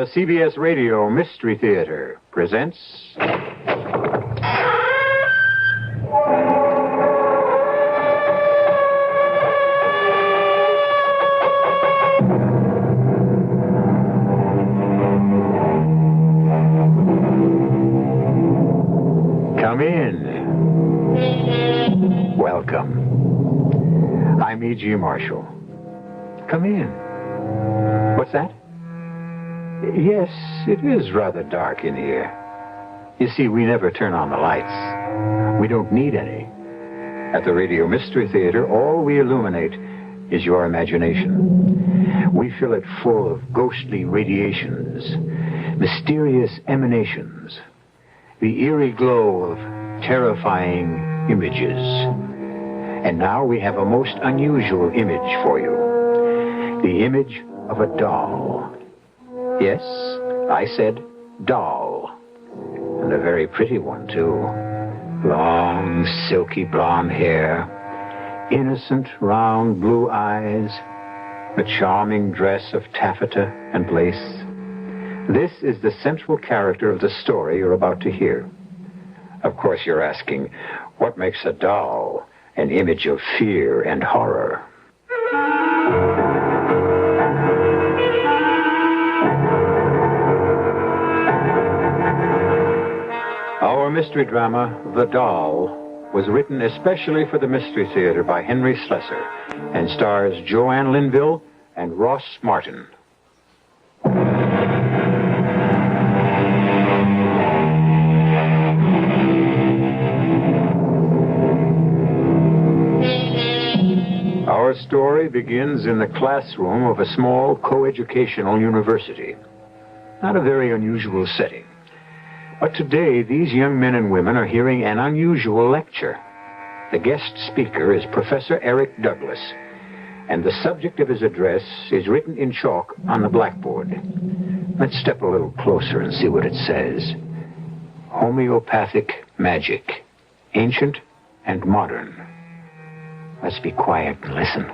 The CBS Radio Mystery Theater presents... Come in. Welcome. I'm E.G. Marshall. Come in. What's that? Yes, it is rather dark in here. You see, we never turn on the lights. We don't need any. At the Radio Mystery Theater, all we illuminate is your imagination. We fill it full of ghostly radiations, mysterious emanations, the eerie glow of terrifying images. And now we have a most unusual image for you. The image of a doll. Yes, I said doll. And a very pretty one, too. Long, silky blonde hair, innocent, round blue eyes, a charming dress of taffeta and lace. This is the central character of the story you're about to hear. Of course, you're asking, what makes a doll an image of fear and horror? Our mystery drama, The Doll, was written especially for the Mystery Theater by Henry Slessor and stars Joanne Linville and Ross Martin. Our story begins in the classroom of a small coeducational university. Not a very unusual setting. But today, these young men and women are hearing an unusual lecture. The guest speaker is Professor Eric Douglas, and the subject of his address is written in chalk on the blackboard. Let's step a little closer and see what it says. Homeopathic magic, ancient and modern. Let's be quiet and listen.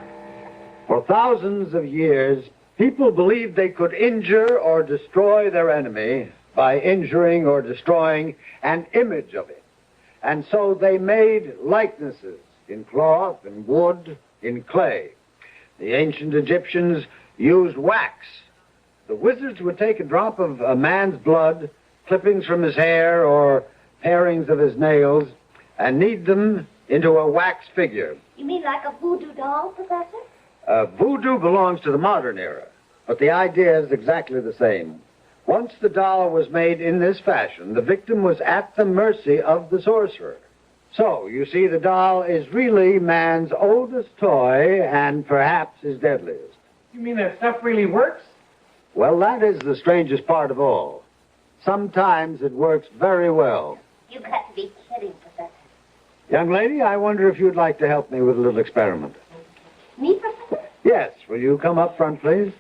For thousands of years, people believed they could injure or destroy their enemy by injuring or destroying an image of it. And so they made likenesses in cloth, in wood, in clay. The ancient Egyptians used wax. The wizards would take a drop of a man's blood, clippings from his hair, or parings of his nails, and knead them into a wax figure. You mean like a voodoo doll, Professor? Voodoo belongs to the modern era, but the idea is exactly the same. Once the doll was made in this fashion, the victim was at the mercy of the sorcerer. So, you see, the doll is really man's oldest toy and perhaps his deadliest. You mean that stuff really works? Well, that is the strangest part of all. Sometimes it works very well. You've got to be kidding, Professor. Young lady, I wonder if you'd like to help me with a little experiment. Me, Professor? Yes. Will you come up front, please?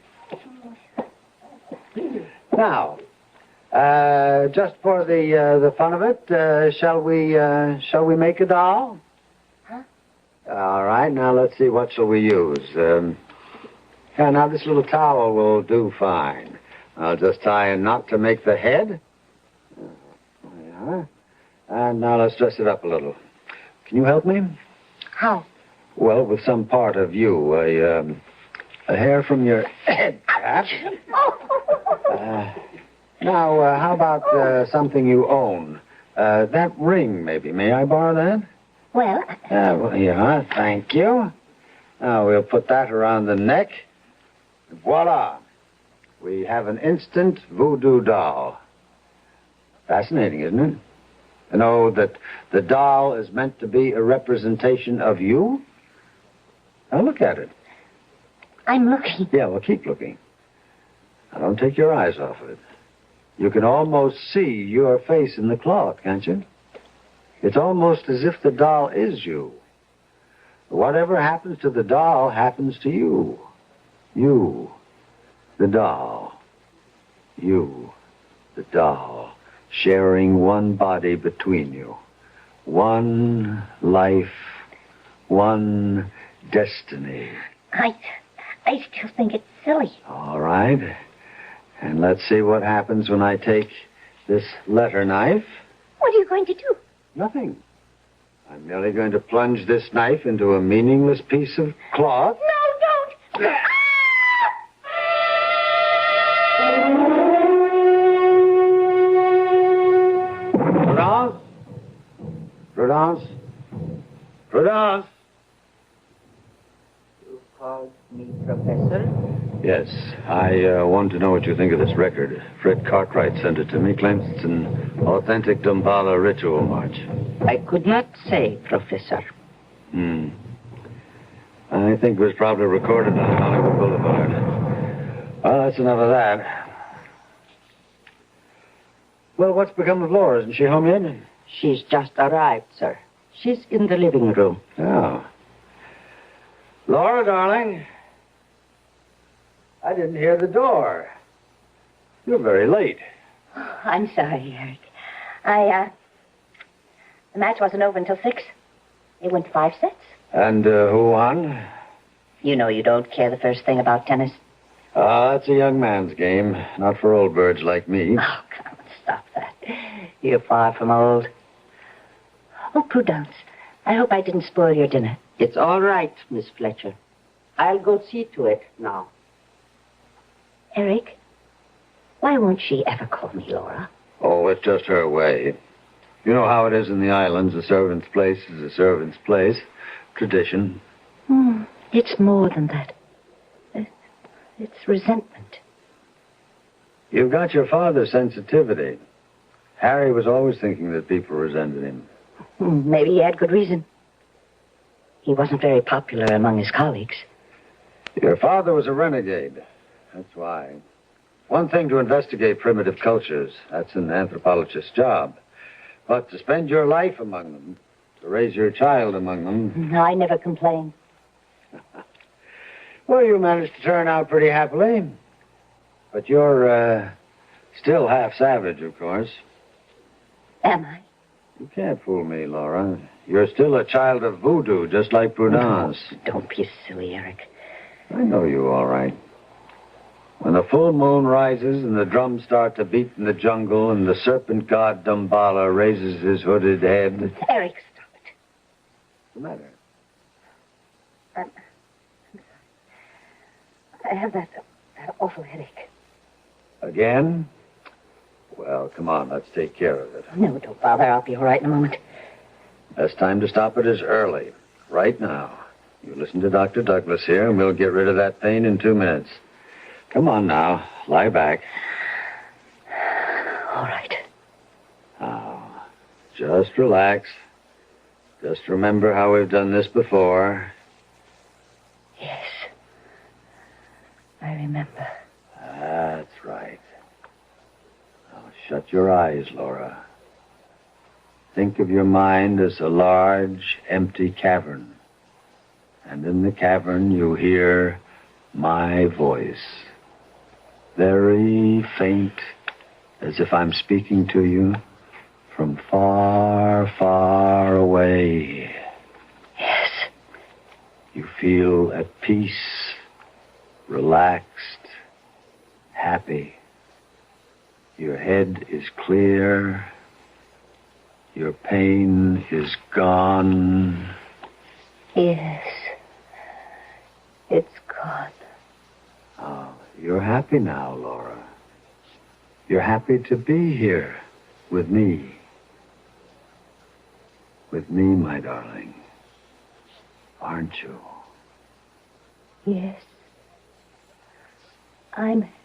Now, just for the fun of it, shall we make a doll? Huh? All right. Now let's see. What shall we use? Now this little towel will do fine. I'll just tie a knot to make the head. There we are. And now let's dress it up a little. Can you help me? How? Well, with some part of you, a hair from your head, perhaps. Now, how about something you own? That ring, maybe. May I borrow that? Well... yeah, thank you. Now, we'll put that around the neck. Voila. We have an instant voodoo doll. Fascinating, isn't it? To know that the doll is meant to be a representation of you? Now, look at it. I'm looking. Yeah, well, keep looking. Now, don't take your eyes off of it. You can almost see your face in the cloth, can't you? It's almost as if the doll is you. Whatever happens to the doll happens to you. You, the doll. You, the doll, sharing one body between you. One life, one destiny. I still think it's silly. All right. And let's see what happens when I take this letter knife. What are you going to do? Nothing. I'm merely going to plunge this knife into a meaningless piece of cloth. No, don't! Prudence? Prudence? Prudence? You called me Professor? Yes, I want to know what you think of this record. Fred Cartwright sent it to me, claims it's an authentic Damballa ritual march. I could not say, Professor. I think it was probably recorded on Hollywood Boulevard. Well, that's enough of that. Well, what's become of Laura? Isn't she home yet? She's just arrived, sir. She's in the living room. Oh. Laura, darling. I didn't hear the door. You're very late. Oh, I'm sorry, Eric. The match wasn't over until 6. It went 5 sets. And who won? You know you don't care the first thing about tennis. That's a young man's game, not for old birds like me. Oh, come on, stop that. You're far from old. Oh, Prudence, I hope I didn't spoil your dinner. It's all right, Miss Fletcher. I'll go see to it now. Eric, why won't she ever call me Laura? Oh, it's just her way. You know how it is in the islands. A servant's place is a servant's place. Tradition. It's more than that. It's resentment. You've got your father's sensitivity. Harry was always thinking that people resented him. Maybe he had good reason. He wasn't very popular among his colleagues. Your father was a renegade. That's why. One thing to investigate primitive cultures. That's an anthropologist's job. But to spend your life among them, to raise your child among them... No, I never complained. Well, you managed to turn out pretty happily. But you're, still half savage, of course. Am I? You can't fool me, Laura. You're still a child of voodoo, just like Prudence. No, don't be silly, Eric. I know you all right. When the full moon rises and the drums start to beat in the jungle and the serpent god Damballa raises his hooded head... Eric, stop it. What's the matter? I'm sorry. I have that awful headache. Again? Well, come on, let's take care of it. No, don't bother. I'll be all right in a moment. Best time to stop it is early. Right now. You listen to Dr. Douglas here, and we'll get rid of that pain in 2 minutes. Come on now. Lie back. All right. Now, just relax. Just remember how we've done this before. Yes. I remember. That's right. Now, shut your eyes, Laura. Think of your mind as a large, empty cavern. And in the cavern, you hear my voice. Very faint, as if I'm speaking to you from far, far away. Yes. You feel at peace, relaxed, happy. Your head is clear. Your pain is gone. Yes. It's gone. Oh, you're happy now, Laura. You're happy to be here with me. With me, my darling. Aren't you? Yes. I'm happy.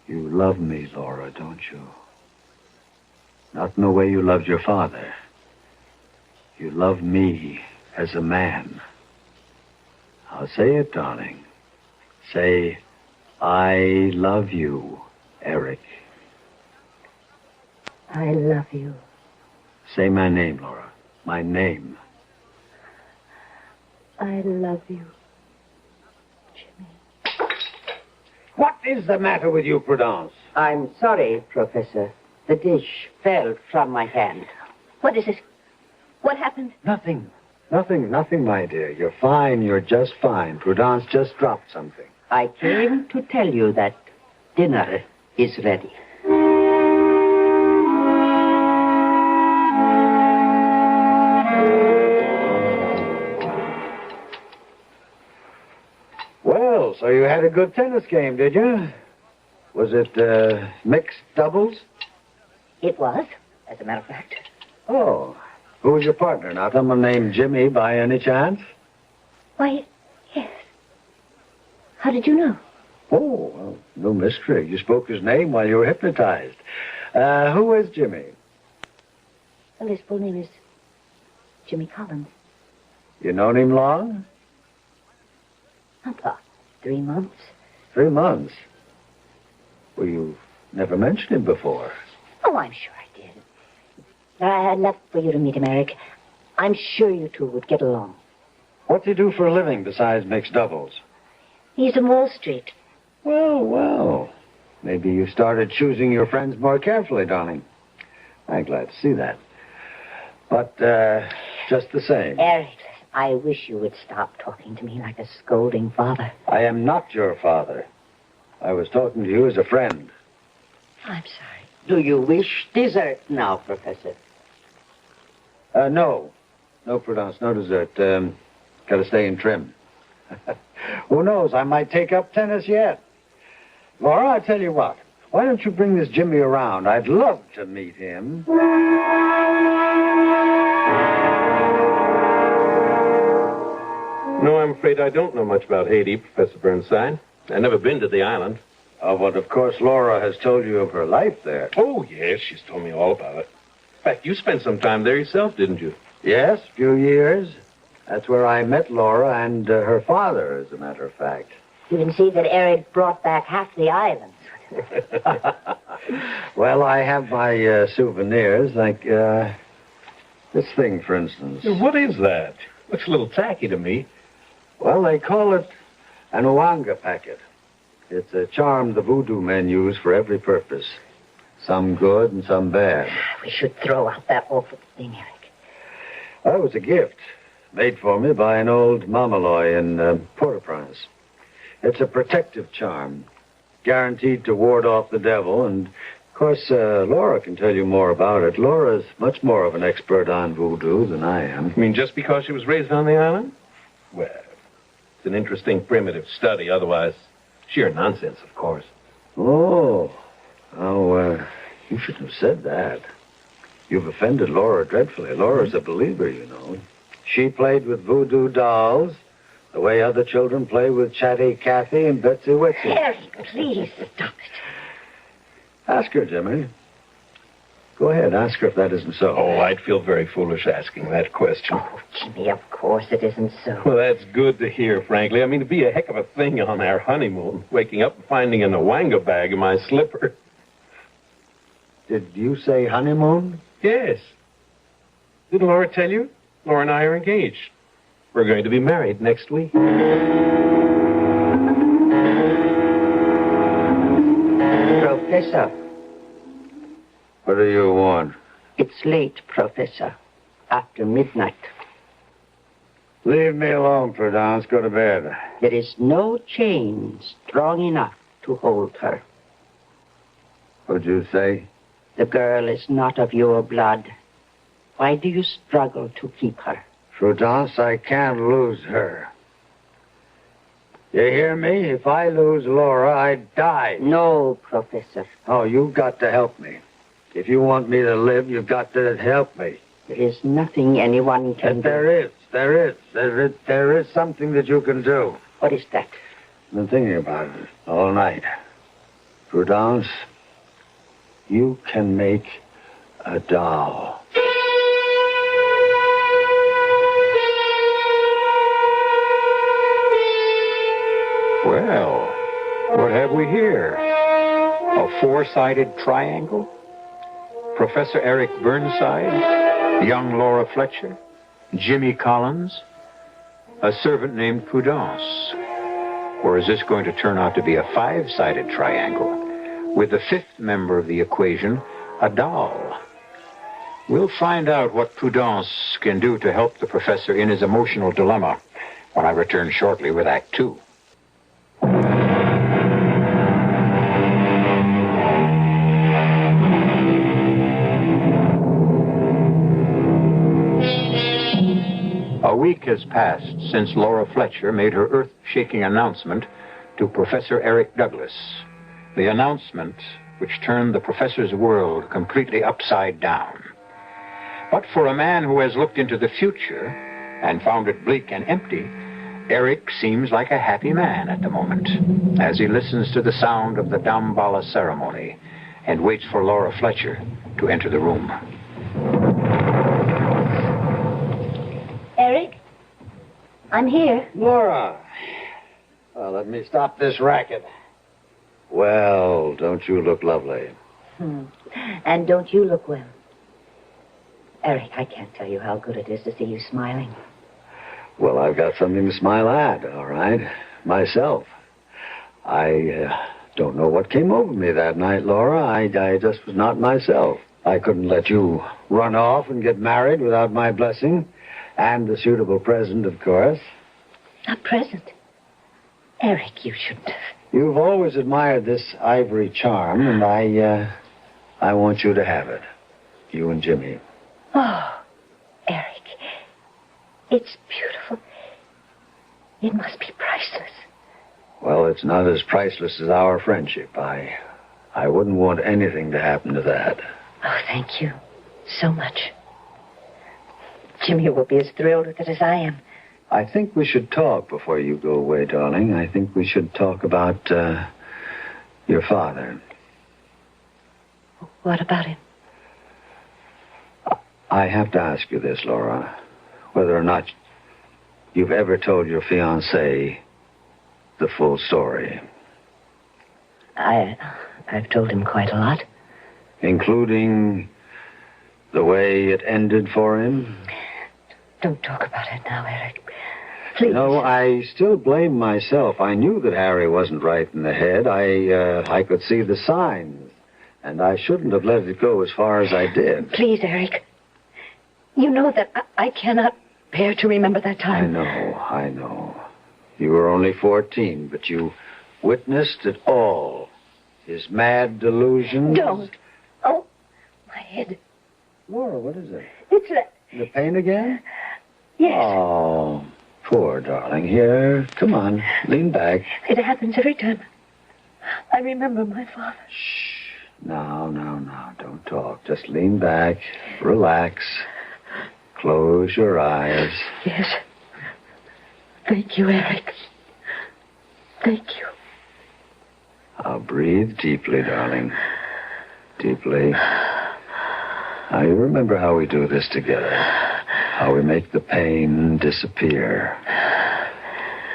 You love me, Laura, don't you? Not in the way you loved your father. You love me as a man. I'll say it, darling. Say, I love you, Eric. I love you. Say my name, Laura. My name. I love you, Jimmy. What is the matter with you, Prudence? I'm sorry, Professor. The dish fell from my hand. What is it? What happened? Nothing, my dear. You're fine. You're just fine. Prudence just dropped something. I came to tell you that dinner is ready. Well, so you had a good tennis game, did you? Was it mixed doubles? It was, as a matter of fact. Oh. Who was your partner? Not someone named Jimmy by any chance? Why, yes. How did you know? Oh, well, no mystery. You spoke his name while you were hypnotized. Who is Jimmy? Well, his full name is Jimmy Collins. You known him long? About 3 months. 3 months. Well, you've never mentioned him before. Oh, I'm sure I did. I'd love for you to meet him, Eric. I'm sure you two would get along. What's he do for a living besides mixed doubles? He's in Wall Street. Well, well. Maybe you started choosing your friends more carefully, darling. I'm glad to see that. But, just the same. Eric, I wish you would stop talking to me like a scolding father. I am not your father. I was talking to you as a friend. I'm sorry. Do you wish dessert now, Professor? No. No, Prudence, no dessert. Gotta stay in trim. Who knows, I might take up tennis yet. Laura, I tell you what. Why don't you bring this Jimmy around? I'd love to meet him. No, I'm afraid I don't know much about Haiti, Professor Burnside. I've never been to the island. Oh, but of course Laura has told you of her life there. Oh, yes, she's told me all about it. In fact, you spent some time there yourself, didn't you? Yes, a few years. That's where I met Laura and her father, as a matter of fact. You can see that Eric brought back half the island. Well, I have my souvenirs, like this thing, for instance. What is that? Looks a little tacky to me. Well, they call it an Ouanga packet. It's a charm the voodoo men use for every purpose. Some good and some bad. We should throw out that awful thing, Eric. Well, it was a gift made for me by an old Mamaloy in Port-au-Prince. It's a protective charm, guaranteed to ward off the devil. And, of course, Laura can tell you more about it. Laura's much more of an expert on voodoo than I am. You mean just because she was raised on the island? Well, it's an interesting primitive study. Otherwise, sheer nonsense, of course. Oh, you shouldn't have said that. You've offended Laura dreadfully. Laura's a believer, you know. She played with voodoo dolls the way other children play with Chatty Cathy and Betsy Witsy. Eric, please stop it. Ask her, Jimmy. Go ahead, ask her if that isn't so. Oh, I'd feel very foolish asking that question. Oh, Jimmy, of course it isn't so. Well, that's good to hear, frankly. I mean, it'd be a heck of a thing on our honeymoon, waking up and finding an Ouanga bag in my slipper. Did you say honeymoon? Yes. Didn't Laura tell you? Laura and I are engaged. We're going to be married next week. Professor, What do you want? it's late, Professor. After midnight. Leave me alone, Prudence. Go to bed. There is no chain strong enough to hold her. What'd you say? The girl is not of your blood. Why do you struggle to keep her? Prudence, I can't lose her. You hear me? If I lose Laura, I die. No, Professor. Oh, you've got to help me. If you want me to live, you've got to help me. There is nothing anyone can do. There is something that you can do. What is that? I've been thinking about it all night. Prudence, you can make a doll. Well, what have we here? A four-sided triangle? Professor Eric Burnside, young Laura Fletcher, Jimmy Collins, a servant named Prudence. Or is this going to turn out to be a five-sided triangle with the fifth member of the equation, a doll? We'll find out what Prudence can do to help the professor in his emotional dilemma when I return shortly with Act 2. A week has passed since Laura Fletcher made her earth-shaking announcement to Professor Eric Douglas. The announcement which turned the professor's world completely upside down. But for a man who has looked into the future and found it bleak and empty, Eric seems like a happy man at the moment as he listens to the sound of the Damballa ceremony and waits for Laura Fletcher to enter the room. Eric, I'm here. Laura. Well, let me stop this racket. Well, don't you look lovely? And don't you look well? Eric, I can't tell you how good it is to see you smiling. Well, I've got something to smile at, all right? Myself. I don't know what came over me that night, Laura. I just was not myself. I couldn't let you run off and get married without my blessing. And a suitable present, of course. A present? Eric, you shouldn't have. You've always admired this ivory charm, and I want you to have it. You and Jimmy. Oh, Eric, it's beautiful. It must be priceless. Well, it's not as priceless as our friendship. I wouldn't want anything to happen to that. Oh, thank you so much. Jimmy will be as thrilled with it as I am. I think we should talk before you go away, darling. I think we should talk about your father. What about him? I have to ask you this, Laura. Whether or not you've ever told your fiancé the full story. I've told him quite a lot. Including the way it ended for him? Don't talk about it now, Eric. Please. No, I still blame myself. I knew that Harry wasn't right in the head. I could see the signs. And I shouldn't have let it go as far as I did. Please, Eric. You know that I cannot bear to remember that time. I know. You were only 14, but you witnessed it all. His mad delusions. Don't. Oh, my head. Laura, what is it? It's that. The pain again? Yes. Oh, poor darling. Here, come on. Lean back. It happens every time I remember my father. Shh. Now. Don't talk. Just lean back. Relax. Close your eyes. Yes. Thank you, Eric. Thank you. Now breathe deeply, darling. Deeply. Now you remember how we do this together. How we make the pain disappear.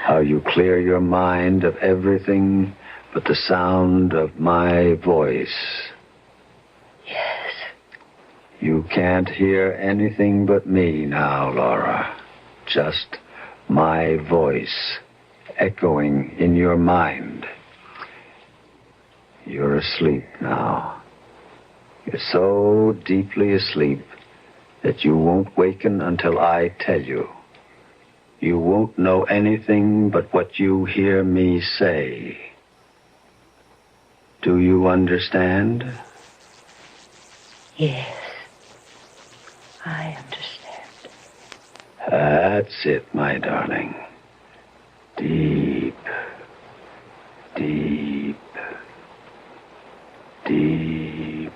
How you clear your mind of everything but the sound of my voice. Yes. You can't hear anything but me now, Laura. Just my voice echoing in your mind. You're asleep now. You're so deeply asleep that you won't waken until I tell you. You won't know anything but what you hear me say. Do you understand? Yes. I understand. That's it, my darling. Deep, deep, deep.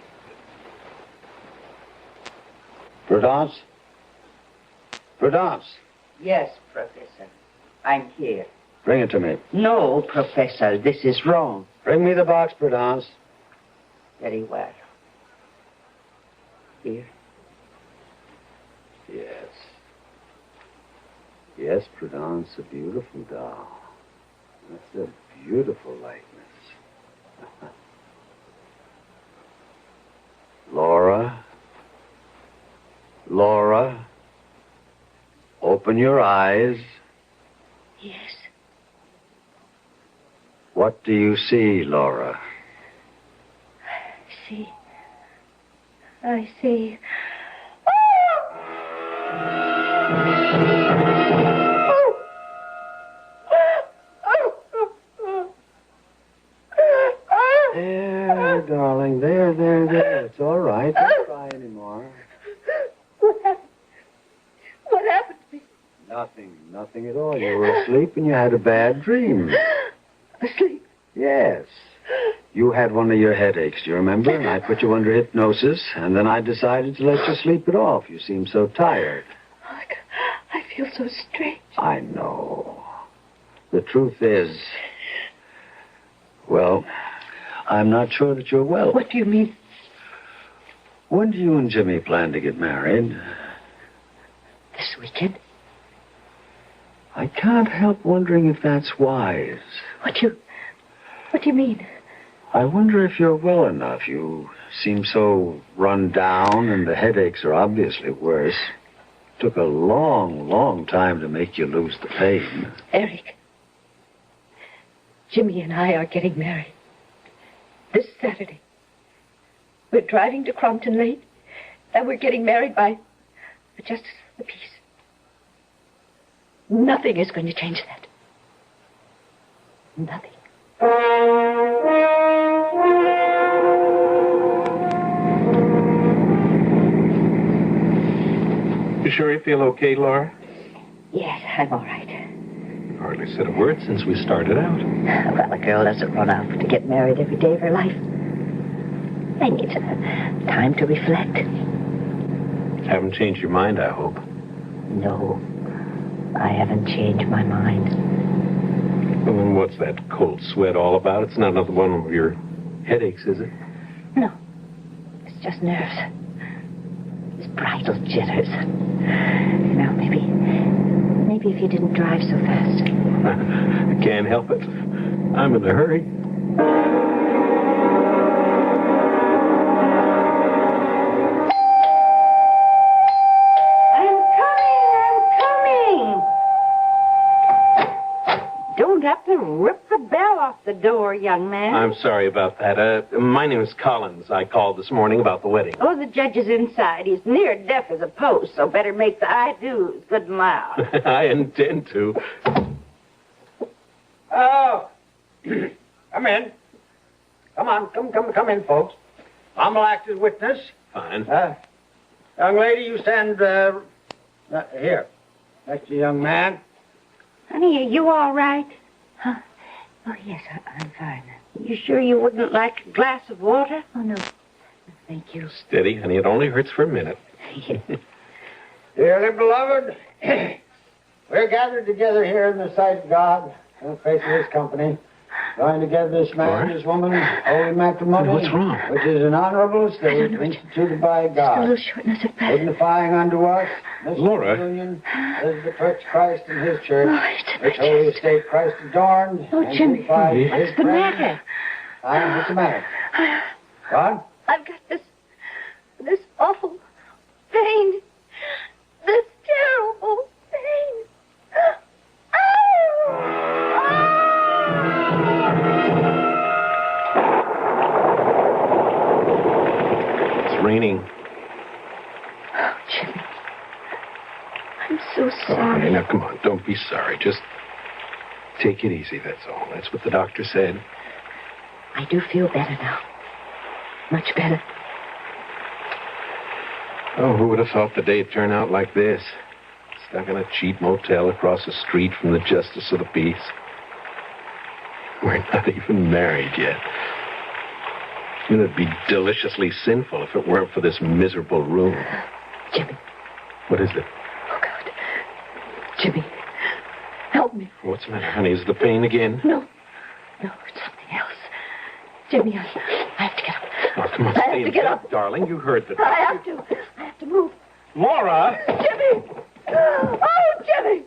Prudence? Prudence, Yes, Professor. I'm here. bring it to me. No, Professor, this is wrong. Bring me the box, Prudence. Very well. Here. Yes. Yes, Prudence, a beautiful doll. That's a beautiful likeness. Laura? Laura? Open your eyes. Yes. What do you see, Laura? I see. There, darling. There. It's all right. Don't cry anymore. What happened? What happened to me? Nothing at all. You were asleep and you had a bad dream. Asleep? Yes. You had one of your headaches, do you remember? And I put you under hypnosis, and then I decided to let you sleep it off. You seemed so tired. I feel so strange. I know. The truth is, well, I'm not sure that you're well. What do you mean? When do you and Jimmy plan to get married? This weekend? I can't help wondering if that's wise. What do you mean? I wonder if you're well enough. You seem so run down, and the headaches are obviously worse. Took a long time to make you lose the pain. Eric, Jimmy and I are getting married this Saturday. We're driving to Crompton late, and we're getting married by the Justice of the Peace. Nothing is going to change that. Nothing. You sure you feel okay, Laura? Yes, I'm all right. You hardly said a word since we started out. Well, a girl doesn't run out to get married every day of her life. I need time to reflect. Haven't changed your mind, I hope. No, I haven't changed my mind. Well, then what's that cold sweat all about? It's not another one of your headaches, is it? No, it's just nerves. It's bridal jitters. You know, maybe if you didn't drive so fast. I can't help it. I'm in a hurry. Have to rip the bell off the door, young man. I'm sorry about that. My name is Collins. I called this morning about the wedding. Oh, the judge is inside. He's near deaf as a post, so better make the I-do's good and loud. I intend to. Oh, come in. Come on, come in, folks. I'm going to act as witness. Fine. Young lady, you stand here, next to the young man. Honey, are you all right? Huh? Oh, yes, I'm fine. You sure you wouldn't like a glass of water? Oh, no. Thank you. Steady, honey. It only hurts for a minute. Dearly beloved, we're gathered together here in the sight of God, in the face of His company, joined together this man and this woman, holy matrimony. What's wrong? Which is an honorable estate instituted by God, a little shortness of breath. signifying unto us this Laura. union as the church Christ and His church, Oh, it's which holy estate Christ adorned. Oh, and Jimmy. sanctified His What's the friend. matter? What's the matter? What? I've got this awful pain. This terrible pain. It's raining. Oh, Jimmy. I'm so Oh, sorry. honey, now, come on. Don't be sorry. Just take it easy, that's all. That's what the doctor said. I do feel better now. Much better. Oh, who would have thought the day'd turn out like this? Stuck in a cheap motel across the street from the Justice of the Peace. We're not even married yet. It'd be deliciously sinful if it weren't for this miserable room. Jimmy. What is it? Oh, God. Jimmy. Help me. What's the matter, honey? Is the pain again? No. No, it's something else. Jimmy, I have to get up. Oh, come on, I stay have to in get bed, up. darling. You heard the I doctor. have to move. Laura! Jimmy! Oh, Jimmy!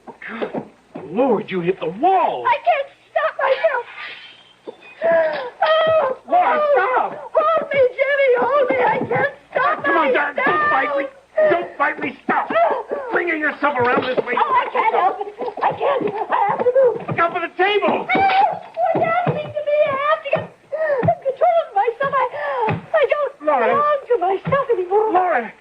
Lord, you hit the wall! I can't stop myself. Oh, Laura, stop! Hold me, Jimmy! Hold me! I can't stop Come on, darling. myself. Don't fight me! Don't fight me! Stop! Bring yourself around this way. Oh, I can't help it. I can't. I have to move. Look out for the table! What's happening to me? I have to get control of myself. I don't Laura. belong to myself anymore. Laura!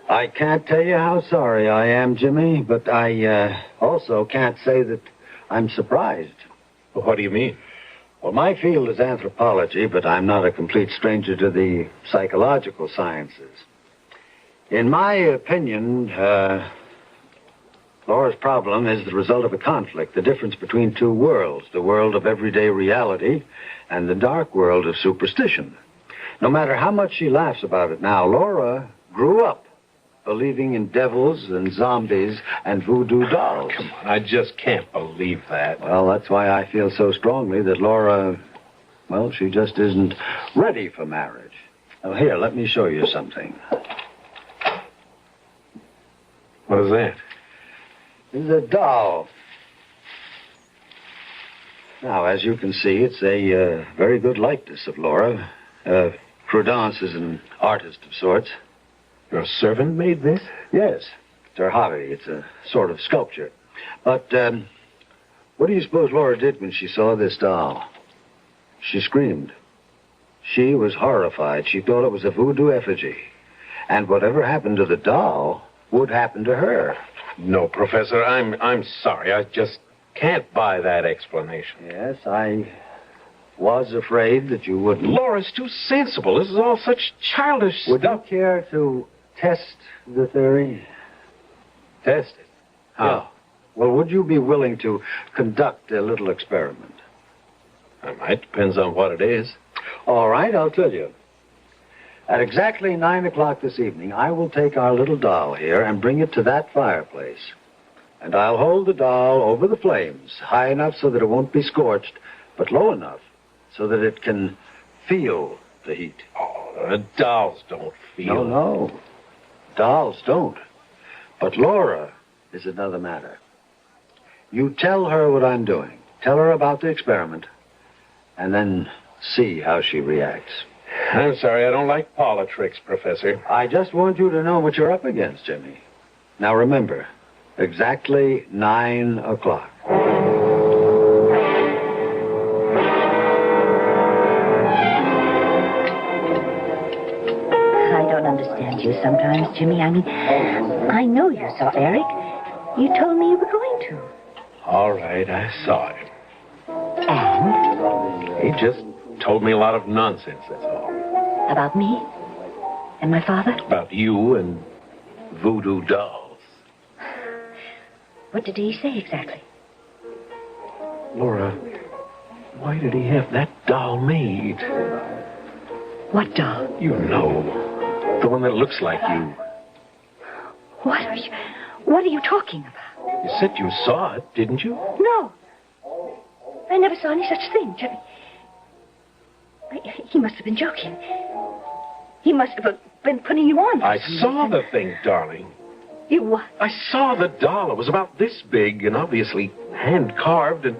I can't tell you how sorry I am, Jimmy, but I also can't say that I'm surprised. Well, what do you mean? Well, my field is anthropology, but I'm not a complete stranger to the psychological sciences. In my opinion, Laura's problem is the result of a conflict, the difference between two worlds, the world of everyday reality and the dark world of superstition. No matter how much she laughs about it now, Laura grew up believing in devils and zombies and voodoo dolls. Come on, I just can't believe that. Well, that's why I feel so strongly that Laura, well, she just isn't ready for marriage. Now, here, let me show you something. What is that? This is a doll. Now, as you can see, it's a very good likeness of Laura. Prudence is an artist of sorts. Your servant made this? Yes, it's her hobby. It's a sort of sculpture. But what do you suppose Laura did when she saw this doll? She screamed. She was horrified. She thought it was a voodoo effigy. And whatever happened to the doll would happen to her. No, Professor, I'm sorry. I just can't buy that explanation. Yes, I was afraid that you wouldn't. Laura's too sensible. This is all such childish Would stuff. you care to test the theory? Test it? How? Yeah. Well, would you be willing to conduct a little experiment? I might. Depends on what it is. All right, I'll tell you. At exactly 9 o'clock this evening, I will take our little doll here and bring it to that fireplace. And I'll hold the doll over the flames, high enough so that it won't be scorched, but low enough so that it can feel the heat. Oh, dolls don't feel. No. Dolls don't. But Laura is another matter. You tell her what I'm doing. Tell her about the experiment. And then see how she reacts. I'm sorry, I don't like parlor tricks, Professor. I just want you to know what you're up against, Jimmy. Now remember, exactly 9 o'clock. I don't understand you sometimes, Jimmy. I mean, I know you saw Eric. You told me you were going to. All right, I saw him. And? He just told me a lot of nonsense, that's all. About me? And my father? About you and voodoo dolls. What did he say exactly? Laura, why did he have that doll made? What doll? You know, the one that looks like you. What are you talking about? You said you saw it, didn't you? No. I never saw any such thing, Jimmy. He must have been joking. He must have been putting you on. I saw the thing, darling. You what? I saw the doll. It was about this big and obviously hand-carved and...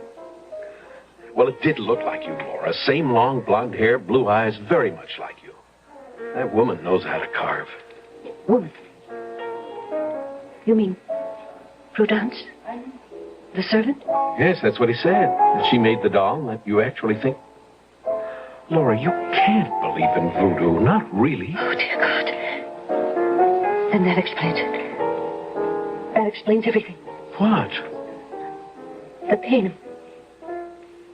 Well, it did look like you, Laura. Same long blonde hair, blue eyes, very much like you. That woman knows how to carve. Woman? You mean Prudence? The servant? Yes, that's what he said. That she made the doll and that you actually think... Laura, you can't believe in voodoo. Not really. Oh, dear God. Then that explains it. That explains everything. What? The pain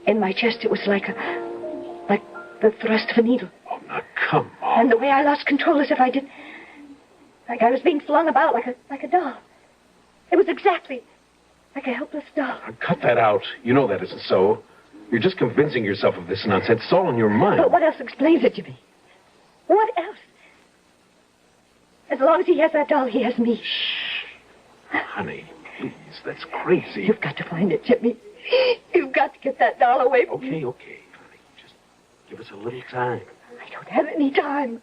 in my chest, it was like the thrust of a needle. Oh, now, come on. And the way I lost control as if I did... Like I was being flung about like a doll. It was exactly like a helpless doll. Now, cut that out. You know that isn't so. You're just convincing yourself of this nonsense. It's all in your mind. But what else explains it to me? What else? As long as he has that doll, he has me. Shh. Honey, please, that's crazy. You've got to find it, Jimmy. You've got to get that doll away from me. Okay, honey. Just give us a little time. I don't have any time.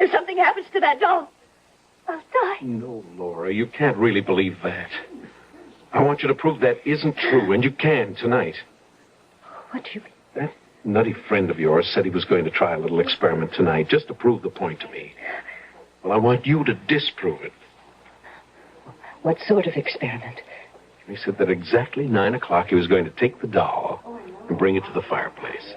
If something happens to that doll, I'll die. No, Laura, you can't really believe that. I want you to prove that isn't true, and you can tonight. What do you mean? That nutty friend of yours said he was going to try a little experiment tonight, just to prove the point to me. Well, I want you to disprove it. What sort of experiment? He said that exactly 9 o'clock he was going to take the doll and bring it to the fireplace.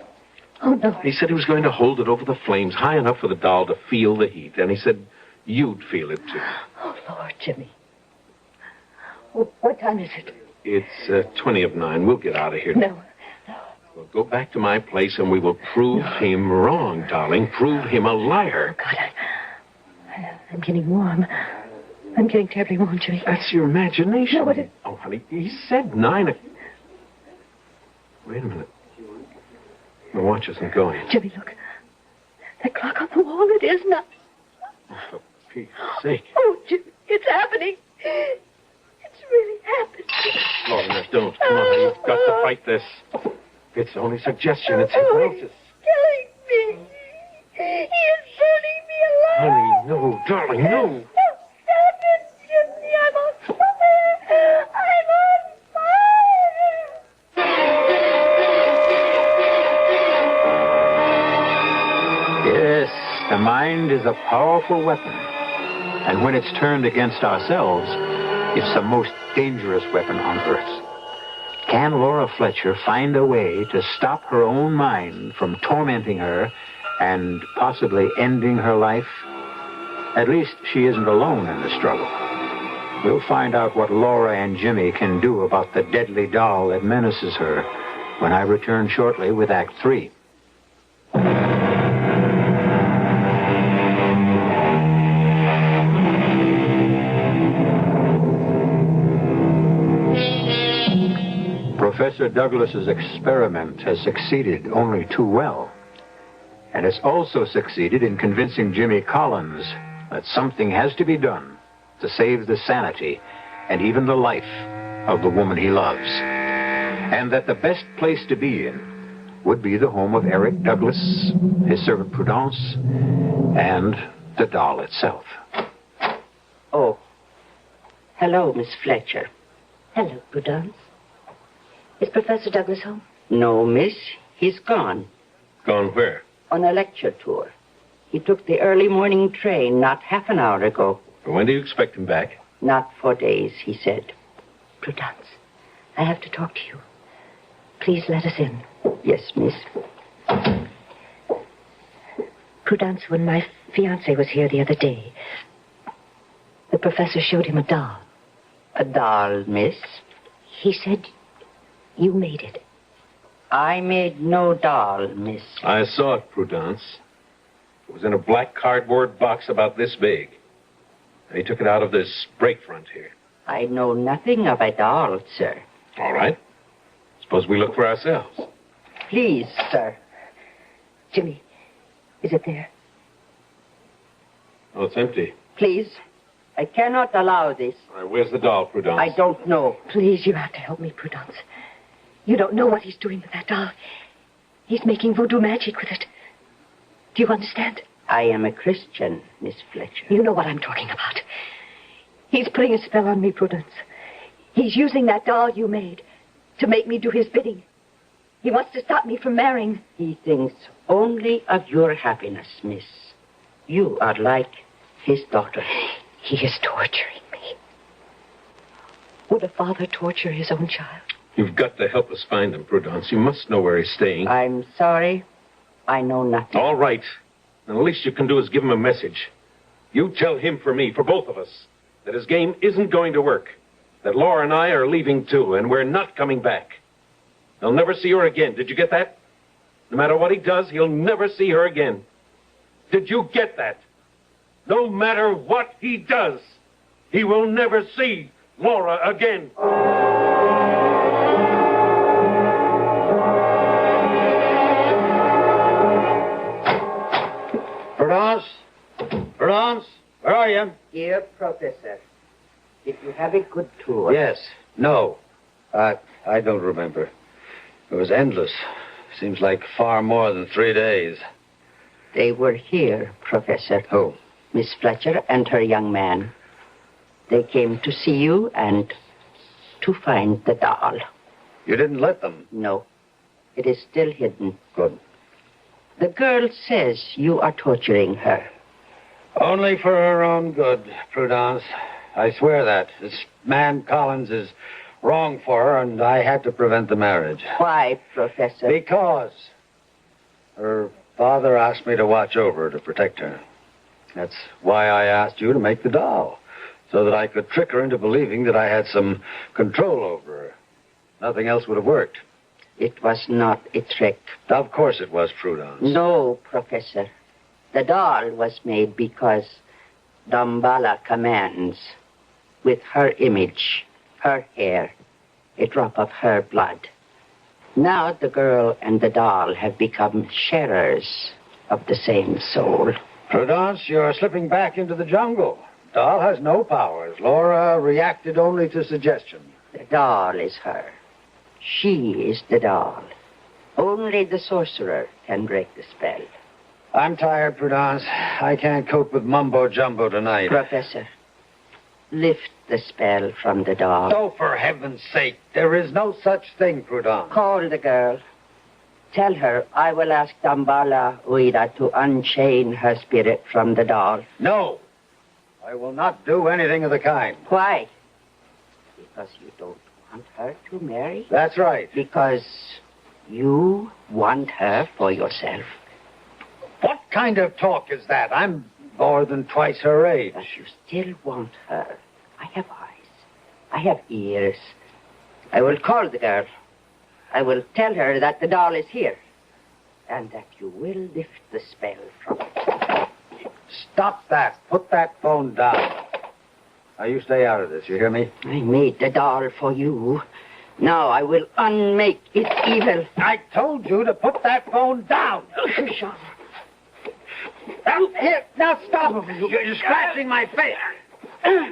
Oh, no. He said he was going to hold it over the flames high enough for the doll to feel the heat, and he said you'd feel it, too. Oh, Lord, Jimmy. What time is it? It's 20 of 9. We'll get out of here. No. We'll go back to my place and we will prove him wrong, darling. Prove him a liar. God, I'm getting warm. I'm getting terribly warm, Jimmy. That's your imagination. No, but it... Oh, honey, he said 9 o'clock. Wait a minute. The watch isn't going. Jimmy, look. That clock on the wall, it is not. Oh, for Pete's sake. Oh, Jimmy, it's happening. It's really happening. Laura, now, don't. Come on, you've got to fight this. It's only suggestion. It's hypnosis. Killing me. He is burning me alive. Honey, no, darling, no. No, stop it, Jimmy. I'm on fire. I'm on fire. Yes, the mind is a powerful weapon. And when it's turned against ourselves, it's the most dangerous weapon on earth. Can Laura Fletcher find a way to stop her own mind from tormenting her and possibly ending her life? At least she isn't alone in the struggle. We'll find out what Laura and Jimmy can do about the deadly doll that menaces her when I return shortly with Act 3. Professor Douglas's experiment has succeeded only too well. And it's also succeeded in convincing Jimmy Collins that something has to be done to save the sanity and even the life of the woman he loves. And that the best place to be in would be the home of Eric Douglas, his servant Prudence, and the doll itself. Oh. Hello, Miss Fletcher. Hello, Prudence. Is Professor Douglas home? No, miss. He's gone. Gone where? On a lecture tour. He took the early morning train not half an hour ago. When do you expect him back? Not for days, he said. Prudence, I have to talk to you. Please let us in. Yes, miss. Prudence, when my fiancé was here the other day, the professor showed him a doll. A doll, miss? He said you made it. I made no doll, miss. I saw it, Prudence. It was in a black cardboard box about this big. And he took it out of this break front here. I know nothing of a doll, sir. All right. Suppose we look for ourselves. Please, sir. Jimmy, is it there? Oh, it's empty. Please. I cannot allow this. All right, where's the doll, Prudence? I don't know. Please, you have to help me, Prudence. You don't know what he's doing with that doll. He's making voodoo magic with it. Do you understand? I am a Christian, Miss Fletcher. You know what I'm talking about. He's putting a spell on me, Prudence. He's using that doll you made to make me do his bidding. He wants to stop me from marrying. He thinks only of your happiness, miss. You are like his daughter. He is torturing me. Would a father torture his own child? You've got to help us find him, Prudence. You must know where he's staying. I'm sorry. I know nothing. All right. And the least you can do is give him a message. You tell him for me, for both of us, that his game isn't going to work. That Laura and I are leaving too, and we're not coming back. He'll never see her again. Did you get that? No matter what he does, he'll never see her again. Did you get that? No matter what he does, he will never see Laura again. Prudence? Prudence? Where are you? Dear Professor, did you have a good tour? Yes. No. I don't remember. It was endless. Seems like far more than 3 days. They were here, Professor. Who? Miss Fletcher and her young man. They came to see you and to find the doll. You didn't let them? No. It is still hidden. Good. The girl says you are torturing her. Only for her own good, Prudence. I swear that. This man Collins is wrong for her, and I had to prevent the marriage. Why, Professor? Because her father asked me to watch over her, to protect her. That's why I asked you to make the doll, so that I could trick her into believing that I had some control over her. Nothing else would have worked. It was not a trick. Of course it was, Prudence. No, Professor. The doll was made because Dambala commands. With her image, her hair, a drop of her blood. Now the girl and the doll have become sharers of the same soul. Prudence, you're slipping back into the jungle. Doll has no powers. Laura reacted only to suggestion. The doll is her. She is the doll. Only the sorcerer can break the spell. I'm tired, Prudence. I can't cope with mumbo-jumbo tonight. Professor, lift the spell from the doll. Oh, for heaven's sake, there is no such thing, Prudence. Call the girl. Tell her I will ask Dambala Uida to unchain her spirit from the doll. No, I will not do anything of the kind. Why? Because you don't want her to marry? That's right. Because you want her for yourself? What kind of talk is that? I'm more than twice her age. But you still want her. I have eyes. I have ears. I will call the girl. I will tell her that the doll is here. And that you will lift the spell from it. Stop that. Put that phone down. Now, you stay out of this, you hear me? I made the doll for you. Now I will unmake its evil. I told you to put that phone down. Sean. Here, now stop. You're scratching my face.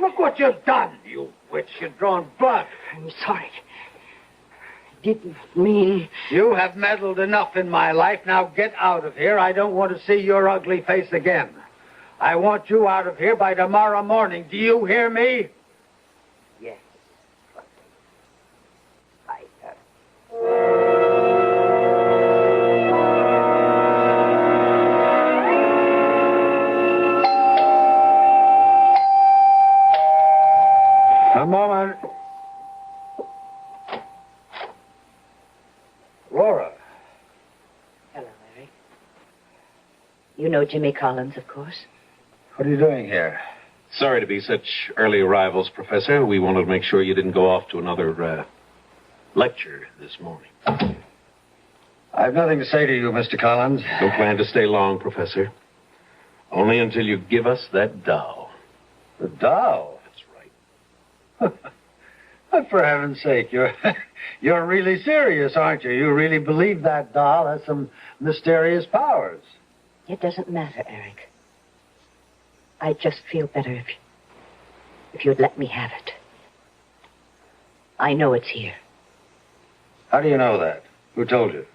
Look what you've done, you witch. You've drawn blood. I'm sorry. I didn't mean... You have meddled enough in my life. Now get out of here. I don't want to see your ugly face again. I want you out of here by tomorrow morning. Do you hear me? Yes. I have. A moment. Laura. Hello, Eric. You know Jimmy Collins, of course. What are you doing here? Sorry to be such early arrivals, Professor. We wanted to make sure you didn't go off to another lecture this morning. I have nothing to say to you, Mr. Collins. Don't plan to stay long, Professor. Only until you give us that doll. The doll? That's right. But for heaven's sake, you're really serious, aren't you? You really believe that doll has some mysterious powers. It doesn't matter, Eric. I'd just feel better if you'd let me have it. I know it's here. How do you know that? Who told you?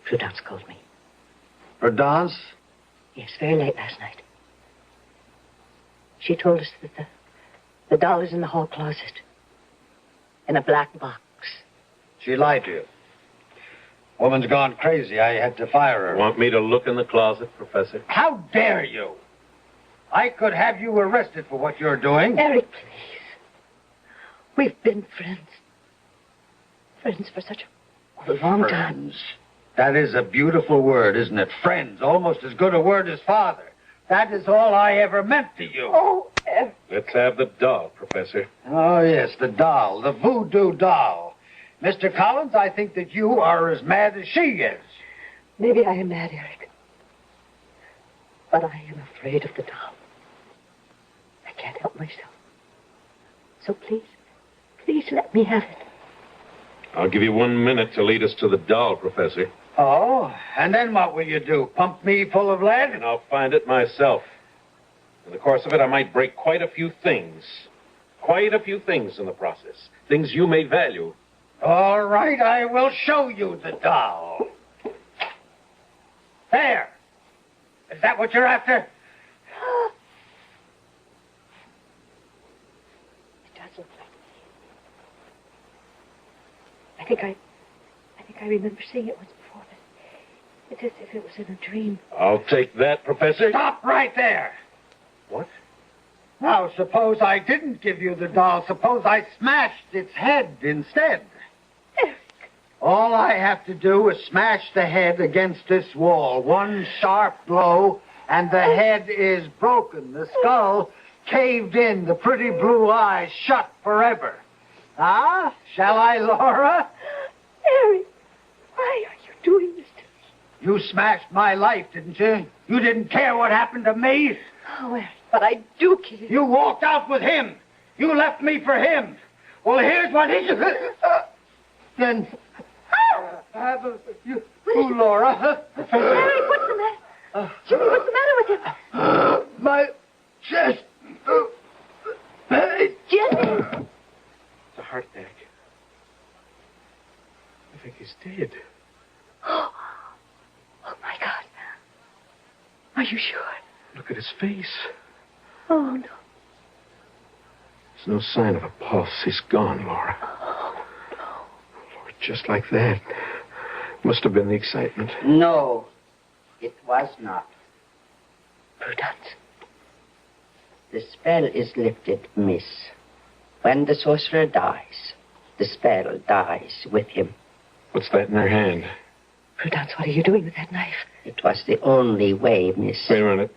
Prudence called me. Prudence? Yes, very late last night. She told us that the doll is in the hall closet. In a black box. She lied to you. Woman's gone crazy. I had to fire her. Want me to look in the closet, Professor? How dare you? I could have you arrested for what you're doing. Eric, please. We've been friends. Friends for such a long time. Friends. That is a beautiful word, isn't it? Friends. Almost as good a word as father. That is all I ever meant to you. Oh, Eric. Let's have the doll, Professor. Oh, yes, the doll. The voodoo doll. Mr. Collins, I think that you are as mad as she is. Maybe I am mad, Eric. But I am afraid of the doll. I can't help myself. So please let me have it. I'll give you 1 minute to lead us to the doll, Professor. Oh, and then what will you do? Pump me full of lead? And I'll find it myself. In the course of it, I might break quite a few things. Quite a few things in the process. Things you may value. All right, I will show you the doll. There. Is that what you're after? It does look like me. I think I remember seeing it once before, but it's as if it was in a dream. I'll take that, Professor. Stop right there. What? Now, suppose I didn't give you the doll. Suppose I smashed its head instead. Eric. All I have to do is smash the head against this wall. One sharp blow, and the head is broken. The skull caved in. The pretty blue eyes shut forever. Ah, shall I, Laura? Eric, why are you doing this to me? You smashed my life, didn't you? You didn't care what happened to me. Oh, Eric, but I do care. You walked out with him. You left me for him. Well, here's what he... Then... you, Laura. Eric, what's the matter? Jimmy, what's the matter with him? My chest. Jimmy! It's a heart attack. I think he's dead. Oh, my God. Are you sure? Look at his face. Oh, no. There's no sign of a pulse. He's gone, Laura. Oh, no. Lord, just like that. Must have been the excitement. No, it was not. Prudence. The spell is lifted, miss. When the sorcerer dies, the spell dies with him. What's that in her hand? Prudence, what are you doing with that knife? It was the only way, miss. Wait a minute.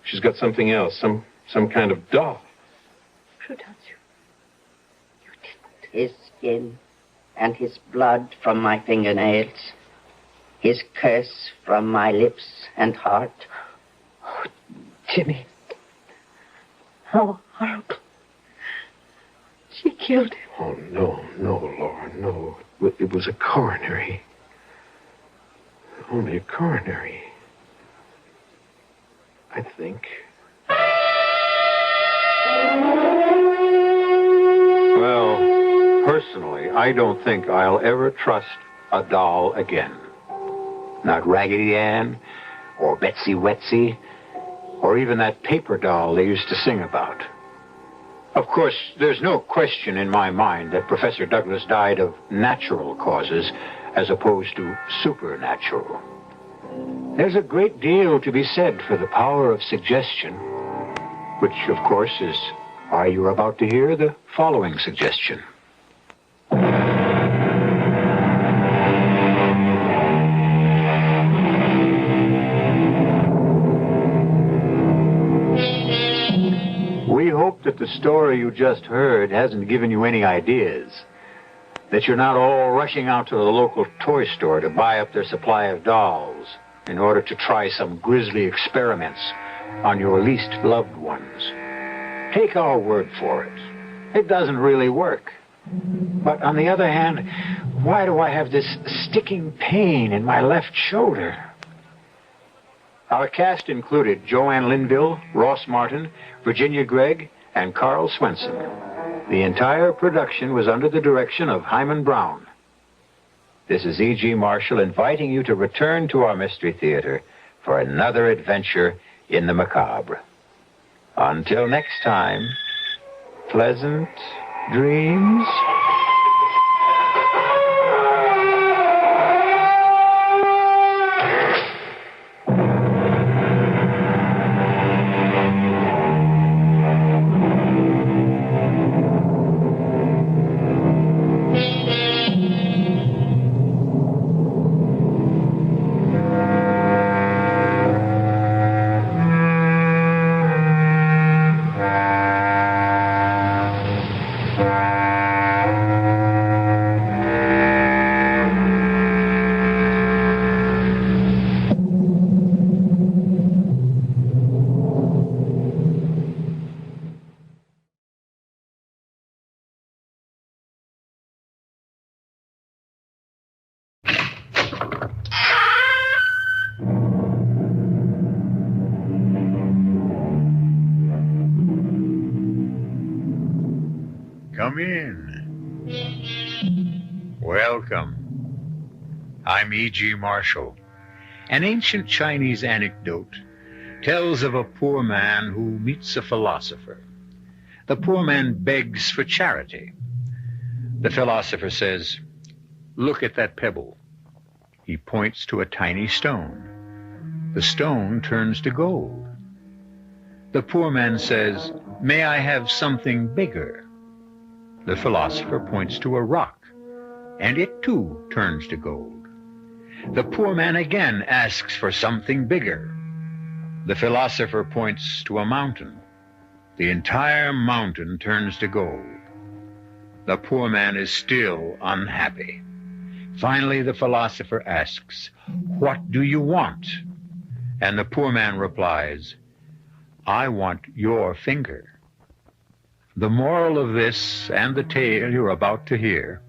She's got something else. Some kind of doll. Prudence, you didn't. His skin and his blood from my fingernails. His curse from my lips and heart. Oh, Jimmy. How horrible. She killed him. Oh, no, Laura, no. It was a coronary. Only a coronary. I think. Well, personally, I don't think I'll ever trust a doll again. Not Raggedy Ann, or Betsy Wetsy, or even that paper doll they used to sing about. Of course, there's no question in my mind that Professor Douglas died of natural causes as opposed to supernatural. There's a great deal to be said for the power of suggestion, which, of course, is why you're about to hear the following suggestion. We hope that the story you just heard hasn't given you any ideas, that you're not all rushing out to the local toy store to buy up their supply of dolls in order to try some grisly experiments on your least loved ones. Take our word for it. It doesn't really work. But on the other hand, why do I have this sticking pain in my left shoulder? Our cast included Joanne Linville, Ross Martin, Virginia Gregg, and Carl Swenson. The entire production was under the direction of Hyman Brown. This is E.G. Marshall inviting you to return to our Mystery Theater for another adventure in the macabre. Until next time, pleasant dreams. Come in. Welcome. I'm E.G. Marshall. An ancient Chinese anecdote tells of a poor man who meets a philosopher. The poor man begs for charity. The philosopher says, "Look at that pebble." He points to a tiny stone. The stone turns to gold. The poor man says, "May I have something bigger?" The philosopher points to a rock, and it too turns to gold. The poor man again asks for something bigger. The philosopher points to a mountain. The entire mountain turns to gold. The poor man is still unhappy. Finally, the philosopher asks, "What do you want?" And the poor man replies, "I want your finger." The moral of this and the tale you're about to hear: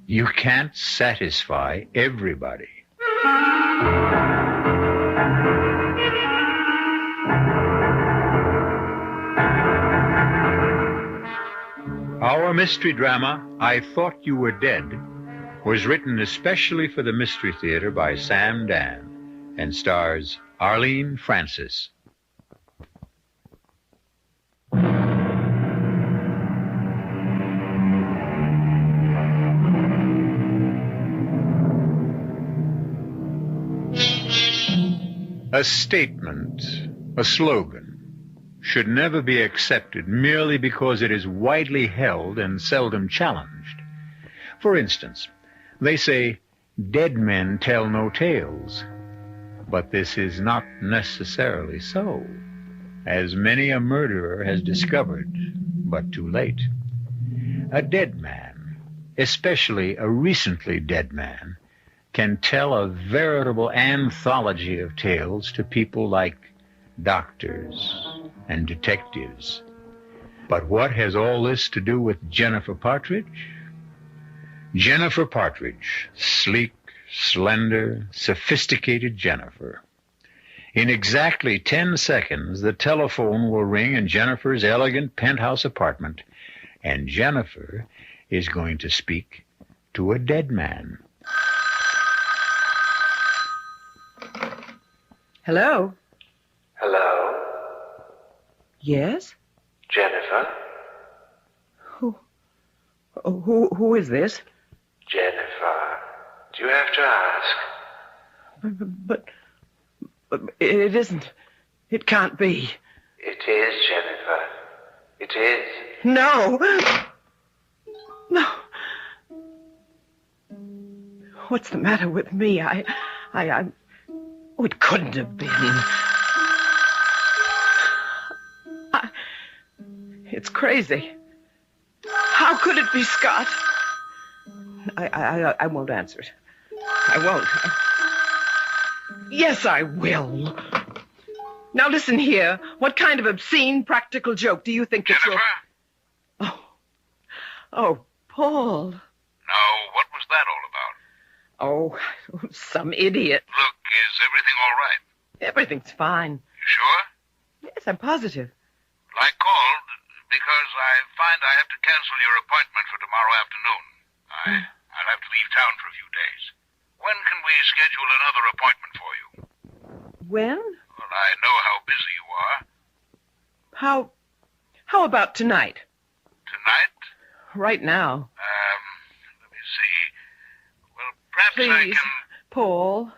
you can't satisfy everybody. Our mystery drama, I Thought You Were Dead, was written especially for the Mystery Theater by Sam Dan and stars Arlene Francis. A statement, a slogan, should never be accepted merely because it is widely held and seldom challenged. For instance, they say, "Dead men tell no tales." But this is not necessarily so, as many a murderer has discovered, but too late. A dead man, especially a recently dead man, can tell a veritable anthology of tales to people like doctors and detectives. But what has all this to do with Jennifer Partridge? Jennifer Partridge, sleek, slender, sophisticated Jennifer. In exactly 10 seconds, the telephone will ring in Jennifer's elegant penthouse apartment, and Jennifer is going to speak to a dead man. Hello? Hello? Yes? Jennifer? Who is this? Jennifer. Do you have to ask? But it isn't. It can't be. It is, Jennifer. It is. No! No. What's the matter with me? Oh, it couldn't have been. It's crazy. How could it be Scott? I won't answer it. I won't. Yes, I will. Now listen here. What kind of obscene practical joke do you think that Jennifer? you're... Oh, Paul. Now, what was that all about? Oh, some idiot. Look, is everything all right? Everything's fine. You sure? Yes, I'm positive. Well, I called because I find I have to cancel your appointment for tomorrow afternoon. I'll have to leave town for a few days. When can we schedule another appointment for you? When? Well, I know how busy you are. How about tonight? Tonight? Right now. Let me see. Well, perhaps I Please, can... Paul.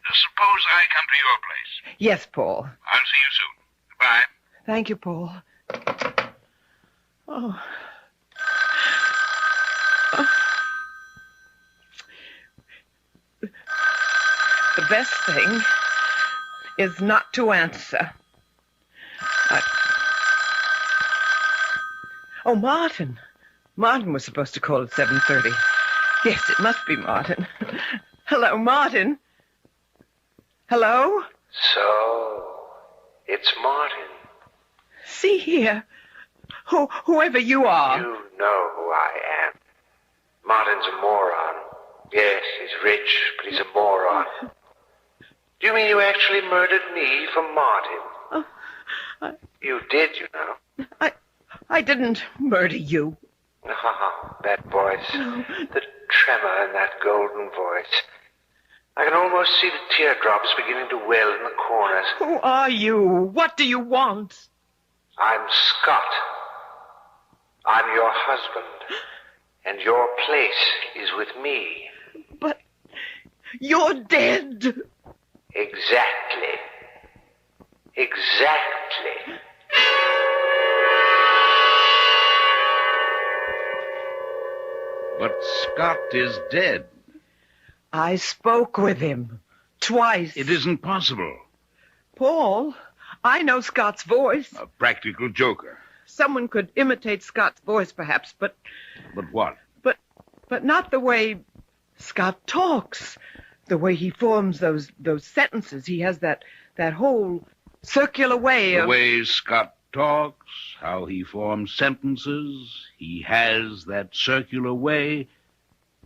Suppose I come to your place. Yes, Paul. I'll see you soon. Goodbye. Thank you, Paul. Oh. The best thing is not to answer. Oh, Martin. Martin was supposed to call at 7:30. Yes, it must be Martin. Hello, Martin. Hello? So, it's Martin. See here. Whoever you are. You know who I am. Martin's a moron. Yes, he's rich, but he's a moron. Do you mean you actually murdered me for Martin? You did, you know. I didn't murder you. Oh, that voice. The tremor in that golden voice. I can almost see the teardrops beginning to well in the corners. Who are you? What do you want? I'm Scott. I'm your husband. And your place is with me. But you're dead. Exactly. Exactly. But Scott is dead. I spoke with him. Twice. It isn't possible. Paul, I know Scott's voice. A practical joker. Someone could imitate Scott's voice, perhaps, but But what? but not the way Scott talks. The way he forms those sentences, he has that whole circular way The of... way Scott talks, how he forms sentences, he has that circular way.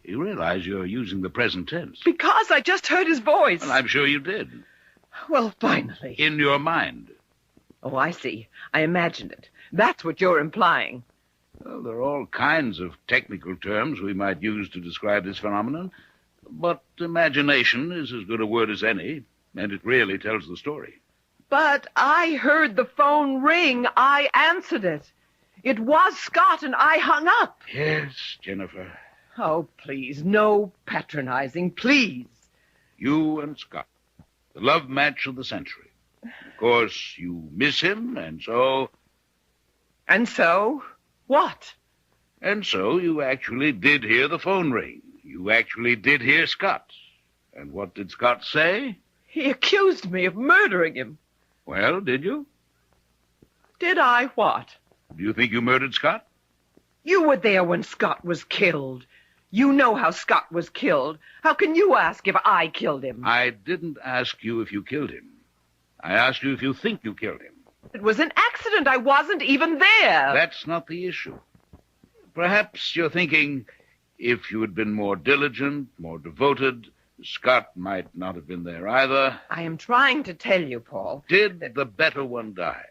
You realize you're using the present tense. Because I just heard his voice. Well, I'm sure you did. Well, finally. In your mind. Oh, I see. I imagined it. That's what you're implying. Well, there are all kinds of technical terms we might use to describe this phenomenon, but imagination is as good a word as any, and it really tells the story. But I heard the phone ring. I answered it. It was Scott, and I hung up. Yes, Jennifer. Oh, please, no patronizing, please. You and Scott. The love match of the century. Of course, you miss him, and so... And so, what? And so you actually did hear the phone ring. You actually did hear Scott. And what did Scott say? He accused me of murdering him. Well, did you? Did I what? Do you think you murdered Scott? You were there when Scott was killed. You know how Scott was killed. How can you ask if I killed him? I didn't ask you if you killed him. I asked you if you think you killed him. It was an accident. I wasn't even there. That's not the issue. Perhaps you're thinking, if you had been more diligent, more devoted, Scott might not have been there either. I am trying to tell you, Paul. Did the better one die?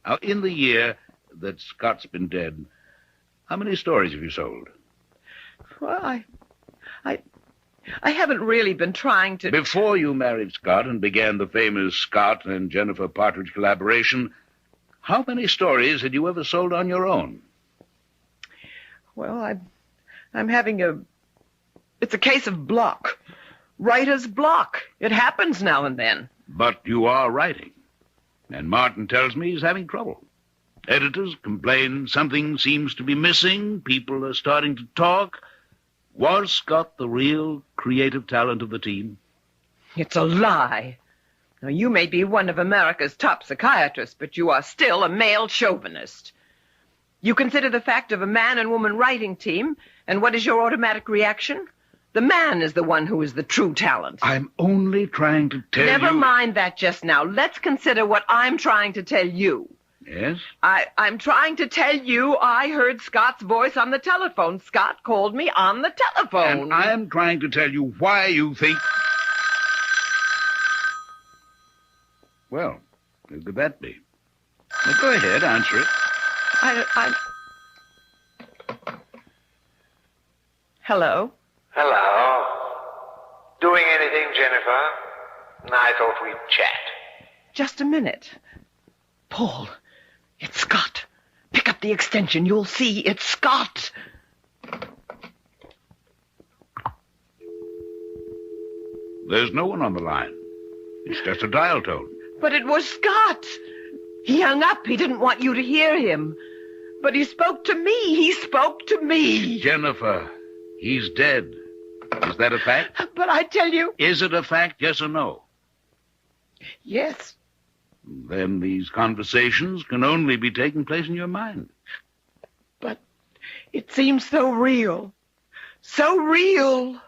Now, in the year that Scott's been dead, how many stories have you sold? Well, I haven't really been trying to... Before you married Scott and began the famous Scott and Jennifer Partridge collaboration, how many stories had you ever sold on your own? Well, I'm having it's a case of block. Writer's block. It happens now and then. But you are writing. And Martin tells me he's having trouble. Editors complain something seems to be missing. People are starting to talk. Was Scott the real creative talent of the team? It's a lie. Now, you may be one of America's top psychiatrists, but you are still a male chauvinist. You consider the fact of a man and woman writing team, and what is your automatic reaction? The man is the one who is the true talent. I'm only trying to tell you... Never mind that just now. Let's consider what I'm trying to tell you. Yes? I'm trying to tell you I heard Scott's voice on the telephone. Scott called me on the telephone. And I'm trying to tell you why you think... Well, who could that be? Well, go ahead, answer it. Hello? Hello. Doing anything, Jennifer? I thought we'd chat. Just a minute. Paul, it's Scott. Pick up the extension. You'll see it's Scott. There's no one on the line. It's just a dial tone. But it was Scott. He hung up. He didn't want you to hear him. But he spoke to me. He spoke to me. Jennifer, he's dead. Is that a fact? But I tell you... Is it a fact, yes or no? Yes. Then these conversations can only be taking place in your mind. But it seems so real. So real.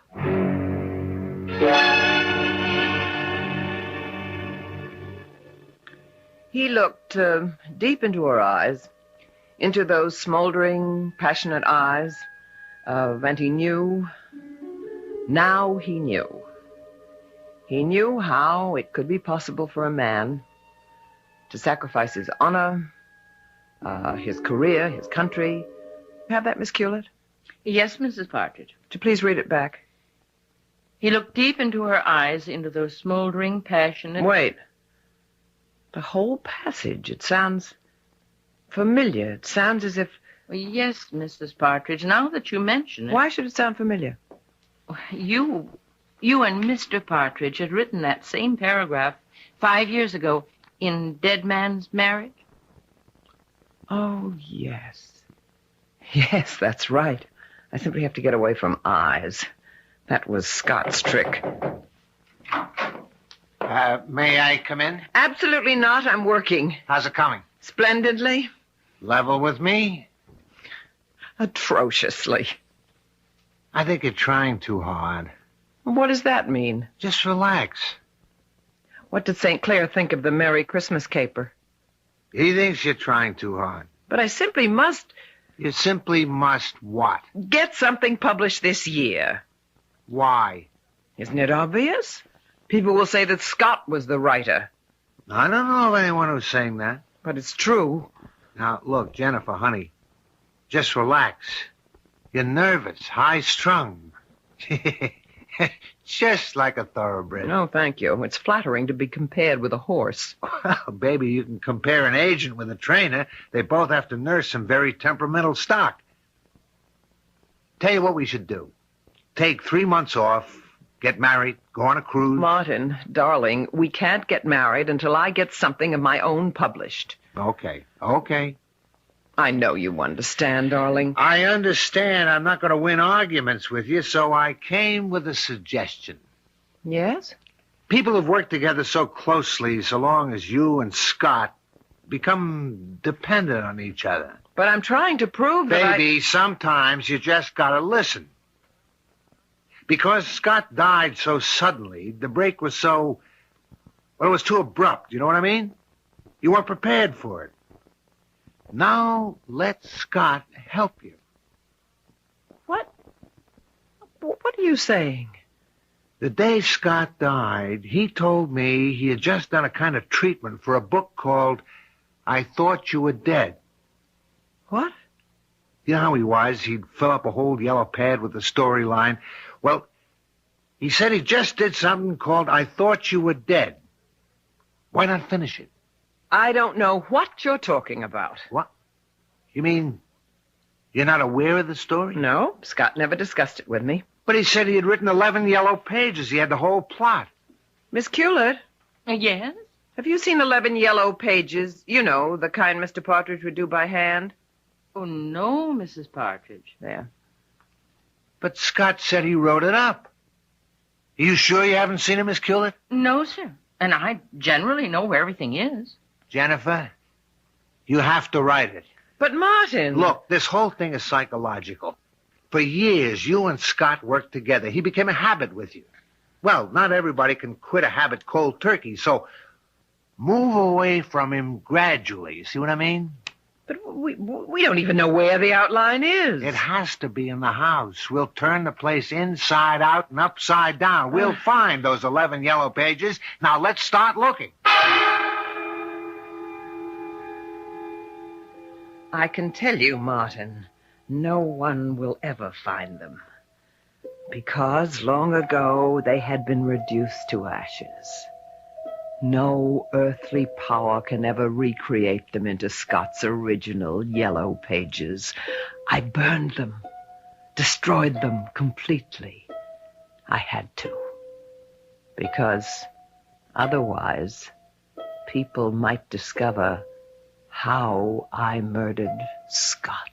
He looked deep into her eyes, into those smoldering, passionate eyes, and he knew. Now he knew. He knew how it could be possible for a man to sacrifice his honor, his career, his country. Have that, Miss Hewlett? Yes, Mrs. Partridge. To please read it back. He looked deep into her eyes, into those smoldering, passionate... Wait. The whole passage, it sounds familiar. It sounds as if... Well, yes, Mrs. Partridge, now that you mention it... Why should it sound familiar? You and Mr. Partridge had written that same paragraph 5 years ago in Dead Man's Marriage. Oh, yes. Yes, that's right. I simply have to get away from eyes. That was Scott's trick. May I come in? Absolutely not. I'm working. How's it coming? Splendidly. Level with me? Atrociously. I think you're trying too hard. What does that mean? Just relax. What did St. Clair think of the Merry Christmas caper? He thinks you're trying too hard. But I simply must... You simply must what? Get something published this year. Why? Isn't it obvious? People will say that Scott was the writer. I don't know of anyone who's saying that. But it's true. Now, look, Jennifer, honey, just relax. You're nervous, high-strung. Just like a thoroughbred. No, thank you. It's flattering to be compared with a horse. Well, baby, you can compare an agent with a trainer. They both have to nurse some very temperamental stock. Tell you what we should do. Take 3 months off, get married, go on a cruise. Martin, darling, we can't get married until I get something of my own published. Okay. I know you understand, darling. I understand I'm not going to win arguments with you, so I came with a suggestion. Yes? People who've worked together so closely, so long as you and Scott become dependent on each other. But I'm trying to prove that Baby, sometimes you just got to listen. Because Scott died so suddenly, the break was so... Well, it was too abrupt, you know what I mean? You weren't prepared for it. Now, let Scott help you. What? What are you saying? The day Scott died, he told me he had just done a kind of treatment for a book called I Thought You Were Dead. What? You know how he was? He'd fill up a whole yellow pad with the storyline. Well, he said he just did something called I Thought You Were Dead. Why not finish it? I don't know what you're talking about. What? You mean you're not aware of the story? No, Scott never discussed it with me. But he said he had written 11 yellow pages. He had the whole plot. Miss Culet? Yes? Have you seen 11 yellow pages? You know, the kind Mr. Partridge would do by hand? Oh, no, Mrs. Partridge. There. But Scott said he wrote it up. Are you sure you haven't seen it, Miss Culet? No, sir. And I generally know where everything is. Jennifer, you have to write it. But Martin... Look, this whole thing is psychological. For years, you and Scott worked together. He became a habit with you. Well, not everybody can quit a habit cold turkey, so move away from him gradually. You see what I mean? But we don't even know where the outline is. It has to be in the house. We'll turn the place inside out and upside down. We'll find those 11 yellow pages. Now, let's start looking. I can tell you, Martin, no one will ever find them. Because long ago they had been reduced to ashes. No earthly power can ever recreate them into Scott's original yellow pages. I burned them, destroyed them completely. I had to. Because otherwise, people might discover how I murdered Scott.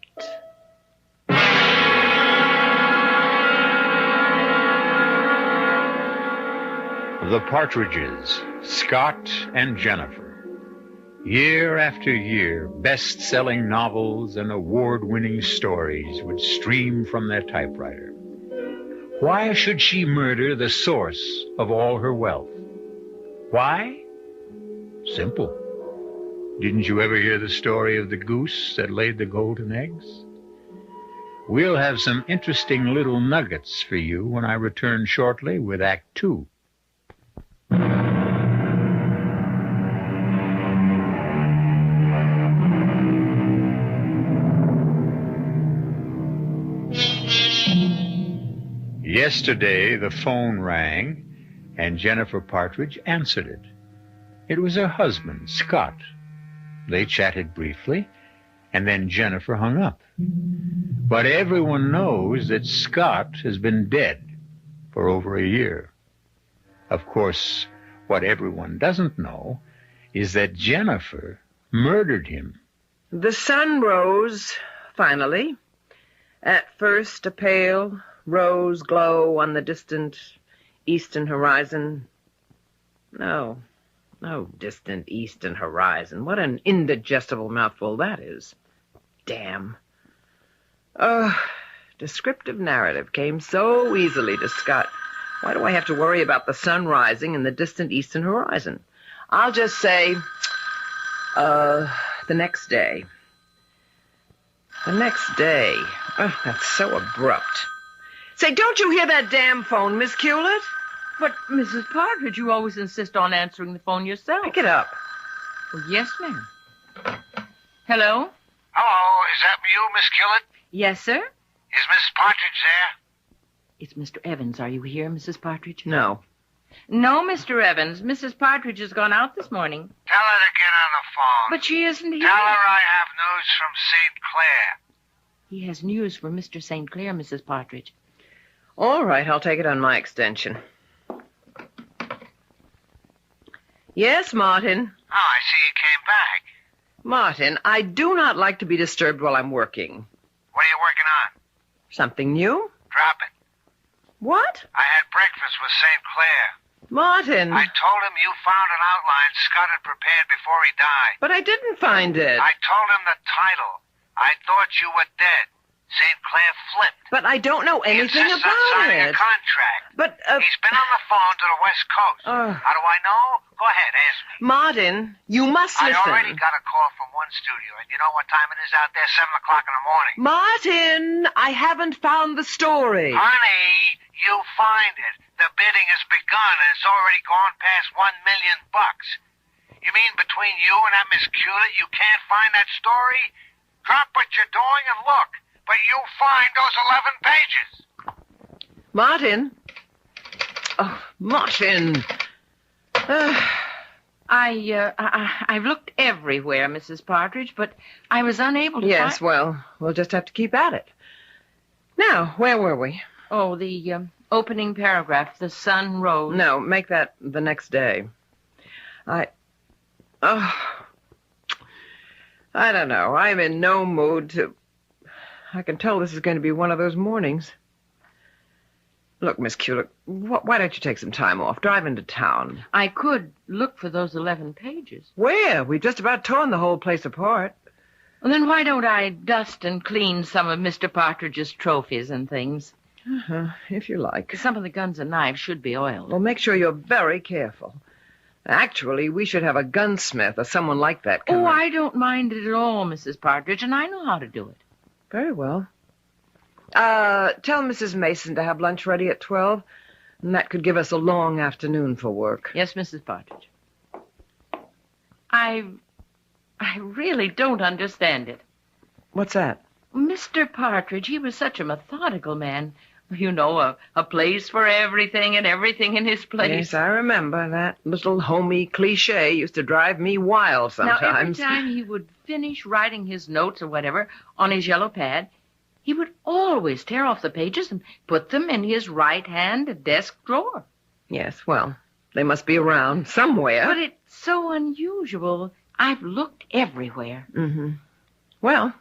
The Partridges, Scott and Jennifer. Year after year, best-selling novels and award-winning stories would stream from their typewriter. Why should she murder the source of all her wealth? Why? Simple. Didn't you ever hear the story of the goose that laid the golden eggs? We'll have some interesting little nuggets for you when I return shortly with Act 2. Yesterday, the phone rang, and Jennifer Partridge answered it. It was her husband, Scott. They chatted briefly, and then Jennifer hung up. But everyone knows that Scott has been dead for over a year. Of course, what everyone doesn't know is that Jennifer murdered him. The sun rose, finally. At first, a pale rose glow on the distant eastern horizon. No distant eastern horizon. What an indigestible mouthful that is. Damn. Descriptive narrative came so easily to Scott. Why do I have to worry about the sun rising in the distant eastern horizon? I'll just say, the next day. The next day. Oh, that's so abrupt. Say, don't you hear that damn phone, Miss Hewlett? But, Mrs. Partridge, you always insist on answering the phone yourself. Pick it up. Well, yes, ma'am. Hello? Hello, is that you, Miss Hewlett? Yes, sir? Is Mrs. Partridge there? It's Mr. Evans. Are you here, Mrs. Partridge? No. No, Mr. Evans. Mrs. Partridge has gone out this morning. Tell her to get on the phone. But she isn't here. Tell her I have news from St. Clair. He has news for Mr. St. Clair, Mrs. Partridge. All right, I'll take it on my extension. Yes, Martin. Oh, I see you came back. Martin, I do not like to be disturbed while I'm working. What are you working on? Something new? Drop it. What? I had breakfast with St. Clair. Martin. I told him you found an outline Scott had prepared before he died. But I didn't find it. I told him the title. I thought you were dead. St. Clair flipped. But I don't know anything he insisted about on signing it. a contract. But, He's been on the phone to the West Coast. How do I know? Go ahead, ask me. Martin, you must listen. I already got a call from one studio, and you know what time it is out there? 7 o'clock in the morning. Martin, I haven't found the story. Honey, you find it. The bidding has begun, and it's already gone past $1 million. You mean between you and that Miss Hewlett, you can't find that story? Drop what you're doing and look. But you'll find those 11 pages. Martin. Oh, Martin. I've looked everywhere, Mrs. Partridge, but I was unable to Yes, well, we'll just have to keep at it. Now, where were we? Oh, the opening paragraph, the sun rose. No, make that the next day. I don't know. I'm in no mood to... I can tell this is going to be one of those mornings. Look, Miss Hewlett, why don't you take some time off? Drive into town. I could look for those 11 pages. Where? We've just about torn the whole place apart. Well, then why don't I dust and clean some of Mr. Partridge's trophies and things? If you like. Some of the guns and knives should be oiled. Well, make sure you're very careful. Actually, we should have a gunsmith or someone like that come in. I don't mind it at all, Mrs. Partridge, and I know how to do it. Very well. Tell Mrs. Mason to have lunch ready at 12, and that could give us a long afternoon for work. Yes, Mrs. Partridge. I really don't understand it. What's that? Mr. Partridge, he was such a methodical man. You know, a place for everything and everything in his place. Yes, I remember. That little homey cliche used to drive me wild sometimes. Now, every time he would finish writing his notes or whatever on his yellow pad, he would always tear off the pages and put them in his right-hand desk drawer. Yes, well, they must be around somewhere. But it's so unusual. I've looked everywhere. Mm-hmm. Well,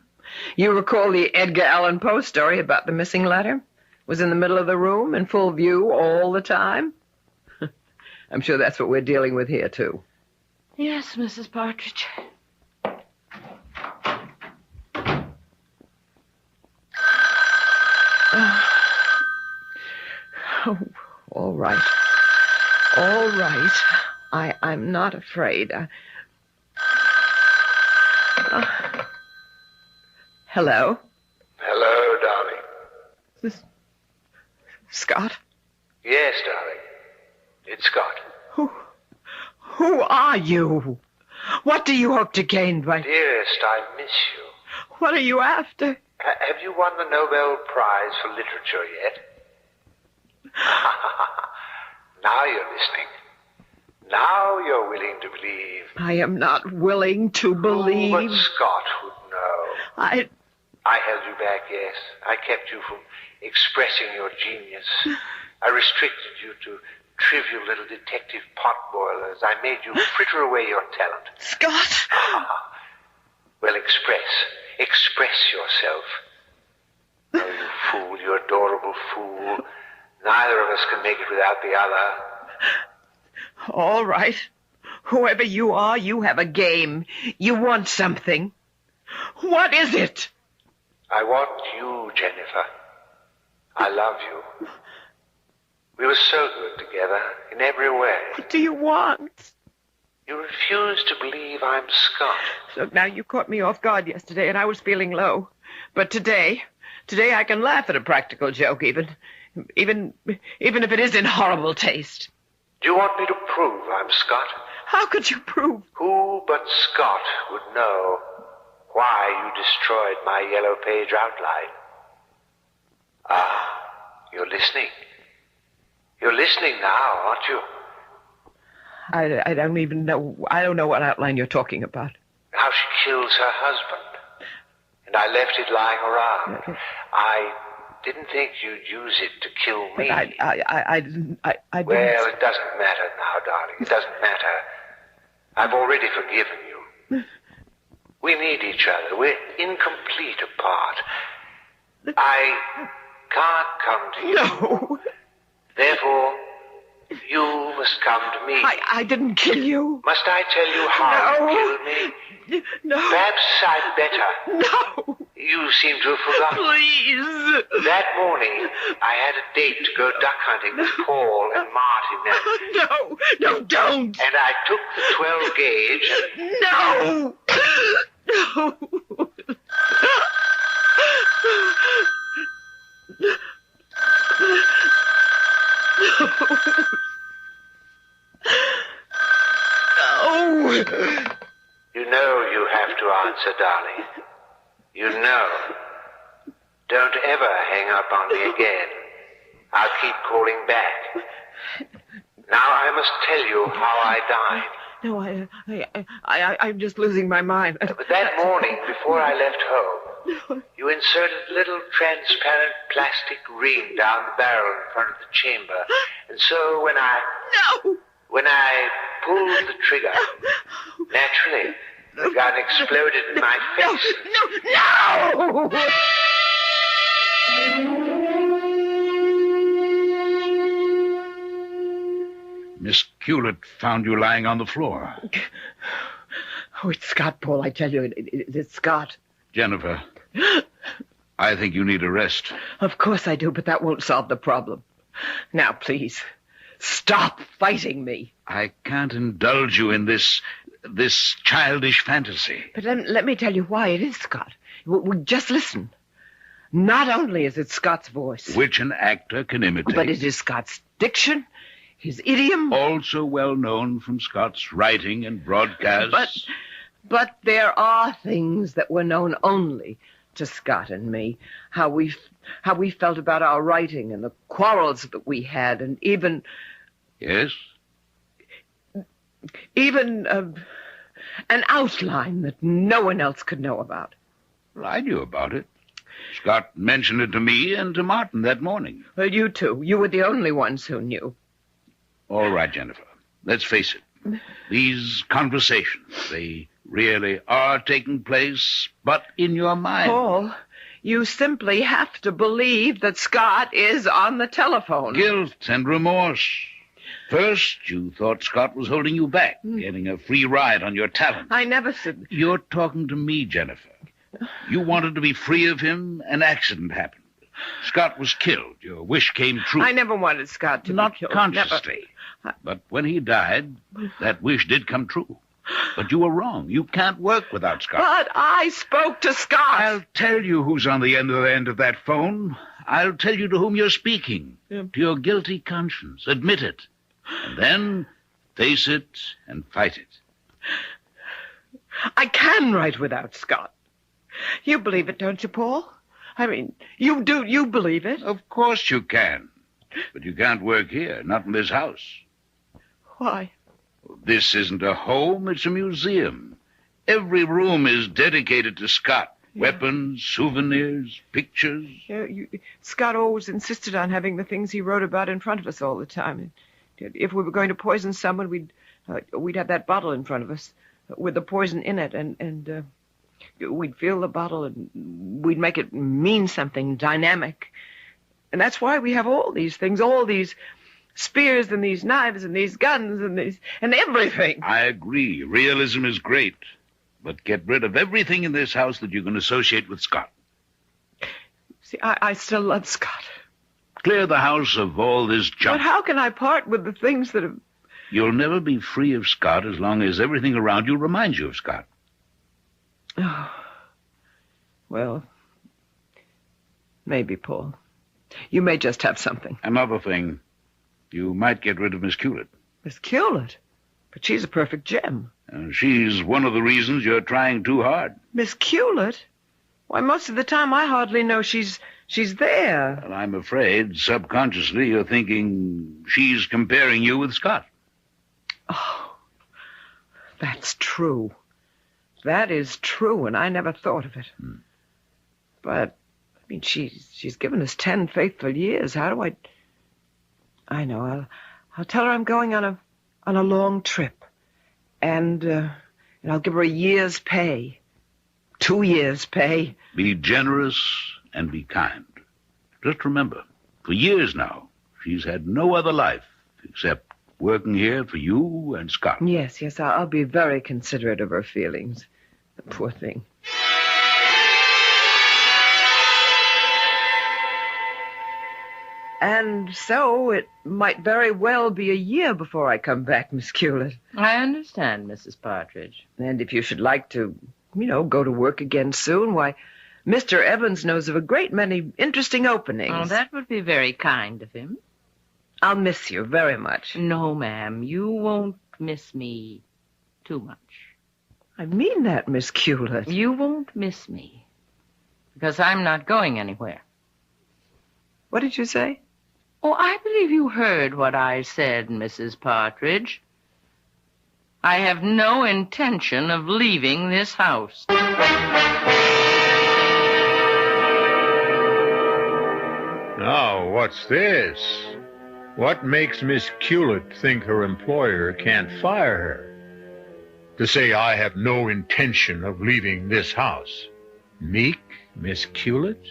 you recall the Edgar Allan Poe story about the missing letter? Was in the middle of the room, in full view all the time? I'm sure that's what we're dealing with here, too. Yes, Mrs. Partridge. Oh, all right. All right. I'm not afraid. Hello? Hello, darling. This... Scott? Yes, darling. It's Scott. Who are you? What do you hope to gain by... Dearest, I miss you. What are you after? Have you won the Nobel Prize for Literature yet? Now you're listening. Now you're willing to believe. I am not willing to believe. Oh, but Scott would know. I held you back, yes. I kept you from expressing your genius. I restricted you to trivial little detective potboilers. I made you fritter away your talent. Scott! Well, express yourself. Oh, you fool, you adorable fool. Neither of us can make it without the other. All right. Whoever you are, you have a game. You want something. What is it? I want you, Jennifer. I love you. We were so good together in every way. What do you want? You refuse to believe I'm Scott. Look, now, you caught me off guard yesterday, and I was feeling low. But today I can laugh at a practical joke, even if it is in horrible taste. Do you want me to prove I'm Scott? How could you prove? Who but Scott would know why you destroyed my yellow page outline? Ah, you're listening. You're listening now, aren't you? I don't even know. I don't know what outline you're talking about. How she kills her husband. And I left it lying around. Okay. I didn't think you'd use it to kill me. But I didn't. Well, it doesn't matter now, darling. It doesn't matter. I've already forgiven you. We need each other. We're incomplete apart. I can't come to you. No. Therefore, you must come to me. I didn't kill you. Must I tell you how No. you killed me? No. Perhaps I'd better. No. You seem to have forgotten. Please. That morning, I had a date to go duck hunting with Paul and Martin. No, don't. And I took the 12 gauge. No. No. No. You know you have to answer, darling. You know. Don't ever hang up on me again. I'll keep calling back. Now I must tell you how I died. No, I'm just losing my mind. But that morning, before I left home, you inserted a little transparent plastic ring down the barrel in front of the chamber. And so when I pulled the trigger, naturally, the gun exploded in my face. No! Miss Hewlett found you lying on the floor. Oh, it's Scott, Paul, I tell you. It's Scott. Jennifer, I think you need a rest. Of course I do, but that won't solve the problem. Now, please, stop fighting me. I can't indulge you in this childish fantasy. But let me tell you why it is Scott. Just listen. Not only is it Scott's voice, Which an actor can imitate. but it is Scott's diction, his idiom. Also well known from Scott's writing and broadcasts. But there are things that were known only to Scott and me. How we felt about our writing and the quarrels that we had, and even... Yes? Even an outline that no one else could know about. Well, I knew about it. Scott mentioned it to me and to Martin that morning. Well, you too. You were the only ones who knew. All right, Jennifer. Let's face it. These conversations, they really are taking place, but in your mind. Paul, you simply have to believe that Scott is on the telephone. Guilt and remorse. First, you thought Scott was holding you back, getting a free ride on your talent. I never said... You're talking to me, Jennifer. You wanted to be free of him. An accident happened. Scott was killed. Your wish came true. I never wanted Scott to Not be killed. consciously. Never. But when he died, that wish did come true. But you were wrong. You can't work without Scott. But I spoke to Scott. I'll tell you who's on the end of that phone. I'll tell you to whom you're speaking. Yeah. To your guilty conscience. Admit it. And then face it and fight it. I can write without Scott. You believe it, don't you, Paul? I mean, you do. You believe it? Of course you can. But you can't work here, not in this house. Why? This isn't a home, it's a museum. Every room is dedicated to Scott. Yeah. Weapons, souvenirs, pictures. Yeah, Scott always insisted on having the things he wrote about in front of us all the time. If we were going to poison someone, we'd have that bottle in front of us with the poison in it, and we'd fill the bottle and we'd make it mean something dynamic. And that's why we have all these things, all these spears and these knives and these guns and everything. I agree. Realism is great. But get rid of everything in this house that you can associate with Scott. See, I still love Scott. Clear the house of all this junk. But how can I part with the things that have... You'll never be free of Scott as long as everything around you reminds you of Scott. Oh. Well, maybe, Paul. You may just have something. Another thing. You might get rid of Miss Culet. Miss Culet? But she's a perfect gem. She's one of the reasons you're trying too hard. Miss Culet? Why, most of the time I hardly know she's there. Well, I'm afraid, subconsciously, you're thinking she's comparing you with Scott. Oh, that's true. That is true, and I never thought of it. But, I mean, she's given us 10 faithful years. How do I know. I'll tell her I'm going on a long trip. And I'll give her a year's pay. 2 years' pay. Be generous and be kind. Just remember, for years now, she's had no other life except working here for you and Scott. Yes, I'll be very considerate of her feelings. The poor thing. And so it might very well be a year before I come back, Miss Culet. I understand, Mrs. Partridge. And if you should like to, go to work again soon, why, Mr. Evans knows of a great many interesting openings. Oh, that would be very kind of him. I'll miss you very much. No, ma'am, you won't miss me too much. I mean that, Miss Culet. You won't miss me, because I'm not going anywhere. What did you say? Oh, I believe you heard what I said, Mrs. Partridge. I have no intention of leaving this house. Now, what's this? What makes Miss Culet think her employer can't fire her? To say I have no intention of leaving this house. Meek Miss Culet?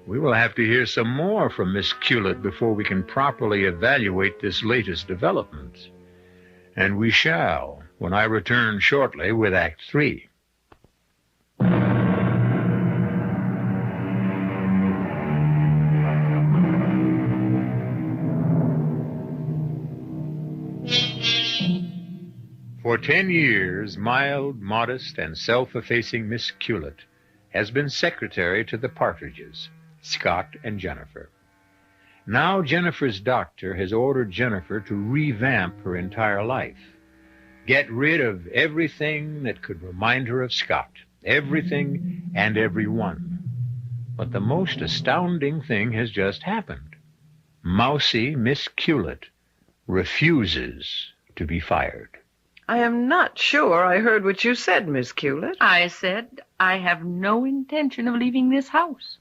We will have to hear some more from Miss Culet before we can properly evaluate this latest development. And we shall, when I return shortly with Act 3. For 10 years, mild, modest, and self-effacing Miss Culet has been secretary to the Partridges, Scott and Jennifer. Now Jennifer's doctor has ordered Jennifer to revamp her entire life. Get rid of everything that could remind her of Scott. Everything and everyone. But the most astounding thing has just happened. Mousy Miss Culet refuses to be fired. I am not sure I heard what you said, Miss Culet. I said I have no intention of leaving this house.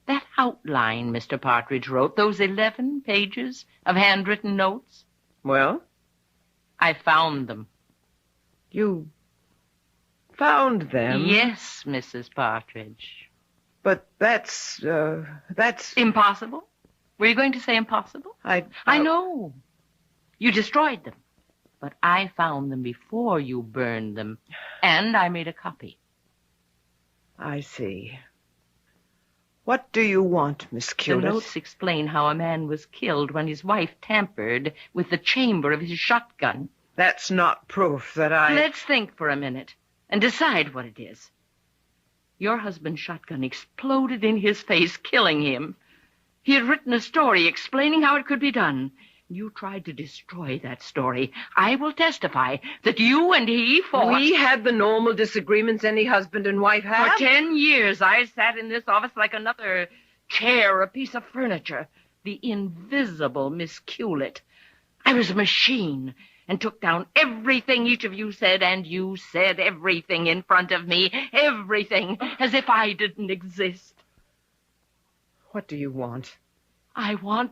That outline Mr. Partridge wrote, those 11 pages of handwritten notes. Well? I found them. You found them? Yes, Mrs. Partridge. But that's... Impossible? Were you going to say impossible? I know. You destroyed them. But I found them before you burned them, and I made a copy. I see. What do you want, Miss Culet? The notes explain how a man was killed when his wife tampered with the chamber of his shotgun. That's not proof that I... Let's think for a minute and decide what it is. Your husband's shotgun exploded in his face, killing him. He had written a story explaining how it could be done. You tried to destroy that story. I will testify that you and he fought. We had the normal disagreements any husband and wife have. For 10 years, I sat in this office like another chair, a piece of furniture. The invisible Miss Culet. I was a machine and took down everything each of you said, and you said everything in front of me. Everything, as if I didn't exist. What do you want? I want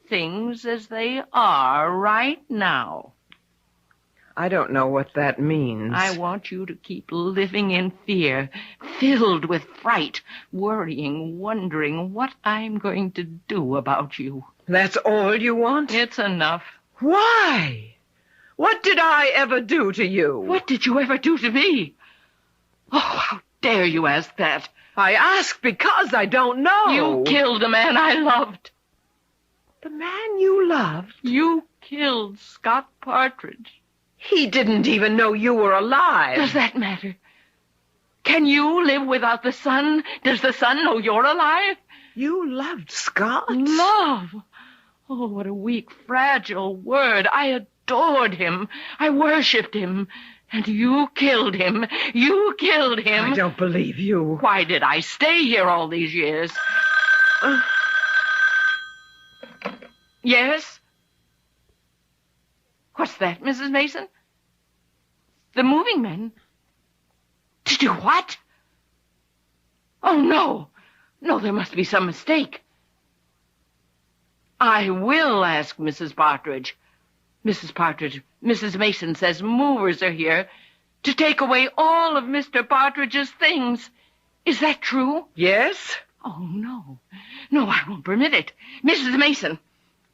things as they are right now. I don't know what that means. I want you to keep living in fear, filled with fright, worrying, wondering what I'm going to do about you. That's all you want? It's enough. Why? What did I ever do to you? What did you ever do to me? Oh, how dare you ask that? I ask because I don't know. You killed the man I loved. The man you loved? You killed Scott Partridge. He didn't even know you were alive. Does that matter? Can you live without the sun? Does the sun know you're alive? You loved Scott? Love? Oh, what a weak, fragile word. I adored him. I worshipped him. And you killed him. You killed him. I don't believe you. Why did I stay here all these years? Yes? What's that, Mrs. Mason? The moving men? To do what? Oh, no. No, there must be some mistake. I will ask Mrs. Partridge. Mrs. Partridge, Mrs. Mason says movers are here to take away all of Mr. Partridge's things. Is that true? Yes. Oh, no. No, I won't permit it. Mrs. Mason,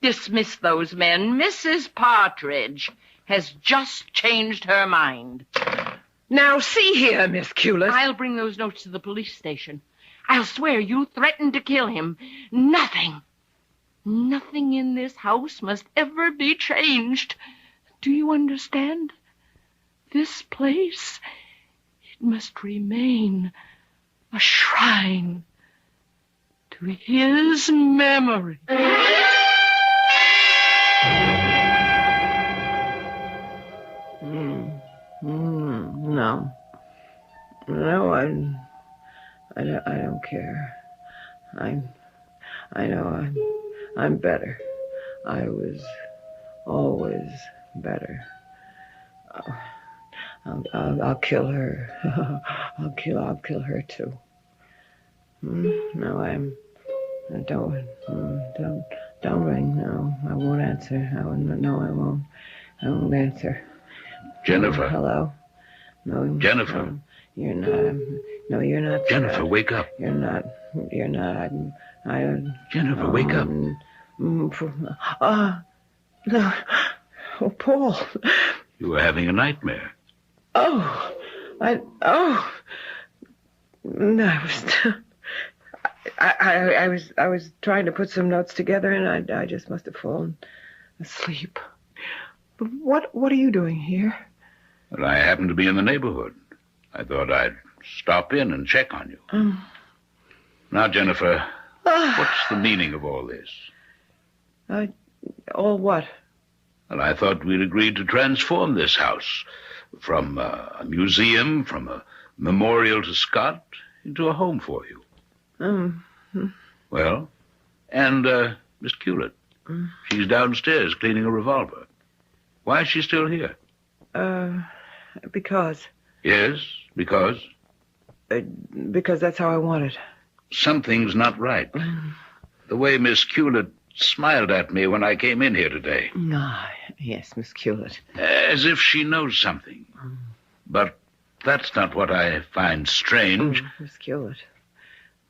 dismiss those men. Mrs. Partridge has just changed her mind. Now, see here, Miss Cullis. I'll bring those notes to the police station. I'll swear you threatened to kill him. Nothing in this house must ever be changed. Do you understand? This place, it must remain a shrine to his memory. No. No, I don't care. I know I'm better. I was always better. I'll kill her. I'll kill her too. No, don't ring. No, I won't answer. No, I won't. I won't answer. Jennifer. Hello. No, Jennifer. No, you're not. No, you're not. Jennifer, wake up. You're not. Jennifer, wake up. No. Oh, Paul. You were having a nightmare. No, I was trying to put some notes together, and I just must have fallen asleep. But what are you doing here? Well, I happened to be in the neighborhood. I thought I'd stop in and check on you. Now, Jennifer, what's the meaning of all this? All what? Well, I thought we'd agreed to transform this house from a museum, from a memorial to Scott, into a home for you. Well, and Miss Culett. She's downstairs cleaning a revolver. Why is she still here? Because. Yes, because? Because that's how I want it. Something's not right. The way Miss Culett smiled at me when I came in here today. Yes, Miss Culett. As if she knows something. But that's not what I find strange. Miss Culett.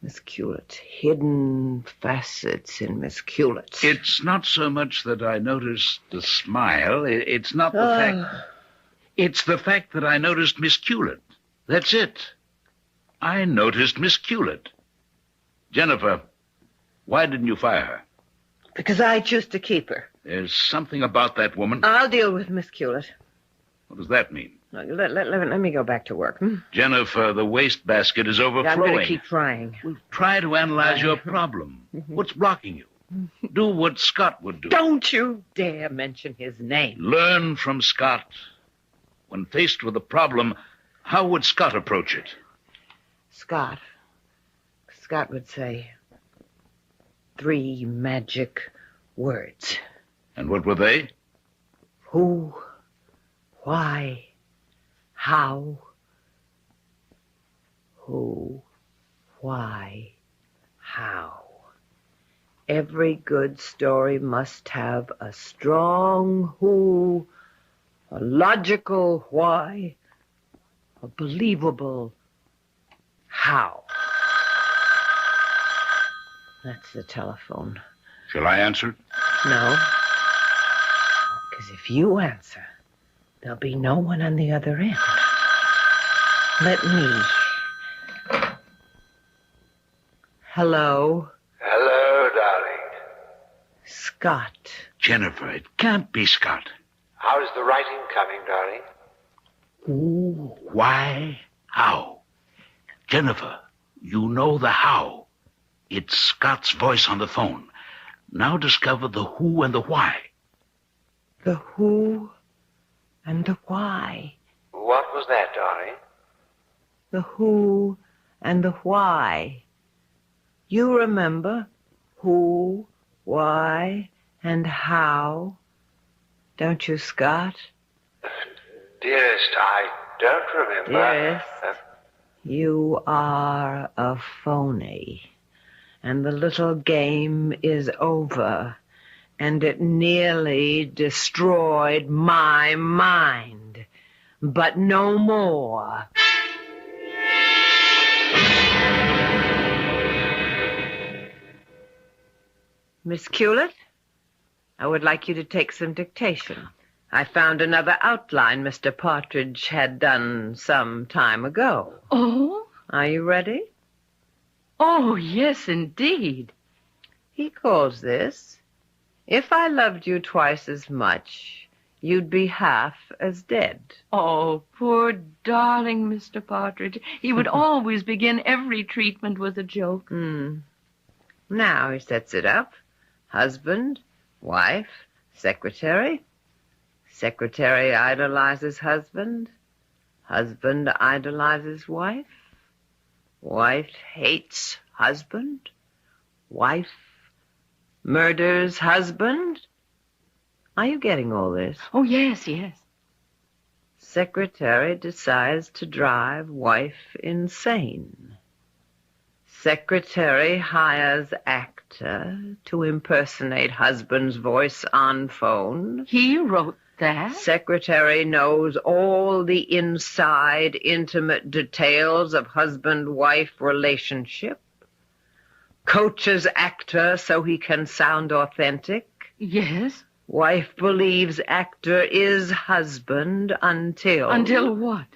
Miss Culett. Hidden facets in Miss Culett. It's not so much that I noticed the smile. It's not the fact. It's the fact that I noticed Miss Culett. That's it. I noticed Miss Culett. Jennifer, why didn't you fire her? Because I choose to keep her. There's something about that woman. I'll deal with Miss Culett. What does that mean? Let me go back to work. Jennifer, the wastebasket is overflowing. I'm going to keep trying. Well, try to analyze your problem. What's blocking you? Do what Scott would do. Don't you dare mention his name. Learn from Scott. When faced with a problem, how would Scott approach it? Scott would say 3 magic words. And what were they? Who, why, how. Who, why, how. Every good story must have a strong who, a logical why, a believable how. That's the telephone. Shall I answer? No. Because if you answer, there'll be no one on the other end. Let me Hello? Hello, darling. Scott. Jennifer, it can't be Scott. How's the writing coming, darling? Who, why, how? Jennifer, you know the how. It's Scott's voice on the phone. Now discover the who and the why. The who and the why. What was that, darling? The who and the why. You remember who, why, and how, don't you, Scott? Dearest, I don't remember. Dearest, you are a phony. And the little game is over. And it nearly destroyed my mind. But no more. Miss Hewlett, I would like you to take some dictation. I found another outline Mr. Partridge had done some time ago. Oh? Are you ready? Oh, yes, indeed. He calls this, "If I loved you twice as much, you'd be half as dead." Oh, poor darling Mr. Partridge. He would always begin every treatment with a joke. Now he sets it up. Husband, wife, secretary. Secretary idolizes husband. Husband idolizes wife. Wife hates husband. Wife murders husband. Are you getting all this? Oh, yes, yes. Secretary decides to drive wife insane. Secretary hires actor to impersonate husband's voice on phone. He wrote that? Secretary knows all the inside, intimate details of husband-wife relationship. Coaches actor so he can sound authentic. Yes. Wife believes actor is husband until... Until what?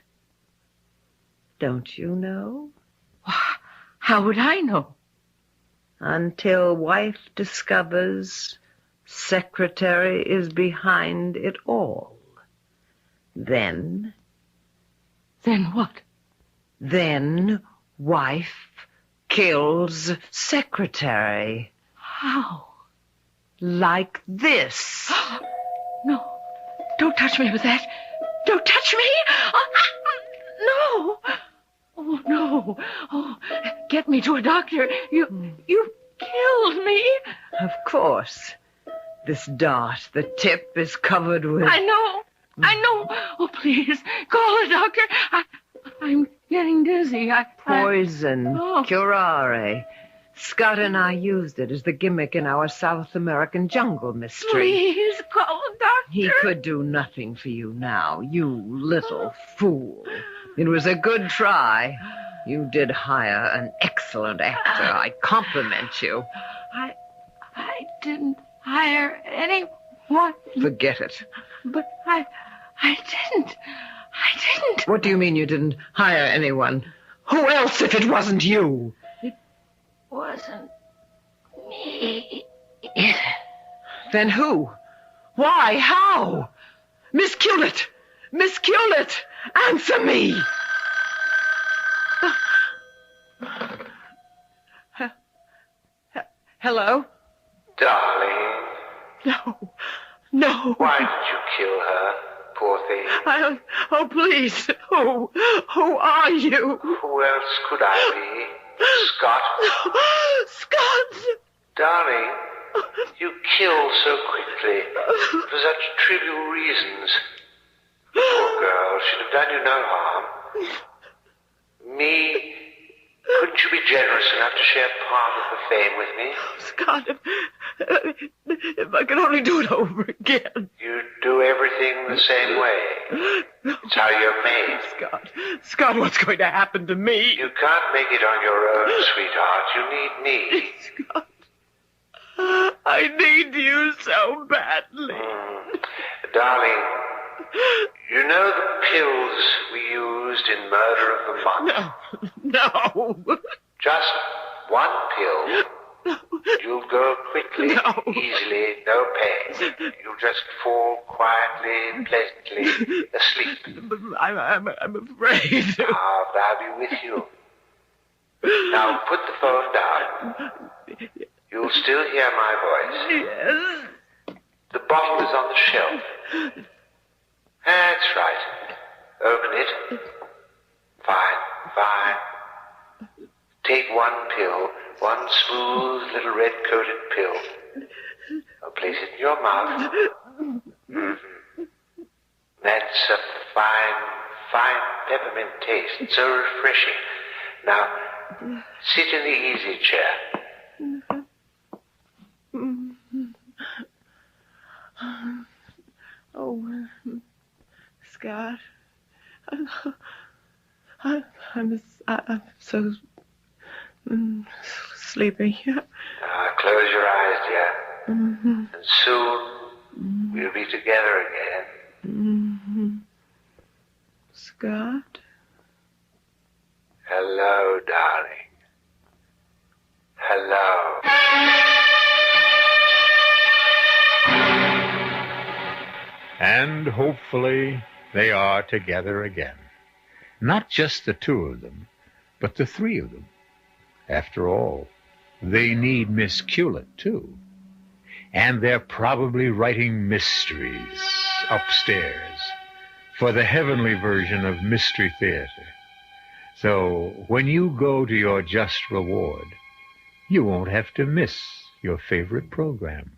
Don't you know? How would I know? Until wife discovers secretary is behind it all. Then... Then what? Then wife kills secretary. How? Like this. No. Don't touch me with that. Don't touch me. No. Oh, no. Oh, get me to a doctor. You killed me. Of course. This dart, the tip is covered with... I know. Oh, please, call a doctor. I'm getting dizzy. Poison. Curare. Scott and I used it as the gimmick in our South American jungle mystery. Please call a doctor. He could do nothing for you now, you little fool. It was a good try. You did hire an excellent actor. I compliment you. I didn't hire anyone. Forget it. But I didn't. What do you mean you didn't hire anyone? Who else if it wasn't you? Wasn't me. Then who? Why? How? Miss Hewlett! Miss Hewlett! Answer me! Hello? Darling. No. Why did you kill her, poor thing? Oh, please. Who are you? Who else could I be? Scott? Scott! Darling, you killed so quickly for such trivial reasons. Poor girl, she'd have done you no harm. Me? Couldn't you be generous enough to share part of the fame with me? Scott, if I could only do it over again. You'd do everything the same way. It's how you're made. Scott, what's going to happen to me? You can't make it on your own, sweetheart. You need me. Scott, I need you so badly. Darling, you know the pills we used in Murder of the Month? No. Just one pill. You'll go quickly, easily, no pain. You'll just fall quietly, pleasantly asleep. I'm afraid. I'll be with you. Now put the phone down. You'll still hear my voice. Yes. The bottle is on the shelf. That's right. Open it. Fine. Take one pill, one smooth little red-coated pill. Now place it in your mouth. Mm-hmm. That's a fine peppermint taste. So refreshing. Now, sit in the easy chair. Oh, Scott. I'm so sleepy. Now, close your eyes, dear. And soon we'll be together again. Scott? Hello, darling. Hello. And hopefully they are together again. Not just the two of them, but the three of them. After all, they need Miss Culet, too. And they're probably writing mysteries upstairs for the heavenly version of Mystery Theater. So when you go to your just reward, you won't have to miss your favorite program.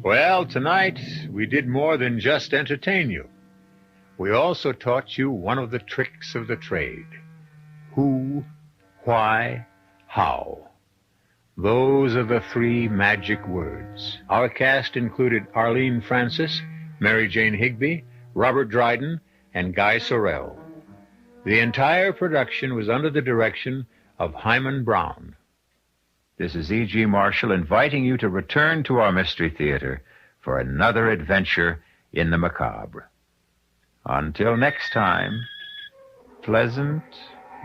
Well, tonight we did more than just entertain you. We also taught you one of the tricks of the trade. Who, why, how. Those are the three magic words. Our cast included Arlene Francis, Mary Jane Higby, Robert Dryden, and Guy Sorrell. The entire production was under the direction of Hyman Brown. This is E.G. Marshall inviting you to return to our Mystery Theater for another adventure in the macabre. Until next time, pleasant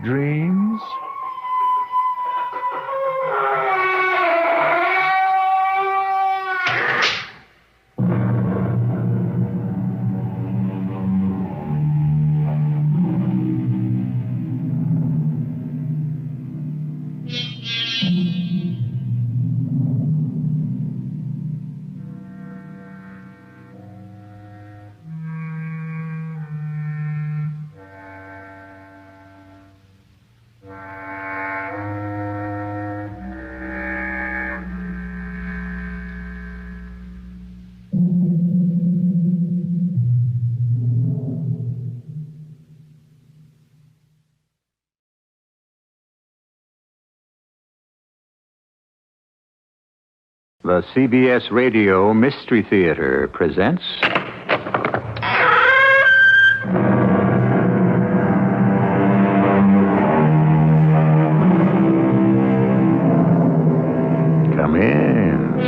dreams. The CBS Radio Mystery Theater presents... Come in.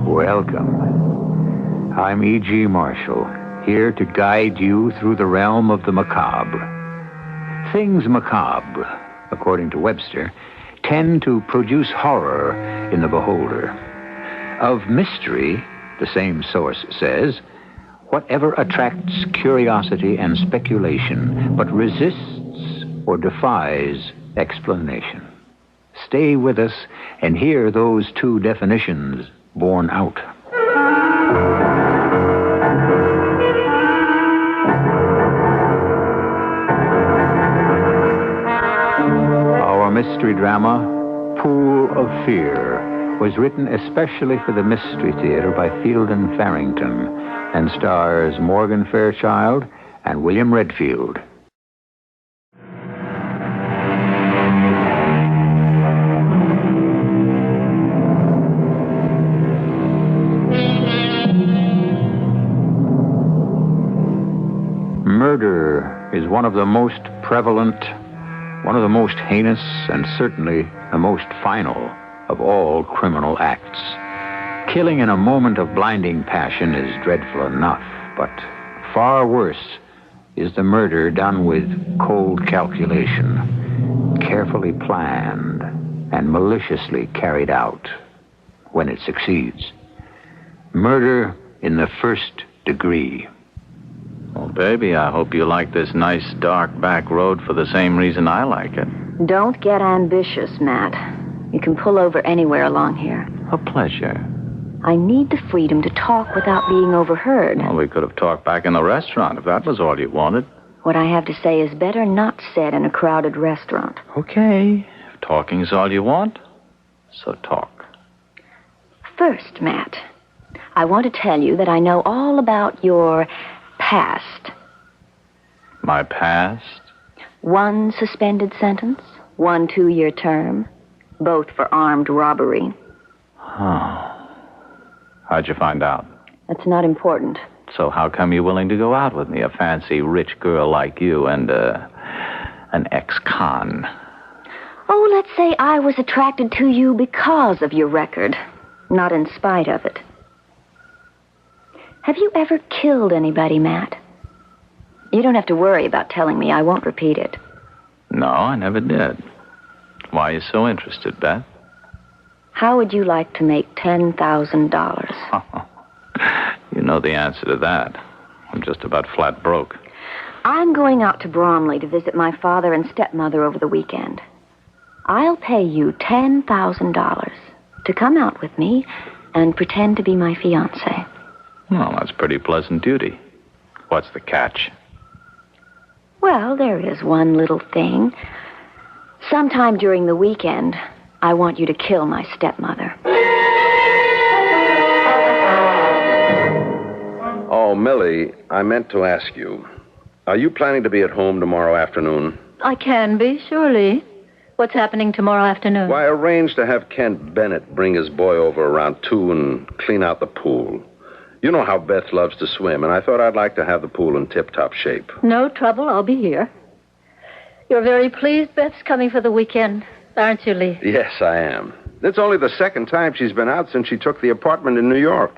Welcome. I'm E.G. Marshall, here to guide you through the realm of the macabre. Things macabre, according to Webster, tend to produce horror in the beholder. Of mystery, the same source says, whatever attracts curiosity and speculation, but resists or defies explanation. Stay with us and hear those two definitions borne out. Our mystery drama, Pool of Fear, was written especially for the Mystery Theater by Field and Farrington and stars Morgan Fairchild and William Redfield. Murder is one of the most prevalent, one of the most heinous, and certainly the most final of all criminal acts. Killing in a moment of blinding passion is dreadful enough, but far worse is the murder done with cold calculation, carefully planned and maliciously carried out when it succeeds. Murder in the first degree. Well, baby, I hope you like this nice, dark back road for the same reason I like it. Don't get ambitious, Matt. You can pull over anywhere along here. A pleasure. I need the freedom to talk without being overheard. Well, we could have talked back in the restaurant if that was all you wanted. What I have to say is better not said in a crowded restaurant. Okay. If talking's all you want, so talk. First, Matt, I want to tell you that I know all about your past. My past? 1 suspended sentence, 1 2-year term, both for armed robbery. Oh. How'd you find out? That's not important. So how come you're willing to go out with me, a fancy rich girl like you and an ex-con? Oh, let's say I was attracted to you because of your record, not in spite of it. Have you ever killed anybody, Matt? You don't have to worry about telling me. I won't repeat it. No, I never did. Why are you so interested, Beth? How would you like to make $10,000? You know the answer to that. I'm just about flat broke. I'm going out to Bromley to visit my father and stepmother over the weekend. I'll pay you $10,000 to come out with me and pretend to be my fiancé. Well, that's pretty pleasant duty. What's the catch? Well, there is one little thing. Sometime during the weekend, I want you to kill my stepmother. Oh, Millie, I meant to ask you. Are you planning to be at home tomorrow afternoon? I can be, surely. What's happening tomorrow afternoon? Well, I arranged to have Kent Bennett bring his boy over around 2 and clean out the pool. You know how Beth loves to swim, and I thought I'd like to have the pool in tip-top shape. No trouble. I'll be here. You're very pleased Beth's coming for the weekend, aren't you, Lee? Yes, I am. It's only the second time she's been out since she took the apartment in New York.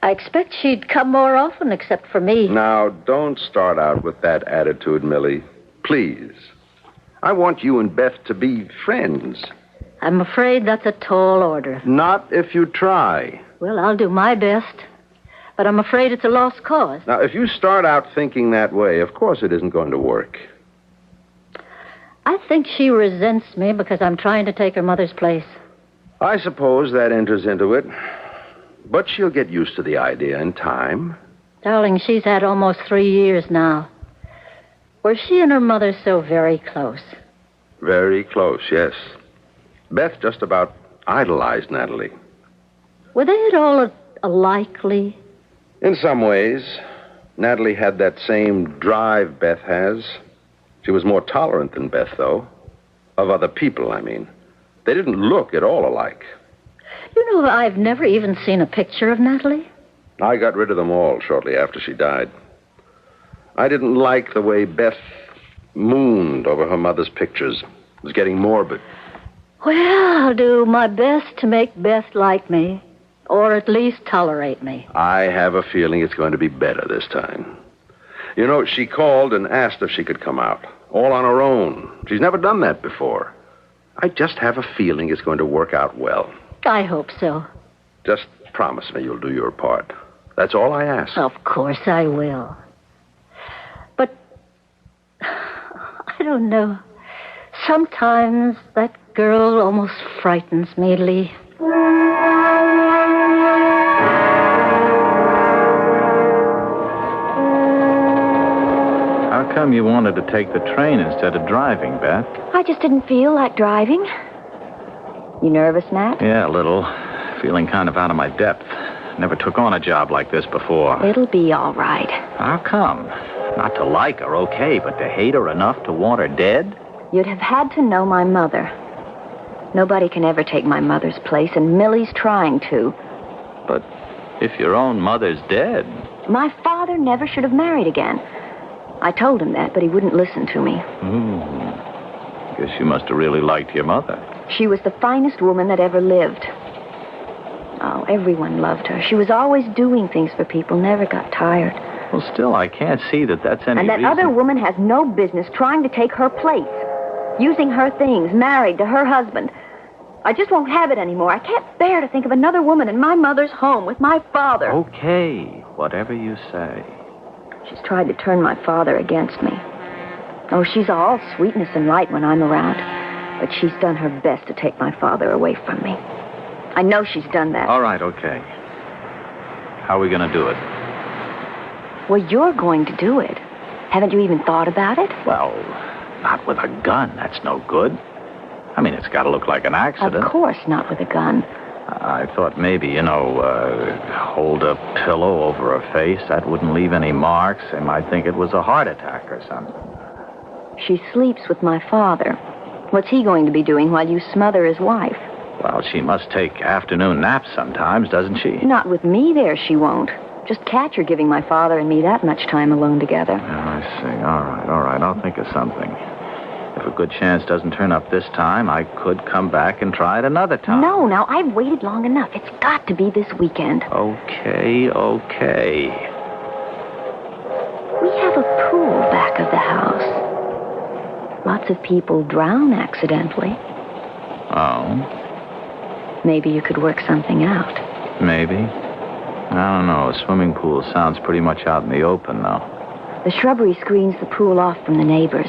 I expect she'd come more often, except for me. Now, don't start out with that attitude, Millie. Please. I want you and Beth to be friends. I'm afraid that's a tall order. Not if you try. Well, I'll do my best. But I'm afraid it's a lost cause. Now, if you start out thinking that way, of course it isn't going to work. I think she resents me because I'm trying to take her mother's place. I suppose that enters into it. But she'll get used to the idea in time. Darling, she's had almost 3 years now. Were she and her mother so very close? Very close, yes. Beth just about idolized Natalie. Were they at all likely? In some ways. Natalie had that same drive Beth has. She was more tolerant than Beth, though. Of other people, I mean. They didn't look at all alike. You know, I've never even seen a picture of Natalie. I got rid of them all shortly after she died. I didn't like the way Beth mooned over her mother's pictures. It was getting morbid. Well, I'll do my best to make Beth like me, or at least tolerate me. I have a feeling it's going to be better this time. You know, she called and asked if she could come out, all on her own. She's never done that before. I just have a feeling it's going to work out well. I hope so. Just promise me you'll do your part. That's all I ask. Of course I will. But I don't know. Sometimes that girl almost frightens me, Lee. How come you wanted to take the train instead of driving, Beth? I just didn't feel like driving. You nervous, Matt? Yeah, a little. Feeling kind of out of my depth. Never took on a job like this before. It'll be all right. How come? Not to like her, okay, but to hate her enough to want her dead? You'd have had to know my mother. Nobody can ever take my mother's place, and Millie's trying to. But if your own mother's dead... My father never should have married again. I told him that, but he wouldn't listen to me. Guess you must have really liked your mother. She was the finest woman that ever lived. Oh, everyone loved her. She was always doing things for people, never got tired. Well, still, I can't see that that's any And that reason. other woman has no business trying to take her place, using her things, married to her husband. I just won't have it anymore. I can't bear to think of another woman in my mother's home with my father. Okay, whatever you say. She's tried to turn my father against me. Oh, she's all sweetness and light when I'm around. But she's done her best to take my father away from me. I know she's done that. All right, okay. How are we going to do it? Well, you're going to do it. Haven't you even thought about it? Well, not with a gun. That's no good. I mean, it's got to look like an accident. Of course not with a gun. I thought maybe, hold a pillow over her face. That wouldn't leave any marks. They might think it was a heart attack or something. She sleeps with my father. What's he going to be doing while you smother his wife? Well, she must take afternoon naps sometimes, doesn't she? Not with me there, she won't. Just catch her giving my father and me that much time alone together. Oh, I see. All right. I'll think of something. If a good chance doesn't turn up this time, I could come back and try it another time. No, now, I've waited long enough. It's got to be this weekend. Okay. We have a pool back of the house. Lots of people drown accidentally. Oh? Maybe you could work something out. Maybe. I don't know. A swimming pool sounds pretty much out in the open, though. The shrubbery screens the pool off from the neighbors.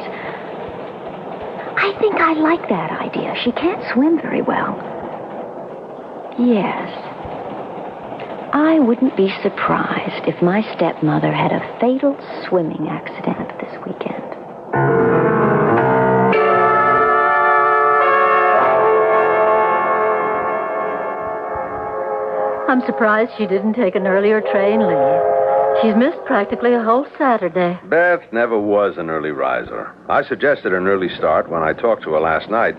I think I like that idea. She can't swim very well. Yes. I wouldn't be surprised if my stepmother had a fatal swimming accident this weekend. I'm surprised she didn't take an earlier train, Lee. She's missed practically a whole Saturday. Beth never was an early riser. I suggested an early start when I talked to her last night,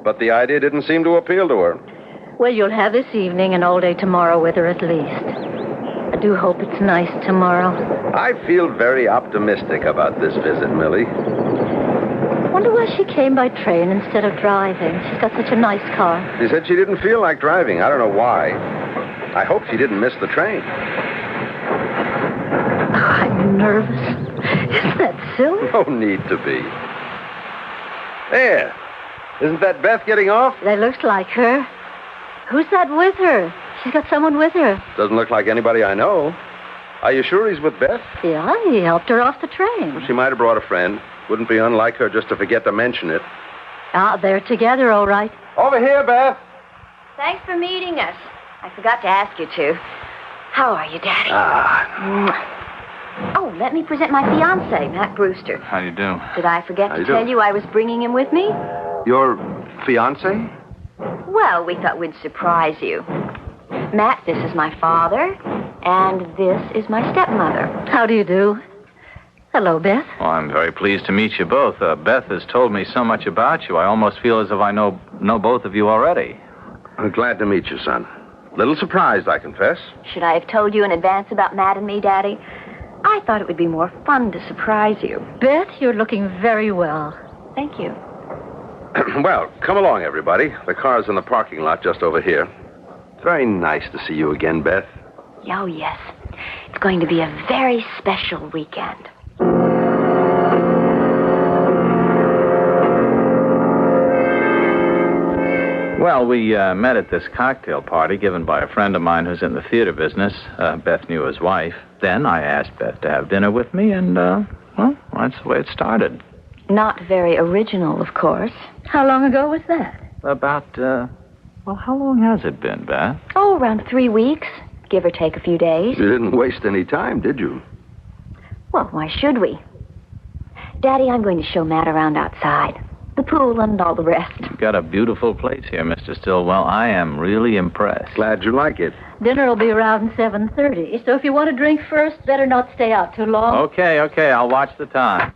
but the idea didn't seem to appeal to her. Well, you'll have this evening and all day tomorrow with her at least. I do hope it's nice tomorrow. I feel very optimistic about this visit, Millie. Wonder why she came by train instead of driving. She's got such a nice car. She said she didn't feel like driving. I don't know why. I hope she didn't miss the train. I'm nervous. Isn't that silly? No need to be. There. Isn't that Beth getting off? That looks like her. Who's that with her? She's got someone with her. Doesn't look like anybody I know. Are you sure he's with Beth? Yeah, he helped her off the train. She might have brought a friend. Wouldn't be unlike her just to forget to mention it. Ah, they're together, all right. Over here, Beth. Thanks for meeting us. I forgot to ask you to. How are you, Daddy? Oh, let me present my fiancé, Matt Brewster. How do you do? Did I forget to tell you I was bringing him with me? Your fiancé? Well, we thought we'd surprise you. Matt, this is my father, and this is my stepmother. How do you do? Hello, Beth. Well, I'm very pleased to meet you both. Beth has told me so much about you. I almost feel as if I know both of you already. I'm glad to meet you, son. Little surprised, I confess. Should I have told you in advance about Matt and me, Daddy? I thought it would be more fun to surprise you. Beth, you're looking very well. Thank you. Well, come along, everybody. The car's in the parking lot just over here. It's very nice to see you again, Beth. Oh, yes. It's going to be a very special weekend. Well, we met at this cocktail party given by a friend of mine who's in the theater business. Beth knew his wife. Then I asked Beth to have dinner with me, and, well, that's the way it started. Not very original, of course. How long ago was that? About, well, how long has it been, Beth? Oh, around 3 weeks, give or take a few days. You didn't waste any time, did you? Well, why should we? Daddy, I'm going to show Matt around outside. The pool and all the rest. You've got a beautiful place here, Mr. Stillwell. I am really impressed. Glad you like it. Dinner will be around 7:30, so if you want to drink first, better not stay out too long. Okay, I'll watch the time.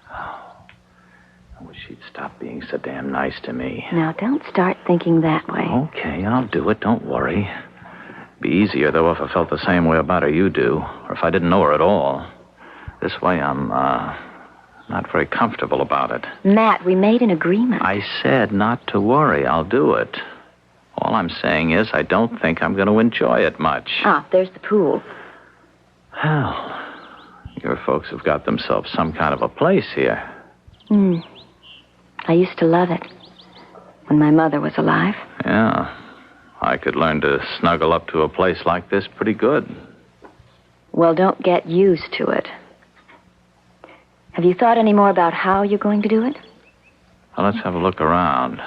I wish she'd stop being so damn nice to me. Now, don't start thinking that way. Okay, I'll do it. Don't worry. Be easier, though, if I felt the same way about her you do, or if I didn't know her at all. This way, I'm not very comfortable about it. Matt, we made an agreement. I said not to worry. I'll do it. All I'm saying is I don't think I'm going to enjoy it much. Ah, there's the pool. Well, your folks have got themselves some kind of a place here. I used to love it when my mother was alive. Yeah. I could learn to snuggle up to a place like this pretty good. Well, don't get used to it. Have you thought any more about how you're going to do it? Well, let's have a look around.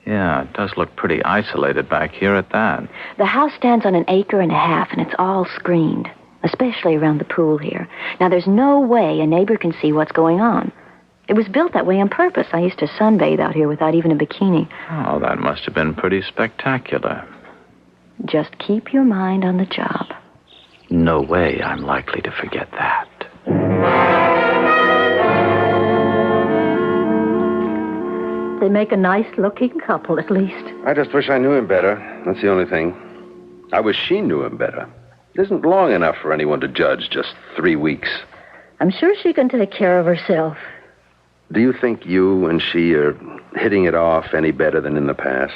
Yeah, it does look pretty isolated back here at that. The house stands on 1.5 acres, and it's all screened, especially around the pool here. Now, there's no way a neighbor can see what's going on. It was built that way on purpose. I used to sunbathe out here without even a bikini. Oh, that must have been pretty spectacular. Just keep your mind on the job. No way I'm likely to forget that. They make a nice-looking couple, at least. I just wish I knew him better. That's the only thing. I wish she knew him better. It isn't long enough for anyone to judge, just 3 weeks. I'm sure she can take care of herself. Do you think you and she are hitting it off any better than in the past?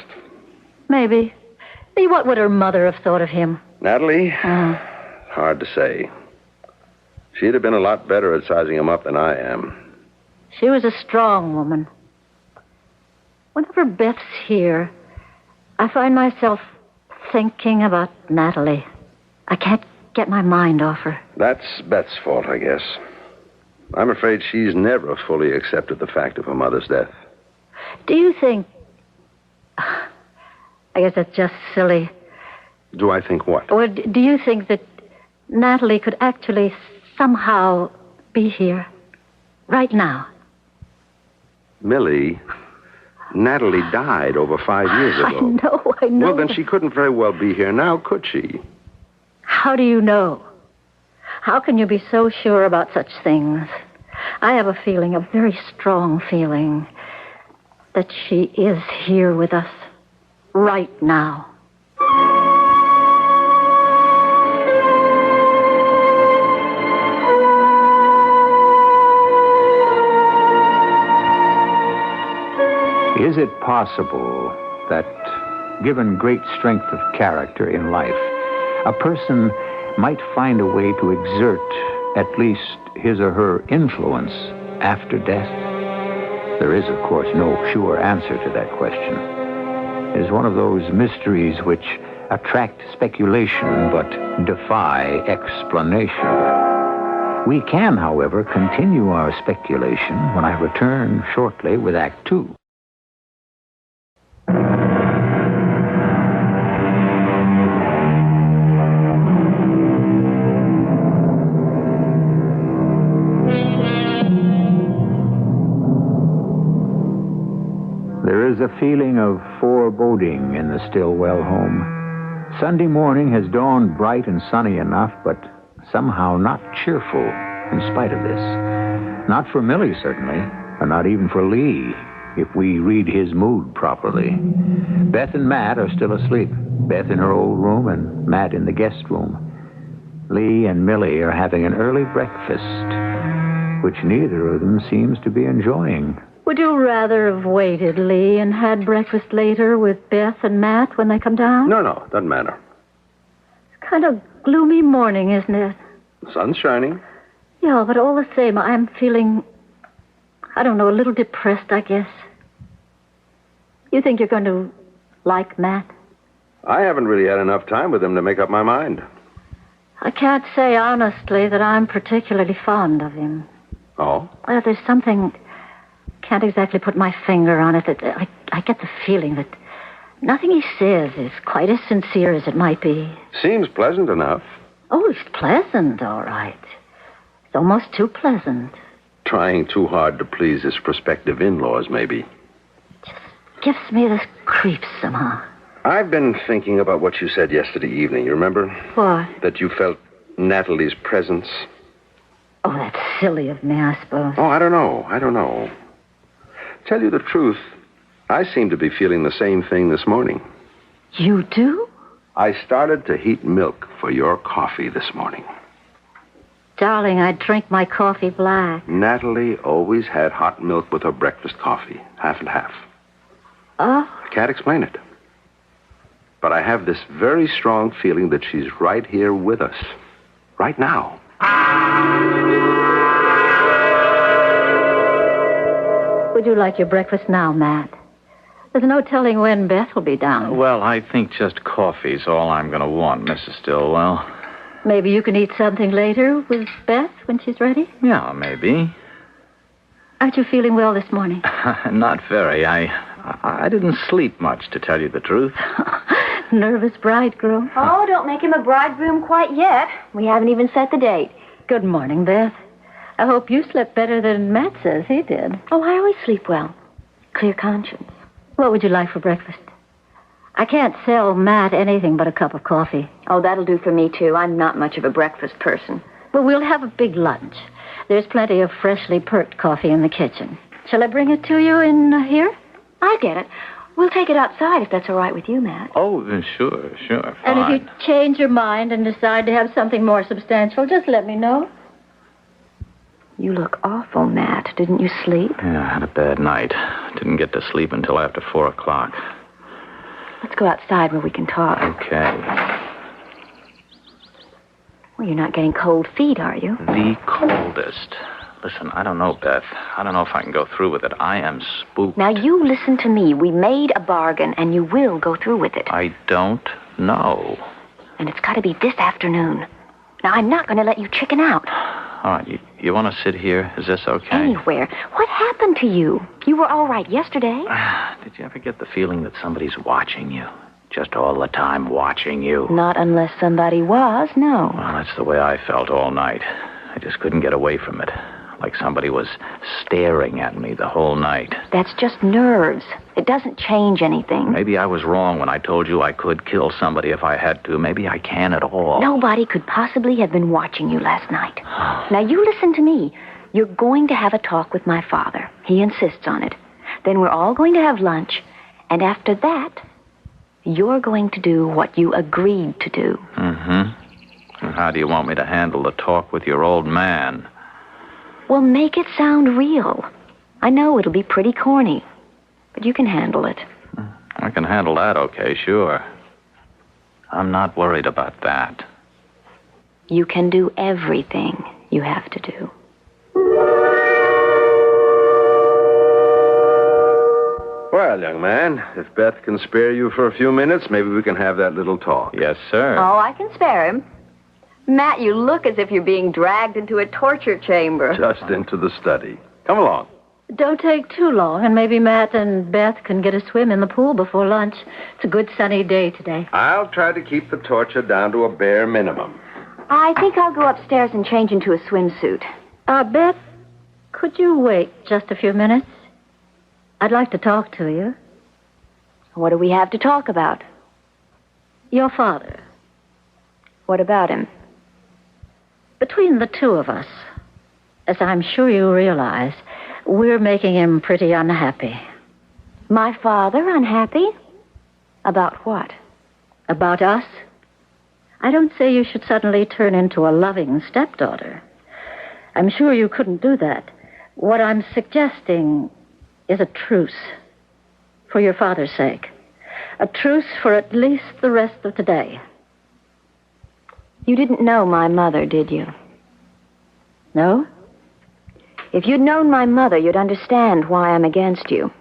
Maybe. See, what would her mother have thought of him? Natalie? Hard to say. She'd have been a lot better at sizing him up than I am. She was a strong woman. Whenever Beth's here, I find myself thinking about Natalie. I can't get my mind off her. That's Beth's fault, I guess. I'm afraid she's never fully accepted the fact of her mother's death. Do you think... I guess that's just silly. Do I think what? Or do you think that Natalie could actually somehow be here right now? Millie, Natalie died over 5 years ago. I know. Well, then she couldn't very well be here now, could she? How do you know? How can you be so sure about such things? I have a feeling, a very strong feeling, that she is here with us right now. Is it possible that, given great strength of character in life, a person might find a way to exert at least his or her influence after death? There is, of course, no sure answer to that question. It is one of those mysteries which attract speculation but defy explanation. We can, however, continue our speculation when I return shortly with Act Two. There is a feeling of foreboding in the Stillwell home. Sunday morning has dawned bright and sunny enough, but somehow not cheerful in spite of this. Not for Millie, certainly, or not even for Lee, if we read his mood properly. Beth and Matt are still asleep. Beth in her old room and Matt in the guest room. Lee and Millie are having an early breakfast, which neither of them seems to be enjoying. Would you rather have waited, Lee, and had breakfast later with Beth and Matt when they come down? No, doesn't matter. It's kind of gloomy morning, isn't it? The sun's shining. Yeah, but all the same, I'm feeling, I don't know, a little depressed, I guess. You think you're going to like Matt? I haven't really had enough time with him to make up my mind. I can't say honestly that I'm particularly fond of him. Oh? Well, there's something... Can't exactly put my finger on it. I get the feeling that nothing he says is quite as sincere as it might be. Seems pleasant enough. Oh, he's pleasant, all right. It's almost too pleasant. Trying too hard to please his prospective in-laws, maybe. Just gives me the creeps somehow. I've been thinking about what you said yesterday evening, you remember? What? That you felt Natalie's presence. Oh, that's silly of me, I suppose. Oh, I don't know. Tell you the truth, I seem to be feeling the same thing this morning. You do? I started to heat milk for your coffee this morning. Darling, I drink my coffee black. Natalie always had hot milk with her breakfast coffee, half and half. Oh? I can't explain it. But I have this very strong feeling that she's right here with us. Right now. Would you like your breakfast now, Matt? There's no telling when Beth will be down. Well, I think just coffee's all I'm going to want, Mrs. Stillwell. Maybe you can eat something later with Beth when she's ready? Yeah, maybe. Aren't you feeling well this morning? Not very. I didn't sleep much, to tell you the truth. Nervous bridegroom. Oh, don't make him a bridegroom quite yet. We haven't even set the date. Good morning, Beth. I hope you slept better than Matt says he did. Oh, I always sleep well. Clear conscience. What would you like for breakfast? I can't sell Matt anything but a cup of coffee. Oh, that'll do for me, too. I'm not much of a breakfast person. But we'll have a big lunch. There's plenty of freshly perked coffee in the kitchen. Shall I bring it to you in here? I get it. We'll take it outside if that's all right with you, Matt. Oh, sure, fine. And if you change your mind and decide to have something more substantial, just let me know. You look awful, Matt. Didn't you sleep? Yeah, I had a bad night. Didn't get to sleep until after 4 o'clock. Let's go outside where we can talk. Okay. Well, you're not getting cold feet, are you? The coldest. Listen, I don't know, Beth. I don't know if I can go through with it. I am spooked. Now, you listen to me. We made a bargain, and you will go through with it. I don't know. And it's got to be this afternoon. Now, I'm not going to let you chicken out. All right, you want to sit here? Is this okay? Anywhere. What happened to you? You were all right yesterday. Did you ever get the feeling that somebody's watching you? Just all the time watching you? Not unless somebody was, no. Well, that's the way I felt all night. I just couldn't get away from it. Like somebody was staring at me the whole night. That's just nerves. It doesn't change anything. Maybe I was wrong when I told you I could kill somebody if I had to. Maybe I can at all. Nobody could possibly have been watching you last night. Now, you listen to me. You're going to have a talk with my father. He insists on it. Then we're all going to have lunch. And after that, you're going to do what you agreed to do. Mm-hmm. And how do you want me to handle the talk with your old man? Well, make it sound real. I know it'll be pretty corny, but you can handle it. I can handle that, okay, sure. I'm not worried about that. You can do everything you have to do. Well, young man, if Beth can spare you for a few minutes, maybe we can have that little talk. Yes, sir. Oh, I can spare him. Matt, you look as if you're being dragged into a torture chamber. Just into the study. Come along. Don't take too long, and maybe Matt and Beth can get a swim in the pool before lunch. It's a good sunny day today. I'll try to keep the torture down to a bare minimum. I think I'll go upstairs and change into a swimsuit. Beth, could you wait just a few minutes? I'd like to talk to you. What do we have to talk about? Your father. What about him? Between the two of us, as I'm sure you realize, we're making him pretty unhappy. My father unhappy? About what? About us? I don't say you should suddenly turn into a loving stepdaughter. I'm sure you couldn't do that. What I'm suggesting is a truce. For your father's sake. A truce for at least the rest of today. You didn't know my mother, did you? No? If you'd known my mother, you'd understand why I'm against you.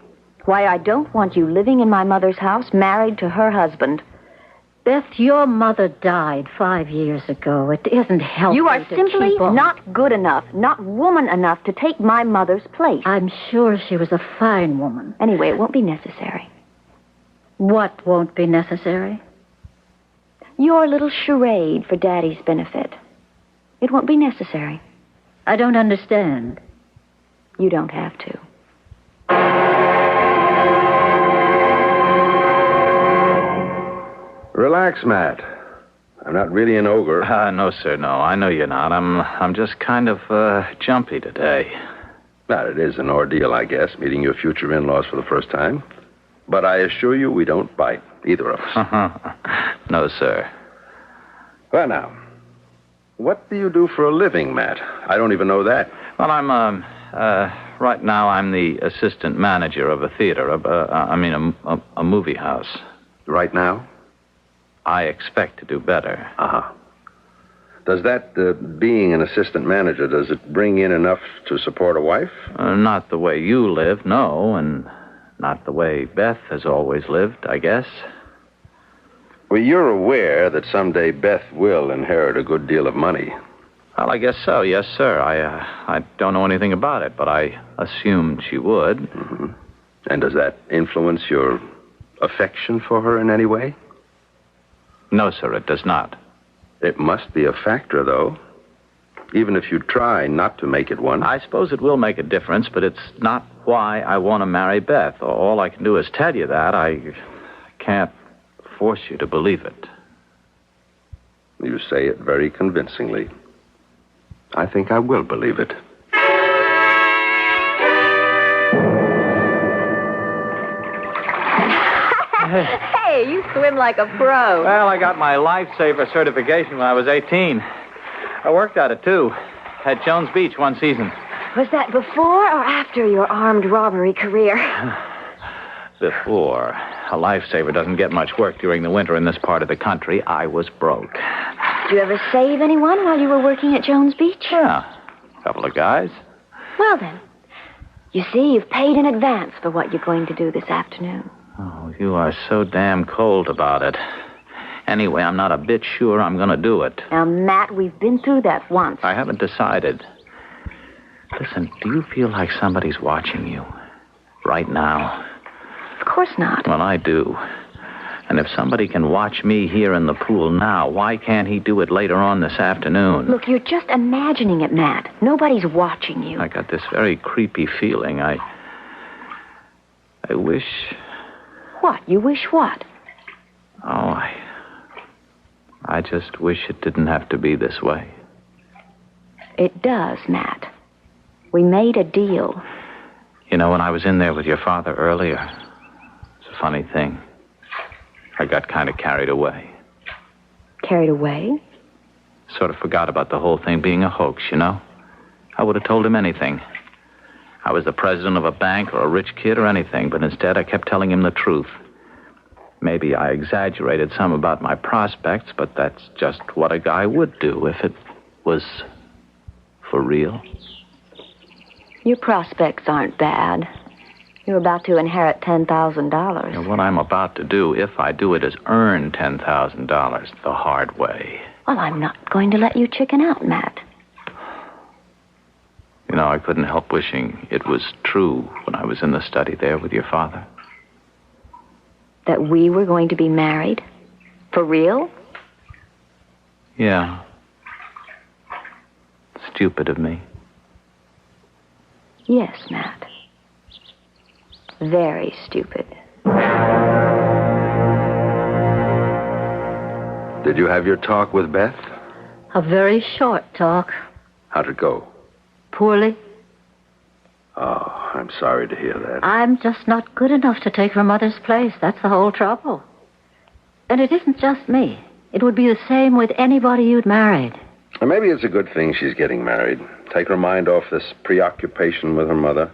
Why I don't want you living in my mother's house, married to her husband. Beth, your mother died 5 years ago. It isn't healthy. You are simply not good enough, not woman enough to take my mother's place. I'm sure she was a fine woman. Anyway, it won't be necessary. What won't be necessary? Your little charade for Daddy's benefit. It won't be necessary. I don't understand. You don't have to. Relax, Matt. I'm not really an ogre. No, sir, no. I know you're not. I'm just kind of jumpy today. Well, it is an ordeal, I guess, meeting your future in-laws for the first time. But I assure you we don't bite, either of us. No, sir. Well, now, What do you do for a living, Matt? I don't even know that. Well, right now I'm the assistant manager of a theater, a movie house. Right now? I expect to do better. Uh-huh. Does that, being an assistant manager, does it bring in enough to support a wife? Not the way you live, no, and not the way Beth has always lived, I guess. Well, you're aware that someday Beth will inherit a good deal of money. Well, I guess so, yes, sir. I don't know anything about it, but I assumed she would. Mm-hmm. And does that influence your affection for her in any way? No, sir, it does not. It must be a factor, though. Even if you try not to make it one. I suppose it will make a difference, but it's not why I want to marry Beth. All I can do is tell you that. I can't force you to believe it. You say it very convincingly. I think I will believe it. Hey, you swim like a pro. Well, I got my lifesaver certification when I was 18. I worked at it, too. At Jones Beach one season. Was that before or after your armed robbery career? Before. A lifesaver doesn't get much work during the winter in this part of the country. I was broke. Did you ever save anyone while you were working at Jones Beach? Yeah, a couple of guys. Well, then. You see, you've paid in advance for what you're going to do this afternoon. Oh, you are so damn cold about it. Anyway, I'm not a bit sure I'm going to do it. Now, Matt, we've been through that once. I haven't decided. Listen, do you feel like somebody's watching you? Right now? Of course not. Well, I do. And if somebody can watch me here in the pool now, why can't he do it later on this afternoon? Look, you're just imagining it, Matt. Nobody's watching you. I got this very creepy feeling. I wish... What? You wish what? Oh, I just wish it didn't have to be this way. It does, Matt. We made a deal. You know, when I was in there with your father earlier, it's a funny thing. I got kind of carried away. Carried away? Sort of forgot about the whole thing being a hoax, you know? I would have told him anything. I was the president of a bank or a rich kid or anything, but instead I kept telling him the truth. Maybe I exaggerated some about my prospects, but that's just what a guy would do if it was for real. Your prospects aren't bad. You're about to inherit $10,000. And what I'm about to do, if I do it, is earn $10,000 the hard way. Well, I'm not going to let you chicken out, Matt. You know, I couldn't help wishing it was true when I was in the study there with your father. That we were going to be married? For real? Yeah. Stupid of me. Yes, Matt. Very stupid. Did you have your talk with Beth? A very short talk. How'd it go? Poorly. Oh, I'm sorry to hear that. I'm just not good enough to take her mother's place. That's the whole trouble. And it isn't just me. It would be the same with anybody you'd married. Well, maybe it's a good thing she's getting married. Take her mind off this preoccupation with her mother.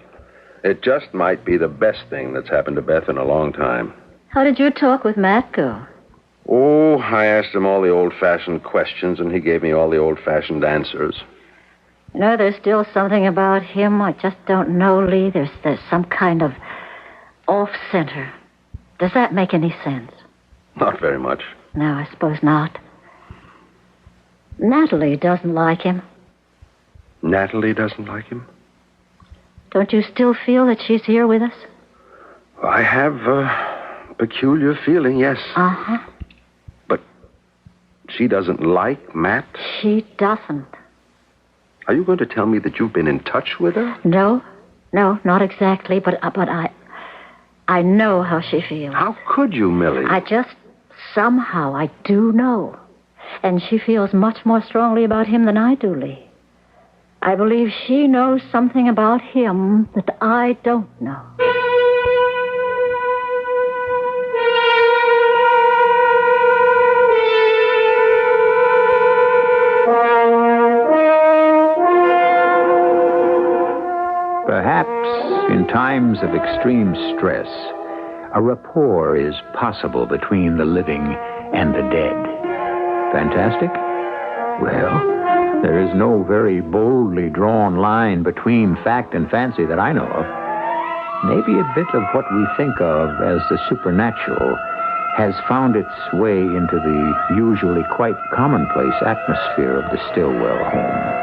It just might be the best thing that's happened to Beth in a long time. How did your talk with Matt go? Oh, I asked him all the old-fashioned questions, and he gave me all the old-fashioned answers. You know, there's still something about him I just don't know, Lee. There's some kind of off-center. Does that make any sense? Not very much. No, I suppose not. Natalie doesn't like him. Natalie doesn't like him? Don't you still feel that she's here with us? I have a peculiar feeling, yes. Uh-huh. But she doesn't like Matt? She doesn't. Are you going to tell me that you've been in touch with her? No, not exactly, but I know how she feels. How could you, Millie? Somehow I do know. And she feels much more strongly about him than I do, Lee. I believe she knows something about him that I don't know. Perhaps in times of extreme stress, a rapport is possible between the living and the dead. Fantastic? Well, there is no very boldly drawn line between fact and fancy that I know of. Maybe a bit of what we think of as the supernatural has found its way into the usually quite commonplace atmosphere of the Stillwell home.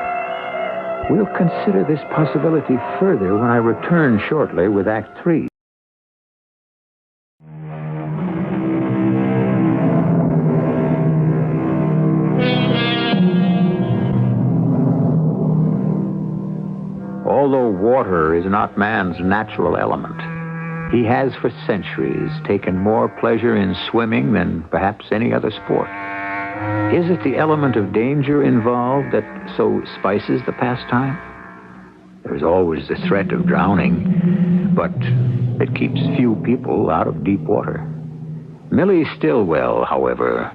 We'll consider this possibility further when I return shortly with Act 3. Although water is not man's natural element, he has for centuries taken more pleasure in swimming than perhaps any other sport. Is it the element of danger involved that so spices the pastime? There's always the threat of drowning, but it keeps few people out of deep water. Millie Stillwell, however,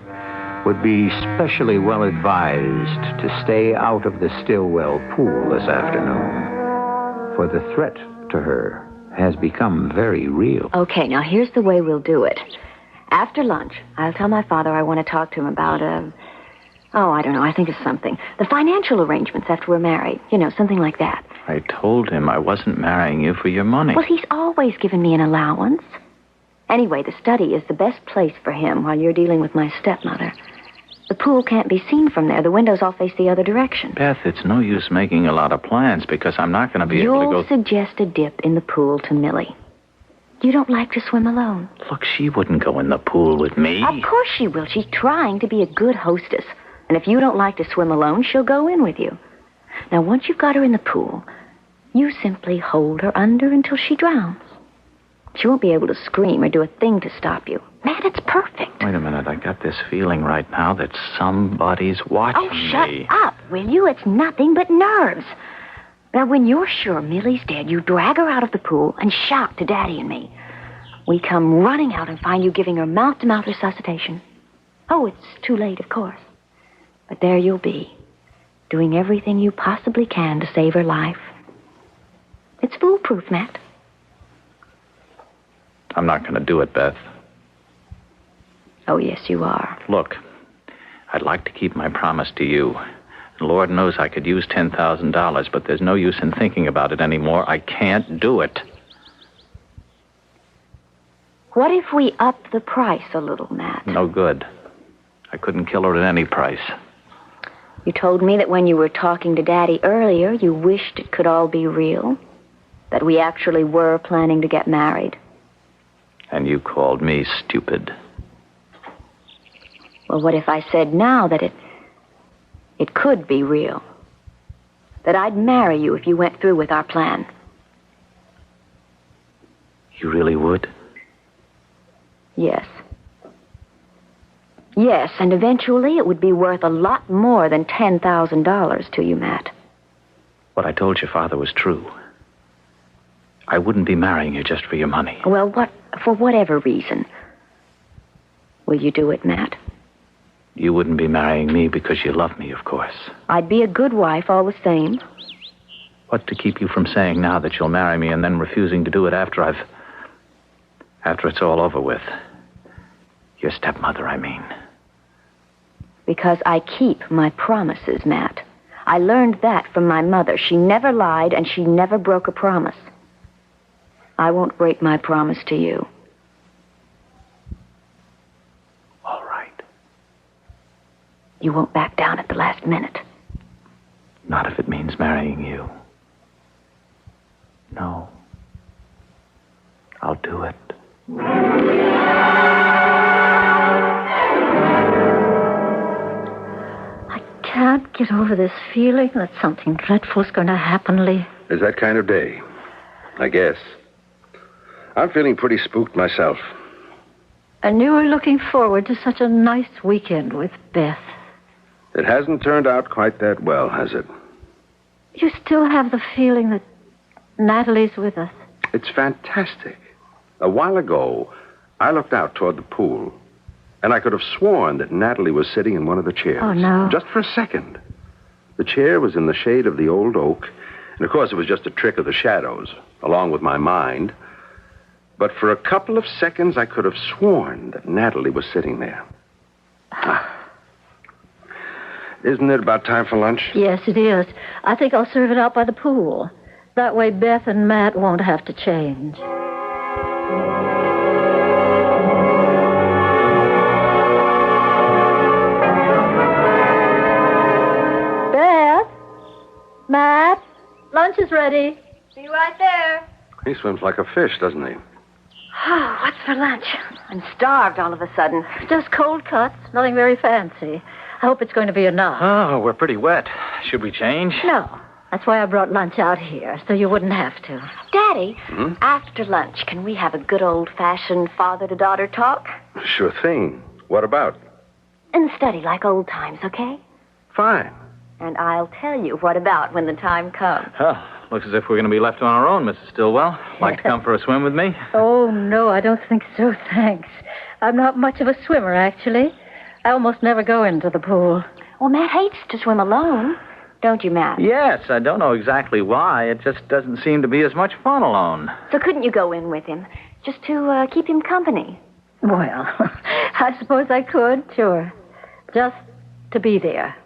would be specially well advised to stay out of the Stillwell pool this afternoon, for the threat to her has become very real. Okay, now here's the way we'll do it. After lunch, I'll tell my father I want to talk to him about I don't know, I think of something. The financial arrangements after we're married. You know, something like that. I told him I wasn't marrying you for your money. Well, he's always given me an allowance. Anyway, the study is the best place for him while you're dealing with my stepmother. The pool can't be seen from there. The windows all face the other direction. Beth, it's no use making a lot of plans because I'm not going to be able to go... You'll suggest a dip in the pool to Millie. You don't like to swim alone. Look, she wouldn't go in the pool with me. Of course she will. She's trying to be a good hostess. And if you don't like to swim alone, she'll go in with you. Now, once you've got her in the pool, you simply hold her under until she drowns. She won't be able to scream or do a thing to stop you. Man, it's perfect. Wait a minute. I got this feeling right now that somebody's watching me. Oh, shut up, will you? It's nothing but nerves. Now, when you're sure Millie's dead, you drag her out of the pool and shout to Daddy and me. We come running out and find you giving her mouth-to-mouth resuscitation. Oh, it's too late, of course. But there you'll be, doing everything you possibly can to save her life. It's foolproof, Matt. I'm not going to do it, Beth. Oh, yes, you are. Look, I'd like to keep my promise to you. Lord knows I could use $10,000, but there's no use in thinking about it anymore. I can't do it. What if we up the price a little, Matt? No good. I couldn't kill her at any price. You told me that when you were talking to Daddy earlier, you wished it could all be real. That we actually were planning to get married. And you called me stupid. Well, what if I said now that it could be real? That I'd marry you if you went through with our plan. You really would? Yes. Yes, and eventually it would be worth a lot more than $10,000 to you, Matt. What I told your father was true. I wouldn't be marrying you just for your money. Well, for whatever reason. Will you do it, Matt? You wouldn't be marrying me because you love me, of course. I'd be a good wife all the same. What to keep you from saying now that you'll marry me and then refusing to do it after it's all over with? Your stepmother, I mean. Because I keep my promises, Matt. I learned that from my mother. She never lied and she never broke a promise. I won't break my promise to you. All right. You won't back down at the last minute. Not if it means marrying you. No. I'll do it. I can't get over this feeling that something dreadful's going to happen, Lee. It's that kind of day, I guess. I'm feeling pretty spooked myself. And you were looking forward to such a nice weekend with Beth. It hasn't turned out quite that well, has it? You still have the feeling that Natalie's with us. It's fantastic. A while ago, I looked out toward the pool, and I could have sworn that Natalie was sitting in one of the chairs. Oh, no. Just for a second. The chair was in the shade of the old oak, And of course, it was just a trick of the shadows, along with my mind. But for a couple of seconds, I could have sworn that Natalie was sitting there. Isn't it about time for lunch? Yes, it is. I think I'll serve it out by the pool. That way Beth and Matt won't have to change. Beth? Matt? Lunch is ready. Be right there. He swims like a fish, doesn't he? Oh, what's for lunch? I'm starved all of a sudden. Just cold cuts, nothing very fancy. I hope it's going to be enough. Oh, we're pretty wet. Should we change? No. That's why I brought lunch out here, so you wouldn't have to. Daddy, after lunch, can we have a good old-fashioned father-to-daughter talk? Sure thing. What about? In the study, like old times, okay? Fine. And I'll tell you what about when the time comes. Oh, looks as if we're going to be left on our own, Mrs. Stillwell. Like to come for a swim with me? Oh, no, I don't think so, thanks. I'm not much of a swimmer, actually. I almost never go into the pool. Well, Matt hates to swim alone. Don't you, Matt? Yes, I don't know exactly why. It just doesn't seem to be as much fun alone. So couldn't you go in with him, just to keep him company? Well, I suppose I could, sure. Just to be there.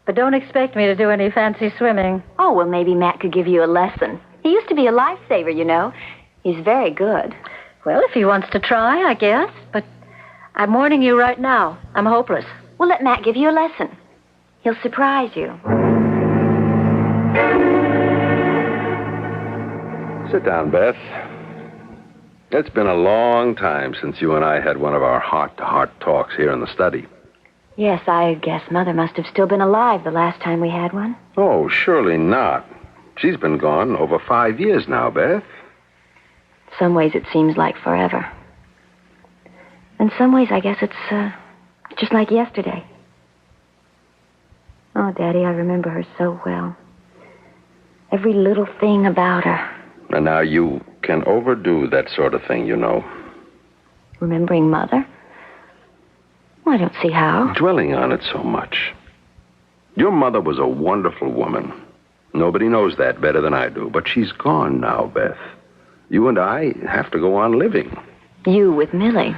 But don't expect me to do any fancy swimming. Oh, well, maybe Matt could give you a lesson. He used to be a lifesaver, you know. He's very good. Well, if he wants to try, I guess. But I'm warning you right now. I'm hopeless. Well, let Matt give you a lesson. He'll surprise you. Sit down, Beth. It's been a long time since you and I had one of our heart-to-heart talks here in the study. Yes, I guess Mother must have still been alive the last time we had one. Oh, surely not. She's been gone over 5 years now, Beth. Some ways it seems like forever. In some ways, I guess it's just like yesterday. Oh, Daddy, I remember her so well. Every little thing about her. And now you can overdo that sort of thing, you know. Remembering Mother? Well, I don't see how. Dwelling on it so much. Your mother was a wonderful woman. Nobody knows that better than I do. But she's gone now, Beth. You and I have to go on living. You with Millie.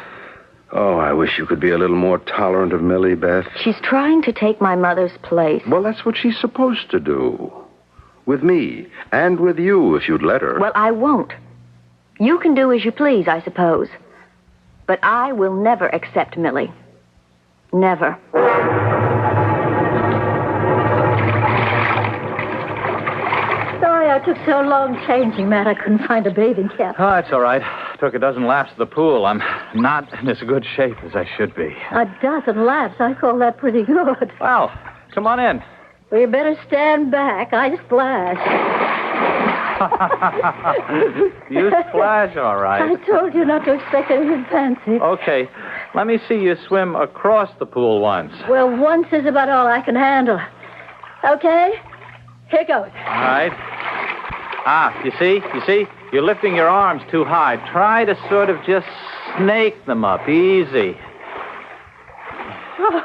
Oh, I wish you could be a little more tolerant of Millie, Beth. She's trying to take my mother's place. Well, that's what she's supposed to do. With me. And with you, if you'd let her. Well, I won't. You can do as you please, I suppose. But I will never accept Millie. Never. Sorry I took so long changing, Matt. I couldn't find a bathing cap. Oh, that's all right. Took a dozen laps of the pool. I'm not in as good shape as I should be. A dozen laps? I call that pretty good. Well, come on in. Well, you better stand back. I splash. You splash, all right. I told you not to expect anything fancy. Okay. Let me see you swim across the pool once. Well, once is about all I can handle. Okay? Here goes. All right. You see? You're lifting your arms too high. Try to sort of just snake them up. Easy. Oh,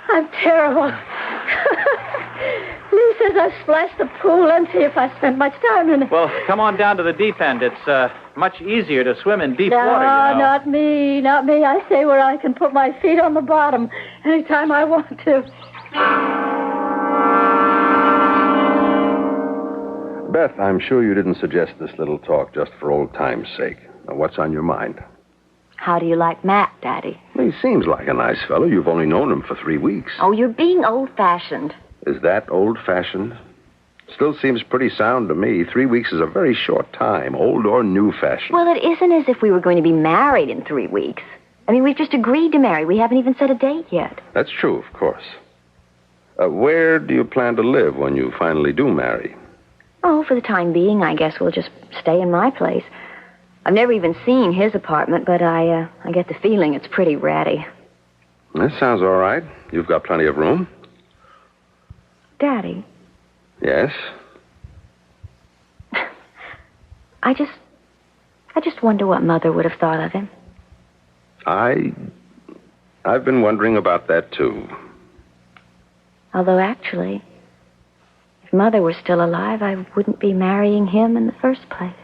I'm terrible. Lee says I've splashed the pool empty if I spend much time in it. Well, come on down to the deep end. It's much easier to swim in deep water, you know. Not me. I stay where I can put my feet on the bottom anytime I want to. Beth, I'm sure you didn't suggest this little talk just for old time's sake. Now, what's on your mind? How do you like Matt, Daddy? He seems like a nice fellow. You've only known him for 3 weeks. Oh, you're being old-fashioned. Is that old-fashioned? Still seems pretty sound to me. 3 weeks is a very short time, old or new-fashioned. Well, it isn't as if we were going to be married in 3 weeks. I mean, we've just agreed to marry. We haven't even set a date yet. That's true, of course. Where do you plan to live when you finally do marry? Oh, for the time being, I guess we'll just stay in my place. I've never even seen his apartment, but I get the feeling it's pretty ratty. That sounds all right. You've got plenty of room. Daddy. Yes? I just wonder what Mother would have thought of him. I've been wondering about that, too. Although, actually, if If Mother were still alive, I wouldn't be marrying him in the first place.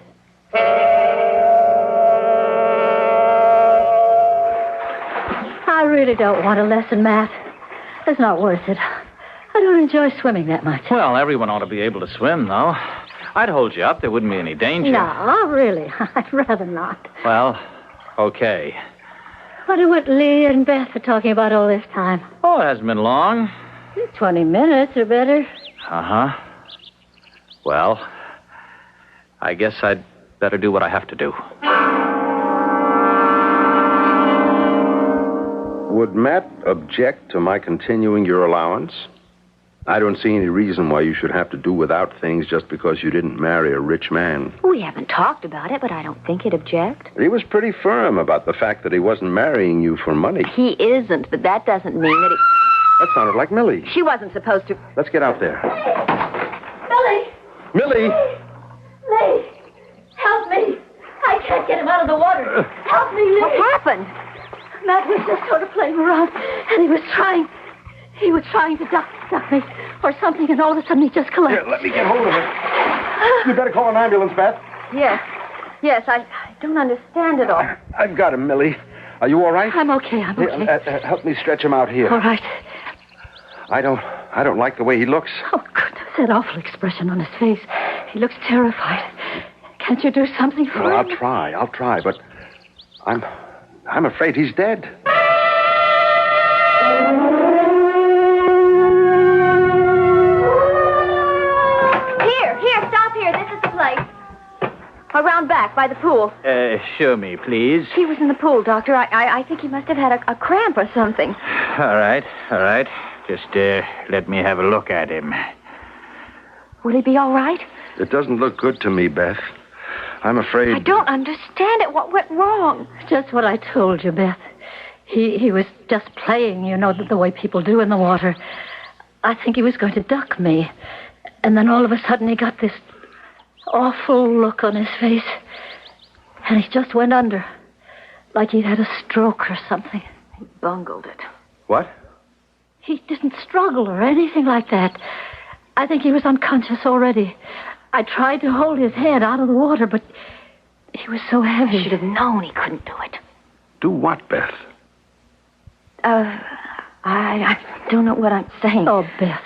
I really don't want a lesson, Matt. It's not worth it. I don't enjoy swimming that much. Well, everyone ought to be able to swim, though. I'd hold you up. There wouldn't be any danger. No, really. I'd rather not. Well, okay. Wonder what Lee and Beth are talking about all this time. Oh, it hasn't been long. 20 minutes or better. Uh-huh. Well, I guess I'd better do what I have to do. Would Matt object to my continuing your allowance? I don't see any reason why you should have to do without things just because you didn't marry a rich man. We haven't talked about it, but I don't think he'd object. He was pretty firm about the fact that he wasn't marrying you for money. He isn't, but that doesn't mean that he... That sounded like Millie. She wasn't supposed to... Let's get out there. Millie! Millie! Lee! Help me! I can't get him out of the water. Help me, Lee! What happened? Matt was just sort of playing around, and he was trying to duck me or something, and all of a sudden he just collapsed. Here, let me get hold of it. You better call an ambulance, Beth. Yes, I don't understand it all. I've got him, Millie. Are you all right? I'm okay. Here, help me stretch him out here. All right. I don't like the way he looks. Oh, goodness, that awful expression on his face. He looks terrified. Can't you do something for Well, him? I'll try, but I'm afraid he's dead. Here, stop here. This is the place. Around back, by the pool. Show me, please. He was in the pool, Doctor. I think he must have had a cramp or something. All right. Just let me have a look at him. Will he be all right? It doesn't look good to me, Beth. I'm afraid... I don't understand it. What went wrong? Just what I told you, Beth. He was just playing, the way people do in the water. I think he was going to duck me. And then all of a sudden he got this awful look on his face. And he just went under. Like he'd had a stroke or something. He bungled it. What? He didn't struggle or anything like that. I think he was unconscious already. I tried to hold his head out of the water, but he was so heavy. I should have known he couldn't do it. Do what, Beth? I don't know what I'm saying. Oh, Beth,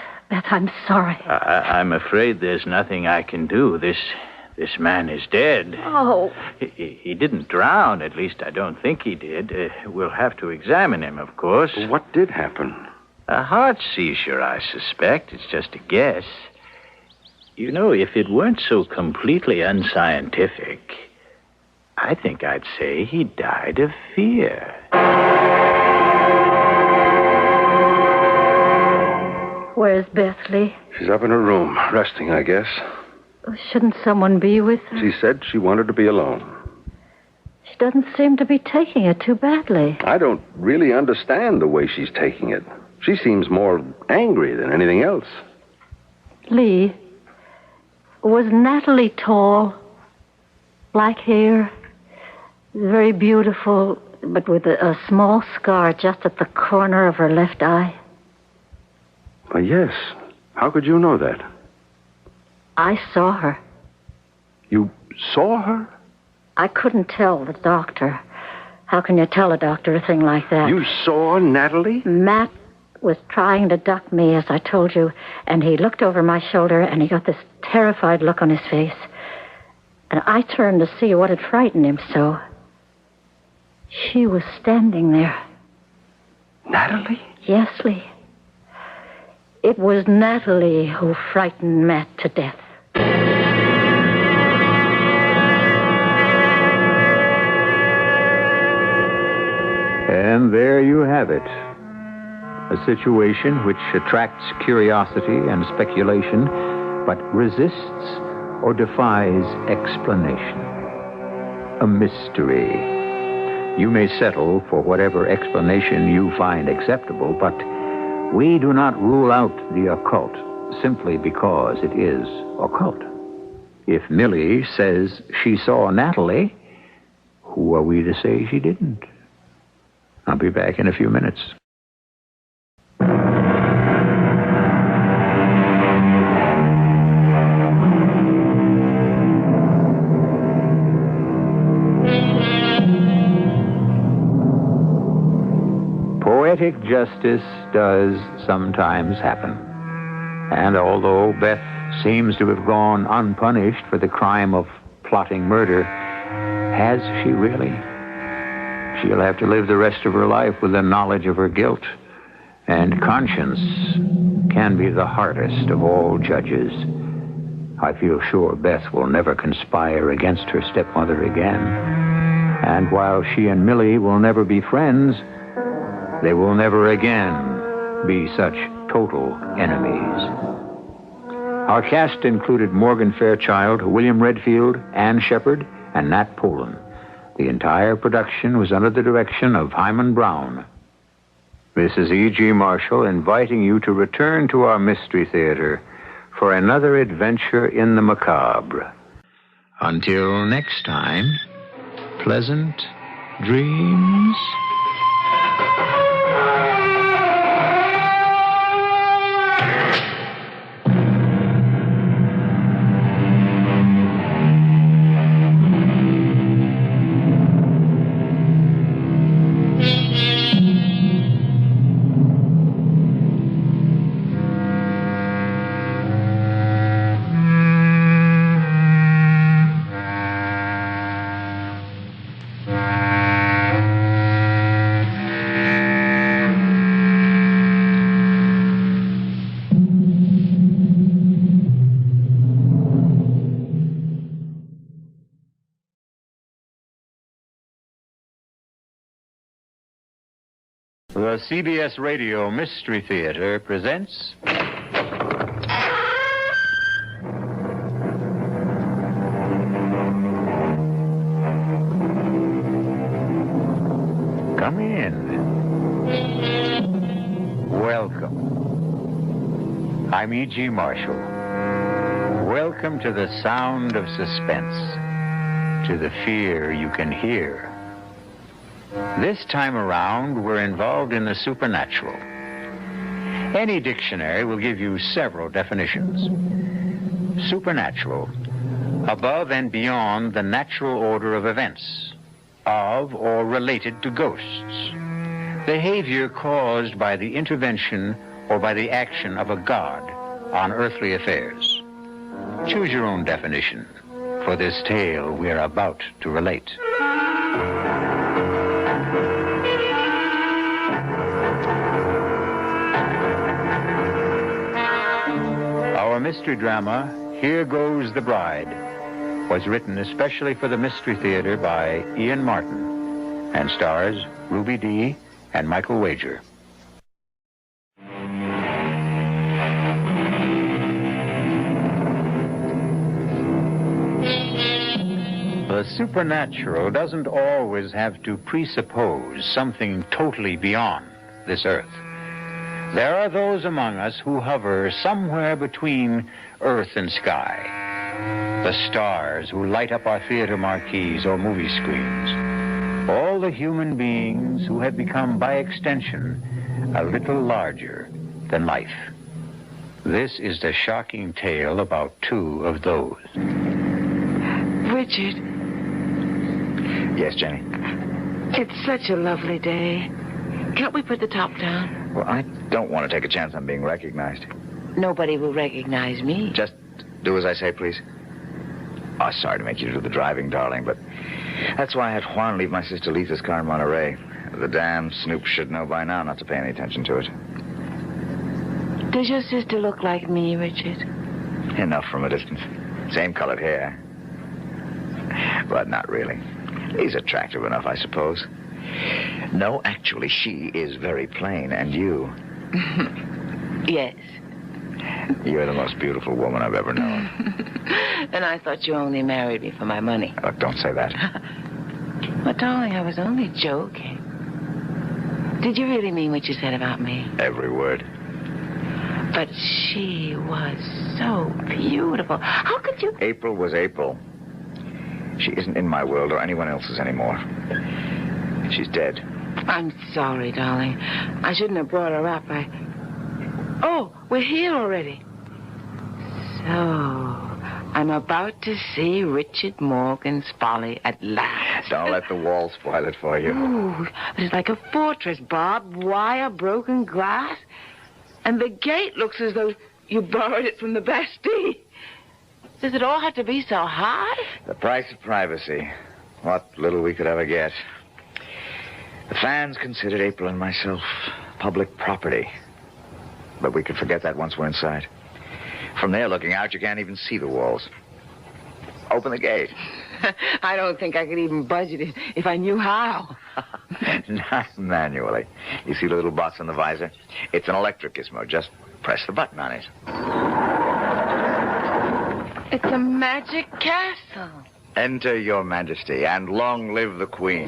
I'm sorry. I'm afraid there's nothing I can do. This man is dead. Oh. He didn't drown. At least I don't think he did. We'll have to examine him, of course. What did happen? A heart seizure, I suspect. It's just a guess. If it weren't so completely unscientific, I think I'd say he died of fear. Where's Beth, Lee? She's up in her room, resting, I guess. Shouldn't someone be with her? She said she wanted to be alone. She doesn't seem to be taking it too badly. I don't really understand the way she's taking it. She seems more angry than anything else. Lee, was Natalie tall? Black hair? Very beautiful, but with a small scar just at the corner of her left eye? Why, yes. How could you know that? I saw her. You saw her? I couldn't tell the doctor. How can you tell a doctor a thing like that? You saw Natalie? Matt was trying to duck me, as I told you, and he looked over my shoulder, and he got this terrified look on his face. And I turned to see what had frightened him so. She was standing there. Natalie? Yes, Lee. It was Natalie who frightened Matt to death. And there you have it. A situation which attracts curiosity and speculation, but resists or defies explanation. A mystery. You may settle for whatever explanation you find acceptable, but we do not rule out the occult simply because it is occult. If Millie says she saw Natalie, who are we to say she didn't? I'll be back in a few minutes. poetic justice does sometimes happen. And although Beth seems to have gone unpunished for the crime of plotting murder, has she really? She'll have to live the rest of her life with the knowledge of her guilt. And conscience can be the hardest of all judges. I feel sure Beth will never conspire against her stepmother again. And while she and Millie will never be friends, they will never again be such total enemies. Our cast included Morgan Fairchild, William Redfield, Ann Shepard, and Nat Polen. The entire production was under the direction of Hyman Brown. This is E.G. Marshall inviting you to return to our Mystery Theater for another adventure in the macabre. Until next time, pleasant dreams. The CBS Radio Mystery Theater presents... Come in. Welcome. I'm E.G. Marshall. Welcome to the sound of suspense, to the fear you can hear. This time around, we're involved in the supernatural. Any dictionary will give you several definitions. Supernatural, above and beyond the natural order of events, of or related to ghosts. Behavior caused by the intervention or by the action of a god on earthly affairs. Choose your own definition for this tale we're about to relate. Our mystery drama, Here Goes the Bride, was written especially for the Mystery Theater by Ian Martin and stars Ruby Dee and Michael Wager. The supernatural doesn't always have to presuppose something totally beyond this earth. There are those among us who hover somewhere between earth and sky. The stars who light up our theater marquees or movie screens. All the human beings who have become, by extension, a little larger than life. This is the shocking tale about two of those. Richard. Yes, Jenny? It's such a lovely day. Can't we put the top down? Well, I don't want to take a chance on being recognized. Nobody will recognize me. Just do as I say, please. Oh, sorry to make you do the driving, darling, but that's why I had Juan leave my sister Letha's car in Monterey. The damn snoop should know by now not to pay any attention to it. Does your sister look like me, Richard? Enough from a distance. Same colored hair. But not really. He's attractive enough, I suppose. No, actually, she is very plain, and you... Yes. You're the most beautiful woman I've ever known. And I thought you only married me for my money. Look, don't say that. But, darling, I was only joking. Did you really mean what you said about me? Every word. But she was so beautiful. How could you... April was April. She isn't in my world or anyone else's anymore. She's dead. I'm sorry, darling. I shouldn't have brought her up. Oh, we're here already. So, I'm about to see Richard Morgan's Folly at last. Don't let the wall spoil it for you. Ooh, but it's like a fortress, Bob. Wire, broken glass. And the gate looks as though you borrowed it from the Bastille. Does it all have to be so high? The price of privacy. What little we could ever get. The fans considered April and myself public property. But we could forget that once we're inside. From there, looking out, you can't even see the walls. Open the gate. I don't think I could even budget it if I knew how. Not manually. You see the little box on the visor? It's an electric gizmo. Just press the button on it. It's a magic castle. Enter, Your Majesty, and long live the Queen.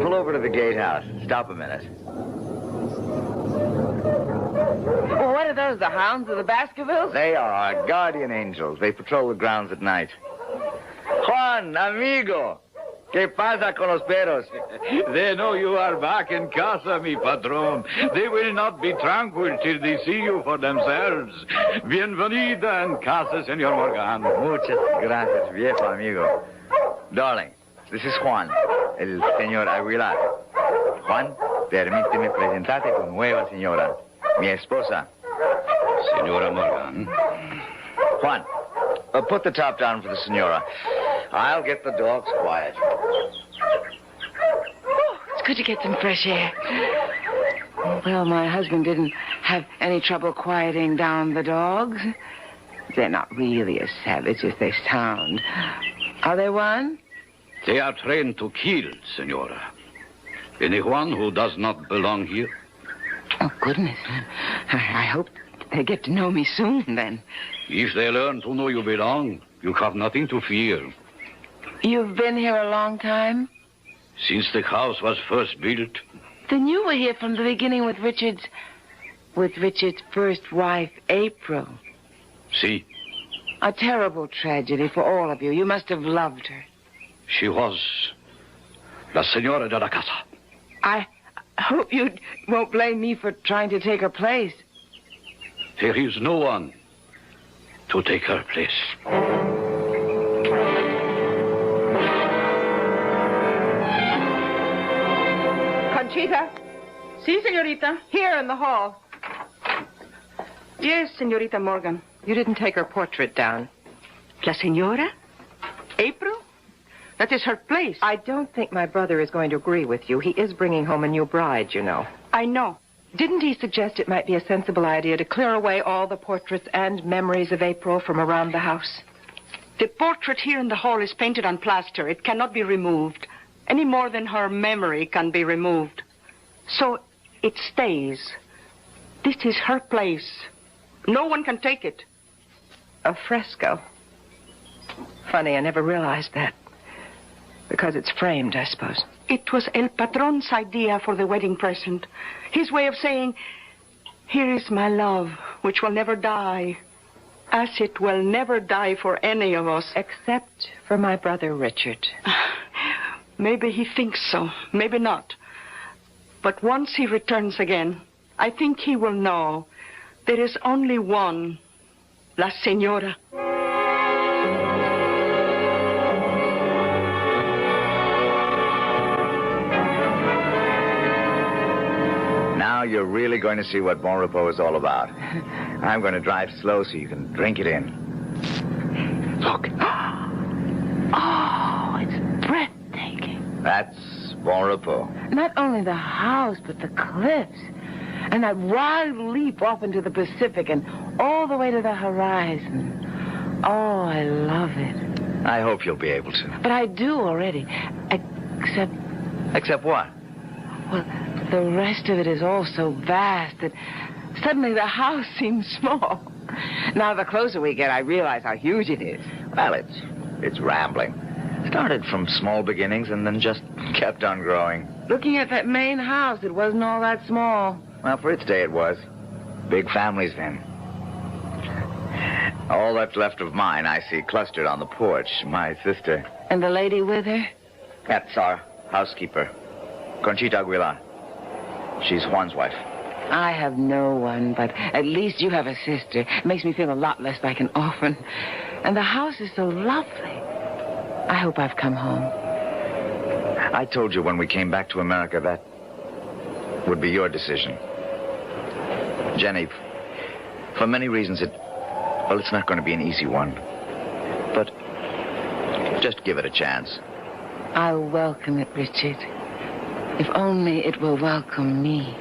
Pull over to the gatehouse. Stop a minute. Well, what are those, the hounds of the Baskervilles? They are our guardian angels. They patrol the grounds at night. Juan, amigo. ¿Qué pasa con los perros? They know you are back in casa, mi patron. They will not be tranquil till they see you for themselves. Bienvenida en casa, Señor Morgan. Muchas gracias, viejo amigo. Darling, this is Juan, el señor Aguilar. Juan, permíteme presentarte tu nueva señora, mi esposa. Señora Morgan. Juan, put the top down for the señora. I'll get the dogs quiet. Oh, it's good to get some fresh air. Well, my husband didn't have any trouble quieting down the dogs. They're not really as savage as they sound. Are they one? They are trained to kill, Senora. Anyone who does not belong here? Oh, goodness. I hope they get to know me soon, then. If they learn to know you belong, you have nothing to fear. You've been here a long time? Since the house was first built. Then you were here from the beginning with Richard's first wife, April. See? A terrible tragedy for all of you. You must have loved her. She was la señora de la casa. I hope you won't blame me for trying to take her place. There is no one to take her place. Conchita? Si, señorita. Here in the hall. Yes, señorita Morgan. You didn't take her portrait down. La señora? April? That is her place. I don't think my brother is going to agree with you. He is bringing home a new bride, you know. I know. Didn't he suggest it might be a sensible idea to clear away all the portraits and memories of April from around the house? The portrait here in the hall is painted on plaster. It cannot be removed, any more than her memory can be removed. So it stays. This is her place. No one can take it. A fresco. Funny, I never realized that. Because it's framed, I suppose. It was El Patron's idea for the wedding present. His way of saying, here is my love, which will never die, as it will never die for any of us. Except for my brother Richard. Maybe he thinks so, maybe not. But once he returns again, I think he will know there is only one, La Señora. Now you're really going to see what Bon Repos is all about. I'm going to drive slow so you can drink it in. Look. Oh, it's breathtaking. That's Bon Repos. Not only the house, but the cliffs. And that wild leap off into the Pacific and all the way to the horizon. Oh, I love it. I hope you'll be able to. But I do already. Except... Except what? Well, the rest of it is all so vast that suddenly the house seems small. Now, the closer we get, I realize how huge it is. Well, it's rambling. Started from small beginnings and then just kept on growing. Looking at that main house, it wasn't all that small. Well, for its day it was. Big families then. All that's left of mine I see clustered on the porch. My sister. And the lady with her? That's our housekeeper, Conchita Aguilar. She's Juan's wife. I have no one, but at least you have a sister. It makes me feel a lot less like an orphan. And the house is so lovely. I hope I've come home. I told you when we came back to America that would be your decision. Jenny, for many reasons, it's not going to be an easy one. But just give it a chance. I'll welcome it, Richard. If only it will welcome me.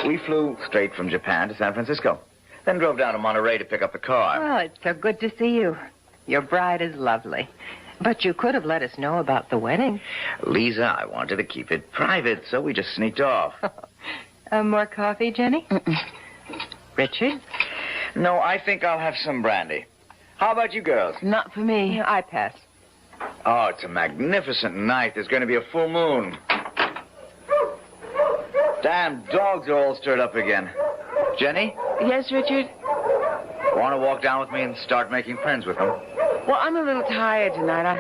We flew straight from Japan to San Francisco, then drove down to Monterey to pick up the car. Well, it's so good to see you. Your bride is lovely. But you could have let us know about the wedding. Lisa, I wanted to keep it private, so we just sneaked off. More coffee, Jenny? Richard? No, I think I'll have some brandy. How about you girls? Not for me. I pass. Oh, it's a magnificent night. There's going to be a full moon. Damn dogs are all stirred up again. Jenny? Yes, Richard? Want to walk down with me and start making friends with them? Well, I'm a little tired tonight.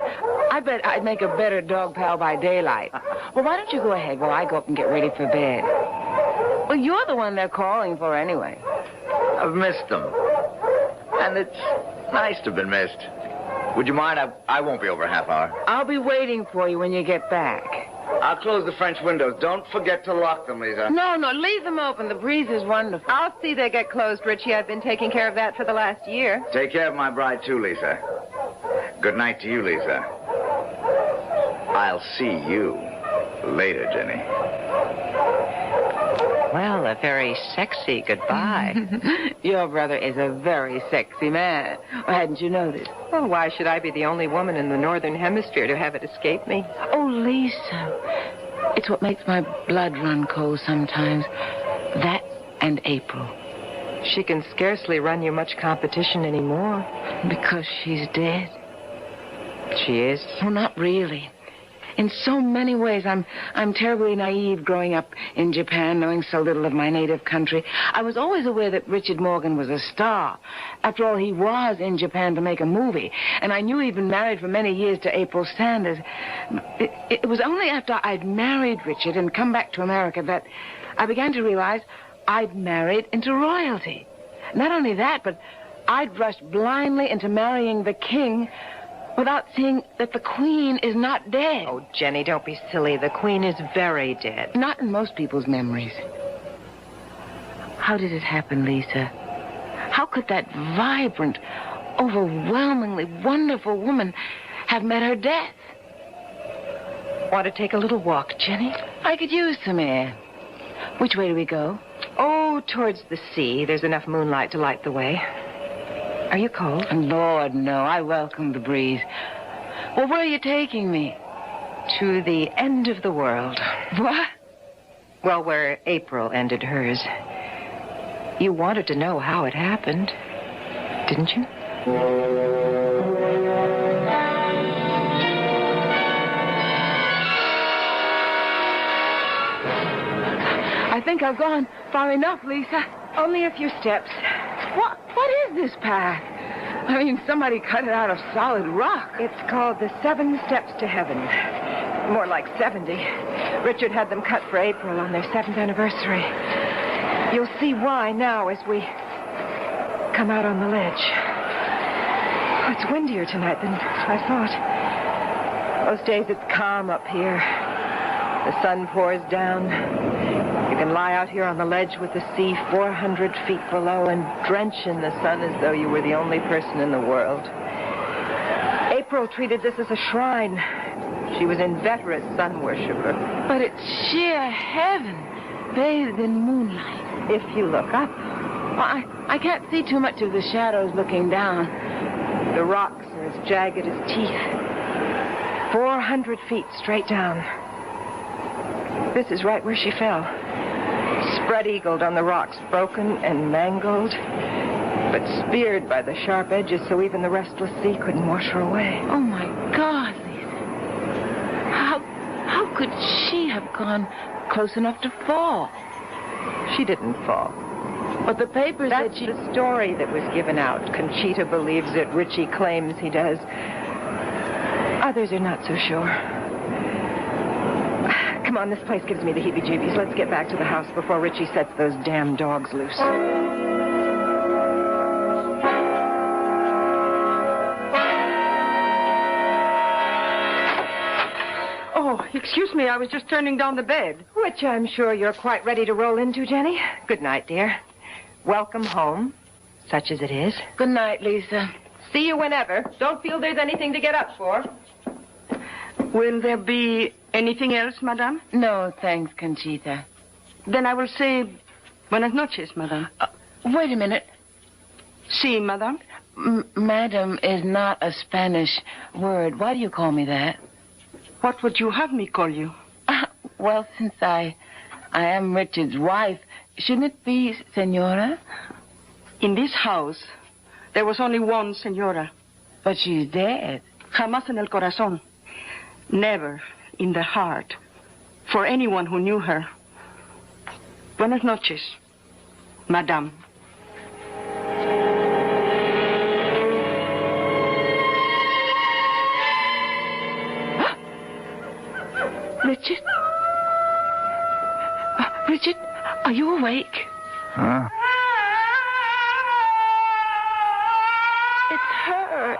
I bet I'd make a better dog pal by daylight. Well, why don't you go ahead while I go up and get ready for bed? Well, you're the one they're calling for anyway. I've missed them. And it's nice to have been missed. Would you mind? I won't be over a half hour. I'll be waiting for you when you get back. I'll close the French windows. Don't forget to lock them, Lisa. No, leave them open. The breeze is wonderful. I'll see they get closed, Richie. I've been taking care of that for the last year. Take care of my bride, too, Lisa. Good night to you, Lisa. I'll see you later, Jenny. Well, a very sexy goodbye. Your brother is a very sexy man. Well, hadn't you noticed? Well, why should I be the only woman in the Northern Hemisphere to have it escape me? Oh, Lisa. It's what makes my blood run cold sometimes. That and April. She can scarcely run you much competition anymore. Because she's dead. She is? Oh, not really. In so many ways, I'm terribly naive growing up in Japan, knowing so little of my native country. I was always aware that Richard Morgan was a star. After all, he was in Japan to make a movie. And I knew he'd been married for many years to April Sanders. It was only after I'd married Richard and come back to America that I began to realize I'd married into royalty. Not only that, but I'd rushed blindly into marrying the king without seeing that the Queen is not dead. Oh, Jenny, don't be silly. The Queen is very dead. Not in most people's memories. How did it happen, Lisa? How could that vibrant, overwhelmingly wonderful woman have met her death? Want to take a little walk, Jenny? I could use some air. Which way do we go? Oh, towards the sea. There's enough moonlight to light the way. Are you cold? Lord, no. I welcome the breeze. Well, where are you taking me? To the end of the world. What? Well, where April ended hers. You wanted to know how it happened, didn't you? I think I've gone far enough, Lisa. Only a few steps. What is this path? I mean, somebody cut it out of solid rock. It's called the 7 Steps to Heaven. More like 70. Richard had them cut for April on their 7th anniversary. You'll see why now as we come out on the ledge. Oh, it's windier tonight than I thought. Most days it's calm up here. The sun pours down. You can lie out here on the ledge with the sea 400 feet below and drench in the sun as though you were the only person in the world. April treated this as a shrine. She was an inveterate sun worshiper. But it's sheer heaven, bathed in moonlight. If you look up. Well, I can't see too much of the shadows looking down. The rocks are as jagged as teeth. 400 feet straight down. This is right where she fell. Spread-eagled on the rocks, broken and mangled, but speared by the sharp edges so even the restless sea couldn't wash her away. Oh, my God, Lisa. How could she have gone close enough to fall? She didn't fall. But the papers That's said the story that was given out. Conchita believes it. Richie claims he does. Others are not so sure. Come on, this place gives me the heebie-jeebies. Let's get back to the house before Richie sets those damn dogs loose. Oh, excuse me, I was just turning down the bed. Which I'm sure you're quite ready to roll into, Jenny. Good night, dear. Welcome home, such as it is. Good night, Lisa. See you whenever. Don't feel there's anything to get up for. Will there be anything else, madame? No, thanks, Conchita. Then I will say buenas noches, madame. Wait a minute. Si, madame. Madam is not a Spanish word. Why do you call me that? What would you have me call you? Well, since I am Richard's wife, shouldn't it be Senora? In this house, there was only one Senora. But she's dead. Jamás en el corazón. Never in the heart. For anyone who knew her. Buenas noches, madame. Richard? Richard, are you awake? Huh? It's her.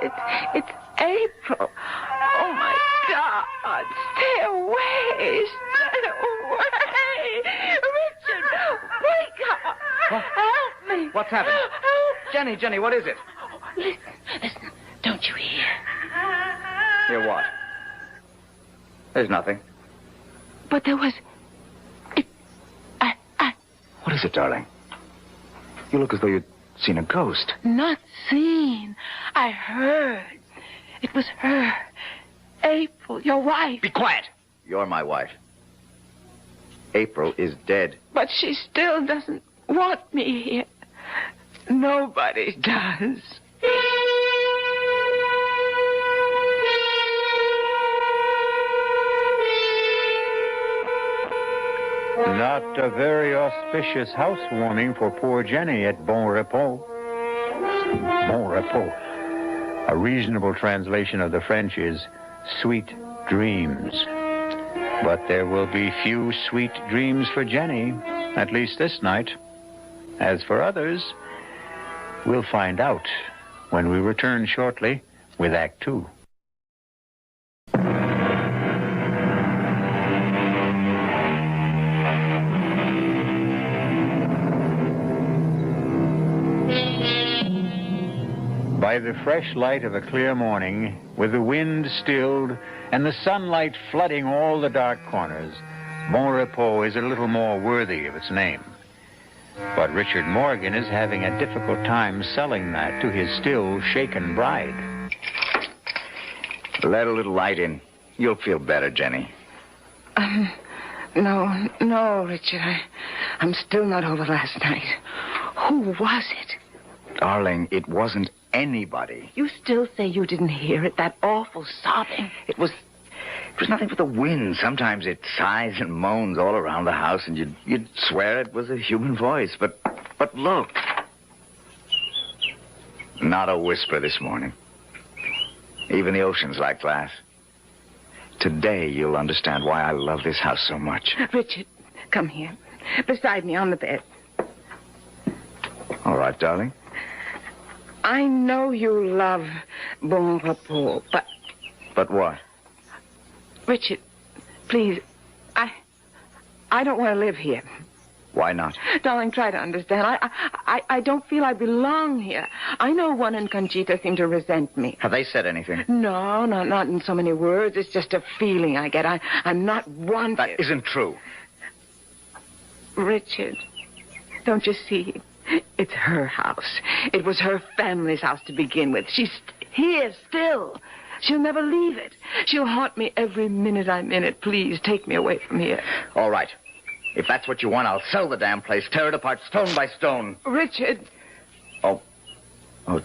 It's April. Oh, my God. Stay away. Stay away. Richard, wake up. What? Help me. What's happened? Help. Jenny, what is it? Listen. Don't you hear? Hear what? There's nothing. But there was... What is it, darling? You look as though you'd seen a ghost. Not seen. I heard. It was her. April, your wife. Be quiet. You're my wife. April is dead. But she still doesn't want me here. Nobody does. Not a very auspicious housewarming for poor Jenny at Bon Repos. Bon Repos. A reasonable translation of the French is sweet dreams. But there will be few sweet dreams for Jenny, at least this night. As for others, we'll find out when we return shortly with Act Two. By the fresh light of a clear morning, with the wind stilled and the sunlight flooding all the dark corners, Bon Repos is a little more worthy of its name. But Richard Morgan is having a difficult time selling that to his still shaken bride. Let a little light in. You'll feel better, Jenny. No, Richard. I'm still not over last night. Who was it? Darling, it wasn't anybody. You still say you didn't hear it, that awful sobbing? It was nothing but the wind. Sometimes it sighs and moans all around the house, and you'd swear it was a human voice. But look. Not a whisper this morning. Even the ocean's like glass. Today you'll understand why I love this house so much. Richard, come here. Beside me on the bed. All right, darling. I know you love Bon Repos, but... But what? Richard, please, I don't want to live here. Why not? Darling, try to understand. I don't feel I belong here. I know Juan and Conchita seem to resent me. Have they said anything? No, not in so many words. It's just a feeling I get. I'm not wanted. That isn't true. Richard, don't you see? It's her house. It was her family's house to begin with. She's here still. She'll never leave it. She'll haunt me every minute I'm in it. Please, take me away from here. All right. If that's what you want, I'll sell the damn place, tear it apart stone by stone. Richard. Oh,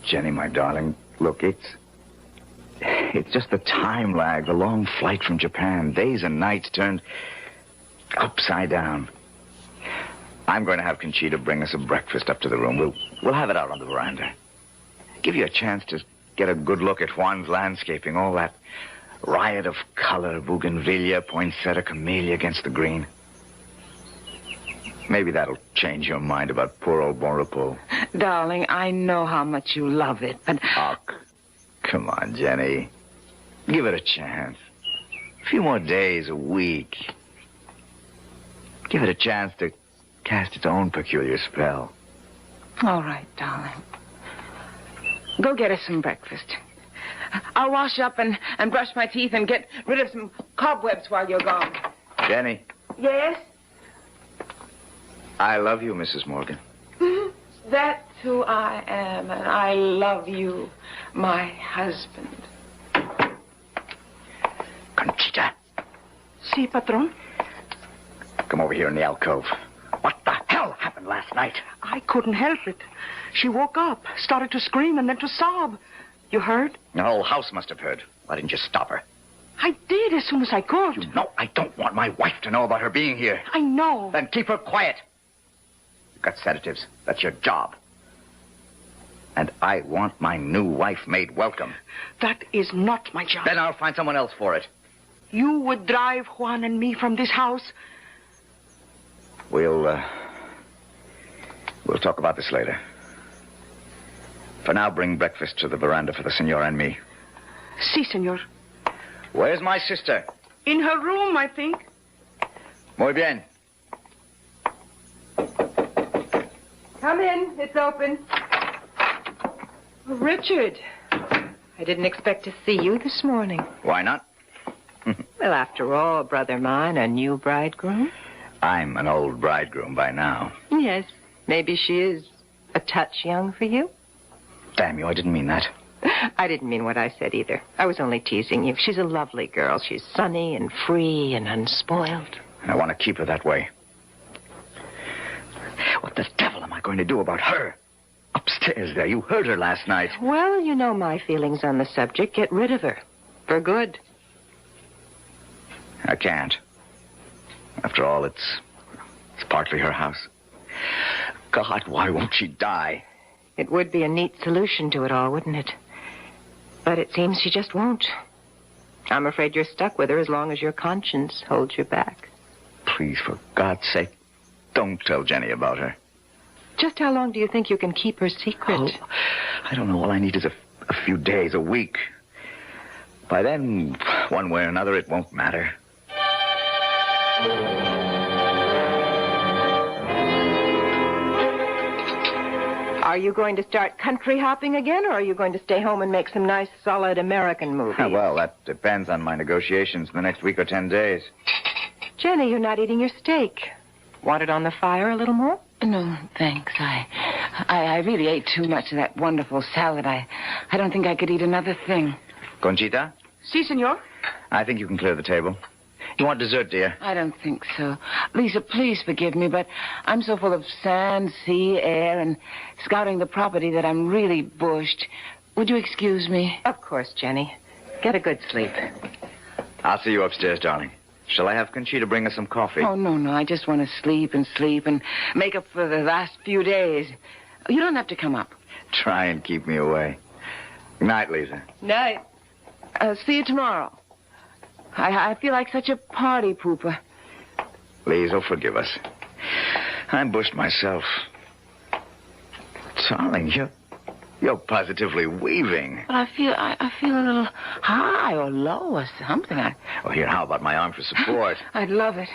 Jenny, my darling, look, it's just the time lag, the long flight from Japan, days and nights turned upside down. I'm going to have Conchita bring us a breakfast up to the room. We'll have it out on the veranda. Give you a chance to get a good look at Juan's landscaping, all that riot of color, bougainvillea, poinsettia, camellia against the green. Maybe that'll change your mind about poor old Bon Repos. Darling, I know how much you love it, but... Oh, come on, Jenny. Give it a chance. A few more days, a week. Give it a chance to cast its own peculiar spell. All right, darling. Go get us some breakfast. I'll wash up and brush my teeth and get rid of some cobwebs while you're gone. Jenny, Yes? I love you, Mrs. Morgan. That's who I am, and I love you, my husband. Conchita. Si, patron. Come over here in the alcove. What the hell happened last night? I couldn't help it. She woke up, started to scream, and then to sob. You heard? The whole house must have heard. Why didn't you stop her? I did as soon as I could. No, I don't want my wife to know about her being here. I know. Then keep her quiet. You've got sedatives. That's your job. And I want my new wife made welcome. That is not my job. Then I'll find someone else for it. You would drive Juan and me from this house? We'll talk about this later. For now, bring breakfast to the veranda for the senor and me. Si, senor. Where's my sister? In her room, I think. Muy bien. Come in. It's open. Richard, I didn't expect to see you this morning. Why not? Well, after all, brother mine, a new bridegroom. I'm an old bridegroom by now. Yes, maybe she is a touch young for you. Damn you, I didn't mean that. I didn't mean what I said either. I was only teasing you. She's a lovely girl. She's sunny and free and unspoiled. And I want to keep her that way. What the devil am I going to do about her? Upstairs there, you heard her last night. Well, you know my feelings on the subject. Get rid of her. For good. I can't. After all, it's partly her house. God, why won't she die? It would be a neat solution to it all, wouldn't it? But it seems she just won't. I'm afraid you're stuck with her as long as your conscience holds you back. Please, for God's sake, don't tell Jenny about her. Just how long do you think you can keep her secret? Oh, I don't know. All I need is a few days, a week. By then, one way or another, it won't matter. Are you going to start country hopping again, or are you going to stay home and make some nice, solid American movies? Well, that depends on my negotiations in the next week or 10 days. Jenny, you're not eating your steak. Want it on the fire a little more? No, thanks. I really ate too much of that wonderful salad. I don't think I could eat another thing. Conchita? Si, senor. I think you can clear the table. You want dessert, dear? I don't think so. Lisa, please forgive me, but I'm so full of sand, sea, air, and scouting the property that I'm really bushed. Would you excuse me? Of course, Jenny. Get a good sleep. I'll see you upstairs, darling. Shall I have Conchita bring us some coffee? Oh, no. I just want to sleep and make up for the last few days. You don't have to come up. Try and keep me away. Good night, Lisa. Night. See you tomorrow. I feel like such a party pooper. Lisa, forgive us. I'm bushed myself. Darling, you're positively weaving. But I feel a little high or low or something. Oh, here, how about my arm for support? I'd love it.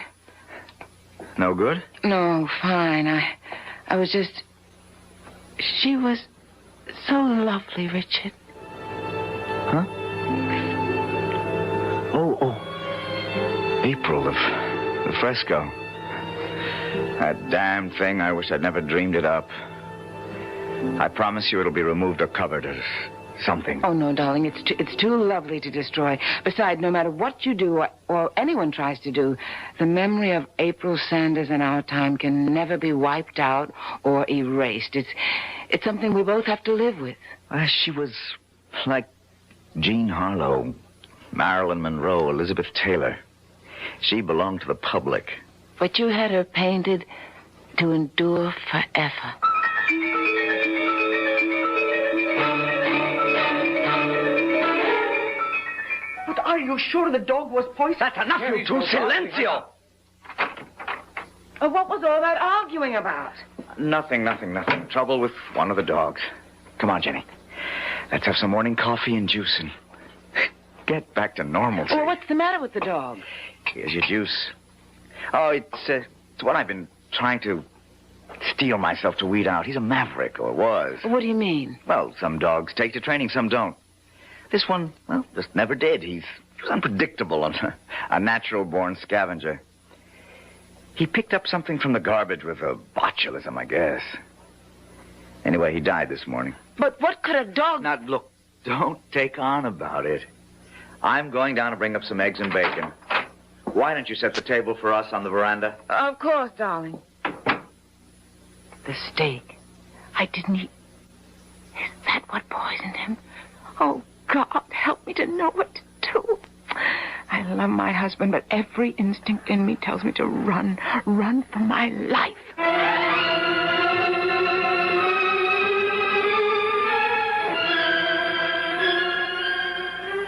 No good? No, fine. I was just... She was so lovely, Richard. Huh? Oh. April, the fresco. That damn thing, I wish I'd never dreamed it up. I promise you it'll be removed or covered or something. Oh, no, darling, it's too lovely to destroy. Besides, no matter what you do or anyone tries to do, the memory of April Sanders in our time can never be wiped out or erased. It's something we both have to live with. She was like Jean Harlow, Marilyn Monroe, Elizabeth Taylor. She belonged to the public. But you had her painted to endure forever. But are you sure the dog was poisoned? That's enough, you two. Silencio! What was all that arguing about? Nothing. Trouble with one of the dogs. Come on, Jenny. Let's have some morning coffee and juice and get back to normalcy. Well, what's the matter with the dog? Here's your juice. Oh, it's what I've been trying to steel myself to weed out. He's a maverick, or was. What do you mean? Well, some dogs take to training, some don't. This one, well, just never did. He was unpredictable and a natural-born scavenger. He picked up something from the garbage with a botulism, I guess. Anyway, he died this morning. But what could a dog... Now, look, don't take on about it. I'm going down to bring up some eggs and bacon. Why don't you set the table for us on the veranda? Of course, darling. The steak. I didn't eat. Is that what poisoned him? Oh, God, help me to know what to do. I love my husband, but every instinct in me tells me to run for my life.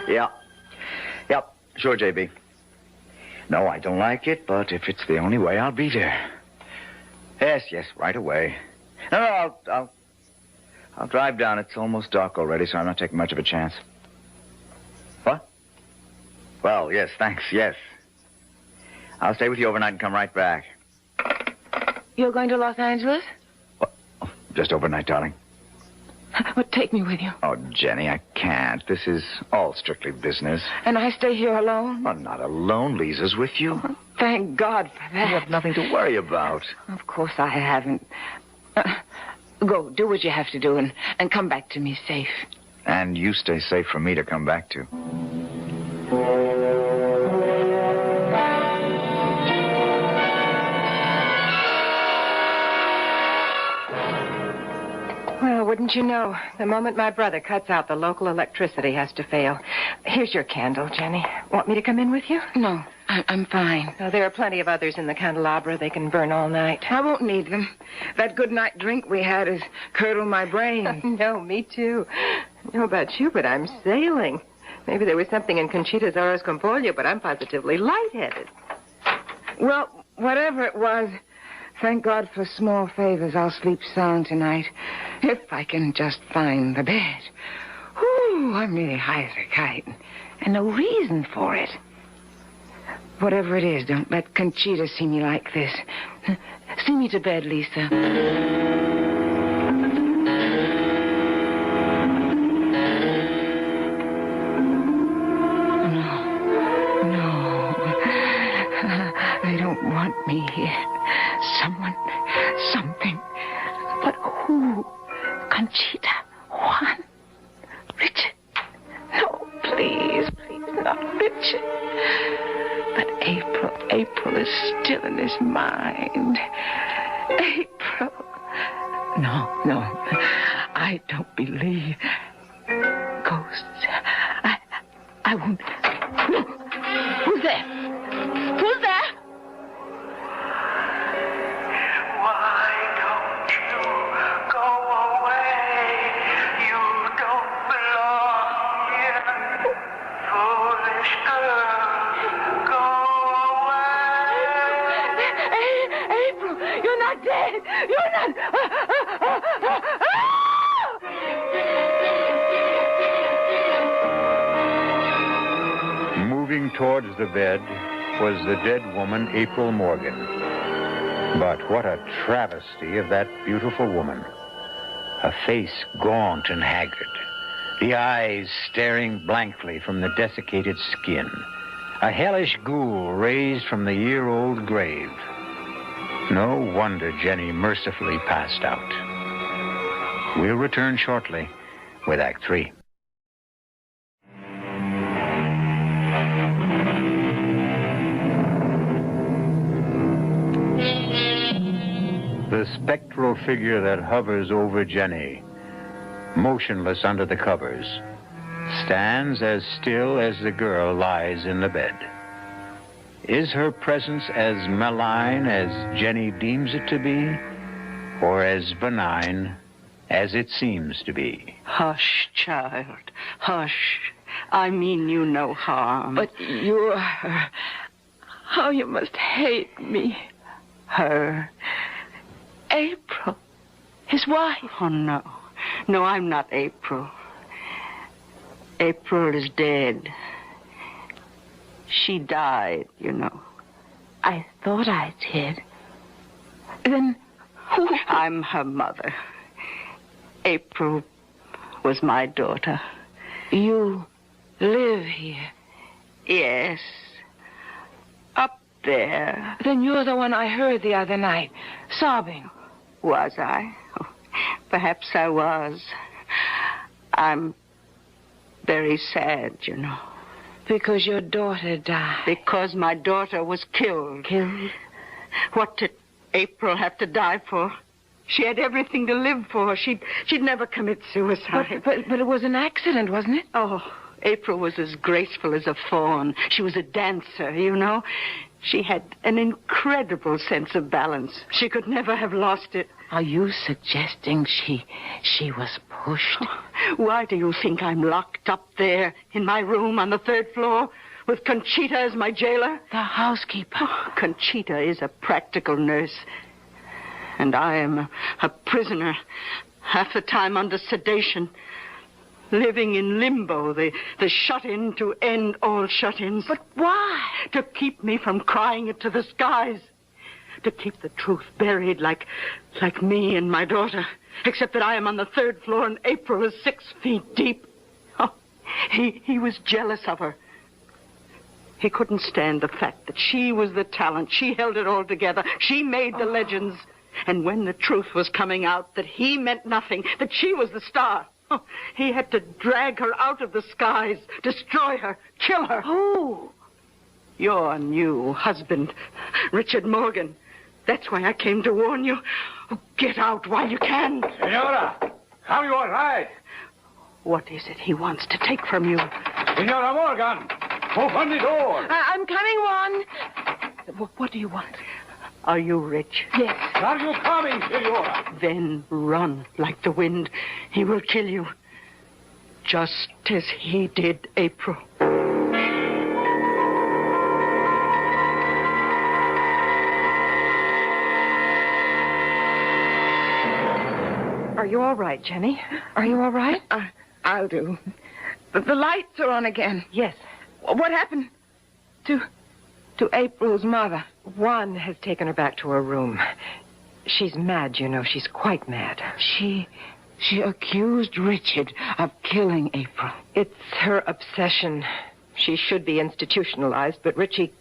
Yeah. Yep. Sure, JB. No, I don't like it, but if it's the only way, I'll be there. Yes, right away. No, I'll drive down. It's almost dark already, so I'm not taking much of a chance. What? Well, yes, thanks, yes. I'll stay with you overnight and come right back. You're going to Los Angeles? Just overnight, darling. Well, take me with you. Oh, Jenny, I can't. This is all strictly business. And I stay here alone? Well, not alone. Lisa's with you. Oh, thank God for that. You have nothing to worry about. Of course I haven't. Go, do what you have to do and come back to me safe. And you stay safe for me to come back to. Well, wouldn't you know, the moment my brother cuts out, the local electricity has to fail. Here's your candle, Jenny. Want me to come in with you? No, I'm fine. Oh, there are plenty of others in the candelabra. They can burn all night. I won't need them. That good night drink we had has curdled my brain. No, me too. I don't know about you, but I'm sailing. Maybe there was something in Conchita's Horas con Pollo, but I'm positively lightheaded. Well, whatever it was, thank God for small favors. I'll sleep sound tonight. If I can just find the bed. Whew, I'm really high as a kite. And no reason for it. Whatever it is, don't let Conchita see me like this. See me to bed, Lisa. They don't want me here. Someone, something. But who? Conchita, Juan, Richard. No, please, not Richard. But April is still in his mind. April. No, I don't believe ghosts. I won't. No. Who's there? Who's there? You're not. Moving towards the bed was the dead woman, April Morgan. But what a travesty of that beautiful woman. A face gaunt and haggard, the eyes staring blankly from the desiccated skin. A hellish ghoul raised from the year-old grave. No wonder Jenny mercifully passed out. We'll return shortly with Act 3. The spectral figure that hovers over Jenny, motionless under the covers, stands as still as the girl lies in the bed. Is her presence as malign as Jenny deems it to be, or as benign as it seems to be? Hush, child. Hush. I mean you no harm. But you are... How you must hate me. Her. April. His wife. Oh, no. No, I'm not April. April is dead. She died, you know. I thought I did. Then who? I'm her mother. April was my daughter. You live here? Yes. Up there. Then you're the one I heard the other night, sobbing. Was I? Oh, perhaps I was. I'm very sad, you know. Because your daughter died. Because my daughter was killed. Killed? What did April have to die for? She had everything to live for. She'd never commit suicide. But it was an accident, wasn't it? Oh, April was as graceful as a fawn. She was a dancer, you know. She had an incredible sense of balance. She could never have lost it. Are you suggesting she was pushed? Oh, why do you think I'm locked up there in my room on the 3rd floor with Conchita as my jailer? The housekeeper. Oh, Conchita is a practical nurse. And I am a prisoner, half the time under sedation, living in limbo, the shut-in to end all shut-ins. But why? To keep me from crying it to the skies. To keep the truth buried like me and my daughter. Except that I am on the 3rd floor and April is 6 feet deep. Oh, he was jealous of her. He couldn't stand the fact that she was the talent. She held it all together. She made the legends. And when the truth was coming out that he meant nothing, that she was the star, he had to drag her out of the skies, destroy her, kill her. Who? Your new husband, Richard Morgan. That's why I came to warn you. Oh, get out while you can. Senora, are you all right? What is it he wants to take from you? Senora Morgan, open the door. I'm coming, Juan. What do you want? Are you rich? Yes. Are you coming, Senora? Then run like the wind. He will kill you. Just as he did April. Are you all right, Jenny? Are you all right? I'll do. The lights are on again. Yes. What happened to April's mother? Juan has taken her back to her room. She's mad, you know. She's quite mad. She accused Richard of killing April. It's her obsession. She should be institutionalized, but Richie,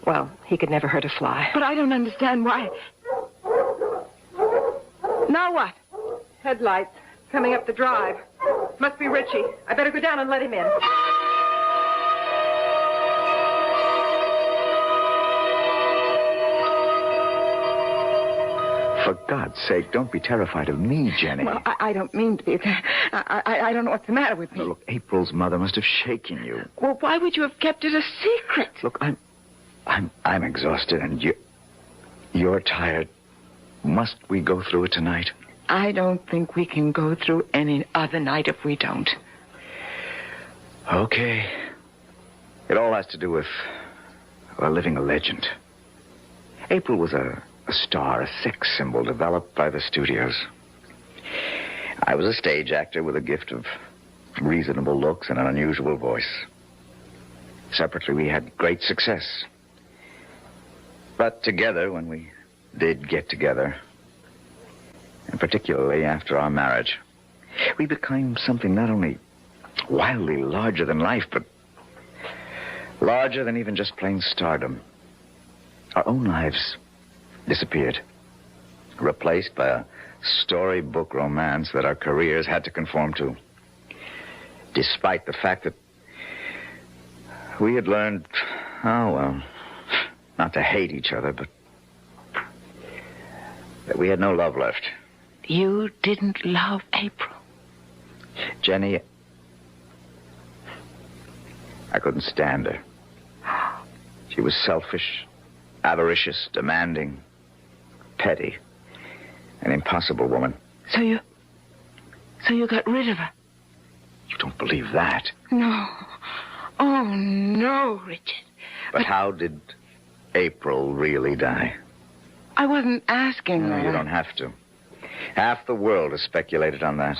well, he could never hurt a fly. But I don't understand why. Now what? Headlights coming up the drive. Must be Richie. I better go down and let him in. For God's sake, don't be terrified of me, Jenny. Well, I don't mean to be. I don't know what's the matter with me. Look, April's mother must have shaken you. Well, why would you have kept it a secret? Look, I'm exhausted, and you're tired. Must we go through it tonight? I don't think we can go through any other night if we don't. Okay. It all has to do with living a legend. April was a star, a sex symbol developed by the studios. I was a stage actor with a gift of reasonable looks and an unusual voice. Separately, we had great success. But together, when we did get together, and particularly after our marriage, we became something not only wildly larger than life, but larger than even just plain stardom. Our own lives disappeared, replaced by a storybook romance that our careers had to conform to, despite the fact that we had learned, not to hate each other, but that we had no love left. You didn't love April? Jenny, I couldn't stand her. She was selfish, avaricious, demanding, petty, an impossible woman. So you got rid of her? You don't believe that. No. Oh, no, Richard. But how did April really die? I wasn't asking No, that. you don't have to. Half the world has speculated on that.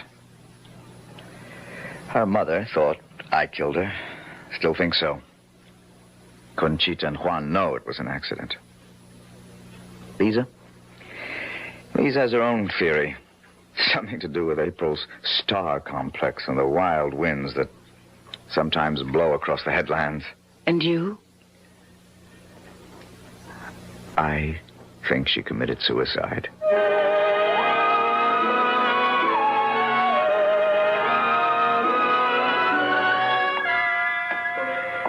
Her mother thought I killed her. Still think so. Conchita and Juan know it was an accident. Lisa? Lisa has her own theory. Something to do with April's star complex and the wild winds that sometimes blow across the headlands. And you? I think she committed suicide.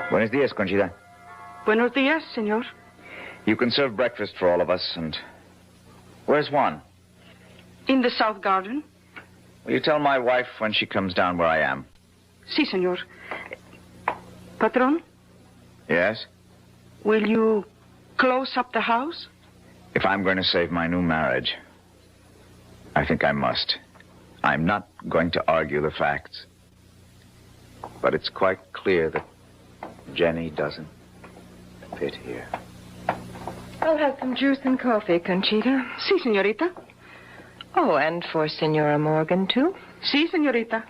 Buenos dias, Conchita. Buenos dias, senor. You can serve breakfast for all of us, and... Where's Juan? In the south garden. Will you tell my wife when she comes down where I am? Si, senor. Patron, Yes? will you close up the house? If I'm going to save my new marriage, I think I must. I'm not going to argue the facts. But it's quite clear that Jenny doesn't fit here. I'll have some juice and coffee, Conchita. Si, señorita. Oh, and for Senora Morgan, too? Si, señorita.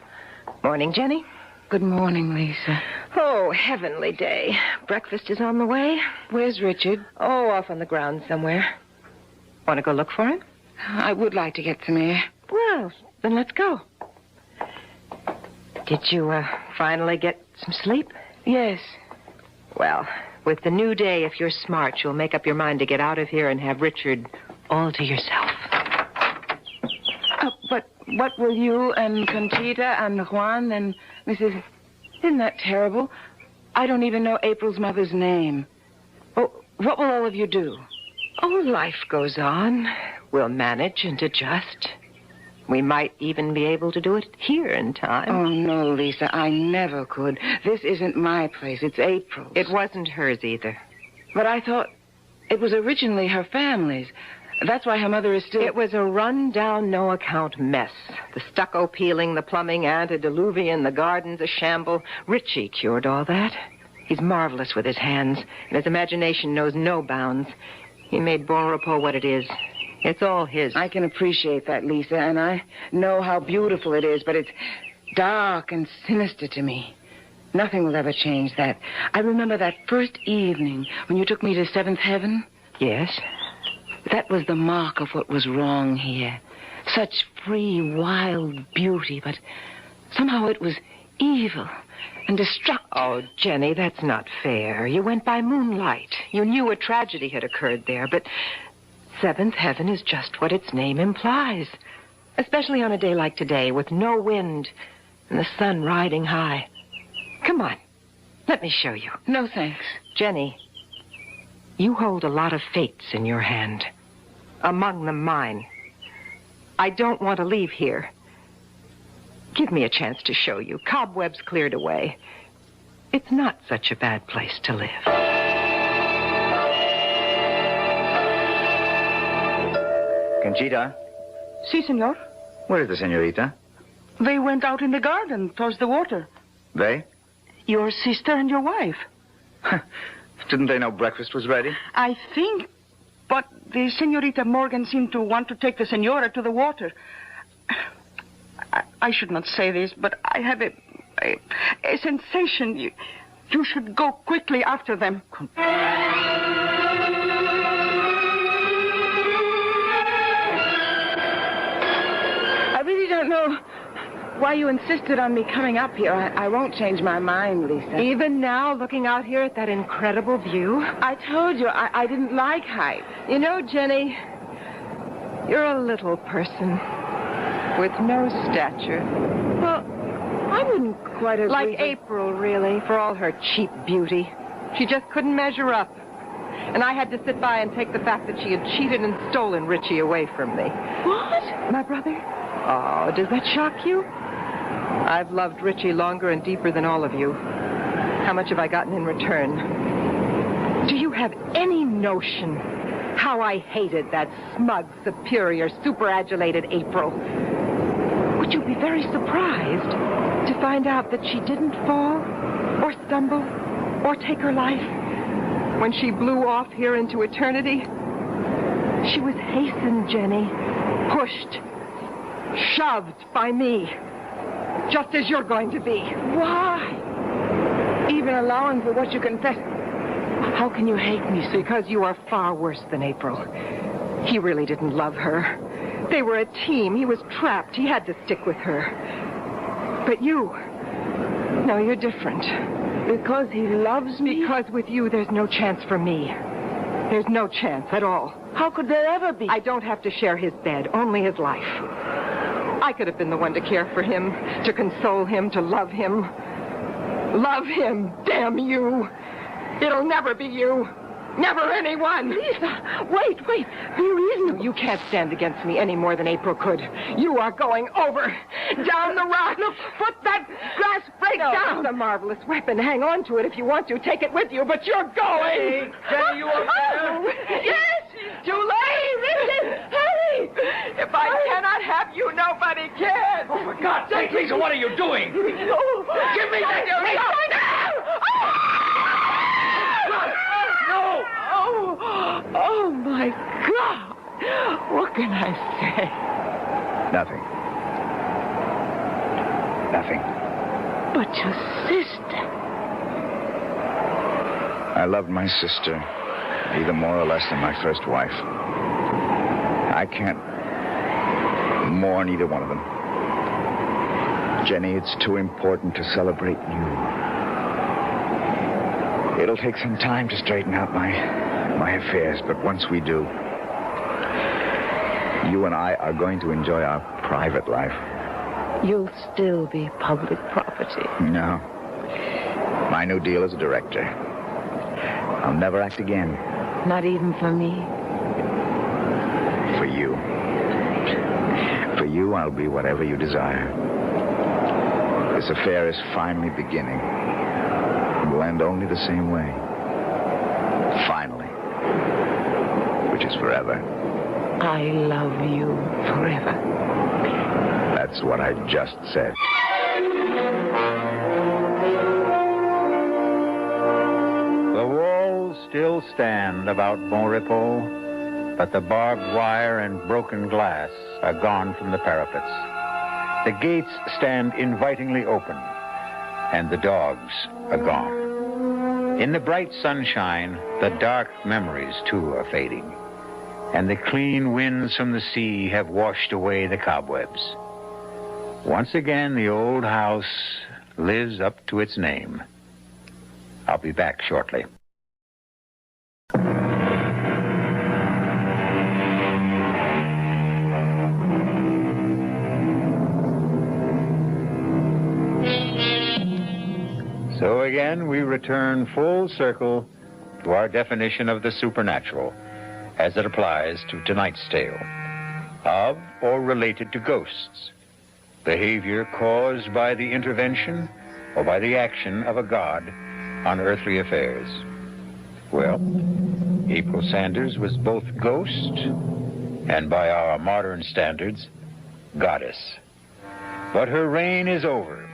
Morning, Jenny. Good morning, Lisa. Oh, heavenly day. Breakfast is on the way. Where's Richard? Oh, off on the grounds somewhere. Want to go look for him? I would like to get some air. Well, then let's go. Did you, finally get some sleep? Yes. Well, with the new day, if you're smart, you'll make up your mind to get out of here and have Richard all to yourself. But what will you and Conchita and Juan and Mrs... Isn't that terrible? I don't even know April's mother's name. Oh, what will all of you do? Oh, life goes on. We'll manage and adjust. We might even be able to do it here in time. Oh, no, Lisa, I never could. This isn't my place. It's April's. It wasn't hers either. But I thought it was originally her family's. That's why her mother is still... It was a run-down, no-account mess. The stucco peeling, the plumbing, antediluvian, the gardens, a shamble. Richie cured all that. He's marvelous with his hands, and his imagination knows no bounds. He made Bon Repos what it is. It's all his. I can appreciate that, Lisa, and I know how beautiful it is, but it's dark and sinister to me. Nothing will ever change that. I remember that first evening when you took me to Seventh Heaven. Yes? That was the mark of what was wrong here. Such free, wild beauty, but somehow it was evil and destructive. Oh, Jenny, that's not fair. You went by moonlight. You knew a tragedy had occurred there, but Seventh Heaven is just what its name implies. Especially on a day like today, with no wind and the sun riding high. Come on. Let me show you. No, thanks. Jenny, you hold a lot of fates in your hand. Among them mine. I don't want to leave here. Give me a chance to show you. Cobwebs cleared away. It's not such a bad place to live. Conchita? Si, senor. Where is the senorita? They went out in the garden towards the water. They? Your sister and your wife. Didn't they know breakfast was ready? I think, but the Senorita Morgan seemed to want to take the senora to the water. I should not say this, but I have a sensation you should go quickly after them. I really don't know why you insisted on me coming up here. I won't change my mind, Lisa. Even now, looking out here at that incredible view? I told you, I didn't like height. You know, Jenny, you're a little person with no stature. Well, I wouldn't quite agree. Like April, really, for all her cheap beauty. She just couldn't measure up. And I had to sit by and take the fact that she had cheated and stolen Richie away from me. What? My brother? Oh, does that shock you? I've loved Richie longer and deeper than all of you. How much have I gotten in return? Do you have any notion how I hated that smug, superior, superadulated April? Would you be very surprised to find out that she didn't fall or stumble or take her life when she blew off here into eternity? She was hastened, Jenny, pushed, shoved by me, just as you're going to be. Why? Even allowing for what you confess. How can you hate me so? Because you are far worse than April. He really didn't love her. They were a team. He was trapped. He had to stick with her. But you... No, you're different. Because he loves me? Because with you, there's no chance for me. There's no chance at all. How could there ever be? I don't have to share his bed, only his life. I could have been the one to care for him, to console him, to love him. Love him, damn you. It'll never be you. Never anyone. Lisa, wait. Be reasonable. You can't stand against me any more than April could. You are going over. Down the rock. Look, put that glass break down. It's a marvelous weapon. Hang on to it if you want to. Take it with you, but you're going. Hey, Jenny, you up there? Yes, too late. Richard, hurry. If I cannot have you, nobody can. Oh, for God's sake, Lisa, what are you doing? Give me that. No! Oh, my God! What can I say? Nothing. But your sister. I loved my sister either more or less than my first wife. I can't mourn either one of them. Jenny, it's too important to celebrate you. It'll take some time to straighten out my affairs, but once we do, you and I are going to enjoy our private life. You'll still be public property. No. My new deal as a director. I'll never act again. Not even for me. For you. For you, I'll be whatever you desire. This affair is finally beginning. It will end only the same way. Finally. Which is forever. I love you forever. That's what I just said. The walls still stand about Bonrepos, but the barbed wire and broken glass are gone from the parapets. The gates stand invitingly open, and the dogs are gone. In the bright sunshine, the dark memories, too, are fading, and the clean winds from the sea have washed away the cobwebs. Once again, the old house lives up to its name. I'll be back shortly. So again, we return full circle to our definition of the supernatural as it applies to tonight's tale, of or related to ghosts, behavior caused by the intervention or by the action of a god on earthly affairs. Well, April Sanders was both ghost and, by our modern standards, goddess. But her reign is over,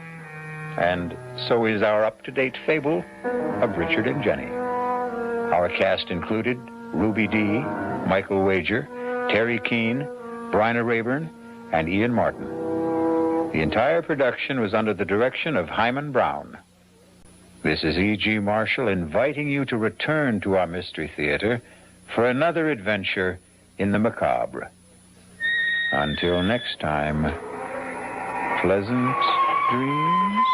and so is our up-to-date fable of Richard and Jenny. Our cast included Ruby Dee, Michael Wager, Terry Keane, Bryna Rayburn, and Ian Martin. The entire production was under the direction of Hyman Brown. This is E.G. Marshall inviting you to return to our Mystery Theater for another adventure in the macabre. Until next time, pleasant dreams.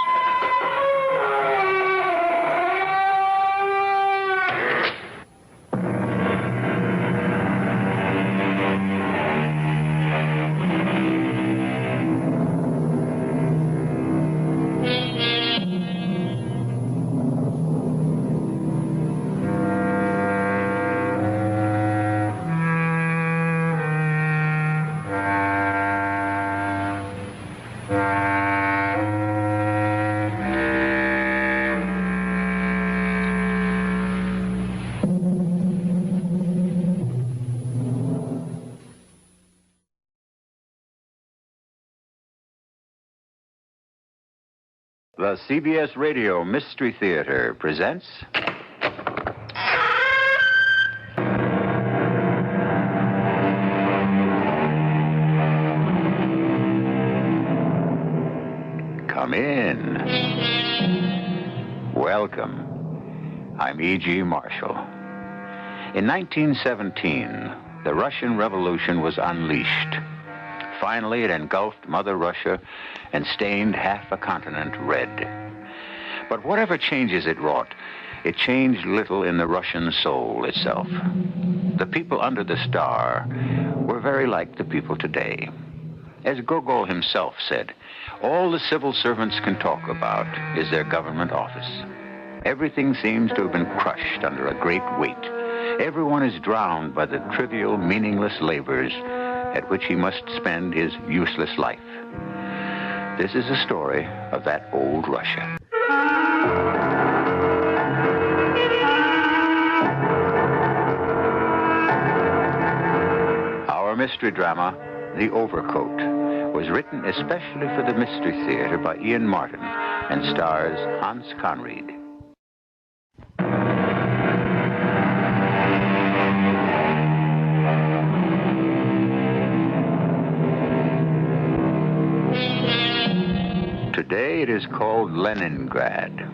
The CBS Radio Mystery Theater presents... Come in. Welcome. I'm E.G. Marshall. In 1917, the Russian Revolution was unleashed. Finally, it engulfed Mother Russia and stained half a continent red. But whatever changes it wrought, it changed little in the Russian soul itself. The people under the star were very like the people today. As Gogol himself said, all the civil servants can talk about is their government office. Everything seems to have been crushed under a great weight. Everyone is drowned by the trivial, meaningless labors at which he must spend his useless life. This is a story of that old Russia. Our mystery drama, The Overcoat, was written especially for the Mystery Theater by Ian Martin and stars Hans Conried. Today it is called Leningrad.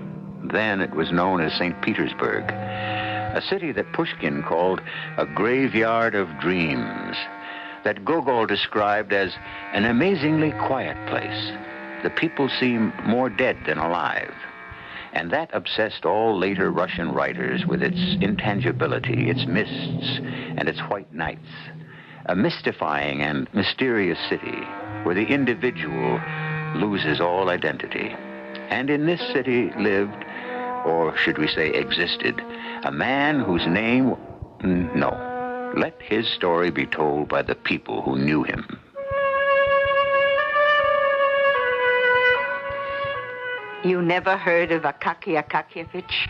Then it was known as St. Petersburg, a city that Pushkin called a graveyard of dreams, that Gogol described as an amazingly quiet place. The people seem more dead than alive. And that obsessed all later Russian writers with its intangibility, its mists, and its white nights. A mystifying and mysterious city where the individual loses all identity. And in this city lived, or should we say existed, a man whose name... No. Let his story be told by the people who knew him. You never heard of Akaky Akakievich?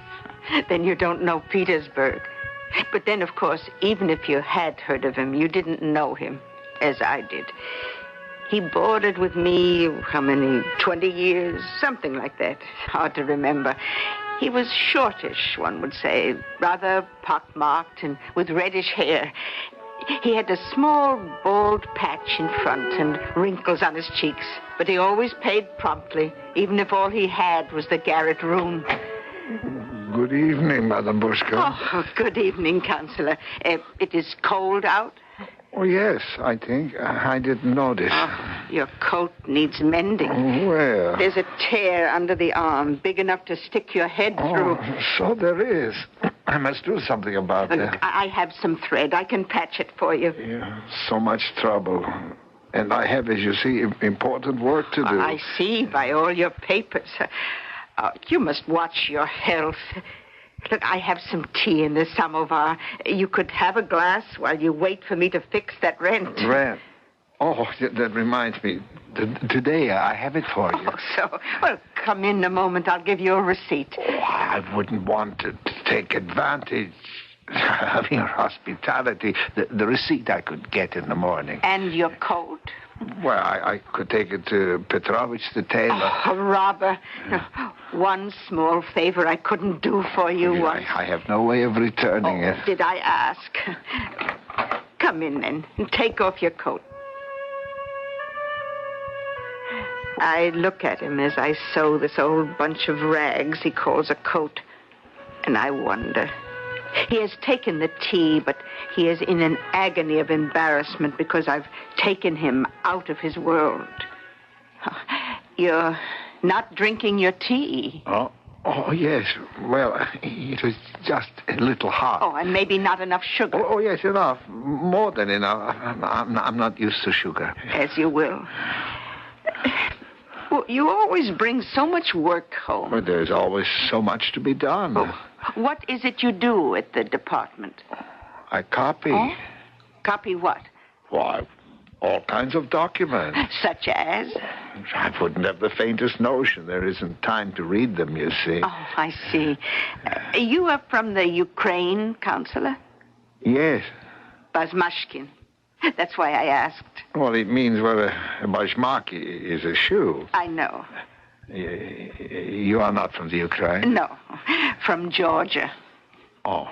Then you don't know Petersburg. But then, of course, even if you had heard of him, you didn't know him, as I did. He boarded with me, 20 years? Something like that. Hard to remember. He was shortish, one would say, rather pockmarked and with reddish hair. He had a small, bald patch in front and wrinkles on his cheeks, but he always paid promptly, even if all he had was the garret room. Good evening, Madame Bushka. Oh, good evening, Counselor. It is cold out? Oh, yes, I think. I didn't notice. Oh, your coat needs mending. Where? There's a tear under the arm, big enough to stick your head through. So there is. I must do something about that. I have some thread. I can patch it for you. Yeah, so much trouble. And I have, as you see, important work to do. I see by all your papers. You must watch your health. Look, I have some tea in the samovar. You could have a glass while you wait for me to fix that rent. Rent? Oh, that reminds me. Today I have it for you. Oh, so, well, come in a moment. I'll give you a receipt. Oh, I wouldn't want to take advantage of your hospitality. The receipt I could get in the morning. And your coat? Well, I could take it to Petrovich the tailor. Oh, robber. No, one small favor I couldn't do for you once. I have no way of returning it. Did I ask? Come in, then, and take off your coat. I look at him as I sew this old bunch of rags he calls a coat, and I wonder. He has taken the tea, but he is in an agony of embarrassment because I've taken him out of his world. You're not drinking your tea. Oh, yes. Well, it was just a little hot. Oh, and maybe not enough sugar. Oh, yes, enough. More than enough. I'm not used to sugar. As you will. Well, you always bring so much work home. But there's always so much to be done. Oh, what is it you do at the department? I copy. Oh? Copy what? Why, all kinds of documents. Such as? I wouldn't have the faintest notion. There isn't time to read them, you see. Oh, I see. You are from the Ukraine, Counselor? Yes. Bazmashkin. That's why I asked. Well, it means, well, a bashmaki is a shoe. I know. You are not from the Ukraine? No, from Georgia. Oh.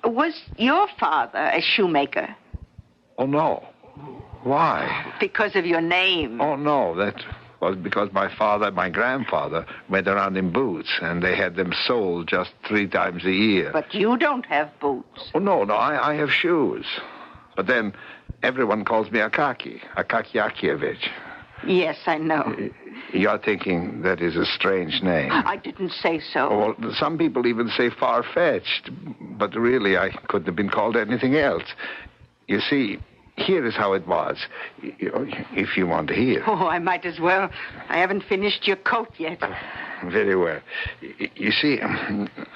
Was your father a shoemaker? Oh, no. Why? Because of your name. Oh, no, that was because my grandfather went around in boots, and they had them sold just 3 times a year. But you don't have boots. Oh, no, I have shoes. But then everyone calls me Akaki Akievich. Yes, I know. You're thinking that is a strange name. I didn't say so. Well, some people even say far-fetched, but really I couldn't have been called anything else. You see, here is how it was, if you want to hear. Oh, I might as well. I haven't finished your coat yet. Very well. You see,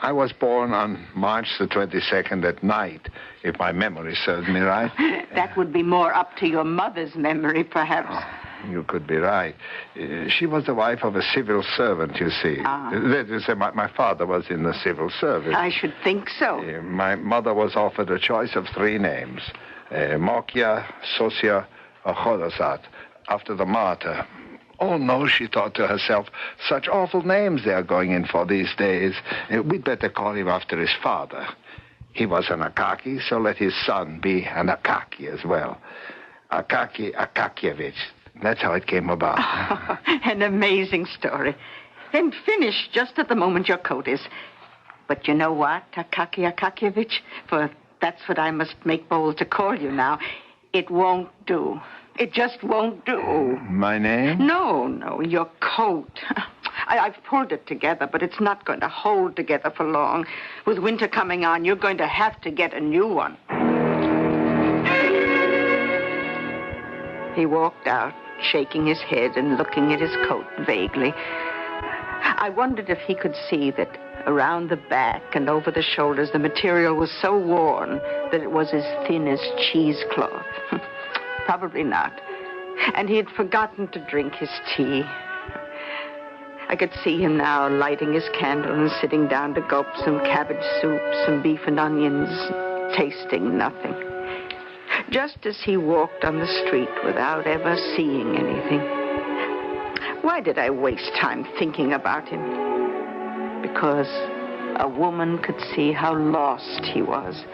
I was born on March the 22nd at night, if my memory serves me right. That would be more up to your mother's memory, perhaps. You could be right. She was the wife of a civil servant, you see. That is, my father was in the civil service. I should think so. My mother was offered a choice of 3 names. Mokia, Sosia, or Chodosat, after the martyr. Oh, no, she thought to herself, such awful names they are going in for these days. We'd better call him after his father. He was an Akaki, so let his son be an Akaki as well. Akaki Akakievich. That's how it came about. Oh, an amazing story. And finished just at the moment your coat is. But you know what, Akaki Akakievich? For that's what I must make bold to call you now. It won't do. It just won't do. My name? No, your coat. I've pulled it together, but it's not going to hold together for long. With winter coming on, you're going to have to get a new one. He walked out, shaking his head and looking at his coat vaguely. I wondered if he could see that around the back and over the shoulders, the material was so worn that it was as thin as cheesecloth. Probably not. And he had forgotten to drink his tea. I could see him now lighting his candle and sitting down to gulp some cabbage soup, some beef and onions, tasting nothing. Just as he walked on the street without ever seeing anything. Why did I waste time thinking about him? Because a woman could see how lost he was.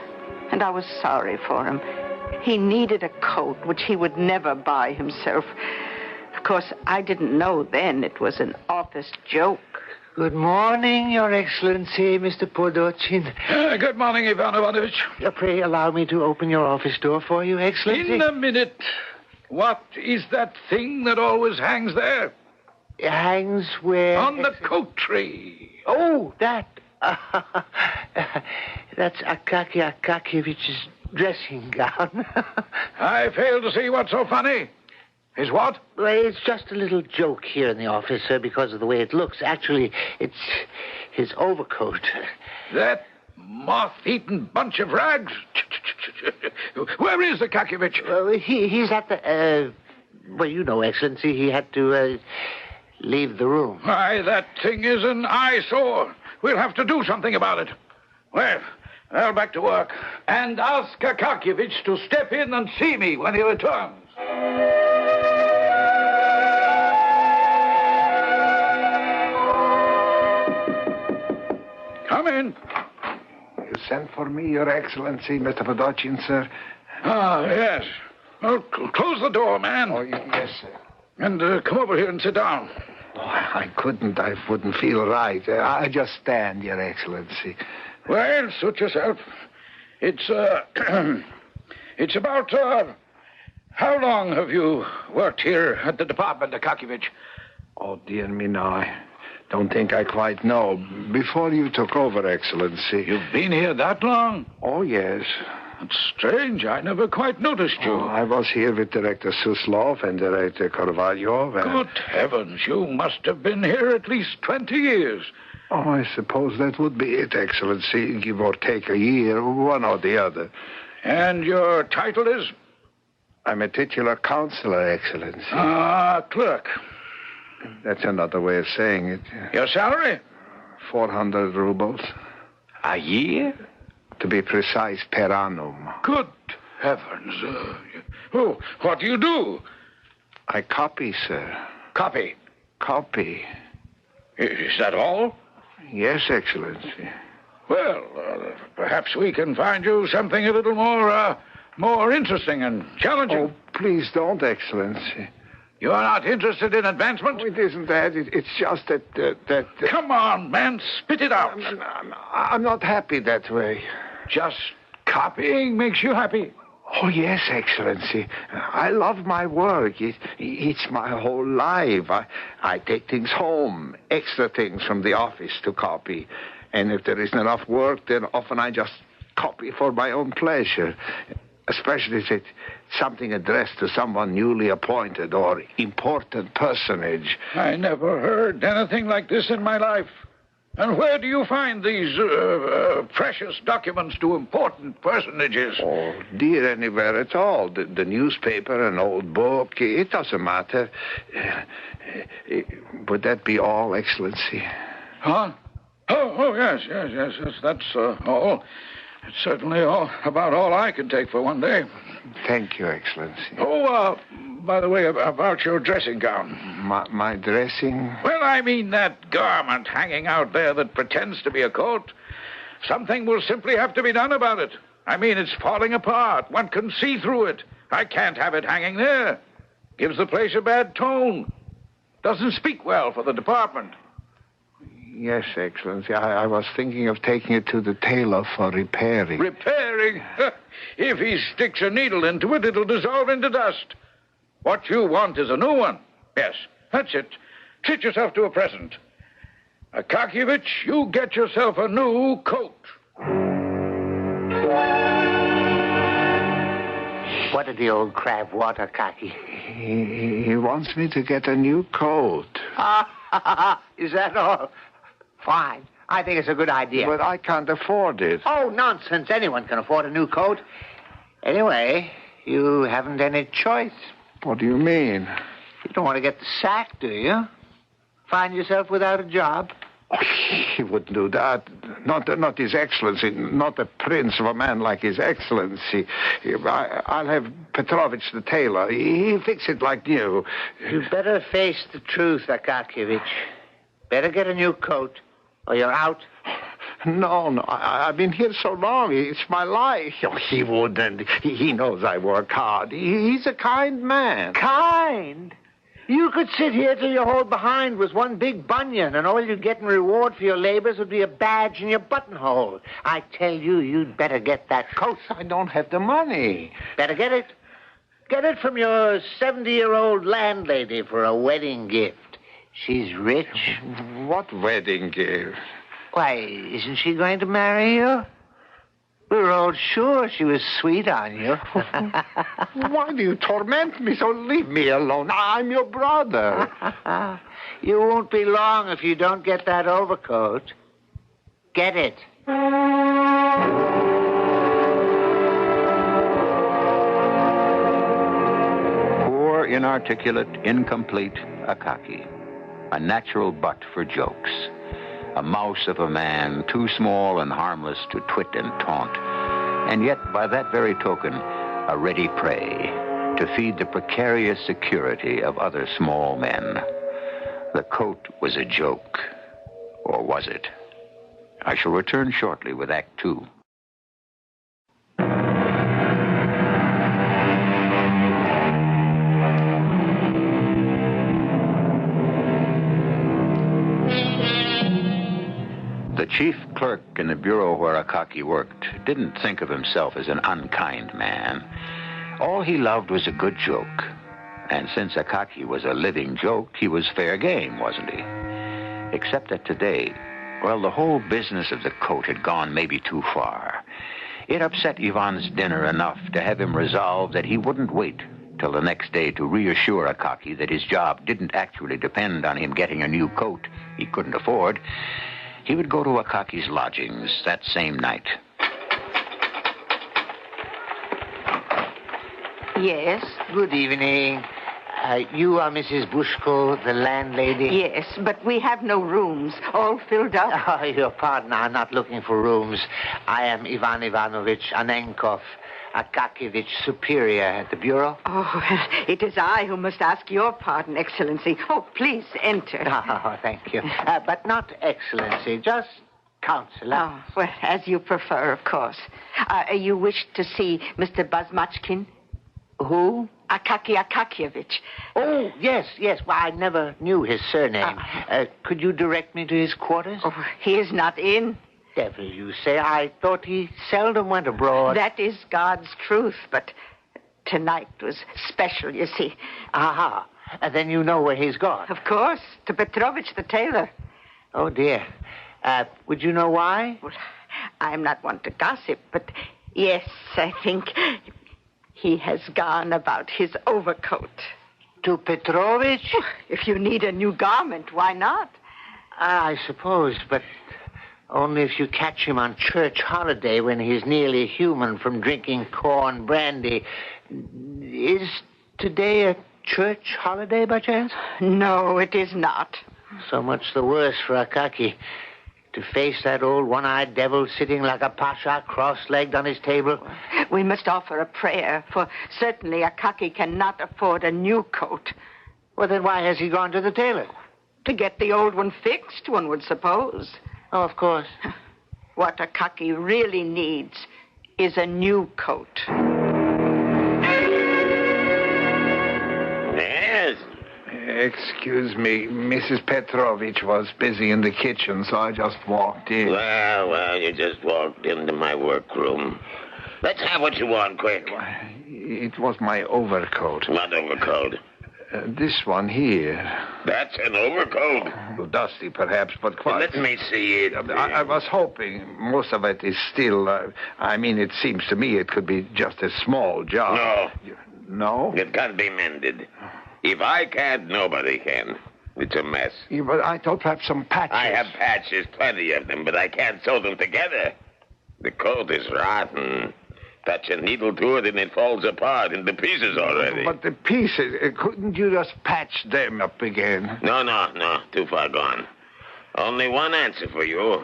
And I was sorry for him. He needed a coat which he would never buy himself. Of course, I didn't know then it was an office joke. Good morning, Your Excellency, Mr. Podochin. Good morning, Ivan Ivanovich. Pray allow me to open your office door for you, Excellency. In a minute. What is that thing that always hangs there? It hangs where? On the coat tree. Oh, that. That's Akaki Akakievich's dressing gown. I fail to see what's so funny. Is what? Well, it's just a little joke here in the office, sir, because of the way it looks. Actually, it's his overcoat. That moth-eaten bunch of rags? Where is Akakievich? He's at the, well, you know, Excellency, he had to, leave the room. Why, that thing is an eyesore. We'll have to do something about it. Well, back to work. And ask Akakievich to step in and see me when he returns. Come in. You sent for me, Your Excellency, Mr. Podochin, sir? Ah, yes. Well, close the door, man. Oh, yes, sir. And come over here and sit down. Oh, I couldn't. I wouldn't feel right. I just stand, Your Excellency. Well, suit yourself. It's about, how long have you worked here at the department, Akakievich? Oh, dear me, no. I don't think I quite know. Before you took over, Excellency. You've been here that long? Oh, yes. It's strange. I never quite noticed you. Oh, I was here with Director Suslov and Director Korvalyov. Good heavens, you must have been here at least 20 years. Oh, I suppose that would be it, Excellency. Give or take a year, one or the other. And your title is? I'm a titular counselor, Excellency. Clerk. That's another way of saying it. Your salary? 400 rubles. A year? To be precise, per annum. Good heavens. What do you do? I copy, sir. Copy? Copy. Is that all? Yes, Excellency. Well, perhaps we can find you something a little more interesting and challenging. Oh, please don't, Excellency. You are not interested in advancement? Oh, it isn't that. It's just that... Come on, man. Spit it out. I'm not happy that way. Just copying makes you happy? Oh, yes, Excellency. I love my work. It's my whole life. I take things home, extra things from the office to copy. And if there isn't enough work, then often I just copy for my own pleasure. Especially if it's something addressed to someone newly appointed or important personage. I never heard anything like this in my life. And where do you find these precious documents to important personages? Oh, dear, anywhere at all. The newspaper, an old book, it doesn't matter. Would that be all, Excellency? Huh? Oh, yes, that's all. It's certainly about all I can take for one day. Thank you, Excellency. Oh, by the way, about your dressing gown. My dressing? Well, I mean that garment hanging out there that pretends to be a coat. Something will simply have to be done about it. I mean, it's falling apart. One can see through it. I can't have it hanging there. Gives the place a bad tone. Doesn't speak well for the department. Yes, Excellency. I was thinking of taking it to the tailor for repairing. Repairing? If he sticks a needle into it, it'll dissolve into dust. What you want is a new one. Yes, that's it. Treat yourself to a present. Akakievich, you get yourself a new coat. What did the old crab want, Akaki? He wants me to get a new coat. Is that all? Fine. I think it's a good idea. But I can't afford it. Oh, nonsense. Anyone can afford a new coat. Anyway, you haven't any choice. What do you mean? You don't want to get the sack, do you? Find yourself without a job? Oh, he wouldn't do that. Not His Excellency. Not the prince of a man like His Excellency. I'll have Petrovich the tailor. He'll fix it like new. You better face the truth, Akakievich. Better get a new coat, or you're out. No. I've been here so long. It's my life. Oh, he wouldn't. He knows I work hard. He's a kind man. Kind? You could sit here till your whole behind was one big bunion, and all you'd get in reward for your labors would be a badge in your buttonhole. I tell you, you'd better get that coat. I don't have the money. Better get it. Get it from your 70-year-old landlady for a wedding gift. She's rich. What wedding gift? Why, isn't she going to marry you? We were all sure she was sweet on you. Why do you torment me so? Leave me alone. I'm your brother. You won't be long if you don't get that overcoat. Get it. Poor, inarticulate, incomplete Akaki. A natural butt for jokes. A mouse of a man, too small and harmless to twit and taunt. And yet, by that very token, a ready prey to feed the precarious security of other small men. The coat was a joke. Or was it? I shall return shortly with Act Two. The chief clerk in the bureau where Akaki worked didn't think of himself as an unkind man. All he loved was a good joke. And since Akaki was a living joke, he was fair game, wasn't he? Except that today, well, the whole business of the coat had gone maybe too far. It upset Ivan's dinner enough to have him resolve that he wouldn't wait till the next day to reassure Akaki that his job didn't actually depend on him getting a new coat he couldn't afford. He would go to Akaki's lodgings that same night. Yes, good evening. You are Mrs. Bushko, the landlady? Yes, but we have no rooms, all filled up. Oh, your pardon, I'm not looking for rooms. I am Ivan Ivanovich Anenkov. Akakievich superior at the bureau? Oh, it is I who must ask your pardon, Excellency. Oh, please enter. Oh, thank you. But not Excellency, just Counselor. Oh, well, as you prefer, of course. You wish to see Mr. Bazmachkin? Who? Akaki Akakievich. Oh, yes. Well, I never knew his surname. Could you direct me to his quarters? Oh, he is not in. Devil, you say. I thought he seldom went abroad. That is God's truth, but tonight was special, you see. Aha. Then you know where he's gone. Of course, to Petrovich the tailor. Oh, dear. Would you know why? Well, I'm not one to gossip, but yes, I think he has gone about his overcoat. To Petrovich? If you need a new garment, why not? I suppose, but only if you catch him on church holiday when he's nearly human from drinking corn brandy. Is today a church holiday by chance? No, it is not. So much the worse for Akaki. To face that old one-eyed devil sitting like a pasha cross-legged on his table. We must offer a prayer, for certainly Akaki cannot afford a new coat. Well, then why has he gone to the tailor? To get the old one fixed, one would suppose. Oh, of course. What Akaki really needs is a new coat. Yes? Excuse me, Mrs. Petrovich was busy in the kitchen, so I just walked in. Well, you just walked into my workroom. Let's have what you want, quick. It was my overcoat. What overcoat? This one here. That's an overcoat? Well, dusty, perhaps, but quite. Let me see it. I was hoping most of it is still... it seems to me it could be just a small job. No. No? It can't be mended. If I can't, nobody can. It's a mess. Yeah, but I thought perhaps some patches. I have patches, plenty of them, but I can't sew them together. The coat is rotten. Touch a needle to it and it falls apart into pieces already. But the pieces, couldn't you just patch them up again? No. Too far gone. Only one answer for you.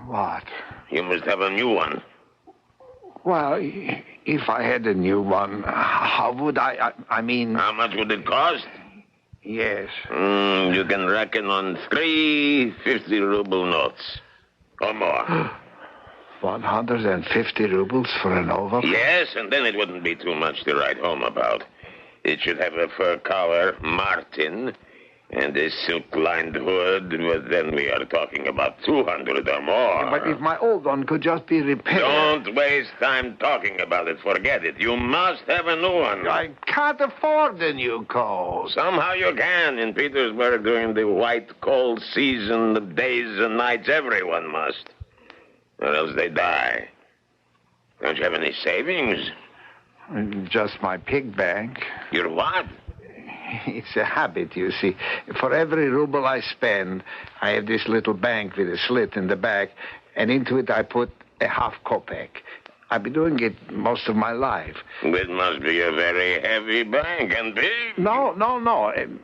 What? You must have a new one. Well, if I had a new one, how would I mean... How much would it cost? Yes. You can reckon on 3 50-ruble notes. Or more. 150 rubles for an overcoat? Yes, and then it wouldn't be too much to write home about. It should have a fur collar, martin, and a silk-lined hood. Well, then we are talking about 200 or more. But if my old one could just be repaired... Don't waste time talking about it. Forget it. You must have a new one. I can't afford a new coat. Somehow you can. In Petersburg, during the white, cold season, the days and nights, everyone must. Or else they die. Don't you have any savings? Just my pig bank. Your what? It's a habit, you see. For every ruble I spend, I have this little bank with a slit in the back, and into it I put a half kopeck. I've been doing it most of my life. It must be a very heavy bank and big. No.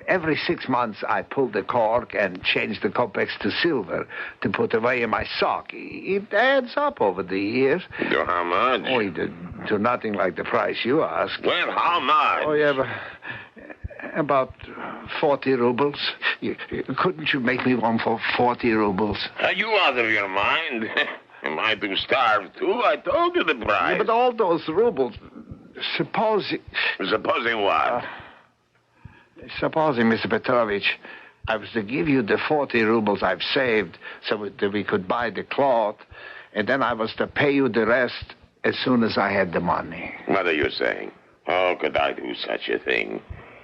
Every 6 months I pull the cork and change the kopecks to silver to put away in my sock. It adds up over the years. To how much? Oh, to nothing like the price you ask. Well, how much? Oh, yeah, about 40 rubles. Couldn't you make me one for 40 rubles? Are you out of your mind? Am I to starve, too? I told you the price. Yeah, but all those rubles, supposing... Supposing what? Supposing, Mr. Petrovich, I was to give you the 40 rubles I've saved so that we could buy the cloth, and then I was to pay you the rest as soon as I had the money. What are you saying? How could I do such a thing?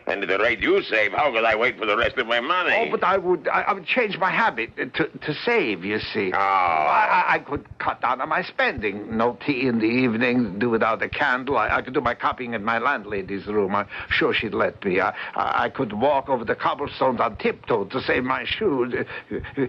And at the rate you save, how could I wait for the rest of my money? Oh, but I would change my habit to save, you see. Oh. I could cut down on my spending. No tea in the evening, do without a candle. I could do my copying in my landlady's room. I'm sure she'd let me. I could walk over the cobblestones on tiptoe to save my shoes.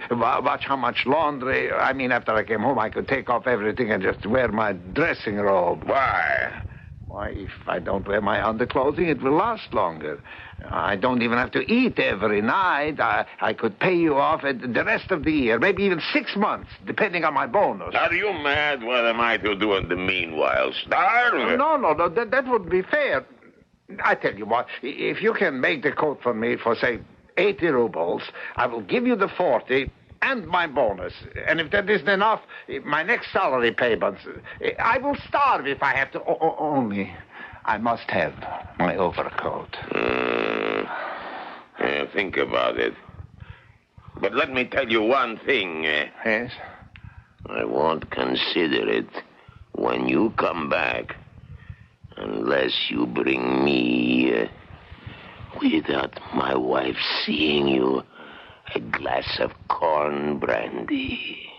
Watch how much laundry. After I came home, I could take off everything and just wear my dressing robe. Why? Why, if I don't wear my underclothing, it will last longer. I don't even have to eat every night. I could pay you off at the rest of the year, maybe even 6 months, depending on my bonus. Are you mad? What am I to do in the meanwhile? Starve? No, that would be fair. I tell you what, if you can make the coat for me for, say, 80 rubles, I will give you the 40 and my bonus. And if that isn't enough, my next salary payments, I will starve if I have to. Only I must have my overcoat. Yeah, think about it. But let me tell you one thing. Yes? I won't consider it when you come back unless you bring me, without my wife seeing you, a glass of corn brandy.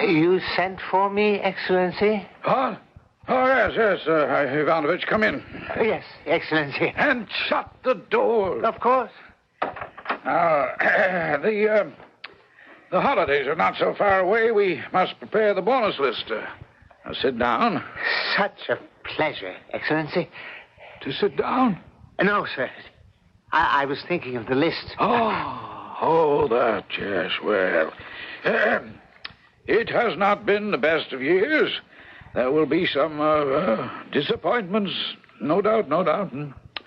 You sent for me, Excellency? What? Oh, yes. Ivanovich, come in. Yes, Excellency. And shut the door. Of course. The holidays are not so far away. We must prepare the bonus list. Now sit down. Such a pleasure, Excellency. To sit down? No, sir. I was thinking of the list. Oh, that, yes. Well, it has not been the best of years. There will be some disappointments, no doubt.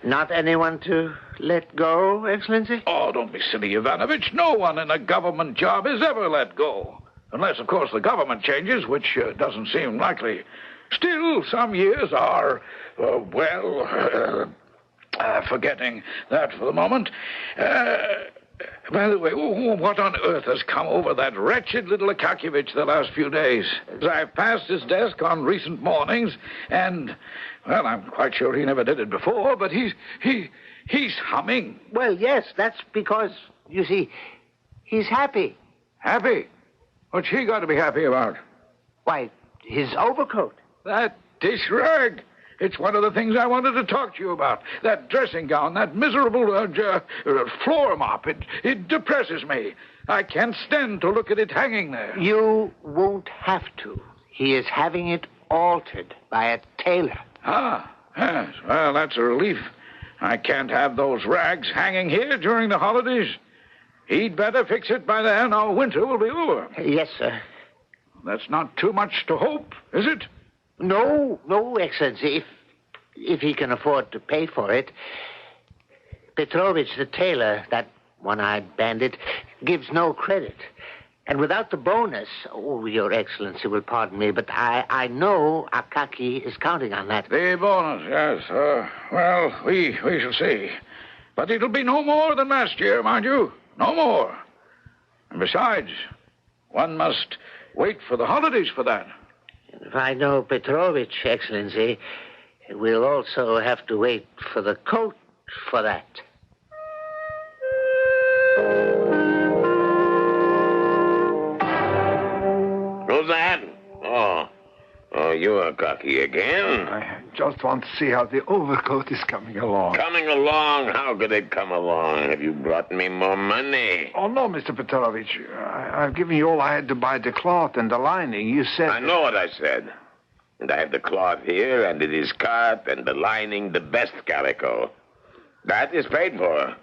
Not anyone to let go, Excellency? Oh, don't be silly, Ivanovich. No one in a government job is ever let go. Unless, of course, the government changes, which doesn't seem likely. Still, some years are, forgetting that for the moment. By the way, what on earth has come over that wretched little Akakievich the last few days? I've passed his desk on recent mornings, and, well, I'm quite sure he never did it before, but he's humming. Well, yes, that's because, you see, he's happy. Happy? What's he got to be happy about? Why, his overcoat. That dish rag. It's one of the things I wanted to talk to you about. That dressing gown, that miserable floor mop. It depresses me. I can't stand to look at it hanging there. You won't have to. He is having it altered by a tailor. Ah, yes. Well, that's a relief. I can't have those rags hanging here during the holidays. He'd better fix it by then, or winter will be over. Yes, sir. That's not too much to hope, is it? No, Excellency. If he can afford to pay for it. Petrovich, the tailor, that one-eyed bandit, gives no credit. And without the bonus, Your Excellency will pardon me, but I know Akaki is counting on that. The bonus, yes. Well, we shall see. But it'll be no more than last year, mind you. No more. And besides, one must wait for the holidays for that. If I know Petrovich, Excellency, we'll also have to wait for the coat for that. Who's that? Oh, you're cocky again? I just want to see how the overcoat is coming along. Coming along? How could it come along? Have you brought me more money? Oh, no, Mr. Petrovich. I've given you all I had to buy the cloth and the lining. You said... I know what I said. And I have the cloth here, and it is cut, and the lining the best calico. That is paid for.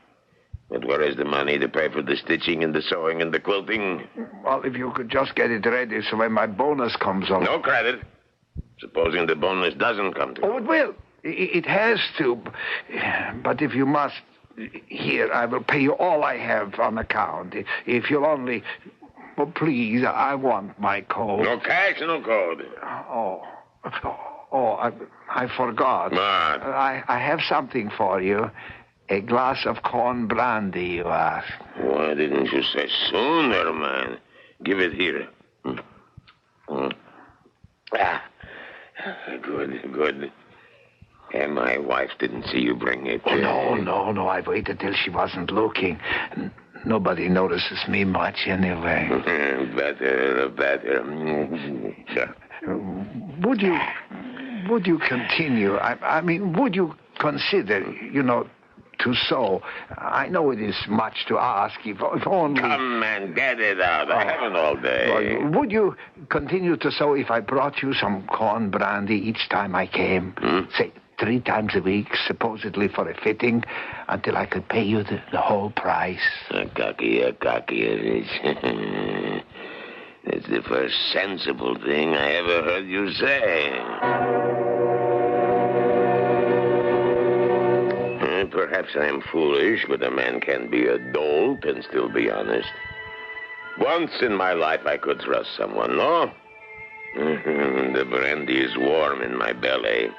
But where is the money to pay for the stitching and the sewing and the quilting? Well, if you could just get it ready so when my bonus comes along... No credit. Supposing the bonus doesn't come to you. Oh, it will. It has to. But if you must... Here, I will pay you all I have on account. If you'll only... Well, please, I want my coat. No cash, no code. I forgot. What? I have something for you. A glass of corn brandy, you ask. Why didn't you say sooner, man? Give it here. Good. And my wife didn't see you bring it. Oh, no. I waited till she wasn't looking. Nobody notices me much anyway. Better. Would you continue? I mean, would you consider, to sew. I know it is much to ask, if only... Come and get it out. I haven't all day. Would you continue to sew if I brought you some corn brandy each time I came? Say, 3 times a week, supposedly for a fitting, until I could pay you the whole price. A cocky it is. It's the first sensible thing I ever heard you say. Perhaps I am foolish, but a man can be a dolt and still be honest. Once in my life I could trust someone, no? The brandy is warm in my belly.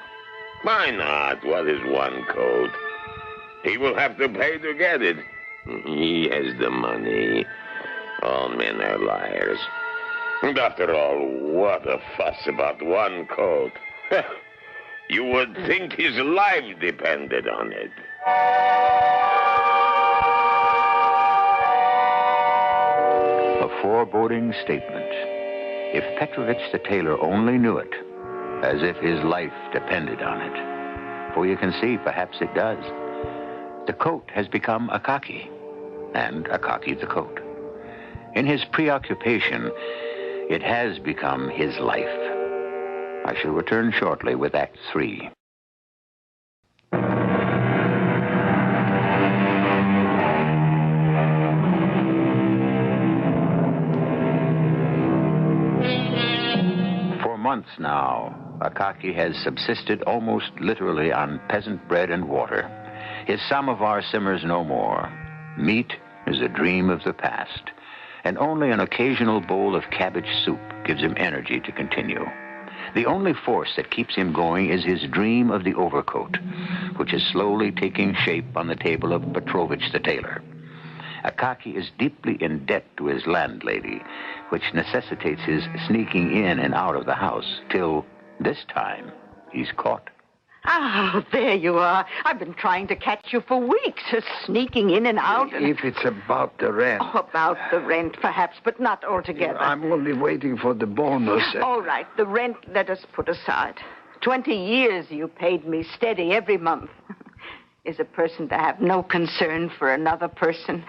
Why not? What is one coat? He will have to pay to get it. He has the money. All men are liars. And after all, what a fuss about one coat. You would think his life depended on it. A foreboding statement. If Petrovich the tailor only knew it, as if his life depended on it. For you can see, perhaps it does. The coat has become a khaki, and a khaki the coat. In his preoccupation, it has become his life. I shall return shortly with Act 3. For months now, Akaki has subsisted almost literally on peasant bread and water. His samovar simmers no more. Meat is a dream of the past, and only an occasional bowl of cabbage soup gives him energy to continue. The only force that keeps him going is his dream of the overcoat, which is slowly taking shape on the table of Petrovich the tailor. Akaki is deeply in debt to his landlady, which necessitates his sneaking in and out of the house till, this time, he's caught. Ah, there you are. I've been trying to catch you for weeks, sneaking in and out. If it's about the rent. Oh, about the rent, perhaps, but not altogether. I'm only waiting for the bonus. All right, the rent let us put aside. 20 years you paid me steady every month. Is a person to have no concern for another person?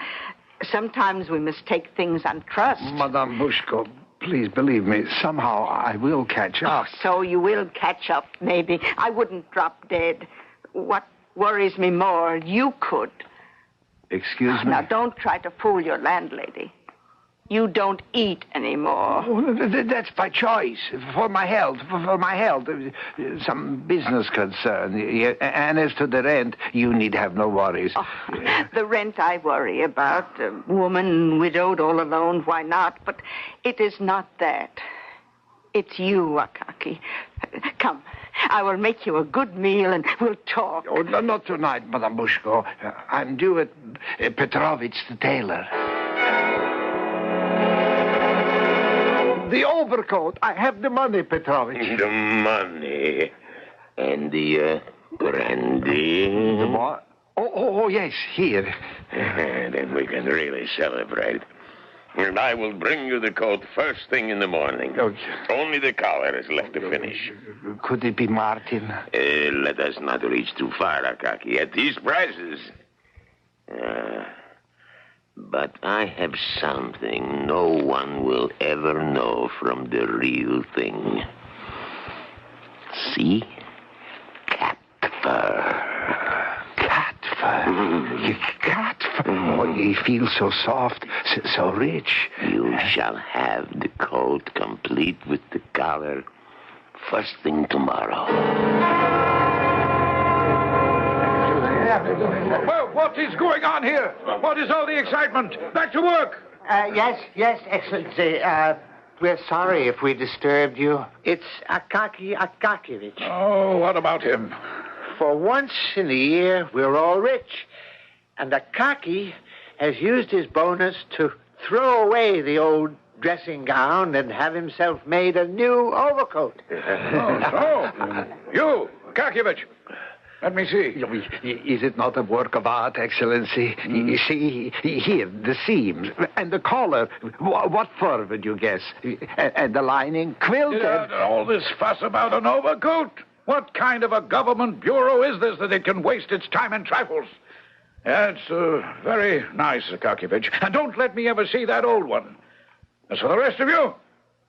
Sometimes we must take things on trust. Madame Bushko, please believe me, somehow I will catch up. Oh, so you will catch up, maybe. I wouldn't drop dead. What worries me more, you could. Excuse me? Now, don't try to fool your landlady. You don't eat anymore. Oh, that's by choice, for my health, for my health. Some business concern. And as to the rent, you need have no worries. Oh, the rent I worry about. A woman widowed all alone, why not? But it is not that. It's you, Akaki. Come, I will make you a good meal and we'll talk. Oh, no, not tonight, Madame Bushko. I'm due at Petrovich the tailor. The overcoat. I have the money, Petrovich. The money. And the brandy. The what? Oh, yes, here. Then we can really celebrate. And I will bring you the coat first thing in the morning. Okay. Only the collar is left to finish. Could it be Martin? Let us not reach too far, Akaki. At these prices. But I have something no one will ever know from the real thing. See? Cat fur. Cat fur? Cat fur? Oh, he feels so soft, so rich. You shall have the coat complete with the collar first thing tomorrow. Well, what is going on here? What is all the excitement? Back to work. Yes, Excellency. We're sorry if we disturbed you. It's Akaki Akakevich. Oh, what about him? For once in a year, we're all rich. And Akaki has used his bonus to throw away the old dressing gown and have himself made a new overcoat. You, Akakevich. Let me see. Is it not a work of art, Excellency? You see, here, the seams, and the collar. What fur would you guess? And the lining? Quilted. All this fuss about an overcoat? What kind of a government bureau is this that it can waste its time in trifles? Yeah, it's very nice, Akakevich. And don't let me ever see that old one. As for the rest of you,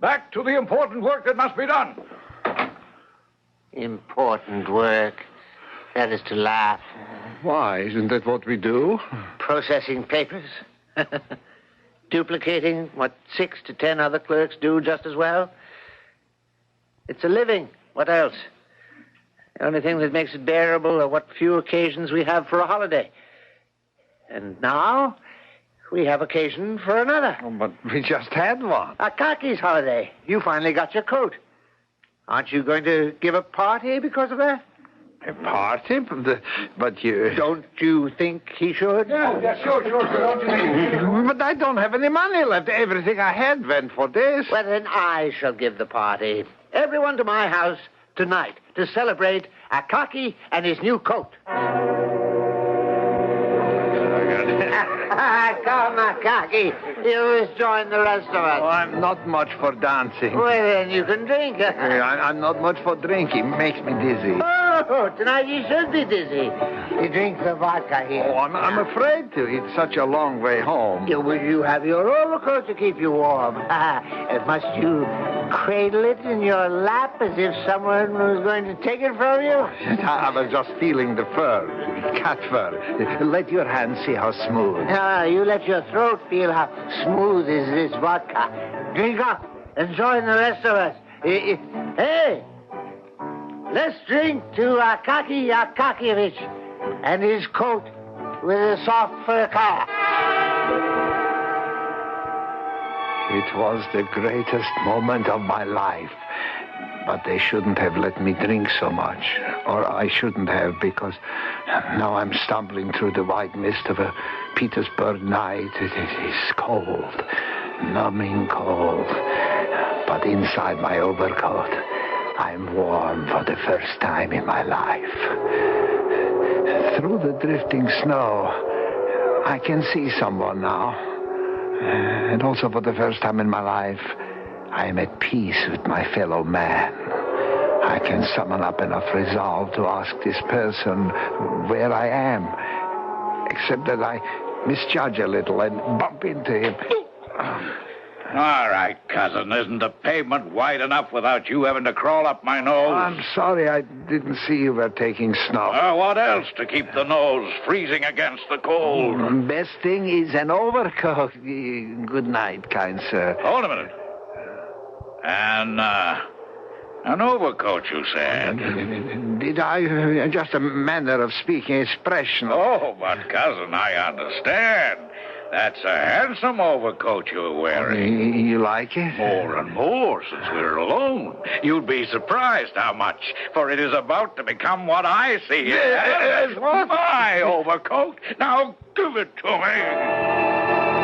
back to the important work that must be done. Important work. That is to laugh. Why? Isn't that what we do? Processing papers. Duplicating what 6 to 10 other clerks do just as well. It's a living. What else? The only thing that makes it bearable are what few occasions we have for a holiday. And now, we have occasion for another. Oh, but we just had one. Akaki's holiday. You finally got your coat. Aren't you going to give a party because of that? A party? But you... Don't you think he should? Yeah, sure. Don't you think? But I don't have any money left. Everything I had went for this. Well, then I shall give the party. Everyone to my house tonight to celebrate Akaki and his new coat. Come, Akaki. You must join the rest of us. Oh, I'm not much for dancing. Well, then you can drink. I'm not much for drinking. Makes me dizzy. Oh, tonight you should be dizzy. You drink the vodka here. Oh, I'm afraid to. It's such a long way home. You have your overcoat to keep you warm. Must you cradle it in your lap as if someone was going to take it from you? I was just feeling the fur. Cat fur. Let your hand see how smooth. You let your throat feel how smooth is this vodka. Drink up and join the rest of us. Hey! Let's drink to Akaki Akakevich and his coat with a soft fur collar. It was the greatest moment of my life. But they shouldn't have let me drink so much. Or I shouldn't have, because now I'm stumbling through the white mist of a Petersburg night. It is cold, numbing cold. But inside my overcoat, I'm warm for the first time in my life. Through the drifting snow, I can see someone now. And also for the first time in my life, I am at peace with my fellow man. I can summon up enough resolve to ask this person where I am. Except that I misjudge a little and bump into him. All right, cousin. Isn't the pavement wide enough without you having to crawl up my nose? I'm sorry, I didn't see you were taking snuff. What else to keep the nose freezing against the cold? Best thing is an overcoat. Good night, kind sir. Hold a minute. An overcoat, you said? Did I? Just a manner of speaking, expression. Oh, but, cousin, I understand. That's a handsome overcoat you're wearing. You like it? More and more since we're alone. You'd be surprised how much, for it is about to become what I see as my overcoat. Now, give it to me.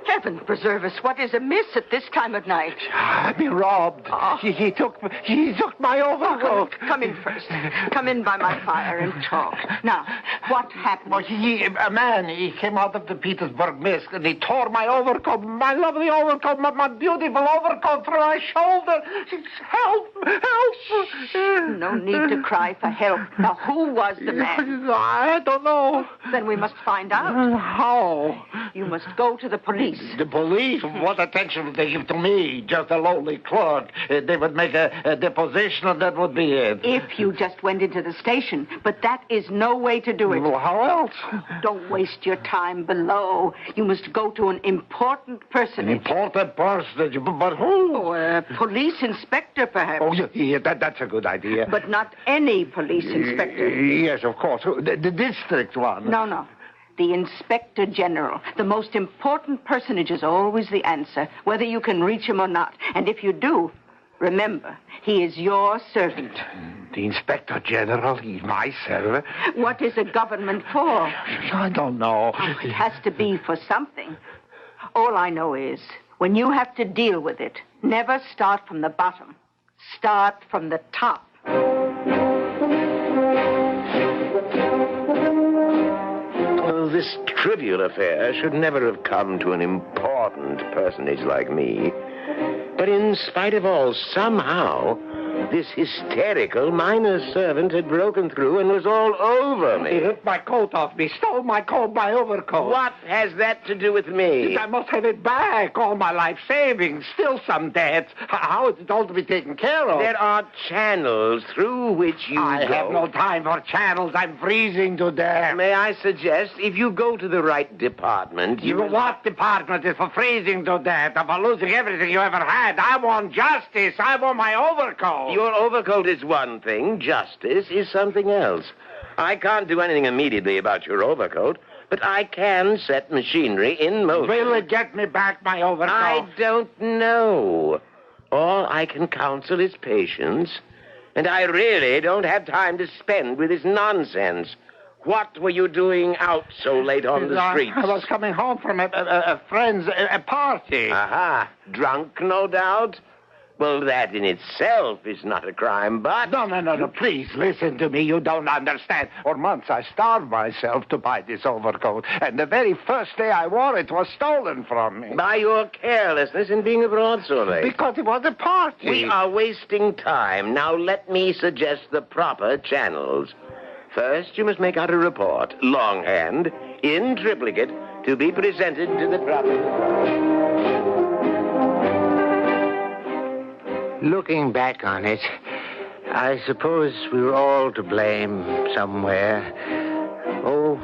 Heaven preserve us. What is amiss at this time of night? I've been robbed. He took my overcoat. Come in first. Come in by my fire and talk. Now, what happened? Well, a man, he came out of the Petersburg mist and he tore my overcoat, my lovely overcoat, my beautiful overcoat from my shoulder. Help! Help! No need to cry for help. Now, who was the man? I don't know. Then we must find out. How? You must go to the police. The police? What attention would they give to me? Just a lowly clerk. They would make a deposition and that would be it. If you just went into the station. But that is no way to do it. Well, how else? Don't waste your time below. You must go to an important personage. An important personage? But who? Oh, a police inspector, perhaps. Oh, yeah, that's a good idea. But not any police inspector. Yes, of course. The district one. No. The Inspector General. The most important personage is always the answer, whether you can reach him or not. And if you do, remember, he is your servant. The Inspector General? He's my servant? What is a government for? I don't know. Oh, it has to be for something. All I know is, when you have to deal with it, never start from the bottom. Start from the top. This trivial affair should never have come to an important personage like me. But in spite of all, somehow, this hysterical minor servant had broken through and was all over me. He ripped my coat off me, stole my coat, my overcoat. What has that to do with me? I must have it back. All my life savings, still some debts. How is it all to be taken care of? There are channels through which you I go. have no time for channels. I'm freezing to death. May I suggest, if you go to the right department, What department is for freezing to death and for losing everything you ever had? I want justice. I want my overcoat. Your overcoat is one thing. Justice is something else. I can't do anything immediately about your overcoat, but I can set machinery in motion. Will it get me back my overcoat? I don't know. All I can counsel is patience, and I really don't have time to spend with this nonsense. What were you doing out so late on the streets? I was coming home from a friend's party. Aha. Drunk, no doubt? Well, that in itself is not a crime, but... No. Please, listen to me. You don't understand. For months, I starved myself to buy this overcoat, and the very first day I wore it was stolen from me. By your carelessness in being a broadsword. Because it was a party. We are wasting time. Now, let me suggest the proper channels. First, you must make out a report, longhand, in triplicate, to be presented to the proper... Looking back on it, I suppose we were all to blame somewhere. Oh,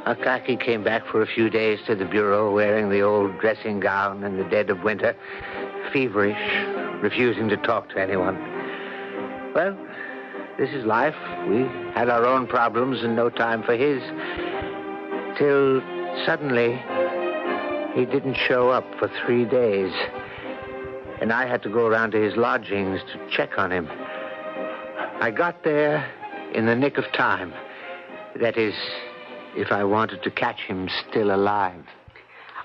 Akaki came back for a few days to the bureau wearing the old dressing gown in the dead of winter, feverish, refusing to talk to anyone. Well, this is life. We had our own problems and no time for his. Till suddenly, he didn't show up for 3 days. And I had to go around to his lodgings to check on him. I got there in the nick of time. That is, if I wanted to catch him still alive.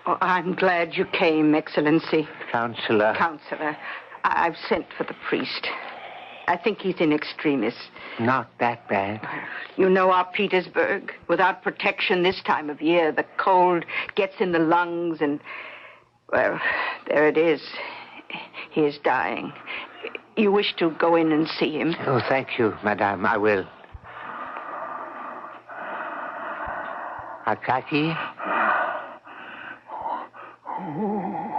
Oh, I'm glad you came, Excellency. Counselor. Counselor, I've sent for the priest. I think he's in extremis. Not that bad. You know our Petersburg. Without protection this time of year, the cold gets in the lungs and... Well, there it is. He is dying. You wish to go in and see him? Oh, thank you, madame. I will. Akaki?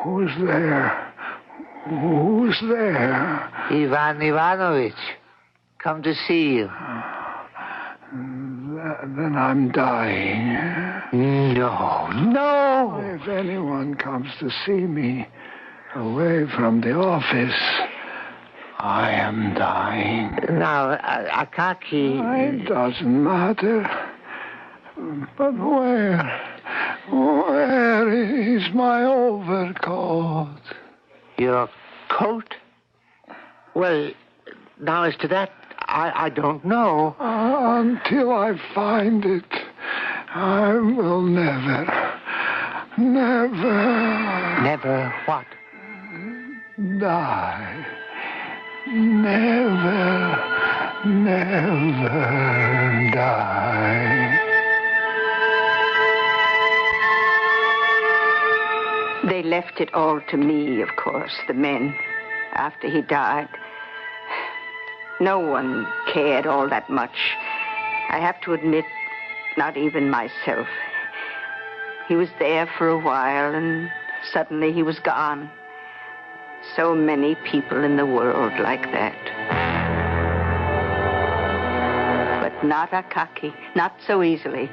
Who's there? Who's there? Ivan Ivanovich. Come to see you. Then I'm dying. No. If anyone comes to see me away from the office, I am dying. Now, Akaki... It doesn't matter. But where is my overcoat? Your coat? Well, now as to that, I don't know. Until I find it, I will never... Never what? Die. Never die. They left it all to me, of course, the men, after he died. No one cared all that much. I have to admit, not even myself. He was there for a while, and suddenly he was gone. So many people in the world like that. But not Akaki, not so easily.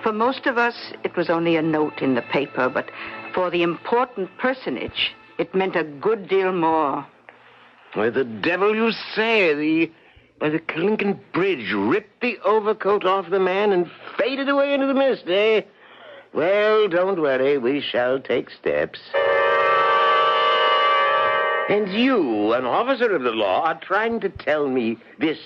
For most of us, it was only a note in the paper, but for the important personage, it meant a good deal more. Why, the devil you say. By the Clinton Bridge, ripped the overcoat off the man and faded away into the mist, eh? Well, don't worry. We shall take steps. And you, an officer of the law, are trying to tell me this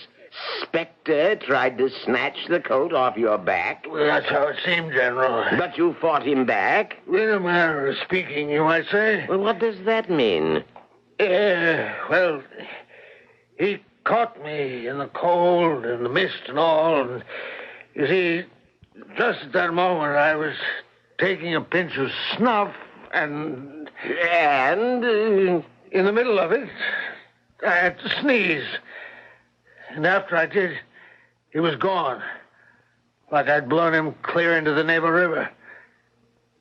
specter tried to snatch the coat off your back? Well, that's how it seemed, General. But you fought him back? In a manner of speaking, you might say. Well, what does that mean? Well, he caught me in the cold and the mist and all. And you see, just at that moment, I was taking a pinch of snuff and... In the middle of it, I had to sneeze. And after I did, he was gone. Like I'd blown him clear into the neighbor river.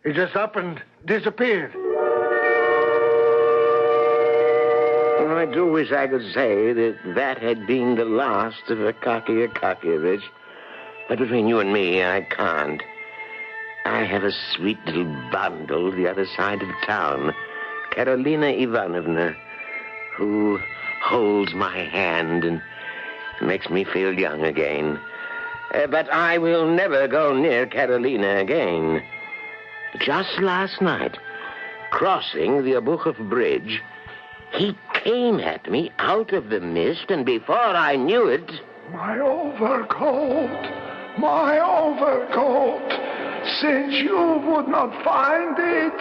He just up and disappeared. I do wish I could say that had been the last of Akaky Akakievich. But between you and me, I can't. I have a sweet little bundle the other side of town, Karolina Ivanovna, who holds my hand and makes me feel young again. But I will never go near Karolina again. Just last night, crossing the Obukhov Bridge, he came at me out of the mist, and before I knew it... My overcoat! My overcoat! Since you would not find it,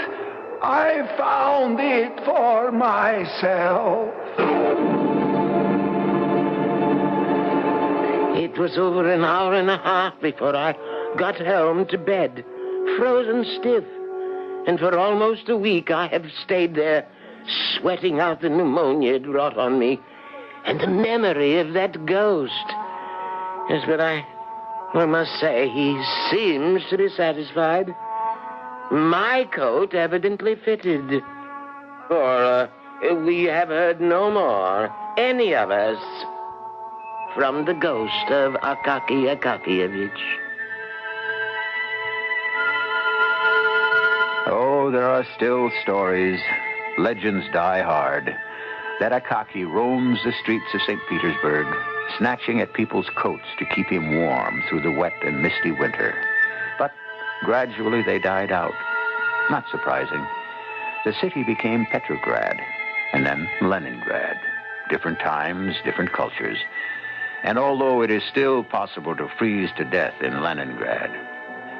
I found it for myself. It was over an hour and a half before I got home to bed, frozen stiff. And for almost a week I have stayed there, sweating out the pneumonia it brought on me, and the memory of that ghost. Yes, but I must say, he seems to be satisfied. My coat evidently fitted. For we have heard no more, any of us, from the ghost of Akaky Akakievich. Oh, there are still stories. Legends die hard. That Akaky roams the streets of St. Petersburg, snatching at people's coats to keep him warm through the wet and misty winter. But gradually they died out. Not surprising. The city became Petrograd, and then Leningrad. Different times, different cultures. And although it is still possible to freeze to death in Leningrad,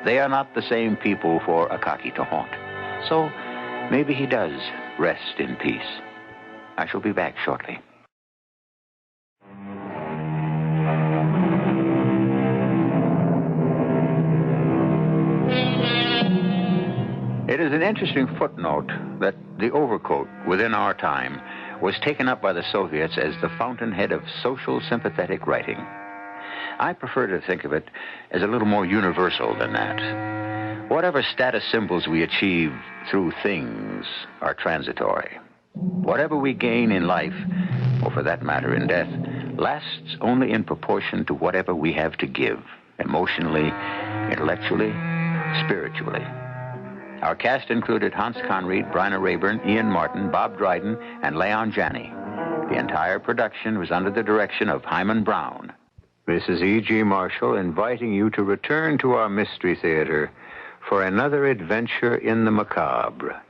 they are not the same people for Akaky to haunt. So maybe he does rest in peace. I shall be back shortly. It is an interesting footnote that the overcoat within our time was taken up by the Soviets as the fountainhead of social sympathetic writing. I prefer to think of it as a little more universal than that. Whatever status symbols we achieve through things are transitory. Whatever we gain in life, or for that matter in death, lasts only in proportion to whatever we have to give, emotionally, intellectually, spiritually. Our cast included Hans Conried, Bryna Rayburn, Ian Martin, Bob Dryden, and Leon Janney. The entire production was under the direction of Hyman Brown. This is E.G. Marshall inviting you to return to our Mystery Theater for another adventure in the macabre.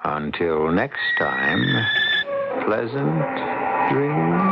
Until next time, pleasant dreams.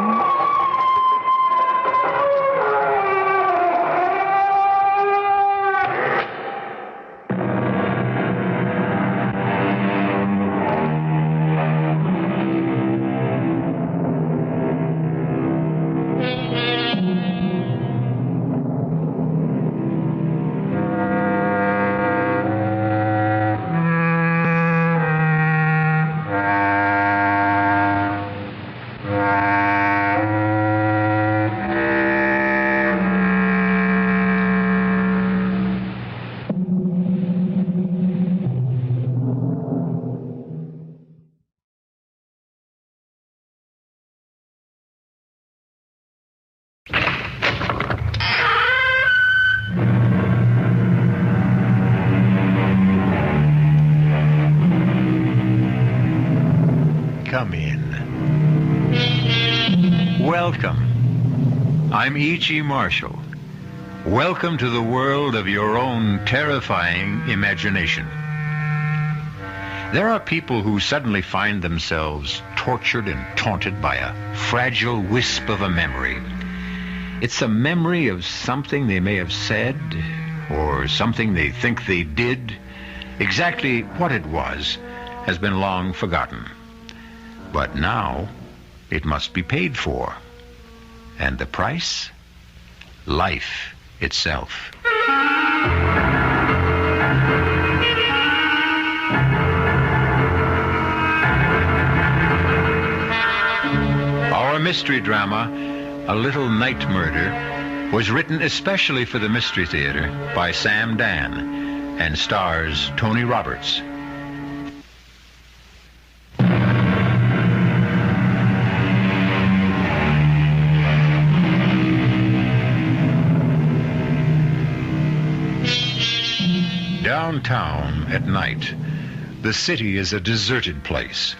Come in. Welcome. I'm E.G. Marshall. Welcome to the world of your own terrifying imagination. There are people who suddenly find themselves tortured and taunted by a fragile wisp of a memory. It's a memory of something they may have said, or something they think they did. Exactly what it was has been long forgotten. But now it must be paid for. And the price? Life itself. mystery drama, A Little Night Murder, was written especially for the Mystery Theater by Sam Dan and stars Tony Roberts. Downtown at night, the city is a deserted place.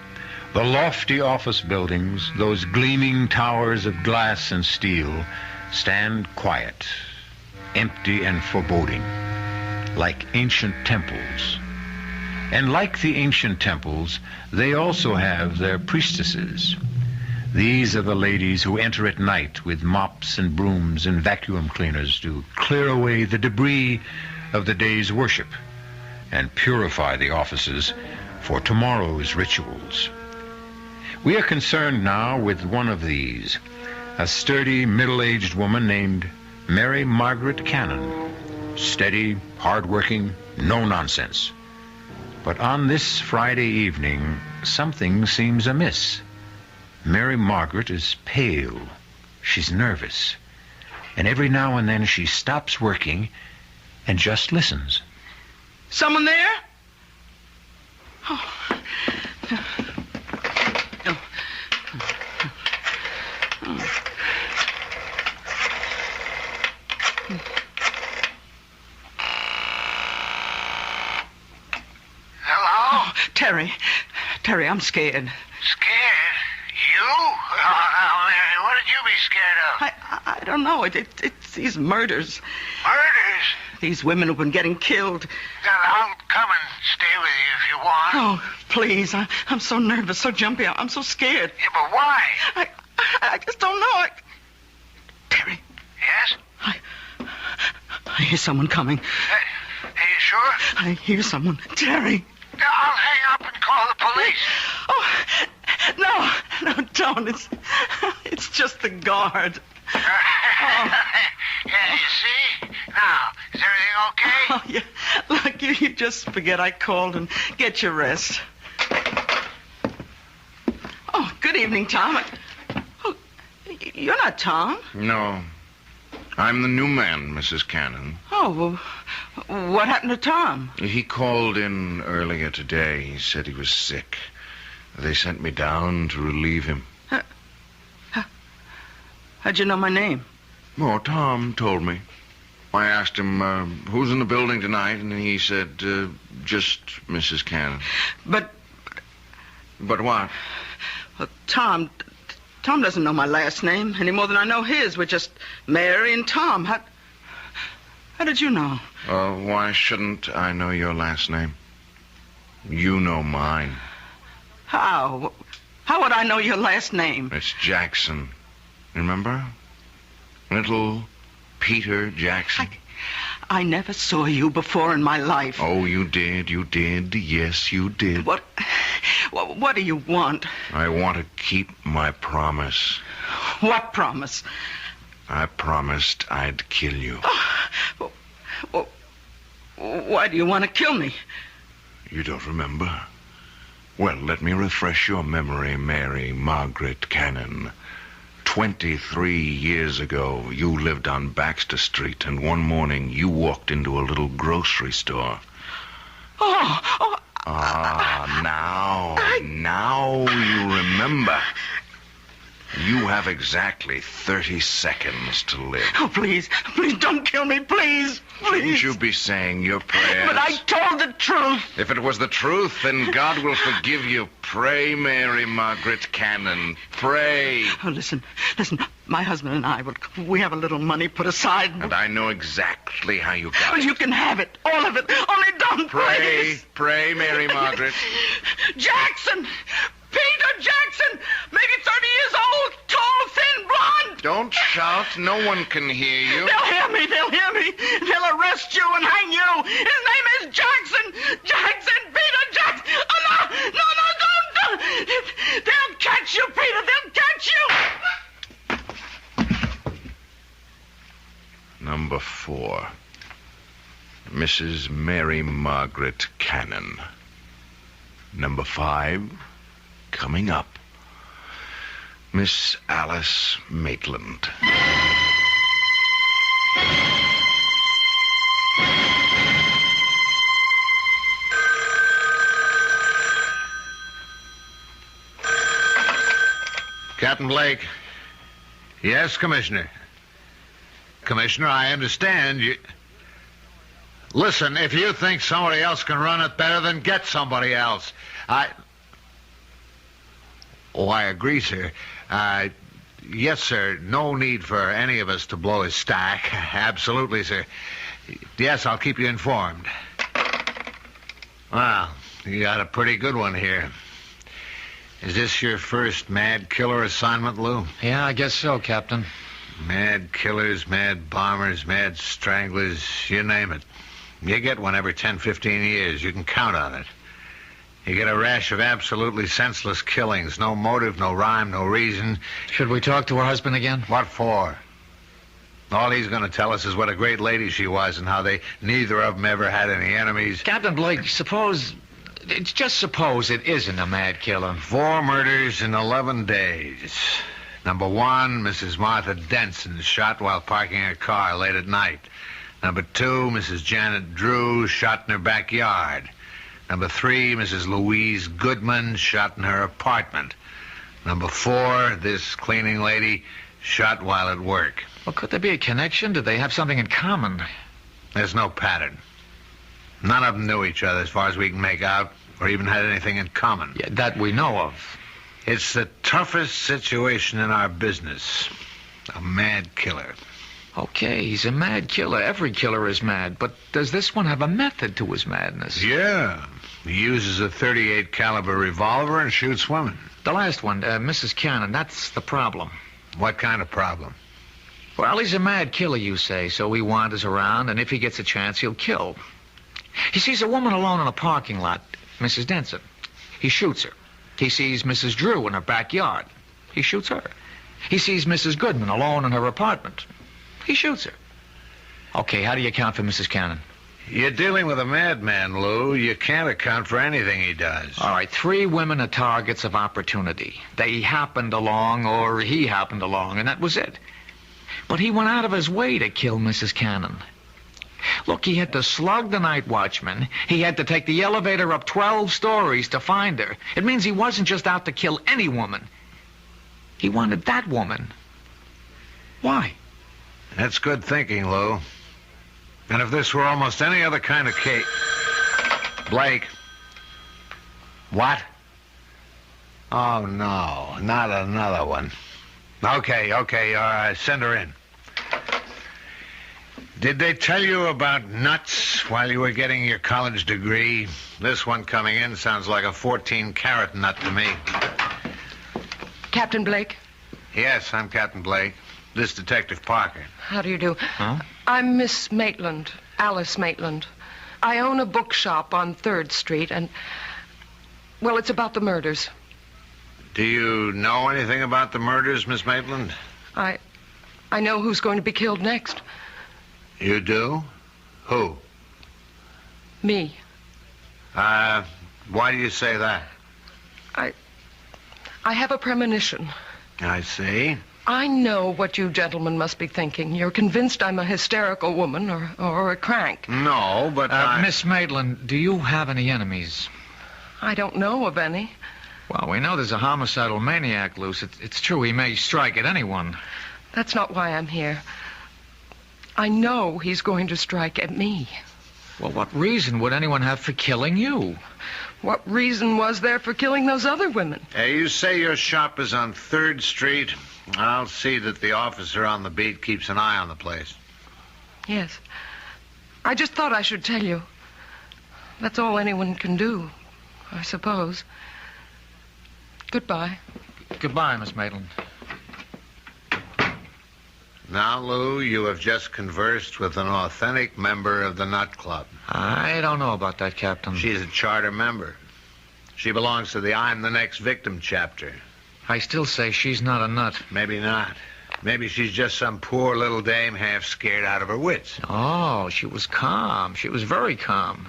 The lofty office buildings, those gleaming towers of glass and steel, stand quiet, empty and foreboding, like ancient temples. And like the ancient temples, they also have their priestesses. These are the ladies who enter at night with mops and brooms and vacuum cleaners to clear away the debris of the day's worship and purify the offices for tomorrow's rituals. We are concerned now with one of these, a sturdy, middle-aged woman named Mary Margaret Cannon. Steady, hard-working, no nonsense. But on this Friday evening, something seems amiss. Mary Margaret is pale. She's nervous. And every now and then she stops working and just listens. Someone there? Oh. Hello? Terry. Terry, I'm scared. Scared? You? Oh, Mary, what did you be scared of? I don't know. It's these murders. Murders? These women who've been getting killed. I'll come and stay with you if you want. Oh, please. I'm so nervous, so jumpy. I'm so scared. Yeah, but why? I just don't know. Terry. Yes? I hear someone coming. Are you sure? I hear someone. Terry. I'll hang up and call the police. Oh, no, don't. It's just the guard. Yeah, you see? Now, is everything okay? Oh, yeah. Look, you just forget I called and get your rest. Oh, good evening, Tom. Oh, you're not Tom. No. I'm the new man, Mrs. Cannon. Oh, well, what happened to Tom? He called in earlier today. He said he was sick. They sent me down to relieve him. How'd you know my name? Oh, Tom told me. I asked him, who's in the building tonight, and he said, just Mrs. Cannon. But what? Well, Tom doesn't know my last name any more than I know his. We're just Mary and Tom. How did you know? Why shouldn't I know your last name? You know mine. How? How would I know your last name? It's Jackson. Remember? Little Peter Jackson. I never saw you before in my life. Oh, you did. Yes, you did. What do you want? I want to keep my promise. What promise? I promised I'd kill you. Why do you want to kill me? You don't remember? Well, let me refresh your memory, Mary Margaret Cannon. 23 years ago, you lived on Baxter Street, and one morning you walked into a little grocery store. Now you remember. You have exactly 30 seconds to live. Oh, please don't kill me, please. Shouldn't you be saying your prayers? But I told the truth. If it was the truth, then God will forgive you. Pray, Mary Margaret Cannon. Pray. Oh, listen. My husband and I, we have a little money put aside. And I know exactly how you got it. You can have it. All of it. Only don't, please. Pray, Mary Margaret. Jackson! Peter Jackson! Maybe 30 years old, tall, thin, blonde. Don't shout. No one can hear you. They'll hear me. They'll arrest you and hang you. His name is Jackson. Peter Jackson. Oh, no, don't. They'll catch you, Peter. They'll catch you. Number 4. Mrs. Mary Margaret Cannon. Number 5, coming up. Miss Alice Maitland. Captain Blake. Yes, Commissioner. Commissioner, I understand you... Listen, if you think somebody else can run it better, then get somebody else. Oh, I agree, sir. Yes, sir. No need for any of us to blow his stack. Absolutely, sir. Yes, I'll keep you informed. Well, you got a pretty good one here. Is this your first mad killer assignment, Lou? Yeah, I guess so, Captain. Mad killers, mad bombers, mad stranglers, you name it. You get one every 10, 15 years. You can count on it. You get a rash of absolutely senseless killings. No motive, no rhyme, no reason. Should we talk to her husband again? What for? All he's going to tell us is what a great lady she was and how they neither of them ever had any enemies. Captain Blake, suppose it isn't a mad killer. 4 murders in 11 days. Number 1, Mrs. Martha Denson, shot while parking her car late at night. Number 2, Mrs. Janet Drew, shot in her backyard. Number 3, Mrs. Louise Goodman, shot in her apartment. Number 4, this cleaning lady, shot while at work. Well, could there be a connection? Did they have something in common? There's no pattern. None of them knew each other as far as we can make out, or even had anything in common. Yeah, that we know of. It's the toughest situation in our business. A mad killer. Okay, he's a mad killer. Every killer is mad. But does this one have a method to his madness? Yeah. He uses a .38 caliber revolver and shoots women. The last one, Mrs. Cannon, that's the problem. What kind of problem? Well, he's a mad killer, you say, so he wanders around, and if he gets a chance, he'll kill. He sees a woman alone in a parking lot, Mrs. Denson. He shoots her. He sees Mrs. Drew in her backyard. He shoots her. He sees Mrs. Goodman alone in her apartment. He shoots her. Okay, how do you account for Mrs. Cannon? You're dealing with a madman, Lou. You can't account for anything he does. All right, 3 women are targets of opportunity. They happened along, or he happened along, and that was it. But he went out of his way to kill Mrs. Cannon. Look, he had to slug the night watchman. He had to take the elevator up 12 stories to find her. It means he wasn't just out to kill any woman. He wanted that woman. Why? That's good thinking, Lou. And if this were almost any other kind of case... Blake. What? Oh, no. Not another one. Okay. Send her in. Did they tell you about nuts while you were getting your college degree? This one coming in sounds like a 14-carat nut to me. Captain Blake? Yes, I'm Captain Blake. This Detective Parker. How do you do? Huh? I'm Miss Maitland, Alice Maitland. I own a bookshop on 3rd Street, and... well, it's about the murders. Do you know anything about the murders, Miss Maitland? I know who's going to be killed next. You do? Who? Me. Why do you say that? I have a premonition. I see. I know what you gentlemen must be thinking. You're convinced I'm a hysterical woman or a crank. No, but Miss Maitland, do you have any enemies? I don't know of any. Well, we know there's a homicidal maniac loose. It's true he may strike at anyone. That's not why I'm here. I know he's going to strike at me. Well, what reason would anyone have for killing you? What reason was there for killing those other women? You say your shop is on 3rd Street. I'll see that the officer on the beat keeps an eye on the place. Yes. I just thought I should tell you. That's all anyone can do, I suppose. Goodbye. Goodbye, Miss Maitland. Now, Lou, you have just conversed with an authentic member of the Nut Club. I don't know about that, Captain. She's a charter member. She belongs to the I'm the Next Victim chapter. I still say she's not a nut. Maybe not. Maybe she's just some poor little dame half scared out of her wits. Oh, she was calm. She was very calm.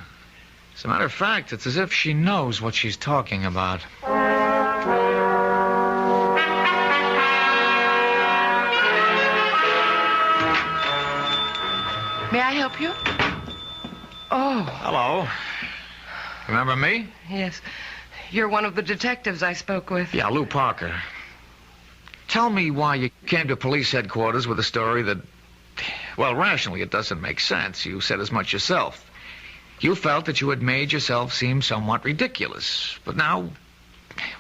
As a matter of fact, it's as if she knows what she's talking about. May I help you? Oh. Hello. Remember me? Yes. You're one of the detectives I spoke with. Yeah, Lou Parker. Tell me why you came to police headquarters with a story that, well, rationally it doesn't make sense. You said as much yourself. You felt that you had made yourself seem somewhat ridiculous. But now,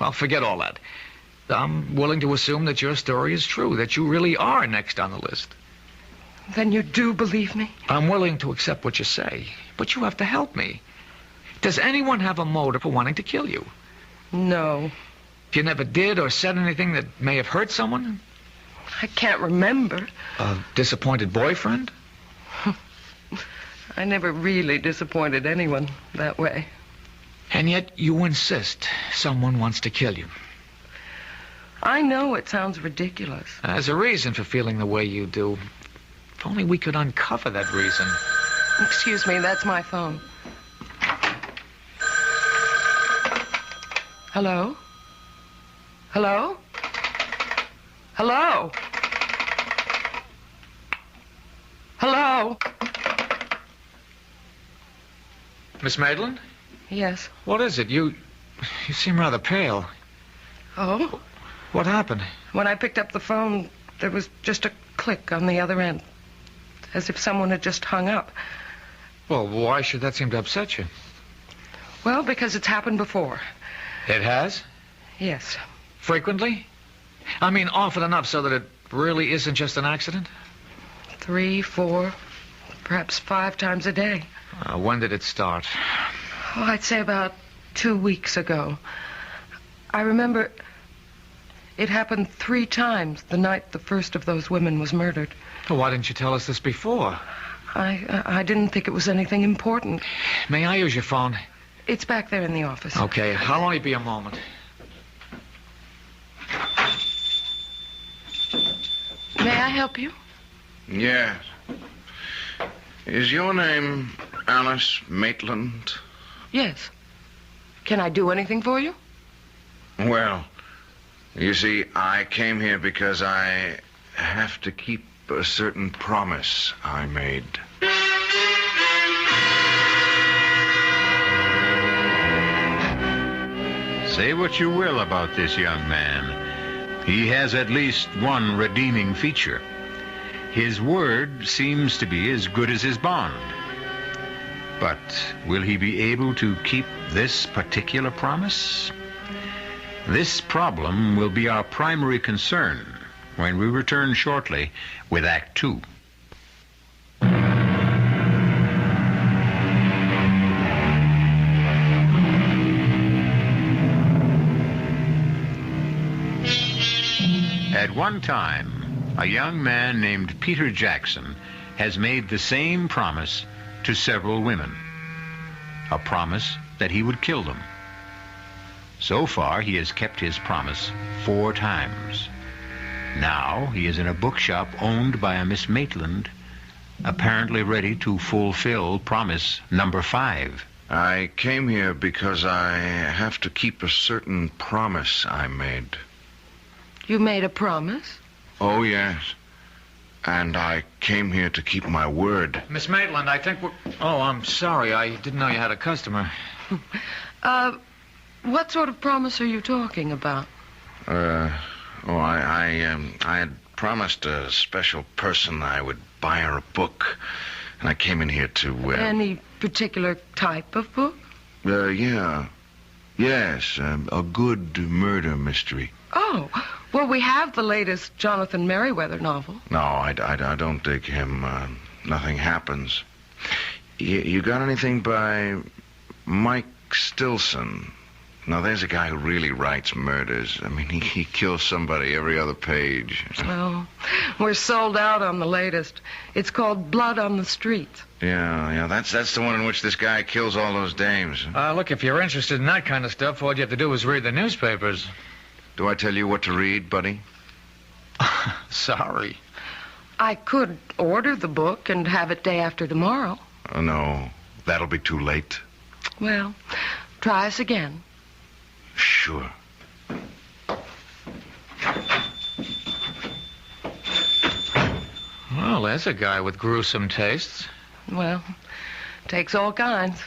well, forget all that. I'm willing to assume that your story is true, that you really are next on the list. Then you do believe me? I'm willing to accept what you say, but you have to help me. Does anyone have a motive for wanting to kill you? No. You never did or said anything that may have hurt someone? I can't remember. A disappointed boyfriend? I never really disappointed anyone that way. And yet you insist someone wants to kill you. I know it sounds ridiculous. There's a reason for feeling the way you do. If only we could uncover that reason. Excuse me, that's my phone. Hello? Hello? Hello? Hello? Miss Maitland? Yes. What is it? You seem rather pale. Oh? What happened? When I picked up the phone, there was just a click on the other end. As if someone had just hung up. Well, why should that seem to upset you? Well, because it's happened before. It has? Yes. Frequently? I mean, often enough so that it really isn't just an accident? 3, 4, perhaps 5 times a day. When did it start? Oh, I'd say about 2 weeks ago. I remember it happened 3 times the night the first of those women was murdered. Well, why didn't you tell us this before? I didn't think it was anything important. May I use your phone? It's back there in the office. Okay, I'll only be a moment. May I help you? Yes. Is your name Alice Maitland? Yes. Can I do anything for you? Well, you see, I came here because I have to keep a certain promise I made. Say what you will about this young man. He has at least one redeeming feature. His word seems to be as good as his bond. But will he be able to keep this particular promise? This problem will be our primary concern when we return shortly with Act 2. At one time, a young man named Peter Jackson has made the same promise to several women. A promise that he would kill them. So far, he has kept his promise 4 times. Now, he is in a bookshop owned by a Miss Maitland, apparently ready to fulfill promise number 5. I came here because I have to keep a certain promise I made. You made a promise? Oh, yes. And I came here to keep my word. Miss Maitland, I think we're... Oh, I'm sorry. I didn't know you had a customer. What sort of promise are you talking about? I had promised a special person I would buy her a book. And I came in here to, Any particular type of book? Yeah. Yes, a good murder mystery. Oh, well, we have the latest Jonathan Merriweather novel. No, I don't dig him. Nothing happens. You got anything by Mike Stilson? Now, there's a guy who really writes murders. I mean, he kills somebody every other page. Oh, we're sold out on the latest. It's called Blood on the Streets. Yeah, that's the one in which this guy kills all those dames. Look, if you're interested in that kind of stuff, all you have to do is read the newspapers. Do I tell you what to read, buddy? Sorry. I could order the book and have it day after tomorrow. Oh, no, that'll be too late. Well, try us again. Sure. Well, there's a guy with gruesome tastes. Well, takes all kinds.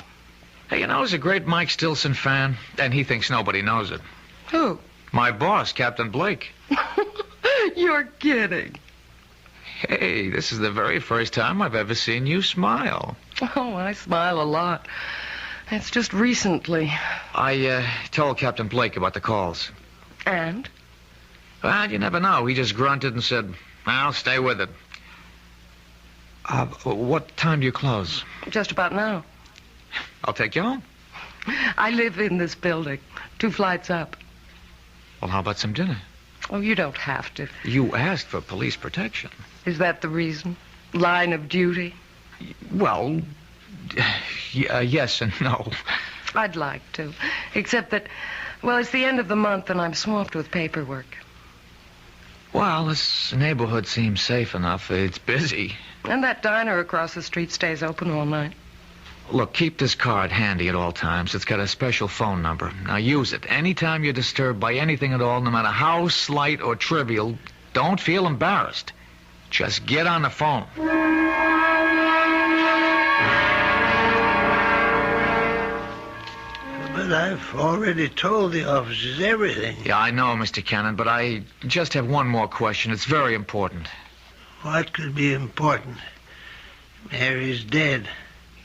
Hey, you know, he's a great Mike Stilson fan, and he thinks nobody knows it. Who? My boss, Captain Blake. You're kidding. Hey, this is the very first time I've ever seen you smile. Oh, I smile a lot. It's just recently. I told Captain Blake about the calls. And? Well, you never know. He just grunted and said, I'll stay with it. What time do you close? Just about now. I'll take you home. I live in this building, 2 flights up. Well, how about some dinner? Oh, you don't have to. You asked for police protection. Is that the reason? Line of duty? Well, yes and no. I'd like to. Except that, well, it's the end of the month and I'm swamped with paperwork. Well, this neighborhood seems safe enough. It's busy. And that diner across the street stays open all night. Look, keep this card handy at all times. It's got a special phone number. Now use it. Anytime you're disturbed by anything at all, no matter how slight or trivial, don't feel embarrassed. Just get on the phone. But I've already told the officers everything. Yeah, I know, Mr. Cannon, but I just have one more question. It's very important. What could be important? Mary's dead.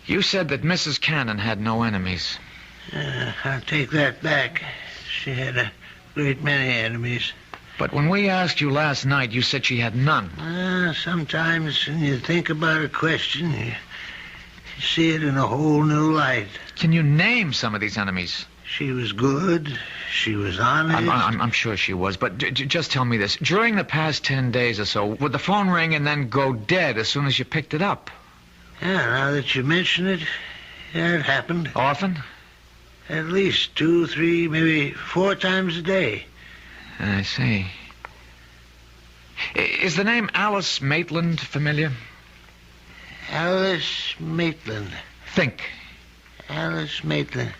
You said that Mrs. Cannon had no enemies. I'll take that back. She had a great many enemies. But when we asked you last night, you said she had none. Sometimes when you think about a question, you see it in a whole new light. Can you name some of these enemies? She was good. She was honest. I'm sure she was, but just tell me this. During the past 10 days or so, would the phone ring and then go dead as soon as you picked it up? Yeah, now that you mention it, yeah, it happened. Often? At least 2, 3, maybe 4 times a day. I see. Is the name Alice Maitland familiar? Alice Maitland. Think. Alice Maitland.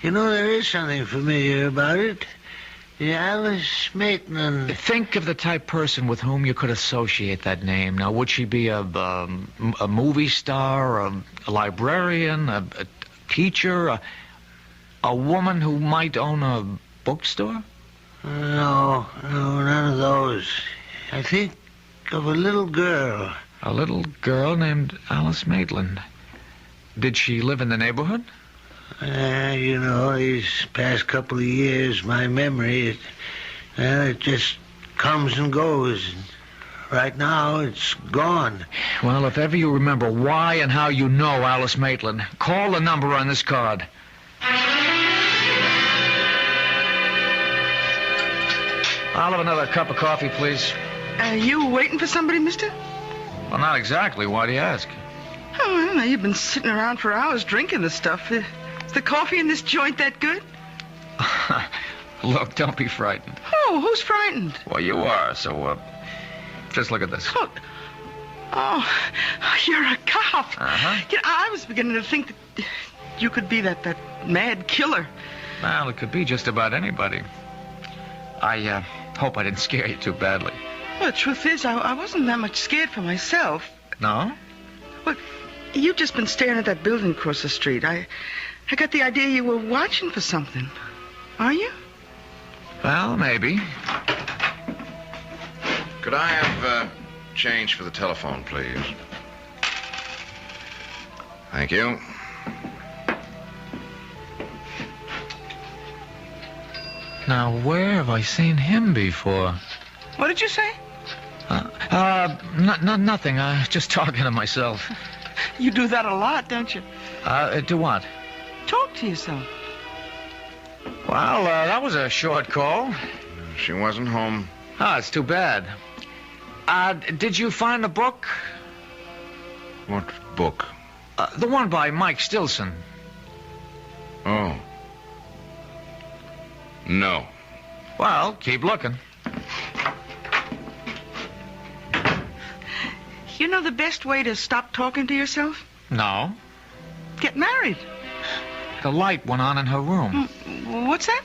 You know, there is something familiar about it. The Alice Maitland. Think of the type person with whom you could associate that name. Now, would she be a movie star, a librarian, a teacher, a woman who might own a bookstore? No, none of those. I think of a little girl. A little girl named Alice Maitland. Did she live in the neighborhood? You know, these past couple of years, my memory, it just comes and goes. Right now, it's gone. Well, if ever you remember why and how you know Alice Maitland, call the number on this card. I'll have another cup of coffee, please. Are you waiting for somebody, mister? Well, not exactly. Why do you ask? Oh, I don't know. You've been sitting around for hours drinking this stuff. Is the coffee in this joint that good? Look, don't be frightened. Oh, who's frightened? Well, you are, so, just look at this. Oh, you're a cop. Uh-huh. Yeah, I was beginning to think that you could be that mad killer. Well, it could be just about anybody. I hope I didn't scare you too badly. Well, the truth is, I wasn't that much scared for myself. No? Well, you've just been staring at that building across the street. I got the idea you were watching for something. Are you? Well, maybe. Could I have change for the telephone, please? Thank you. Now, where have I seen him before? What did you say? Nothing. Just talking to myself. You do that a lot, don't you? Do what? Talk to yourself. Well, that was a short call. She wasn't home. Ah, it's too bad. Did you find the book? What book? The one by Mike Stilson. Oh. No. Well, keep looking. You know the best way to stop talking to yourself? No. Get married. The light went on in her room. What's that?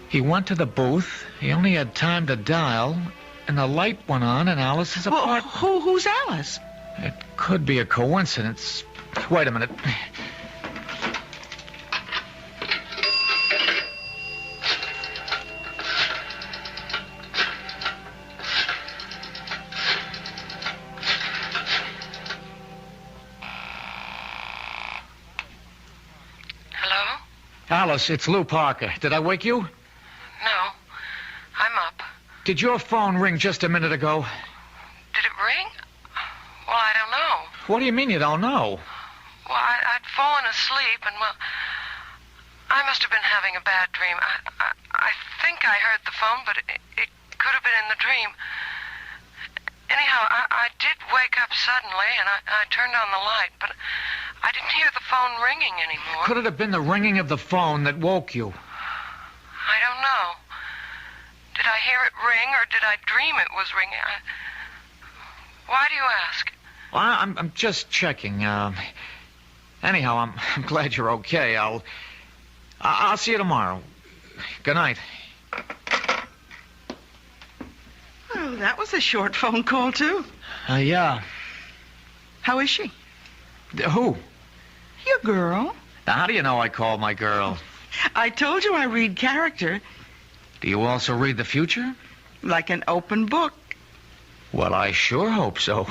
He went to the booth. He only had time to dial, and the light went on in Alice's apartment. Who's Alice? It Could be a coincidence. Wait a minute. Alice, it's Lou Parker. Did I wake you? No. I'm up. Did your phone ring just a minute ago? Did it ring? Well, I don't know. What do you mean you don't know? Well, I'd fallen asleep, and, well, I must have been having a bad dream. I think I heard the phone, but it could have been in the dream. Anyhow, I did wake up suddenly, and I turned on the light, but I didn't hear the phone ringing anymore. Could it have been the ringing of the phone that woke you? I don't know. Did I hear it ring, or did I dream it was ringing? Why do you ask? Well, I'm just checking. Anyhow, I'm glad you're okay. I'll see you tomorrow. Good night. Oh, that was a short phone call, too. Yeah. How is she? Who? Your girl. Now, how do you know I called my girl? I told you I read character. Do you also read the future? Like an open book. Well, I sure hope so.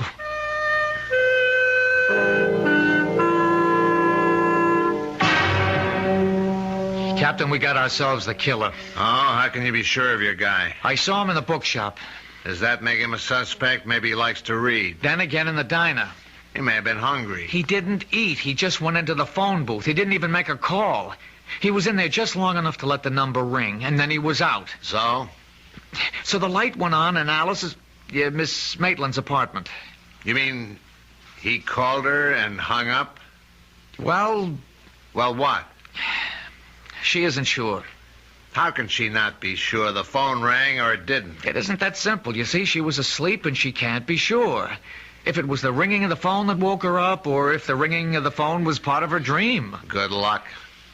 Captain, we got ourselves the killer. Oh, how can you be sure of your guy? I saw him in the bookshop. Does that make him a suspect? Maybe he likes to read. Then again in the diner. He may have been hungry. He didn't eat. He just went into the phone booth. He didn't even make a call. He was in there just long enough to let the number ring, and then he was out. So? So the light went on in Alice's, Miss Maitland's apartment. You mean he called her and hung up? Well, what? She isn't sure. How can she not be sure? The phone rang or it didn't? It isn't that simple. You see, she was asleep and she can't be sure. If it was the ringing of the phone that woke her up, or if the ringing of the phone was part of her dream. Good luck.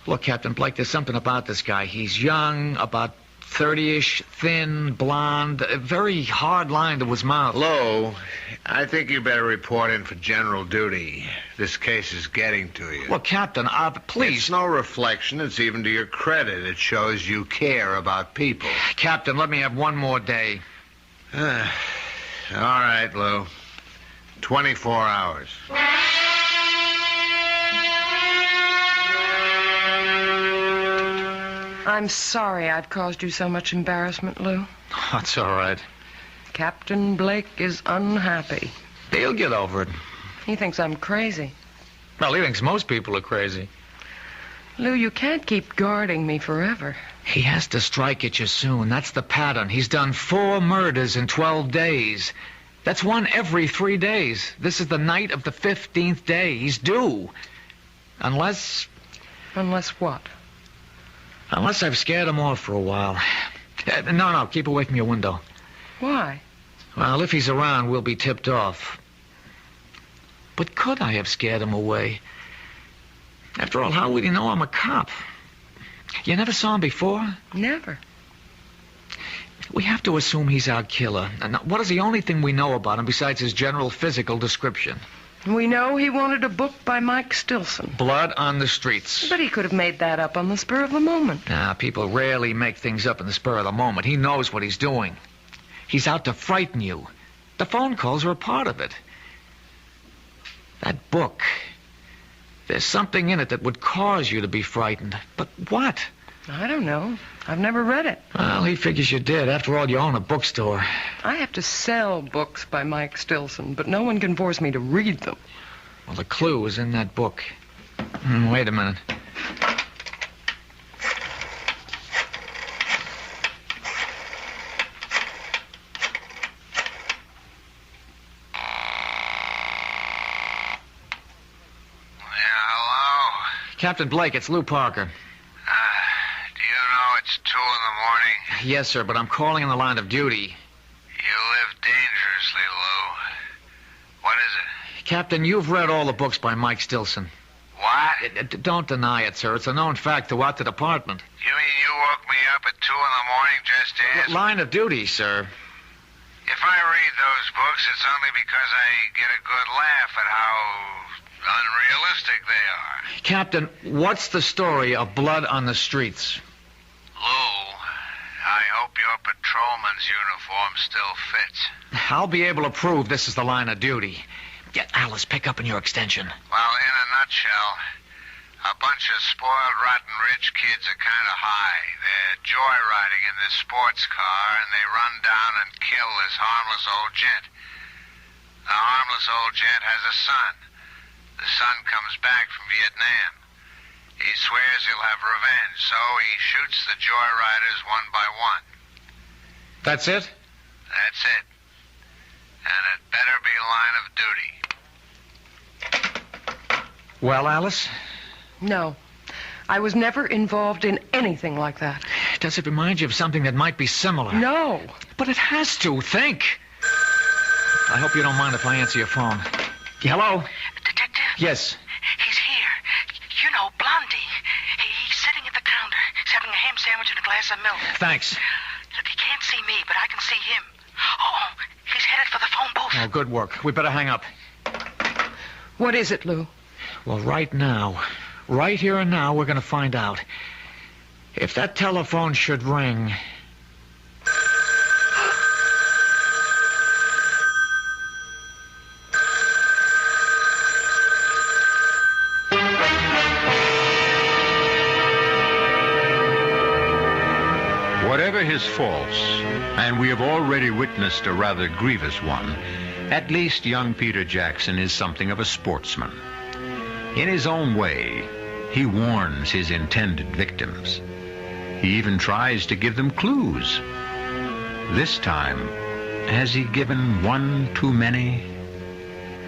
Look, Captain Blake, there's something about this guy. He's young, about 30-ish, thin, blonde, a very hard line to his mouth. Lou, I think you better report in for general duty. This case is getting to you. Look, Captain, please. It's no reflection. It's even to your credit. It shows you care about people. Captain, let me have one more day. All right, Lou. 24 hours. I'm sorry I've caused you so much embarrassment, Lou. That's all right. Captain Blake is unhappy. He'll get over it. He thinks I'm crazy. Well, he thinks most people are crazy. Lou, you can't keep guarding me forever. He has to strike at you soon. That's the pattern. He's done 4 murders in 12 days. That's one every 3 days. This is the night of the 15th day. He's due. Unless... Unless what? Unless I've scared him off for a while. No, keep away from your window. Why? Well, if he's around, we'll be tipped off. But could I have scared him away? After all, how would he know I'm a cop? You never saw him before? Never. We have to assume he's our killer. And what is the only thing we know about him besides his general physical description? We know he wanted a book by Mike Stilson. Blood on the streets. But he could have made that up on the spur of the moment. Nah, people rarely make things up in the spur of the moment. He knows what he's doing. He's out to frighten you. The phone calls are a part of it. That book. There's something in it that would cause you to be frightened. But what? I don't know. I've never read it. Well, he figures you did. After all, you own a bookstore. I have to sell books by Mike Stilson, but no one can force me to read them. Well, the clue is in that book. Wait a minute. Captain Blake, it's Lou Parker. Do you know it's 2 a.m? Yes, sir, but I'm calling in the line of duty. You live dangerously, Lou. What is it? Captain, you've read all the books by Mike Stilson. What? Don't deny it, sir. It's a known fact throughout the department. You mean you woke me up at 2 a.m. just to ask? Line of duty, sir. If I read those books, it's only because I get a good laugh at how unrealistic they are. Captain, what's the story of blood on the streets? Lou, I hope your patrolman's uniform still fits. I'll be able to prove this is the line of duty. Get Alice, pick up in your extension. Well, in a nutshell, a bunch of spoiled, rotten rich kids are kind of high. They're joyriding in this sports car, and they run down and kill this harmless old gent. The harmless old gent has a son. The son comes back from Vietnam. He swears he'll have revenge, so he shoots the joyriders one by one. That's it? That's it. And it better be line of duty. Well, Alice? No. I was never involved in anything like that. Does it remind you of something that might be similar? No. But it has to. Think. I hope you don't mind if I answer your phone. Hello? Detective? Yes. He's here. You know, Blondie. He's sitting at the counter. He's having a ham sandwich and a glass of milk. Thanks. Look, he can't see me, but I can see him. Oh, he's headed for the phone booth. Oh, good work. We better hang up. What is it, Lou? Well, right now, right here and now, we're going to find out. If that telephone should ring... Whatever his faults, and we have already witnessed a rather grievous one, at least young Peter Jackson is something of a sportsman. In his own way, he warns his intended victims. He even tries to give them clues. This time, has he given one too many?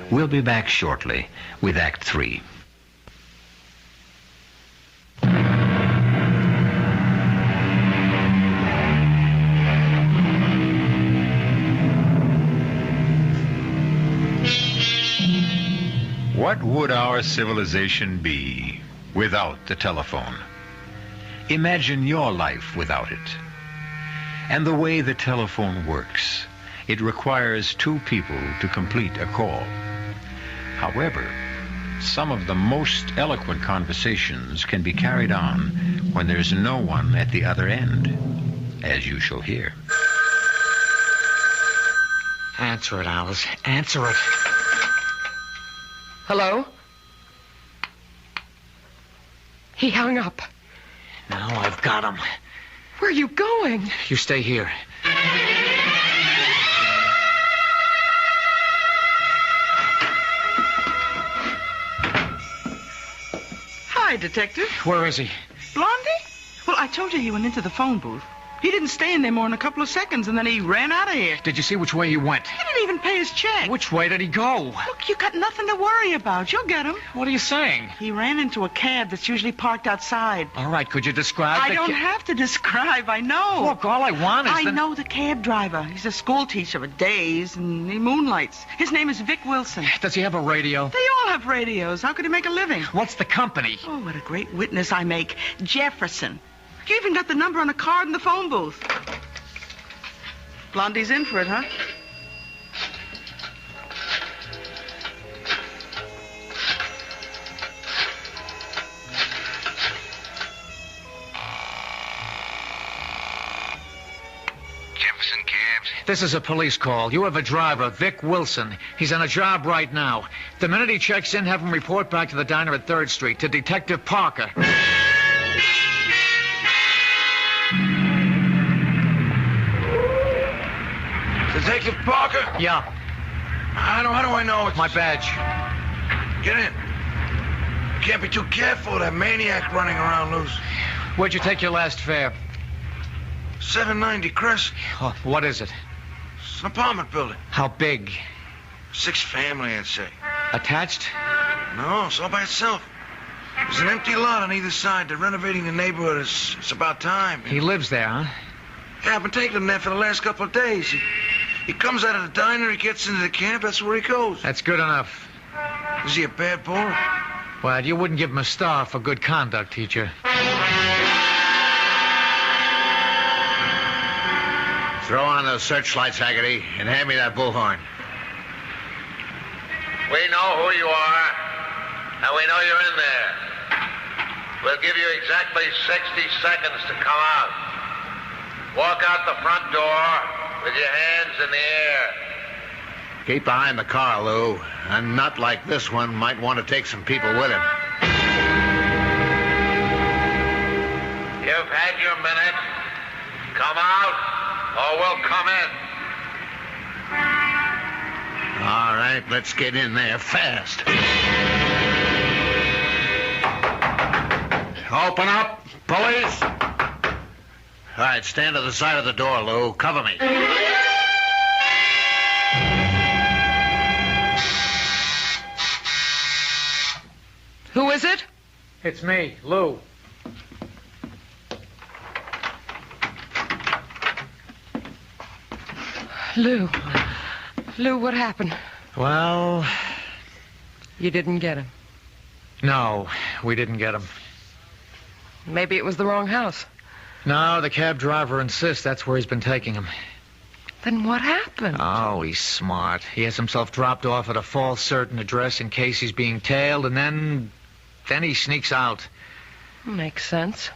We'll be back shortly with Act 3. What would our civilization be without the telephone? Imagine your life without it. And the way the telephone works, it requires two people to complete a call. However, some of the most eloquent conversations can be carried on when there's no one at the other end, as you shall hear. Answer it, Alice. Answer it. Hello? He hung up. Now I've got him. Where are you going? You stay here. Hi, Detective. Where is he? Blondie? Well, I told you he went into the phone booth. He didn't stay in there more than a couple of seconds, and then he ran out of here. Did you see which way he went? He didn't even pay his check. Which way did he go? Look, you got nothing to worry about. You'll get him. What are you saying? He ran into a cab that's usually parked outside. All right, could you describe I don't have to describe. I know. Look, all I want is I know the cab driver. He's a school teacher for days, and he moonlights. His name is Vic Wilson. Does he have a radio? They all have radios. How could he make a living? What's the company? Oh, what a great witness I make. Jefferson. You even got the number on a card in the phone booth. Blondie's in for it, huh? Jefferson Cabs. This is a police call. You have a driver, Vic Wilson. He's on a job right now. The minute he checks in, have him report back to the diner at 3rd Street, to Detective Parker. Detective Parker? Yeah. How do I know it's... My badge. Get in. Can't be too careful of that maniac running around loose. Where'd you take your last fare? 790 Crest. Oh, what is it? It's an apartment building. How big? 6 family, I'd say. Attached? No, it's all by itself. There's an empty lot on either side. They're renovating the neighborhood. It's about time. He lives there, huh? Yeah, I've been taking him there for the last couple of days. He comes out of the diner, he gets into the camp, that's where he goes. That's good enough. Is he a bad boy? Well, you wouldn't give him a star for good conduct, teacher. Throw on those searchlights, Haggerty, and hand me that bullhorn. We know who you are, and we know you're in there. We'll give you exactly 60 seconds to come out. Walk out the front door with your hands in the air. Keep behind the car, Lou. A nut like this one might want to take some people with him. You've had your minute. Come out, or we'll come in. All right, let's get in there fast. Open up, police. All right, stand to the side of the door, Lou. Cover me. Who is it? It's me, Lou. Lou. Lou, what happened? Well, You didn't get him. no, we didn't get him. Maybe it was the wrong house. No, the cab driver insists that's where he's been taking him. Then what happened? Oh, he's smart. He has himself dropped off at a false certain address in case he's being tailed, and then he sneaks out. Makes sense.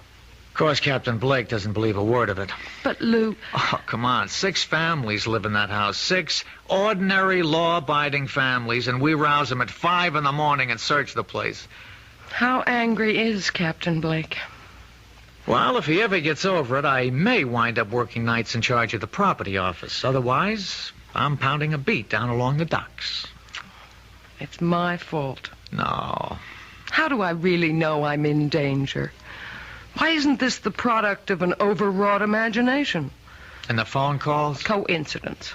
Of course, Captain Blake doesn't believe a word of it. But, Lou... Oh, come on. 6 families live in that house. 6 ordinary, law-abiding families, and we rouse them at 5 in the morning and search the place. How angry is Captain Blake? Well, if he ever gets over it, I may wind up working nights in charge of the property office. Otherwise, I'm pounding a beat down along the docks. It's my fault. No. How do I really know I'm in danger? Why isn't this the product of an overwrought imagination? And the phone calls? Coincidence.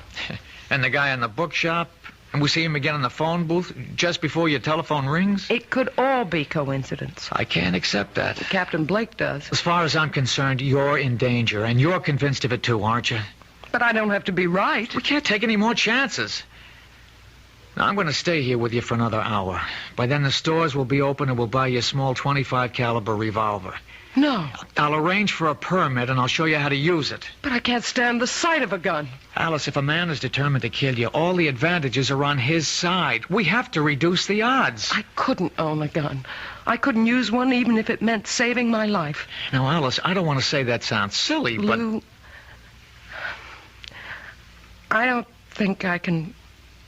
And the guy in the bookshop? And we see him again in the phone booth just before your telephone rings? It could all be coincidence. I can't accept that. Captain Blake does. As far as I'm concerned, you're in danger, and you're convinced of it too, aren't you? But I don't have to be right. We can't take any more chances. Now, I'm going to stay here with you for another hour. By then, the stores will be open, and we'll buy you a small .25 caliber revolver. No. I'll arrange for a permit, and I'll show you how to use it. But I can't stand the sight of a gun. Alice, if a man is determined to kill you, all the advantages are on his side. We have to reduce the odds. I couldn't own a gun. I couldn't use one even if it meant saving my life. Now, Alice, I don't want to say that sounds silly, but... Lou, I don't think I can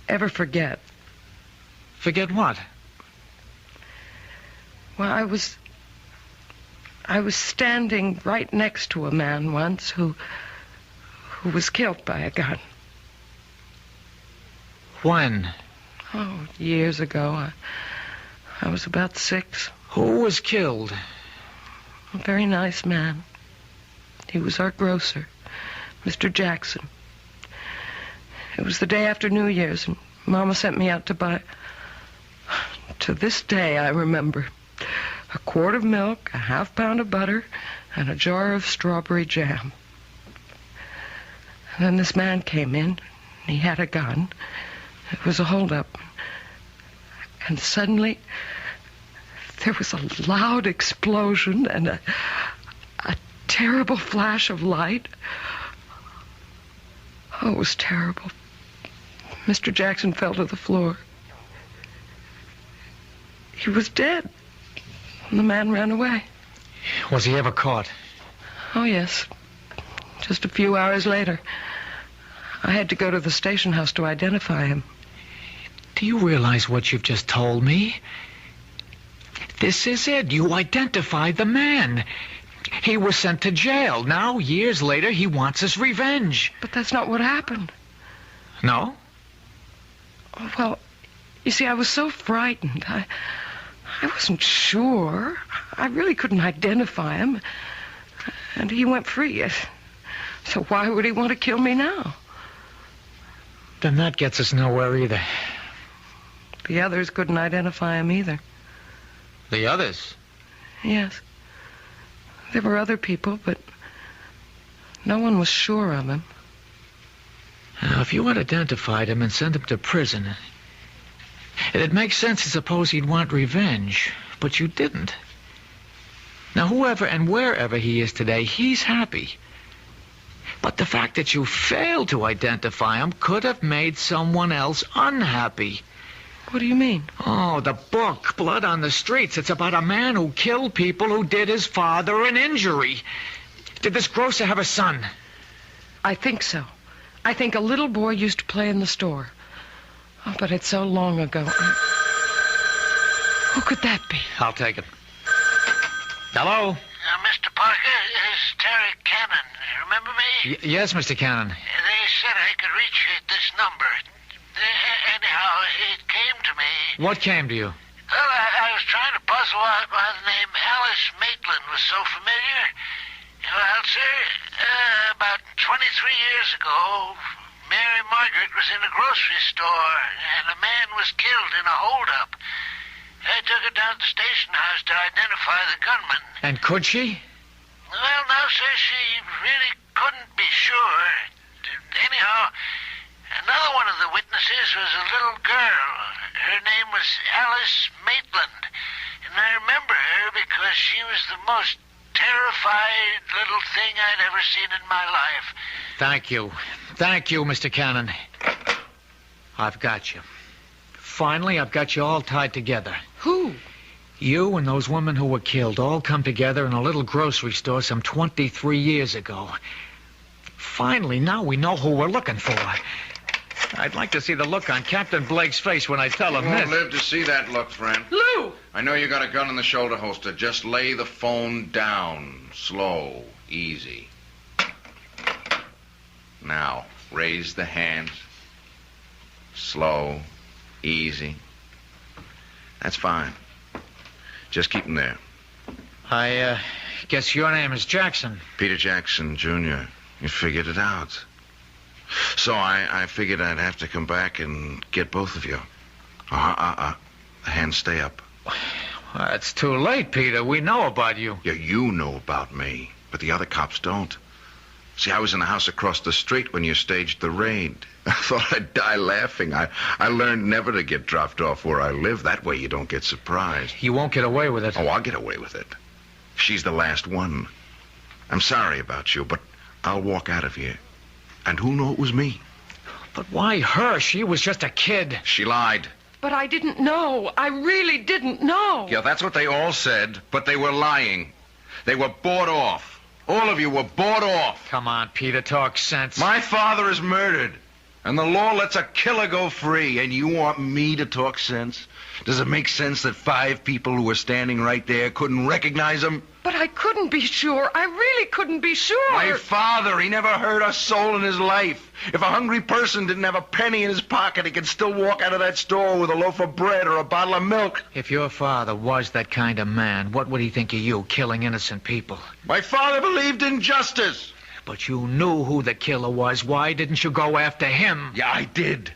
ever forget. Forget what? Well, I was standing right next to a man once who was killed by a gun. When? Oh, years ago. I was about 6. Who was killed? A very nice man. He was our grocer, Mr. Jackson. It was the day after New Year's, and Mama sent me out to buy... To this day, I remember... a quart of milk, a half-pound of butter, and a jar of strawberry jam. And then this man came in. He had a gun. It was a holdup. And suddenly, there was a loud explosion and a terrible flash of light. Oh, it was terrible. Mr. Jackson fell to the floor. He was dead. And the man ran away. Was he ever caught? Oh, yes. Just a few hours later. I had to go to the station house to identify him. Do you realize what you've just told me? This is it. You identified the man. He was sent to jail. Now, years later, he wants his revenge. But that's not what happened. No? Well, you see, I was so frightened. I wasn't sure. I really couldn't identify him. And he went free. So why would he want to kill me now? Then that gets us nowhere either. The others couldn't identify him either. The others? Yes. There were other people, but no one was sure of him. Now, if you had identified him and sent him to prison, it'd make sense to suppose he'd want revenge, but you didn't. Now, whoever and wherever he is today, he's happy. But the fact that you failed to identify him could have made someone else unhappy. What do you mean? Oh, the book, Blood on the Streets. It's about a man who killed people who did his father an injury. Did this grocer have a son? I think so. I think a little boy used to play in the store. Oh, but it's so long ago. Who could that be? I'll take it. Hello? Mr. Parker, it's Terry Cannon. Remember me? Yes, Mr. Cannon. They said I could reach you at this number. Anyhow, it came to me. What came to you? Well, I was trying to puzzle out why the name Alice Maitland was so familiar. Well, sir, about 23 years ago, Mary Margaret was in a grocery store, and a man was killed in a holdup. I took her down to the station house to identify the gunman. And could she? Well, no, sir, she really couldn't be sure. Anyhow, another one of the witnesses was a little girl. Her name was Alice Maitland. And I remember her because she was the most terrified little thing I'd ever seen in my life. Thank you. Thank you, Mr. Cannon. I've got you. Finally, I've got you all tied together. Who? You and those women who were killed all come together in a little grocery store some 23 years ago. Finally, now we know who we're looking for. I'd like to see the look on Captain Blake's face when I tell him You won't this. live to see that look, friend. Lou! I know you got a gun in the shoulder holster. Just lay the phone down. Slow. Easy. Now, raise the hands. Slow. Easy. That's fine. Just keep them there. I guess your name is Jackson. Peter Jackson, Jr. You figured it out. So I figured I'd have to come back and get both of you. The hands stay up. Well, it's too late, Peter. We know about you. Yeah, you know about me, but the other cops don't. See, I was in the house across the street when you staged the raid. I thought I'd die laughing. I learned never to get dropped off where I live. That way you don't get surprised. You won't get away with it. Oh, I'll get away with it. She's the last one. I'm sorry about you, but I'll walk out of here. And who knew it was me? But why her? She was just a kid. She lied. But I didn't know. I really didn't know. Yeah, that's what they all said, but they were lying. They were bought off. All of you were bought off. Come on, Peter, talk sense. My father is murdered, and the law lets a killer go free, and you want me to talk sense? Does it make sense that 5 people who were standing right there couldn't recognize him? But I couldn't be sure. I really couldn't be sure. My father, he never hurt a soul in his life. If a hungry person didn't have a penny in his pocket, he could still walk out of that store with a loaf of bread or a bottle of milk. If your father was that kind of man, what would he think of you, killing innocent people? My father believed in justice. But you knew who the killer was. Why didn't you go after him? Yeah, I did,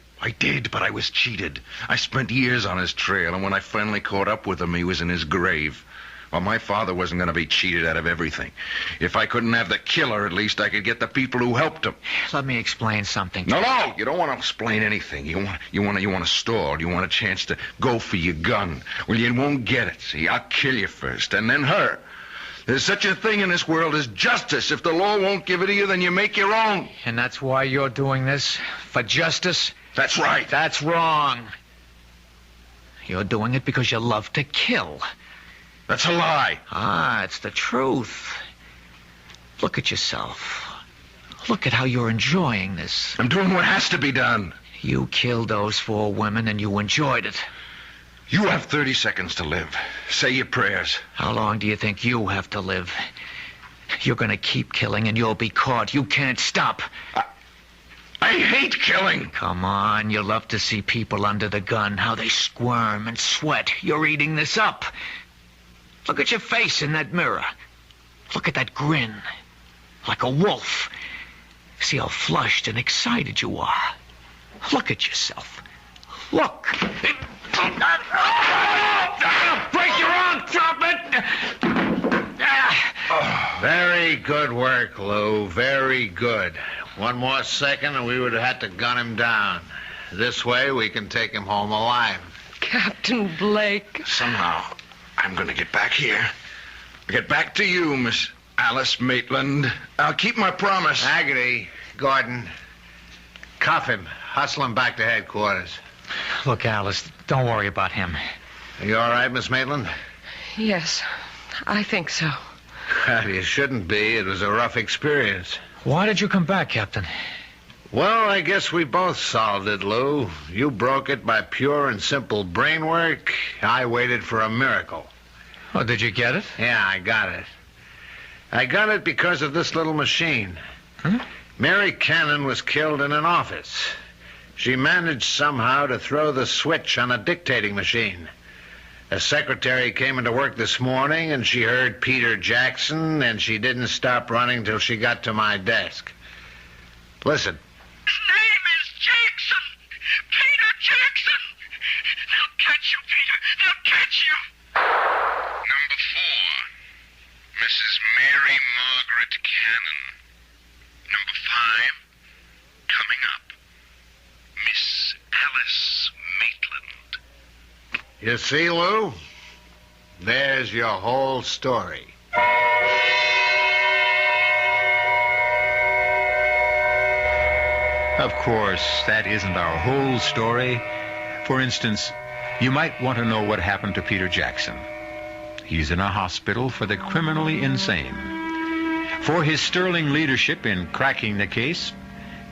but I was cheated. I spent years on his trail, and when I finally caught up with him, he was in his grave. Well, my father wasn't going to be cheated out of everything. If I couldn't have the killer, at least I could get the people who helped him. Let me explain something. No, you don't want to explain anything. You want to stall. You want a chance to go for your gun. Well, you won't get it. See, I'll kill you first, and then her. There's such a thing in this world as justice. If the law won't give it to you, then you make your own. And that's why you're doing this? For justice? That's right. That's wrong. You're doing it because you love to kill. That's a lie. Ah, it's the truth. Look at yourself. Look at how you're enjoying this. I'm doing what has to be done. You killed those 4 women and you enjoyed it. You have 30 seconds to live. Say your prayers. How long do you think you have to live? You're going to keep killing and you'll be caught. You can't stop. I hate killing. Come on, you love to see people under the gun, how they squirm and sweat. You're eating this up. Look at your face in that mirror. Look at that grin. Like a wolf. See how flushed and excited you are. Look at yourself. Look. Break your arm, drop it! Very good work, Lou. Very good. One more second and we would have had to gun him down. This way we can take him home alive. Captain Blake. Somehow, I'm going to get back here. Get back to you, Miss Alice Maitland. I'll keep my promise. Haggerty, Gordon, cuff him. Hustle him back to headquarters. Look, Alice, don't worry about him. Are you all right, Miss Maitland? Yes, I think so. Well, you shouldn't be. It was a rough experience. Why did you come back, Captain? Well, I guess we both solved it, Lou. You broke it by pure and simple brain work. I waited for a miracle. Oh, did you get it? Yeah, I got it. I got it because of this little machine. Huh? Mary Cannon was killed in an office. She managed somehow to throw the switch on a dictating machine. A secretary came into work this morning, and she heard Peter Jackson, and she didn't stop running till she got to my desk. Listen. His name is Jackson. Peter Jackson. They'll catch you, Peter. They'll catch you. Number 4, Mrs. Mary Margaret Cannon. Number 5, coming up, Miss Alice Maitland. You see, Lou? There's your whole story. Of course, that isn't our whole story. For instance, you might want to know what happened to Peter Jackson. He's in a hospital for the criminally insane. For his sterling leadership in cracking the case,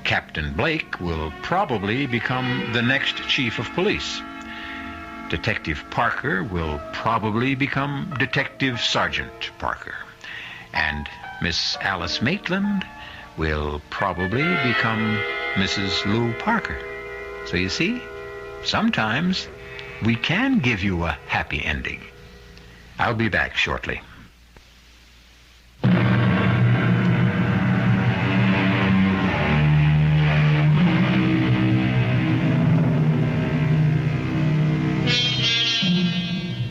Captain Blake will probably become the next chief of police. Detective Parker will probably become Detective Sergeant Parker. And Miss Alice Maitland will probably become Mrs. Lou Parker. So you see, sometimes we can give you a happy ending. I'll be back shortly.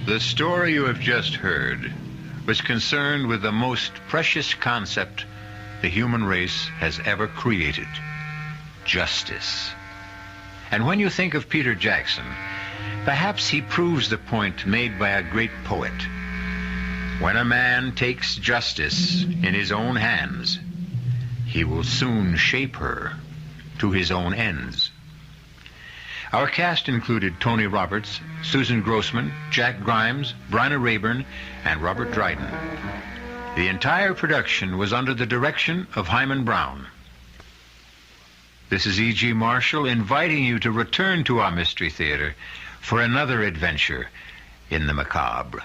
The story you have just heard was concerned with the most precious concept the human race has ever created: justice. And when you think of Peter Jackson, perhaps he proves the point made by a great poet. When a man takes justice in his own hands, he will soon shape her to his own ends. Our cast included Tony Roberts, Susan Grossman, Jack Grimes, Bryna Rayburn, and Robert Dryden. The entire production was under the direction of Hyman Brown. This is E.G. Marshall inviting you to return to our Mystery Theater for another adventure in the macabre.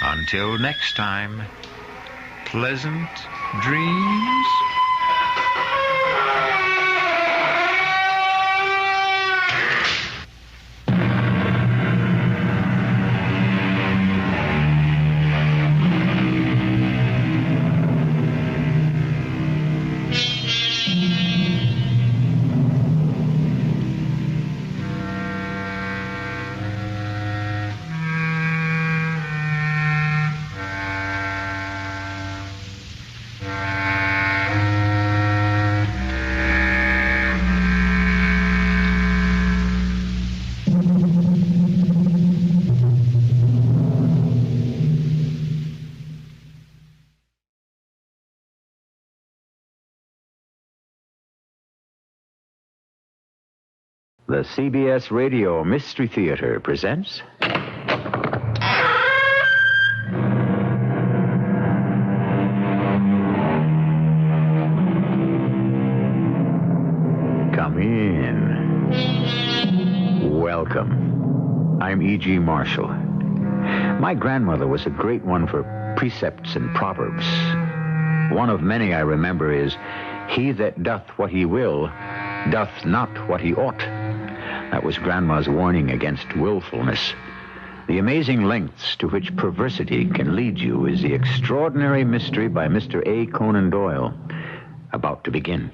Until next time, pleasant dreams. The CBS Radio Mystery Theater presents... Come in. Welcome. I'm E.G. Marshall. My grandmother was a great one for precepts and proverbs. One of many I remember is, "He that doth what he will, doth not what he ought." That was Grandma's warning against willfulness. The amazing lengths to which perversity can lead you is the extraordinary mystery by Mr. A. Conan Doyle, about to begin.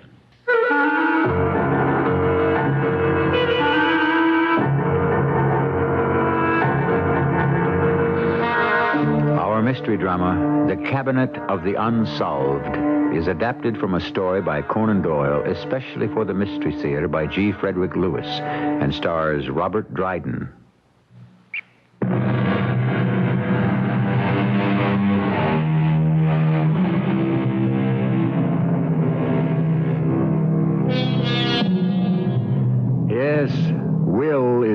Our mystery drama, The Cabinet of the Unsolved, is adapted from a story by Conan Doyle, especially for the Mystery Theater by G. Frederick Lewis, and stars Robert Dryden.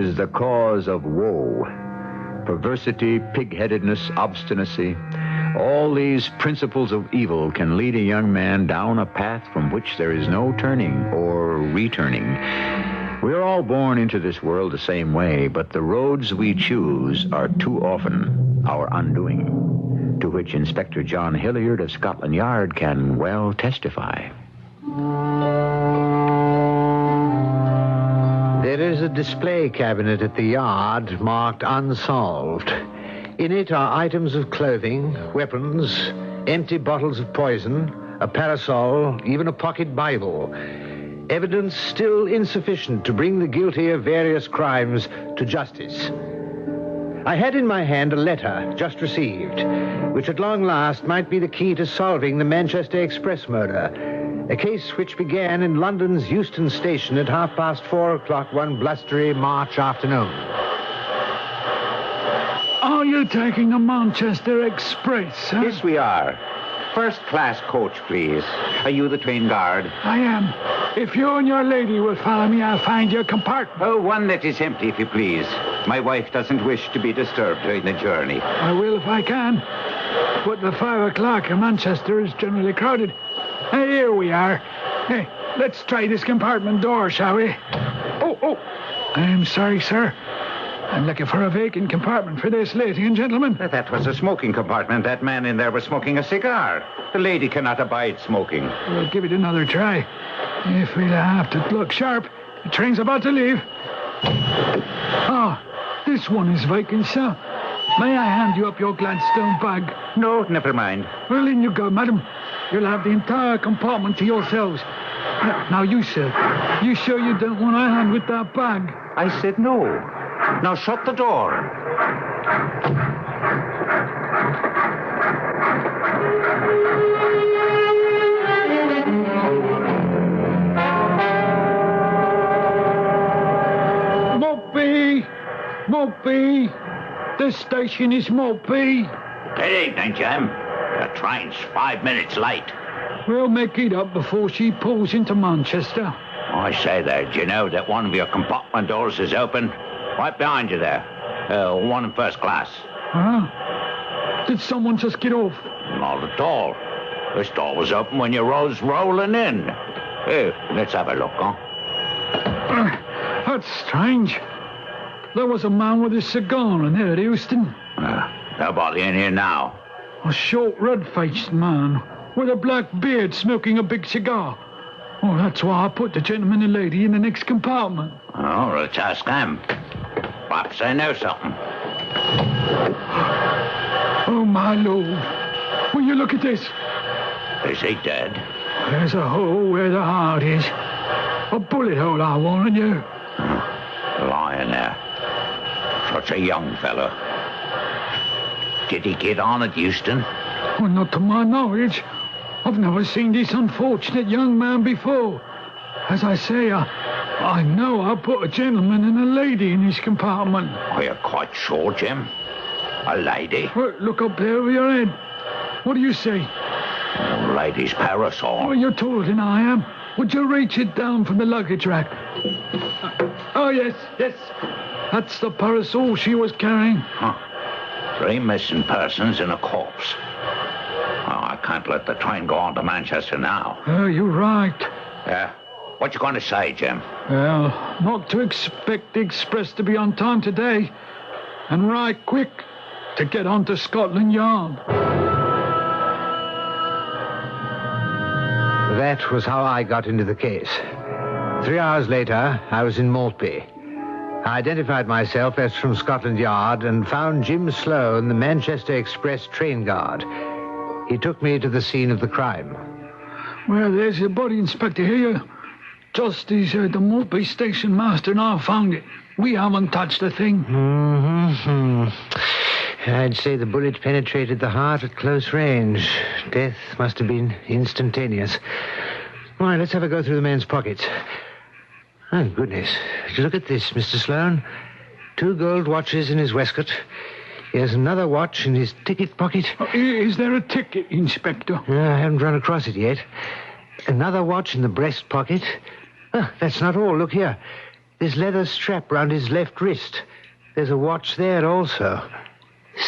is the cause of woe. Perversity, pig-headedness, obstinacy, all these principles of evil can lead a young man down a path from which there is no turning or returning. We are all born into this world the same way, but the roads we choose are too often our undoing, to which Inspector John Hilliard of Scotland Yard can well testify. There is a display cabinet at the yard marked unsolved. In it are items of clothing, weapons, empty bottles of poison, a parasol, even a pocket Bible. Evidence still insufficient to bring the guilty of various crimes to justice. I had in my hand a letter just received, which at long last might be the key to solving the Manchester Express murder, a case which began in London's Euston Station at 4:30 one blustery March afternoon. Are you taking the Manchester Express, sir? Yes, we are. First-class coach, please. Are you the train guard? I am. If you and your lady will follow me, I'll find your compartment. Oh, one that is empty, if you please. My wife doesn't wish to be disturbed during the journey. I will if I can. But the 5 o'clock in Manchester is generally crowded. Hey, here we are. Hey, let's try this compartment door, shall we? Oh. I'm sorry, sir. I'm looking for a vacant compartment for this lady and gentleman. That was a smoking compartment. That man in there was smoking a cigar. The lady cannot abide smoking. We'll give it another try. If we'll have to look sharp, the train's about to leave. This one is vacant, sir. May I hand you up your Gladstone bag? No, never mind. Well, in you go, madam. You'll have the entire compartment to yourselves. Now, you, sir. You sure you don't want a hand with that bag? I said no. Now shut the door. Mopey! The station is Mopey. Good evening, Jim. The train's 5 minutes late. We'll make it up before she pulls into Manchester. I say there, do you know that one of your compartment doors is open? Right behind you there. One in first class. Huh? Did someone just get off? Not at all. This door was open when you rose rolling in. Here, let's have a look, huh? That's strange. There was a man with a cigar in there at Euston. Nobody in here now. A short, red-faced man with a black beard smoking a big cigar. Oh, that's why I put the gentleman and lady in the next compartment. Oh, let's ask them. Perhaps they know something. Oh, my Lord. Will you look at this? Is he dead? There's a hole where the heart is. A bullet hole, I warn you. Lying there. Such a young fellow. Did he get on at Euston? Well, not to my knowledge. I've never seen this unfortunate young man before. As I say, I know I put a gentleman and a lady in his compartment. Are you quite sure, Jim? A lady? Well, look up there with your head. What do you say? A lady's parasol. Oh, you're taller than I am. Would you reach it down from the luggage rack? Oh, yes. That's the parasol she was carrying. Huh. 3 missing persons and a corpse. Oh, I can't let the train go on to Manchester now. Oh, you're right. Yeah? What you going to say, Jim? Well, not to expect the express to be on time today. And right quick to get on to Scotland Yard. That was how I got into the case. 3 hours later, I was in Maltby. I identified myself as from Scotland Yard and found Jim Sloan, the Manchester Express train guard. He took me to the scene of the crime. Well, there's your body, Inspector, here. Just as the Maltby station master and I found it. We haven't touched the thing. I'd say the bullet penetrated the heart at close range. Death must have been instantaneous. All right, let's have a go through the man's pockets. Oh, goodness. Look at this, Mr. Sloan. 2 gold watches in his waistcoat. Here's another watch in his ticket pocket. Is there a ticket, Inspector? I haven't run across it yet. Another watch in the breast pocket. Oh, that's not all. Look here. This leather strap round his left wrist. There's a watch there also.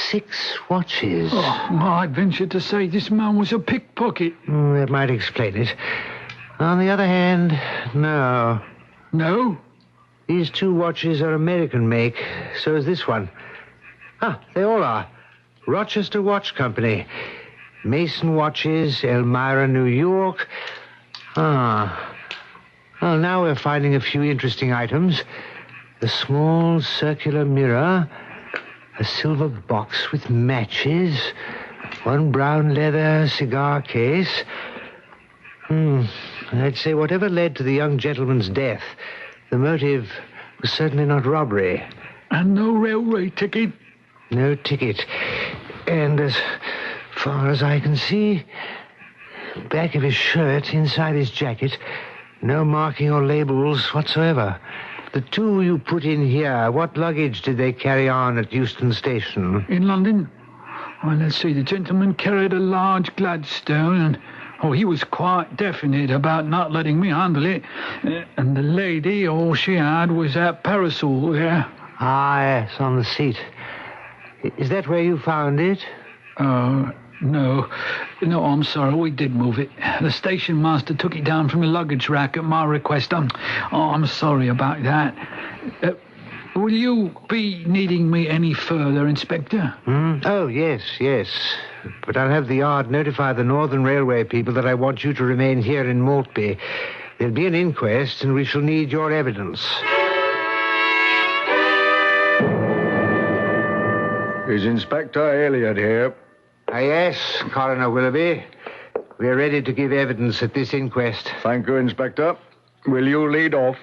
6 watches. Oh, I'd venture to say this man was a pickpocket. That might explain it. On the other hand, no. No? These 2 watches are American make. So is this one. They all are. Rochester Watch Company. Mason Watches, Elmira, New York. Well, now we're finding a few interesting items. A small circular mirror, a silver box with matches, 1 brown leather cigar case. I'd say whatever led to the young gentleman's death, the motive was certainly not robbery. And no railway ticket? No ticket. And as far as I can see, back of his shirt, inside his jacket, no marking or labels whatsoever. The 2 you put in here, what luggage did they carry on at Euston Station? In London? Well, let's see. The gentleman carried a large Gladstone, and he was quite definite about not letting me handle it. And the lady, all she had was that parasol there. Yes, on the seat. Is that where you found it? No. No, I'm sorry. We did move it. The station master took it down from the luggage rack at my request. I'm sorry about that. Will you be needing me any further, Inspector? Oh, yes. But I'll have the yard notify the Northern Railway people that I want you to remain here in Maltby. There'll be an inquest, and we shall need your evidence. Is Inspector Elliot here? Yes, Coroner Willoughby. We're ready to give evidence at this inquest. Thank you, Inspector. Will you lead off?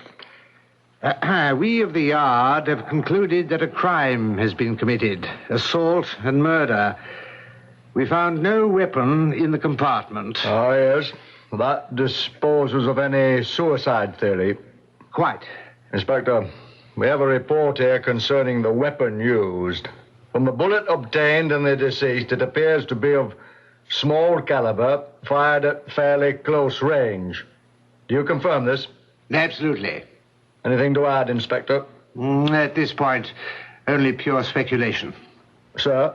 We of the yard have concluded that a crime has been committed. Assault and murder. We found no weapon in the compartment. Yes. That disposes of any suicide theory. Quite. Inspector, we have a report here concerning the weapon used. From the bullet obtained in the deceased, it appears to be of small caliber, fired at fairly close range. Do you confirm this? Absolutely. Anything to add, Inspector? At this point, only pure speculation. Sir?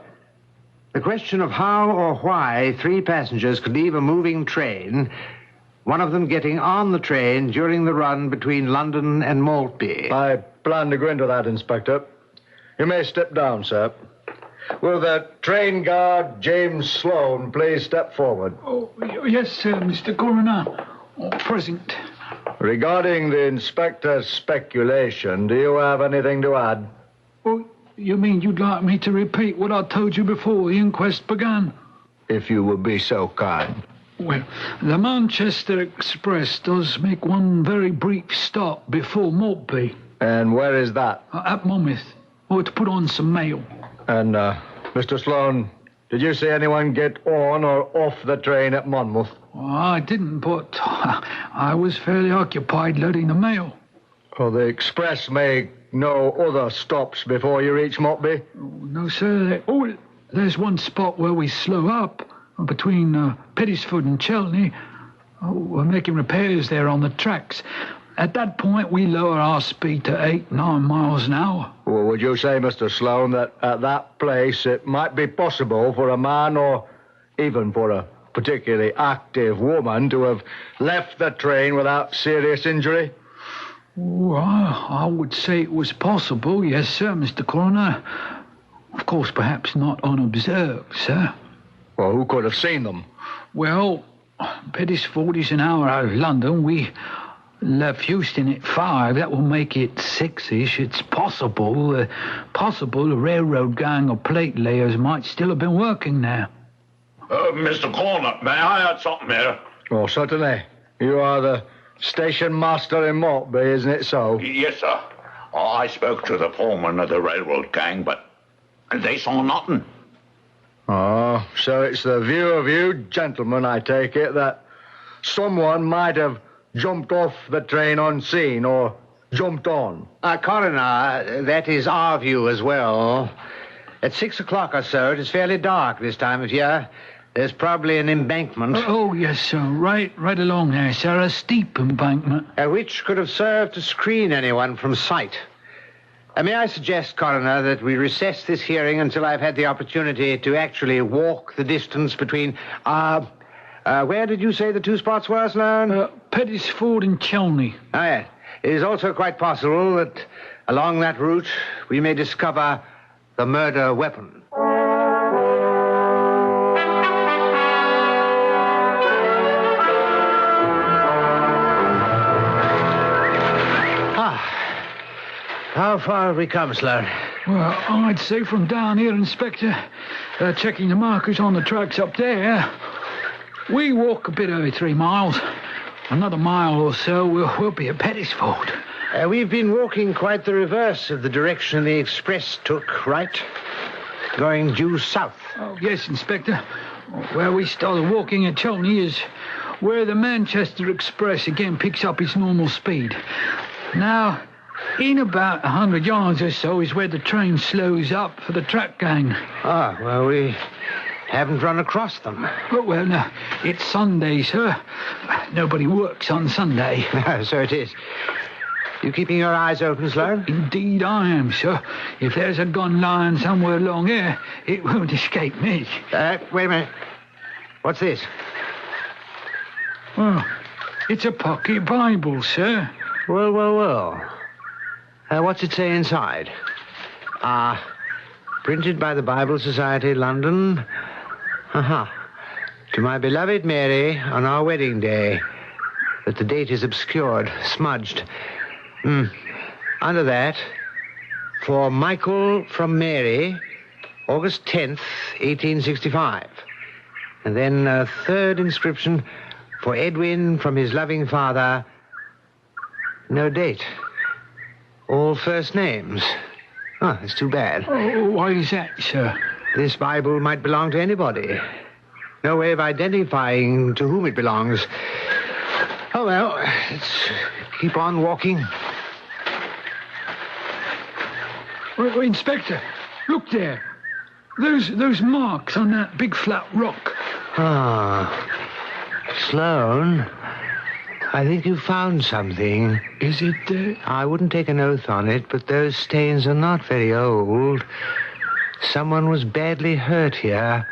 The question of how or why 3 passengers could leave a moving train, one of them getting on the train during the run between London and Maltby. I plan to go into that, Inspector. You may step down, sir. Will the train guard, James Sloane, please step forward? Oh, yes, sir, Mr. Coroner. Present. Regarding the inspector's speculation, do you have anything to add? Oh, you mean you'd like me to repeat what I told you before the inquest began? If you would be so kind. Well, the Manchester Express does make one very brief stop before Maltby. And where is that? At Monmouth. To put on some mail. And, Mr. Sloane, did you see anyone get on or off the train at Monmouth? I didn't, but I was fairly occupied loading the mail. Oh, the express make no other stops before you reach Maltby? No, sir. There's one spot where we slow up between Pettisford and Chelteney. We're making repairs there on the tracks. At that point, we lower our speed to 8-9 miles an hour. Well, would you say, Mr. Sloane, that at that place it might be possible for a man or even for a particularly active woman to have left the train without serious injury? I would say it was possible, yes, sir, Mr. Coroner. Of course, perhaps not unobserved, sir. Well, who could have seen them? Well, Pettisford is an hour out of London. We left Euston at 5. That will make it 6-ish. It's possible a railroad gang of plate layers might still have been working there. Mr. Corner, may I add something here? Oh, certainly. You are the station master in Maltby, isn't it so? Yes, sir. I spoke to the foreman of the railroad gang, but they saw nothing. Oh, so it's the view of you gentlemen, I take it, that someone might have jumped off the train unseen or jumped on. Coroner, that is our view as well. At 6 o'clock or so, it is fairly dark this time of year. There's probably an embankment. Oh, yes, sir. Right along there, sir. A steep embankment. Which could have served to screen anyone from sight. May I suggest, Coroner, that we recess this hearing until I've had the opportunity to actually walk the distance between... where did you say the two spots were, Sloan? Pettisford and Chelney. Oh, yes. It is also quite possible that along that route we may discover the murder weapon. How far have we come, Sloan? Well, I'd say from down here, Inspector, checking the markers on the tracks up there, we walk a bit over 3 miles. Another mile or so, we'll be at Pettisford. We've been walking quite the reverse of the direction the express took, right? Going due south. Oh, yes, Inspector. Where we started walking at Chelney is where the Manchester Express again picks up its normal speed. Now, in about 100 yards or so is where the train slows up for the track gang. Ah, well, we haven't run across them. Oh, well, no, it's Sunday, sir. Nobody works on Sunday. So it is. You keeping your eyes open, Sloan? Indeed I am, sir. If there's a gun lying somewhere along here, it won't escape me. Wait a minute. What's this? Well, it's a pocket Bible, sir. Well. What's it say inside? Printed by the Bible Society, London. To my beloved Mary on our wedding day. But the date is obscured, smudged. Under that, for Michael from Mary, August 10th, 1865. And then a third inscription, for Edwin from his loving father. No date. All first names. Oh, it's too bad. Oh, why is that, sir? This Bible might belong to anybody. No way of identifying to whom it belongs. Oh, well, let's keep on walking. Inspector, look there. Those marks on that big flat rock. Sloan, I think you found something. Is it... I wouldn't take an oath on it, but those stains are not very old. Someone was badly hurt here.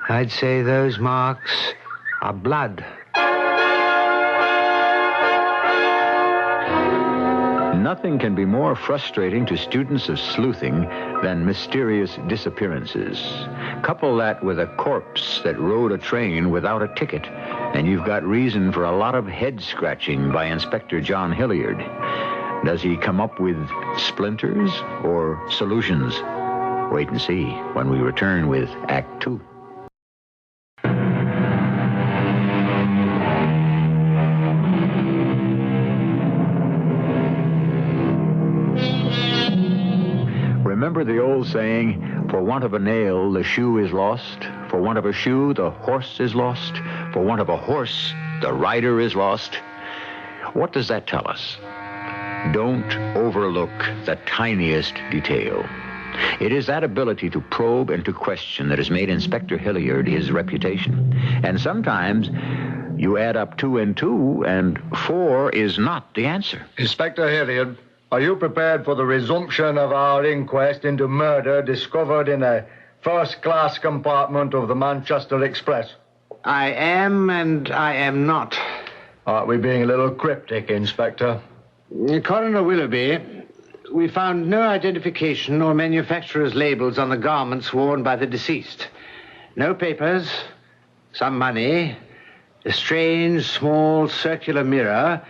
I'd say those marks are blood. Nothing can be more frustrating to students of sleuthing than mysterious disappearances. Couple that with a corpse that rode a train without a ticket, and you've got reason for a lot of head-scratching by Inspector John Hilliard. Does he come up with splinters or solutions? Wait and see when we return with Act 2. Remember the old saying, for want of a nail, the shoe is lost. For want of a shoe, the horse is lost. For want of a horse, the rider is lost. What does that tell us? Don't overlook the tiniest detail. It is that ability to probe and to question that has made Inspector Hilliard his reputation. And sometimes you add up 2 and 2, and 4 is not the answer. Inspector Hilliard, are you prepared for the resumption of our inquest into murder discovered in a first-class compartment of the Manchester Express? I am and I am not. Aren't we being a little cryptic, Inspector? Coroner Willoughby, we found no identification or manufacturer's labels on the garments worn by the deceased. No papers, some money, a strange, small, circular mirror,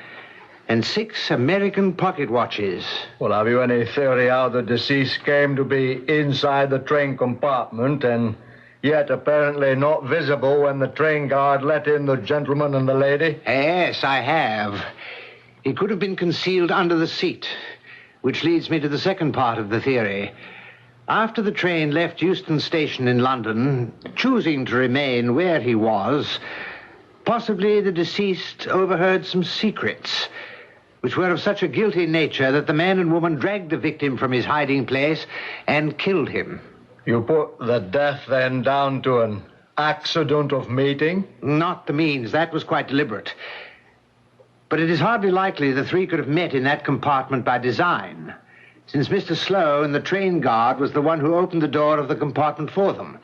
and 6 American pocket watches. Well, have you any theory how the deceased came to be inside the train compartment and yet apparently not visible when the train guard let in the gentleman and the lady? Yes, I have. He could have been concealed under the seat, which leads me to the second part of the theory. After the train left Euston Station in London, choosing to remain where he was, possibly the deceased overheard some secrets, which were of such a guilty nature that the man and woman dragged the victim from his hiding place and killed him. You put the death then down to an accident of meeting? Not the means. That was quite deliberate. But it is hardly likely the three could have met in that compartment by design, since Mr. Slow and the train guard was the one who opened the door of the compartment for them.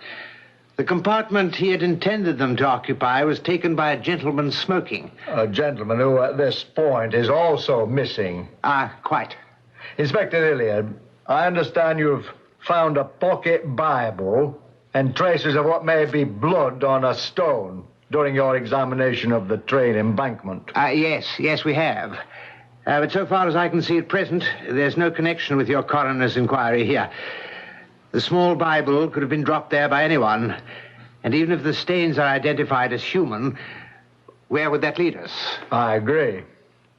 The compartment he had intended them to occupy was taken by a gentleman smoking. A gentleman who, at this point, is also missing. Quite. Inspector Hilliard, I understand you've found a pocket Bible and traces of what may be blood on a stone during your examination of the train embankment. Yes, we have. But so far as I can see at present, there's no connection with your coroner's inquiry here. The small Bible could have been dropped there by anyone, and even if the stains are identified as human, where would that lead us? I agree.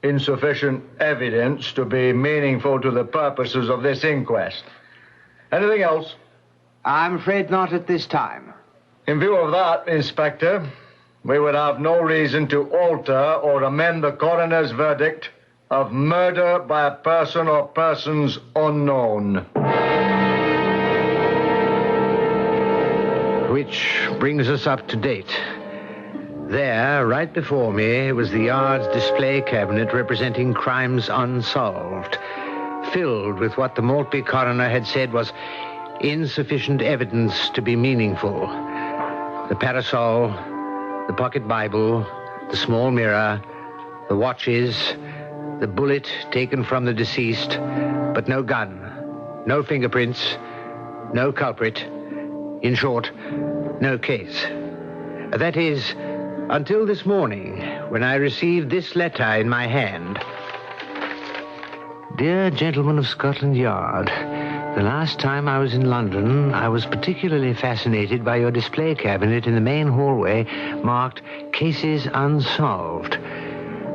Insufficient evidence to be meaningful to the purposes of this inquest. Anything else? I'm afraid not at this time. In view of that, Inspector, we would have no reason to alter or amend the coroner's verdict of murder by a person or persons unknown. Which brings us up to date. There, right before me, was the yard's display cabinet representing crimes unsolved, filled with what the Maltby coroner had said was insufficient evidence to be meaningful. The parasol, the pocket Bible, the small mirror, the watches, the bullet taken from the deceased, but no gun, no fingerprints, no culprit. In short, no case. That is, until this morning, when I received this letter in my hand. Dear gentlemen of Scotland Yard, the last time I was in London, I was particularly fascinated by your display cabinet in the main hallway marked Cases Unsolved.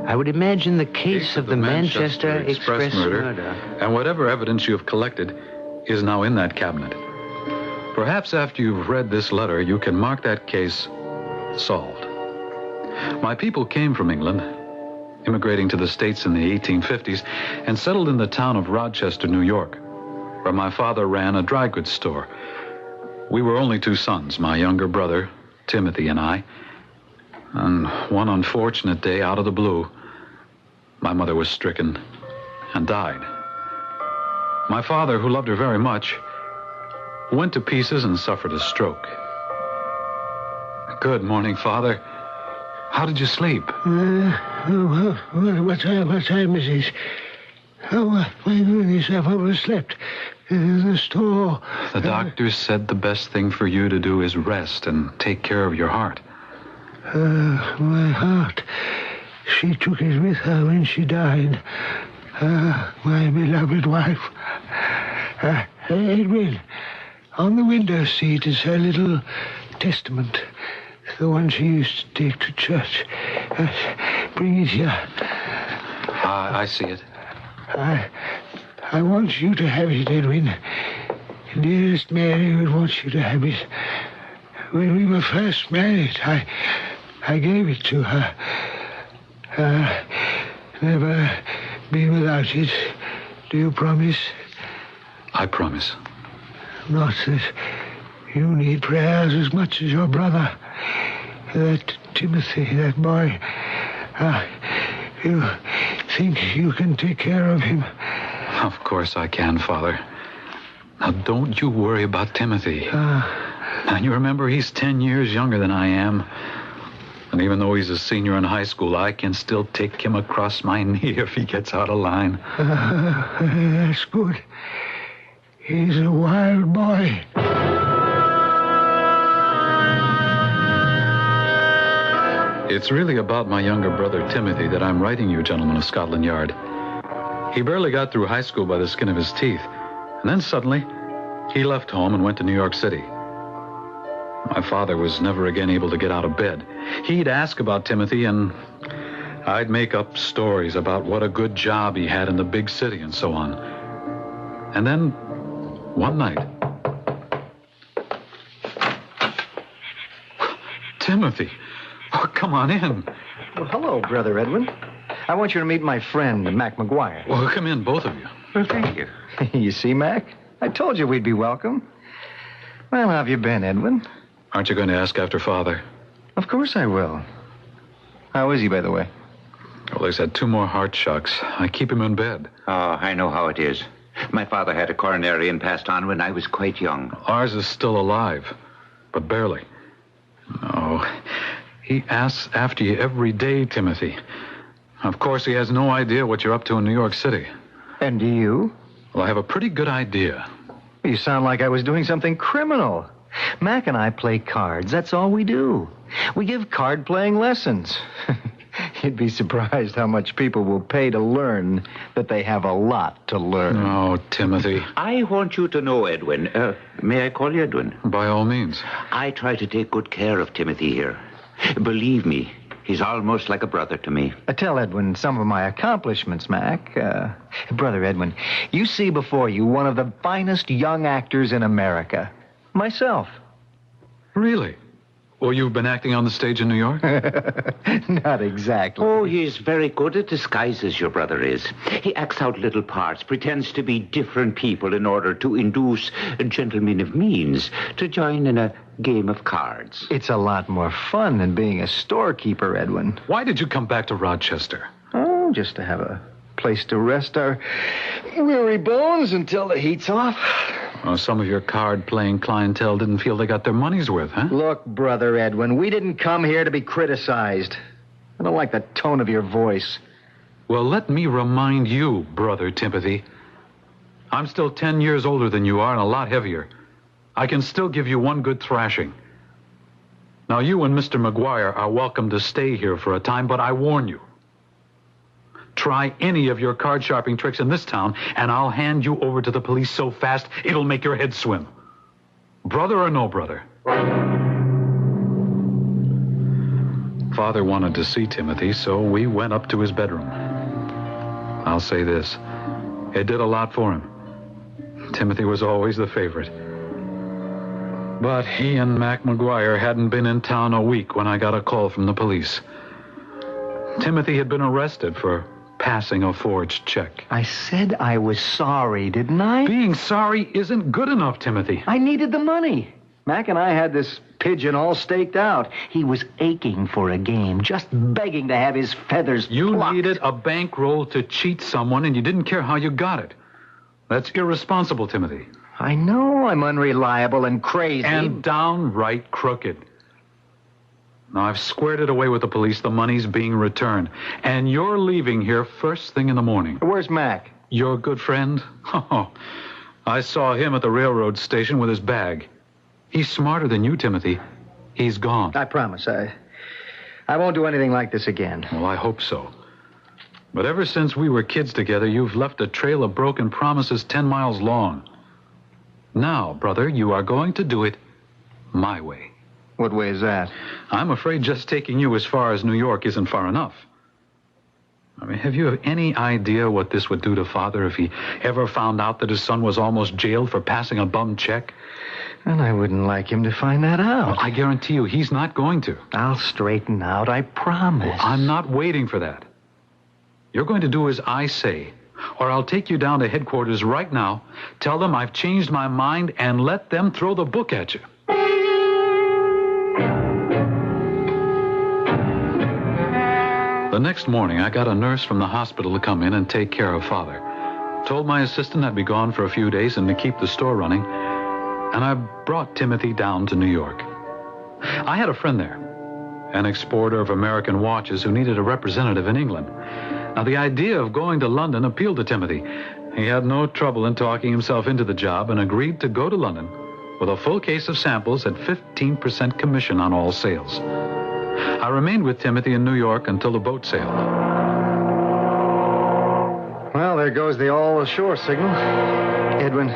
I would imagine the case of the Manchester Express murder. And whatever evidence you have collected is now in that cabinet. Perhaps after you've read this letter, you can mark that case solved. My people came from England, immigrating to the States in the 1850s, and settled in the town of Rochester, New York, where my father ran a dry goods store. We were only two sons, my younger brother, Timothy, and I. And one unfortunate day, out of the blue, my mother was stricken and died. My father, who loved her very much, went to pieces and suffered a stroke. Good morning, Father. How did you sleep? What time is it? Oh, my goodness, I've overslept. The store. The doctor said the best thing for you to do is rest and take care of your heart. My heart. She took it with her when she died. My beloved wife. Edwin, on the window seat is her little testament. The one she used to take to church. Bring it here. I see it. I want you to have it, Edwin. Dearest Mary would want you to have it. When we were first married, I gave it to her. Never be without it. Do you promise? I promise. Not that you need prayers as much as your brother. That Timothy, that boy. You think you can take care of him? Of course I can, Father. Now, don't you worry about Timothy. And you remember, he's 10 years younger than I am. And even though he's a senior in high school, I can still take him across my knee if he gets out of line. That's good. He's a wild boy. It's really about my younger brother, Timothy, that I'm writing you, gentlemen of Scotland Yard. He barely got through high school by the skin of his teeth. And then suddenly, he left home and went to New York City. My father was never again able to get out of bed. He'd ask about Timothy, and I'd make up stories about what a good job he had in the big city and so on. And then, one night... Timothy! Oh, come on in. Well, hello, Brother Edwin. I want you to meet my friend, Mac McGuire. Well, come in, both of you. Well, thank you. You see, Mac? I told you we'd be welcome. Well, how have you been, Edwin? Aren't you going to ask after Father? Of course I will. How is he, by the way? Well, he's had 2 more heart shocks. I keep him in bed. Oh, I know how it is. My father had a coronary and passed on when I was quite young. Ours is still alive, but barely. No, he asks after you every day, Timothy. Of course, he has no idea what you're up to in New York City. And do you? Well, I have a pretty good idea. You sound like I was doing something criminal. Mac and I play cards. That's all we do. We give card-playing lessons. You'd be surprised how much people will pay to learn that they have a lot to learn. Oh, Timothy. I want you to know, Edwin. May I call you Edwin? By all means. I try to take good care of Timothy here. Believe me, he's almost like a brother to me. Tell Edwin some of my accomplishments, Mac. Brother Edwin, you see before you one of the finest young actors in America. Myself. Really? Well, you've been acting on the stage in New York? Not exactly. Oh, he's very good at disguises, your brother is. He acts out little parts, pretends to be different people in order to induce gentlemen of means to join in a game of cards. It's a lot more fun than being a storekeeper, Edwin. Why did you come back to Rochester? Oh, just to have a place to rest our weary bones until the heat's off. Well, some of your card-playing clientele didn't feel they got their money's worth, huh? Look, Brother Edwin, we didn't come here to be criticized. I don't like the tone of your voice. Well, let me remind you, Brother Timothy. I'm still 10 years older than you are and a lot heavier. I can still give you one good thrashing. Now, you and Mr. McGuire are welcome to stay here for a time, but I warn you. Try any of your card-sharping tricks in this town, and I'll hand you over to the police so fast it'll make your head swim. Brother or no brother? Father wanted to see Timothy, so we went up to his bedroom. I'll say this. It did a lot for him. Timothy was always the favorite. But he and Mac McGuire hadn't been in town a week when I got a call from the police. Timothy had been arrested for passing a forged check. I said I was sorry, didn't I? Being sorry isn't good enough, Timothy. I needed the money. Mac and I had this pigeon all staked out. He was aching for a game, just begging to have his feathers plucked. You needed a bankroll to cheat someone, and you didn't care how you got it. That's irresponsible, Timothy. I know I'm unreliable and crazy. And downright crooked. Now, I've squared it away with the police. The money's being returned. And you're leaving here first thing in the morning. Where's Mac? Your good friend? Oh, I saw him at the railroad station with his bag. He's smarter than you, Timothy. He's gone. I promise. I won't do anything like this again. Well, I hope so. But ever since we were kids together, you've left a trail of broken promises 10 miles long. Now, brother, you are going to do it my way. What way is that? I'm afraid just taking you as far as New York isn't far enough. I mean, have you any idea what this would do to Father if he ever found out that his son was almost jailed for passing a bum check? And I wouldn't like him to find that out. Well, I guarantee you he's not going to. I'll straighten out, I promise. Well, I'm not waiting for that. You're going to do as I say, or I'll take you down to headquarters right now, tell them I've changed my mind, and let them throw the book at you. The next morning, I got a nurse from the hospital to come in and take care of Father. Told my assistant I'd be gone for a few days and to keep the store running, and I brought Timothy down to New York. I had a friend there, an exporter of American watches who needed a representative in England. Now, the idea of going to London appealed to Timothy. He had no trouble in talking himself into the job and agreed to go to London with a full case of samples at 15% commission on all sales. I remained with Timothy in New York until the boat sailed. Well, there goes the all-ashore signal. Edwin,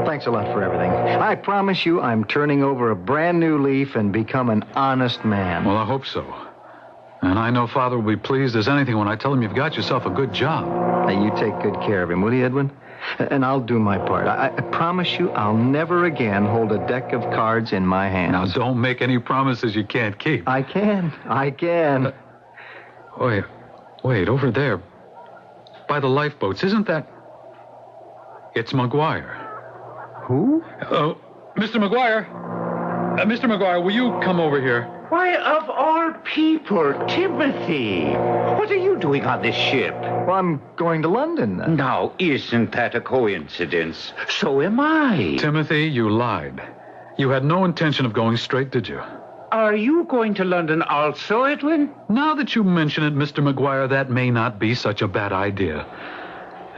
thanks a lot for everything. I promise you I'm turning over a brand new leaf and become an honest man. Well, I hope so. And I know Father will be pleased as anything when I tell him you've got yourself a good job. Now, you take good care of him, will you, Edwin? And I'll do my part. I promise you I'll never again hold a deck of cards in my hands. Now, don't make any promises you can't keep. I can. Wait, over there, by the lifeboats, isn't that... It's McGuire. Who? Mr. McGuire? Mr. McGuire, will you come over here? Why, of all people, Timothy, what are you doing on this ship? Well, I'm going to London. Now, isn't that a coincidence? So am I. Timothy, you lied. You had no intention of going straight, did you? Are you going to London also, Edwin? Now that you mention it, Mr. McGuire, that may not be such a bad idea.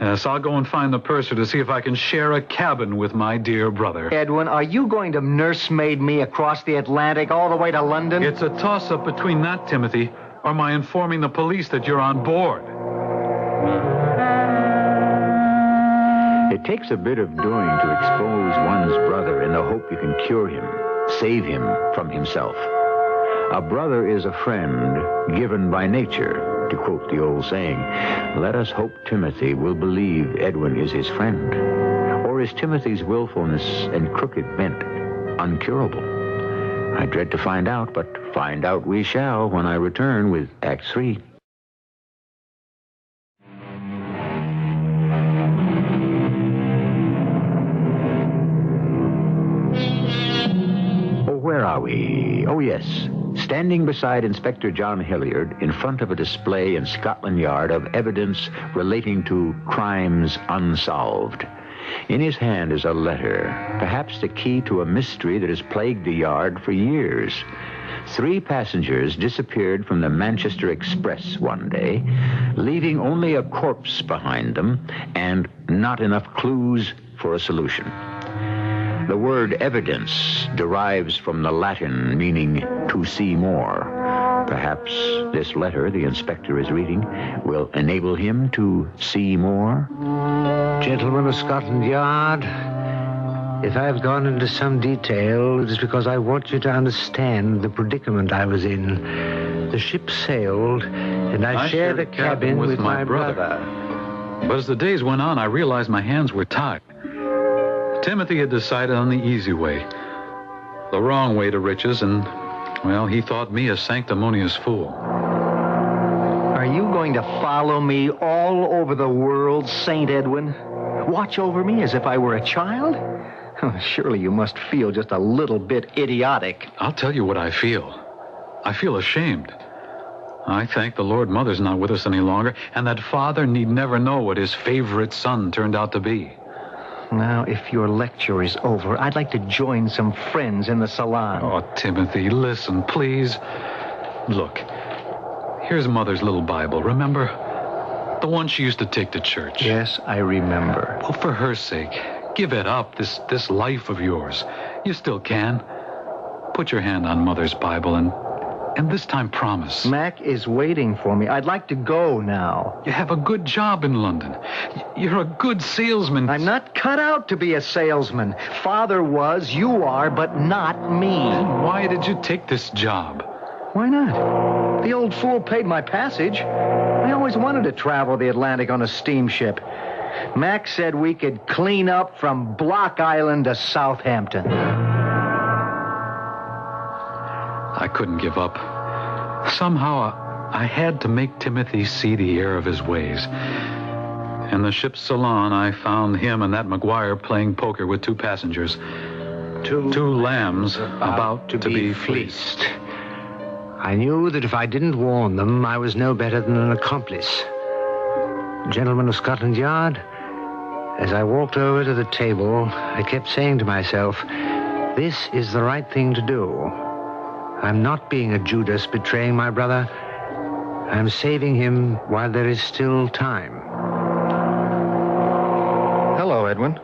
Yes, I'll go and find the purser to see if I can share a cabin with my dear brother. Edwin, are you going to nursemaid me across the Atlantic all the way to London? It's a toss-up between that, Timothy, or my informing the police that you're on board. It takes a bit of doing to expose one's brother in the hope you can cure him, save him from himself. A brother is a friend given by nature, to quote the old saying. Let us hope Timothy will believe Edwin is his friend. Or is Timothy's willfulness and crooked bent uncurable? I dread to find out, but find out we shall when I return with Act 3. Where are we? Oh, yes. Standing beside Inspector John Hilliard in front of a display in Scotland Yard of evidence relating to crimes unsolved. In his hand is a letter, perhaps the key to a mystery that has plagued the yard for years. 3 passengers disappeared from the Manchester Express one day, leaving only a corpse behind them and not enough clues for a solution. The word evidence derives from the Latin meaning to see more. Perhaps this letter the inspector is reading will enable him to see more. Gentlemen of Scotland Yard, if I've gone into some detail, it is because I want you to understand the predicament I was in. The ship sailed, and I shared a cabin with my brother. But as the days went on, I realized my hands were tied. Timothy had decided on the easy way, the wrong way to riches, and, well, he thought me a sanctimonious fool. Are you going to follow me all over the world, St. Edwin? Watch over me as if I were a child? Surely you must feel just a little bit idiotic. I'll tell you what I feel. I feel ashamed. I thank the Lord Mother's not with us any longer, and that Father need never know what his favorite son turned out to be. Now, if your lecture is over, I'd like to join some friends in the salon. Oh, Timothy, listen, please. Look, here's Mother's little Bible, remember? The one she used to take to church. Yes, I remember. Well, for her sake, give it up, this life of yours. You still can. Put your hand on Mother's Bible and this time promise. Mac is waiting for me. I'd like to go now. You have a good job in London. You're a good salesman. I'm not cut out to be a salesman. Father was, you are, but not me. Then why did you take this job? Why not? The old fool paid my passage. I always wanted to travel the Atlantic on a steamship. Mac said we could clean up from Block Island to Southampton. I couldn't give up. Somehow, I had to make Timothy see the error of his ways. In the ship's salon, I found him and that McGuire playing poker with 2 passengers. Two lambs about to be fleeced. I knew that if I didn't warn them, I was no better than an accomplice. Gentlemen of Scotland Yard, as I walked over to the table, I kept saying to myself, this is the right thing to do. I'm not being a Judas betraying my brother. I'm saving him while there is still time. Hello, Edwin.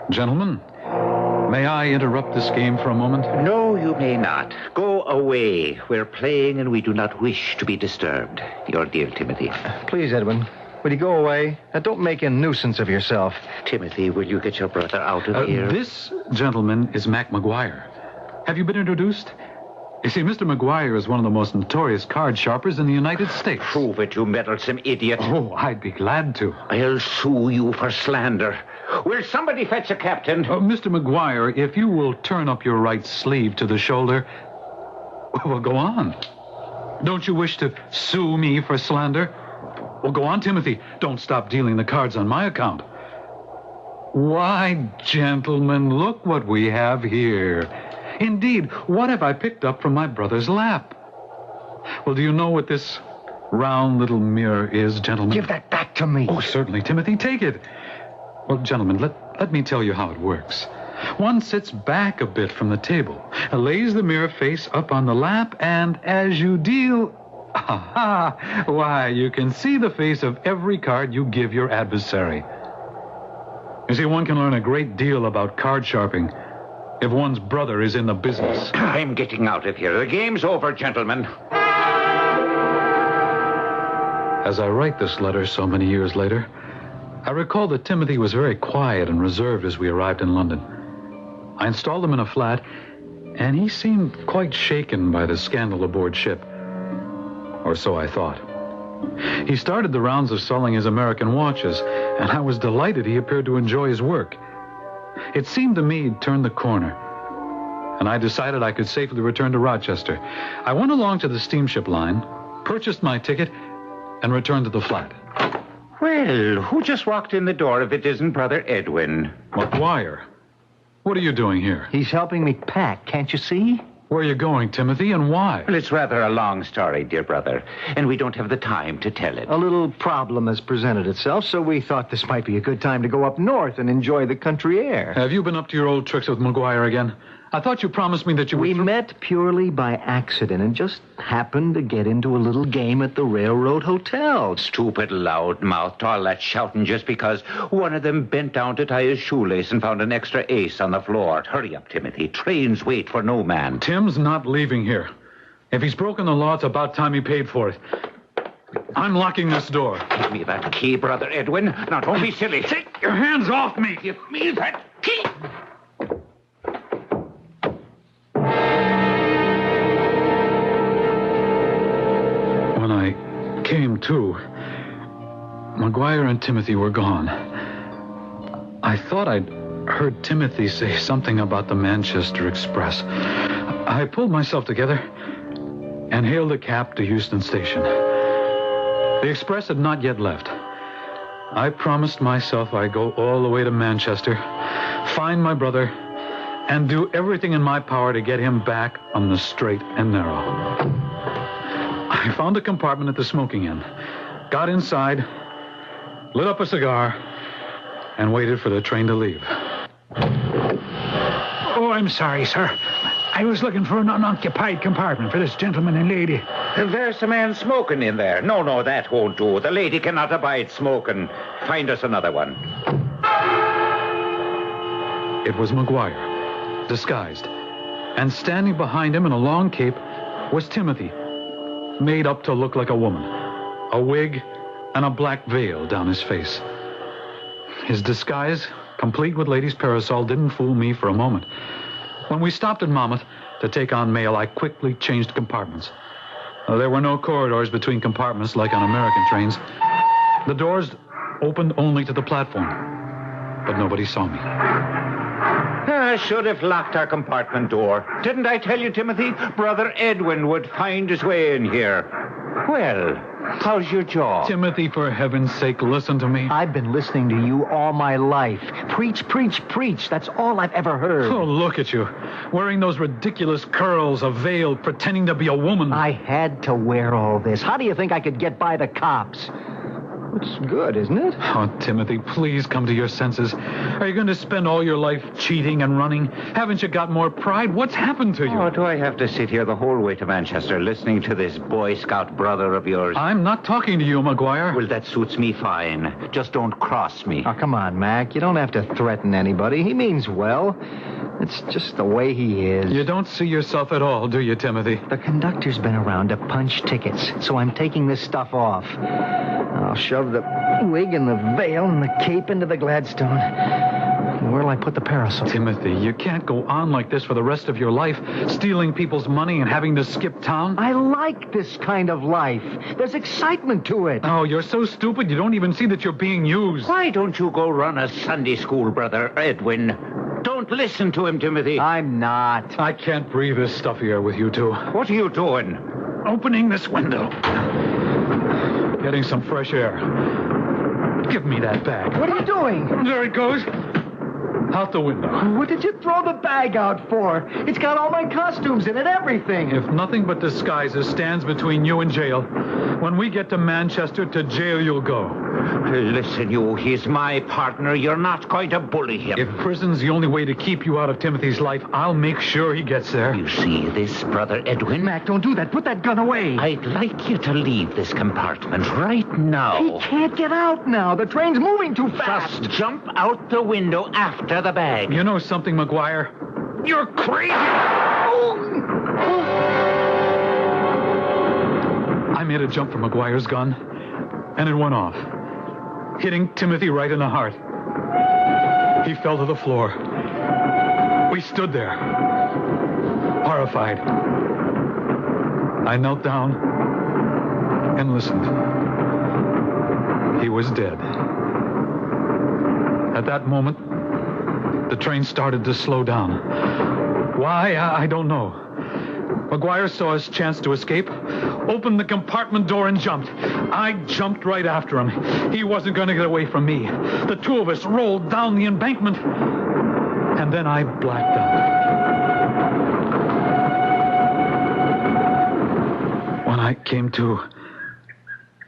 Gentlemen, may I interrupt this game for a moment? No, you may not. Go away. We're playing and we do not wish to be disturbed. Your dear Timothy. Please, Edwin. Will you go away? Don't make a nuisance of yourself. Timothy, will you get your brother out of here? This gentleman is Mac McGuire. Have you been introduced? You see, Mr. McGuire is one of the most notorious card sharpers in the United States. Prove it, you meddlesome idiot. Oh, I'd be glad to. I'll sue you for slander. Will somebody fetch a captain? Mr. McGuire, if you will turn up your right sleeve to the shoulder, well, go on. Don't you wish to sue me for slander? Well, go on, Timothy. Don't stop dealing the cards on my account. Why, gentlemen, look what we have here. Indeed, what have I picked up from my brother's lap? Well, do you know what this round little mirror is, gentlemen? Give that back to me. Oh, certainly, Timothy. Take it. Well, gentlemen, let me tell you how it works. One sits back a bit from the table, lays the mirror face up on the lap, and as you deal... why, you can see the face of every card you give your adversary. You see, one can learn a great deal about card sharping if one's brother is in the business. I'm getting out of here. The game's over, gentlemen. As I write this letter so many years later, I recall that Timothy was very quiet and reserved as we arrived in London. I installed him in a flat, and he seemed quite shaken by the scandal aboard ship. Or so I thought. He started the rounds of selling his American watches, and I was delighted he appeared to enjoy his work. It seemed to me he'd turned the corner, and I decided I could safely return to Rochester. I went along to the steamship line, purchased my ticket, and returned to the flat. Well, who just walked in the door if it isn't Brother Edwin? McGuire. What are you doing here? He's helping me pack, can't you see? Where are you going, Timothy, and why? Well, it's rather a long story, dear brother, and we don't have the time to tell it. A little problem has presented itself, so we thought this might be a good time to go up north and enjoy the country air. Have you been up to your old tricks with McGuire again? I thought you promised me that you would... We met purely by accident and just happened to get into a little game at the Railroad Hotel. Stupid loudmouth, all that shouting just because one of them bent down to tie his shoelace and found an extra ace on the floor. Hurry up, Timothy. Trains wait for no man. Tim's not leaving here. If he's broken the law, it's about time he paid for it. I'm locking this door. Give me that key, Brother Edwin. Now, don't be silly. Take your hands off me. Give me that key. When I came to, McGuire and Timothy were gone. I thought I'd heard Timothy say something about the Manchester Express. I pulled myself together and hailed a cab to Euston Station. The express had not yet left. I promised myself I'd go all the way to Manchester, find my brother, and do everything in my power to get him back on the straight and narrow. I found a compartment at the smoking inn, got inside, lit up a cigar, and waited for the train to leave. Oh, I'm sorry, sir. I was looking for an unoccupied compartment for this gentleman and lady. There's a man smoking in there. No, that won't do. The lady cannot abide smoking. Find us another one. It was McGuire, disguised. And standing behind him in a long cape was Timothy, made up to look like a woman. A wig and a black veil down his face. His disguise, complete with lady's parasol, didn't fool me for a moment. When we stopped at Monmouth to take on mail, I quickly changed compartments. There were no corridors between compartments like on American trains. The doors opened only to the platform, but nobody saw me. I should have locked our compartment door. Didn't I tell you, Timothy? Brother Edwin would find his way in here. Well, how's your jaw? Timothy, for heaven's sake, listen to me. I've been listening to you all my life. Preach, preach, preach. That's all I've ever heard. Oh, look at you. Wearing those ridiculous curls, a veil, pretending to be a woman. I had to wear all this. How do you think I could get by the cops? It's good, isn't it? Oh, Timothy, please come to your senses. Are you going to spend all your life cheating and running? Haven't you got more pride? What's happened to you? Oh, do I have to sit here the whole way to Manchester listening to this Boy Scout brother of yours? I'm not talking to you, McGuire. Well, that suits me fine. Just don't cross me. Oh, come on, Mac. You don't have to threaten anybody. He means well. It's just the way he is. You don't see yourself at all, do you, Timothy? The conductor's been around to punch tickets, so I'm taking this stuff off. I'll shove the wig and the veil and the cape into the Gladstone. Where'll I put the parasol? Timothy, you can't go on like this for the rest of your life, stealing people's money and having to skip town. I like this kind of life. There's excitement to it. Oh, you're so stupid you don't even see that you're being used. Why don't you go run a Sunday school, Brother Edwin? Don't listen to him, Timothy. I'm not. I can't breathe this stuffy air with you two. What are you doing? Opening this window. Getting some fresh air. Give me that bag. What are you doing? There it goes. Out the window. What did you throw the bag out for? It's got all my costumes in it, everything. If nothing but disguises stands between you and jail, when we get to Manchester, to jail you'll go. Listen, you, he's my partner. You're not going to bully him. If prison's the only way to keep you out of Timothy's life, I'll make sure he gets there. You see this, Brother Edwin? Mac, don't do that. Put that gun away. I'd like you to leave this compartment right now. He can't get out now. The train's moving too fast. Just jump out the window after the bag. You know something, McGuire? You're crazy! I made a jump for McGuire's gun, and it went off, hitting Timothy right in the heart. He fell to the floor. We stood there, horrified. I knelt down and listened. He was dead. At that moment, the train started to slow down. Why? I don't know. McGuire saw his chance to escape, opened the compartment door and jumped. I jumped right after him. He wasn't going to get away from me. The two of us rolled down the embankment, and then I blacked out. When I came to,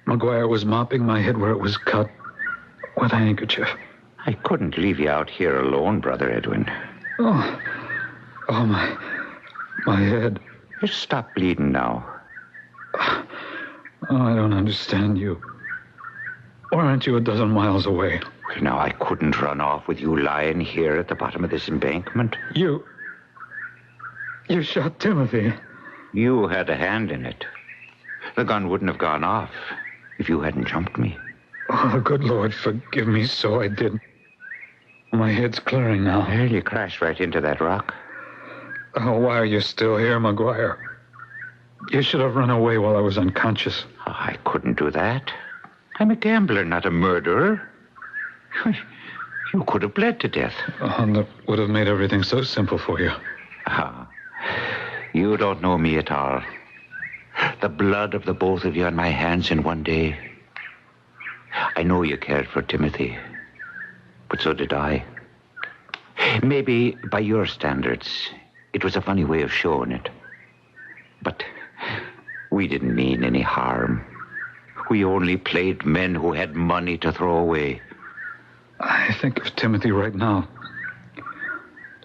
McGuire was mopping my head where it was cut with a handkerchief. I couldn't leave you out here alone, Brother Edwin. Oh, my head. Just stop bleeding now. Oh, I don't understand you. Or aren't you a dozen miles away? Well, now, I couldn't run off with you lying here at the bottom of this embankment. You shot Timothy. You had a hand in it. The gun wouldn't have gone off if you hadn't jumped me. Oh, good Lord, forgive me, so I did. My head's clearing now. Well, you crashed right into that rock. Oh, why are you still here, McGuire? You should have run away while I was unconscious. Oh, I couldn't do that. I'm a gambler, not a murderer. You could have bled to death. Oh, and that would have made everything so simple for you. Ah, you don't know me at all. The blood of the both of you on my hands in one day. I know you cared for Timothy, but so did I. Maybe by your standards, it was a funny way of showing it. But we didn't mean any harm. We only played men who had money to throw away. I think of Timothy right now.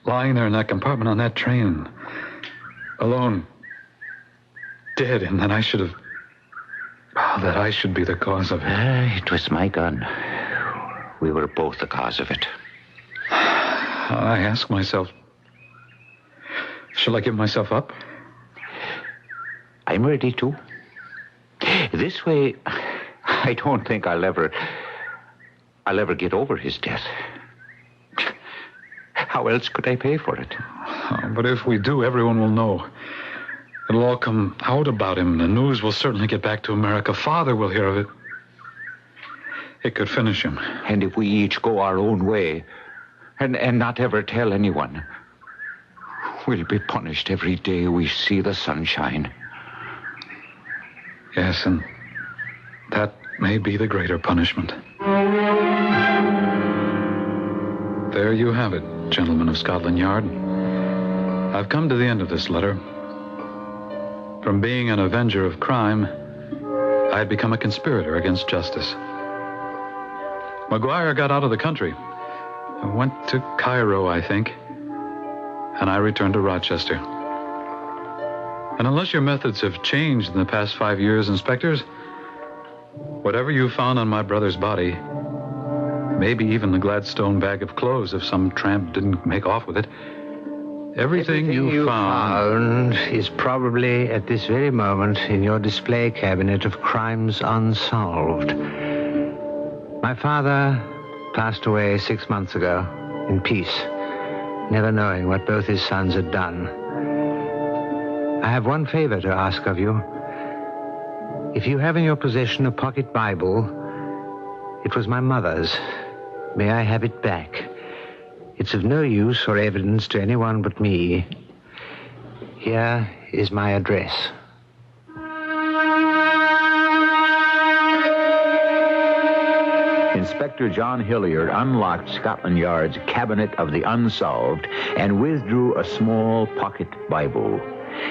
Lying there in that compartment on that train. Alone. Dead, and that I should have... that I should be the cause of it. It was my gun. We were both the cause of it. I ask myself... shall I give myself up? I'm ready to. This way, I don't think I'll ever get over his death. How else could I pay for it? Oh, but if we do, everyone will know. It'll all come out about him. The news will certainly get back to America. Father will hear of it. It could finish him. And if we each go our own way and not ever tell anyone, we'll be punished every day we see the sunshine. Yes, and that may be the greater punishment. There you have it, gentlemen of Scotland Yard. I've come to the end of this letter. From being an avenger of crime, I had become a conspirator against justice. McGuire got out of the country. Went to Cairo, I think. And I returned to Rochester. And unless your methods have changed in the past 5 years, inspectors, whatever you found on my brother's body, maybe even the Gladstone bag of clothes if some tramp didn't make off with it, everything you found is probably at this very moment in your display cabinet of crimes unsolved. My father passed away 6 months ago in peace, never knowing what both his sons had done. I have one favor to ask of you. If you have in your possession a pocket Bible, it was my mother's. May I have it back? It's of no use or evidence to anyone but me. Here is my address. Inspector John Hilliard unlocked Scotland Yard's cabinet of the unsolved and withdrew a small pocket Bible.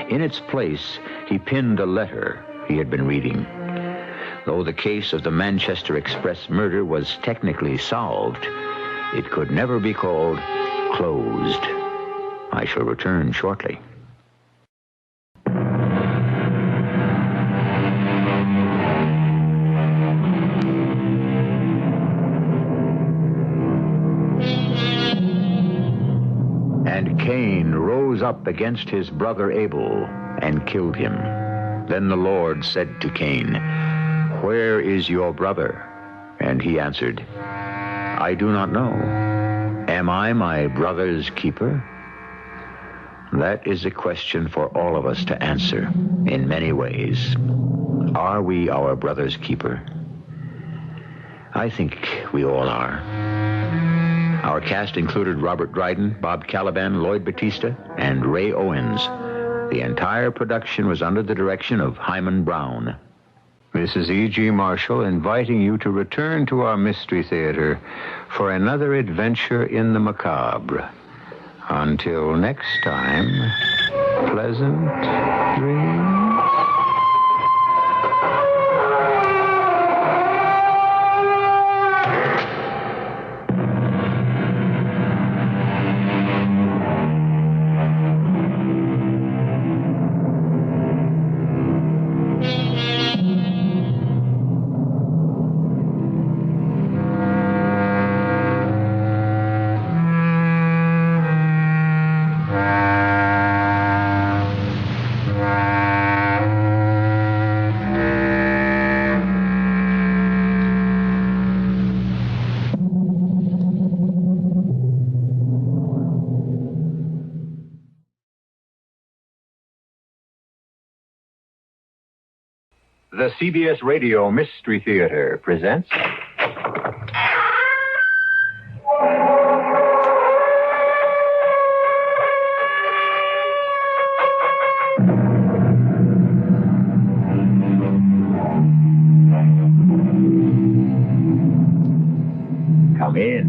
In its place, he pinned a letter he had been reading. Though the case of the Manchester Express murder was technically solved, it could never be called closed. I shall return shortly. And Cain rose up against his brother Abel and killed him. Then the Lord said to Cain, "Where is your brother?" And he answered, "I do not know. Am I my brother's keeper?" That is a question for all of us to answer in many ways. Are we our brother's keeper? I think we all are. Our cast included Robert Dryden, Bob Caliban, Lloyd Battista, and Ray Owens. The entire production was under the direction of Hyman Brown. This is E.G. Marshall inviting you to return to our Mystery Theater for another adventure in the macabre. Until next time, pleasant dreams. The CBS Radio Mystery Theater presents... Come in.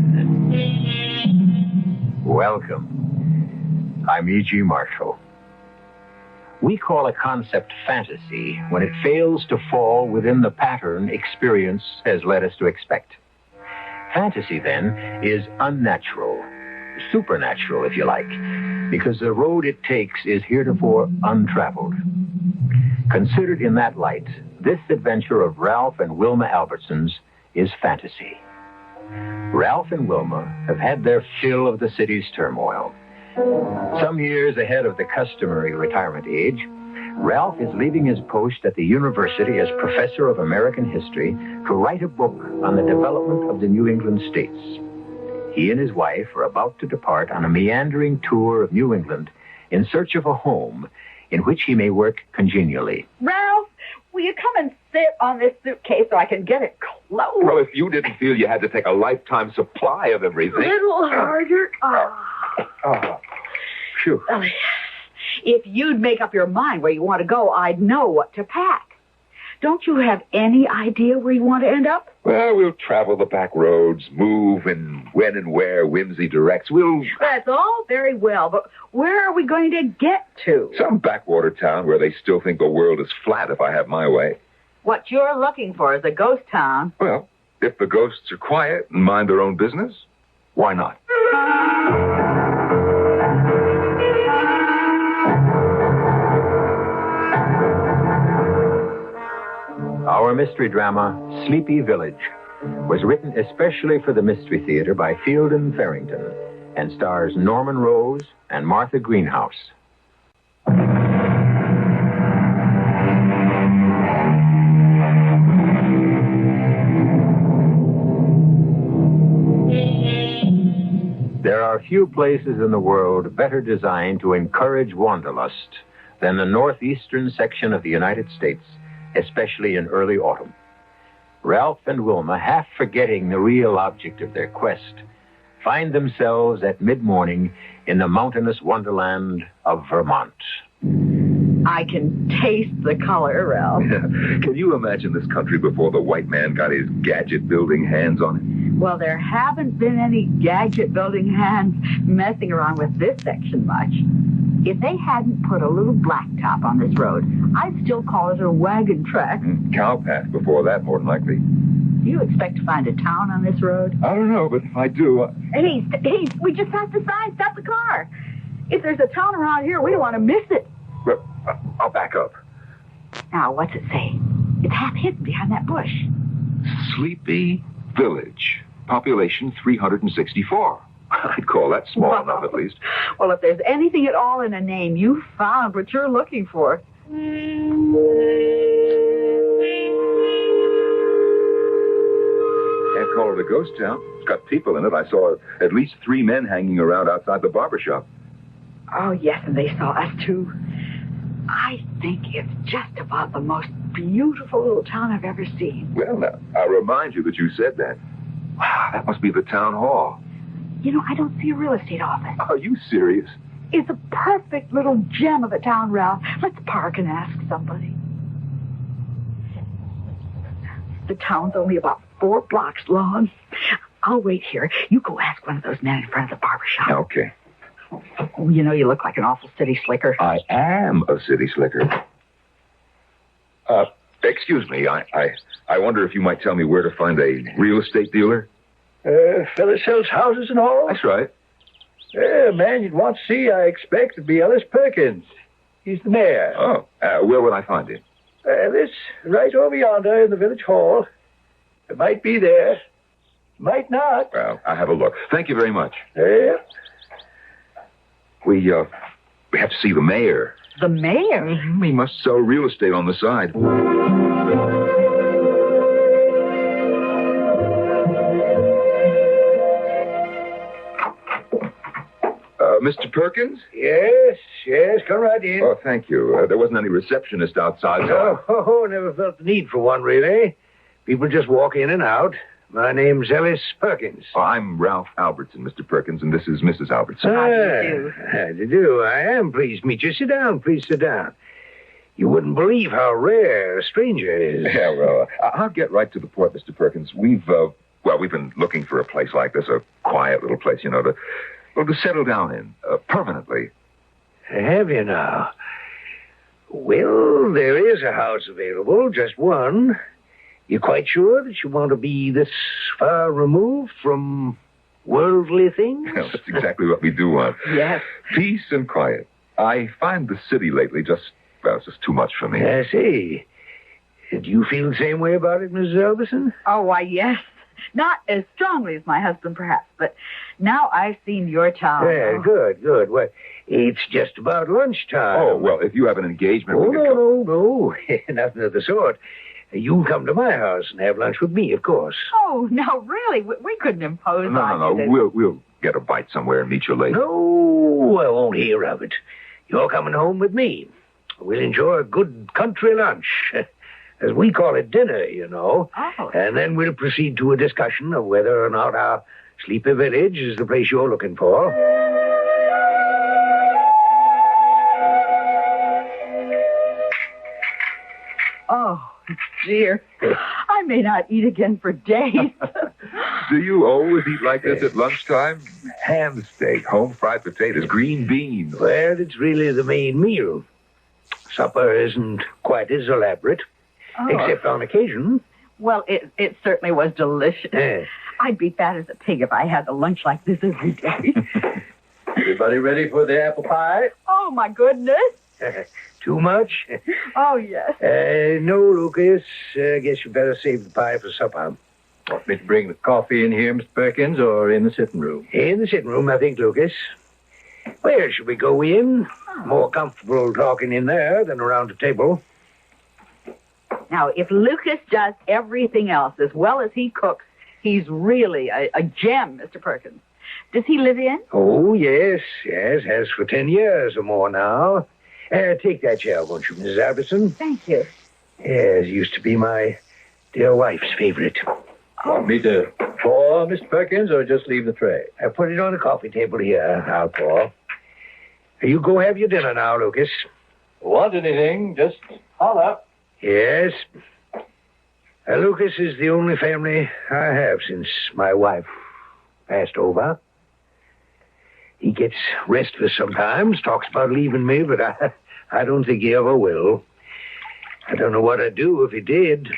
Welcome. I'm E.G. Marshall. We call a concept fantasy when it fails to fall within the pattern experience has led us to expect. Fantasy, then, is unnatural, supernatural, if you like, because the road it takes is heretofore untraveled. Considered in that light, this adventure of Ralph and Wilma Albertson's is fantasy. Ralph and Wilma have had their fill of the city's turmoil. Some years ahead of the customary retirement age, Ralph is leaving his post at the university as professor of American history to write a book on the development of the New England states. He and his wife are about to depart on a meandering tour of New England in search of a home in which he may work congenially. Ralph, will you come and sit on this suitcase so I can get it closed? Well, if you didn't feel you had to take a lifetime supply of everything... A little harder. Phew. Well, if you'd make up your mind where you want to go, I'd know what to pack. Don't you have any idea where you want to end up? Well, we'll travel the back roads, move, and when and where whimsy directs. That's all very well, but where are we going to get to? Some backwater town where they still think the world is flat if I have my way. What you're looking for is a ghost town. Well, if the ghosts are quiet and mind their own business, why not? Our mystery drama, Sleepy Village, was written especially for the Mystery Theater by Fielden Farrington and stars Norman Rose and Martha Greenhouse. There are few places in the world better designed to encourage wanderlust than the northeastern section of the United States, especially in early autumn. Ralph and Wilma, half forgetting the real object of their quest, find themselves at mid-morning in the mountainous wonderland of Vermont. I can taste the color, Ralph. Can you imagine this country before the white man got his gadget-building hands on it? Well, there haven't been any gadget-building hands messing around with this section much. If they hadn't put a little blacktop on this road, I'd still call it a wagon track. Cow path before that, more than likely. Do you expect to find a town on this road? I don't know, but if I do... Hey, we just passed the sign. Stop the car. If there's a town around here, we don't want to miss it. Well, I'll back up. Now, what's it say? It's half hidden behind that bush. Sleepy Village. Population 364. I'd call that small enough, at least. Well, if there's anything at all in a name, you found what you're looking for. Can't call it a ghost town. It's got people in it. I saw at least 3 men hanging around outside the barber shop. Oh, yes, and they saw us, too. I think it's just about the most beautiful little town I've ever seen. Well, now, I'll remind you that you said that. Wow, that must be the town hall. You know, I don't see a real estate office. Are you serious? It's a perfect little gem of a town, Ralph. Let's park and ask somebody. The town's only about 4 blocks long. I'll wait here. You go ask one of those men in front of the barber shop. Okay. Oh, you know, you look like an awful city slicker. I am a city slicker. Excuse me. I wonder if you might tell me where to find a real estate dealer? Fella sells houses and all? That's right. Man you'd want to see, I expect, would be Ellis Perkins. He's the mayor. Oh, where would I find him? This, right over yonder in the village hall. It might be there. Might not. Well, I'll have a look. Thank you very much. We have to see the mayor. The mayor? He must sell real estate on the side. Mr. Perkins? Yes, come right in. Oh, thank you. There wasn't any receptionist outside. No, never felt the need for one, really. People just walk in and out. My name's Ellis Perkins. Oh, I'm Ralph Albertson, Mr. Perkins, and this is Mrs. Albertson. How do you do? How do you do? I am pleased to meet you. Sit down, please sit down. You wouldn't believe how rare a stranger is. Yeah, well, I'll get right to the point, Mr. Perkins. We've been looking for a place like this, a quiet little place, you know, to settle down in, permanently. Have you now? Well, there is a house available, just one. You quite sure that you want to be this far removed from worldly things? Well, that's exactly what we do want. Yes. Peace and quiet. I find the city lately it's just too much for me. I see. Do you feel the same way about it, Mrs. Alberson? Oh, why, yes. Not as strongly as my husband, perhaps, but now I've seen your town. Yeah, good. Well, it's just about lunchtime. Oh, well, if you have an engagement... No. Nothing of the sort. You come to my house and have lunch with me, of course. Oh, no, really? We couldn't impose on you. No. We'll get a bite somewhere and meet you later. No, I won't hear of it. You're coming home with me. We'll enjoy a good country lunch. As we call it, dinner, you know. Oh. And then we'll proceed to a discussion of whether or not our Sleepy Village is the place you're looking for. Oh, dear. I may not eat again for days. Do you always eat like this at lunchtime? Ham steak, home fried potatoes, green beans. Well, it's really the main meal. Supper isn't quite as elaborate, except on occasion. Well, it certainly was delicious. I'd be fat as a pig if I had a lunch like this every day. Everybody ready for the apple pie? Oh, my goodness. Too much? Oh, yes. No, Lucas. I guess you better save the pie for supper. Want me to bring the coffee in here, Mr. Perkins, or in the sitting room? In the sitting room, I think, Lucas. Where should we go in? More comfortable talking in there than around a table. Now, if Lucas does everything else as well as he cooks, he's really a gem, Mr. Perkins. Does he live in? Oh, yes, has for 10 years or more now. Take that chair, won't you, Mrs. Alberson? Thank you. Yes, used to be my dear wife's favorite. Want me to pour, Mr. Perkins, or just leave the tray? I put it on the coffee table here. I'll pour. You go have your dinner now, Lucas. Want anything, just holler. Yes. Lucas is the only family I have since my wife passed over. He gets restless sometimes, talks about leaving me, but I don't think he ever will. I don't know what I'd do if he did.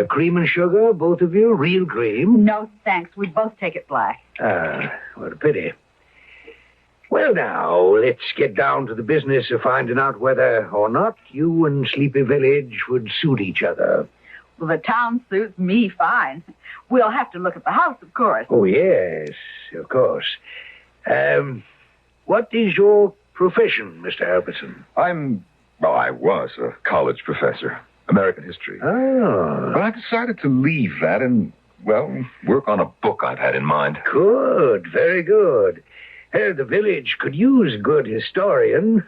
Cream and sugar, both of you? Real cream? No, thanks. We both take it black. What a pity. Well, now, let's get down to the business of finding out whether or not you and Sleepy Village would suit each other. Well, the town suits me fine. We'll have to look at the house, of course. Oh, yes, of course. What is your profession, Mr. Albertson? I was a college professor, American history. Oh. But I decided to leave that and, work on a book I've had in mind. Good, very good. The village could use a good historian.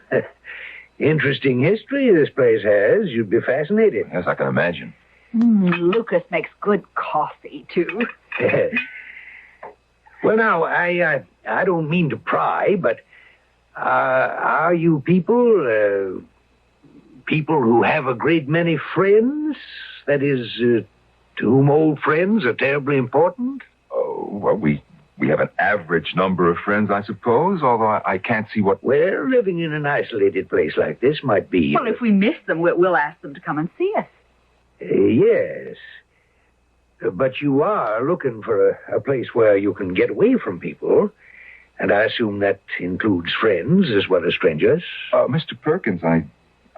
Interesting history this place has. You'd be fascinated. Yes, I can imagine. Lucas makes good coffee, too. Well, now, I don't mean to pry, but are you people who have a great many friends? That is, to whom old friends are terribly important? Oh, well, we have an average number of friends, I suppose, although I can't see what... Well, living in an isolated place like this might be... Well, if we miss them, we'll ask them to come and see us. Yes. But you are looking for a place where you can get away from people, and I assume that includes friends as well as strangers. Mr. Perkins, I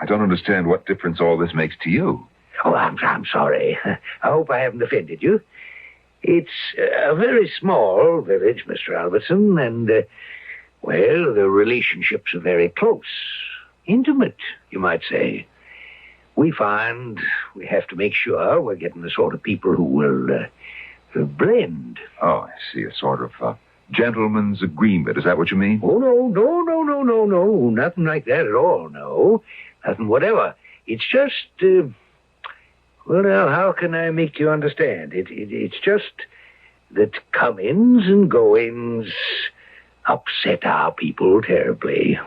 don't understand what difference all this makes to you. Oh, I'm sorry. I hope I haven't offended you. It's a very small village, Mr. Albertson, and, the relationships are very close. Intimate, you might say. We find we have to make sure we're getting the sort of people who will blend. Oh, I see. A sort of gentleman's agreement. Is that what you mean? Oh, no. Nothing like that at all, no. Nothing whatever. It's just, how can I make you understand? It's just that comings and goings upset our people terribly.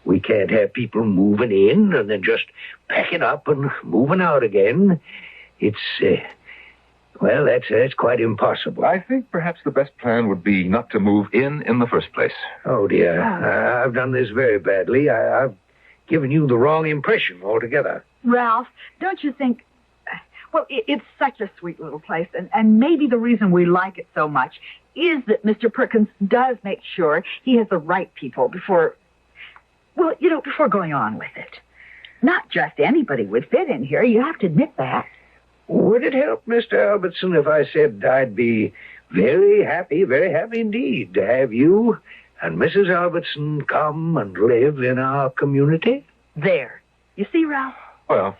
We can't have people moving in and then just packing up and moving out again. It's, that's quite impossible. I think perhaps the best plan would be not to move in the first place. Oh, dear. I've done this very badly. I've given you the wrong impression altogether. Ralph, don't you think... Well, it's such a sweet little place, and maybe the reason we like it so much is that Mr. Perkins does make sure he has the right people before going on with it. Not just anybody would fit in here. You have to admit that. Would it help, Mr. Albertson, if I said I'd be very happy indeed to have you and Mrs. Albertson come and live in our community? There. You see, Ralph? Well,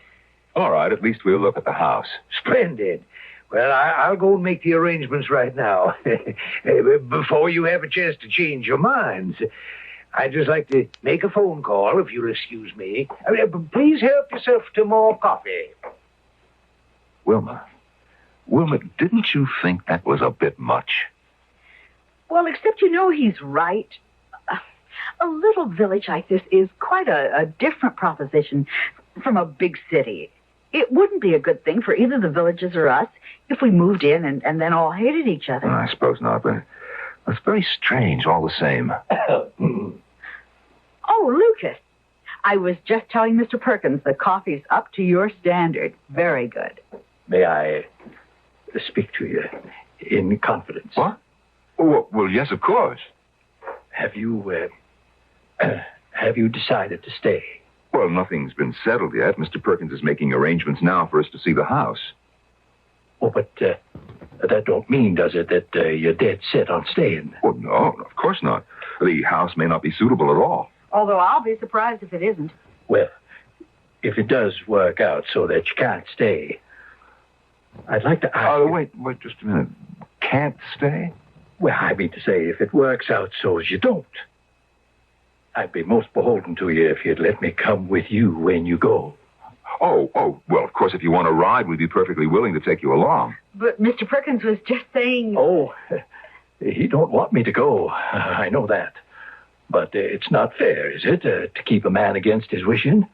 all right. At least we'll look at the house. Splendid. Well, I'll go and make the arrangements right now. Before you have a chance to change your minds. I'd just like to make a phone call, if you'll excuse me. Please help yourself to more coffee. Wilma, didn't you think that was a bit much? Well, except he's right. A little village like this is quite a different proposition from a big city. It wouldn't be a good thing for either the villages or us if we moved in and then all hated each other. I suppose not, but it's very strange all the same. Oh, Lucas, I was just telling Mr. Perkins the coffee's up to your standard. Very good. May I speak to you in confidence? What? Oh, well, yes, of course. Have you decided to stay? Well, nothing's been settled yet. Mr. Perkins is making arrangements now for us to see the house. Oh, but that don't mean, does it, that you're dead set on staying? Oh, no, of course not. The house may not be suitable at all. Although I'll be surprised if it isn't. Well, if it does work out so that you can't stay, I'd like to ask you... Wait just a minute. Can't stay? Well, I mean to say, if it works out so as you don't, I'd be most beholden to you if you'd let me come with you when you go. Oh, well, of course, if you want to ride, we'd be perfectly willing to take you along. But Mr. Perkins was just saying... Oh, he don't want me to go. I know that. But it's not fair, is it, to keep a man against his wishing?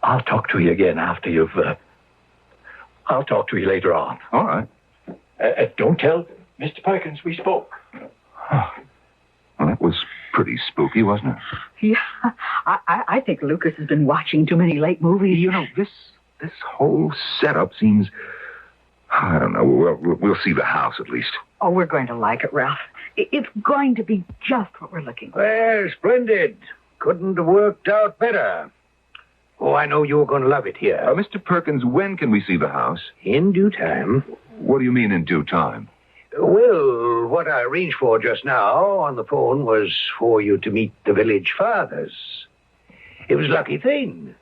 I'll talk to you again after you've... I'll talk to you later on. All right. Don't tell Mr. Perkins we spoke. Well, that was pretty spooky, wasn't it? Yeah, I think Lucas has been watching too many late movies. You know, this whole setup seems... I don't know. We'll see the house at least. Oh, we're going to like it, Ralph. It's going to be just what we're looking for. Well, splendid. Couldn't have worked out better. Oh, I know you're going to love it here. Mr. Perkins, when can we see the house? In due time. What do you mean in due time? Well, what I arranged for just now on the phone was for you to meet the village fathers. It was a lucky thing.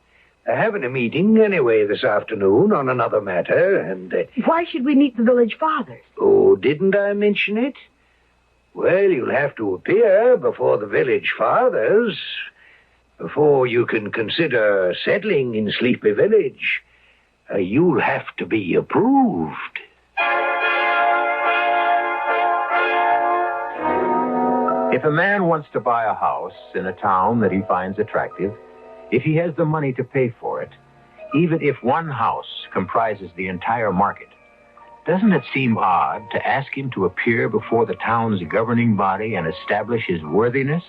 They're having a meeting anyway this afternoon on another matter, and... Why should we meet the village fathers? Oh, didn't I mention it? Well, you'll have to appear before the village fathers before you can consider settling in Sleepy Village. You'll have to be approved. If a man wants to buy a house in a town that he finds attractive, if he has the money to pay for it, even if one house comprises the entire market, doesn't it seem odd to ask him to appear before the town's governing body and establish his worthiness?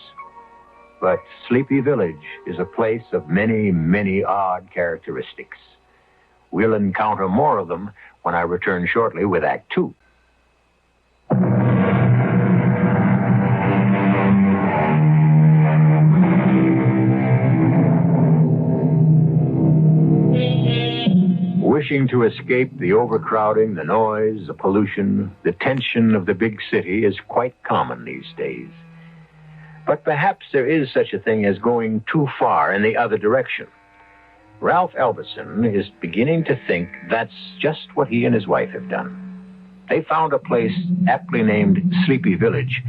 But Sleepy Village is a place of many, many odd characteristics. We'll encounter more of them when I return shortly with Act 2. Wishing to escape the overcrowding, the noise, the pollution, the tension of the big city is quite common these days. But perhaps there is such a thing as going too far in the other direction. Ralph Albertson is beginning to think that's just what he and his wife have done. They found a place aptly named Sleepy Village,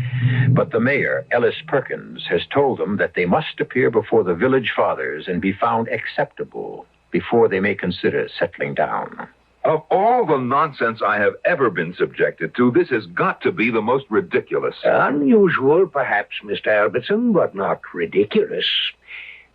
but the mayor, Ellis Perkins, has told them that they must appear before the village fathers and be found acceptable before they may consider settling down. Of all the nonsense I have ever been subjected to, this has got to be the most ridiculous. Unusual, perhaps, Mr. Albertson, but not ridiculous.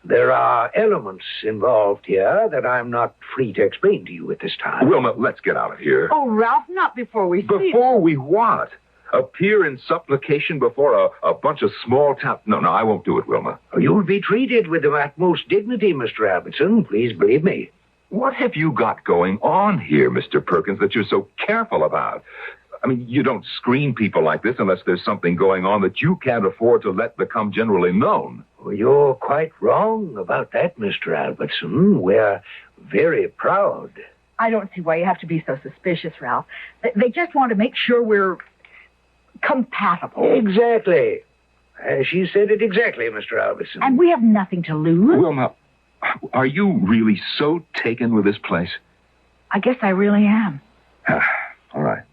There are elements involved here that I'm not free to explain to you at this time. Wilma, let's get out of here. Oh, Ralph, not before we see... Before we what? Appear in supplication before a bunch of small town... No, I won't do it, Wilma. You'll be treated with the utmost dignity, Mr. Albertson. Please believe me. What have you got going on here, Mr. Perkins, that you're so careful about? I mean, you don't screen people like this unless there's something going on that you can't afford to let become generally known. Well, you're quite wrong about that, Mr. Albertson. We're very proud. I don't see why you have to be so suspicious, Ralph. They just want to make sure we're compatible. Exactly. She said it exactly, Mr. Albertson. And we have nothing to lose. Wilma, are you really so taken with this place? I guess I really am. All right.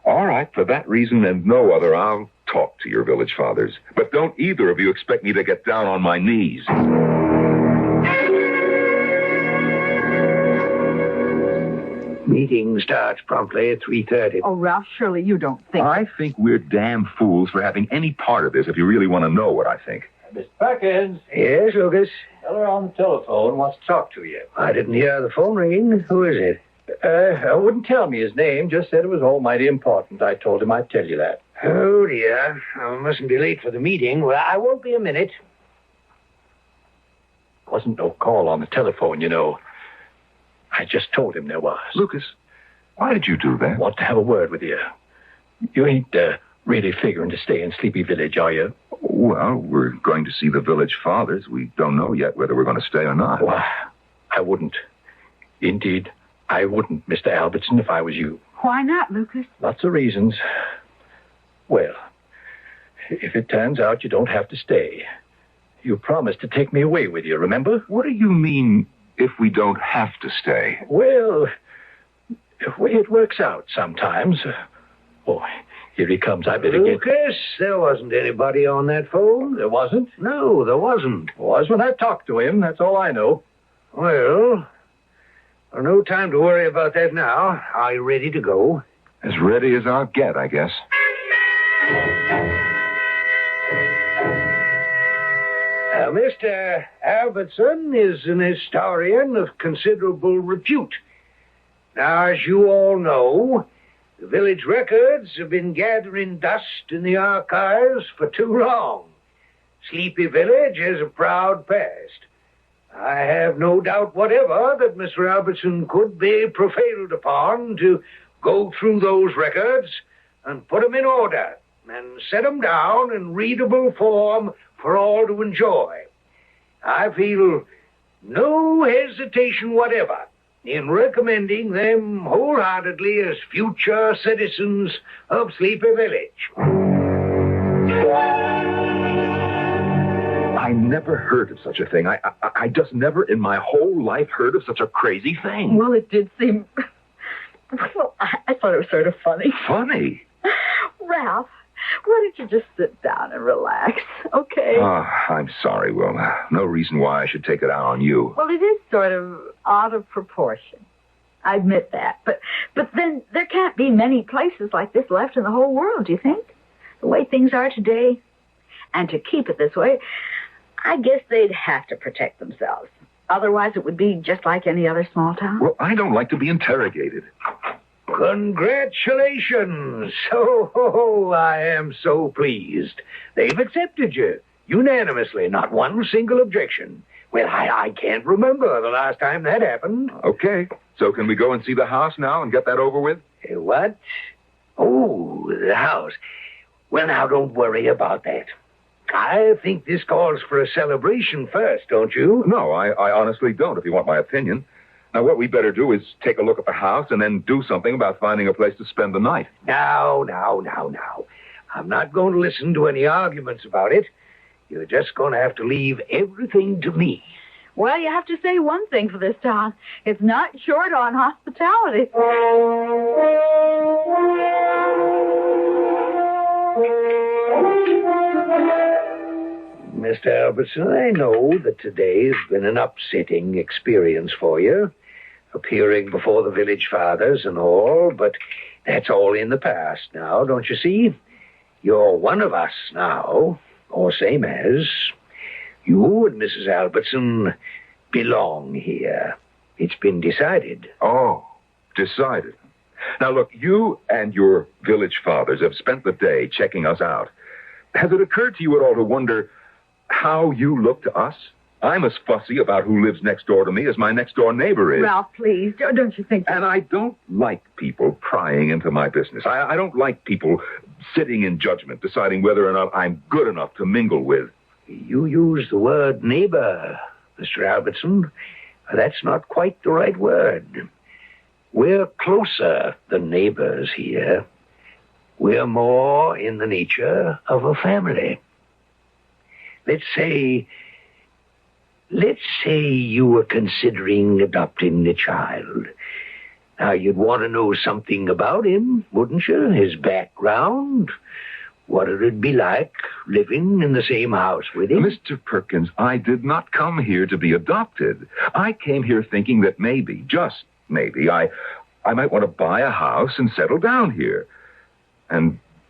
All right, for that reason and no other, I'll talk to your village fathers. But don't either of you expect me to get down on my knees. Meeting starts promptly at 3:30. Oh, Ralph, surely you don't think... I think we're damn fools for having any part of this, if you really want to know what I think. Mr. Perkins. Yes, Lucas? Feller on the telephone wants to talk to you. I didn't hear the phone ringing. Who is it? Wouldn't tell me his name, just said it was almighty important. I told him I'd tell you that. Oh, dear. I mustn't be late for the meeting. Well, I won't be a minute. Wasn't no call on the telephone, you know. I just told him there was. Lucas, why did you do that? Want to have a word with you. You ain't really figuring to stay in Sleepy Village, are you? Well, we're going to see the village fathers. We don't know yet whether we're going to stay or not. Well, I wouldn't. Indeed, I wouldn't, Mr. Albertson, if I was you. Why not, Lucas? Lots of reasons. Well, if it turns out you don't have to stay, you promised to take me away with you, remember? What do you mean, if we don't have to stay? Well, the way it works out sometimes. Oh, here he comes. I better get... Lucas, there wasn't anybody on that phone. There wasn't? No, there wasn't. Was when I talked to him. That's all I know. Well, no time to worry about that now. Are you ready to go? As ready as I'll get, I guess. Now, Mr. Albertson is an historian of considerable repute. Now, as you all know, the village records have been gathering dust in the archives for too long. Sleepy Village has a proud past. I have no doubt whatever that Mr. Albertson could be prevailed upon to go through those records and put them in order and set them down in readable form for all to enjoy. I feel no hesitation whatever in recommending them wholeheartedly as future citizens of Sleepy Village. I never heard of such a thing. I just never in my whole life heard of such a crazy thing. Well, it did seem... Well, I thought it was sort of funny. Funny? Ralph, why don't you just sit down and relax, okay? I'm sorry, Wilma. No reason why I should take it out on you. Well, it is sort of out of proportion. I admit that. But then there can't be many places like this left in the whole world, do you think? The way things are today. And to keep it this way, I guess they'd have to protect themselves. Otherwise, it would be just like any other small town. Well, I don't like to be interrogated. Congratulations! Oh, I am so pleased. They've accepted you, unanimously, not one single objection. Well, I can't remember the last time that happened. Okay, so can we go and see the house now and get that over with? What? Oh, the house. Well, now, don't worry about that. I think this calls for a celebration first, don't you? No, I honestly don't, if you want my opinion. Now, what we better do is take a look at the house and then do something about finding a place to spend the night. Now. I'm not going to listen to any arguments about it. You're just going to have to leave everything to me. Well, you have to say one thing for this town. It's not short on hospitality. Mr. Albertson, I know that today has been an upsetting experience for you, appearing before the village fathers and all, but that's all in the past now, don't you see? You're one of us now, or same as. You and Mrs. Albertson belong here. It's been decided. Oh, decided. Now, look, you and your village fathers have spent the day checking us out. Has it occurred to you at all to wonder how you look to us? I'm as fussy about who lives next door to me as my next-door neighbor is. Ralph, please, don't you think... And I don't like people prying into my business. I don't like people sitting in judgment, deciding whether or not I'm good enough to mingle with. You use the word neighbor, Mr. Albertson. That's not quite the right word. We're closer than neighbors here. We're more in the nature of a family. Let's say you were considering adopting a child. Now, you'd want to know something about him, wouldn't you? His background, what it'd be like living in the same house with him. Mr. Perkins, I did not come here to be adopted. I came here thinking that maybe, just maybe, I might want to buy a house and settle down here.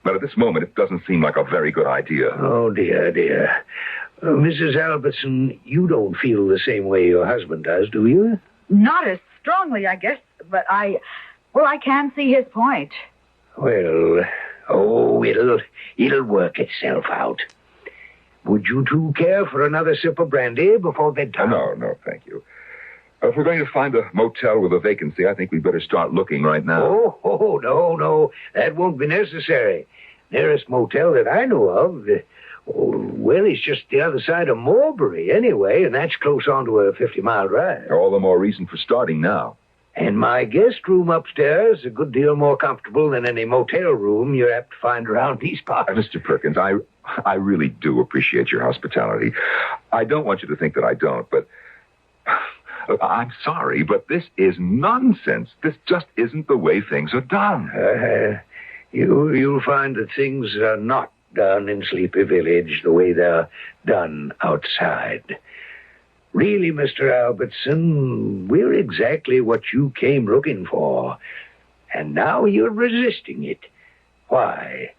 But at this moment, it doesn't seem like a very good idea. Oh, dear. Mrs. Albertson, you don't feel the same way your husband does, do you? Not as strongly, I guess, but I can see his point. Well, it'll work itself out. Would you two care for another sip of brandy before bedtime? No, thank you. If we're going to find a motel with a vacancy, I think we better start looking right now. Oh, no. That won't be necessary. Nearest motel that I know of, it's just the other side of Mulberry anyway, and that's close on to a 50-mile drive. All the more reason for starting now. And my guest room upstairs is a good deal more comfortable than any motel room you're apt to find around these parts. Mr. Perkins, I really do appreciate your hospitality. I don't want you to think that I don't, but... I'm sorry, but this is nonsense. This just isn't the way things are done. You'll find that things are not done in Sleepy Village the way they're done outside. Really, Mr. Albertson, we're exactly what you came looking for. And now you're resisting it. Why?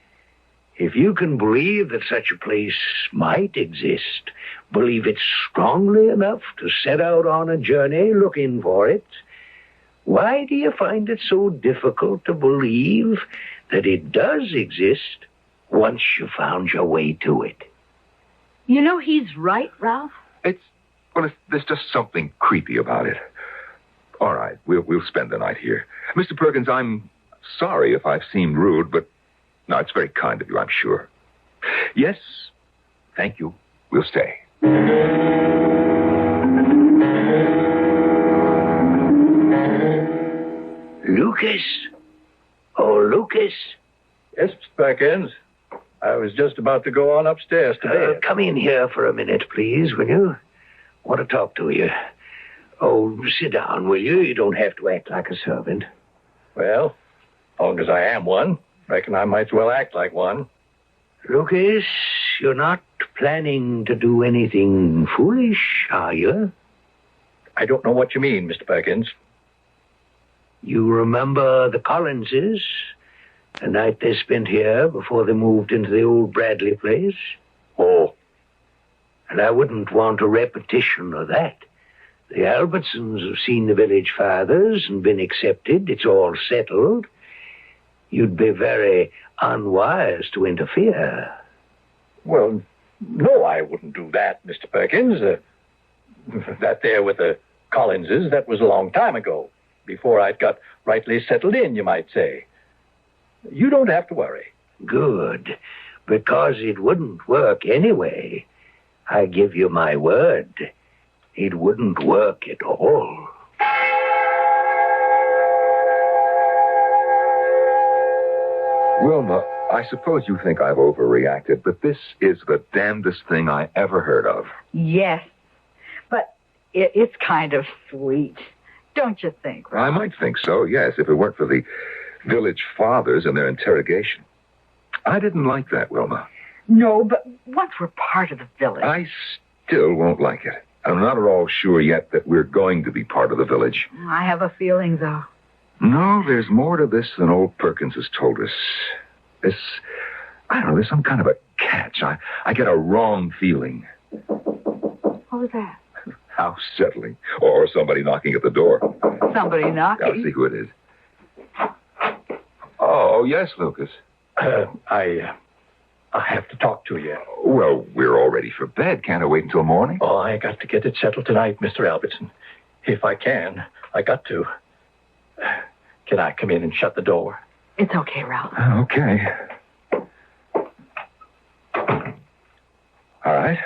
If you can believe that such a place might exist, believe it strongly enough to set out on a journey looking for it, why do you find it so difficult to believe that it does exist once you found your way to it? You know, he's right, Ralph. There's just something creepy about it. All right, we'll spend the night here. Mr. Perkins, I'm sorry if I've seemed rude, but no, it's very kind of you, I'm sure. Yes, thank you. We'll stay. Lucas? Oh, Lucas? Yes, Mr. Perkins. I was just about to go on upstairs to bed. Come in here for a minute, please, will you? Want to talk to you. Oh, sit down, will you? You don't have to act like a servant. Well, as long as I am one, reckon I might as well act like one. Lucas, you're not planning to do anything foolish, are you? I don't know what you mean, Mr. Perkins. You remember the Collinses? The night they spent here before they moved into the old Bradley place? Oh. And I wouldn't want a repetition of that. The Albertsons have seen the village fathers and been accepted. It's all settled. You'd be very unwise to interfere. Well, no, I wouldn't do that, Mr. Perkins. That there with the Collinses, that was a long time ago. Before I'd got rightly settled in, you might say. You don't have to worry. Good. Because it wouldn't work anyway. I give you my word. It wouldn't work at all. Wilma, I suppose you think I've overreacted, but this is the damnedest thing I ever heard of. Yes, but it's kind of sweet. Don't you think, Ralph? I might think so, yes, if it weren't for the village fathers and their interrogation. I didn't like that, Wilma. No, but once we're part of the village... I still won't like it. I'm not at all sure yet that we're going to be part of the village. I have a feeling, though. No, there's more to this than old Perkins has told us. I don't know, there's some kind of a catch. I get a wrong feeling. What was that? How settling. Or somebody knocking at the door. Somebody knocking? I'll see who it is. Oh, yes, Lucas. I have to talk to you. Well, we're all ready for bed. Can't I wait until morning? Oh, I got to get it settled tonight, Mr. Albertson. If I can, I got to. Can I come in and shut the door? It's okay, Ralph. Okay. All right.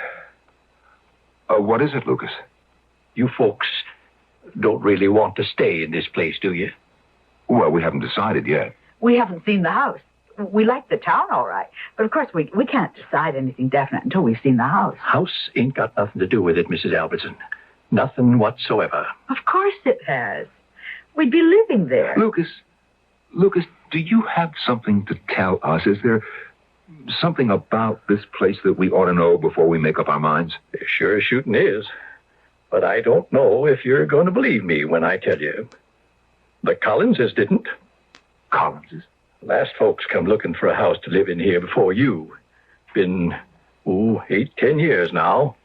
What is it, Lucas? You folks don't really want to stay in this place, do you? Well, we haven't decided yet. We haven't seen the house. We like the town, all right. But, of course, we can't decide anything definite until we've seen the house. House ain't got nothing to do with it, Mrs. Albertson. Nothing whatsoever. Of course it has. We'd be living there. Lucas, do you have something to tell us? Is there something about this place that we ought to know before we make up our minds? There sure as shooting is. But I don't know if you're going to believe me when I tell you. The Collinses didn't. Collinses? Last folks come looking for a house to live in here before you. Been, 8-10 years now.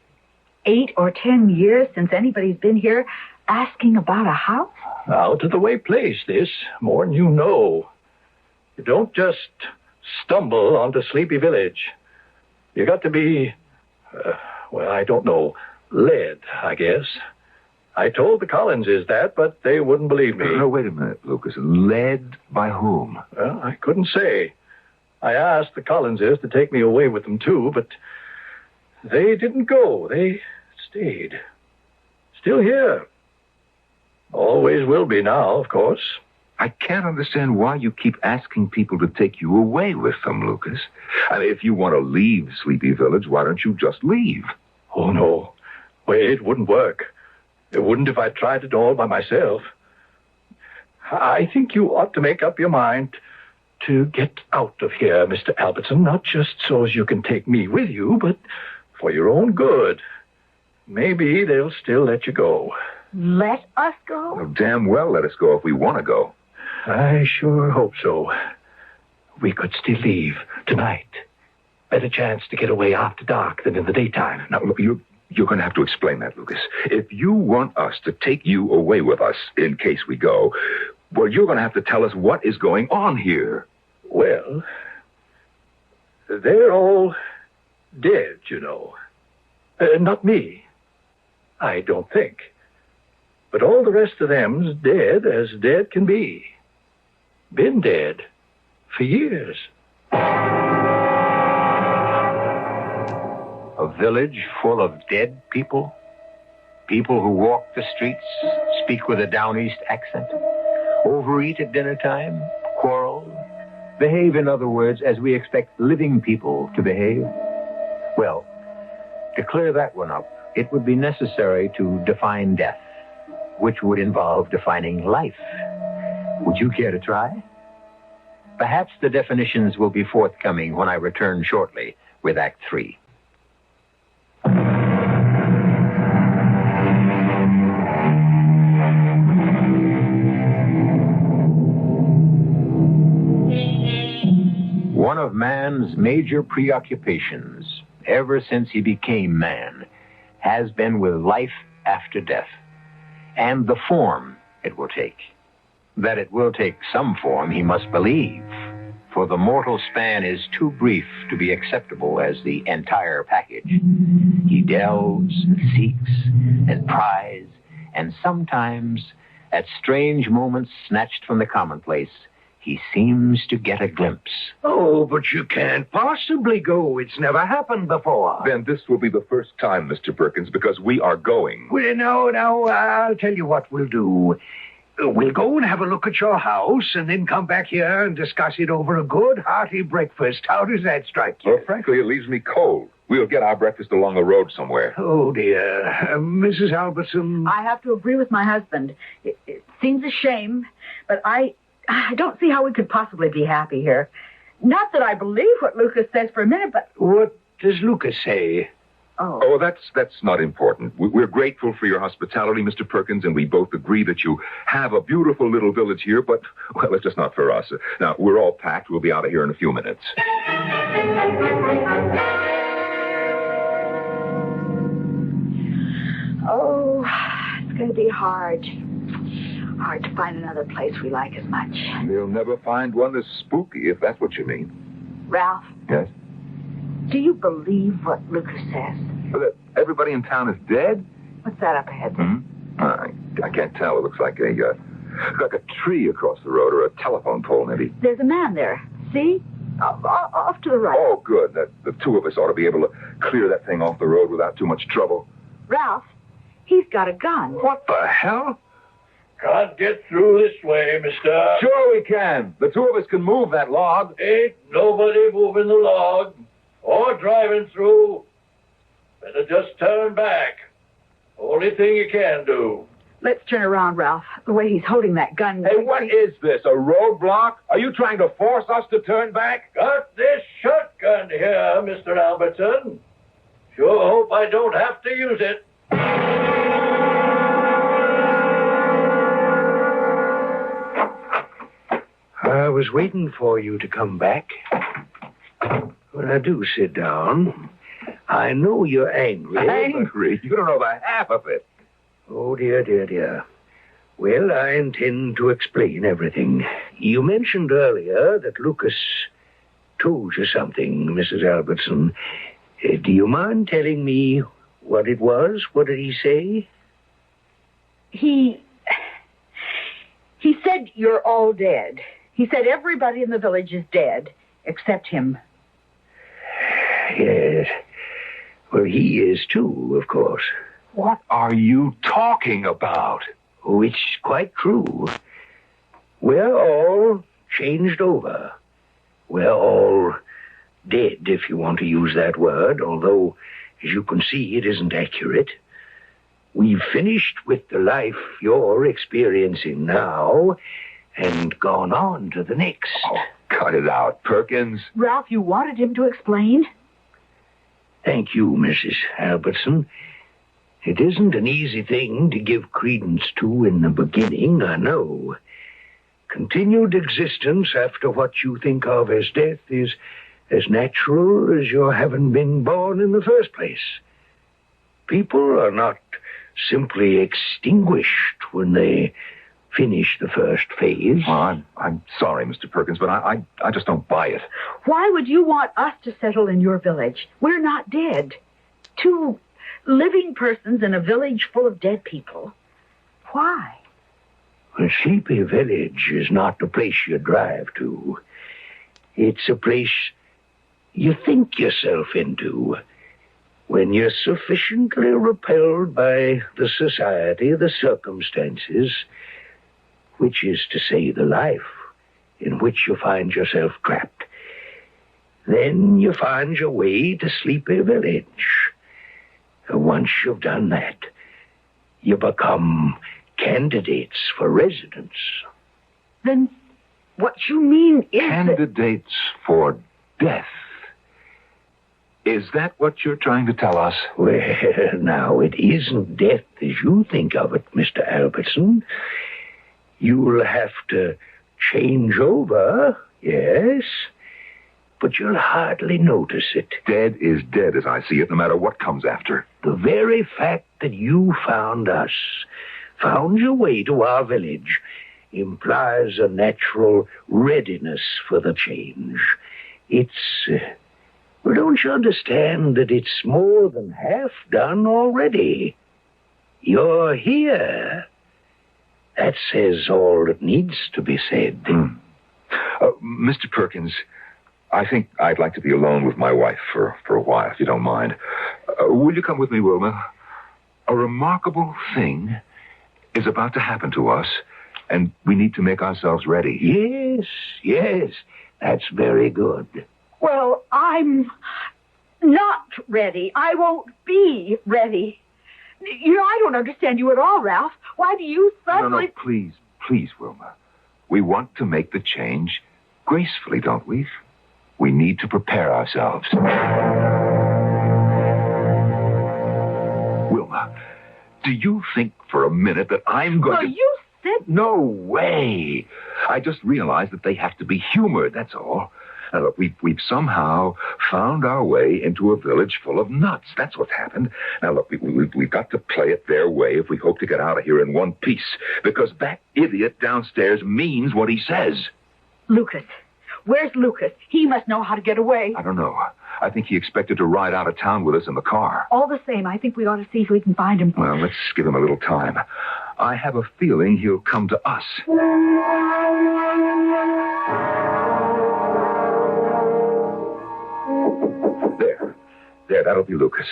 8 or 10 years since anybody's been here asking about a house? Out of the way place, this. More than you know. You don't just stumble onto Sleepy Village. You got to be, I don't know, led, I guess. I told the Collinses that, but they wouldn't believe me. No, wait a minute, Lucas. Led by whom? Well, I couldn't say. I asked the Collinses to take me away with them, too, but they didn't go. They stayed. Still here. Always will be now, of course. I can't understand why you keep asking people to take you away with them, Lucas. I mean, if you want to leave Sleepy Village, why don't you just leave? Oh, no. Well, it wouldn't work. It wouldn't if I tried it all by myself. I think you ought to make up your mind to get out of here, Mr. Albertson, not just so as you can take me with you, but for your own good. Maybe they'll still let you go. Let us go? Well, damn well let us go if we want to go. I sure hope so. We could still leave tonight better chance to get away after dark than in the daytime. Now, look, you're going to have to explain that, Lucas. If you want us to take you away with us in case we go, well, you're going to have to tell us what is going on here. Well, they're all dead, you know. Not me. I don't think. But all the rest of them's dead as dead can be. Been dead for years. A village full of dead people? People who walk the streets, speak with a down east accent, overeat at dinner time, quarrel, behave, in other words, as we expect living people to behave? Well, to clear that one up, it would be necessary to define death, which would involve defining life. Would you care to try? Perhaps the definitions will be forthcoming when I return shortly with Act 3. One of man's major preoccupations, ever since he became man, has been with life after death, and the form it will take. That it will take some form, he must believe, for the mortal span is too brief to be acceptable as the entire package. He delves and seeks and pries, and sometimes, at strange moments snatched from the commonplace, he seems to get a glimpse. Oh, but you can't possibly go. It's never happened before. Then this will be the first time, Mr. Perkins, because we are going. Well, no, I'll tell you what we'll do. We'll go and have a look at your house and then come back here and discuss it over a good, hearty breakfast. How does that strike you? Well, frankly, it leaves me cold. We'll get our breakfast along the road somewhere. Oh, dear. Mrs. Albertson. I have to agree with my husband. It seems a shame, but I don't see how we could possibly be happy here. Not that I believe what Lucas says for a minute, but... What does Lucas say? Oh, that's not important. We're grateful for your hospitality, Mr. Perkins, and we both agree that you have a beautiful little village here, but, well, it's just not for us. Now, we're all packed. We'll be out of here in a few minutes. Oh, it's going to be hard. Hard to find another place we like as much. You'll never find one as spooky, if that's what you mean. Ralph? Yes? Do you believe what Lucas says? That everybody in town is dead? What's that up ahead? I can't tell. It looks like a tree across the road or a telephone pole, maybe. There's a man there. See? Off to the right. Oh, good. The two of us ought to be able to clear that thing off the road without too much trouble. Ralph, he's got a gun. What the hell? Can't get through this way, mister. Sure we can. The two of us can move that log. Ain't nobody moving the log or driving through. Better just turn back. Only thing you can do. Let's turn around, Ralph. The way he's holding that gun... Hey, what is this, a roadblock? Are you trying to force us to turn back? Got this shotgun here, Mr. Albertson. Sure hope I don't have to use it. I was waiting for you to come back. Well, now do sit down. I know you're angry. Angry? You don't know the half of it. Oh, dear. Well, I intend to explain everything. You mentioned earlier that Lucas told you something, Mrs. Albertson. Do you mind telling me what it was? What did he say? He said you're all dead. He said everybody in the village is dead, except him. Yes. Well, he is too, of course. What are you talking about? Oh, it's quite true. We're all changed over. We're all dead, if you want to use that word, although, as you can see, it isn't accurate. We've finished with the life you're experiencing now and gone on to the next. Oh, cut it out, Perkins. Ralph, you wanted him to explain? Thank you, Mrs. Albertson. It isn't an easy thing to give credence to in the beginning, I know. Continued existence after what you think of as death is As natural as your having been born in the first place. People are not simply extinguished when they finish the first phase. Well, I'm sorry, Mr. Perkins, but I just don't buy it. Why would you want us to settle in your village? We're not dead. 2 living persons in a village full of dead people. Why? A sleepy village is not the place you drive to. It's a place you think yourself into when you're sufficiently repelled by the society, the circumstances, which is to say the life in which you find yourself trapped. Then you find your way to Sleepy Village. And once you've done that, you become candidates for residence. Then what you mean is Candidates for death. Is that what you're trying to tell us? Well, now, it isn't death as you think of it, Mr. Albertson. You'll have to change over, yes, but you'll hardly notice it. Dead is dead as I see it, no matter what comes after. The very fact that you found us, found your way to our village, implies a natural readiness for the change. It's... well, don't you understand that it's more than half done already? You're here. That says all that needs to be said. Mr. Perkins, I think I'd like to be alone with my wife for a while, if you don't mind. Will you come with me, Wilma? A remarkable thing is about to happen to us, and we need to make ourselves ready. Yes, that's very good. Well, I'm not ready. I won't be ready. You know, I don't understand you at all, Ralph. Why do you suddenly... No, please, Wilma. We want to make the change gracefully, don't we? We need to prepare ourselves. Wilma, do you think for a minute that I'm going to... you said... No way. I just realized that they have to be humored, that's all. Now, look, we've somehow found our way into a village full of nuts. That's what's happened. Now, look, we've got to play it their way if we hope to get out of here in one piece. Because that idiot downstairs means what he says. Lucas. Where's Lucas? He must know how to get away. I don't know. I think he expected to ride out of town with us in the car. All the same, I think we ought to see if we can find him. Well, let's give him a little time. I have a feeling he'll come to us. There, that'll be Lucas.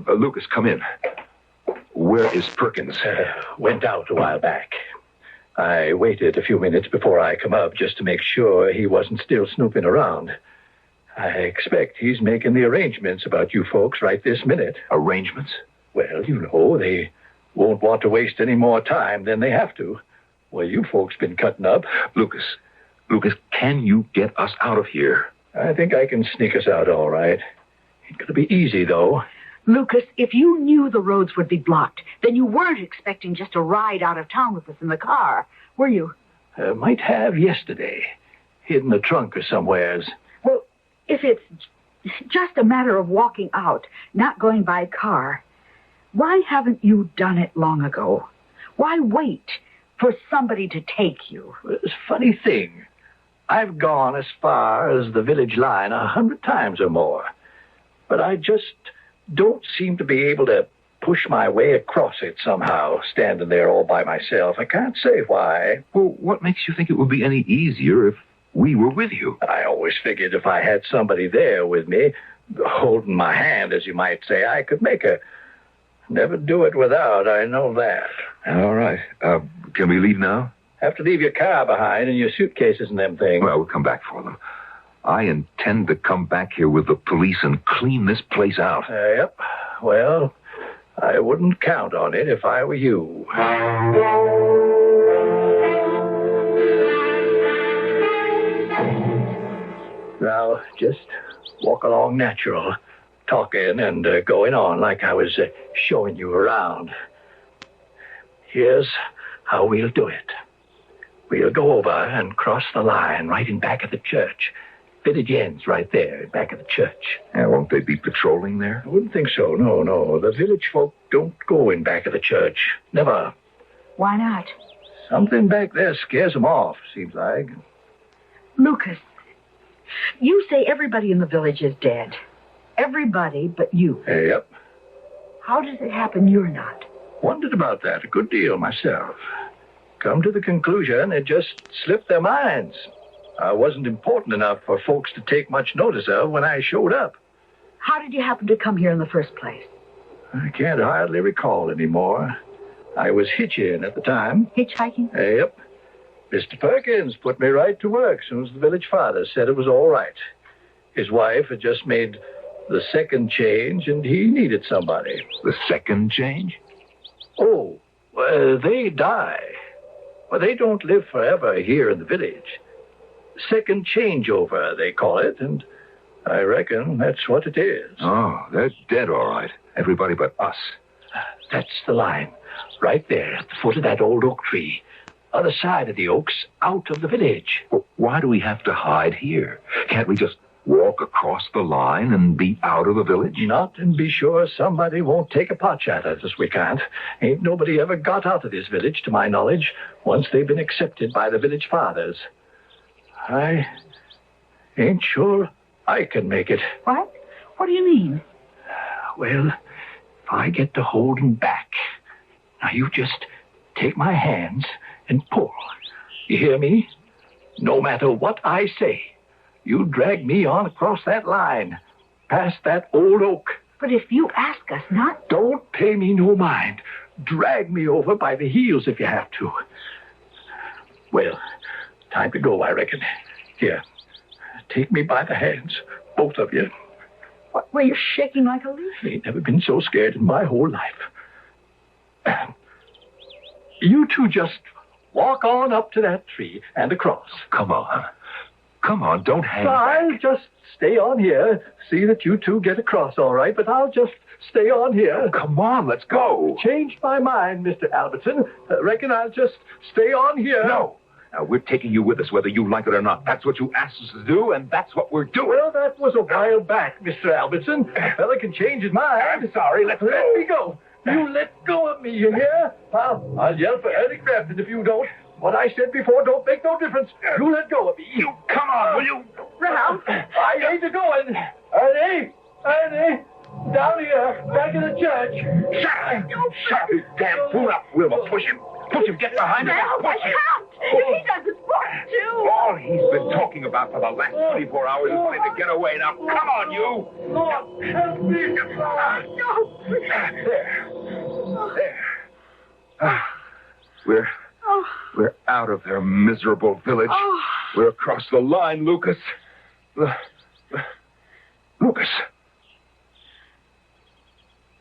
Lucas, come in. Where is Perkins? Went out a while back. I waited a few minutes before I come up just to make sure he wasn't still snooping around. I expect he's making the arrangements about you folks right this minute. Arrangements? Well, you know, they won't want to waste any more time than they have to. Well, you folks been cutting up. Lucas, can you get us out of here? I think I can sneak us out all right. Ain't gonna be easy, though. Lucas, if you knew the roads would be blocked, then you weren't expecting just a ride out of town with us in the car, were you? Might have yesterday. Hid in the trunk or somewheres. Well, if it's just a matter of walking out, not going by car, why haven't you done it long ago? Why wait for somebody to take you? It's a funny thing. I've gone as far as the village line 100 times or more. But I just don't seem to be able to push my way across it somehow, standing there all by myself. I can't say why. Well, what makes you think it would be any easier if we were with you? I always figured if I had somebody there with me, holding my hand, as you might say, I could make her. Never do it without, I know that. All right. Can we leave now? Have to leave your car behind and your suitcases and them things. Well, we'll come back for them. I intend to come back here with the police and clean this place out. Yep. Well, I wouldn't count on it if I were you. Now, just walk along natural, talking and going on like I was showing you around. Here's how we'll do it. We'll go over and cross the line right in back of the church. Village ends right there in back of the church. Yeah, won't they be patrolling there? I wouldn't think so. No. The village folk don't go in back of the church. Never. Why not? Something back there scares them off, seems like. Lucas, you say everybody in the village is dead. Everybody but you. Yep. How does it happen you're not? Wondered about that a good deal myself. Come to the conclusion it just slipped their minds. I wasn't important enough for folks to take much notice of when I showed up. How did you happen to come here in the first place? I can't hardly recall anymore. I was hitching at the time. Hitchhiking? Yep. Mr. Perkins put me right to work as soon as the village father said it was all right. His wife had just made the second change, and he needed somebody. The second change? Oh, they die. Well, they don't live forever here in the village. Second changeover, they call it, and I reckon that's what it is. Oh, they're dead, all right. Everybody but us. That's the line. Right there at the foot of that old oak tree. Other side of the oaks, out of the village. Well, why do we have to hide here? Can't we just walk across the line and be out of the village? Not and be sure somebody won't take a pot at us. We can't. Ain't nobody ever got out of this village, to my knowledge, once they've been accepted by the village fathers. I ain't sure I can make it. What? What do you mean? Well, if I get to holding back, now you just take my hands and pull. You hear me? No matter what I say, you drag me on across that line, past that old oak. But if you ask us not... Don't pay me no mind. Drag me over by the heels if you have to. Well, time to go, I reckon. Here, take me by the hands, both of you. What, well, you're shaking like a leaf. Ain't never been so scared in my whole life. You two just walk on up to that tree and across. Come on. Come on, don't hang I'll back. just stay on here. See that you two get across all right, but I'll just stay on here. Oh, come on, let's go. Changed my mind, Mr. Albertson. Reckon I'll just stay on here. No. Now, we're taking you with us whether you like it or not. That's what you asked us to do, and that's what we're doing. Well, that was a while back, Mr. Albertson. A fella can change his mind. I'm sorry. Let me go. You let go of me, you hear? I'll yell for Ernie Grafton if you don't. What I said before don't make no difference. You let go of me. You come on, will you? Ralph. I ain't a-going. Ernie, down here, back in the church. Shut up, you damn fool. Up, Wilma. Push him. Get behind him. Ralph, I can't. If he does, it's wrong, too. All he's been talking about for the last 24 hours is wanting to get away. Now, come on, you. Lord, help me. No. There. We're out of their miserable village. We're across the line, Lucas. Lucas.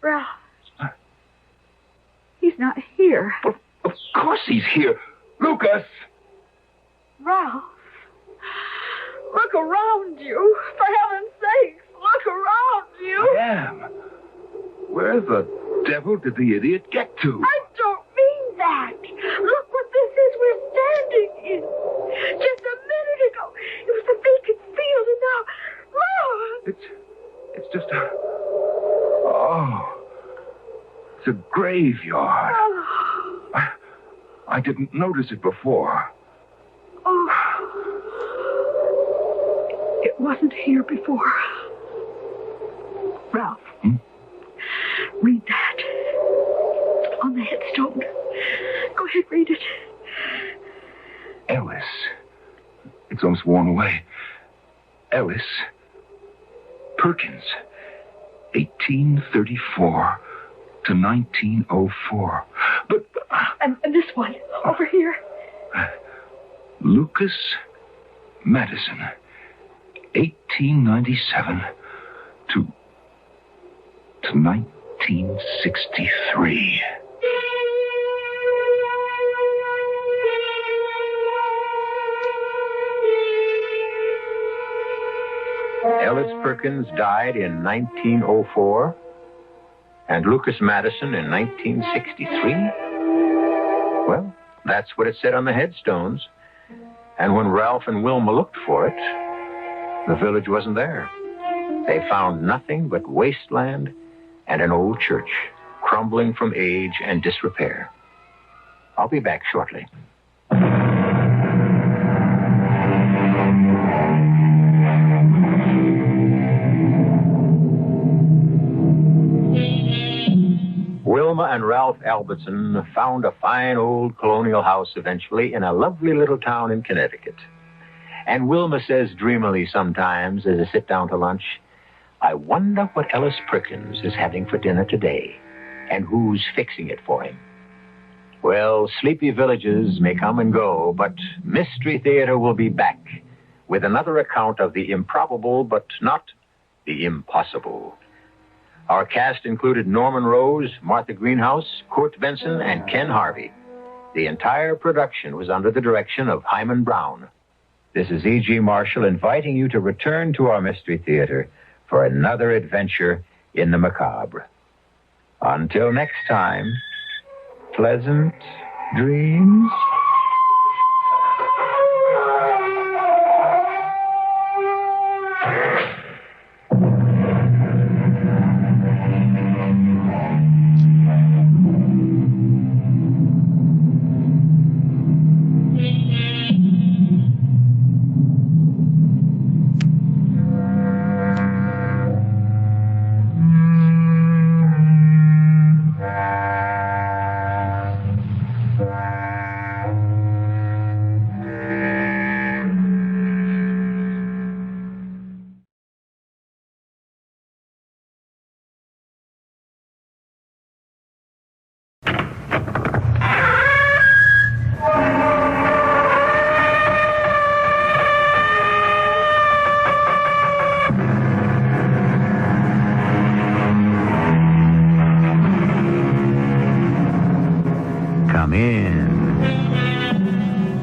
Ralph. He's not here. Of course he's here. Lucas! Ralph. Look around you. For heaven's sake, look around you. I am. Where the devil did the idiot get to? I don't mean that. Look what this is we're standing in. Just a minute ago, it was a vacant field, and now... Look! It's just a... Oh. It's a graveyard. I didn't notice it before. Oh. It wasn't here before. Ralph. Read that. On the headstone. Go ahead, read it. Ellis. It's almost worn away. Ellis. Perkins. 1834 to 1904. But... And this one, over here. Lucas Madison. 1897 to 1963. Ellis Perkins died in 1904, and Lucas Madison in 1963. Well, That's what it said on the headstones. And when Ralph and Wilma looked for it, the village wasn't there. They found nothing but wasteland and an old church, crumbling from age and disrepair. I'll be back shortly. Wilma and Ralph Albertson found a fine old colonial house eventually in a lovely little town in Connecticut. And Wilma says dreamily sometimes as they sit down to lunch, I wonder what Ellis Perkins is having for dinner today, and who's fixing it for him. Well, sleepy villages may come and go, but Mystery Theater will be back with another account of the improbable, but not the impossible. Our cast included Norman Rose, Martha Greenhouse, Kurt Benson, and Ken Harvey. The entire production was under the direction of Hyman Brown. This is E.G. Marshall inviting you to return to our Mystery Theater for another adventure in the macabre. Until next time, pleasant dreams.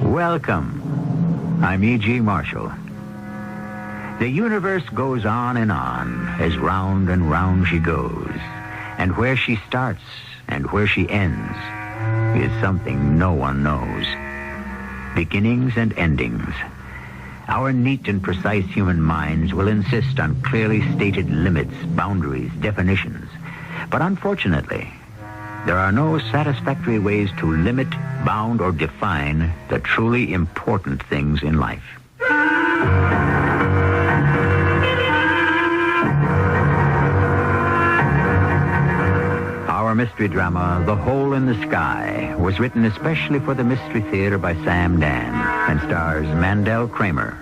Welcome. I'm E.G. Marshall. The universe goes on and on, as round and round she goes. And where she starts and where she ends is something no one knows. Beginnings and endings. Our neat and precise human minds will insist on clearly stated limits, boundaries, definitions. But unfortunately, there are no satisfactory ways to limit, bound, or define the truly important things in life. Our mystery drama, The Hole in the Sky, was written especially for the Mystery Theater by Sam Dan and stars Mandel Kramer.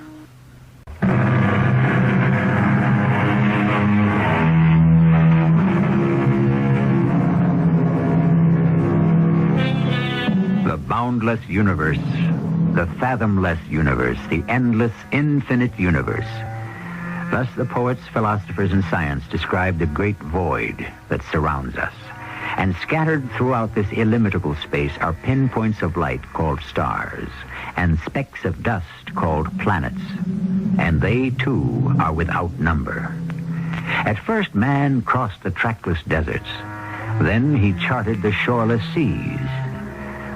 The boundless universe, the fathomless universe, the endless, infinite universe. Thus the poets, philosophers, and science describe the great void that surrounds us. And scattered throughout this illimitable space are pinpoints of light called stars, and specks of dust called planets. And they, too, are without number. At first, man crossed the trackless deserts. Then he charted the shoreless seas.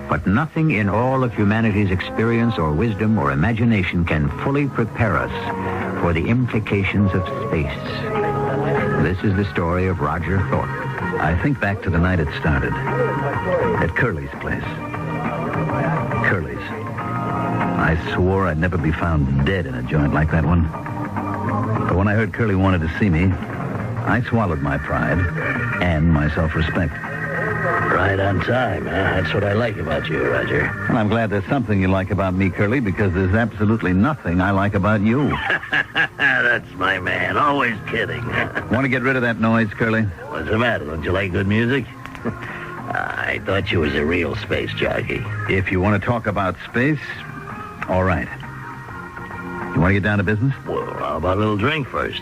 But nothing in all of humanity's experience or wisdom or imagination can fully prepare us for the implications of space. This is the story of Roger Thorpe. I think back to the night it started. At Curly's place. Curly's. I swore I'd never be found dead in a joint like that one. But when I heard Curly wanted to see me, I swallowed my pride and my self-respect. Right on time, huh? That's what I like about you, Roger. And I'm glad there's something you like about me, Curly, because there's absolutely nothing I like about you. That's my man. Always kidding. Want to get rid of that noise, Curly? What's the matter? Don't you like good music? I thought you was a real space jockey. If you want to talk about space, all right. You want to get down to business? Well, how about a little drink first?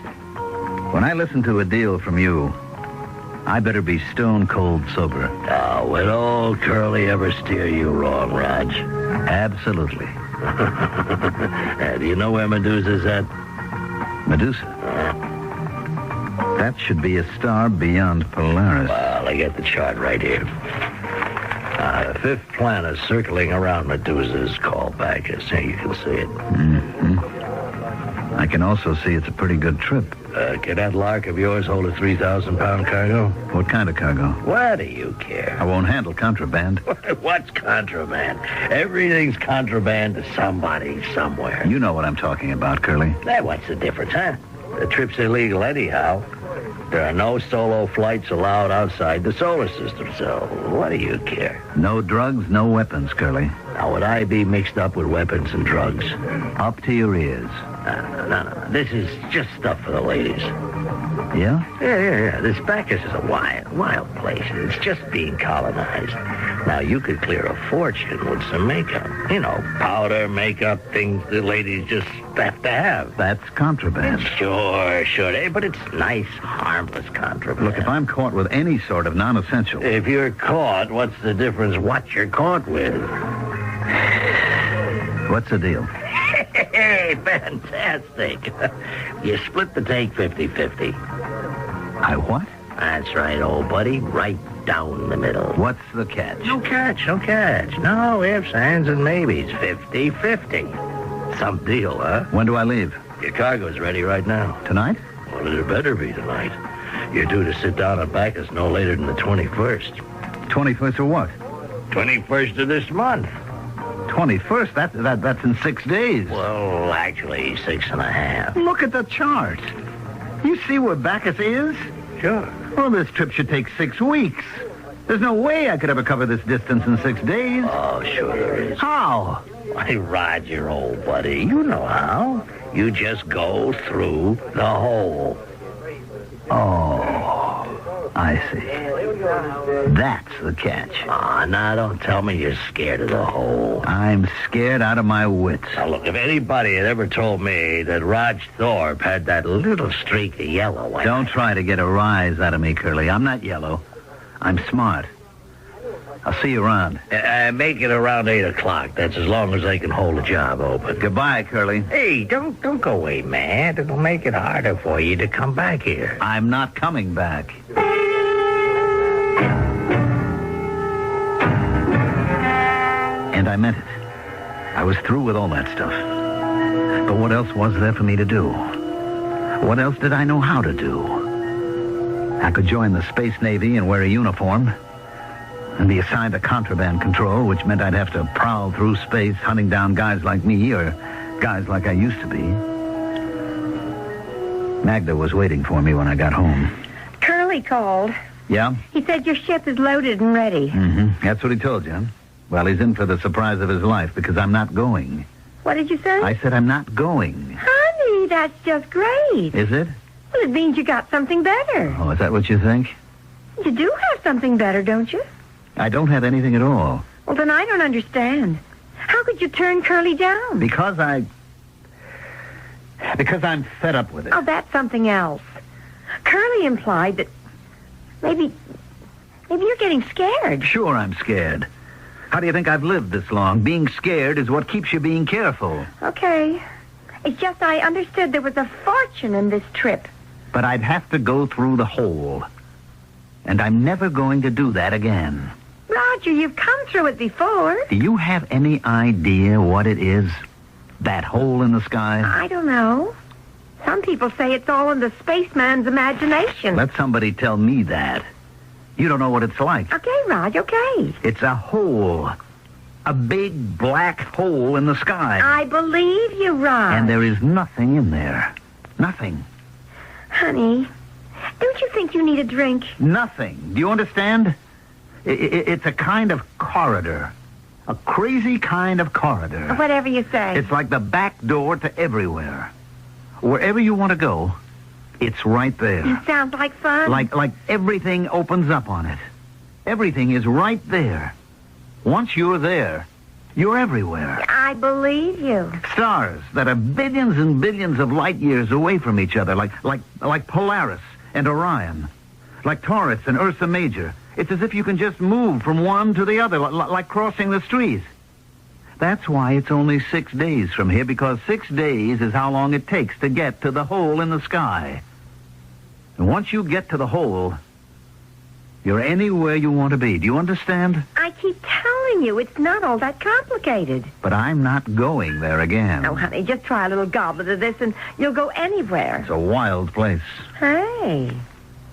When I listen to a deal from you, I better be stone cold sober. Oh, would old Curly ever steer you wrong, Raj? Absolutely. Do you know where Medusa's at? Medusa? That should be a star beyond Polaris. Well, I got the chart right here. The fifth planet circling around Medusa is called Bacchus. Here, you can see it. Mm-hmm. I can also see it's a pretty good trip. Can that lark of yours hold a 3,000-pound cargo? What kind of cargo? Why do you care? I won't handle contraband. What's contraband? Everything's contraband to somebody, somewhere. You know what I'm talking about, Curly. What's the difference, huh? The trip's illegal anyhow. There are no solo flights allowed outside the solar system, so what do you care? No drugs, no weapons, Curly. Now, would I be mixed up with weapons and drugs? Up to your ears. No. This is just stuff for the ladies. Yeah? Yeah. This Bacchus is a wild place. It's just being colonized. Now, you could clear a fortune with some makeup. You know, powder, makeup, things the ladies just have to have. That's contraband. Sure. But it's nice, harmless contraband. Look, if I'm caught with any sort of non-essential... If you're caught, what's the difference what you're caught with? What's the deal? Hey, fantastic. You split the take 50-50. I what? That's right, old buddy. Right down the middle. What's the catch? No catch. No ifs, ands, and maybes. 50-50. Some deal, huh? When do I leave? Your cargo's ready right now. Tonight? Well, it better be tonight. You're due to sit down at Bacchus no later than the 21st. 21st of what? 21st of this month. 21st? That's in 6 days. Well, actually, 6.5. Look at the chart. You see where Bacchus is? Sure. Well, this trip should take 6 weeks. There's no way I could ever cover this distance in 6 days. Oh, sure there is. How? Why, Roger, old buddy, you know how. You just go through the hole. Oh, I see. That's the catch. Now don't tell me you're scared of the hole. I'm scared out of my wits. Now, look, if anybody had ever told me that Rog Thorpe had that little streak of yellow... Don't try to get a rise out of me, Curly. I'm not yellow. I'm smart. I'll see you around. Make it around 8 o'clock. That's as long as they can hold the job open. Goodbye, Curly. Hey, don't go away, man. It'll make it harder for you to come back here. I'm not coming back. And I meant it. I was through with all that stuff. But what else was there for me to do? What else did I know how to do? I could join the Space Navy and wear a uniform and be assigned to contraband control, which meant I'd have to prowl through space hunting down guys like me or guys like I used to be. Magda was waiting for me when I got home. Curly called. Yeah? He said your ship is loaded and ready. Mm-hmm. That's what he told you. Well, he's in for the surprise of his life because I'm not going. What did you say? I said I'm not going. Honey, that's just great. Is it? Well, it means you got something better. Oh, is that what you think? You do have something better, don't you? I don't have anything at all. Well, then I don't understand. How could you turn Curly down? Because I'm fed up with it. Oh, that's something else. Curly implied that maybe you're getting scared. Sure, I'm scared. How do you think I've lived this long? Being scared is what keeps you being careful. Okay. It's just I understood there was a fortune in this trip. But I'd have to go through the hole. And I'm never going to do that again. Roger, you've come through it before. Do you have any idea what it is? That hole in the sky? I don't know. Some people say it's all in the spaceman's imagination. Let somebody tell me that. You don't know what it's like. Okay, Rog, okay. It's a hole. A big black hole in the sky. I believe you, Rog. And there is nothing in there. Nothing. Honey, don't you think you need a drink? Nothing. Do you understand? It's a kind of corridor. A crazy kind of corridor. Whatever you say. It's like the back door to everywhere. Wherever you want to go, it's right there. It sounds like fun. Like everything opens up on it. Everything is right there. Once you're there, you're everywhere. I believe you. Stars that are billions and billions of light years away from each other, like Polaris and Orion, like Taurus and Ursa Major. It's as if you can just move from one to the other, like crossing the street. That's why it's only 6 days from here, because 6 days is how long it takes to get to the hole in the sky. And once you get to the hole, You're anywhere you want to be. Do you understand? I keep telling you, it's not all that complicated. But I'm not going there again. Oh, honey, just try a little goblet of this and you'll go anywhere. It's a wild place. Hey,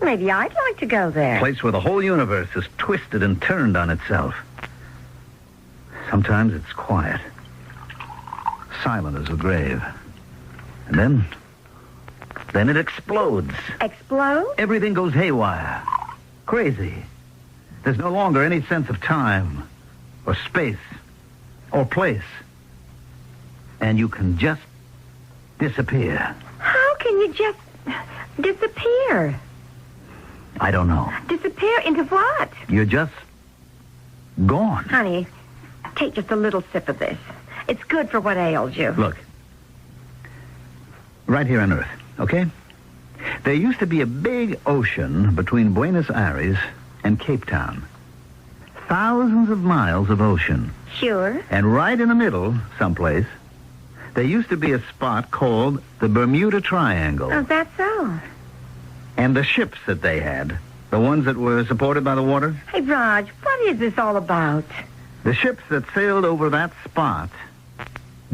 maybe I'd like to go there. A place where the whole universe is twisted and turned on itself. Sometimes it's quiet. Silent as a grave. And then it explodes. Explode? Everything goes haywire. Crazy. There's no longer any sense of time or space or place. And you can just disappear. How can you just disappear? I don't know. Disappear into what? You're just gone. Honey, take just a little sip of this. It's good for what ails you. Look. Right here on Earth, okay? There used to be a big ocean between Buenos Aires and Cape Town. Thousands of miles of ocean. Sure. And right in the middle, someplace, there used to be a spot called the Bermuda Triangle. Oh, that's so. And the ships that they had, the ones that were supported by the water, Hey, Raj, what is this all about? the ships that sailed over that spot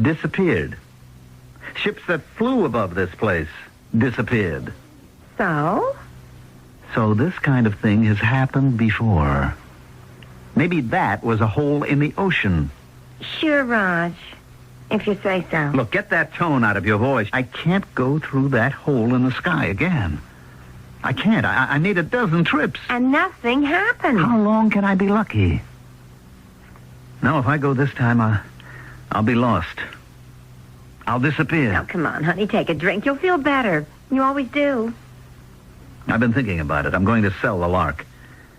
disappeared. Ships that flew above this place disappeared. So? So this kind of thing has happened before. Maybe that was a hole in the ocean. Sure, Raj. If you say so. Look, get that tone out of your voice. I can't go through that hole in the sky again. I can't. I made a dozen trips. And nothing happened. How long can I be lucky? No, if I go this time, I'll be lost. I'll disappear. Now, come on, honey, take a drink. You'll feel better. You always do. I've been thinking about it. I'm going to sell the Lark.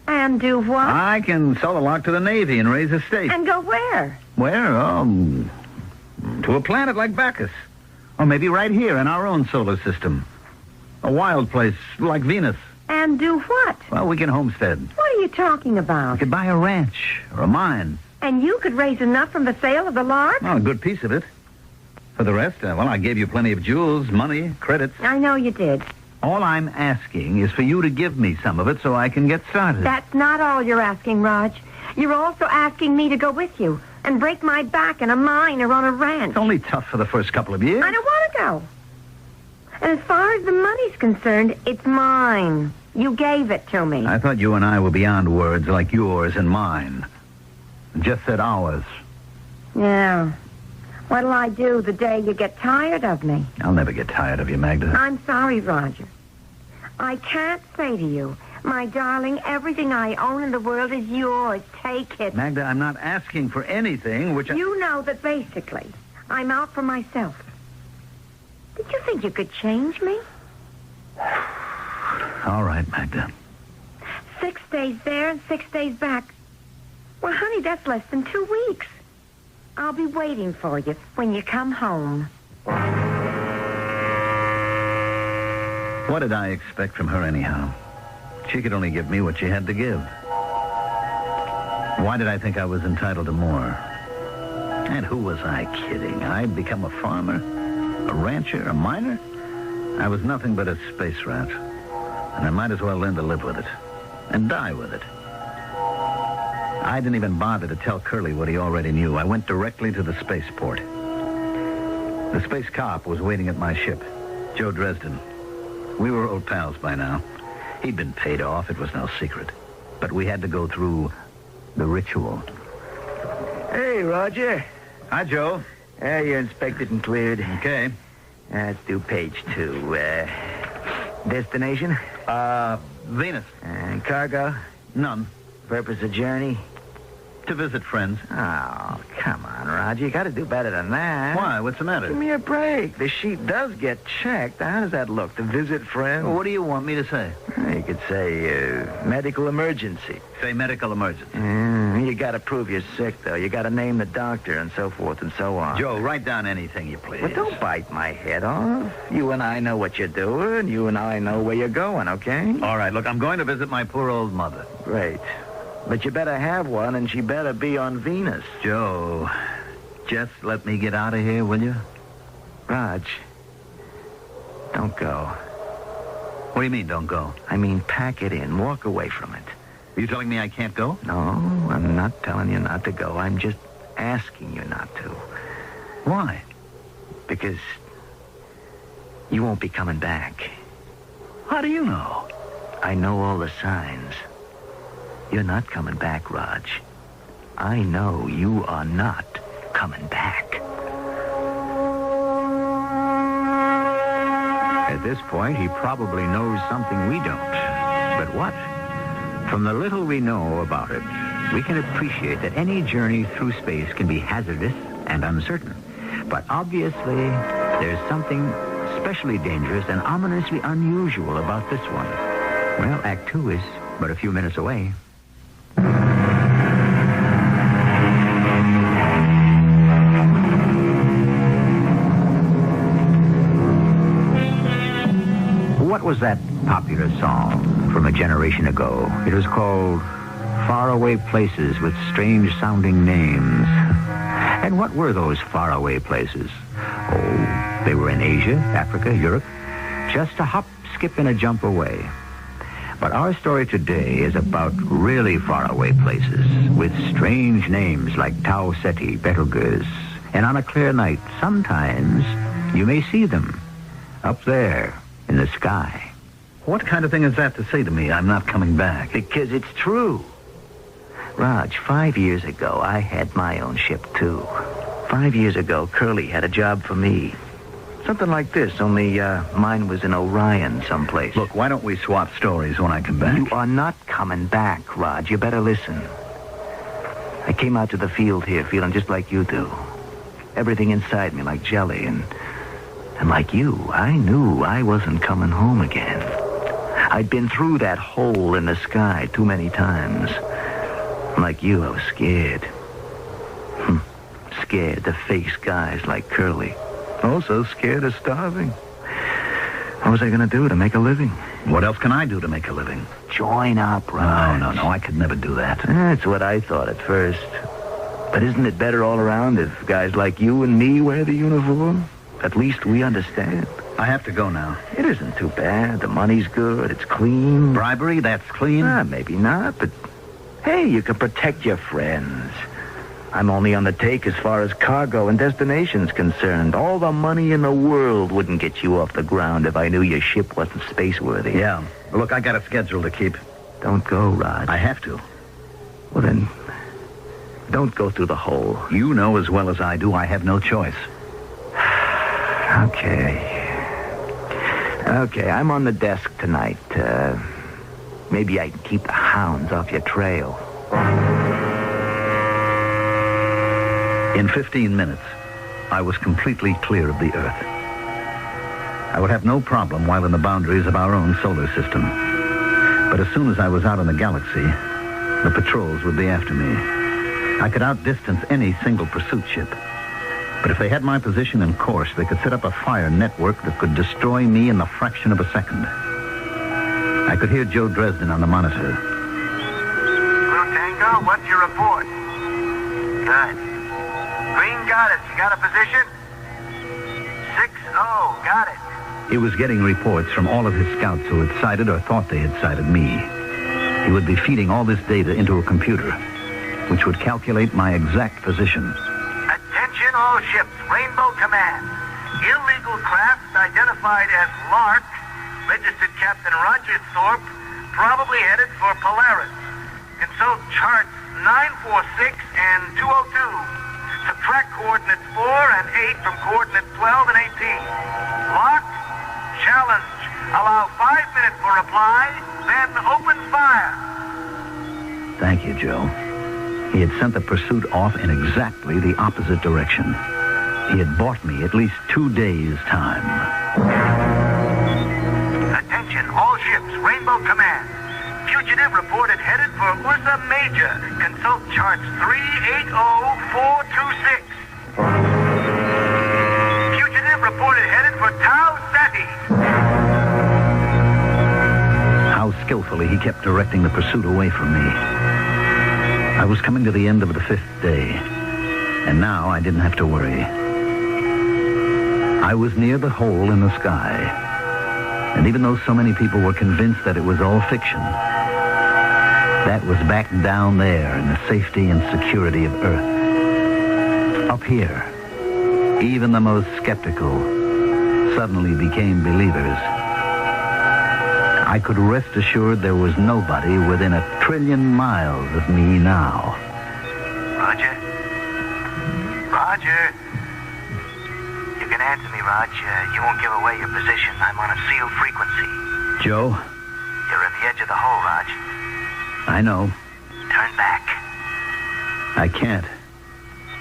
And do what? I can sell the Lark to the Navy and raise a stake. And go where? Where? To a planet like Bacchus. Or maybe right here in our own solar system. A wild place like Venus. And do what? Well, we can homestead. What are you talking We about? could buy a ranch or a mine. And you could raise enough from the sale of the Lark? Well, a good piece of it. For the rest, I gave you plenty of jewels, money, credits. I know you did. All I'm asking is for you to give me some of it so I can get started. That's not all you're asking, Raj. You're also asking me to go with you and break my back in a mine or on a ranch. It's only tough for the first couple of years. I don't want to go. And as far as the money's concerned, it's mine. You gave it to me. I thought you and I were beyond words like yours and mine. Just said ours. Yeah. What'll I do the day you get tired of me? I'll never get tired of you, Magda. I'm sorry, Roger. I can't say to you, my darling, everything I own in the world is yours. Take it. Magda, I'm not asking for anything which You know that basically, I'm out for myself. Did you think you could change me? All right, Magda. 6 days there and 6 days back. Well, honey, that's less than 2 weeks. I'll be waiting for you when you come home. What did I expect from her anyhow? She could only give me what she had to give. Why did I think I was entitled to more? And who was I kidding? I'd become a farmer, a rancher, a miner? I was nothing but a space rat. And I might as well learn to live with it. And die with it. I didn't even bother to tell Curly what he already knew. I went directly to the spaceport. The space cop was waiting at my ship, Joe Dresden. We were old pals by now. He'd been paid off. It was no secret. But we had to go through the ritual. Hey, Roger. Hi, Joe. You're inspected and cleared. Okay. Let's do page 2. Destination? Venus. And cargo? None. Purpose of journey? To visit friends. Oh, come on, Roger. You got to do better than that. Why? What's the matter? Give me a break. The sheet does get checked. How does that look? To visit friends? Well, what do you want me to say? You could say medical emergency. Say medical emergency. You got to prove you're sick, though. You got to name the doctor and so forth and so on. Joe, write down anything you please. Well, don't bite my head off. You and I know what you're doing. You and I know where you're going, okay? All right, look, I'm going to visit my poor old mother. Great. But you better have one, and she better be on Venus. Joe, just let me get out of here, will you? Raj, don't go. What do you mean, don't go? I mean, pack it in. Walk away from it. Are you telling me I can't go? No, I'm not telling you not to go. I'm just asking you not to. Why? Because you won't be coming back. How do you know? I know all the signs. You're not coming back, Raj. I know you are not coming back. At this point, he probably knows something we don't. But what? From the little we know about it, we can appreciate that any journey through space can be hazardous and uncertain. But obviously, there's something especially dangerous and ominously unusual about this one. Well, Act 2 is but a few minutes away. What was that popular song from a generation ago? It was called Faraway Places with Strange-Sounding Names. And what were those faraway places? Oh, they were in Asia, Africa, Europe, just a hop, skip, and a jump away. But our story today is about really faraway places with strange names like Tau Ceti, Betelgeuse. And on a clear night, sometimes you may see them up there in the sky. What kind of thing is that to say to me? I'm not coming back. Because it's true. Raj, 5 years ago, I had my own ship, too. 5 years ago, Curly had a job for me. Something like this, only mine was in Orion someplace. Look, why don't we swap stories when I come back? You are not coming back, Raj. You better listen. I came out to the field here feeling just like you do. Everything inside me like jelly, and like you, I knew I wasn't coming home again. I'd been through that hole in the sky too many times. Like you, I was scared. Scared to face guys like Curly. Also scared of starving. What was I going to do to make a living? What else can I do to make a living? Join up, Raj. No, I could never do that. That's what I thought at first. But isn't it better all around if guys like you and me wear the uniform? At least we understand. I have to go now. It isn't too bad. The money's good. It's clean. Bribery? That's clean? Maybe not, but hey, you can protect your friends. I'm only on the take as far as cargo and destination's concerned. All the money in the world wouldn't get you off the ground if I knew your ship wasn't spaceworthy. Yeah. Look, I got a schedule to keep. Don't go, Rod. I have to. Well, then, don't go through the hole. You know as well as I do I have no choice. Okay, I'm on the desk tonight. Maybe I can keep the hounds off your trail. In 15 minutes, I was completely clear of the Earth. I would have no problem while in the boundaries of our own solar system. But as soon as I was out in the galaxy, the patrols would be after me. I could outdistance any single pursuit ship. But if they had my position and course, they could set up a fire network that could destroy me in the fraction of a second. I could hear Joe Dresden on the monitor. Blue Tango, what's your report? Good. Green got it. You got a position? 6-0, got it. He was getting reports from all of his scouts who had sighted or thought they had sighted me. He would be feeding all this data into a computer, which would calculate my exact position. Attention all ships, Rainbow Command. Illegal craft identified as Lark, registered Captain Roger Thorpe, probably headed for Polaris. Consult charts 946 and 202. Subtract coordinates 4 and 8 from coordinates 12 and 18. Lock, challenge. Allow 5 minutes for reply, then open fire. Thank you, Joe. He had sent the pursuit off in exactly the opposite direction. He had bought me at least 2 days' time. Attention, all ships, Rainbow Command. Fugitive reported headed for Ursa Major. Consult charts 380426. Fugitive reported headed for Tau Ceti. How skillfully he kept directing the pursuit away from me. I was coming to the end of the 5th day, and now I didn't have to worry. I was near the hole in the sky, and even though so many people were convinced that it was all fiction, That was back down there in the safety and security of Earth. Up here, even the most skeptical suddenly became believers. I could rest assured there was nobody within 1 trillion miles of me now. Roger? Roger? You can answer me, Rog. You won't give away your position. I'm on a sealed frequency. Joe? You're at the edge of the hole, Rog. I know. Turn back. I can't.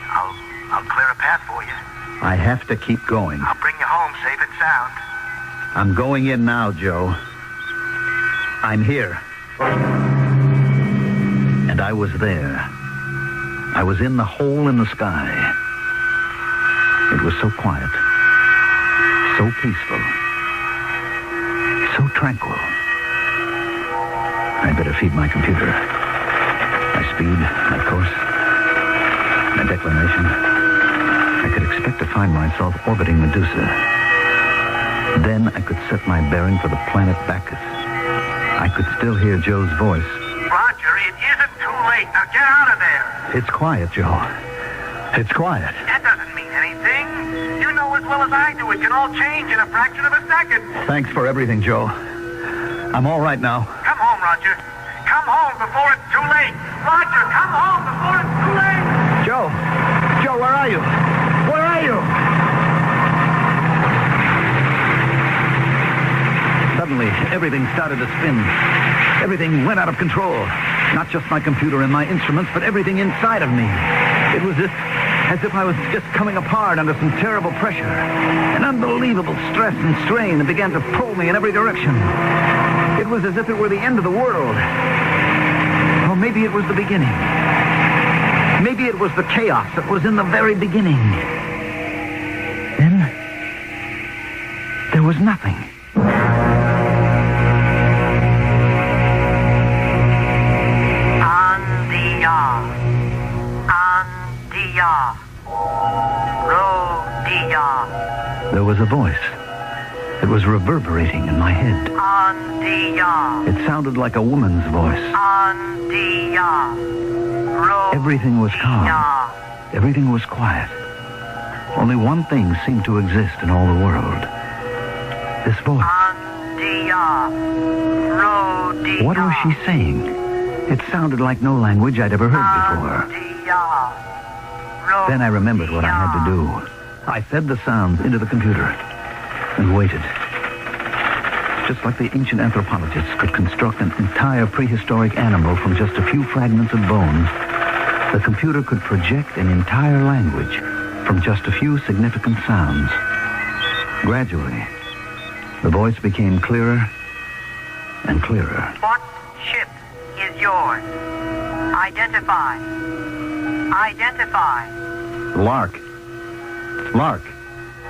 I'll clear a path for you. I have to keep going. I'll bring you home safe and sound. I'm going in now, Joe. I'm here. And I was there. I was in the hole in the sky. It was so quiet. So peaceful. So tranquil. I'd better feed my computer. My speed, my course, my declination. I could expect to find myself orbiting Medusa. Then I could set my bearing for the planet Bacchus. I could still hear Joe's voice. Roger, it isn't too late. Now get out of there. It's quiet, Joe. It's quiet. That doesn't mean anything. You know as well as I do it can all change in a fraction of a second. Thanks for everything, Joe. I'm all right now. Come home, Roger. Come home before it's too late. Roger, come home before it's too late. Joe! Joe, where are you? Where are you? Suddenly, everything started to spin. Everything went out of control. Not just my computer and my instruments, but everything inside of me. It was as if I was just coming apart under some terrible pressure. An unbelievable stress and strain that began to pull me in every direction. It was as if it were the end of the world. Or maybe it was the beginning. Maybe it was the chaos that was in the very beginning. Then, there was nothing. There was a voice. It was reverberating in my head. It sounded like a woman's voice. Everything was calm. Everything was quiet. Only one thing seemed to exist in all the world. This voice. What was she saying? It sounded like no language I'd ever heard before. Then I remembered what I had to do. I fed the sounds into the computer and waited. Just like the ancient anthropologists could construct an entire prehistoric animal from just a few fragments of bones, the computer could project an entire language from just a few significant sounds. Gradually, the voice became clearer and clearer. What ship is yours? Identify. Identify. Lark. Lark.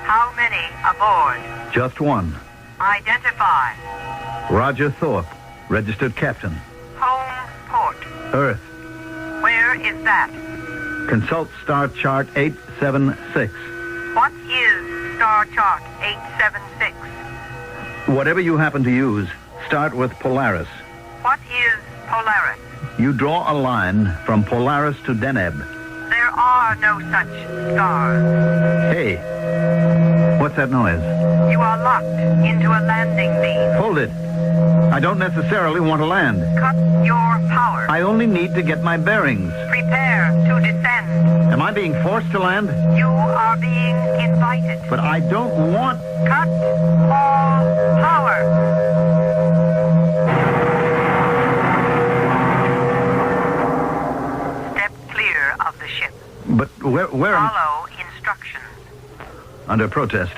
How many aboard? Just one. Identify. Roger Thorpe, registered captain. Home port. Earth. Where is that? Consult Star Chart 876. What is Star Chart 876? Whatever you happen to use, start with Polaris. What is Polaris? You draw a line from Polaris to Deneb. There are no such stars. Hey, what's that noise? You are locked into a landing beam. Hold it. I don't necessarily want to land. Cut your power. I only need to get my bearings. Prepare to descend. Am I being forced to land? You are being invited. But I don't want... Cut all power. Of the ship. But where am... Follow instructions. Under protest.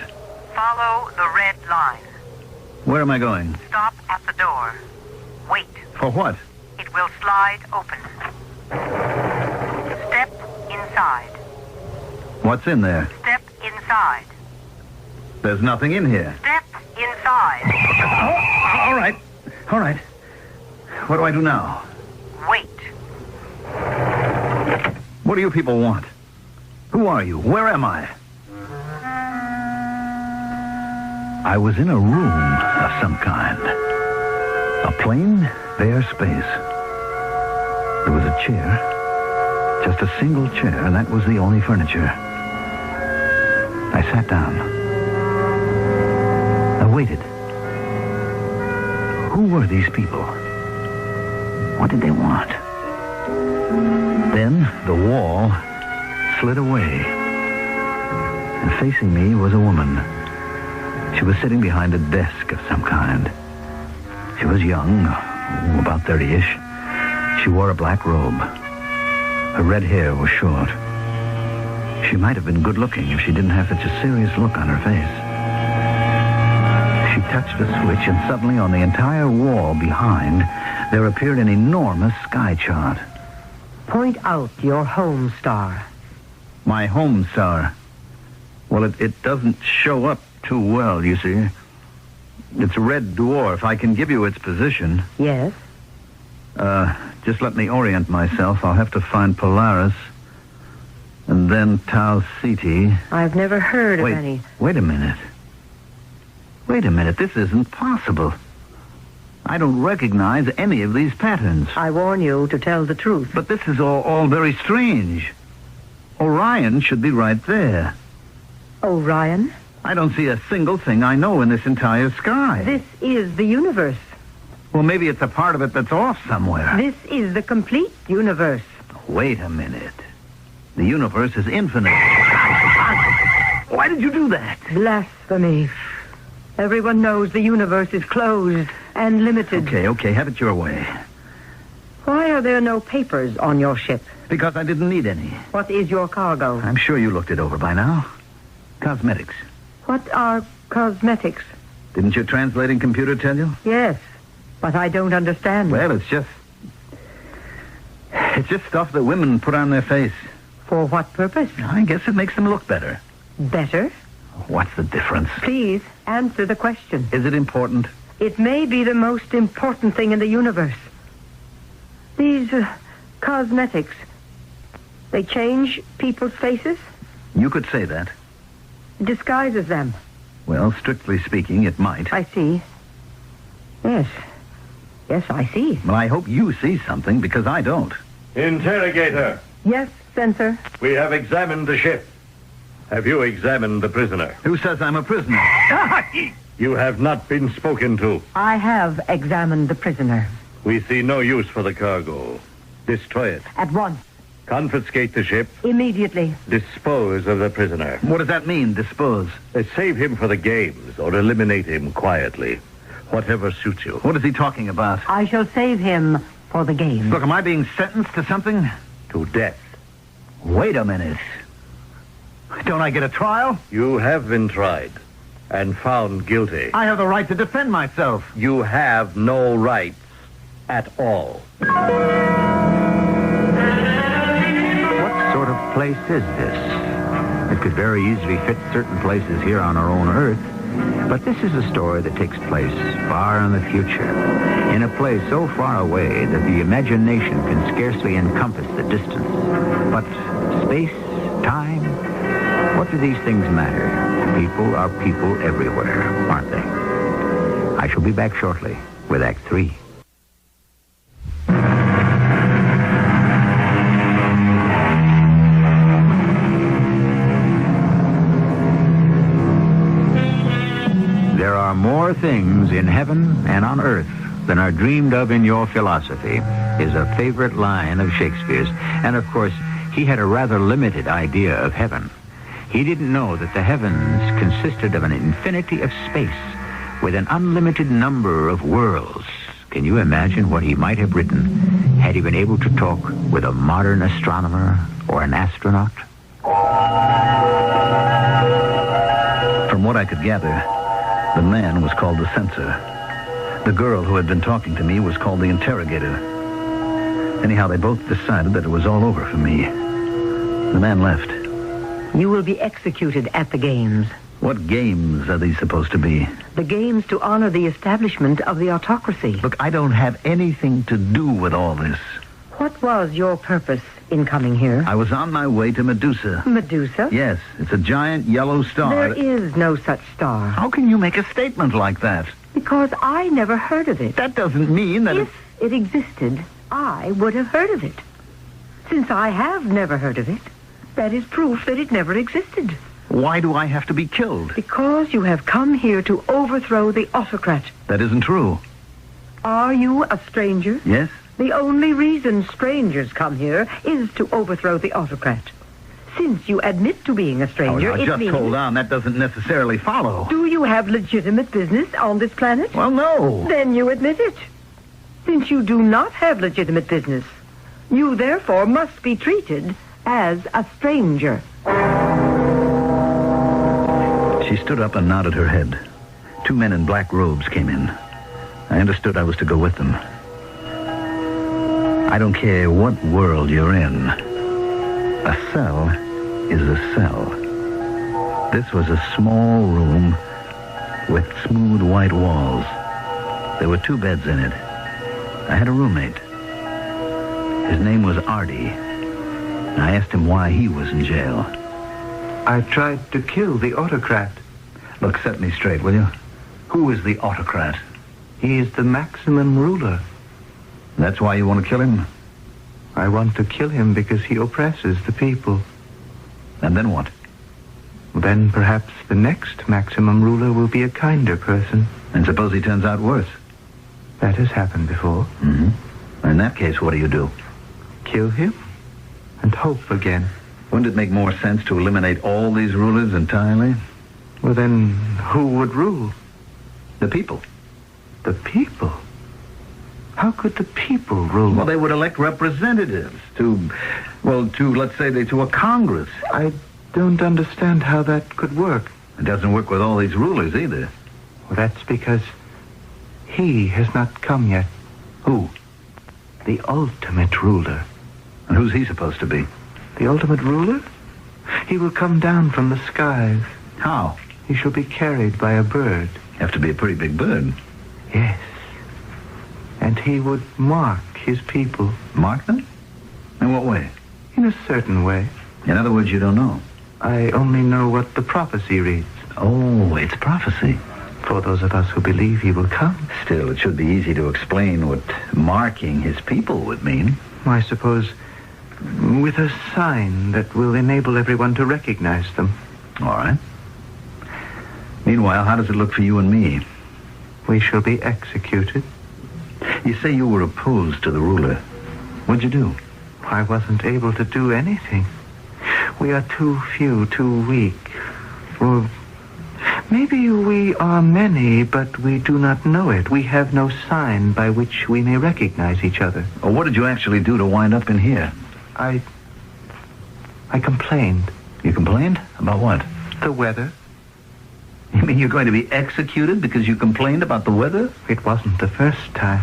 Follow the red line. Where am I going? Stop at the door. Wait. For what? It will slide open. Step inside. What's in there? Step inside. There's nothing in here. Step inside. Oh, all right. All right. What do I do now? Wait. What do you people want? Who are you? Where am I? I was in a room of some kind. A plain, bare space. There was a chair. Just a single chair, and that was the only furniture. I sat down. I waited. Who were these people? What did they want? Then the wall slid away. And facing me was a woman. She was sitting behind a desk of some kind. She was young, about 30-ish. She wore a black robe. Her red hair was short. She might have been good-looking if she didn't have such a serious look on her face. She touched a switch, and suddenly on the entire wall behind, there appeared an enormous sky chart. Point out your home star. My home star? Well, it doesn't show up too well, you see. It's a red dwarf. I can give you its position. Yes? Just let me orient myself. I'll have to find Polaris. And then Tau Ceti. I've never heard of any. Wait a minute. Wait a minute. This isn't possible. I don't recognize any of these patterns. I warn you to tell the truth. But this is all very strange. Orion should be right there. Orion? I don't see a single thing I know in this entire sky. This is the universe. Well, maybe it's a part of it that's off somewhere. This is the complete universe. Wait a minute. The universe is infinite. Why did you do that? Blasphemy. Everyone knows the universe is closed and limited. Okay, have it your way. Why are there no papers on your ship? Because I didn't need any. What is your cargo? I'm sure you looked it over by now. Cosmetics. What are cosmetics? Didn't your translating computer tell you? Yes, but I don't understand. Well, it's just stuff that women put on their face. For what purpose? I guess it makes them look better. Better? What's the difference? Please, answer the question. Is it important? It may be the most important thing in the universe. These cosmetics, they change people's faces? You could say that. Disguises them? Well, strictly speaking, it might. I see. Yes, I see. Well, I hope you see something, because I don't. Interrogator. Yes, Censor. We have examined the ship. Have you examined the prisoner? Who says I'm a prisoner? You have not been spoken to. I have examined the prisoner. We see no use for the cargo. Destroy it. At once. Confiscate the ship. Immediately. Dispose of the prisoner. What does that mean, dispose? Save him for the games, or eliminate him quietly. Whatever suits you. What is he talking about? I shall save him for the game. Look, am I being sentenced to something? To death. Wait a minute. Don't I get a trial? You have been tried and found guilty. I have the right to defend myself. You have no rights at all. What sort of place is this? It could very easily fit certain places here on our own Earth, but this is a story that takes place far in the future, in a place so far away that the imagination can scarcely encompass the distance. But space, time, what do these things matter? People are people everywhere, aren't they? I shall be back shortly with Act 3. There are more things in heaven and on earth than are dreamed of in your philosophy, is a favorite line of Shakespeare's. And of course, he had a rather limited idea of heaven. He didn't know that the heavens consisted of an infinity of space with an unlimited number of worlds. Can you imagine what he might have written had he been able to talk with a modern astronomer or an astronaut? From what I could gather, the man was called the censor. The girl who had been talking to me was called the interrogator. Anyhow, they both decided that it was all over for me. The man left. You will be executed at the games. What games are these supposed to be? The games to honor the establishment of the autocracy. Look, I don't have anything to do with all this. What was your purpose in coming here? I was on my way to Medusa. Medusa? Yes, it's a giant yellow star. There is no such star. How can you make a statement like that? Because I never heard of it. That doesn't mean that If it existed, I would have heard of it. Since I have never heard of it, that is proof that it never existed. Why do I have to be killed? Because you have come here to overthrow the autocrat. That isn't true. Are you a stranger? Yes? The only reason strangers come here is to overthrow the autocrat. Since you admit to being a stranger, now, it just means... hold on. That doesn't necessarily follow. Do you have legitimate business on this planet? Well, no. Then you admit it. Since you do not have legitimate business, you therefore must be treated as a stranger. She stood up and nodded her head. 2 men in black robes came in. I understood I was to go with them. I don't care what world you're in. A cell is a cell. This was a small room with smooth white walls. There were 2 beds in it. I had a roommate. His name was Artie. I asked him why he was in jail. I tried to kill the autocrat. Look, set me straight, will you? Who is the autocrat? He is the maximum ruler. That's why you want to kill him? I want to kill him because he oppresses the people. And then what? Then perhaps the next maximum ruler will be a kinder person. And suppose he turns out worse? That has happened before. Mm-hmm. In that case, what do? Kill him and hope again. Wouldn't it make more sense to eliminate all these rulers entirely? Well, then, who would rule? The people. The people? How could the people rule? Well, they would elect representatives to, let's say, to a Congress. I don't understand how that could work. It doesn't work with all these rulers either. Well, that's because he has not come yet. Who? The ultimate ruler. And who's he supposed to be? The ultimate ruler? He will come down from the skies. How? He shall be carried by a bird. Have to be a pretty big bird. Yes. And he would mark his people. Mark them? In what way? In a certain way. In other words, you don't know. I only know what the prophecy reads. Oh, it's prophecy. For those of us who believe he will come. Still, it should be easy to explain what marking his people would mean. I suppose with a sign that will enable everyone to recognize them. All right. Meanwhile, how does it look for you and me? We shall be executed. You say you were opposed to the ruler. What'd you do? I wasn't able to do anything. We are too few, too weak. Or maybe we are many, but we do not know it. We have no sign by which we may recognize each other. Well, what did you actually do to wind up in here? I complained. You complained? About what? The weather. You mean you're going to be executed because you complained about the weather? It wasn't the first time.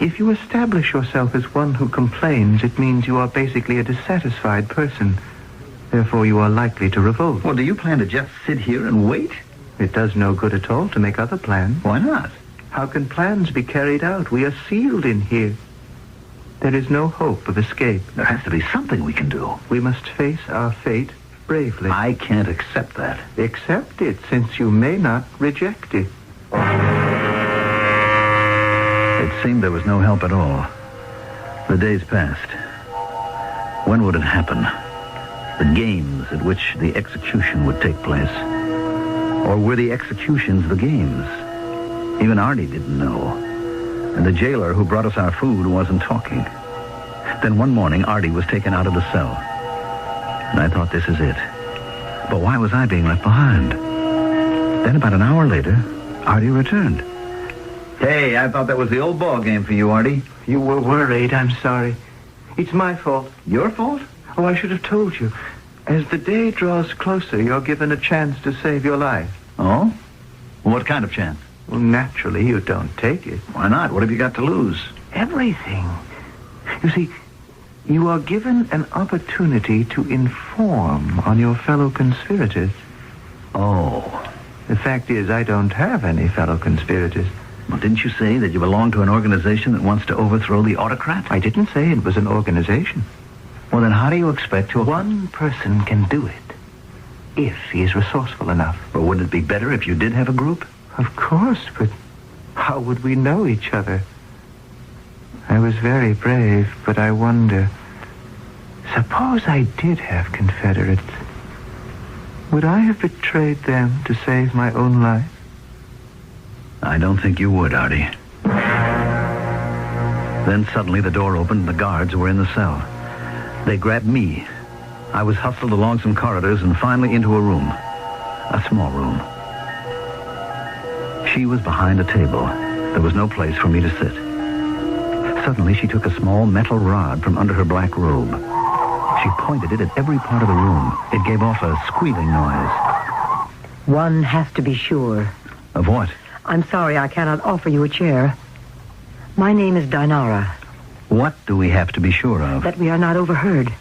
If you establish yourself as one who complains, it means you are basically a dissatisfied person. Therefore, you are likely to revolt. Well, do you plan to just sit here and wait? It does no good at all to make other plans. Why not? How can plans be carried out? We are sealed in here. There is no hope of escape. There has to be something we can do. We must face our fate bravely. I can't accept that. Accept it, since you may not reject it. It seemed there was no help at all. The days passed. When would it happen? The games at which the execution would take place? Or were the executions the games? Even Artie didn't know. And the jailer who brought us our food wasn't talking. Then one morning, Artie was taken out of the cell. And I thought, this is it. But why was I being left behind? Then about an hour later, Artie returned. Hey, I thought that was the old ball game for you, Artie. You were worried. I'm sorry. It's my fault. Your fault? Oh, I should have told you. As the day draws closer, you're given a chance to save your life. Oh? What kind of chance? Well, naturally, you don't take it. Why not? What have you got to lose? Everything. You see, you are given an opportunity to inform on your fellow conspirators. Oh. The fact is, I don't have any fellow conspirators. Well, didn't you say that you belong to an organization that wants to overthrow the autocrat? I didn't say it was an organization. Well, then how do you expect to... One person can do it, if he is resourceful enough. But wouldn't it be better if you did have a group? Of course, but how would we know each other? I was very brave, but I wonder, suppose I did have Confederates. Would I have betrayed them to save my own life? I don't think you would, Artie. Then suddenly the door opened and the guards were in the cell. They grabbed me. I was hustled along some corridors and finally into a room. A small room. She was behind a table. There was no place for me to sit. Suddenly she took a small metal rod from under her black robe. She pointed it at every part of the room. It gave off a squealing noise. One has to be sure. Of what? I'm sorry I cannot offer you a chair. My name is Dinara. What do we have to be sure of? That we are not overheard.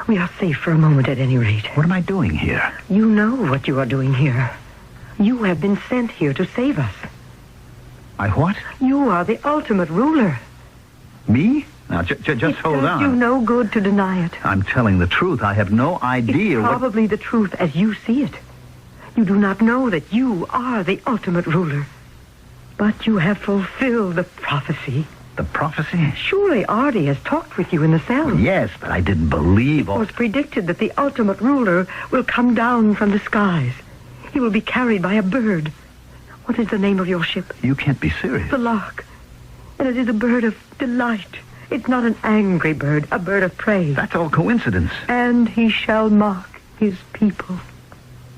We are safe for a moment at any rate. What am I doing here? You know what you are doing here. You have been sent here to save us. I what? You are the ultimate ruler. Me? Now, just hold on. It does you no good to deny it. I'm telling the truth. I have no idea It's probably the truth as you see it. You do not know that you are the ultimate ruler. But you have fulfilled the prophecy. The prophecy? Surely Artie has talked with you in the cell. Yes, but I didn't believe It was predicted that the ultimate ruler will come down from the skies. He will be carried by a bird. What is the name of your ship? You can't be serious. The lark. And it is a bird of delight. It's not an angry bird, a bird of praise. That's all coincidence. And he shall mark his people.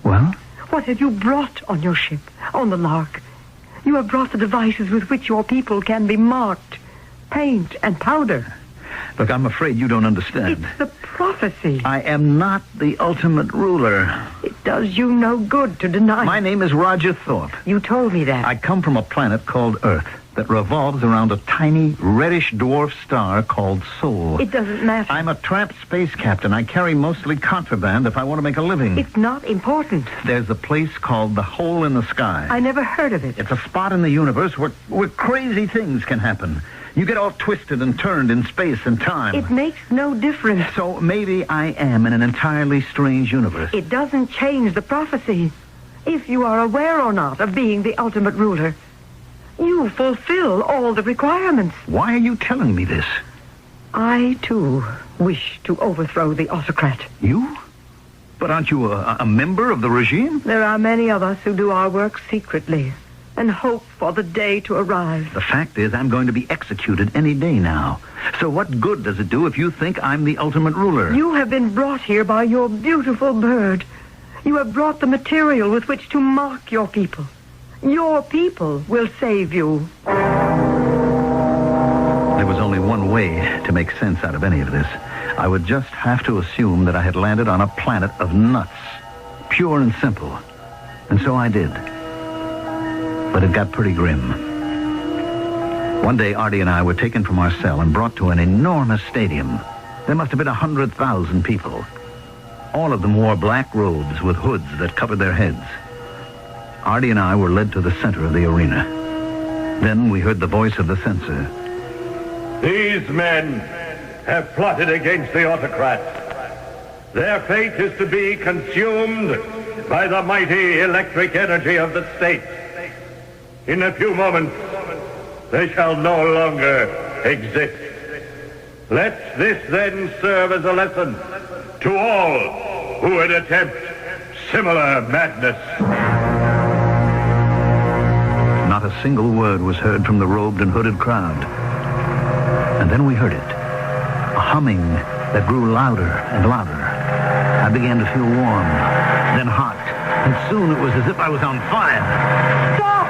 Well? What have you brought on your ship, on the lark? You have brought the devices with which your people can be marked. Paint and powder. Look, I'm afraid you don't understand. It's the prophecy. I am not the ultimate ruler. It does you no good to deny. My name is Roger Thorpe. You told me that. I come from a planet called Earth that revolves around a tiny, reddish dwarf star called Sol. It doesn't matter. I'm a tramp space captain. I carry mostly contraband if I want to make a living. It's not important. There's a place called the Hole in the Sky. I never heard of it. It's a spot in the universe where crazy things can happen. You get all twisted and turned in space and time. It makes no difference. So maybe I am in an entirely strange universe. It doesn't change the prophecy. If you are aware or not of being the ultimate ruler, you fulfill all the requirements. Why are you telling me this? I, too, wish to overthrow the autocrat. You? But aren't you a member of the regime? There are many of us who do our work secretly and hope for the day to arrive. The fact is, I'm going to be executed any day now. So what good does it do if you think I'm the ultimate ruler? You have been brought here by your beautiful bird. You have brought the material with which to mark your people. Your people will save you. There was only one way to make sense out of any of this. I would just have to assume that I had landed on a planet of nuts. Pure and simple. And so I did. But it got pretty grim. One day, Artie and I were taken from our cell and brought to an enormous stadium. There must have been 100,000 people. All of them wore black robes with hoods that covered their heads. Artie and I were led to the center of the arena. Then we heard the voice of the censor. These men have plotted against the autocrat. Their fate is to be consumed by the mighty electric energy of the state. In a few moments, they shall no longer exist. Let this then serve as a lesson to all who would attempt similar madness. Not a single word was heard from the robed and hooded crowd. And then we heard it. A humming that grew louder and louder. I began to feel warm, then hot, and soon it was as if I was on fire. Stop!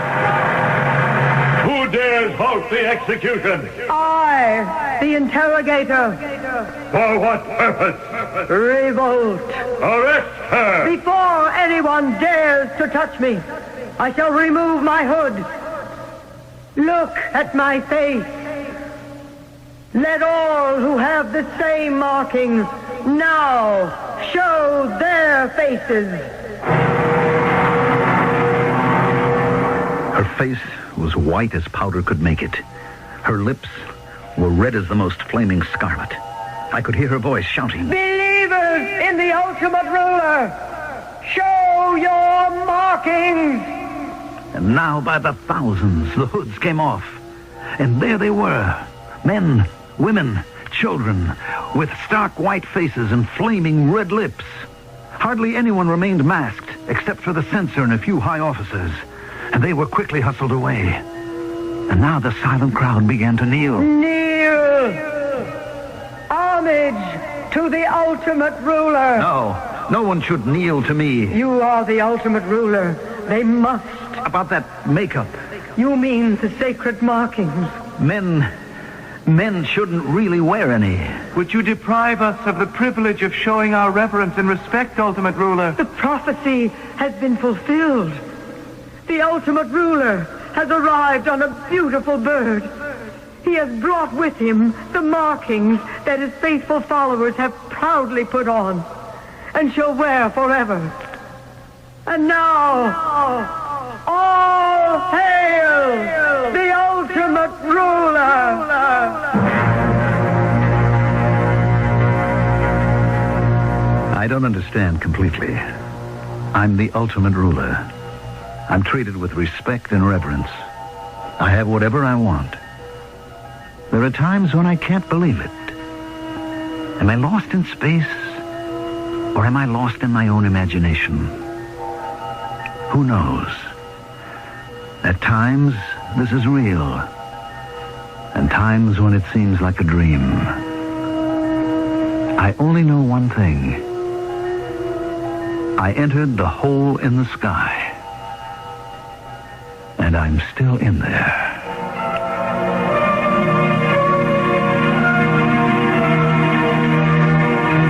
Who dares halt the execution? I, the interrogator. For what purpose? Revolt. Arrest her! Before anyone dares to touch me, I shall remove my hood. Look at my face. Let all who have the same markings now show their faces. Her face was white as powder could make it. Her lips were red as the most flaming scarlet. I could hear her voice shouting, Believers in the ultimate ruler, show your markings. And now by the thousands, the hoods came off. And there they were, Men, women, children, with stark white faces and flaming red lips. Hardly anyone remained masked, except for the censor and a few high officers, and they were quickly hustled away. And now the silent crowd began to kneel. Kneel! Homage to the ultimate ruler. No one should kneel to me. You are the ultimate ruler. They must. About that makeup. You mean the sacred markings. Men shouldn't really wear any. Would you deprive us of the privilege of showing our reverence and respect, ultimate ruler? The prophecy has been fulfilled. The ultimate ruler has arrived on a beautiful bird. He has brought with him the markings that his faithful followers have proudly put on and shall wear forever. And now, all hail the ultimate ruler! I don't understand completely. I'm the ultimate ruler. I'm treated with respect and reverence. I have whatever I want. There are times when I can't believe it. Am I lost in space? Or am I lost in my own imagination? Who knows? At times, this is real. And times when it seems like a dream. I only know one thing. I entered the hole in the sky. And I'm still in there.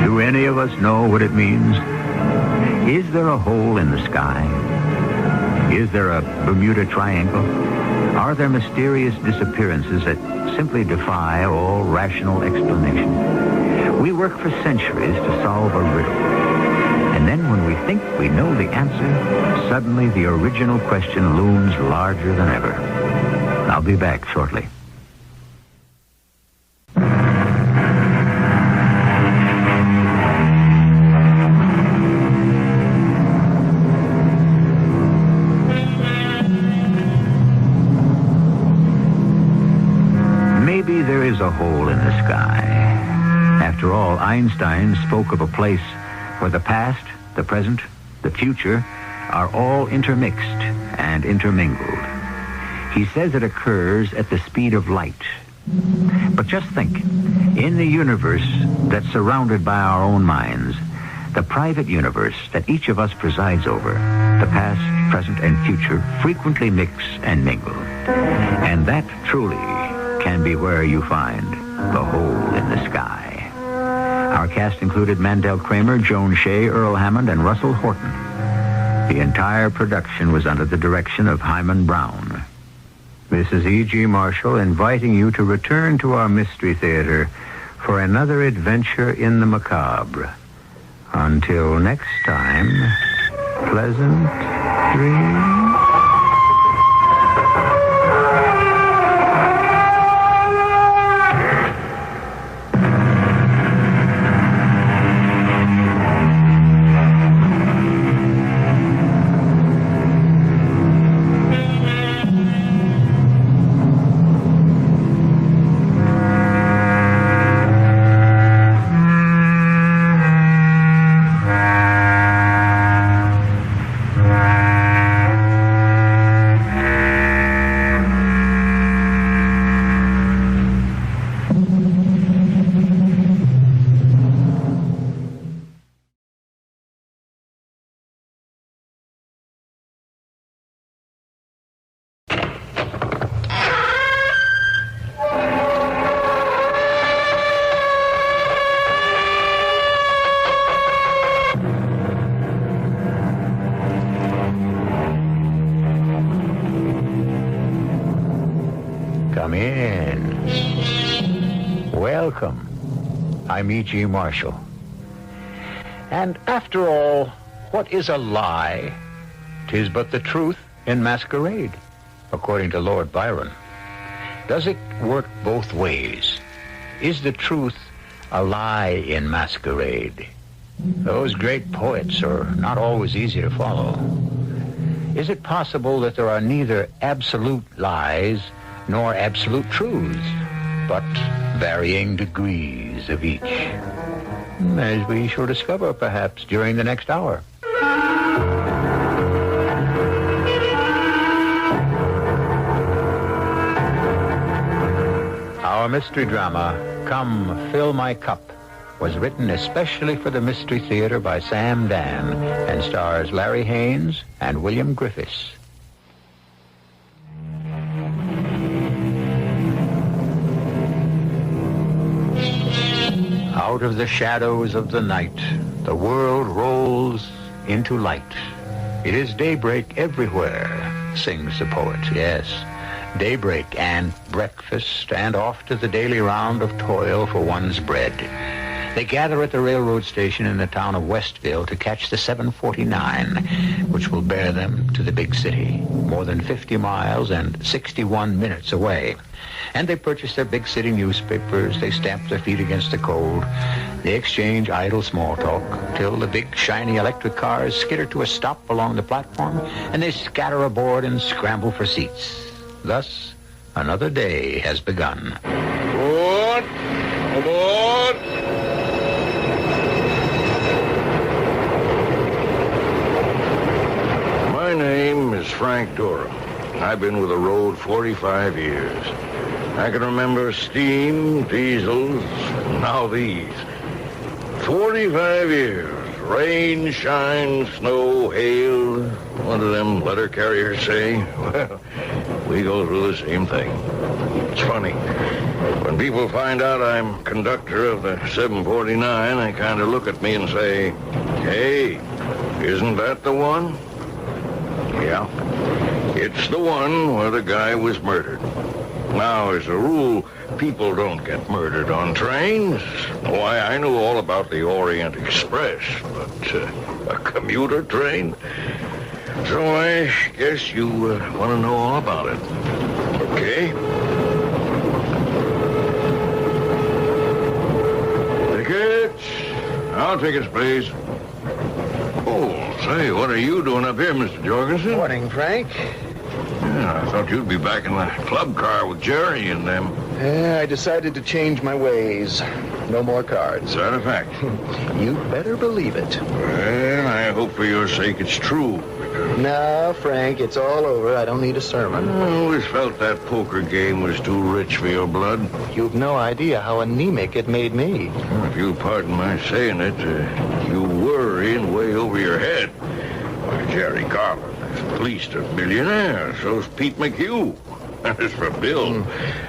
Do any of us know what it means? Is there a hole in the sky? Is there a Bermuda Triangle? Are there mysterious disappearances that simply defy all rational explanation? We work for centuries to solve a riddle. And then when we think we know the answer, suddenly the original question looms larger than ever. I'll be back shortly. Maybe there is a hole in the sky. After all, Einstein spoke of a place where the past, the present, the future are all intermixed and intermingled. He says it occurs at the speed of light. But just think, in the universe that's surrounded by our own minds, the private universe that each of us presides over, the past, present, and future frequently mix and mingle. And that truly can be where you find the hole in the sky. Our cast included Mandel Kramer, Joan Shea, Earl Hammond, and Russell Horton. The entire production was under the direction of Hyman Brown. This is E.G. Marshall inviting you to return to our Mystery Theater for another adventure in the macabre. Until next time, pleasant dreams. Come in. Welcome. I'm E.G. Marshall. And after all, what is a lie? 'Tis but the truth in masquerade, according to Lord Byron. Does it work both ways? Is the truth a lie in masquerade? Those great poets are not always easy to follow. Is it possible that there are neither absolute lies nor absolute truths? but varying degrees of each. As we shall discover, perhaps, during the next hour. Our mystery drama, Come Fill My Cup, was written especially for the Mystery Theater by Sam Dan and stars Larry Haynes and William Griffiths. Out of the shadows of the night, the world rolls into light. It is daybreak everywhere, sings the poet, yes. Daybreak and breakfast and off to the daily round of toil for one's bread. They gather at the railroad station in the town of Westville to catch the 749, which will bear them to the big city, more than 50 miles and 61 minutes away. And they purchase their big city newspapers, they stamp their feet against the cold, they exchange idle small talk, till the big shiny electric cars skitter to a stop along the platform, and they scatter aboard and scramble for seats. Thus, another day has begun. Aboard! Aboard! My name is Frank Durham. I've been with the road 45 years. I can remember steam, diesels, now these. 45 years. Rain, shine, snow, hail. What do them letter carriers say? Well, we go through the same thing. It's funny. When people find out I'm conductor of the 749, they kind of look at me and say, "Hey, isn't that the one?" Yeah, it's the one where the guy was murdered. Now, as a rule, people don't get murdered on trains. Why, I know all about the Orient Express, but a commuter train? So I guess you want to know all about it. Okay? Tickets? Now, tickets, please. Oh, say, what are you doing up here, Mr. Jorgensen? Morning, Frank. Yeah, I thought you'd be back in the club car with Jerry and them. Yeah, I decided to change my ways. No more cards. Is that a fact? You better believe it. Well, I hope for your sake it's true. No, Frank, it's all over. I don't need a sermon. I always felt that poker game was too rich for your blood. You've no idea how anemic it made me. Well, if you'll pardon my saying it, you were in way over your head. Why, Jerry Garland is at least a millionaire. So's Pete McHugh. As for Bill...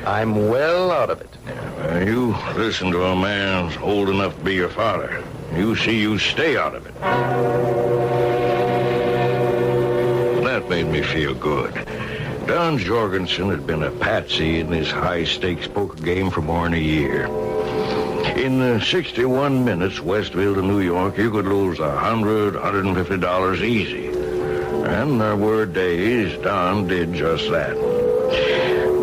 I'm well out of it. Yeah, you listen to a man old enough to be your father. You see you stay out of it. That made me feel good. Don Jorgensen had been a patsy in this high-stakes poker game for more than a year. In 61 minutes, Westville to New York, you could lose $100, $150 easy. And there were days Don did just that.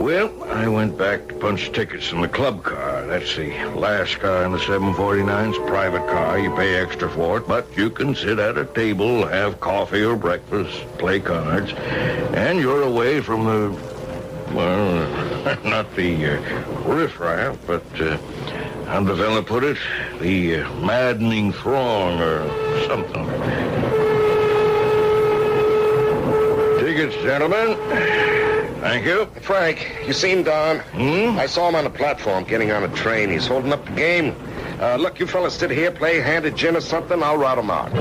Well, I went back to punch tickets in the club car. That's the last car in the 749's private car. You pay extra for it, but you can sit at a table, have coffee or breakfast, play cards, and you're away from the, well, not the riffraff, but, how'd the fella put it? The maddening throng or something. Tickets, gentlemen. Thank you. Frank, you seen Don? I saw him on the platform getting on a train. He's holding up the game. Look, you fellas sit here, play a hand of gin or something. I'll rout him out.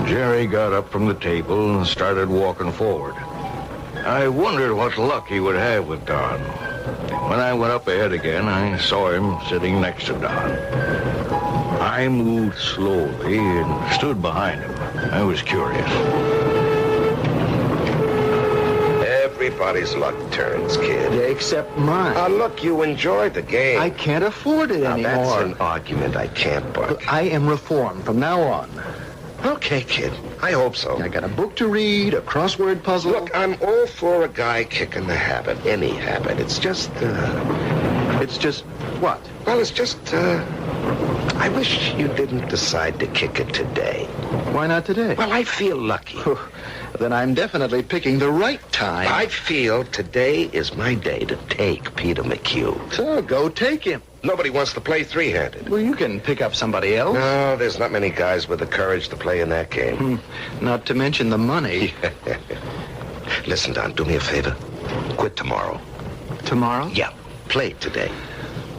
Jerry got up from the table and started walking forward. I wondered what luck he would have with Don. When I went up ahead again, I saw him sitting next to Don. I moved slowly and stood behind him. I was curious. Everybody's luck turns, kid. Yeah, except mine. Look, you enjoyed the game. I can't afford it anymore. That's an argument I can't buck. Look, I am reformed from now on. Okay, kid. I hope so. I got a book to read, a crossword puzzle. Look, I'm all for a guy kicking the habit, any habit. It's just what? Well, it's just, I wish you didn't decide to kick it today. Why not today? Well, I feel lucky. Then I'm definitely picking the right time. I feel today is my day to take Peter McHugh. So go take him. Nobody wants to play three-handed. Well, you can pick up somebody else. No, there's not many guys with the courage to play in that game. Not to mention the money. Listen, Don, do me a favor. Quit tomorrow. Tomorrow? Yeah, play today.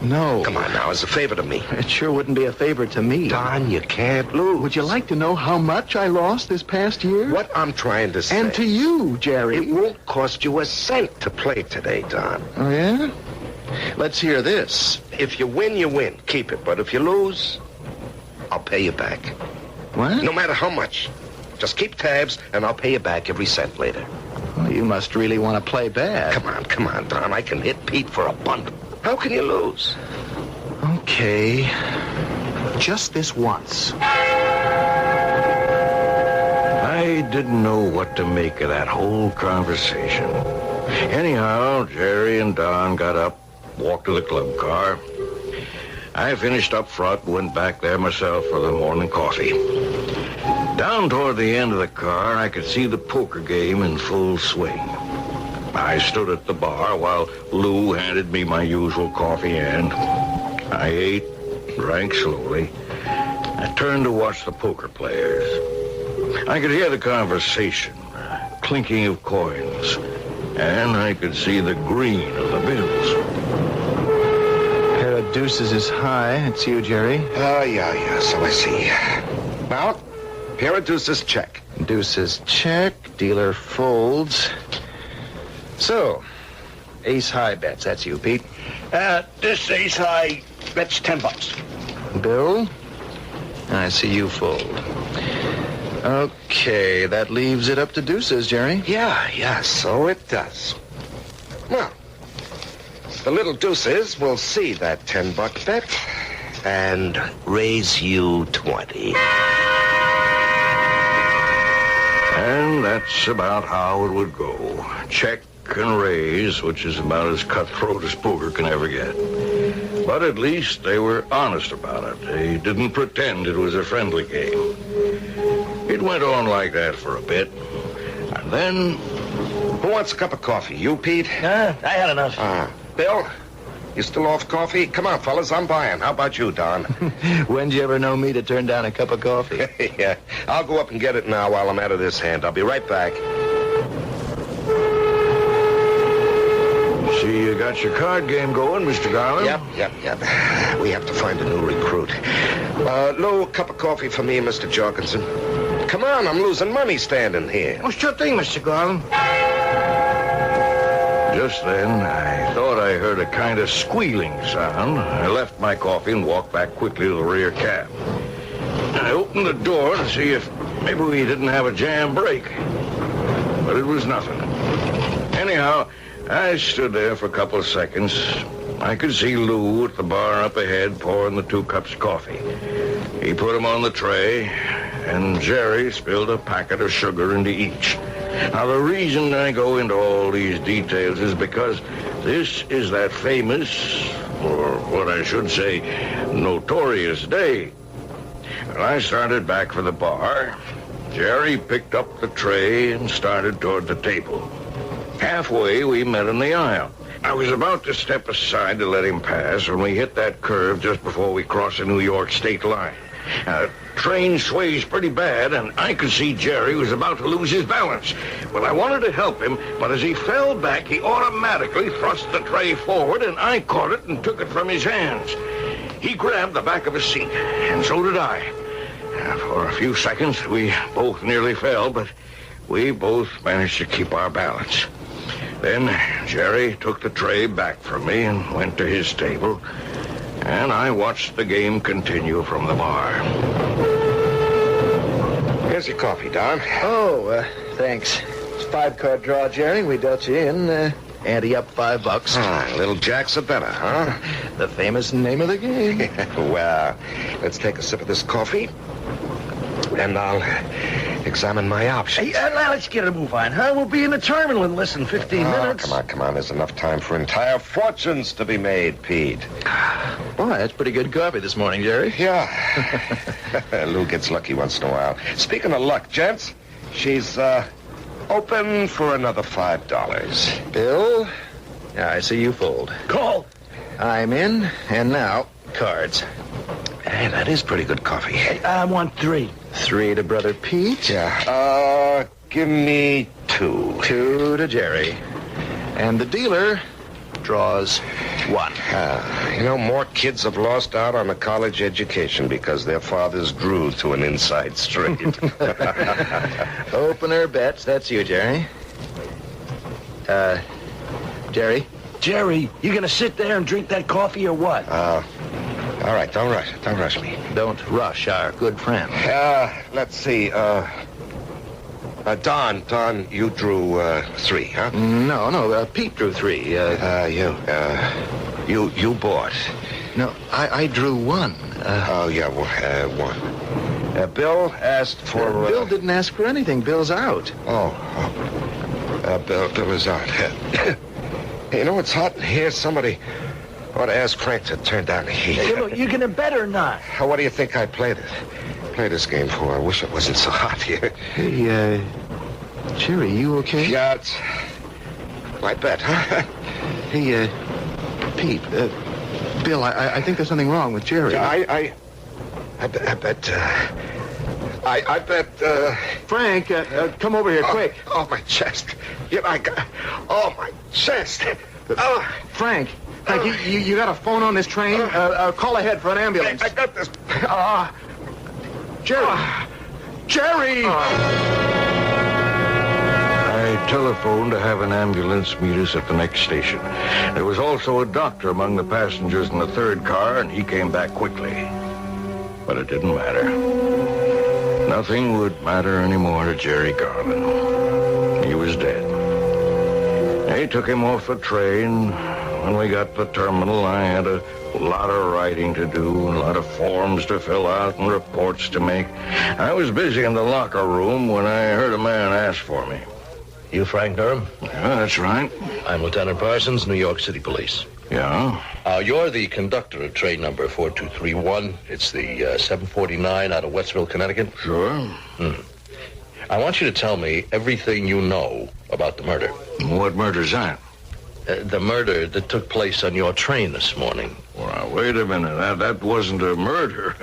No. Come on now, as a favor to me. It sure wouldn't be a favor to me. Don, you can't lose. Would you like to know how much I lost this past year? What I'm trying to say. And to you, Jerry. It won't cost you a cent to play today, Don. Oh, yeah? Let's hear this. If you win, you win. Keep it. But if you lose, I'll pay you back. What? No matter how much. Just keep tabs, and I'll pay you back every cent later. Well, you must really want to play bad. Come on, Don. I can hit Pete for a bundle. How can you lose? Okay. Just this once. I didn't know what to make of that whole conversation. Anyhow, Jerry and Don got up, walked to the club car. I finished up front and went back there myself for the morning coffee. Down toward the end of the car, I could see the poker game in full swing. I stood at the bar while Lou handed me my usual coffee, and I ate, drank slowly. I turned to watch the poker players. I could hear the conversation, clinking of coins, and I could see the green of the bills. Pair of deuces is high. It's you, Jerry. Oh, yeah, so I see. Now, pair of deuces, check. Deuces, check. Dealer folds. So, ace high bets. That's you, Pete. This ace high, that's $10. Bill? I see you fold. Okay, that leaves it up to deuces, Jerry. Yeah, so it does. Well, the little deuces will see that $10 bet and raise you 20. And that's about how it would go. Check and raise, which is about as cutthroat as poker can ever get. But at least they were honest about it. They didn't pretend it was a friendly game. It went on like that for a bit. And then... Who wants a cup of coffee? You, Pete? I had enough. Bill? You still off coffee? Come on, fellas, I'm buying. How about you, Don? When'd you ever know me to turn down a cup of coffee? Yeah, I'll go up and get it now while I'm out of this hand. I'll be right back. See, you got your card game going, Mr. Garland? Yep. We have to find a new recruit. Lou, a cup of coffee for me, Mr. Jorgensen. Come on, I'm losing money standing here. Oh, sure thing, Mr. Garland. Just then, I thought I heard a kind of squealing sound. I left my coffee and walked back quickly to the rear cab. I opened the door to see if maybe we didn't have a jam break. But it was nothing. Anyhow, I stood there for a couple of seconds. I could see Lou at the bar up ahead pouring the 2 cups of coffee. He put them on the tray, and Jerry spilled a packet of sugar into each. Now, the reason I go into all these details is because this is that famous, or what I should say, notorious day. When I started back for the bar, Jerry picked up the tray and started toward the table. Halfway, we met in the aisle. I was about to step aside to let him pass when we hit that curve just before we crossed the New York state line. Train sways pretty bad, and I could see Jerry was about to lose his balance. Well, I wanted to help him, but as he fell back, he automatically thrust the tray forward, and I caught it and took it from his hands. He grabbed the back of his seat, and so did I. For a few seconds, we both nearly fell, but we both managed to keep our balance. Then Jerry took the tray back from me and went to his table, and I watched the game continue from the bar. Here's your coffee, Don. Oh, thanks. It's a 5-card draw, Jerry. We dealt you in. Ante up $5. Little jacks are better, huh? The famous name of the game. Well, let's take a sip of this coffee, and I'll examine my options. Hey, let's get a move on, huh? We'll be in the terminal in less than 15 minutes. Come on. There's enough time for entire fortunes to be made, Pete. Boy, that's pretty good coffee this morning, Jerry. Yeah. Lou gets lucky once in a while. Speaking of luck, gents, she's open for another $5. Bill, I see you fold. Call. I'm in, and now, cards. Hey, that is pretty good coffee. Hey, I want 3. 3 to Brother Pete. Yeah. Give me 2. 2 to Jerry. And the dealer draws 1. More kids have lost out on a college education because their fathers grew to an inside straight. Opener bets. That's you, Jerry. Jerry? Jerry, you gonna sit there and drink that coffee or what? All right, don't rush me. Don't rush our good friend. Let's see. Don, you drew 3, huh? No, Pete drew 3. You bought. No, I drew 1. 1. Bill asked for... Bill didn't ask for anything. Bill's out. Bill is out. It's hot in here. Somebody ought to ask Frank to turn down the heat. Hey, look, you gonna bet or not? What do you think I play this game for? I wish it wasn't so hot here. Hey, Jerry, you okay? Yeah, it's my bet, huh? Hey, Pete, Bill, I think there's something wrong with Jerry. I bet, Frank, come over here, quick. Oh, my chest. My chest. Frank, you got a phone on this train? Call ahead for an ambulance. I got this. Jerry! Jerry! I telephoned to have an ambulance meet us at the next station. There was also a doctor among the passengers in the third car, and he came back quickly. But it didn't matter. Nothing would matter anymore to Jerry Garland. He was dead. They took him off the train. When we got to the terminal, I had a lot of writing to do, a lot of forms to fill out and reports to make. I was busy in the locker room when I heard a man ask for me. You Frank Durham? Yeah, that's right. I'm Lieutenant Parsons, New York City Police. Yeah? You're the conductor of train number 4231. It's the 749 out of Westville, Connecticut. Sure. I want you to tell me everything you know about the murder. What murder's that? The murder that took place on your train this morning. Well, wait a minute. That wasn't a murder.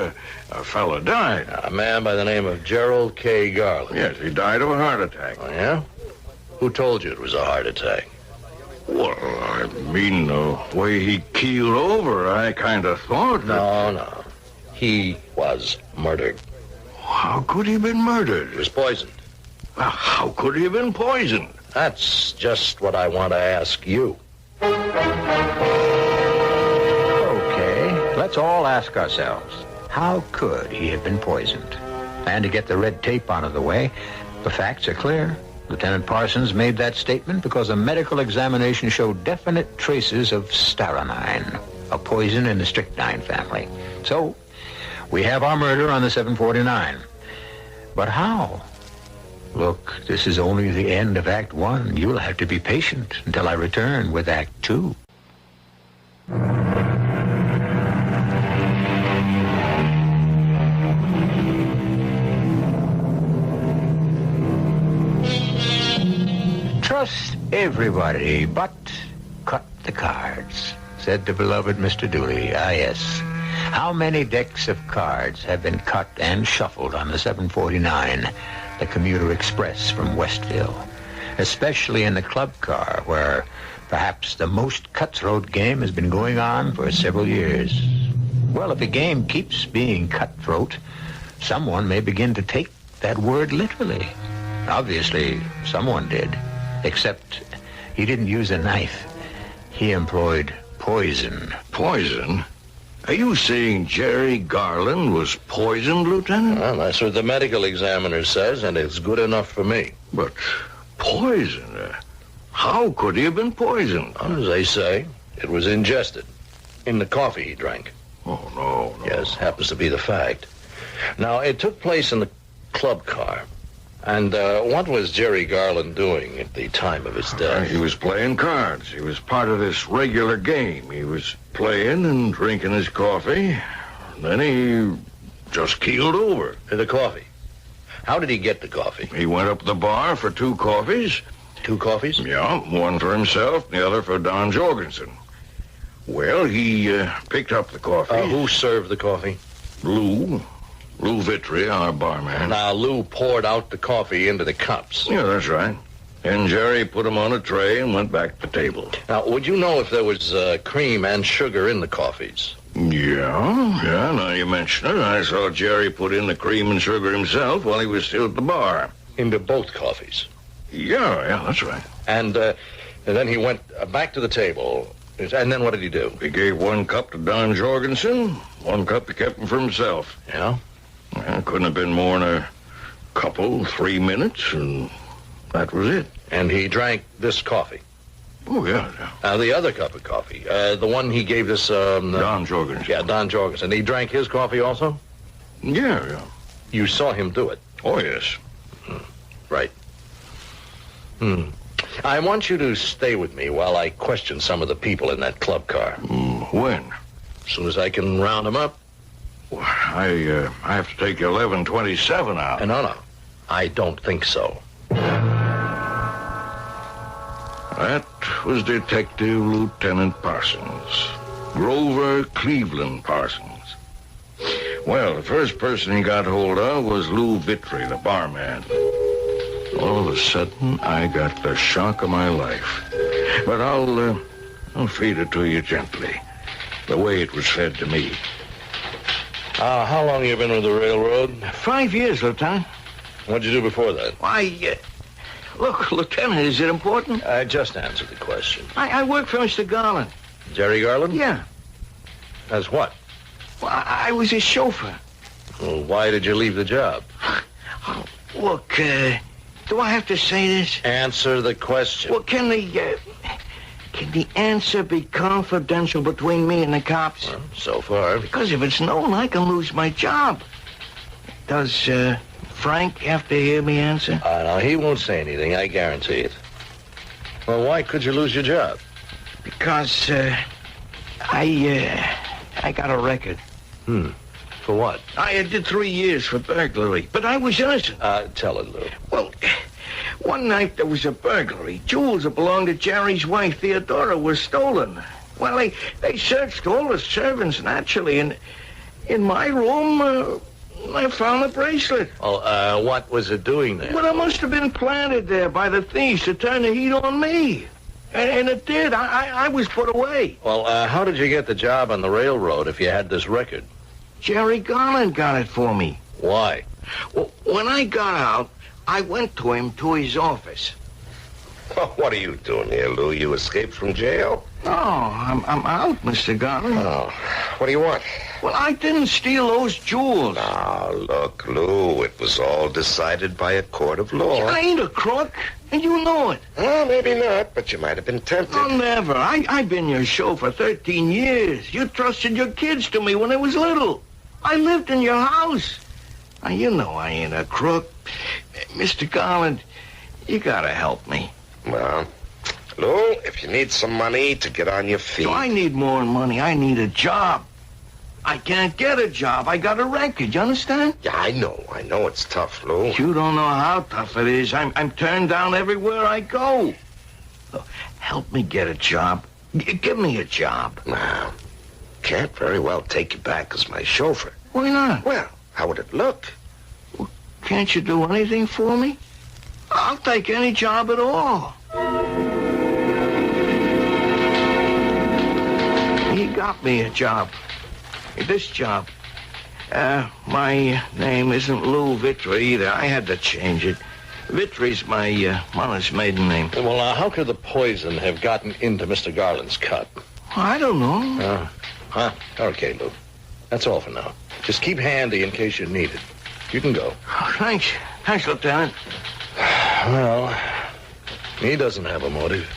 A fella died. A man by the name of Gerald K. Garland. Yes, he died of a heart attack. Oh, yeah? Who told you it was a heart attack? Well, I mean, the way he keeled over, I kind of thought that... No. He was murdered. How could he have been murdered? He was poisoned. Well, how could he have been poisoned? That's just what I want to ask you. Okay, let's all ask ourselves, how could he have been poisoned? And to get the red tape out of the way, the facts are clear. Lieutenant Parsons made that statement because a medical examination showed definite traces of strychnine, a poison in the strychnine family. So, we have our murder on the 749. But how? Look, this is only the end of Act 1. You'll have to be patient until I return with Act 2. Trust everybody, but cut the cards, said the beloved Mr. Dooley. Ah, yes. How many decks of cards have been cut and shuffled on the 749, the commuter express from Westville, especially in the club car, where perhaps the most cutthroat game has been going on for several years. Well, if a game keeps being cutthroat, someone may begin to take that word literally. Obviously, someone did, except he didn't use a knife. He employed poison. Poison? Are you saying Jerry Garland was poisoned, Lieutenant? Well, that's what the medical examiner says, and it's good enough for me. But poison? How could he have been poisoned? As they say, it was ingested in the coffee he drank. Oh, no. Yes, happens to be the fact. Now, it took place in the club car. And what was Jerry Garland doing at the time of his death? He was playing cards. He was part of this regular game. He was playing and drinking his coffee. Then he just keeled over. The coffee? How did he get the coffee? He went up the bar for 2 coffees. 2 coffees? Yeah, one for himself, the other for Don Jorgensen. Well, he picked up the coffee. Who served the coffee? Lou Vitry, our barman. Now, Lou poured out the coffee into the cups. Yeah, that's right. And Jerry put them on a tray and went back to the table. Now, would you know if there was cream and sugar in the coffees? Yeah, now you mention it. I saw Jerry put in the cream and sugar himself while he was still at the bar. Into both coffees? Yeah, that's right. And then he went back to the table. And then what did he do? He gave 1 cup to Don Jorgensen, 1 cup he kept for himself. Yeah? Well, couldn't have been more than a couple, 3 minutes, and that was it. And he drank this coffee? Oh, yeah. The other cup of coffee, the one he gave this... Don Jorgensen. Yeah, Don Jorgensen. He drank his coffee also? Yeah. You saw him do it? Oh, yes. Right. I want you to stay with me while I question some of the people in that club car. When? As soon as I can round them up. Well, I have to take 1127 out. No. I don't think so. That was Detective Lieutenant Parsons. Grover Cleveland Parsons. Well, the first person he got hold of was Lou Vitry, the barman. All of a sudden, I got the shock of my life. But I'll feed it to you gently, the way it was fed to me. How long you been with the railroad? 5 years, Lieutenant. What'd you do before that? Look, Lieutenant, is it important? Just answer the question. I work for Mr. Garland. Jerry Garland? Yeah. As what? Well, I was his chauffeur. Well, why did you leave the job? Look, do I have to say this? Answer the question. Well, can the answer be confidential between me and the cops? Well, so far. Because if it's known, I can lose my job. Does Frank have to hear me answer? No, he won't say anything, I guarantee it. Well, why could you lose your job? Because, I got a record. For what? I did 3 years for burglary, but I was innocent. Tell it, Lou. Well, one night there was a burglary. Jewels that belonged to Jerry's wife, Theodora, were stolen. Well, they searched all the servants, naturally, and in my room, I found the bracelet. Oh, what was it doing there? Well, it must have been planted there by the thieves to turn the heat on me. And it did. I was put away. Well, how did you get the job on the railroad if you had this record? Jerry Garland got it for me. Why? Well, when I got out, I went to him to his office. Oh, what are you doing here, Lou? You escaped from jail? No, I'm out, Mr. Garland. Oh, what do you want? Well, I didn't steal those jewels. Now, look, Lou, it was all decided by a court of law. I ain't a crook, and you know it. Well, maybe not, but you might have been tempted. Oh, never. I've been your show for 13 years. You trusted your kids to me when I was little. I lived in your house. Now, you know I ain't a crook. Mr. Garland, you gotta help me. Well, Lou, if you need some money to get on your feet... So I need more money. I need a job. I can't get a job. I got a record. You understand? Yeah, I know it's tough, Lou. You don't know how tough it is. I'm turned down everywhere I go. Look, help me get a job. Give me a job. Now, can't very well take you back as my chauffeur. Why not? Well, how would it look? Well, can't you do anything for me? I'll take any job at all. He got me a job. This job. My name isn't Lou Vitry either. I had to change it. Vitry's my mother's maiden name. Well, how could the poison have gotten into Mr. Garland's cup? I don't know. Okay, Lou. That's all for now. Just keep handy in case you need it. You can go. Oh, thanks. Thanks, Lieutenant. Well, he doesn't have a motive.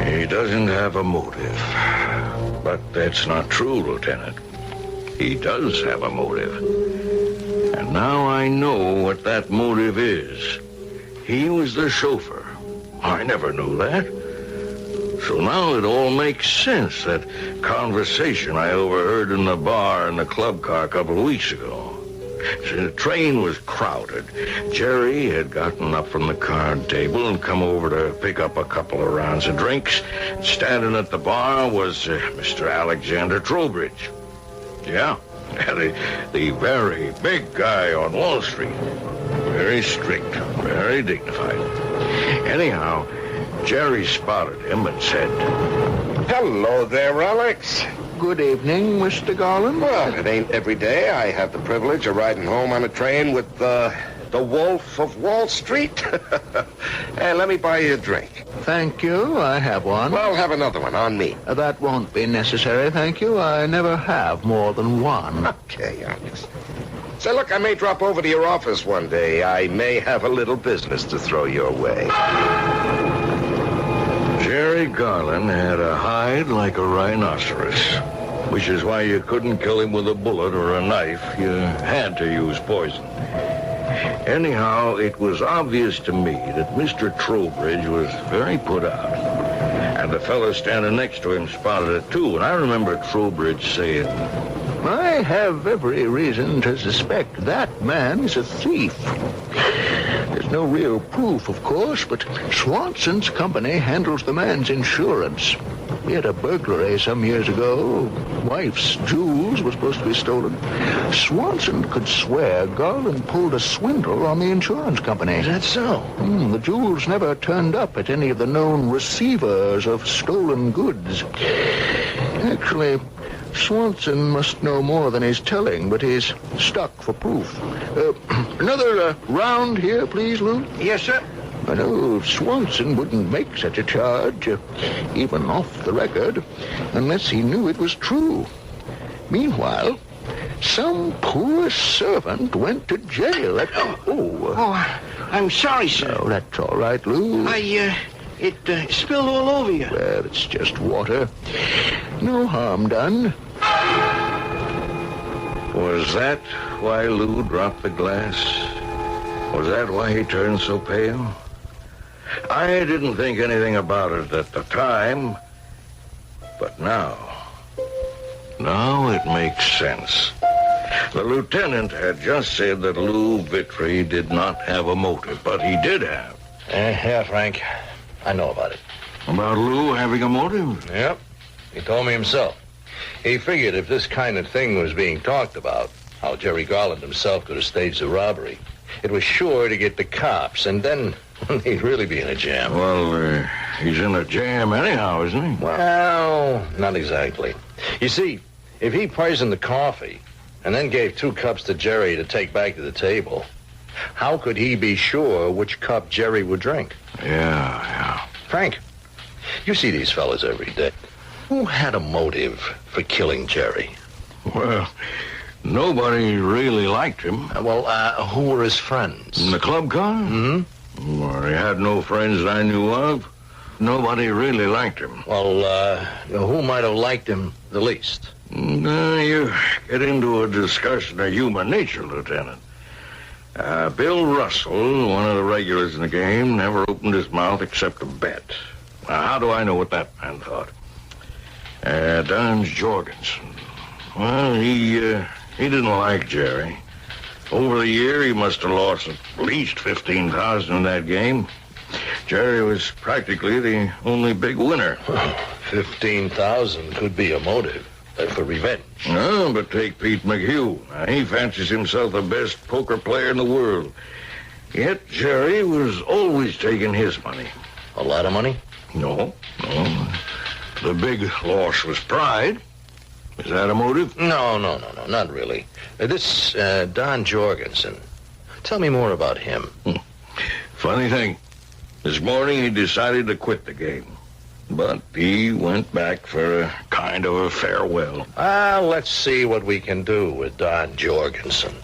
He doesn't have a motive. But that's not true, Lieutenant. he does have a motive. And now I know what that motive is. He was the chauffeur. I never knew that. So now it all makes sense, that conversation I overheard in the bar in the club car a couple of weeks ago. See, the train was crowded. Jerry had gotten up from the card table and come over to pick up a couple of rounds of drinks. Standing at the bar was Mr. Alexander Trowbridge. Yeah, the very big guy on Wall Street. Very strict, very dignified. Anyhow, Jerry spotted him and said, Hello there, Alex. Good evening, Mr. Garland. Well, it ain't every day I have the privilege of riding home on a train with the Wolf of Wall Street. Hey, let me buy you a drink. Thank you. I have one. Well, have another one on me. That won't be necessary, thank you. I never have more than one. Okay, Alex. Say, look, I may drop over to your office one day. I may have a little business to throw your way. Jerry Garland had a hide like a rhinoceros, which is why you couldn't kill him with a bullet or a knife. You had to use poison. Anyhow, it was obvious to me that Mr. Trowbridge was very put out. And the fellow standing next to him spotted it, too. And I remember Trowbridge saying, I have every reason to suspect that man is a thief. There's no real proof, of course, but Swanson's company handles the man's insurance. He had a burglary some years ago. Wife's jewels were supposed to be stolen. Swanson could swear Garland pulled a swindle on the insurance company. Is that so? The jewels never turned up at any of the known receivers of stolen goods. Actually, Swanson must know more than he's telling, but he's stuck for proof. Another round here, please, Lou? Yes, sir. I know Swanson wouldn't make such a charge, even off the record, unless he knew it was true. Meanwhile, some poor servant went to jail at... Oh, I'm sorry, sir. Oh, that's all right, Lou. It spilled all over you. Well, it's just water. No harm done. Was that why Lou dropped the glass? Was that why he turned so pale? I didn't think anything about it at the time, but now it makes sense. The lieutenant had just said that Lou Vitry did not have a motive, but he did have. Yeah, Frank. I know about it. About Lou having a motive? Yep. He told me himself. He figured if this kind of thing was being talked about, how Jerry Garland himself could have staged the robbery, it was sure to get the cops, and then he'd really be in a jam. Well, he's in a jam anyhow, isn't he? Well, not exactly. You see, if he poisoned the coffee and then gave 2 cups to Jerry to take back to the table, how could he be sure which cup Jerry would drink? Yeah. Frank, you see these fellas every day. Who had a motive for killing Jerry? Well, nobody really liked him. Who were his friends? In the club car? Mm-hmm. Well, he had no friends I knew of. Nobody really liked him. Well, who might have liked him the least? You get into a discussion of human nature, Lieutenant. Bill Russell, one of the regulars in the game, never opened his mouth except to bet. Now, how do I know what that man thought? Don Jorgensen. Well, he didn't like Jerry. Over the year, he must have lost at least $15,000 in that game. Jerry was practically the only big winner. $15,000 could be a motive for revenge. No, but take Pete McHugh. He fancies himself the best poker player in the world. Yet Jerry was always taking his money. A lot of money? No. The big loss was pride. Is that a motive? No, not really. This Don Jorgensen. Tell me more about him. Funny thing. This morning he decided to quit the game. But he went back for a kind of a farewell. Let's see what we can do with Don Jorgensen.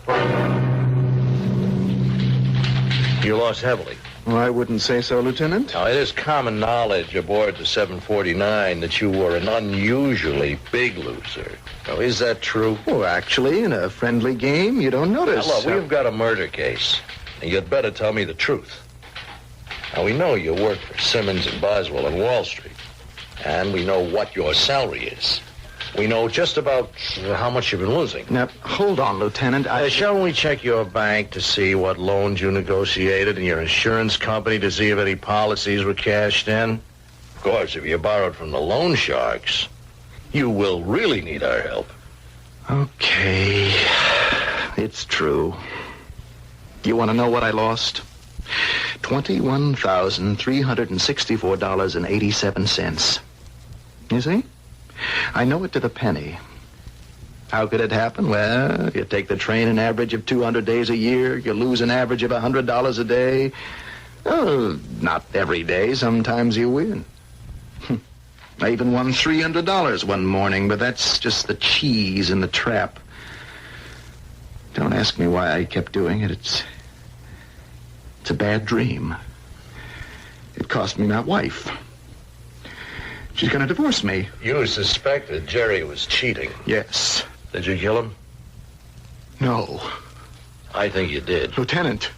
You lost heavily. Well, I wouldn't say so, Lieutenant. Now, it is common knowledge aboard the 749 that you were an unusually big loser. Now, is that true? Well, actually, in a friendly game, you don't notice. Now, look, we've got a murder case, and you'd better tell me the truth. Now, we know you work for Simmons and Boswell on Wall Street, and we know what your salary is. We know just about how much you've been losing. Now, hold on, Lieutenant. Shall we check your bank to see what loans you negotiated and your insurance company to see if any policies were cashed in? Of course, if you borrowed from the loan sharks, you will really need our help. Okay. It's true. You want to know what I lost? $21,364.87. You see? I know it to the penny. How could it happen? Well, you take the train an average of 200 days a year. You lose an average of $100 a day. Oh, not every day. Sometimes you win. I even won $300 one morning, but that's just the cheese in the trap. Don't ask me why I kept doing it. It's a bad dream. It cost me my wife. She's going to divorce me. You suspected Jerry was cheating. Yes. Did you kill him? No. I think you did. Lieutenant,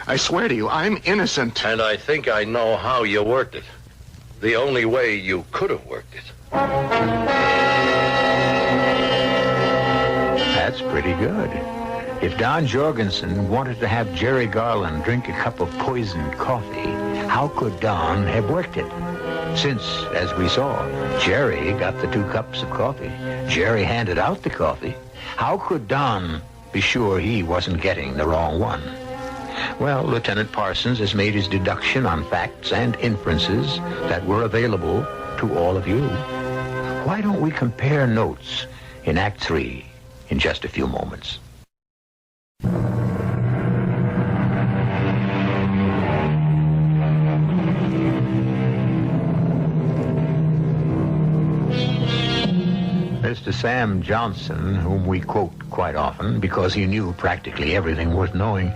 I swear to you, I'm innocent. And I think I know how you worked it. The only way you could have worked it. That's pretty good. If Don Jorgensen wanted to have Jerry Garland drink a cup of poisoned coffee, how could Don have worked it? Since, as we saw, Jerry got the 2 cups of coffee. Jerry handed out the coffee. How could Don be sure he wasn't getting the wrong one? Well, Lieutenant Parsons has made his deduction on facts and inferences that were available to all of you. Why don't we compare notes in Act 3 in just a few moments? Mr. Sam Johnson, whom we quote quite often because he knew practically everything worth knowing,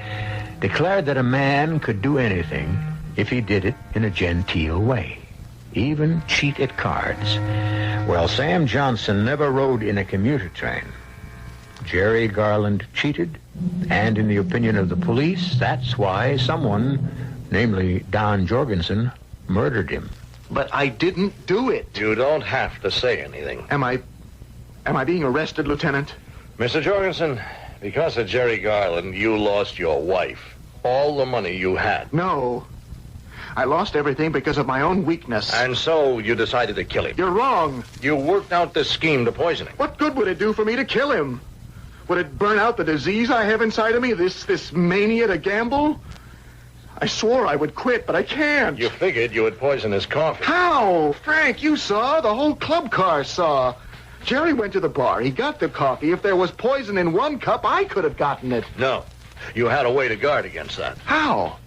declared that a man could do anything if he did it in a genteel way, even cheat at cards. Well, Sam Johnson never rode in a commuter train. Jerry Garland cheated, and in the opinion of the police, that's why someone, namely Don Jorgensen, murdered him. But I didn't do it. You don't have to say anything. Am I being arrested, Lieutenant? Mr. Jorgensen, because of Jerry Garland, you lost your wife. All the money you had. No. I lost everything because of my own weakness. And so you decided to kill him. You're wrong. You worked out this scheme to poison him. What good would it do for me to kill him? Would it burn out the disease I have inside of me, this mania to gamble? I swore I would quit, but I can't. You figured you would poison his coffee. How? Frank, you saw. The whole club car saw. Jerry went to the bar. He got the coffee. If there was poison in one cup, I could have gotten it. No. You had a way to guard against that. How?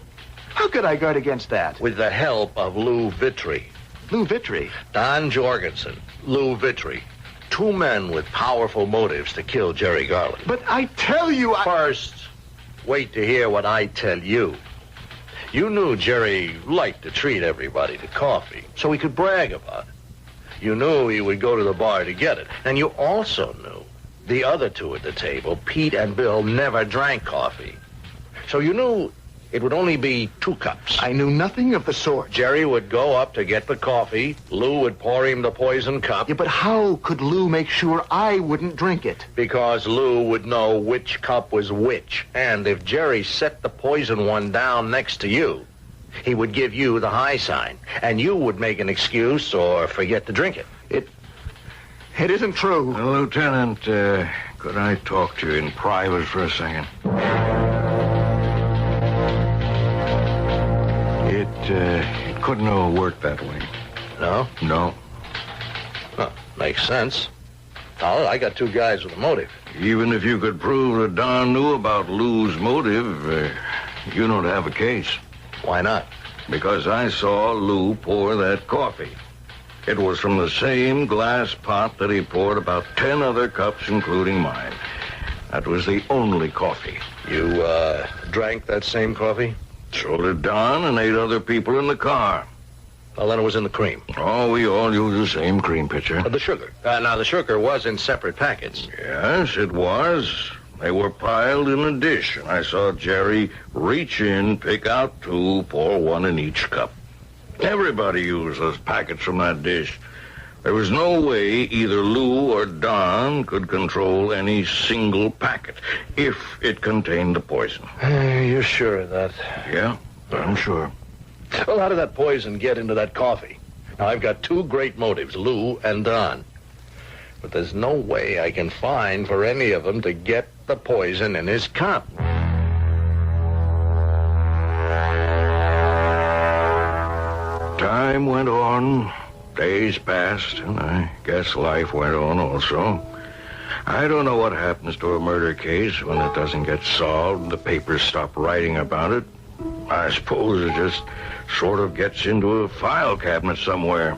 How could I guard against that? With the help of Lou Vitry. Lou Vitry? Don Jorgensen, Lou Vitry. 2 men with powerful motives to kill Jerry Garland. But I tell you, First, wait to hear what I tell you. You knew Jerry liked to treat everybody to coffee, so he could brag about it. You knew he would go to the bar to get it. And you also knew the other 2 at the table, Pete and Bill, never drank coffee. So you knew it would only be 2 cups. I knew nothing of the sort. Jerry would go up to get the coffee. Lou would pour him the poison cup. Yeah, but how could Lou make sure I wouldn't drink it? Because Lou would know which cup was which. And if Jerry set the poison one down next to you, he would give you the high sign, and you would make an excuse or forget to drink it. It isn't true. Lieutenant, could I talk to you in private for a second? It couldn't have worked that way. No? No. Huh, makes sense. Now, I got 2 guys with a motive. Even if you could prove that Don knew about Lou's motive, you don't have a case. Why not? Because I saw Lou pour that coffee. It was from the same glass pot that he poured about 10 other cups, including mine. That was the only coffee. You, drank that same coffee? So did Don and 8 other people in the car. Well, then it was in the cream. Oh, we all use the same cream pitcher. The sugar. Now, the sugar was in separate packets. Yes, it was. They were piled in a dish, and I saw Jerry reach in, pick out 2, pour 1 in each cup. Everybody used those packets from that dish. There was no way either Lou or Don could control any single packet if it contained the poison. You're sure of that? Yeah, I'm sure. Well, how did that poison get into that coffee? Now, I've got 2 great motives, Lou and Don. But there's no way I can find for any of them to get the poison in his cup. Time went on, days passed, and I guess life went on also. I don't know what happens to a murder case when it doesn't get solved and the papers stop writing about it. I suppose it just sort of gets into a file cabinet somewhere.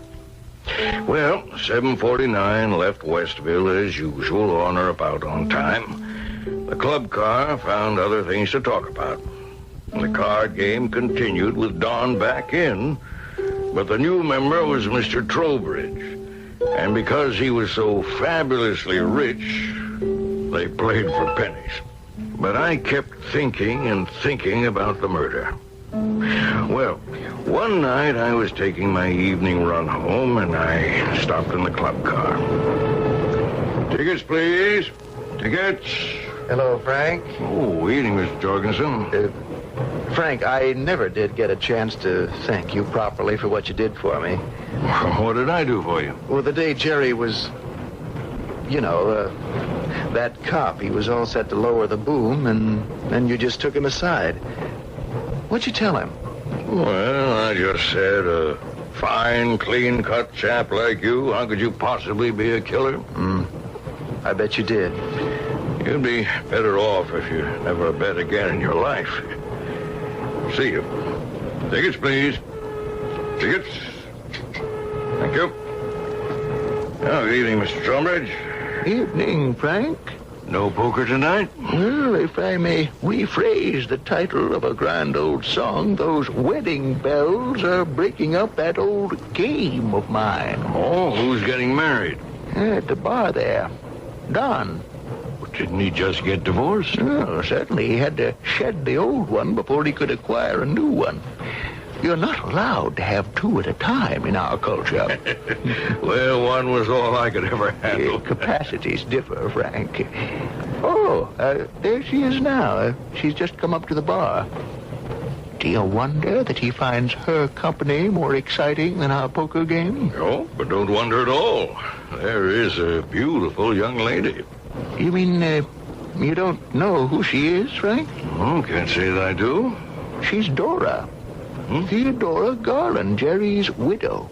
Well, 7:49 left Westville as usual, on or about on time. The club car found other things to talk about. The card game continued with Don back in, but the new member was Mr. Trowbridge. And because he was so fabulously rich, they played for pennies. But I kept thinking and thinking about the murder. Well, one night I was taking my evening run home, and I stopped in the club car. Tickets, please. Tickets. Hello, Frank. Oh, evening, Mr. Jorgensen. Frank, I never did get a chance to thank you properly for what you did for me. What did I do for you? Well, the day Jerry was, that cop, he was all set to lower the boom, and then you just took him aside. What'd you tell him? Well, I just said, a fine, clean-cut chap like you, how could you possibly be a killer? I bet you did. You'd be better off if you never bet again in your life. See you. Tickets, please. Tickets. Thank you. Oh, good evening, Mr. Trowbridge. Evening, Frank. No poker tonight? Well, if I may rephrase the title of a grand old song, those wedding bells are breaking up that old game of mine. Oh, who's getting married? At the bar there. Don. Didn't he just get divorced? Oh, certainly. He had to shed the old one before he could acquire a new one. You're not allowed to have 2 at a time in our culture. Well, one was all I could ever handle. Capacities differ, Frank. Oh, there she is now. She's just come up to the bar. Do you wonder that he finds her company more exciting than our poker game? No, but don't wonder at all. There is a beautiful young lady. You mean, you don't know who she is, Frank? Oh, can't say that I do. She's Dora. Theodora Garland, Jerry's widow.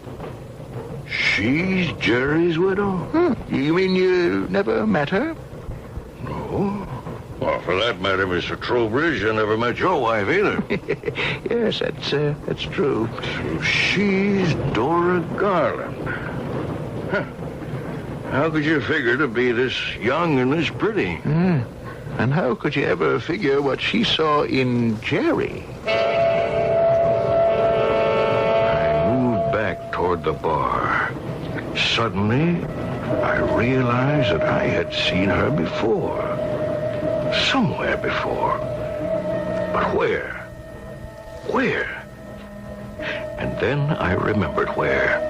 She's Jerry's widow? You mean you never met her? No. Well, for that matter, Mr. Trowbridge, I never met your wife either. Yes, that's true. So she's Dora Garland. Huh. How could you figure to be this young and this pretty? And how could you ever figure what she saw in Jerry? Toward the bar. Suddenly, I realized that I had seen her before. Somewhere before. But where? Where? And then I remembered where.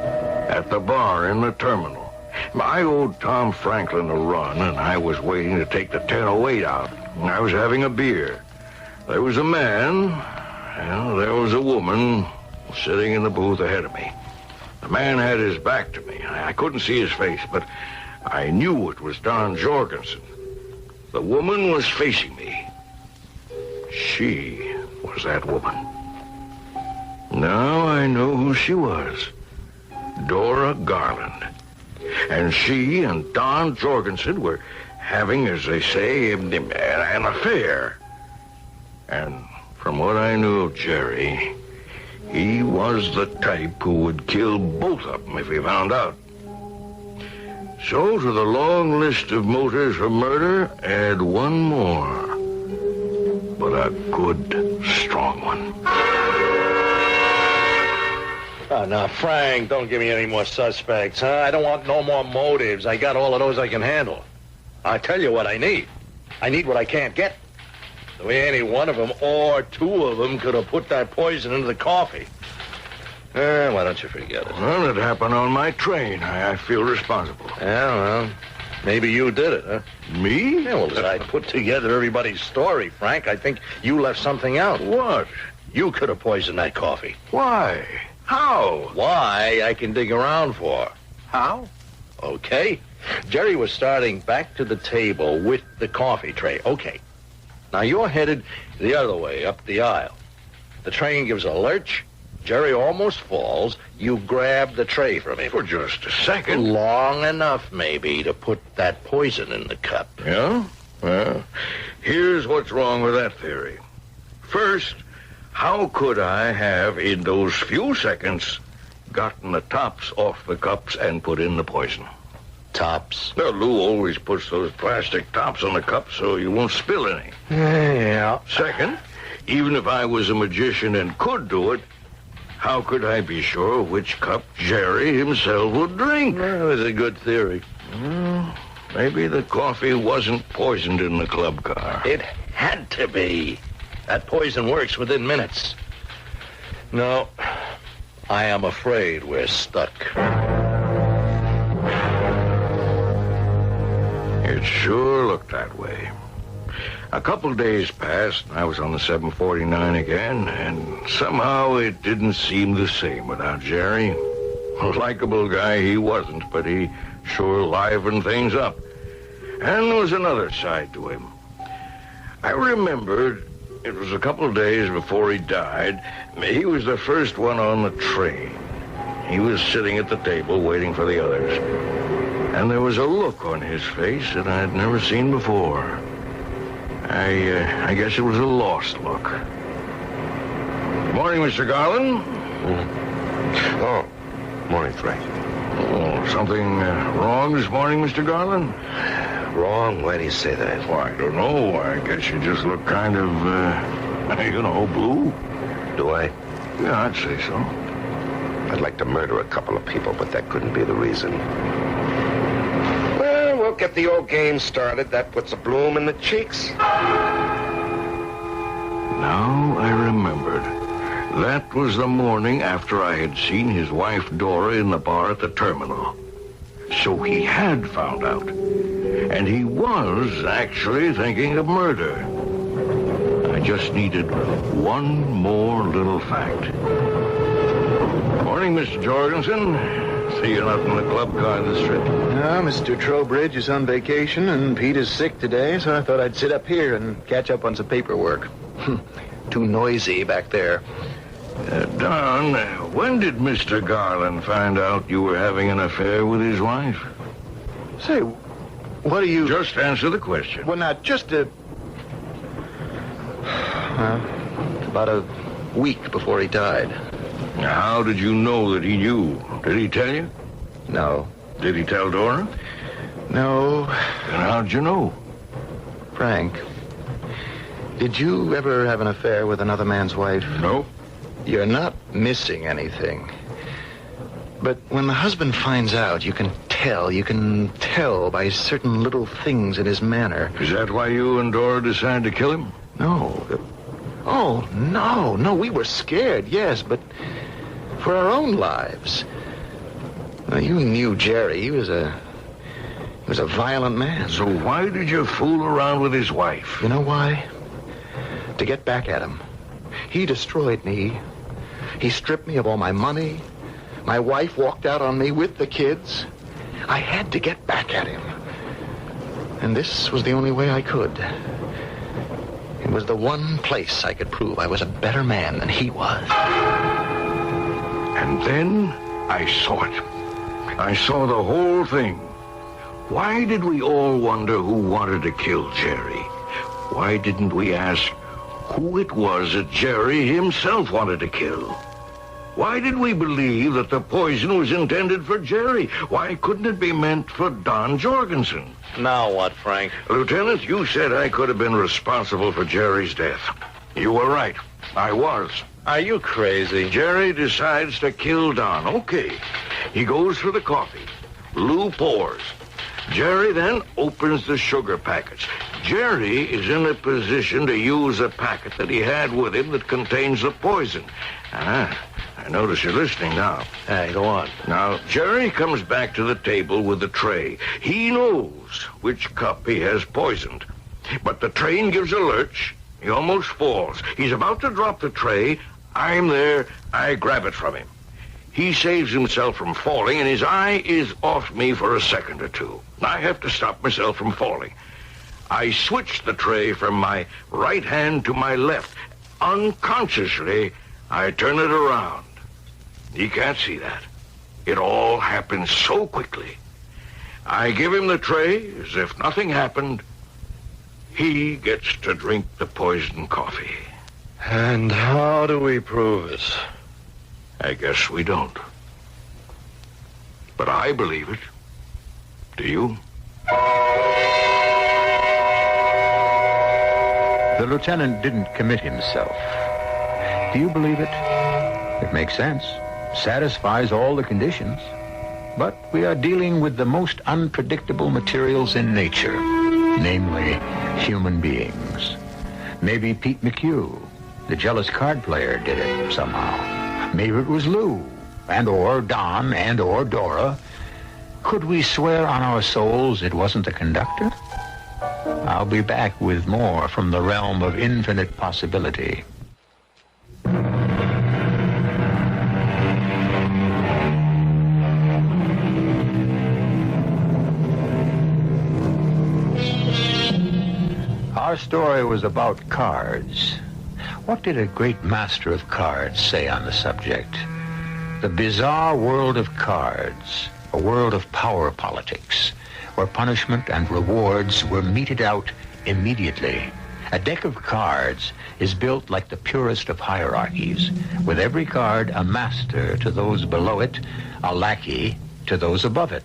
At the bar in the terminal. I owed Tom Franklin a run, and I was waiting to take the 10:08 out. I was having a beer. There was a man, and there was a woman sitting in the booth ahead of me. The man had his back to me. I couldn't see his face, but I knew it was Don Jorgensen. The woman was facing me. She was that woman. Now I know who she was. Dora Garland. And she and Don Jorgensen were having, as they say, an affair. And from what I knew of Jerry, he was the type who would kill both of them if he found out. So to the long list of motives for murder, add one more. But a good, strong one. Now, Frank, don't give me any more suspects, huh? I don't want no more motives. I got all of those I can handle. I tell you what I need. I need what I can't get. The way any one of them or two of them could have put that poison into the coffee. Why don't you forget it? Well, it happened on my train. I feel responsible. Yeah, well, maybe you did it, huh? Me? Yeah, well, as I put together everybody's story, Frank, I think you left something out. What? You could have poisoned that coffee. Why? How? Why, I can dig around for. How? Okay. Jerry was starting back to the table with the coffee tray. Okay. Now you're headed the other way, up the aisle. The train gives a lurch. Jerry almost falls. You grab the tray from him. For just a second. Long enough, maybe, to put that poison in the cup. Yeah? Well, here's what's wrong with that theory. First, how could I have, in those few seconds, gotten the tops off the cups and put in the poison? Tops? Well, Lou always puts those plastic tops on the cups so you won't spill any. Yeah. Second, even if I was a magician and could do it, how could I be sure which cup Jerry himself would drink? That was a good theory. Well, maybe the coffee wasn't poisoned in the club car. It had to be. That poison works within minutes. No, I am afraid we're stuck. It sure looked that way. A couple days passed, and I was on the 749 again, and somehow it didn't seem the same without Jerry. A likable guy he wasn't, but he sure livened things up. And there was another side to him. I remembered it was a couple of days before he died. He was the first one on the train. He was sitting at the table waiting for the others. And there was a look on his face that I'd never seen before. I guess it was a lost look. Good morning, Mr. Garland. Oh, morning, Frank. Oh, something wrong this morning, Mr. Garland? Wrong? Why do you say that? Well, I don't know. I guess you just look kind of, blue. Do I? Yeah, I'd say so. I'd like to murder a couple of people, but that couldn't be the reason. Well, we'll get the old game started. That puts a bloom in the cheeks. Now I remembered. That was the morning after I had seen his wife Dora in the bar at the terminal. So he had found out. And he was actually thinking of murder. I just needed one more little fact. Morning, Mr. Jorgensen. See you out in the club car this trip. No, Mr. Trowbridge is on vacation, and Pete is sick today, so I thought I'd sit up here and catch up on some paperwork. Too noisy back there. Don, when did Mr. Garland find out you were having an affair with his wife? Say, what do you... Just answer the question. Well, not just a... about a week before he died. How did you know that he knew? Did he tell you? No. Did he tell Dora? No. Then how'd you know? Frank, did you ever have an affair with another man's wife? No. You're not missing anything. But when the husband finds out, you can tell by certain little things in his manner. Is that why you and Dora decided to kill him? No. Oh, no, we were scared, yes, but for our own lives. Now, you knew Jerry. He was a violent man. So why did you fool around with his wife? You know why? To get back at him. He destroyed me. He stripped me of all my money. My wife walked out on me with the kids. I had to get back at him. And this was the only way I could. It was the one place I could prove I was a better man than he was. And then I saw it. I saw the whole thing. Why did we all wonder who wanted to kill Jerry? Why didn't we ask who it was that Jerry himself wanted to kill? Why did we believe that the poison was intended for Jerry? Why couldn't it be meant for Don Jorgensen? Now what, Frank? Lieutenant, you said I could have been responsible for Jerry's death. You were right. I was. Are you crazy? Jerry decides to kill Don. Okay. He goes for the coffee. Lou pours. Jerry then opens the sugar packets. Jerry is in a position to use a packet that he had with him that contains the poison. I notice you're listening now. Hey, go on. Now, Jerry comes back to the table with the tray. He knows which cup he has poisoned. But the train gives a lurch. He almost falls. He's about to drop the tray. I'm there. I grab it from him. He saves himself from falling, and his eye is off me for a second or two. I have to stop myself from falling. I switch the tray from my right hand to my left. Unconsciously, I turn it around. He can't see that. It all happens so quickly. I give him the tray as if nothing happened. He gets to drink the poisoned coffee. And how do we prove it? I guess we don't. But I believe it. Do you? The lieutenant didn't commit himself. Do you believe it? It makes sense. Satisfies all the conditions. But we are dealing with the most unpredictable materials in nature, namely human beings. Maybe Pete McHugh, the jealous card player, did it somehow. Maybe it was Lou, and or Don, and or Dora. Could we swear on our souls it wasn't the conductor? I'll be back with more from the realm of infinite possibility. Our story was about cards. What did a great master of cards say on the subject? The bizarre world of cards, a world of power politics, where punishment and rewards were meted out immediately. A deck of cards is built like the purest of hierarchies, with every card a master to those below it, a lackey to those above it.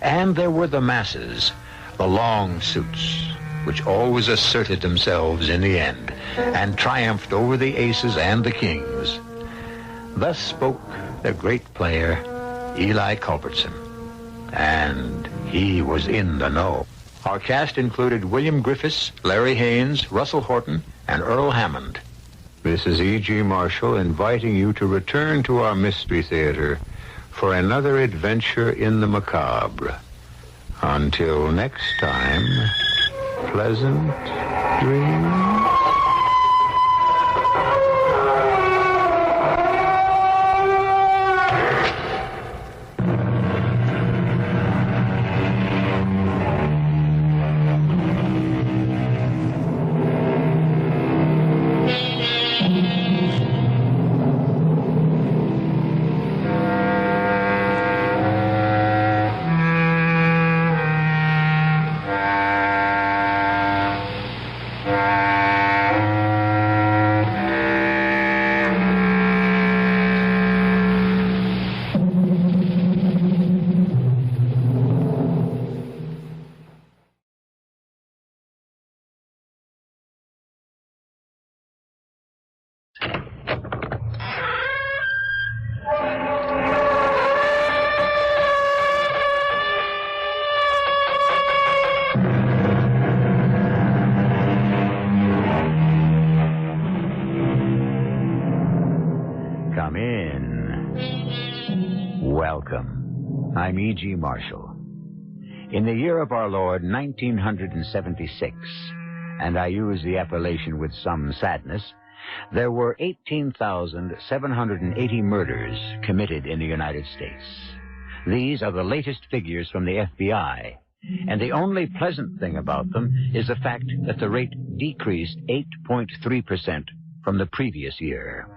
And there were the masses, the long suits, which always asserted themselves in the end and triumphed over the aces and the kings. Thus spoke the great player, Eli Culbertson. And he was in the know. Our cast included William Griffiths, Larry Haynes, Russell Horton, and Earl Hammond. This is E.G. Marshall inviting you to return to our Mystery Theater for another adventure in the macabre. Until next time, pleasant dreams. Come in. Welcome. I'm E.G. Marshall. In the year of our Lord, 1976, and I use the appellation with some sadness, there were 18,780 murders committed in the United States. These are the latest figures from the FBI, and the only pleasant thing about them is the fact that the rate decreased 8.3% from the previous year.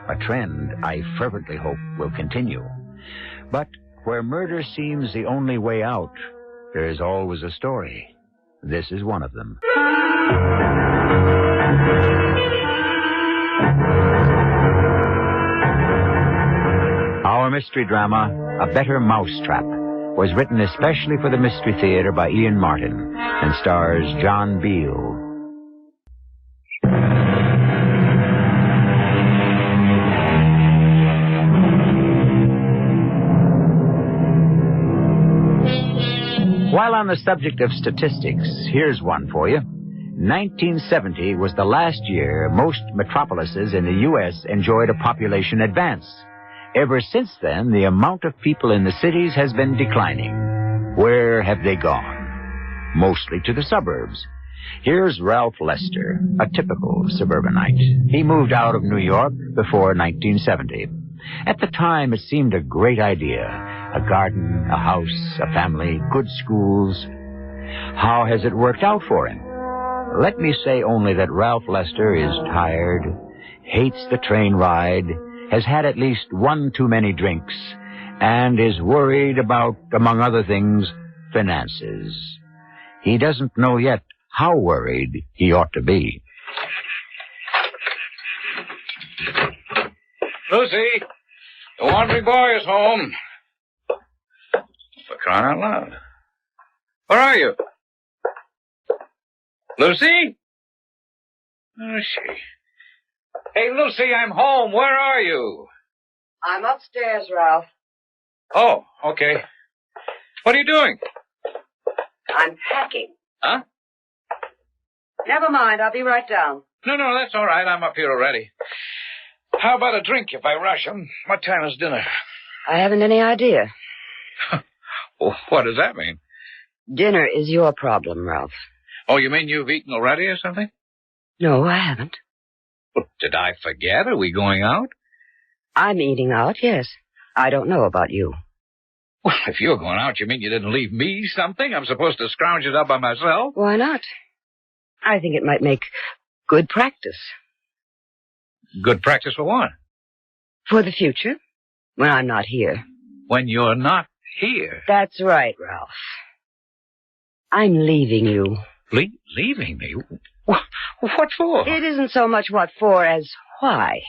A trend I fervently hope will continue. But where murder seems the only way out, there is always a story. This is one of them. Our mystery drama, A Better Mousetrap, was written especially for the Mystery Theater by Ian Martin and stars John Beale. While on the subject of statistics, here's one for you. 1970 was the last year most metropolises in the U.S. enjoyed a population advance. Ever since then, the amount of people in the cities has been declining. Where have they gone? Mostly to the suburbs. Here's Ralph Lester, a typical suburbanite. He moved out of New York before 1970. At the time, it seemed a great idea. A garden, a house, a family, good schools. How has it worked out for him? Let me say only that Ralph Lester is tired, hates the train ride, has had at least one too many drinks, and is worried about, among other things, finances. He doesn't know yet how worried he ought to be. Lucy, the laundry boy is home. For crying out loud. Where are you? Lucy? Where is she? Hey, Lucy, I'm home. Where are you? I'm upstairs, Ralph. Oh, okay. What are you doing? I'm packing. Huh? Never mind, I'll be right down. No, that's all right. I'm up here already. How about a drink if I rush? What time is dinner? I haven't any idea. Well, what does that mean? Dinner is your problem, Ralph. Oh, you mean you've eaten already or something? No, I haven't. Well, did I forget? Are we going out? I'm eating out, yes. I don't know about you. Well, if you're going out, you mean you didn't leave me something? I'm supposed to scrounge it up by myself? Why not? I think it might make good practice. Good practice for what? For the future, when I'm not here. When you're not here? That's right, Ralph. I'm leaving you. Leaving me? What for? It isn't so much what for as why.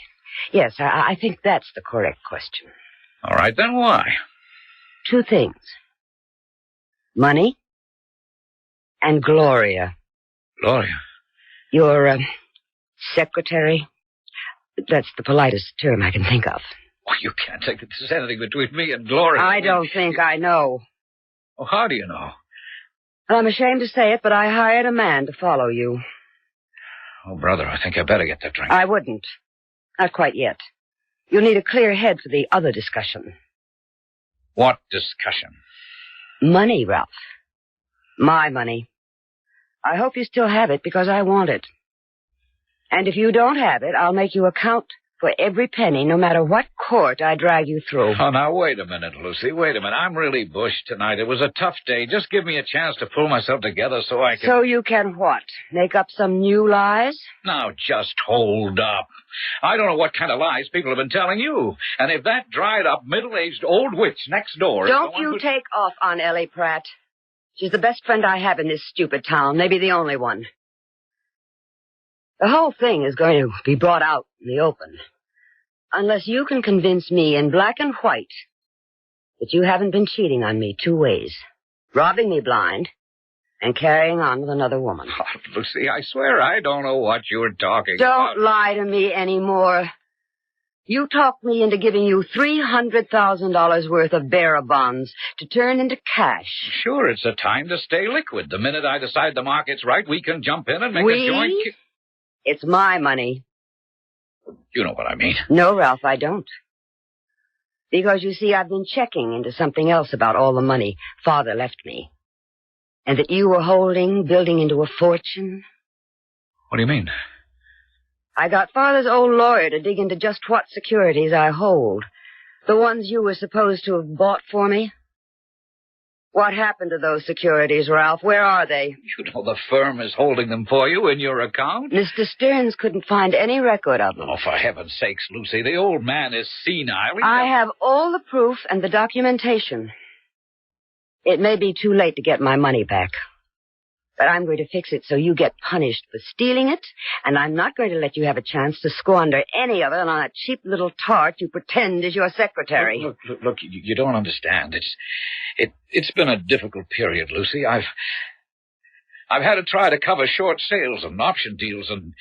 Yes, I think that's the correct question. All right, then why? Two things. Money and Gloria. Gloria? Your, secretary. That's the politest term I can think of. Oh, you can't think that there's anything between me and Gloria. I don't think I know. Oh, how do you know? I'm ashamed to say it, but I hired a man to follow you. Oh, brother, I think I better get that drink. I wouldn't. Not quite yet. You'll need a clear head for the other discussion. What discussion? Money, Ralph. My money. I hope you still have it because I want it. And if you don't have it, I'll make you account for every penny, no matter what court I drag you through. Oh, now, wait a minute, Lucy. Wait a minute. I'm really bushed tonight. It was a tough day. Just give me a chance to pull myself together so I can... So you can what? Make up some new lies? Now, just hold up. I don't know what kind of lies people have been telling you. And if that dried-up, middle-aged old witch next door... Don't you take off on Ellie Pratt. She's the best friend I have in this stupid town, maybe the only one. The whole thing is going to be brought out in the open. Unless you can convince me in black and white that you haven't been cheating on me two ways. Robbing me blind and carrying on with another woman. Oh, Lucy, I swear I don't know what you're talking about. Don't lie to me anymore. You talked me into giving you $300,000 worth of bearer bonds to turn into cash. Sure, it's a time to stay liquid. The minute I decide the market's right, we can jump in and make a joint... It's my money. You know what I mean. No, Ralph, I don't. Because, you see, I've been checking into something else about all the money Father left me. And that you were holding, building into a fortune. What do you mean? I got Father's old lawyer to dig into just what securities I hold. The ones you were supposed to have bought for me. What happened to those securities, Ralph? Where are they? You know the firm is holding them for you in your account. Mr. Stearns couldn't find any record of them. Oh, for heaven's sakes, Lucy, the old man is senile. I have all the proof and the documentation. It may be too late to get my money back. But I'm going to fix it so you get punished for stealing it, and I'm not going to let you have a chance to squander any of it on that cheap little tart you pretend is your secretary. Look, you don't understand. It's been a difficult period, Lucy. I've had to try to cover short sales and option deals, and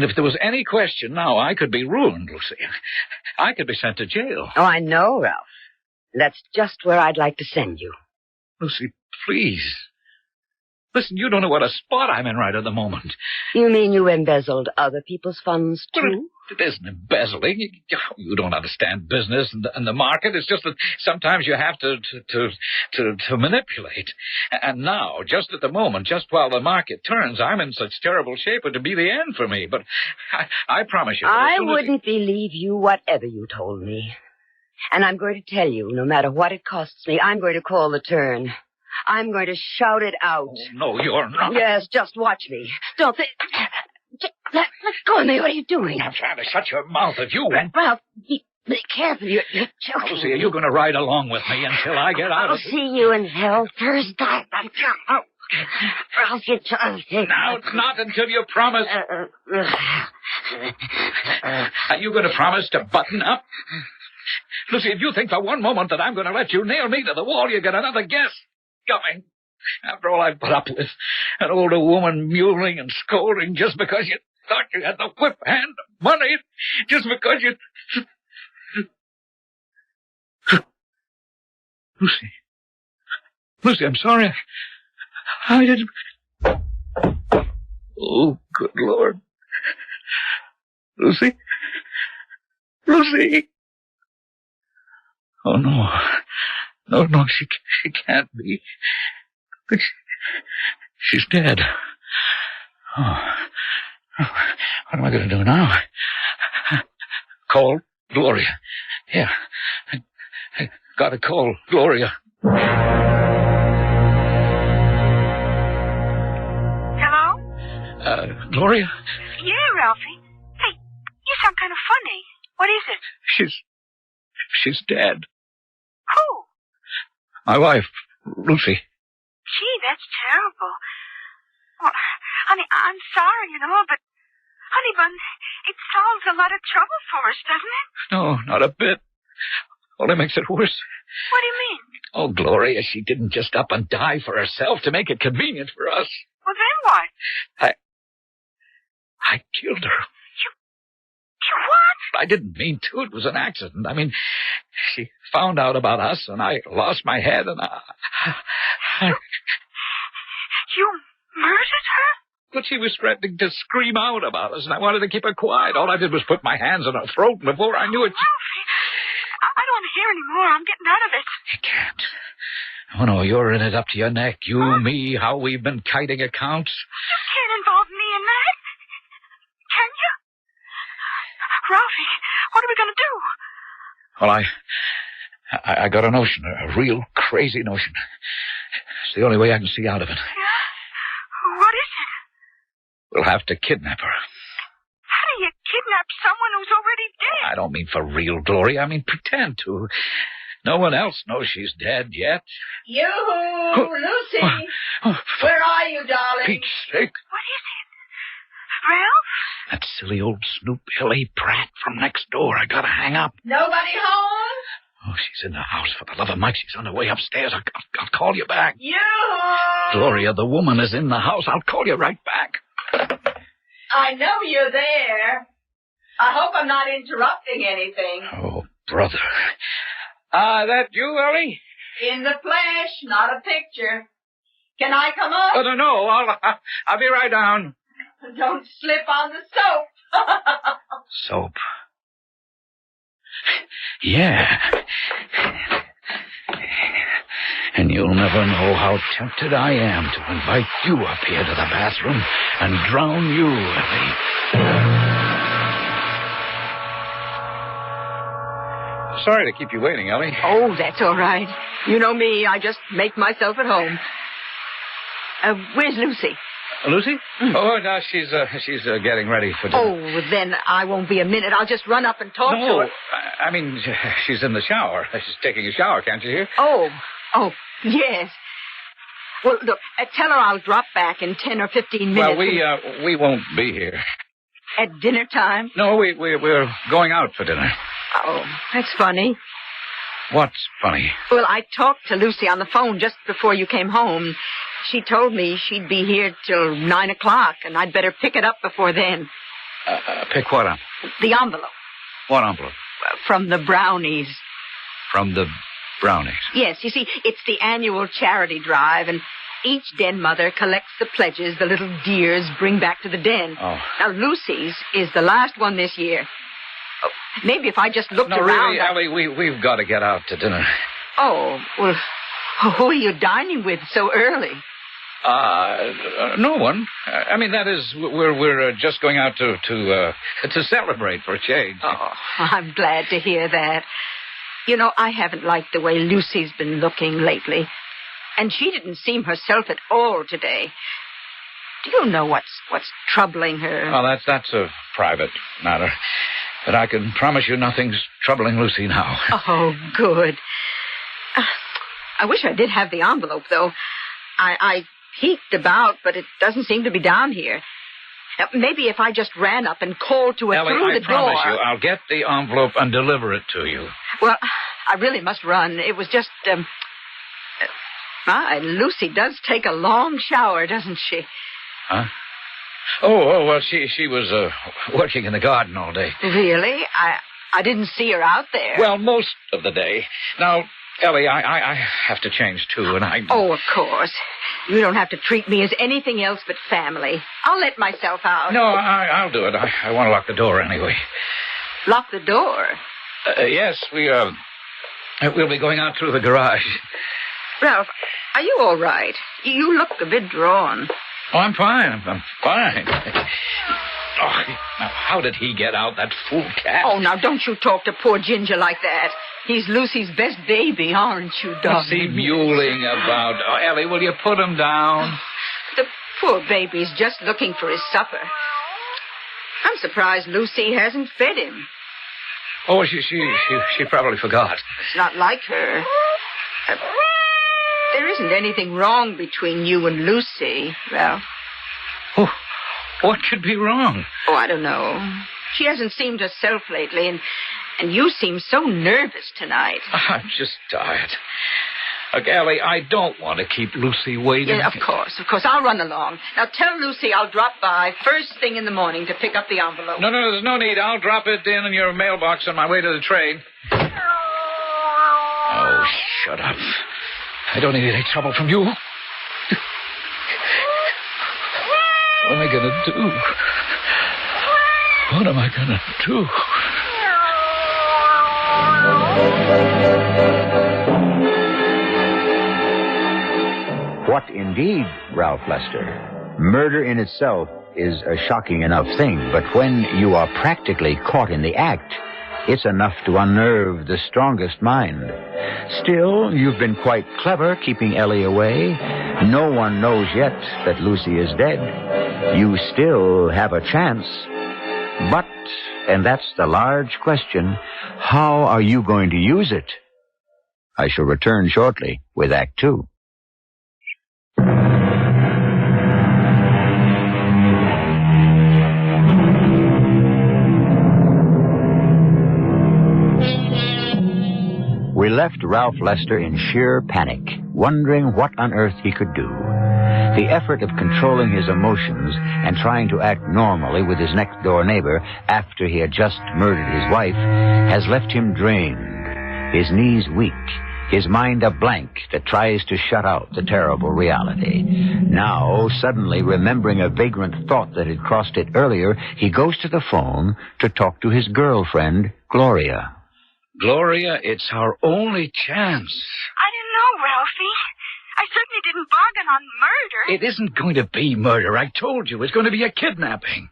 if there was any question now, I could be ruined, Lucy. I could be sent to jail. Oh, I know, Ralph. That's just where I'd like to send you. Lucy, please. Listen, you don't know what a spot I'm in right at the moment. You mean you embezzled other people's funds, too? It isn't embezzling. You don't understand business and the market. It's just that sometimes you have to manipulate. And now, just at the moment, just while the market turns, I'm in such terrible shape it would be the end for me. But I promise you. I wouldn't believe you whatever you told me. And I'm going to tell you, no matter what it costs me, I'm going to call the turn. I'm going to shout it out. Oh, no, you're not. Yes, just watch me. Don't think... Let go of me. What are you doing? I'm trying to shut your mouth if you won't. Ralph, be careful. You're choking. Lucy, are you going to ride along with me until I get out I'll of it? see you in hell first. Ralph, you choking. Now, not until you promise. Are you going to promise to button up? Lucy, if you think for one moment that I'm going to let you nail me to the wall, you get another guess coming. After all I've put up with, an older woman mewling and scolding just because you thought you had the whip hand of money, just because you... Lucy, I'm sorry. I didn't... Oh, good Lord. Lucy? Oh, no. No, she can't be. She's dead. Oh. What am I going to do now? Call Gloria. Yeah. I got to call Gloria. Hello? Gloria? Yeah, Ralphie. Hey, you sound kind of funny. What is it? She's dead. Who? My wife, Lucy. Gee, that's terrible. Well, honey, I'm sorry, but, honey bun, it solves a lot of trouble for us, doesn't it? No, not a bit. Only makes it worse. What do you mean? Oh, Gloria, she didn't just up and die for herself to make it convenient for us. Well, then what? I killed her. You what? I didn't mean to. It was an accident. I mean, she found out about us, and I lost my head, and You murdered her? But she was threatening to scream out about us, and I wanted to keep her quiet. All I did was put my hands on her throat, and before I knew it... Ralphie, I don't want to hear any more. I'm getting out of it. You can't. Oh, no, you're in it up to your neck. You, me, how we've been kiting accounts. You can't involve me in that. Can you? Ralphie, what are we going to do? Well, I got a notion, a real crazy notion. It's the only way I can see out of it. Yeah? What is it? We'll have to kidnap her. How do you kidnap someone who's already dead? I don't mean for real, Gloria. I mean pretend to. No one else knows she's dead yet. Yoo-hoo, Lucy. Where are you, darling? Pete's sake. What is it? Ralph? That silly old snoop L.A. Pratt from next door. I gotta hang up. Nobody home? Oh, she's in the house. For the love of Mike, she's on her way upstairs. I'll call you back. Yoo-hoo! Gloria, the woman is in the house. I'll call you right back. I know you're there. I hope I'm not interrupting anything. Oh, brother. That you, Ellie? In the flesh, not a picture. Can I come up? Oh, no. I'll be right down. Don't slip on the soap. Soap. Yeah. And you'll never know how tempted I am to invite you up here to the bathroom and drown you, Ellie. Sorry to keep you waiting, Ellie. Oh, that's all right. You know me. I just make myself at home. Where's Lucy? Lucy? Oh, no, she's getting ready for dinner. Oh, then I won't be a minute. I'll just run up and talk to her. I mean, she's in the shower. She's taking a shower, can't you hear? Oh, yes. Well, look, tell her I'll drop back in 10 or 15 minutes. Well, we won't be here. At dinner time? No, we're going out for dinner. Oh, that's funny. What's funny? Well, I talked to Lucy on the phone just before you came home. She told me she'd be here till 9 o'clock, and I'd better pick it up before then. Pick what up? The envelope. What envelope? From the Brownies. From the brownies. Yes, you see, it's the annual charity drive, and each den mother collects the pledges the little dears bring back to the den. Oh. Now, Lucy's is the last one this year. Oh, maybe if I just looked No, around... really, Ellie, we've got to get out to dinner. Oh, well, who are you dining with so early? No one. I mean, that is, we're just going out to celebrate for a change. Oh, I'm glad to hear that. You know, I haven't liked the way Lucy's been looking lately. And she didn't seem herself at all today. Do you know what's troubling her? Oh, that's a private matter. But I can promise you nothing's troubling Lucy now. Oh, good. I wish I did have the envelope, though. I peeked about, but it doesn't seem to be down here. Now, maybe if I just ran up and called to her Ellie, through the door... I promise you, I'll get the envelope and deliver it to you. Well, I really must run. It was just, Lucy does take a long shower, doesn't she? Huh? Oh, well, she was working in the garden all day. Really? I didn't see her out there. Well, most of the day. Now, Ellie, I have to change, too, and I... Oh, of course. You don't have to treat me as anything else but family. I'll let myself out. No, I'll do it. I want to lock the door anyway. Lock the door? Yes, we'll be going out through the garage. Ralph, are you all right? You look a bit drawn. Oh, I'm fine. I'm fine. Oh, now, how did he get out, that fool cat? Oh, now, don't you talk to poor Ginger like that. He's Lucy's best baby, aren't you, darling? What's he mewling about? Oh, Ellie, will you put him down? The poor baby's just looking for his supper. I'm surprised Lucy hasn't fed him. Oh, she probably forgot. It's not like her. There isn't anything wrong between you and Lucy, Ralph. Oh, what could be wrong? Oh, I don't know. She hasn't seemed herself lately, and you seem so nervous tonight. I'm just tired. Look, Ellie, I don't want to keep Lucy waiting. Yeah, of course. I'll run along. Now, tell Lucy I'll drop by first thing in the morning to pick up the envelope. No, there's no need. I'll drop it in your mailbox on my way to the train. Oh, shut up. I don't need any trouble from you. What am I going to do? What am I going to do? What indeed, Ralph Lester? Murder in itself is a shocking enough thing, but when you are practically caught in the act, it's enough to unnerve the strongest mind. Still, you've been quite clever keeping Ellie away. No one knows yet that Lucy is dead. You still have a chance. But, and that's the large question, how are you going to use it? I shall return shortly with Act Two. We left Ralph Lester in sheer panic, wondering what on earth he could do. The effort of controlling his emotions and trying to act normally with his next-door neighbor after he had just murdered his wife has left him drained, his knees weak, his mind a blank that tries to shut out the terrible reality. Now, suddenly remembering a vagrant thought that had crossed it earlier, he goes to the phone to talk to his girlfriend, Gloria. Gloria, it's our only chance. I don't know, Ralphie. I certainly didn't bargain on murder. It isn't going to be murder. I told you. It's going to be a kidnapping.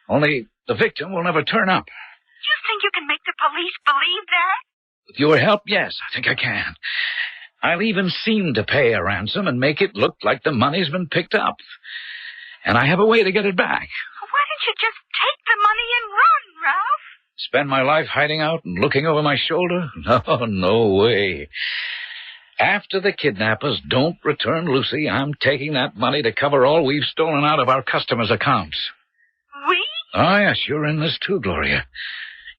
Only the victim will never turn up. You think you can make the police believe that? With your help, yes, I think I can. I'll even seem to pay a ransom and make it look like the money's been picked up. And I have a way to get it back. Why don't you just take the money and run, Ralph? Spend my life hiding out and looking over my shoulder? No, no way. After the kidnappers don't return Lucy, I'm taking that money to cover all we've stolen out of our customers' accounts. We? Oh, yes, you're in this too, Gloria.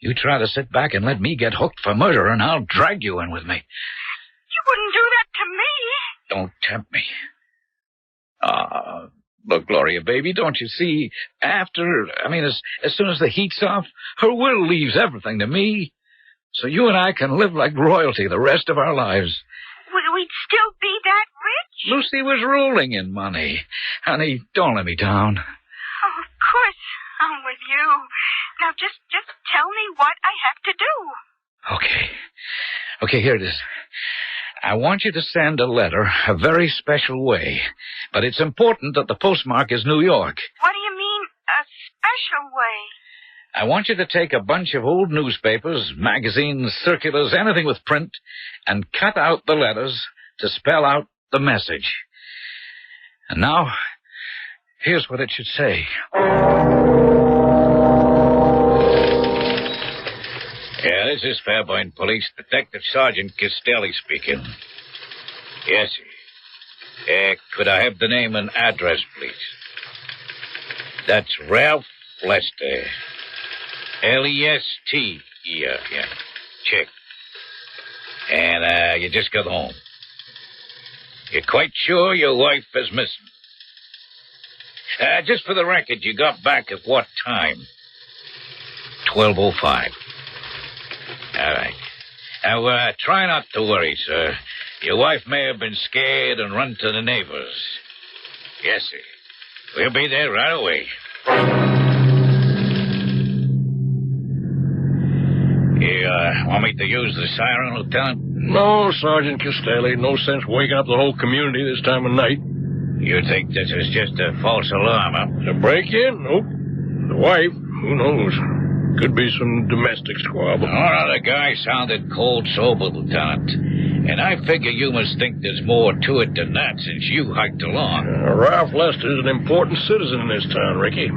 You try to sit back and let me get hooked for murder, and I'll drag you in with me. You wouldn't do that to me. Don't tempt me. Look, Gloria, baby, don't you see? As soon as the heat's off, her will leaves everything to me. So you and I can live like royalty the rest of our lives. We'd still be that rich? Lucy was rolling in money. Honey, don't let me down. Oh, of course, I'm with you. Now, just tell me what I have to do. Okay, here it is. I want you to send a letter a very special way. But it's important that the postmark is New York. What do you mean, a special way? I want you to take a bunch of old newspapers, magazines, circulars, anything with print, and cut out the letters to spell out the message. And now, here's what it should say. Yeah, this is Fairburn Police. Detective Sergeant Castelli speaking. Yes, sir. Could I have the name and address, please? That's Ralph Lester. L-E-S-T. Yeah. Check. And, you just got home. You're quite sure your wife is missing? Just for the record, you got back at what time? 12:05. All right. Now, try not to worry, sir. Your wife may have been scared and run to the neighbors. Yes, sir. We'll be there right away. You, want me to use the siren, Lieutenant? No, Sergeant Castelli. No sense waking up the whole community this time of night. You think this is just a false alarm, huh? A break-in? Nope. The wife? Who knows? Could be some domestic squabble. Oh, the guy sounded cold-sober, Lieutenant. And I figure you must think there's more to it than that since you hiked along. Ralph Lester's an important citizen in this town, Ricky.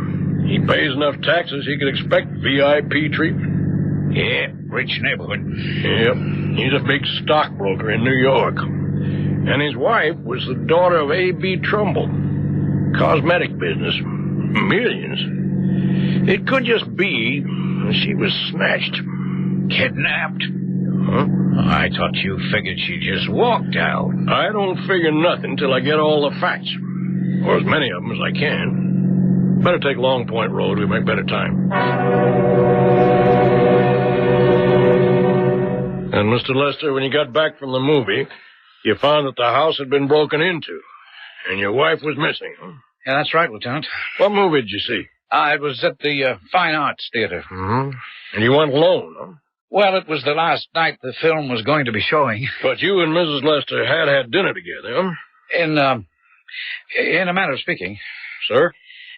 He pays enough taxes he could expect VIP treatment. Yeah, rich neighborhood. Yep. He's a big stockbroker in New York. And his wife was the daughter of A.B. Trumbull. Cosmetic business. Millions. It could just be she was snatched. Kidnapped? Huh? I thought you figured she just walked out. I don't figure nothing till I get all the facts. Or as many of them as I can. Better take Long Point Road. We make better time. And, Mr. Lester, when you got back from the movie, you found that the house had been broken into. And your wife was missing, huh? Yeah, that's right, Lieutenant. What movie did you see? It was at the Fine Arts Theater. Mm-hmm. And you went alone, huh? Well, it was the last night the film was going to be showing. But you and Mrs. Lester had dinner together, huh? In a manner of speaking. Sir?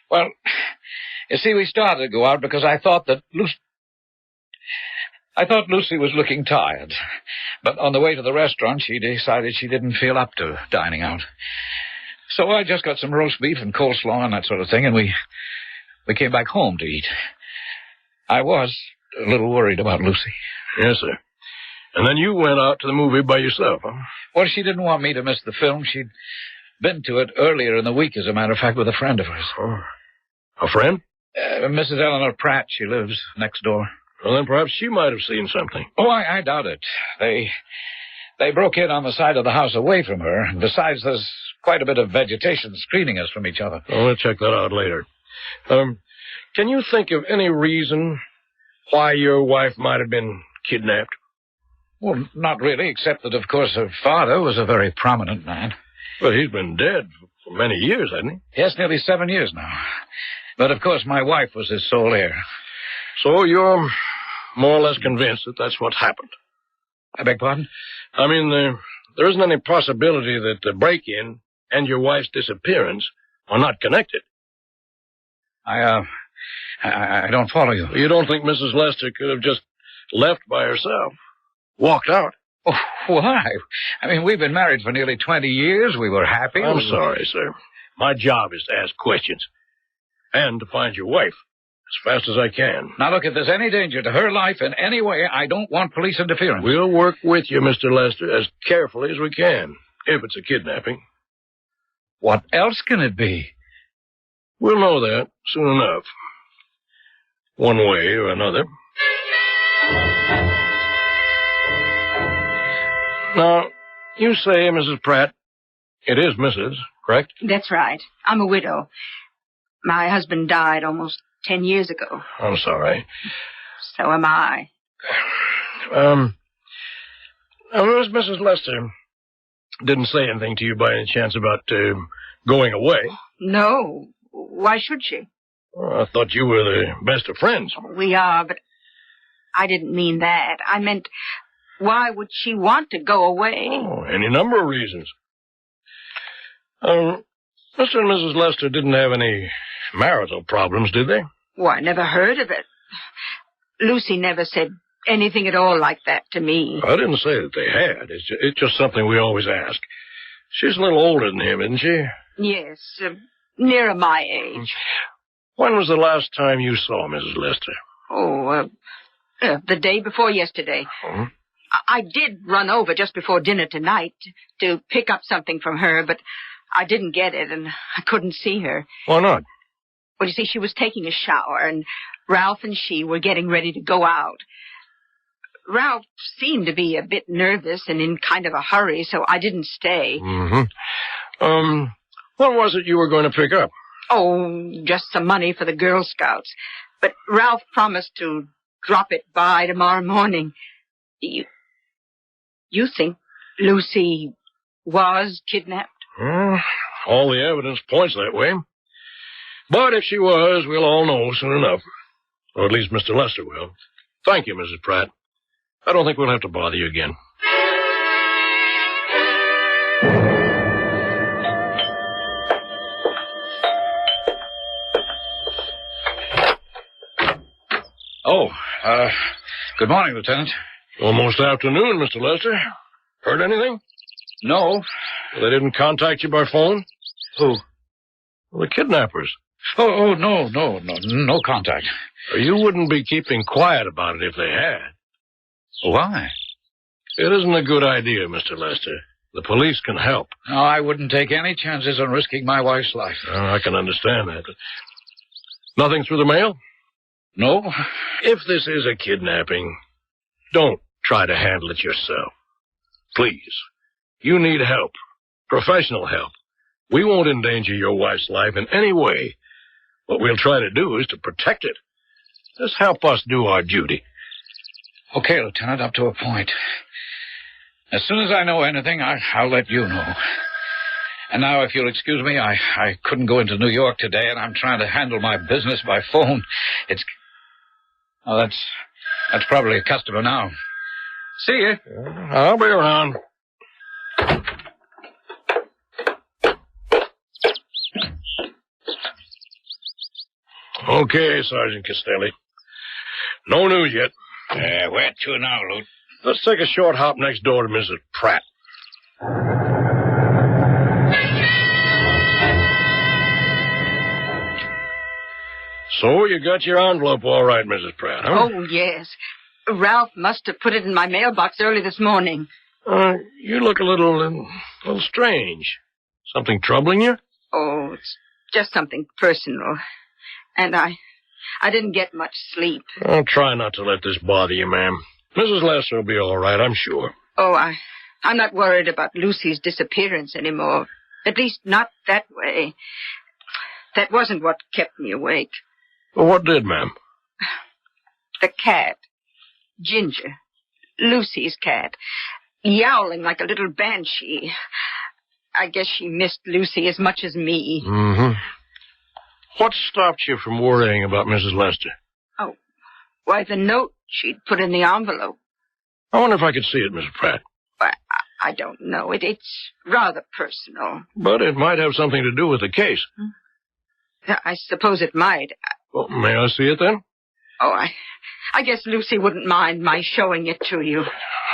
Well, you see, we started to go out because I thought Lucy was looking tired. But on the way to the restaurant, she decided she didn't feel up to dining out. So I just got some roast beef and coleslaw and that sort of thing, and we came back home to eat. I was a little worried about Lucy. Yes, sir. And then you went out to the movie by yourself, huh? Well, she didn't want me to miss the film. She'd been to it earlier in the week, as a matter of fact, with a friend of hers. Oh. A friend? Mrs. Eleanor Pratt. She lives next door. Well, then perhaps she might have seen something. Oh, I doubt it. They broke in on the side of the house away from her. And besides, there's quite a bit of vegetation screening us from each other. Oh, we'll check that out later. Can you think of any reason why your wife might have been kidnapped? Well, not really, except that, of course, her father was a very prominent man. Well, he's been dead for many years, hasn't he? Yes, nearly 7 years now. But, of course, my wife was his sole heir. So you're more or less convinced that that's what happened? I beg pardon? I mean, there isn't any possibility that the break-in and your wife's disappearance are not connected. I don't follow you. You don't think Mrs. Lester could have just left by herself? Walked out? Oh, why? I mean, we've been married for nearly 20 years. We were happy. I'm sorry, sir. My job is to ask questions. And to find your wife as fast as I can. Now, look, if there's any danger to her life in any way, I don't want police interference. We'll work with you, Mr. Lester, as carefully as we can, if it's a kidnapping. What else can it be? We'll know that soon enough. One way or another. Now, you say, Mrs. Pratt, it is Mrs., correct? That's right. I'm a widow. My husband died almost 10 years ago. I'm sorry. So am I. Mrs. Lester didn't say anything to you by any chance about going away. No. Why should she? Well, I thought you were the best of friends. We are, but I didn't mean that. I meant, why would she want to go away? Oh, any number of reasons. Mr. and Mrs. Lester didn't have any marital problems, did they? Well, I never heard of it. Lucy never said anything at all like that to me. I didn't say that they had. It's just something we always ask. She's a little older than him, isn't she? Yes, nearer my age. When was the last time you saw Mrs. Lester? Oh, the day before yesterday. Oh. I did run over just before dinner tonight to pick up something from her, but I didn't get it, and I couldn't see her. Why not? Well, you see, she was taking a shower, and Ralph and she were getting ready to go out. Ralph seemed to be a bit nervous and in kind of a hurry, so I didn't stay. Mm-hmm. What was it you were going to pick up? Oh, just some money for the Girl Scouts. But Ralph promised to drop it by tomorrow morning. You think Lucy was kidnapped? All the evidence points that way. But if she was, we'll all know soon enough. Or at least Mr. Lester will. Thank you, Mrs. Pratt. I don't think we'll have to bother you again. Oh, good morning, Lieutenant. Almost afternoon, Mr. Lester. Heard anything? No. They didn't contact you by phone? Who? Well, the kidnappers. No contact. You wouldn't be keeping quiet about it if they had. Why? It isn't a good idea, Mr. Lester. The police can help. No, I wouldn't take any chances on risking my wife's life. I can understand that. But nothing through the mail? No. If this is a kidnapping, don't try to handle it yourself. Please. You need help. Professional help. We won't endanger your wife's life in any way. What we'll try to do is to protect it. Just help us do our duty. Okay, Lieutenant, up to a point. As soon as I know anything, I'll let you know. And now, if you'll excuse me, I couldn't go into New York today, and I'm trying to handle my business by phone. Oh, that's probably a customer now. See you. I'll be around. Okay, Sergeant Castelli. No news yet. Where to now, Lute? Let's take a short hop next door to Mrs. Pratt. So you got your envelope all right, Mrs. Pratt, huh? Oh, yes. Ralph must have put it in my mailbox early this morning. You look a little strange. Something troubling you? Oh, it's just something personal. And I didn't get much sleep. I'll try not to let this bother you, ma'am. Mrs. Lester will be all right, I'm sure. Oh, I'm not worried about Lucy's disappearance anymore. At least not that way. That wasn't what kept me awake. Well, what did, ma'am? The cat. Ginger. Lucy's cat. Yowling like a little banshee. I guess she missed Lucy as much as me. Mm-hmm. What stopped you from worrying about Mrs. Lester? Oh, why, the note she'd put in the envelope. I wonder if I could see it, Mrs. Pratt. I don't know. It's rather personal. But it might have something to do with the case. I suppose it might. Well, may I see it then? Oh, I guess Lucy wouldn't mind my showing it to you.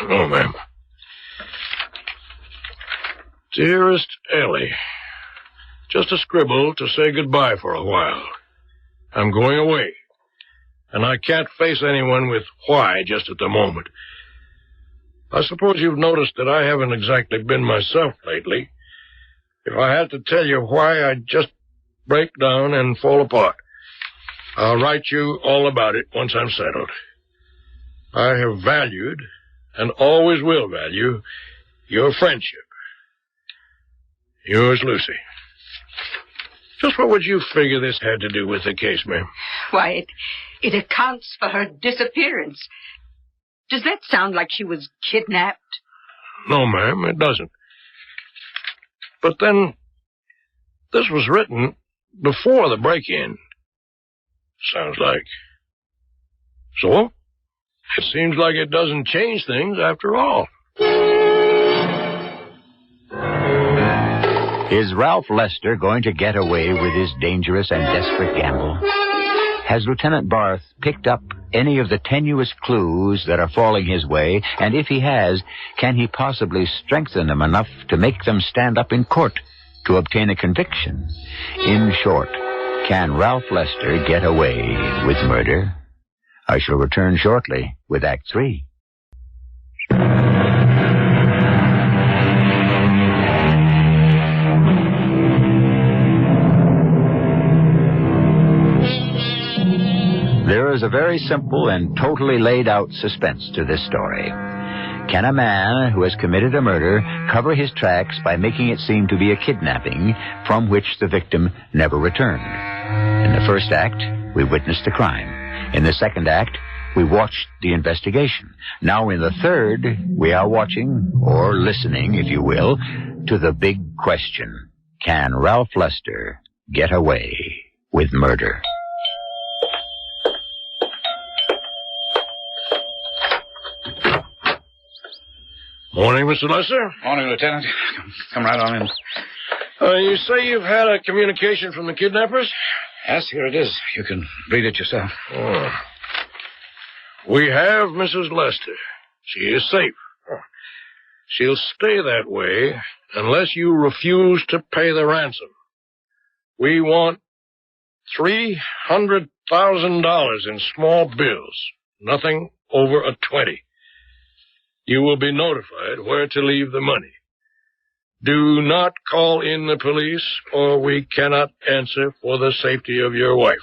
No, ma'am. Dearest Ellie, just a scribble to say goodbye for a while. I'm going away, and I can't face anyone with why just at the moment. I suppose you've noticed that I haven't exactly been myself lately. If I had to tell you why, I'd just break down and fall apart. I'll write you all about it once I'm settled. I have valued, and always will value, your friendship. Yours, Lucy. Just what would you figure this had to do with the case, ma'am? Why, it accounts for her disappearance. Does that sound like she was kidnapped? No, ma'am, it doesn't. But then, this was written before the break-in. Sounds like. So, it seems like it doesn't change things after all. Is Ralph Lester going to get away with his dangerous and desperate gamble? Has Lieutenant Barth picked up any of the tenuous clues that are falling his way? And if he has, can he possibly strengthen them enough to make them stand up in court to obtain a conviction? In short, can Ralph Lester get away with murder? I shall return shortly with Act 3. There is a very simple and totally laid out suspense to this story. Can a man who has committed a murder cover his tracks by making it seem to be a kidnapping from which the victim never returned? In the first act, we witnessed the crime. In the second act, we watched the investigation. Now in the third, we are watching, or listening, if you will, to the big question. Can Ralph Lester get away with murder? Morning, Mr. Lester. Morning, Lieutenant. Come right on in. You say you've had a communication from the kidnappers? Yes, here it is. You can read it yourself. Oh. We have Mrs. Lester. She is safe. She'll stay that way unless you refuse to pay the ransom. We want $300,000 in small bills. Nothing over a 20. You will be notified where to leave the money. Do not call in the police, or we cannot answer for the safety of your wife.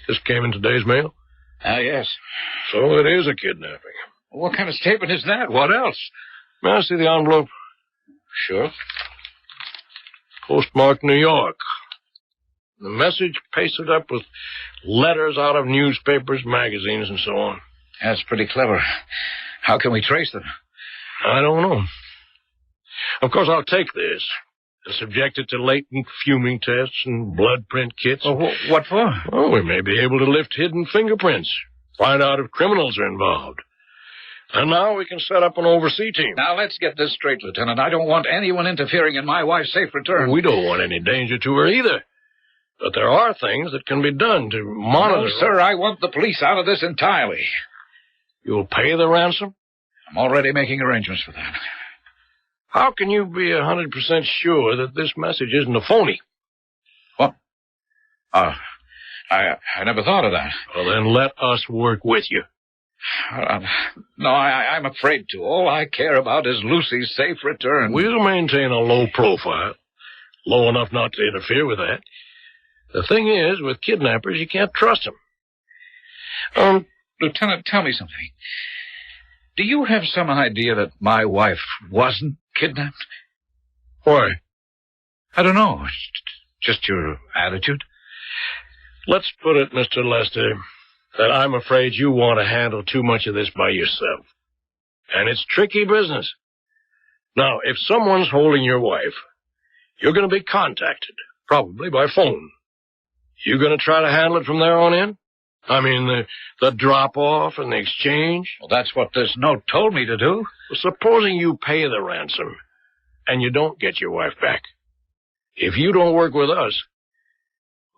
This came in today's mail? Yes. So it is a kidnapping. What kind of statement is that? What else? May I see the envelope? Sure. Postmarked New York. The message pasted up with letters out of newspapers, magazines, and so on. That's pretty clever. How can we trace them? I don't know. Of course, I'll take this and subject it to latent fuming tests and blood print kits. Oh, what for? Well, we may be able to lift hidden fingerprints, find out if criminals are involved. And now we can set up an overseas team. Now, let's get this straight, Lieutenant. I don't want anyone interfering in my wife's safe return. We don't want any danger to her either. But there are things that can be done to monitor... No, sir, I want the police out of this entirely. You'll pay the ransom? I'm already making arrangements for that. How can you be 100% sure that this message isn't a phony? What? I never thought of that. Well, then let us work with you. No, I'm afraid to. All I care about is Lucy's safe return. We'll maintain a low profile. Low enough not to interfere with that. The thing is, with kidnappers, you can't trust them. Lieutenant, tell me something. Do you have some idea that my wife wasn't kidnapped? Why? I don't know. Just your attitude. Let's put it, Mr. Lester, that I'm afraid you want to handle too much of this by yourself. And it's tricky business. Now, if someone's holding your wife, you're going to be contacted, probably by phone. You going to try to handle it from there on in? I mean, the drop-off and the exchange? Well, that's what this note told me to do. Well, supposing you pay the ransom and you don't get your wife back. If you don't work with us,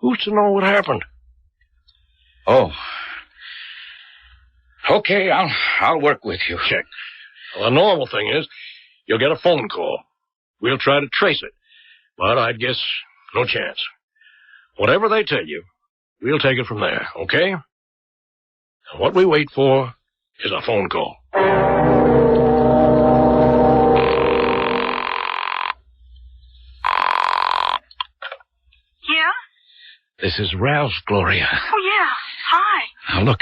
who's to know what happened? Oh. Okay, I'll work with you. Check. Well, the normal thing is you'll get a phone call. We'll try to trace it. But I'd guess no chance. Whatever they tell you, we'll take it from there, okay? And what we wait for is a phone call. Yeah? This is Ralph, Gloria. Oh, yeah. Hi. Now, look,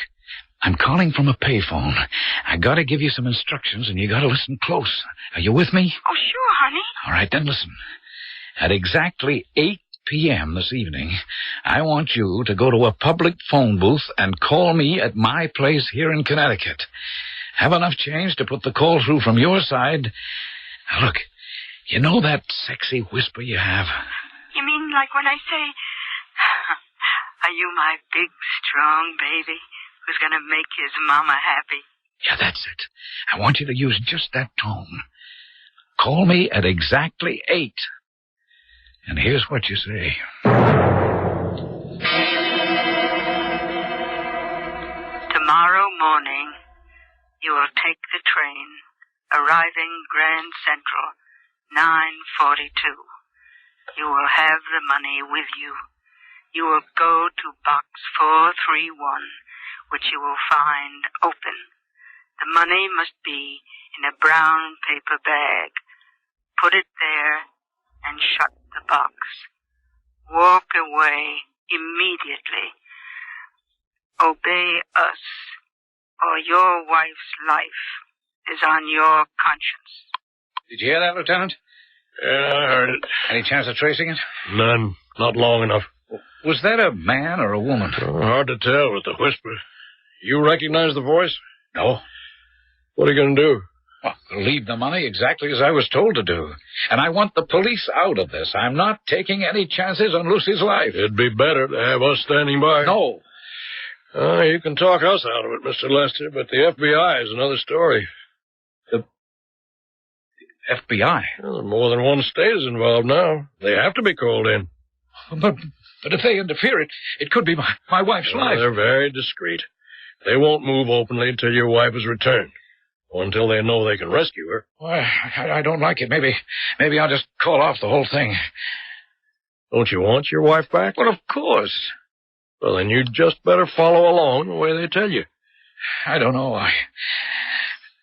I'm calling from a payphone. I gotta give you some instructions, and you gotta listen close. Are you with me? Oh, sure, honey. All right, then listen. At exactly 8 p.m. this evening, I want you to go to a public phone booth and call me at my place here in Connecticut. have enough change to put the call through from your side. Now, look, you know that sexy whisper you have? You mean like when I say, are you my big, strong baby who's going to make his mama happy? Yeah, that's it. I want you to use just that tone. Call me at exactly 8. And here's what you say. Tomorrow morning, you will take the train, arriving Grand Central, 9:42. You will have the money with you. You will go to box 431, which you will find open. The money must be in a brown paper bag. Put it there and shut the box. Walk away immediately. Obey us, or your wife's life is on your conscience. Did you hear that, Lieutenant? Yeah, I heard it. Any chance of tracing it? None. Not long enough. Was that a man or a woman? Hard to tell with the whisper. You recognize the voice? No. What are you going to do? Well, leave the money exactly as I was told to do. And I want the police out of this. I'm not taking any chances on Lucy's life. It'd be better to have us standing by. No. You can talk us out of it, Mr. Lester, but the FBI is another story. The FBI? Well, more than one state is involved now. They have to be called in. But if they interfere, it could be my wife's life. They're very discreet. They won't move openly until your wife is returned. Or until they know they can rescue her. Well, I don't like it. Maybe I'll just call off the whole thing. Don't you want your wife back? Well, of course. Well, then you'd just better follow along the way they tell you. I don't know. I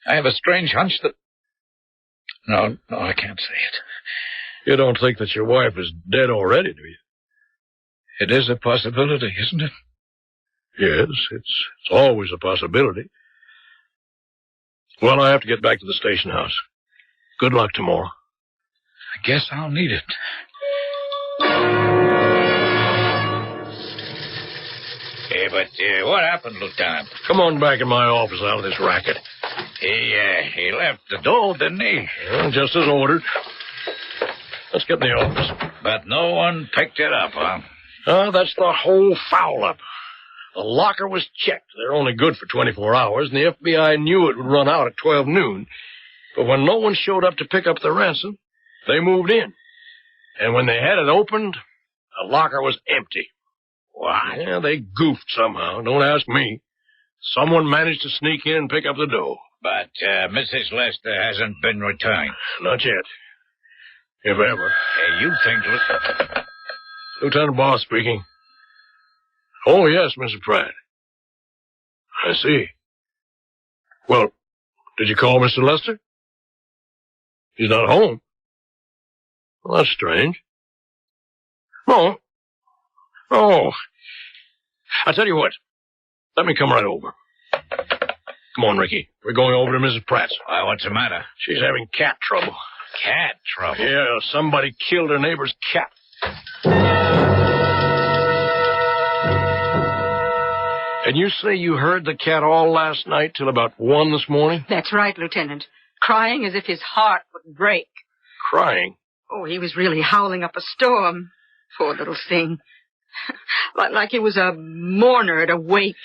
have a strange hunch that... No, I can't say it. You don't think that your wife is dead already, do you? It is a possibility, isn't it? Yes, it's always a possibility. Well, I have to get back to the station house. Good luck tomorrow. I guess I'll need it. Hey, but what happened, Lieutenant? Come on back in my office out of this racket. He left the door, didn't he? Well, just as ordered. Let's get in the office. But no one picked it up, huh? That's the whole foul-up. The locker was checked. They're only good for 24 hours, and the FBI knew it would run out at 12 noon. But when no one showed up to pick up the ransom, they moved in. And when they had it opened, the locker was empty. What? Yeah, they goofed somehow. Don't ask me. Someone managed to sneak in and pick up the dough. But Mrs. Lester hasn't been returned. Not yet. If ever. You think... Lieutenant Boss speaking. Oh, yes, Mr. Pratt. I see. Well, did you call Mr. Lester? He's not home. Well, that's strange. No. Oh. I tell you what. Let me come right over. Come on, Ricky. We're going over to Mrs. Pratt's. Why, what's the matter? She's having cat trouble. Cat trouble? Yeah, somebody killed her neighbor's cat. And you say you heard the cat all last night till about 1 this morning? That's right, Lieutenant. Crying as if his heart would break. Crying? Oh, he was really howling up a storm. Poor little thing. Like he was a mourner at a wake.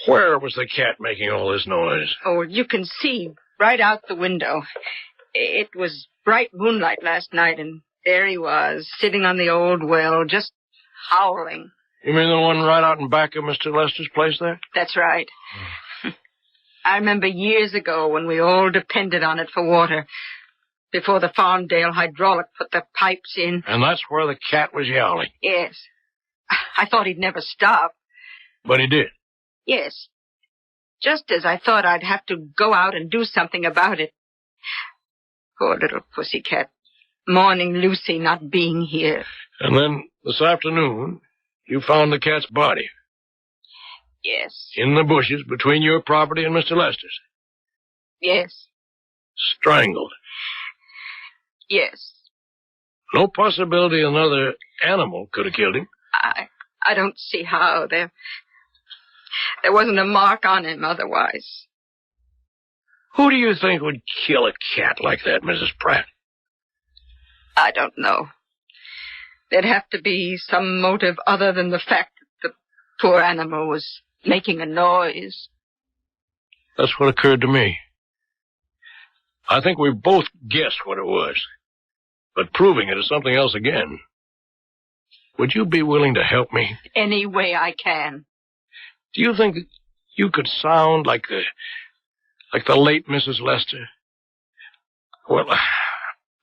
Where was the cat making all this noise? Oh, you can see right out the window. It was bright moonlight last night, and there he was, sitting on the old well, just howling. You mean the one right out in back of Mr. Lester's place there? That's right. I remember years ago when we all depended on it for water, before the Farmdale hydraulic put the pipes in. And that's where the cat was yowling? Yes. I thought he'd never stop. But he did? Yes. Just as I thought I'd have to go out and do something about it. Poor little pussycat, mourning Lucy not being here. And then this afternoon, you found the cat's body? Yes. In the bushes between your property and Mr. Lester's? Yes. Strangled? Yes. No possibility another animal could have killed him? I don't see how. There wasn't a mark on him otherwise. Who do you think would kill a cat like that, Mrs. Pratt? I don't know. There'd have to be some motive other than the fact that the poor animal was making a noise. That's what occurred to me. I think we both guessed what it was, but proving it is something else again. Would you be willing to help me? Any way I can. Do you think you could sound like the late Mrs. Lester? Well,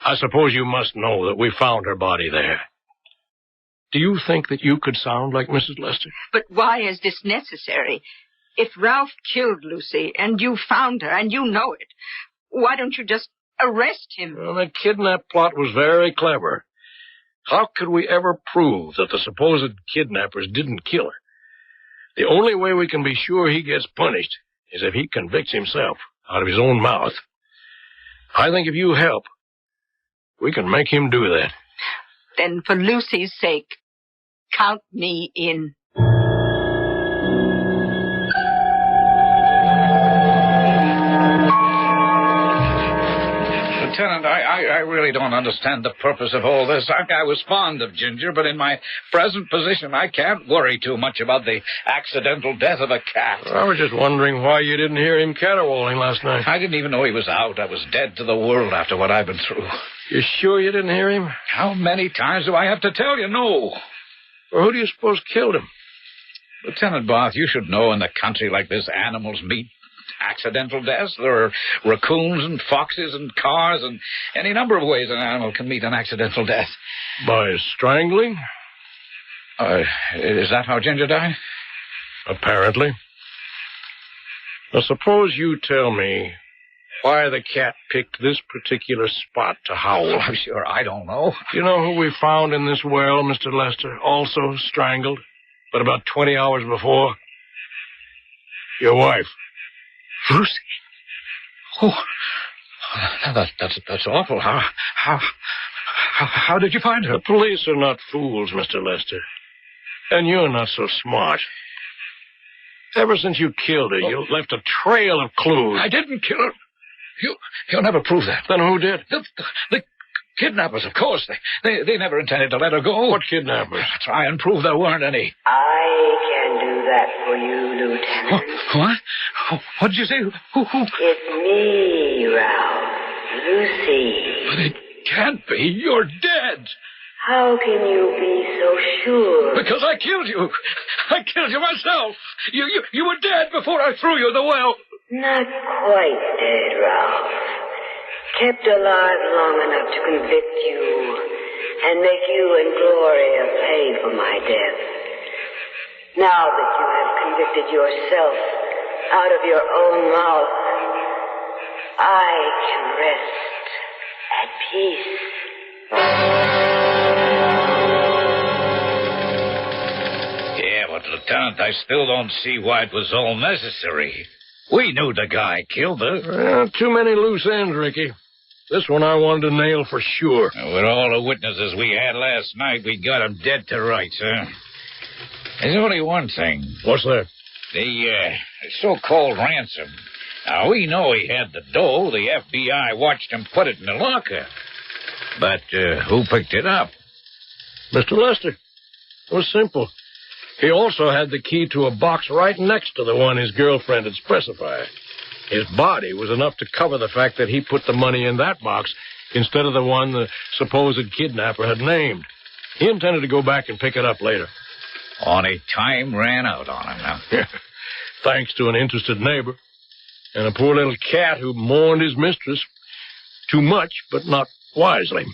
I suppose you must know that we found her body there. Do you think that you could sound like Mrs. Lester? But why is this necessary? If Ralph killed Lucy and you found her and you know it, why don't you just arrest him? Well, the kidnap plot was very clever. How could we ever prove that the supposed kidnappers didn't kill her? The only way we can be sure he gets punished is if he convicts himself out of his own mouth. I think if you help, we can make him do that. Then for Lucy's sake, count me in. Lieutenant, I really don't understand the purpose of all this. I was fond of Ginger, but in my present position, I can't worry too much about the accidental death of a cat. I was just wondering why you didn't hear him caterwauling last night. I didn't even know he was out. I was dead to the world after what I've been through. You sure you didn't hear him? How many times do I have to tell you no? Well, who do you suppose killed him? Lieutenant Barth, you should know in a country like this, animals meet accidental deaths. There are raccoons and foxes and cars and any number of ways an animal can meet an accidental death. By strangling? Is that how Ginger died? Apparently. Now, suppose you tell me why the cat picked this particular spot to howl. Oh, sure, I don't know. You know who we found in this well, Mr. Lester? Also strangled, but about 20 hours before? Your wife. Lucy? Oh, that's awful. How did you find her? The police are not fools, Mr. Lester. And you're not so smart. Ever since you killed her, you left a trail of clues. I didn't kill her. You'll never prove that. Then who did? The kidnappers, of course. They never intended to let her go. What kidnappers? Try and prove there weren't any. I can do that for you, Lieutenant. What? What did you say? Who? It's me, Ralph. Lucy. But it can't be. You're dead. How can you be so sure? Because I killed you. I killed you myself. You were dead before I threw you in the well. Not quite dead, Ralph. Kept alive long enough to convict you and make you and Gloria pay for my death. Now that you have convicted yourself out of your own mouth, I can rest at peace. Yeah, but Lieutenant, I still don't see why it was all necessary. We knew the guy killed her. Well, too many loose ends, Ricky. This one I wanted to nail for sure. With all the witnesses we had last night, we got him dead to rights, huh? There's only one thing. What's that? The so-called ransom. Now, we know he had the dough. The FBI watched him put it in the locker. But who picked it up? Mr. Lester. It was simple. He also had the key to a box right next to the one his girlfriend had specified. His body was enough to cover the fact that he put the money in that box instead of the one the supposed kidnapper had named. He intended to go back and pick it up later. Only time ran out on him now. Thanks to an interested neighbor and a poor little cat who mourned his mistress too much, but not wisely.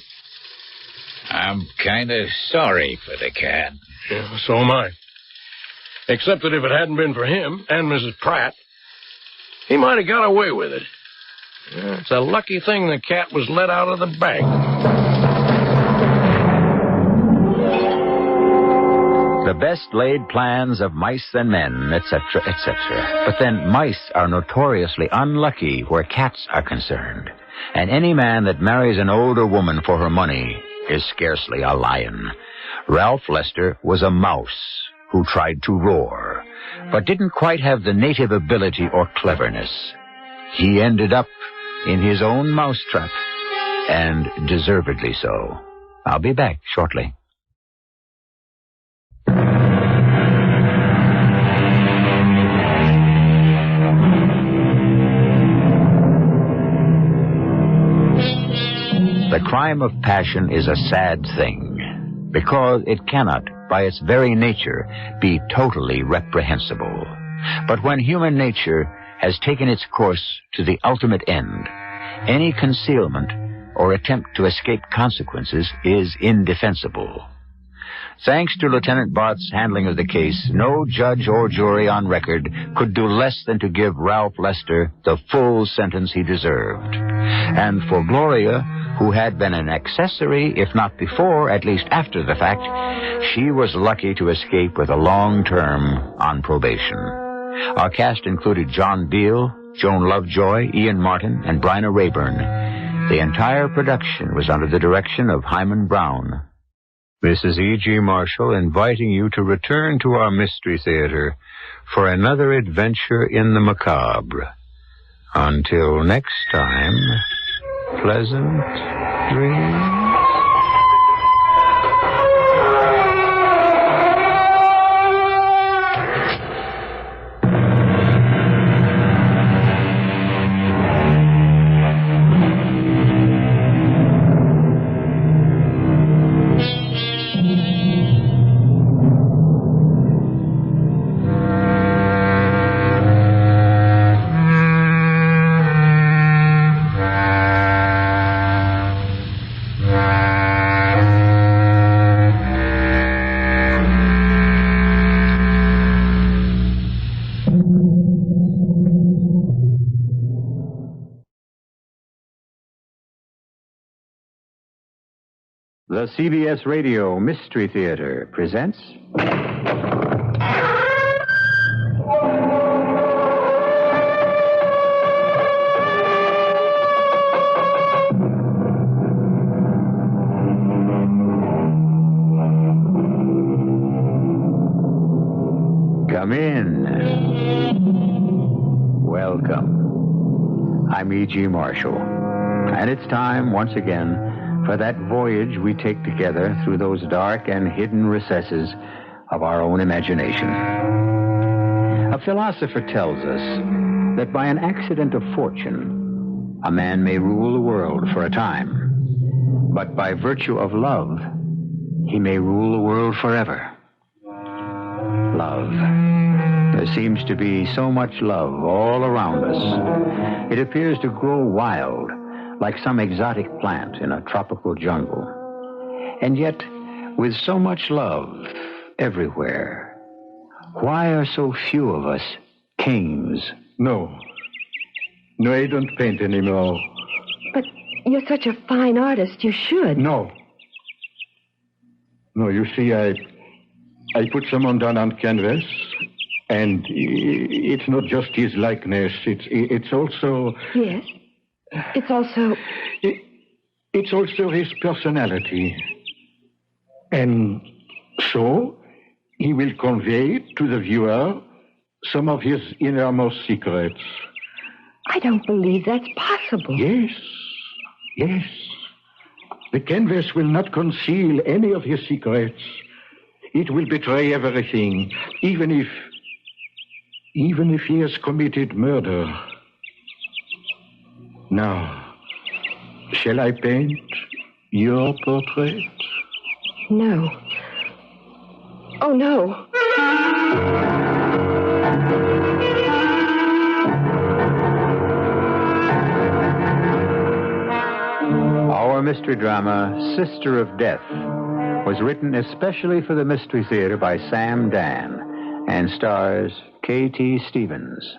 I'm kind of sorry for the cat. Yeah, so am I. Except that if it hadn't been for him and Mrs. Pratt, he might have got away with it. Yeah, it's a lucky thing the cat was let out of the bag. The best laid plans of mice and men, etc., etc. But then mice are notoriously unlucky where cats are concerned. And any man that marries an older woman for her money is scarcely a lion. Ralph Lester was a mouse who tried to roar, but didn't quite have the native ability or cleverness. he ended up in his own mousetrap, and deservedly so. I'll be back shortly. The crime of passion is a sad thing, because it cannot, by its very nature, be totally reprehensible. But when human nature has taken its course to the ultimate end, any concealment or attempt to escape consequences is indefensible. Thanks to Lieutenant Barth's handling of the case, no judge or jury on record could do less than to give Ralph Lester the full sentence he deserved. And for Gloria, who had been an accessory, if not before, at least after the fact, she was lucky to escape with a long term on probation. Our cast included John Beale, Joan Lovejoy, Ian Martin, and Bryna Rayburn. The entire production was under the direction of Hyman Brown. This is E.G. Marshall inviting you to return to our Mystery Theater for another adventure in the macabre. Until next time, pleasant dreams. The CBS Radio Mystery Theater presents... Come in. Welcome. I'm E.G. Marshall. And it's time, once again, for that voyage we take together through those dark and hidden recesses of our own imagination. A philosopher tells us that by an accident of fortune, a man may rule the world for a time, but by virtue of love, he may rule the world forever. Love. There seems to be so much love all around us. It appears to grow wild, like some exotic plant in a tropical jungle. And yet, with so much love everywhere, why are so few of us kings? No, I don't paint anymore. But you're such a fine artist, you should. No, you see, I put someone down on canvas, and it's not just his likeness, it's also... Yes? It's also... It's also his personality. And so, he will convey to the viewer some of his innermost secrets. I don't believe that's possible. Yes. The canvas will not conceal any of his secrets. It will betray everything, even if he has committed murder. Now, shall I paint your portrait? No. Oh, no. Our mystery drama, Sister of Death, was written especially for the Mystery Theater by Sam Dan and stars K.T. Stevens.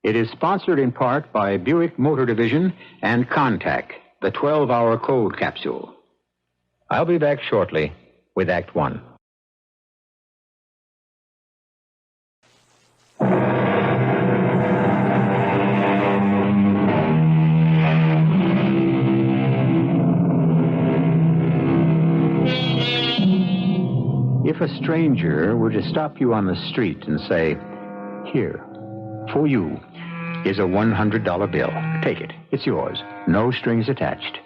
It is sponsored in part by Buick Motor Division and Contact, the 12-hour cold capsule. I'll be back shortly with Act One. If a stranger were to stop you on the street and say, "Here, for you, is a $100 bill. Take it. It's yours. No strings attached.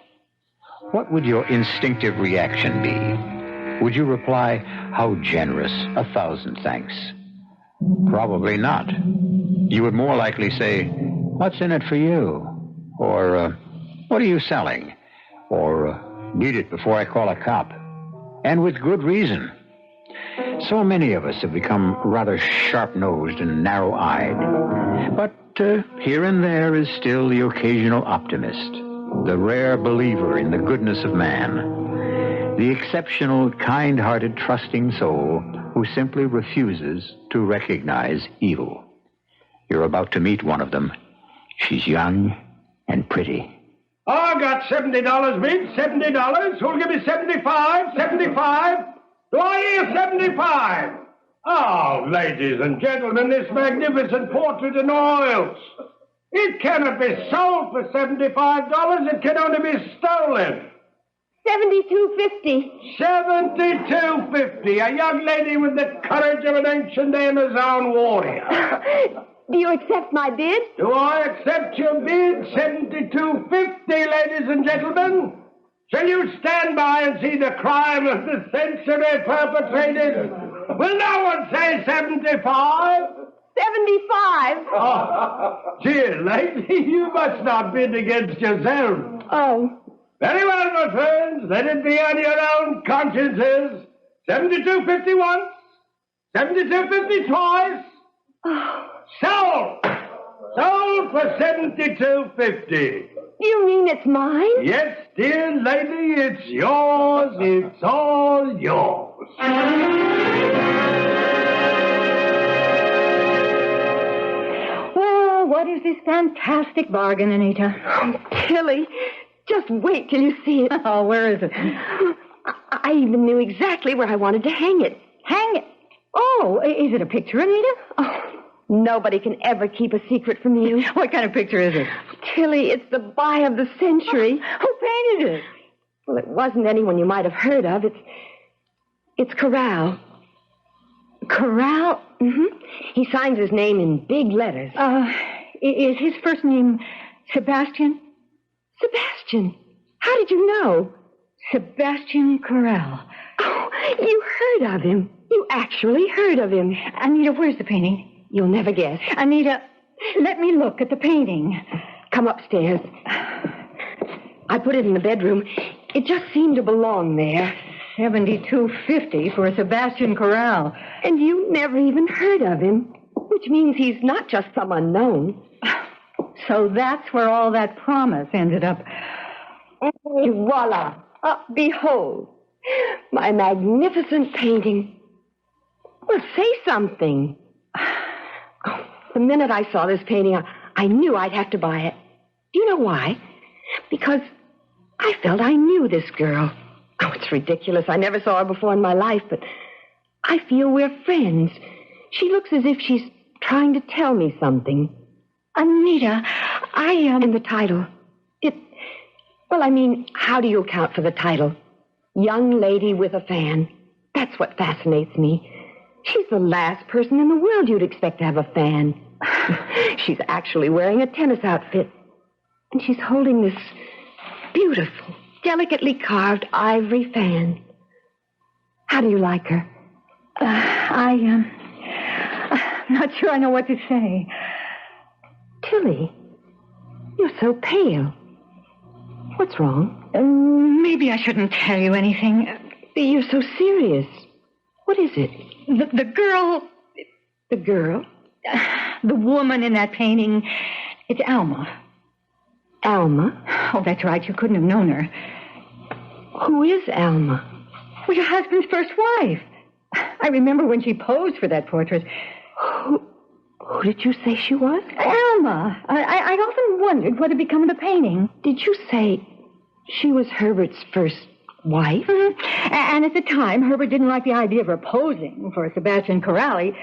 What would your instinctive reaction be? Would you reply, "How generous, 1,000 thanks"? Probably not. You would more likely say, "What's in it for you?" Or, "What are you selling?" Or, "Beat it before I call a cop." And with good reason. So many of us have become rather sharp-nosed and narrow-eyed. But here and there is still the occasional optimist, the rare believer in the goodness of man, the exceptional, kind-hearted, trusting soul who simply refuses to recognize evil. You're about to meet one of them. She's young and pretty. I got $70 bid, $70. Who'll give me 75? 75? Do I hear 75? Oh, ladies and gentlemen, this magnificent portrait in oils. It cannot be sold for $75. It can only be stolen. $72.50. $72.50. A young lady with the courage of an ancient Amazon warrior. Do you accept my bid? Do I accept your bid? $72.50, ladies and gentlemen. Shall you stand by and see the crime of the century perpetrated? Will no one say 75? 75. Oh, dear lady, you must not bid against yourself. Oh. Very well, my friends. Let it be on your own consciences. 72.50 once. 72.50 twice. Oh. Sold! Sold for $72.50. You mean it's mine? Yes, dear lady, it's yours. It's all yours. Well, what is this fantastic bargain, Anita? Oh, Tilly, just wait till you see it. Oh, where is it? I even knew exactly where I wanted to hang it. Hang it? Oh, is it a picture, Anita? Oh, nobody can ever keep a secret from you. What kind of picture is it? Tilly, it's the buy of the century. Who painted it? Well, it wasn't anyone you might have heard of. It's Corral. Corral? Mm-hmm. He signs his name in big letters. Is his first name Sebastian? Sebastian? How did you know? Sebastian Corral. Oh, you heard of him. You actually heard of him. Anita, where's the painting? You'll never guess. Anita, let me look at the painting. Come upstairs. I put it in the bedroom. It just seemed to belong there. $72.50 for a Sebastian Corral. And you never even heard of him, which means he's not just some unknown. So that's where all that promise ended up. And voila. Behold, my magnificent painting. Well, say something. The minute I saw this painting, I knew I'd have to buy it. Do you know why? Because I felt I knew this girl. Oh, it's ridiculous. I never saw her before in my life, but I feel we're friends. She looks as if she's trying to tell me something. Anita, And the title. How do you account for the title? Young Lady with a Fan. That's what fascinates me. She's the last person in the world you'd expect to have a fan. She's actually wearing a tennis outfit. And she's holding this beautiful, delicately carved ivory fan. How do you like her? I'm not sure I know what to say. Tilly, you're so pale. What's wrong? Maybe I shouldn't tell you anything. You're so serious. What is it? The girl... The girl? The woman in that painting. It's Alma. Alma? Oh, that's right. You couldn't have known her. Who is Alma? Well, your husband's first wife. I remember when she posed for that portrait. Who did you say she was? Alma. I often wondered what had become of the painting. Did you say she was Herbert's first wife? Mm-hmm. And at the time, Herbert didn't like the idea of her posing for Sebastian Corrali.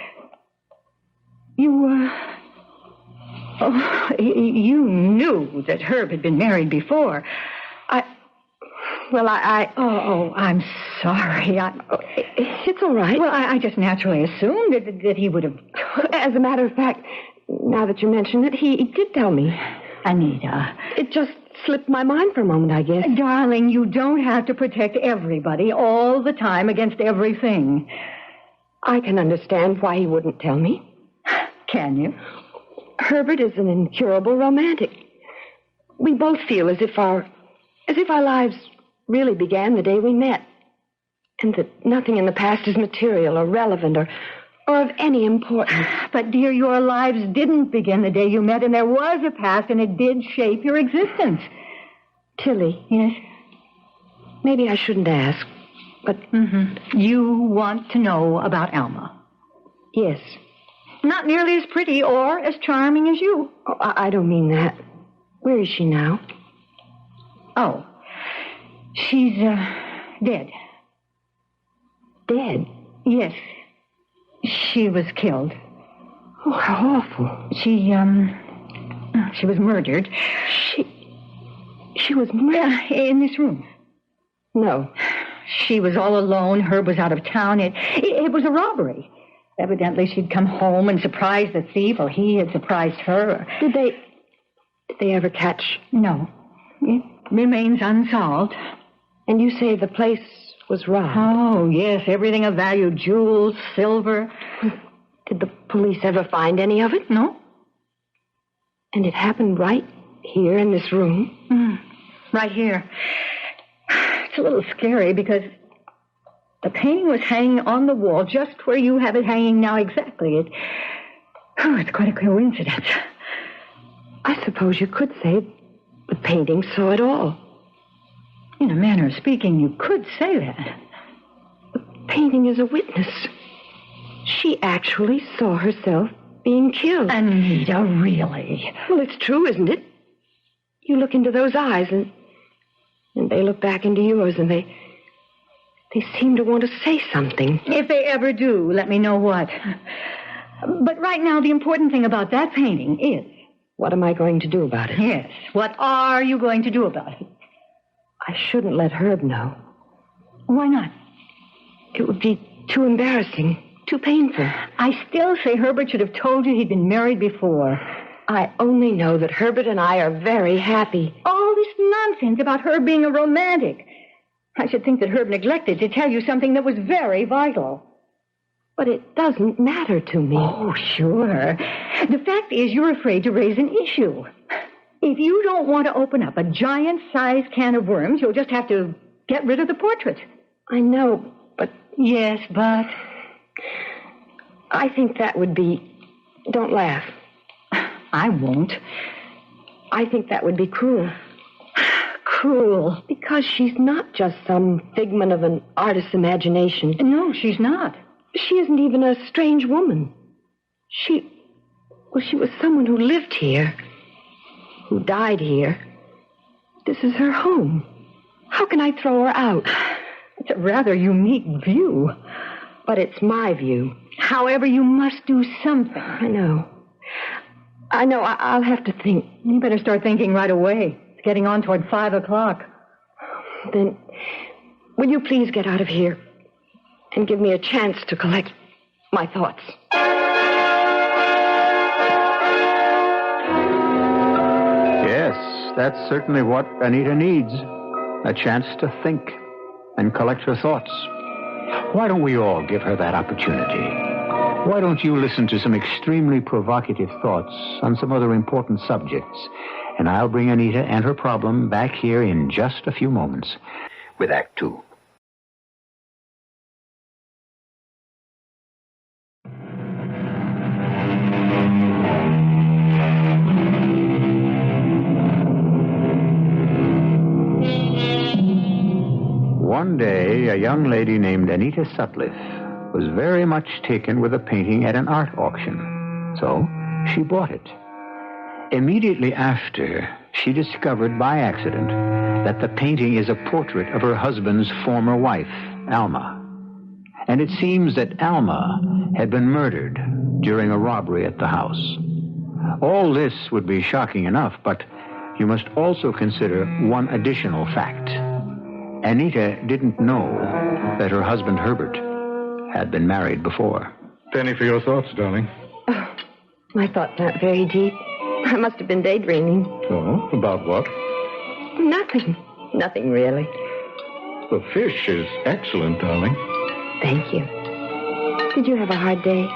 You knew that Herb had been married before. I'm sorry. It's all right. Well, I just naturally assumed that he would have... As a matter of fact, now that you mention it, he did tell me. Anita. It just slipped my mind for a moment, I guess. Darling, you don't have to protect everybody all the time against everything. I can understand why he wouldn't tell me. Can you? Herbert is an incurable romantic. We both feel as if our lives really began the day we met, and that nothing in the past is material or relevant or of any importance. But, dear, your lives didn't begin the day you met, and there was a past, and it did shape your existence. Tilly. Yes? Maybe I shouldn't ask, but... You want to know about Alma? Yes. Not nearly as pretty or as charming as you. Oh, I don't mean that. Where is she now? Oh. She's, dead. Dead? Yes. She was killed. Oh, how awful. She was murdered. She was murdered? In this room. No. She was all alone. Herb was out of town. It was a robbery. Evidently, she'd come home and surprised the thief, or he had surprised her. Did they ever catch? No. It remains unsolved. And you say the place was robbed? Oh, yes. Everything of value. Jewels, silver. Did the police ever find any of it? No. And it happened right here in this room? Right here. It's a little scary because the painting was hanging on the wall just where you have it hanging now exactly. It's quite a coincidence. I suppose you could say the painting saw it all. In a manner of speaking, you could say that. The painting is a witness. She actually saw herself being killed. Anita, really? Well, it's true, isn't it? You look into those eyes, and they look back into yours, and they seem to want to say something. If they ever do, let me know what. But right now, the important thing about that painting is... What am I going to do about it? Yes. What are you going to do about it? I shouldn't let Herb know. Why not? It would be too embarrassing, too painful. I still say Herbert should have told you he'd been married before. I only know that Herbert and I are very happy. All this nonsense about Herb being a romantic. I should think that Herb neglected to tell you something that was very vital. But it doesn't matter to me. Oh, sure. The fact is you're afraid to raise an issue. If you don't want to open up a giant-sized can of worms, you'll just have to get rid of the portrait. I know, but... Yes, but... I think that would be... Don't laugh. I won't. I think that would be cruel. Cruel? Because she's not just some figment of an artist's imagination. No, she's not. She isn't even a strange woman. She was someone who lived here, who died here. This is her home. How can I throw her out? It's a rather unique view. But it's my view. However, you must do something. I know. I'll have to think. You better start thinking right away. It's getting on toward 5 o'clock. Then, will you please get out of here and give me a chance to collect my thoughts? Yes, that's certainly what Anita needs. A chance to think and collect her thoughts. Why don't we all give her that opportunity? Why don't you listen to some extremely provocative thoughts on some other important subjects? And I'll bring Anita and her problem back here in just a few moments with Act Two. One day, a young lady named Anita Sutcliffe was very much taken with a painting at an art auction. So she bought it. Immediately after, she discovered by accident that the painting is a portrait of her husband's former wife, Alma. And it seems that Alma had been murdered during a robbery at the house. All this would be shocking enough, but you must also consider one additional fact. Anita didn't know that her husband, Herbert, had been married before. Penny for your thoughts, darling. My thoughts aren't very deep. I must have been daydreaming. Oh, about what? Nothing. Nothing really. The fish is excellent, darling. Thank you. Did you have a hard day?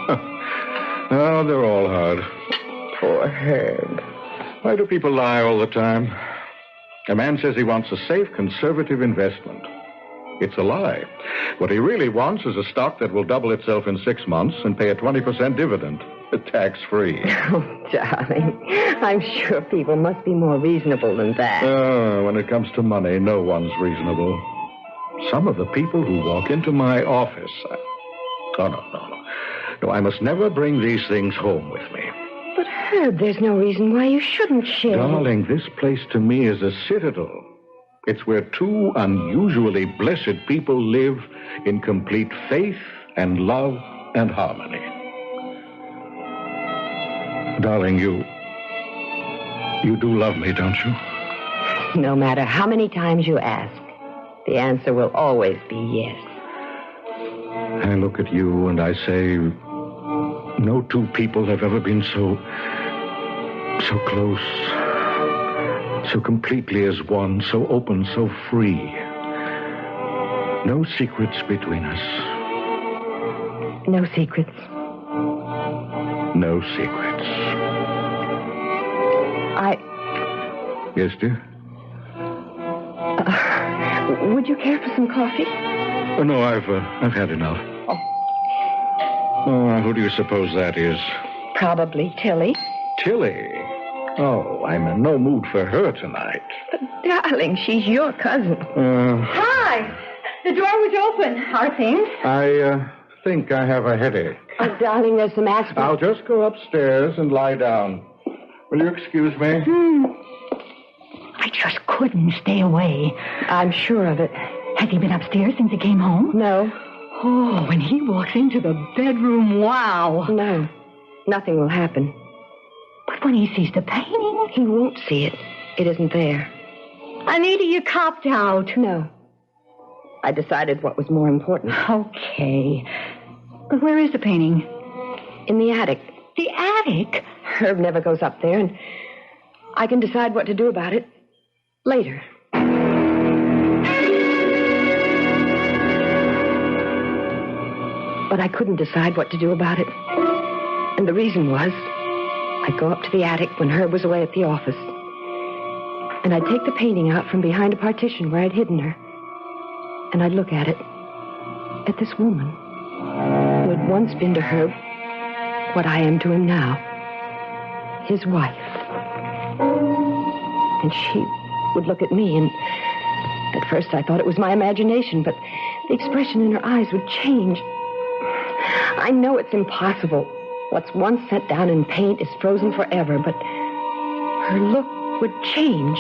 Oh, they're all hard. Poor Herb. Why do people lie all the time? A man says he wants a safe, conservative investment. It's a lie. What he really wants is a stock that will double itself in 6 months and pay a 20% dividend, tax-free. Oh, darling, I'm sure people must be more reasonable than that. When it comes to money, no one's reasonable. Some of the people who walk into my office... No, I must never bring these things home with me. But, Herb, there's no reason why you shouldn't share. Darling, this place to me is a citadel. It's where two unusually blessed people live in complete faith and love and harmony. Darling, you do love me, don't you? No matter how many times you ask, the answer will always be yes. I look at you and I say, no two people have ever been so close, so completely as one, so open, so free. No secrets between us. No secrets. No secrets. Yes, dear? Would you care for some coffee? Oh, no, I've had enough. Oh, who do you suppose that is? Probably Tilly. Tilly? Oh, I'm in no mood for her tonight. But, darling, she's your cousin. Hi! The door was open. Are things? I think I have a headache. Oh, darling, there's some aspirin. I'll just go upstairs and lie down. Will you excuse me? I just couldn't stay away. I'm sure of it. Has he been upstairs since he came home? No. Oh, when he walks into the bedroom, wow. No. Nothing will happen. But when he sees the painting... He won't see it. It isn't there. Anita, you copped out. No. I decided what was more important. Okay. But where is the painting? In the attic. The attic? Herb never goes up there, and I can decide what to do about it later. But I couldn't decide what to do about it. And the reason was, I'd go up to the attic when Herb was away at the office. And I'd take the painting out from behind a partition where I'd hidden her. And I'd look at it. At this woman who had once been to Herb what I am to him now. His wife. And she would look at me, and at first I thought it was my imagination, but the expression in her eyes would change. I know it's impossible. What's once set down in paint is frozen forever, but her look would change.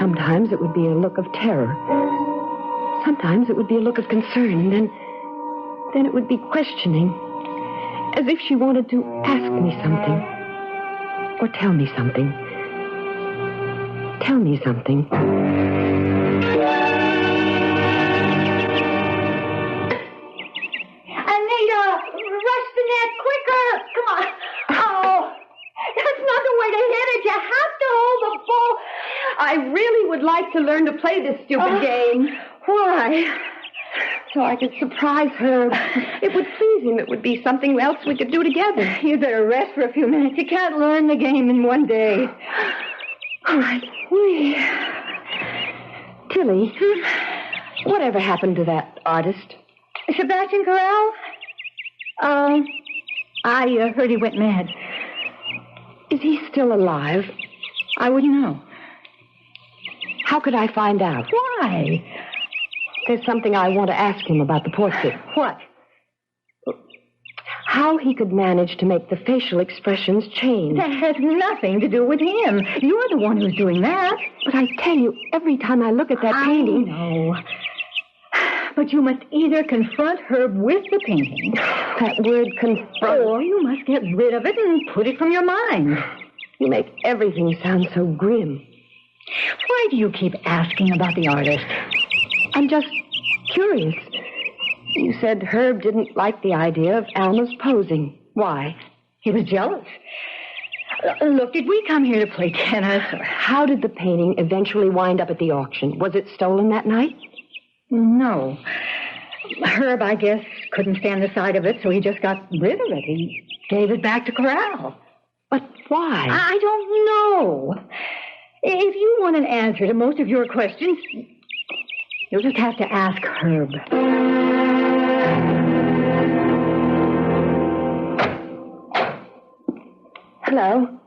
Sometimes it would be a look of terror. Sometimes it would be a look of concern, and then it would be questioning, as if she wanted to ask me something, or tell me something. Tell me something. Rush the net quicker! Come on. Oh, that's not the way to hit it. You have to hold the ball. I really would like to learn to play this stupid game. Why? So I could surprise her. It would please him. It would be something else we could do together. You'd better rest for a few minutes. You can't learn the game in one day. All right. Tilly, whatever happened to that artist? Sebastian Corral? I heard he went mad. Is he still alive? I wouldn't know. How could I find out? Why? There's something I want to ask him about the portrait. What? How he could manage to make the facial expressions change. That has nothing to do with him. You're the one who's doing that. But I tell you, every time I look at that painting... I know. But you must either confront Herb with the painting. That word confront. Or you must get rid of it and put it from your mind. You make everything sound so grim. Why do you keep asking about the artist? I'm just curious. You said Herb didn't like the idea of Alma's posing. Why? He was jealous. Look, did we come here to play tennis? How did the painting eventually wind up at the auction? Was it stolen that night? No. Herb, I guess, couldn't stand the sight of it, so he just got rid of it. He gave it back to Corral. But why? I don't know. If you want an answer to most of your questions, you'll just have to ask Herb. Hello.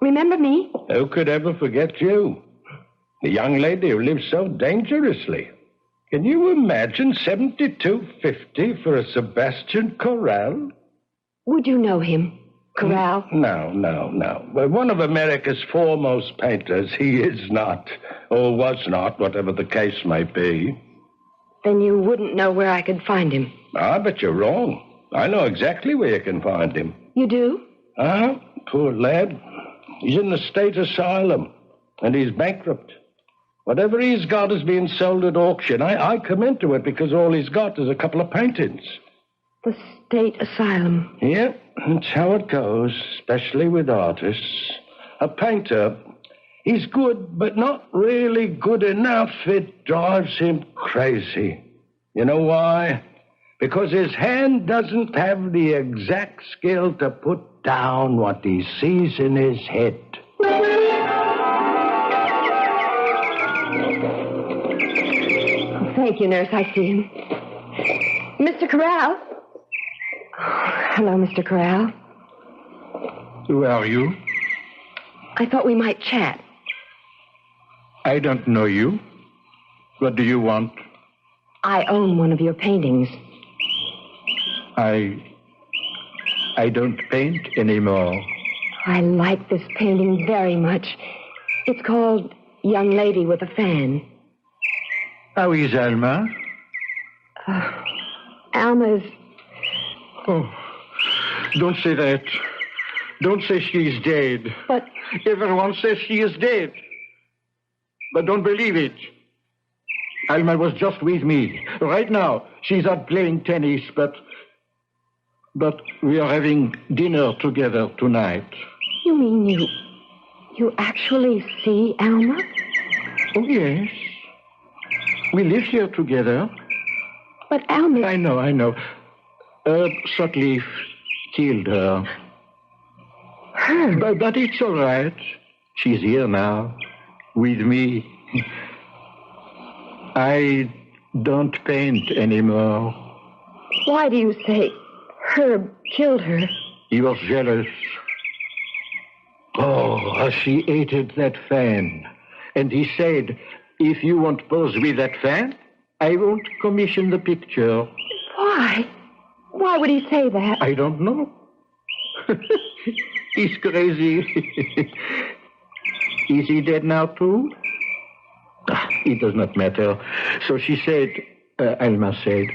Remember me? Who could ever forget you? The young lady who lives so dangerously. Can you imagine $72.50 for a Sebastian Corral? Would you know him, Corral? No. Well, one of America's foremost painters, he is not, or was not, whatever the case may be. Then you wouldn't know where I could find him. Ah, but you're wrong. I know exactly where you can find him. You do? Poor lad. He's in the state asylum, and he's bankrupt. Whatever he's got is being sold at auction. I come into it because all he's got is a couple of paintings. The state asylum. Yeah, that's how it goes, especially with artists. A painter, he's good, but not really good enough. It drives him crazy. You know why? Because his hand doesn't have the exact skill to put down what he sees in his head. Thank you, nurse. I see him. Mr. Corral? Hello, Mr. Corral. Who are you? I thought we might chat. I don't know you. What do you want? I own one of your paintings. I don't paint anymore. I like this painting very much. It's called Young Lady with a Fan. How is Alma? Alma's... Oh, don't say that. Don't say she's dead. But... Everyone says she is dead. But don't believe it. Alma was just with me. Right now, she's out playing tennis, but we are having dinner together tonight. You mean you actually see Alma? Oh, yes. We live here together. But Alma... I know. Herb Sutcliffe killed her. Herb? But it's all right. She's here now, with me. I don't paint anymore. Why do you say Herb killed her? He was jealous. Oh, how she hated that fan. And he said, if you won't pose with that fan, I won't commission the picture. Why? Why would he say that? I don't know. He's crazy. Is he dead now, too? It does not matter. So she said, Alma said,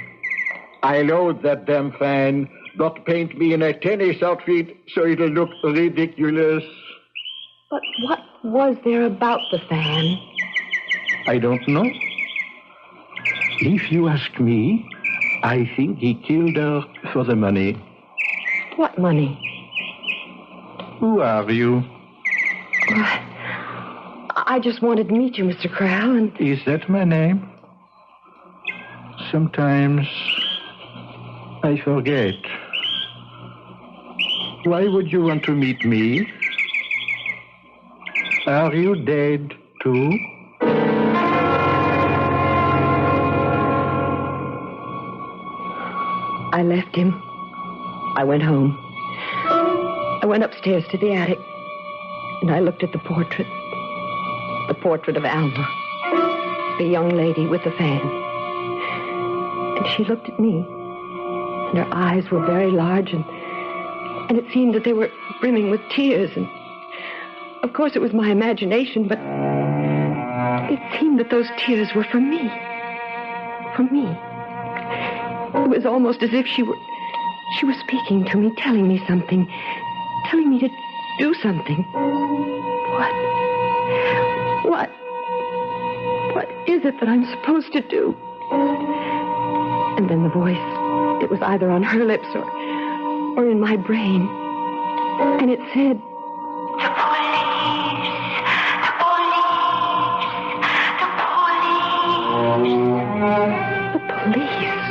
I load that damn fan. Don't paint me in a tennis outfit so it'll look ridiculous. But what was there about the fan? I don't know. If you ask me, I think he killed her for the money. What money? Who are you? I just wanted to meet you, Mr. Corral, and... Is that my name? Sometimes I forget. Why would you want to meet me? Are you dead, too? I left him. I went home. I went upstairs to the attic, and I looked at the portrait. The portrait of Alma, the young lady with the fan. And she looked at me, and her eyes were very large, and it seemed that they were brimming with tears. And of course it was my imagination, but it seemed that those tears were for me. For me. It was almost as if she was speaking to me, telling me something, telling me to do something. What is it that I'm supposed to do? And then the voice, it was either on her lips or in my brain. And it said, the police.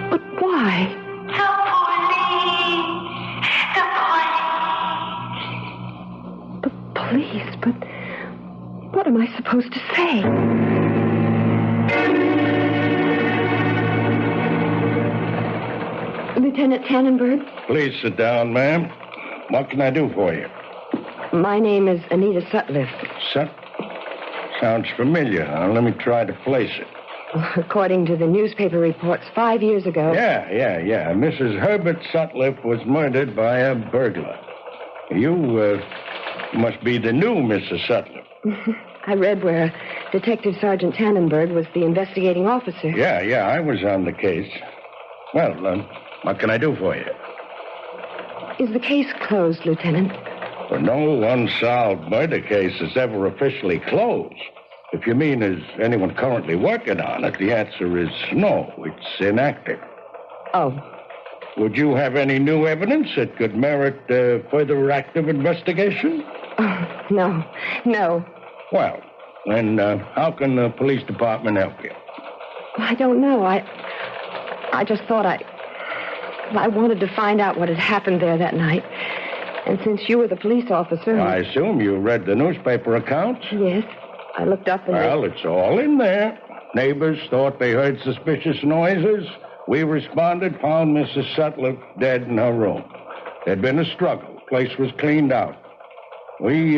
But why? The police? But what am I supposed to say? Lieutenant Tannenberg? Please sit down, ma'am. What can I do for you? My name is Anita Sutliff. Sounds familiar. Now, let me try to place it. According to the newspaper reports, 5 years ago... Yeah. Mrs. Herbert Sutliff was murdered by a burglar. You must be the new Mrs. Sutliff. I read where Detective Sergeant Tannenberg was the investigating officer. Yeah, I was on the case. Well, what can I do for you? Is the case closed, Lieutenant? Well, no unsolved murder case is ever officially closed. If you mean, is anyone currently working on it, the answer is no. It's inactive. Oh. Would you have any new evidence that could merit further active investigation? Oh, no. Well, then how can the police department help you? I don't know. I just thought I wanted to find out what had happened there that night. And since you were the police officer... I assume you read the newspaper accounts? Yes. I looked up and... Well, it's all in there. Neighbors thought they heard suspicious noises. We responded, found Mrs. Sutliff dead in her room. There'd been a struggle. The place was cleaned out. We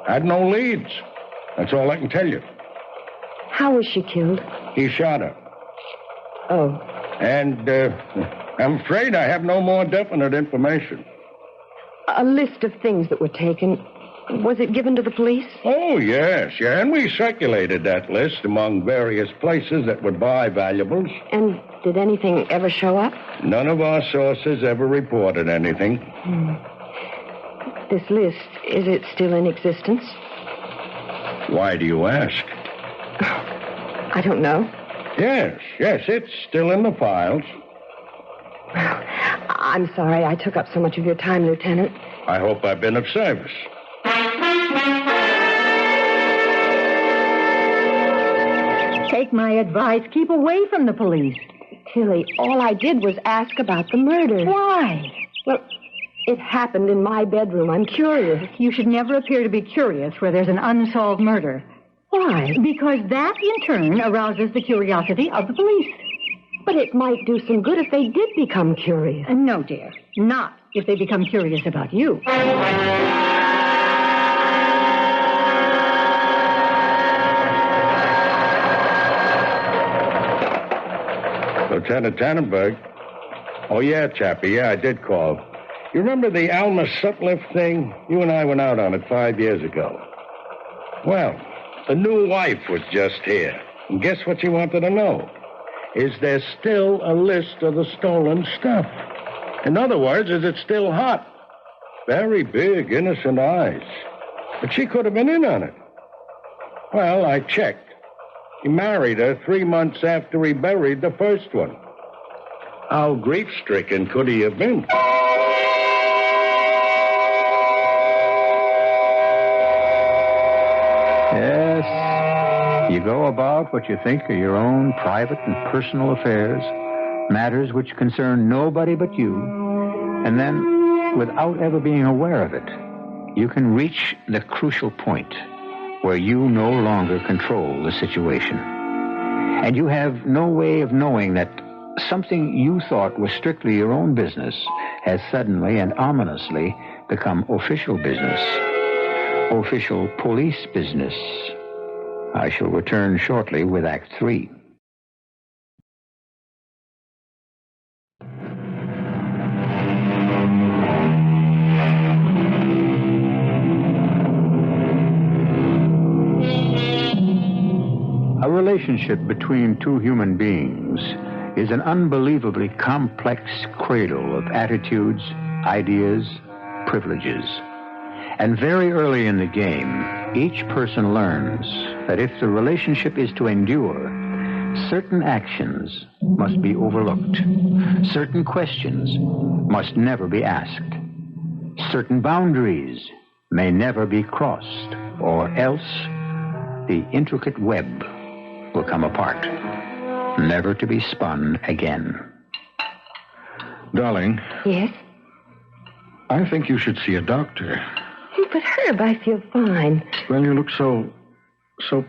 had no leads. That's all I can tell you. How was she killed? He shot her. Oh. And I'm afraid I have no more definite information. A list of things that were taken. Was it given to the police? Oh, yes. And we circulated that list among various places that would buy valuables. And did anything ever show up? None of our sources ever reported anything. This list, is it still in existence? Why do you ask? I don't know. Yes, it's still in the files. I'm sorry I took up so much of your time, Lieutenant. I hope I've been of service. Take my advice. Keep away from the police. Tilly, all I did was ask about the murder. Why? Well, it happened in my bedroom. I'm curious. You should never appear to be curious where there's an unsolved murder. Why? Because that, in turn, arouses the curiosity of the police. But it might do some good if they did become curious. No, dear. Not if they become curious about you. Lieutenant Tannenberg? Oh, yeah, Chappie. Yeah, I did call. You remember the Alma Sutliff thing? You and I went out on it 5 years ago. Well, the new wife was just here. And guess what she wanted to know? Is there still a list of the stolen stuff? In other words, is it still hot? Very big, innocent eyes. But she could have been in on it. Well, I checked. He married her 3 months after he buried the first one. How grief-stricken could he have been? Yes, you go about what you think are your own private and personal affairs, matters which concern nobody but you, and then, without ever being aware of it, you can reach the crucial point where you no longer control the situation. And you have no way of knowing that something you thought was strictly your own business has suddenly and ominously become official business. Official police business. I shall return shortly with Act 3. A relationship between two human beings is an unbelievably complex cradle of attitudes, ideas, privileges. And very early in the game, each person learns that if the relationship is to endure, certain actions must be overlooked. Certain questions must never be asked. Certain boundaries may never be crossed, or else the intricate web will come apart, never to be spun again. Darling. Yes? I think you should see a doctor. But Herb, I feel fine. Well, you look so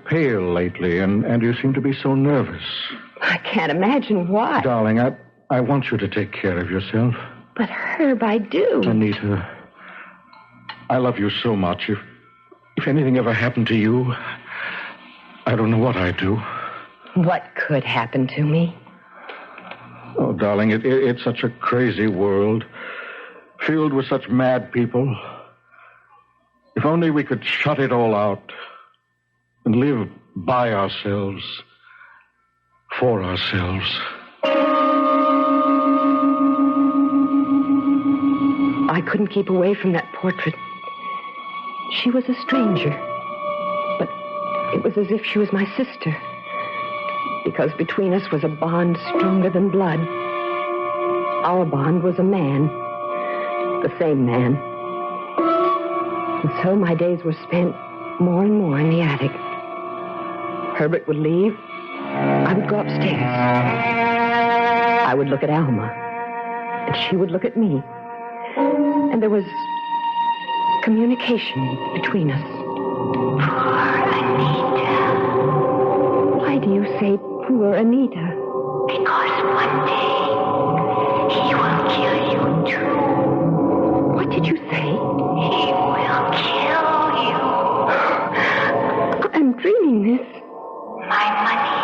pale lately, and you seem to be so nervous. I can't imagine why. Darling, I want you to take care of yourself. But Herb, I do. Anita, I love you so much. If anything ever happened to you, I don't know what I'd do. What could happen to me? Oh, darling, it's such a crazy world, filled with such mad people. If only we could shut it all out and live by ourselves, for ourselves. I couldn't keep away from that portrait. She was a stranger, but it was as if she was my sister, because between us was a bond stronger than blood. Our bond was a man, the same man. And so my days were spent more and more in the attic. Herbert would leave. I would go upstairs. I would look at Alma, and she would look at me. And there was communication between us. Poor Anita. Why do you say poor Anita? Because one day he will kill you too. What did you say? He will kill you. I'm dreaming this. My money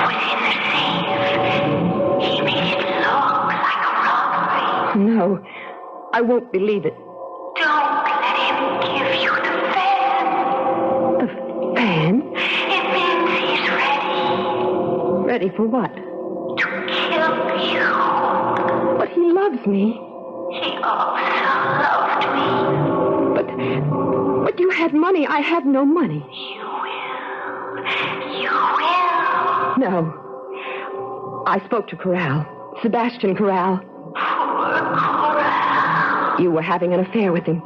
was in the safe. He made it look like a robbery. No, I won't believe it. Don't let him give you the fan. The fan? It means he's ready. Ready for what? To kill you. But he loves me. He also loved me. But you had money. I have no money. You will. You will. No. I spoke to Corral. Sebastian Corral. Poor Corral. You were having an affair with him.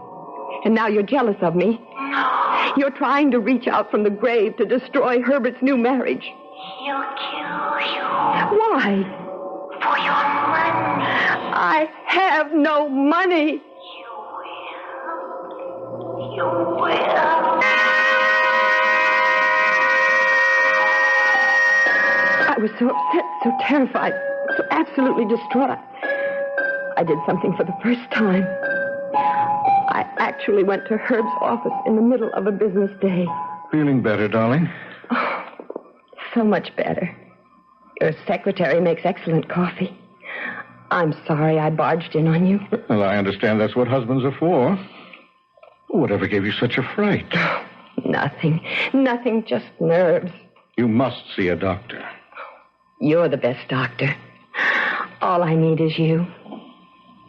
And now you're jealous of me. No. You're trying to reach out from the grave to destroy Herbert's new marriage. He'll kill you. Why? For your money. I have no money. You will. I was so upset, so terrified, so absolutely distraught. I did something for the first time. I actually went to Herb's office in the middle of a business day. Feeling better, darling? Oh, so much better. Your secretary makes excellent coffee. I'm sorry I barged in on you. Well, I understand that's what husbands are for. Whatever gave you such a fright? Nothing. Nothing, just nerves. You must see a doctor. You're the best doctor. All I need is you.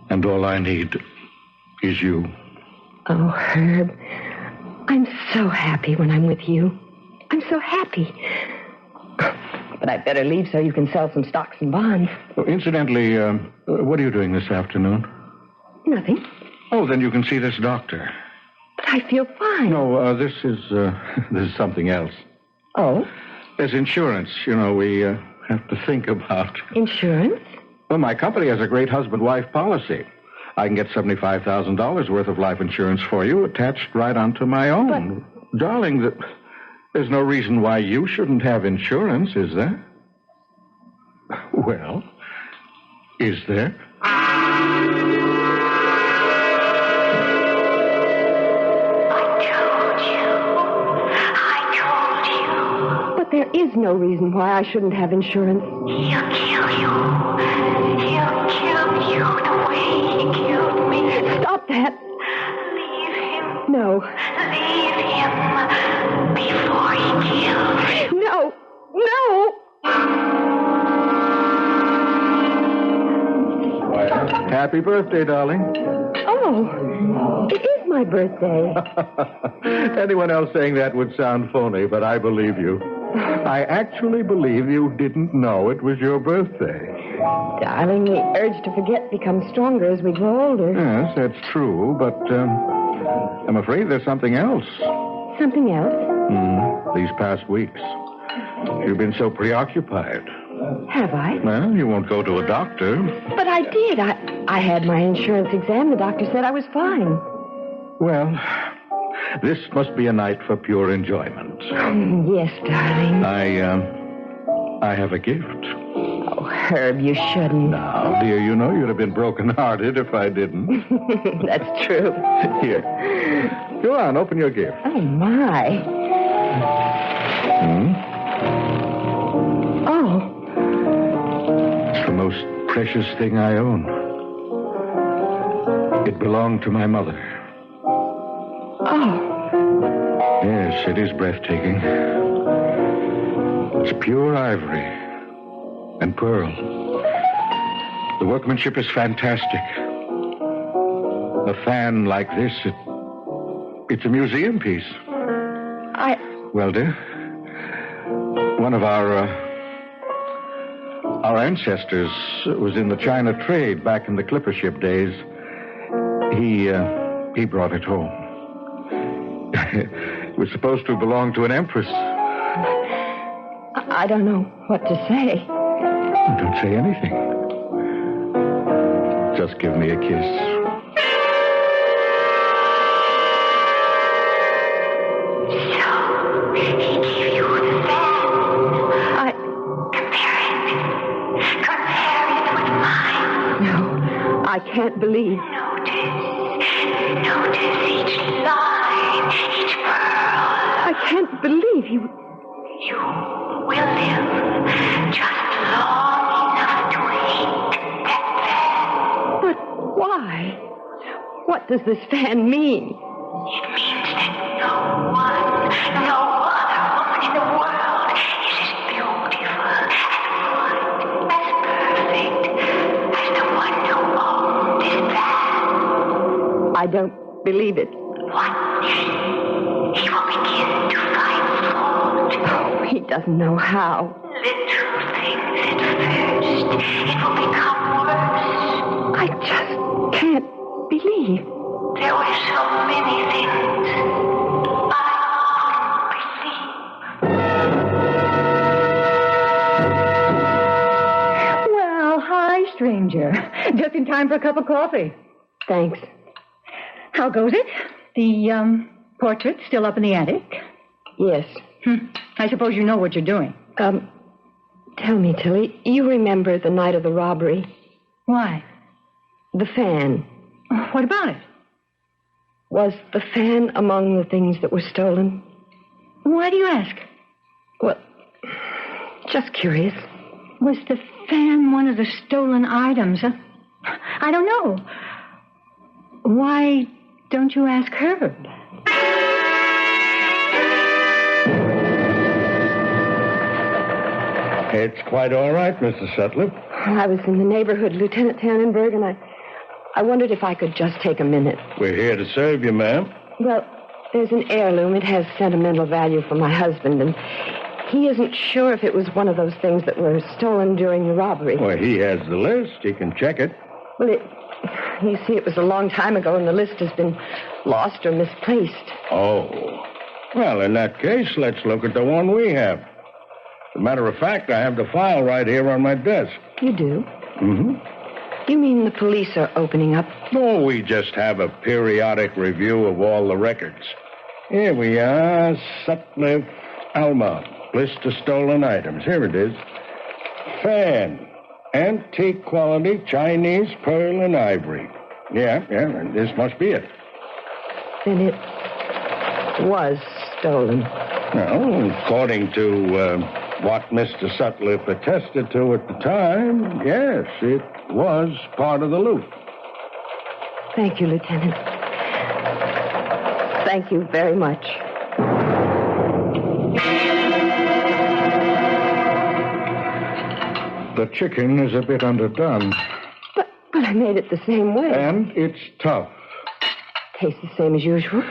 And all I need is you. Oh, Herb, I'm so happy when I'm with you. I'm so happy. But I'd better leave so you can sell some stocks and bonds. Oh, incidentally, what are you doing this afternoon? Nothing. Oh, then you can see this doctor. But I feel fine. No, this is something else. Oh? There's insurance, we have to think about. Insurance? Well, my company has a great husband-wife policy. I can get $75,000 worth of life insurance for you attached right onto my own. But... Darling, there's no reason why you shouldn't have insurance, is there? Well, is there? There is no reason why I shouldn't have insurance. He'll kill you. He'll kill you the way he killed me. Stop that. Leave him. No. Leave him before he kills you. No. No. Happy birthday, darling. Oh, it is my birthday. Anyone else saying that would sound phony, but I believe you. I actually believe you didn't know it was your birthday. Darling, the urge to forget becomes stronger as we grow older. Yes, that's true, but I'm afraid there's something else. Something else? These past weeks. You've been so preoccupied. Have I? Well, you won't go to a doctor. But I did. I had my insurance exam. The doctor said I was fine. Well, this must be a night for pure enjoyment. Yes, darling. I have a gift. Oh, Herb, you shouldn't. Now, dear, you know you'd have been broken-hearted if I didn't. That's true. Here. Go on, open your gift. Oh, my. Oh. It's the most precious thing I own. It belonged to my mother. Oh. Yes, it is breathtaking. It's pure ivory and pearl. The workmanship is fantastic. A fan like this, it's a museum piece. Well, dear, one of our ancestors was in the China trade back in the clipper ship days. He brought it home. It was supposed to belong to an empress. I don't know what to say. Don't say anything. Just give me a kiss. I can't believe. Notice each line, each pearl. I can't believe you. You will live just long enough to hate that fan. But why? What does this fan mean? It means that no other woman in the world is as beautiful, as good, as perfect as the one who owns this fan. I don't believe it. One day, he will begin to find fault. Oh, he doesn't know how. Little things at first. It will become worse. I just can't believe. There were so many things I couldn't believe. Well, hi, stranger. Just in time for a cup of coffee. Thanks. How goes it? The portrait still up in the attic? Yes. I suppose you know what you're doing. Tell me, Tilly, you remember the night of the robbery? Why? The fan. What about it? Was the fan among the things that were stolen? Why do you ask? Well, just curious. Was the fan one of the stolen items? I don't know. Why don't you ask Herb? It's quite all right, Mr. Sutliff. I was in the neighborhood, Lieutenant Tannenberg, and I wondered if I could just take a minute. We're here to serve you, ma'am. Well, there's an heirloom. It has sentimental value for my husband, and he isn't sure if it was one of those things that were stolen during the robbery. Well, he has the list. He can check it. Well, you see, it was a long time ago, and the list has been lost or misplaced. Oh. Well, in that case, let's look at the one we have. As a matter of fact, I have the file right here on my desk. You do? Mm-hmm. You mean the police are opening up? No, we just have a periodic review of all the records. Here we are, Sutliff, Alma. List of stolen items. Here it is. Fan. Antique quality Chinese pearl and ivory. Yeah, this must be it. Then it was stolen. Well, according to what Mr. Sutliff attested to at the time, yes, it was part of the loot. Thank you, Lieutenant. Thank you very much. The chicken is a bit underdone. But I made it the same way. And it's tough. Tastes the same as usual.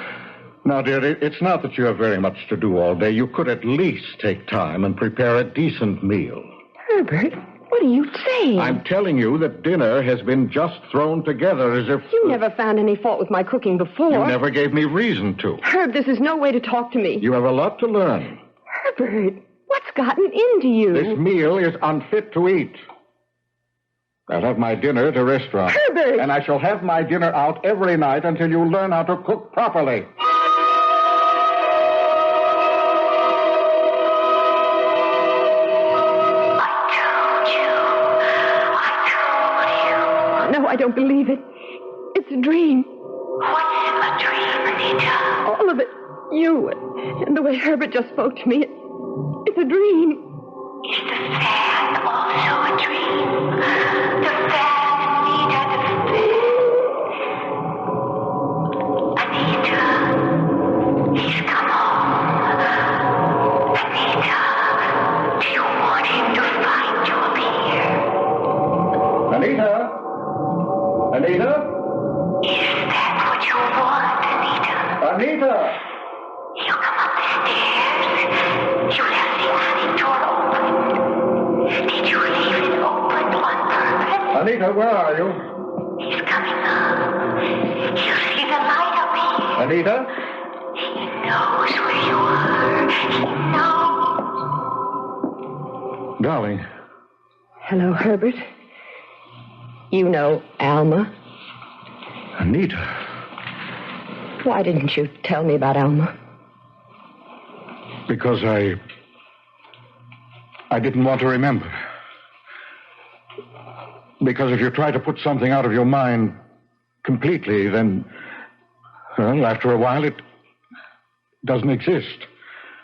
Now, dear, it's not that you have very much to do all day. You could at least take time and prepare a decent meal. Herbert, what are you saying? I'm telling you that dinner has been just thrown together as if... You never found any fault with my cooking before. You never gave me reason to. Herb, this is no way to talk to me. You have a lot to learn. Herbert, what's gotten into you? This meal is unfit to eat. I'll have my dinner at a restaurant. Herbert! And I shall have my dinner out every night until you learn how to cook properly. No, I don't believe it. It's a dream. What's a dream, Anita? All of it. You and the way Herbert just spoke to me. It's a dream. Is the fan also a dream? The fan, Anita, the fan. Anita, he's come home. Anita, do you want him to find you up here? Anita? Anita? Is that what you want, Anita? Anita! You come up the stairs. You left the attic door open. Did you leave it open on purpose? Anita, where are you? He's coming up. You see the light up here. Anita? He knows where you are. He knows. Darling. Hello, Herbert. You know Alma. Anita. Why didn't you tell me about Alma? Because I didn't want to remember. Because if you try to put something out of your mind completely, then, well, after a while, it doesn't exist.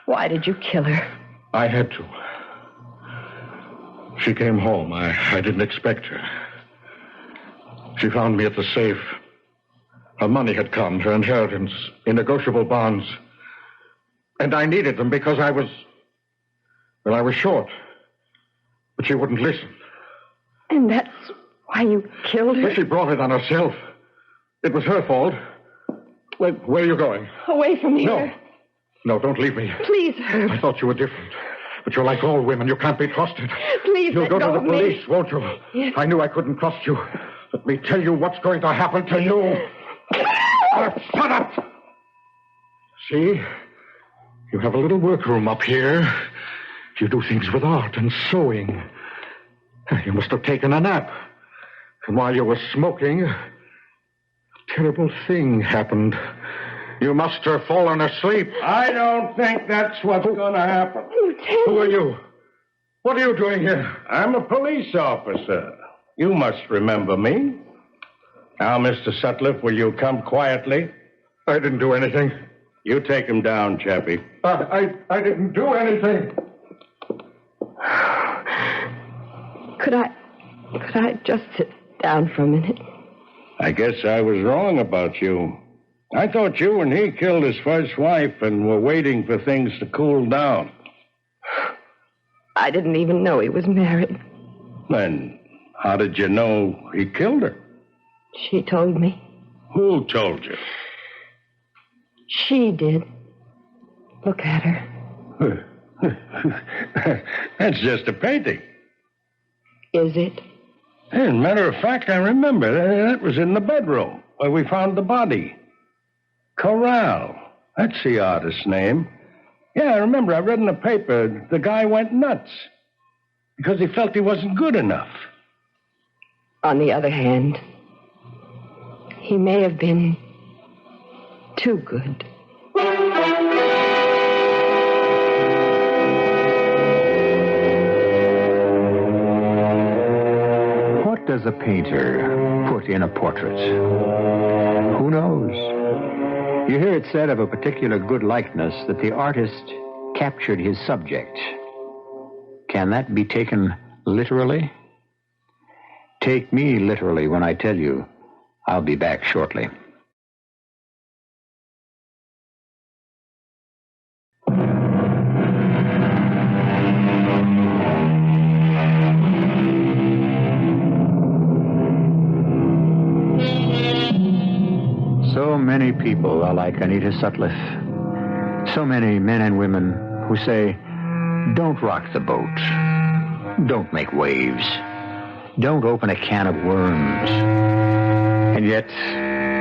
Why did you kill her? I had to. She came home. I didn't expect her. She found me at the safe. Her money had come, her inheritance, in negotiable bonds. And I needed them because I was short. But she wouldn't listen. And that's why you killed her? But she brought it on herself. It was her fault. Where are you going? Away from here. No, don't leave me. Please, Herb. I thought you were different. But you're like all women. You can't be trusted. Please, You'll let go go to the of me. police, won't you? Yes. I knew I couldn't trust you. Let me tell you what's going to happen to you. Shut up! See? You have a little workroom up here. You do things with art and sewing. You must have taken a nap. And while you were smoking, a terrible thing happened. You must have fallen asleep. I don't think that's what's going to happen. Who are you? What are you doing here? I'm a police officer. You must remember me. Now, Mr. Sutcliffe, will you come quietly? I didn't do anything. You take him down, Chappie. I didn't do anything. Could I just sit down for a minute? I guess I was wrong about you. I thought you and he killed his first wife and were waiting for things to cool down. I didn't even know he was married. Then how did you know he killed her? She told me. Who told you? She did. Look at her. That's just a painting. Is it? As a matter of fact, I remember. That was in the bedroom where we found the body. Corral. That's the artist's name. Yeah, I remember. I read in the paper the guy went nuts because he felt he wasn't good enough. On the other hand, he may have been too good. What does a painter put in a portrait? Who knows? You hear it said of a particular good likeness that the artist captured his subject. Can that be taken literally? Take me literally when I tell you I'll be back shortly. So many many people are like Anita Sutliff. So many men and women who say, don't rock the boat. Don't make waves. Don't open a can of worms. And yet,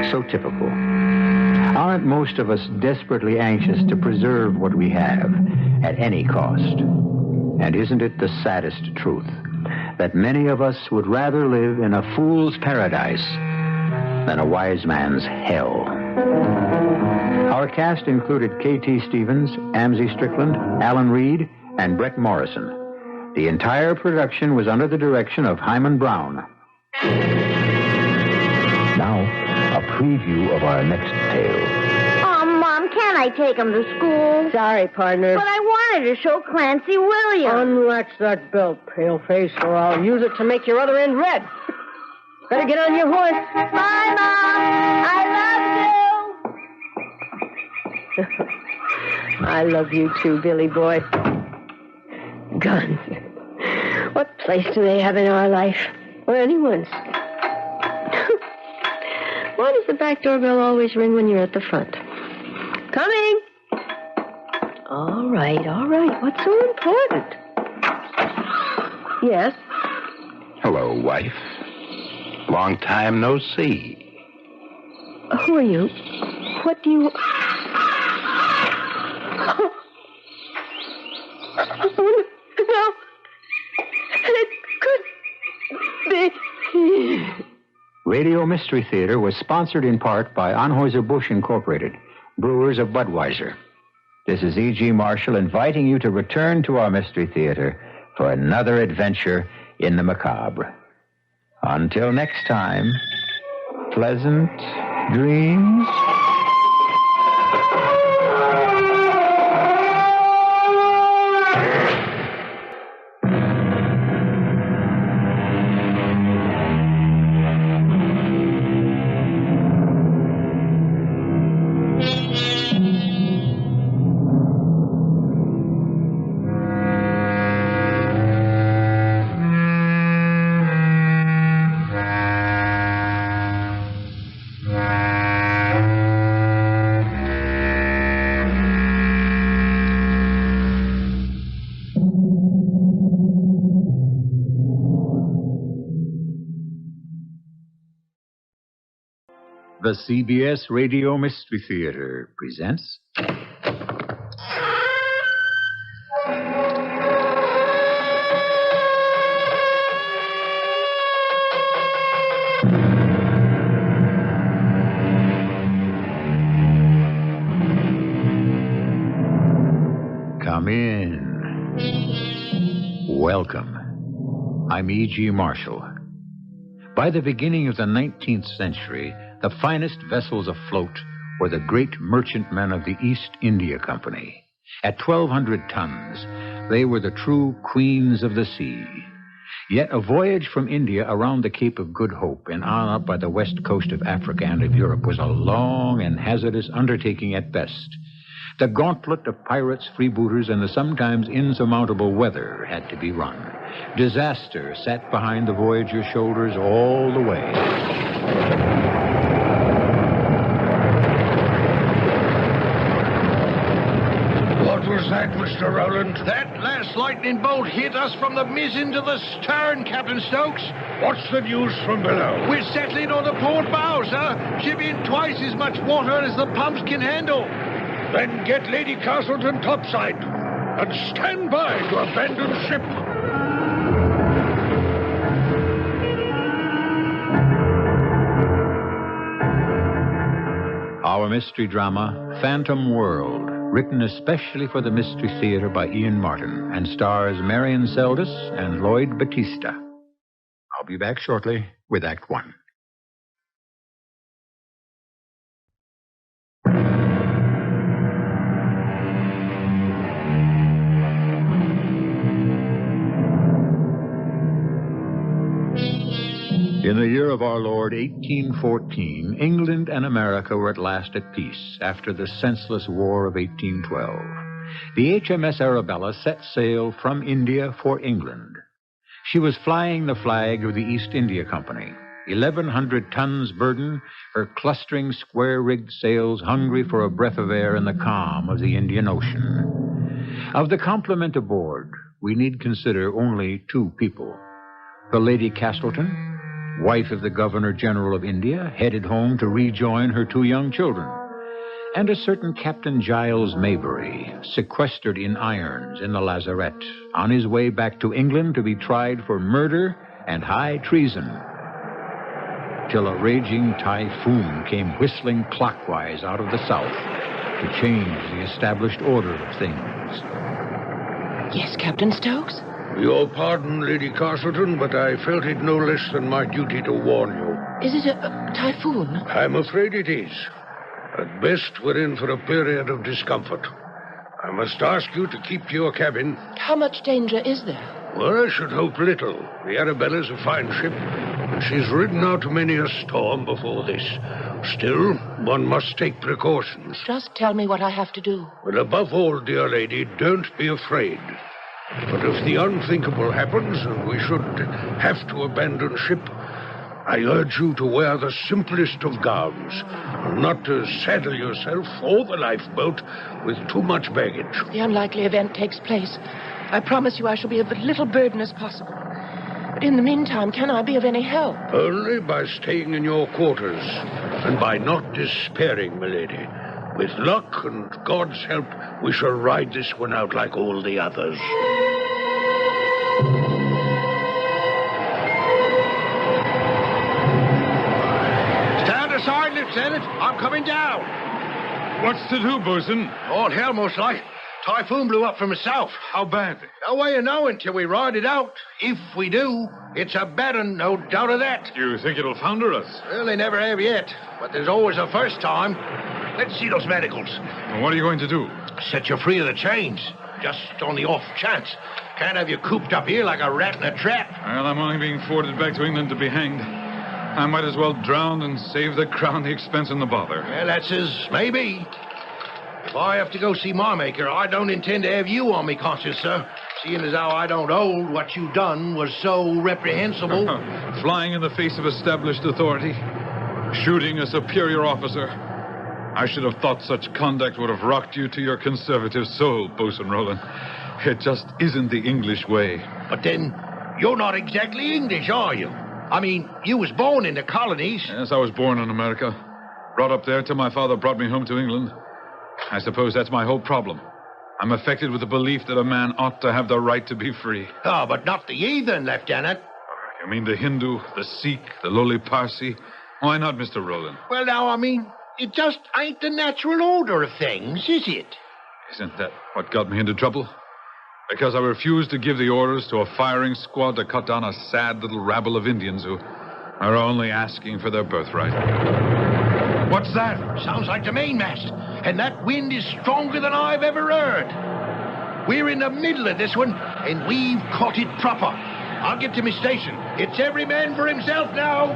so typical. Aren't most of us desperately anxious to preserve what we have at any cost? And isn't it the saddest truth that many of us would rather live in a fool's paradise than a wise man's hell? Our cast included K.T. Stevens, Amzie Strickland, Alan Reed, and Brett Morrison. The entire production was under the direction of Hyman Brown. Now, a preview of our next tale. Oh, Mom, can't I take him to school? Sorry, partner. But I wanted to show Clancy Williams. Unlatch that belt, paleface, or I'll use it to make your other end red. Better get on your horse. Bye, Mom. I love you. I love you too, Billy boy. Guns. What place do they have in our life? Or anyone's? Why does the back doorbell always ring when you're at the front? Coming! All right. What's so important? Yes? Hello, wife. Long time no see. Who are you? What do you... Oh, no. It could be... Radio Mystery Theater was sponsored in part by Anheuser-Busch Incorporated, brewers of Budweiser. This is E.G. Marshall inviting you to return to our Mystery Theater for another adventure in the macabre. Until next time, pleasant dreams. The CBS Radio Mystery Theater presents... Come in. Welcome. I'm E.G. Marshall. By the beginning of the 19th century, the finest vessels afloat were the great merchantmen of the East India Company. At 1,200 tons, they were the true queens of the sea. Yet a voyage from India around the Cape of Good Hope and on up by the west coast of Africa and of Europe was a long and hazardous undertaking at best. The gauntlet of pirates, freebooters, and the sometimes insurmountable weather had to be run. Disaster sat behind the voyager's shoulders all the way. What was that, Mr. Rowland? That last lightning bolt hit us from the mizzen to the stern, Captain Stokes. What's the news from below? We're settling on the port bow, sir. Shipping twice as much water as the pumps can handle. Then get Lady Castleton topside and stand by to abandon ship. Our mystery drama, Phantom World, written especially for the Mystery Theater by Ian Martin, and stars Marion Seldes and Lloyd Battista. I'll be back shortly with Act One. In the year of our Lord, 1814, England and America were at last at peace after the senseless War of 1812. The HMS Arabella set sail from India for England. She was flying the flag of the East India Company. 1,100 tons burden, her clustering square-rigged sails hungry for a breath of air in the calm of the Indian Ocean. Of the complement aboard, we need consider only two people. The Lady Castleton, wife of the Governor-General of India, headed home to rejoin her two young children, and a certain Captain Giles Maybury, sequestered in irons in the lazarette, on his way back to England to be tried for murder and high treason, till a raging typhoon came whistling clockwise out of the south to change the established order of things. Yes, Captain Stokes? Your pardon, Lady Castleton, but I felt it no less than my duty to warn you. Is it a typhoon? I'm afraid it is. At best, we're in for a period of discomfort. I must ask you to keep to your cabin. How much danger is there? Well, I should hope little. The Arabella's a fine ship, and she's ridden out many a storm before this. Still, one must take precautions. Just tell me what I have to do. But above all, dear lady, don't be afraid. But if the unthinkable happens and we should have to abandon ship, I urge you to wear the simplest of gowns, and not to saddle yourself or the lifeboat with too much baggage. The unlikely event takes place. I promise you I shall be of as little burden as possible. But in the meantime, can I be of any help? Only by staying in your quarters, and by not despairing, milady. With luck and God's help, we shall ride this one out like all the others. Stand aside, Lieutenant. I'm coming down. What's to do, bosun? All hell, most like. Typhoon blew up from the south. How bad? No way of knowing till we ride it out. If we do, it's a bad one, no doubt of that. You think it'll founder us? Well, they never have yet. But there's always a first time. Let's see those manacles. Well, what are you going to do? Set you free of the chains. Just on the off chance. Can't have you cooped up here like a rat in a trap. Well, I'm only being forwarded back to England to be hanged. I might as well drown and save the crown the expense and the bother. Well, that's as maybe. If I have to go see my maker, I don't intend to have you on me conscience, sir. Seeing as how I don't hold what you done was so reprehensible. Flying in the face of established authority. Shooting a superior officer. I should have thought such conduct would have rocked you to your conservative soul, Bosun Roland. It just isn't the English way. But then, you're not exactly English, are you? I mean, you was born in the colonies. Yes, I was born in America. Brought up there till my father brought me home to England. I suppose that's my whole problem. I'm affected with the belief that a man ought to have the right to be free. Oh, but not the heathen, Lieutenant. You mean the Hindu, the Sikh, the lowly Parsi? Why not, Mr. Roland? Well, now, I mean, it just ain't the natural order of things, is it? Isn't that what got me into trouble? Because I refused to give the orders to a firing squad to cut down a sad little rabble of Indians who are only asking for their birthright. What's that? Sounds like the mainmast. And that wind is stronger than I've ever heard. We're in the middle of this one, and we've caught it proper. I'll get to my station. It's every man for himself now.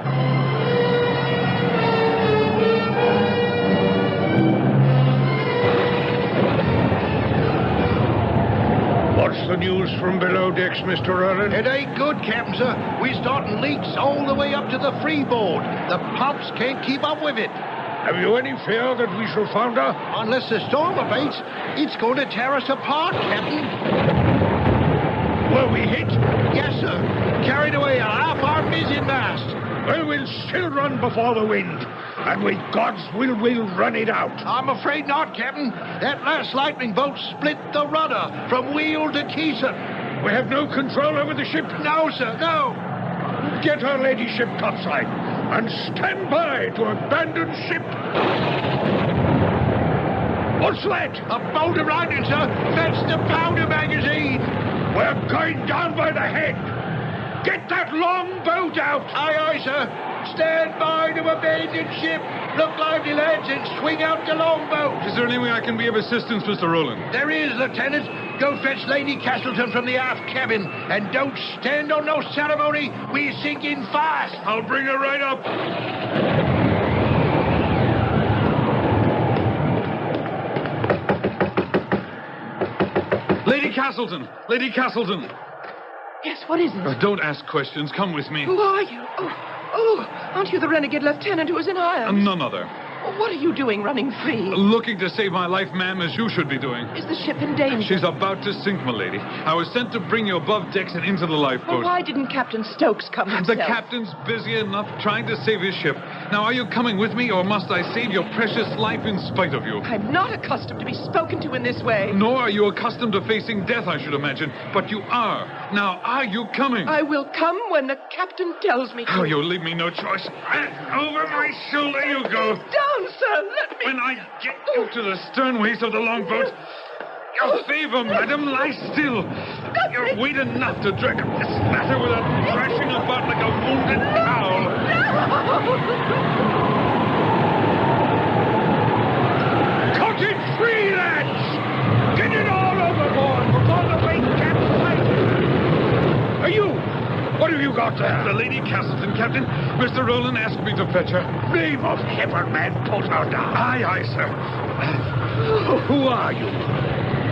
What's the news from below decks, Mr. Roland? It ain't good, Captain, sir. We're starting leaks all the way up to the freeboard. The pumps can't keep up with it. Have you any fear that we shall founder? Unless the storm abates, it's going to tear us apart, Captain. Were we hit? Yes, sir. Carried away half our mizzen mast. Well, we'll still run before the wind. And with God's will, we'll run it out. I'm afraid not, Captain. That last lightning bolt split the rudder from wheel to keelson. We have no control over the ship? No, sir, no. Get her ladyship topside and stand by to abandon ship. What's that? A boat arriving, sir. That's the powder magazine. We're going down by the head. Get that long boat out. Aye, aye, sir. Stand by to abandon ship. Look lively, lads, and swing out the longboat. Is there any way I can be of assistance, Mr. Roland? There is, Lieutenant. Go fetch Lady Castleton from the aft cabin. And don't stand on no ceremony. We're sinking fast. I'll bring her right up. Lady Castleton! Lady Castleton! Yes, what is it? Don't ask questions. Come with me. Who are you? Oh, Oh, aren't you the renegade lieutenant who was in irons? None other. What are you doing running free? Looking to save my life, ma'am, as you should be doing. Is the ship in danger? She's about to sink, milady. I was sent to bring you above decks and into the lifeboat. Well, why didn't Captain Stokes come himself? The captain's busy enough trying to save his ship. Now, are you coming with me, or must I save your precious life in spite of you? I'm not accustomed to be spoken to in this way. Nor are you accustomed to facing death, I should imagine. But you are. Now, are you coming? I will come when the captain tells me to. Oh, you'll leave me no choice. Over my shoulder you go. Down, sir. Let me. When I get you to the sternways of the longboat, your favor, madam, lie still. You're weight enough to drag up this matter without thrashing about like a wounded cow. Cut it free, lads! Get it all overboard before the weight capsizes! Are you? What have you got there? The Lady Castleton, Captain. Mr. Rowland asked me to fetch her. Name of heaven, man, put her down. Aye, aye, sir. Who are you?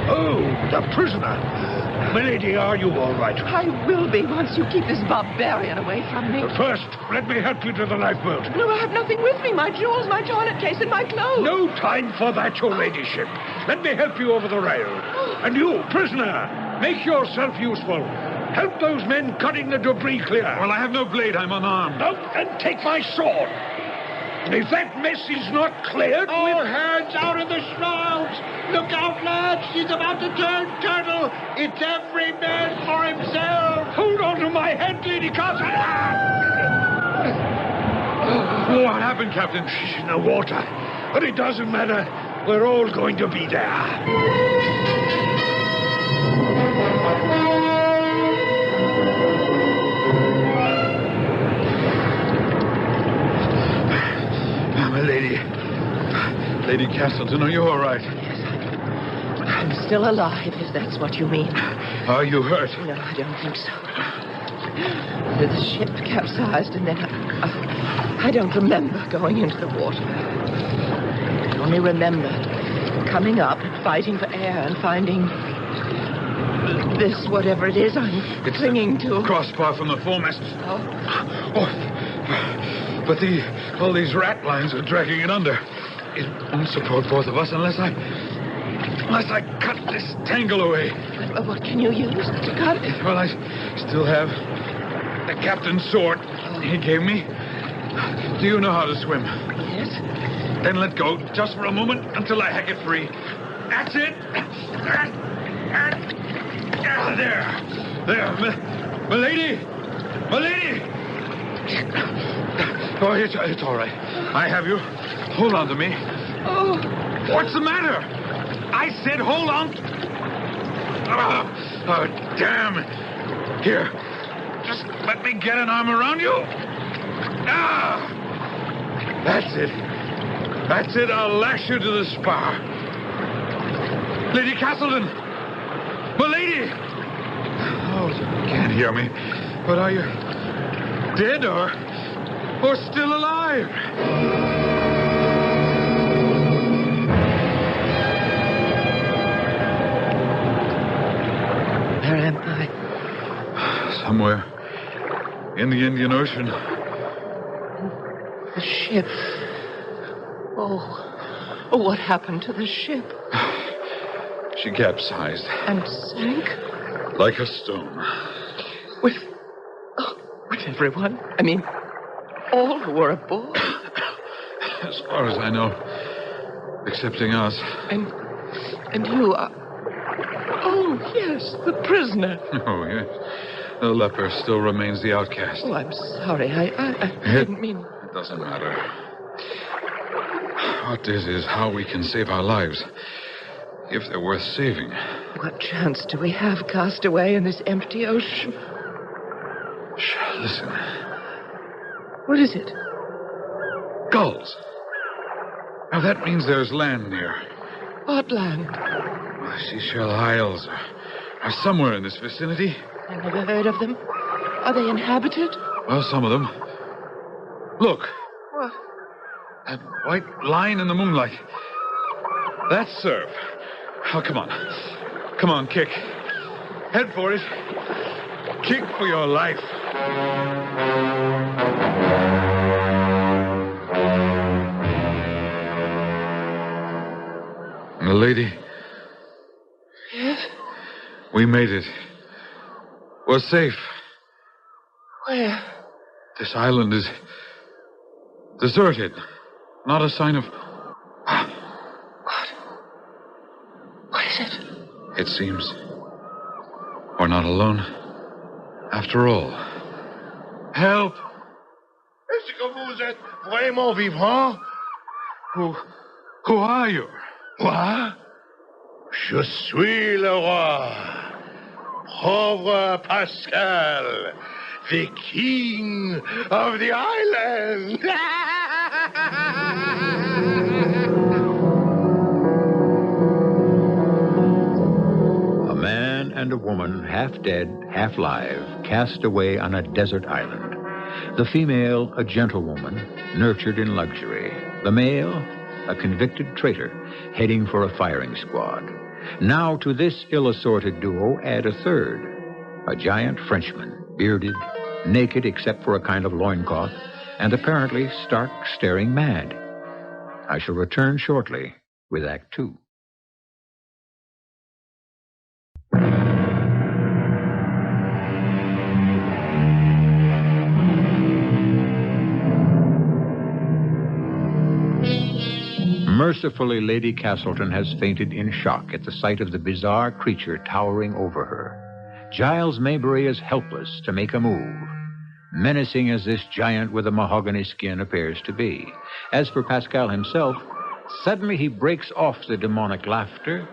Oh, the prisoner. Milady, are you all right? I will be once you keep this barbarian away from me. First, let me help you to the lifeboat. No, I have nothing with me. My jewels, my toilet case, and my clothes. No time for that, your ladyship. Let me help you over the rail. And you, prisoner, make yourself useful. Help those men cutting the debris clear. Well, I have no blade. I'm unarmed. No, then take my sword. If that mess is not cleared... All hands out of the shrouds! Look out, lads! She's about to turn turtle! It's every man for himself! Hold on to my head, Lady Castleton! What happened, Captain? She's in the water. But it doesn't matter. We're all going to be there. Lady Castleton, are you all right? Yes, I'm still alive, if that's what you mean. Are you hurt? No, I don't think so. The ship capsized, and then I don't remember going into the water. I only remember coming up and fighting for air and finding this, whatever it is, I'm clinging to. Crossbar from the foremast. Oh. But all these rat lines are dragging it under. It won't support both of us unless I cut this tangle away. What can you use to cut it? Well, I still have the captain's sword he gave me. Do you know how to swim? Yes. Then let go, just for a moment, until I hack it free. That's it. There. Milady! Oh, it's all right. I have you. Hold on to me. Oh. What's the matter? I said hold on. Oh, damn. Here. Just let me get an arm around you. That's it. I'll lash you to the spar. Lady Castleton. Milady. Oh, you can't hear me. But are you dead or still alive? Where am I? Somewhere in the Indian Ocean. The ship. Oh, what happened to the ship? She capsized. And sank? Like a stone. With everyone? I mean, all who were aboard? As far as I know, excepting us. And you are... Oh, yes, the prisoner. Oh, yes. The leper still remains the outcast. Oh, I'm sorry. I didn't mean... It doesn't matter. What is how we can save our lives, if they're worth saving. What chance do we have, cast away in this empty ocean? Shh, listen. What is it? Gulls. Now, that means there's land near. What land? Seashell Isles are somewhere in this vicinity. I never heard of them. Are they inhabited? Well, some of them. Look. What? That white line in the moonlight. That's surf. Oh, come on. Come on, kick. Head for it. Kick for your life. Lady. Yes? We made it. We're safe. Where? This island is deserted. Not a sign of... What is it? It seems we're not alone. After all. Help! Est-ce que vous êtes vraiment vivant? Who are you? Moi? Je suis le roi. Pauvre Pascal, the king of the island. A man and a woman, half dead, half live, cast away on a desert island. The female, a gentlewoman, nurtured in luxury. The male, a convicted traitor, heading for a firing squad. Now to this ill-assorted duo add a third, a giant Frenchman, bearded, naked except for a kind of loincloth, and apparently stark, staring mad. I shall return shortly with Act Two. Mercifully, Lady Castleton has fainted in shock at the sight of the bizarre creature towering over her. Giles Maybury is helpless to make a move, menacing as this giant with a mahogany skin appears to be. As for Pascal himself, suddenly he breaks off the demonic laughter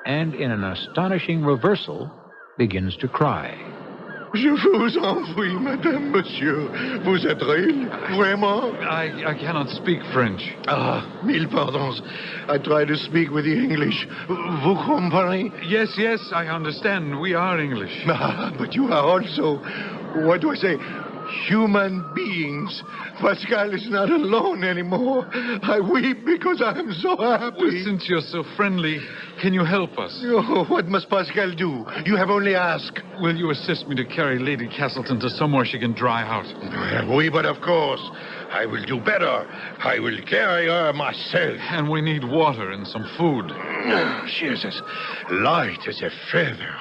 and, in an astonishing reversal, begins to cry. Je vous en prie, madame, monsieur. Vous êtes real? Vraiment? I cannot speak French. Ah, mille pardons. I try to speak with the English. Vous comprenez? Yes, I understand. We are English. Ah, but you are also, what do I say, human beings. Pascal is not alone anymore. I weep because I am so happy. Well, since you're so friendly, can you help us? Oh, what must Pascal do? You have only asked. Will you assist me to carry Lady Castleton to somewhere she can dry out? Oui, but of course. I will do better. I will carry her myself. And we need water and some food. She is as light as a feather.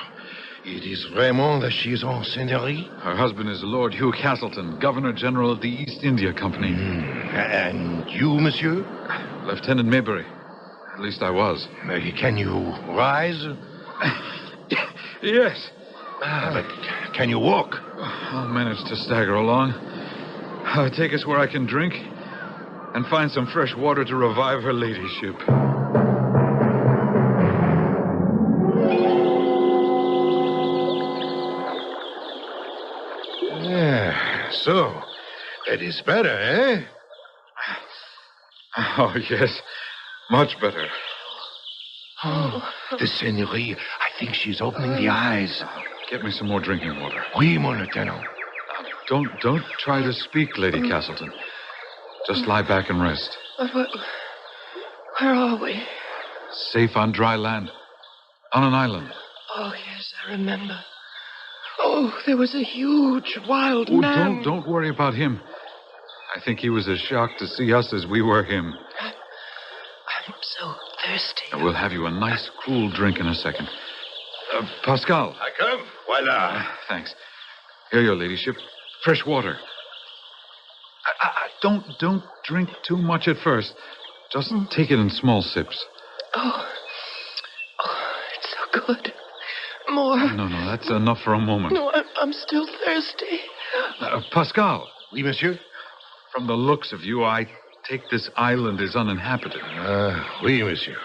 It is Raymond that she is en seigneurie? Her husband is Lord Hugh Castleton, Governor General of the East India Company. And you, monsieur? Lieutenant Maybury. At least I was. Can you rise? Yes. But can you walk? I'll manage to stagger along. Take us where I can drink and find some fresh water to revive her ladyship. So, that is better, eh? Oh, yes. Much better. Oh, the seigneurie. I think she's opening the eyes. Get me some more drinking water. Oui, mon lieutenant. Don't try to speak, Lady Castleton. Just lie back and rest. But where are we? Safe on dry land. On an island. Oh, yes, I remember. Oh, there was a huge, wild Oh, man. don't worry about him. I think he was as shocked to see us as we were him. I'm so thirsty. We'll have you a nice, cool drink in a second. Pascal. I come. Voila. Thanks. Here, your ladyship. Fresh water. Don't drink too much at first. Just take it in small sips. Oh, it's so good. More. No, that's enough for a moment. No, I'm still thirsty. Pascal. Oui, monsieur? From the looks of you, I take this island is uninhabited. Oui, monsieur.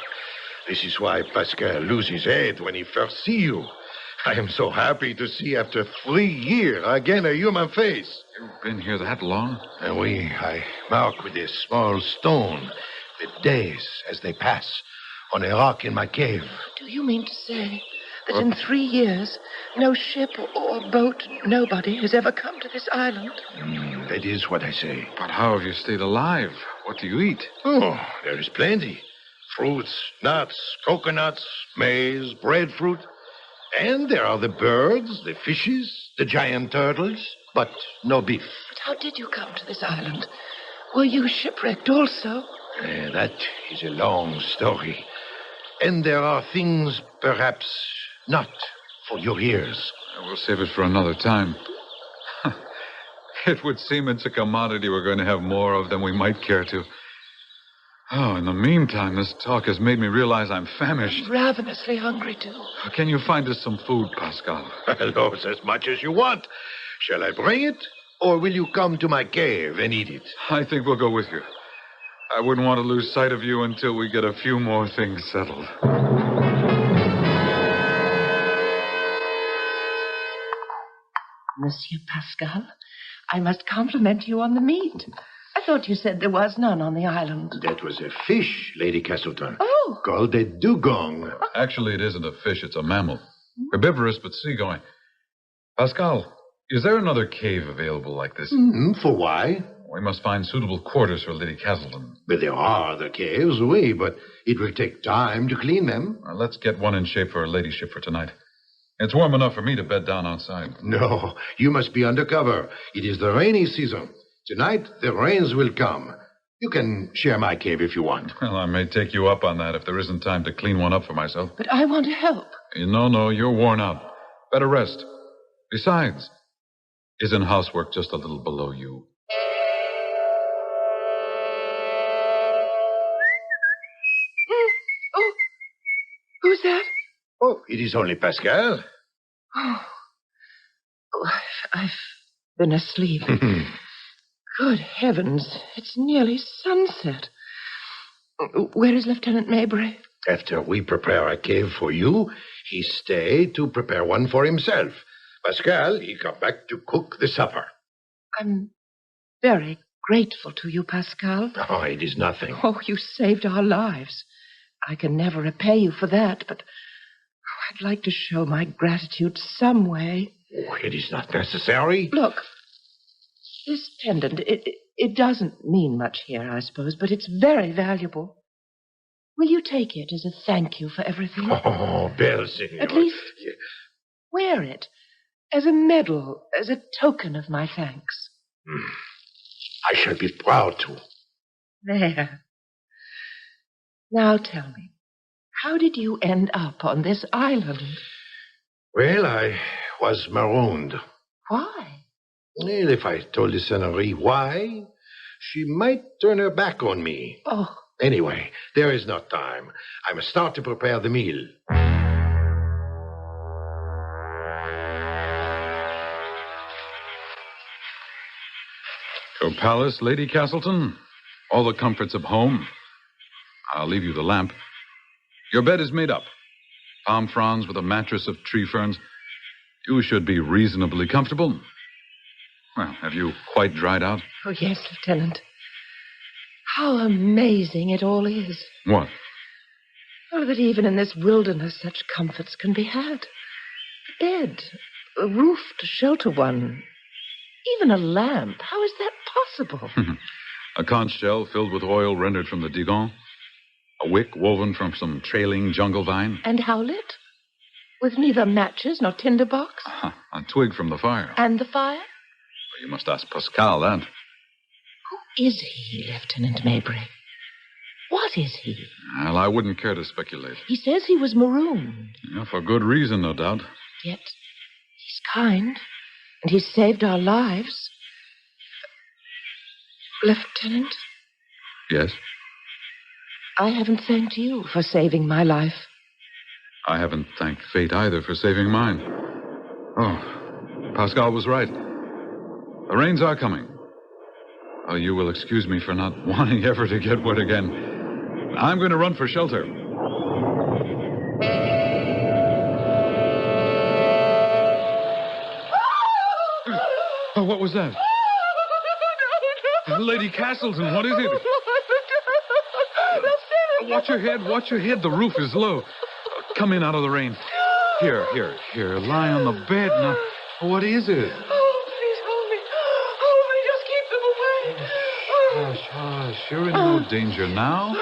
This is why Pascal loses his head when he first see you. I am so happy to see after 3 years again a human face. You've been here that long? Oui, I mark with a small stone the days as they pass on a rock in my cave. Do you mean to say that in 3 years, no ship or boat, nobody has ever come to this island? That is what I say. But how have you stayed alive? What do you eat? Oh, there is plenty. Fruits, nuts, coconuts, maize, breadfruit. And there are the birds, the fishes, the giant turtles, but no beef. But how did you come to this island? Were you shipwrecked also? That is a long story. And there are things perhaps not for your ears. We'll save it for another time. It would seem it's a commodity we're going to have more of than we might care to. Oh, in the meantime, this talk has made me realize I'm famished. I'm ravenously hungry, too. Can you find us some food, Pascal? Hello, as much as you want. Shall I bring it, or will you come to my cave and eat it? I think we'll go with you. I wouldn't want to lose sight of you until we get a few more things settled. Monsieur Pascal, I must compliment you on the meat. I thought you said there was none on the island. That was a fish, Lady Castleton. Oh. Called a dugong. Actually, it isn't a fish, it's a mammal. Herbivorous, but seagoing. Pascal, is there another cave available like this? For why? We must find suitable quarters for Lady Castleton. But there are other caves, oui, but it will take time to clean them. Let's get one in shape for her ladyship for tonight. It's warm enough for me to bed down outside. No, you must be under cover. It is the rainy season. Tonight, the rains will come. You can share my cave if you want. Well, I may take you up on that if there isn't time to clean one up for myself. But I want to help. No, you're worn out. Better rest. Besides, isn't housework just a little below you? Oh, who's that? Oh, it is only Pascal. Oh, I've been asleep. Good heavens, it's nearly sunset. Where is Lieutenant Mabry? After we prepare a cave for you, he stayed to prepare one for himself. Pascal, he come back to cook the supper. I'm very grateful to you, Pascal. Oh, it is nothing. Oh, you saved our lives. I can never repay you for that, but I'd like to show my gratitude some way. Oh, it is not necessary. Look, this pendant, it doesn't mean much here, I suppose, but it's very valuable. Will you take it as a thank you for everything? Oh, belle senor. At least wear it as a medal, as a token of my thanks. I shall be proud to. There. Now tell me, how did you end up on this island? Well, I was marooned. Why? Well, if I told the Senori why, she might turn her back on me. Oh. Anyway, there is no time. I must start to prepare the meal. Your palace, Lady Castleton. All the comforts of home. I'll leave you the lamp. Your bed is made up. Palm fronds with a mattress of tree ferns. You should be reasonably comfortable. Well, have you quite dried out? Oh, yes, Lieutenant. How amazing it all is. What? Oh, that even in this wilderness such comforts can be had. A bed, a roof to shelter one, even a lamp. How is that possible? A conch shell filled with oil rendered from the Digon. A wick woven from some trailing jungle vine. And how lit? With neither matches nor tinderbox? A twig from the fire. And the fire? Well, you must ask Pascal that. Who is he, Lieutenant Mabry? What is he? Well, I wouldn't care to speculate. He says he was marooned. Yeah, for good reason, no doubt. Yet he's kind, and he's saved our lives. Lieutenant? Yes? I haven't thanked you for saving my life. I haven't thanked fate either for saving mine. Oh, Pascal was right. The rains are coming. Oh, you will excuse me for not wanting ever to get wet again. I'm going to run for shelter. Oh, what was that? Lady Castleton, what is it? Watch your head, watch your head. The roof is low. Come in out of the rain. Here. Lie on the bed now. What is it? Oh, please hold me. Hold me. Just keep them away. Hush. You're in no danger now.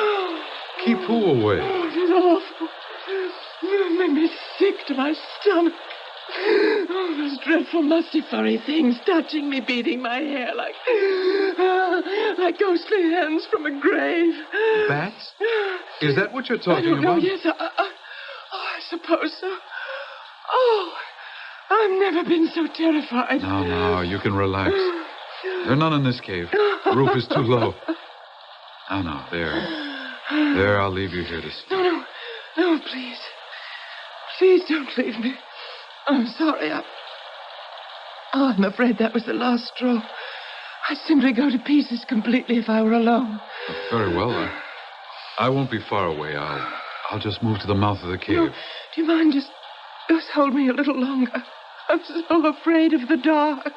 Keep who away? Oh, it is awful. You made me sick. to my stomach. Oh, those dreadful, musty, furry things touching me, beating my hair like ghostly hands from a grave. Bats? Is that what you're I talking don't know. about? Yes, I suppose so. Oh, I've never been so terrified. No, you can relax. There are none in this cave. The roof is too low. No, there, I'll leave you here to sleep. No, please. Please don't leave me. I'm sorry. I'm afraid that was the last straw. I'd simply go to pieces completely if I were alone. Very well. I won't be far away. I'll just move to the mouth of the cave. No, do you mind just hold me a little longer? I'm so afraid of the dark.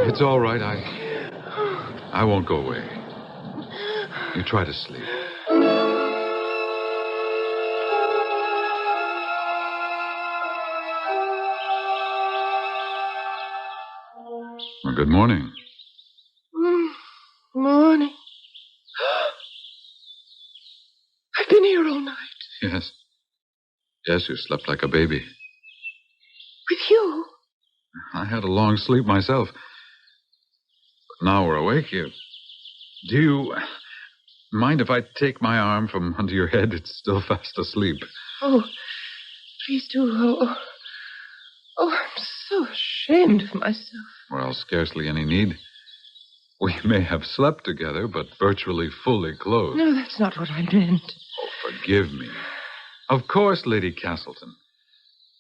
It's all right. I won't go away. You try to sleep. Well, good morning. Morning. I've been here all night. Yes. Yes, you slept like a baby. With you? I had a long sleep myself. But now we're awake. Do you mind if I take my arm from under your head? It's still fast asleep. Oh, please do. Oh, I'm so ashamed of myself. Well, scarcely any need. We may have slept together, but virtually fully clothed. No, that's not what I meant. Oh, forgive me. Of course, Lady Castleton.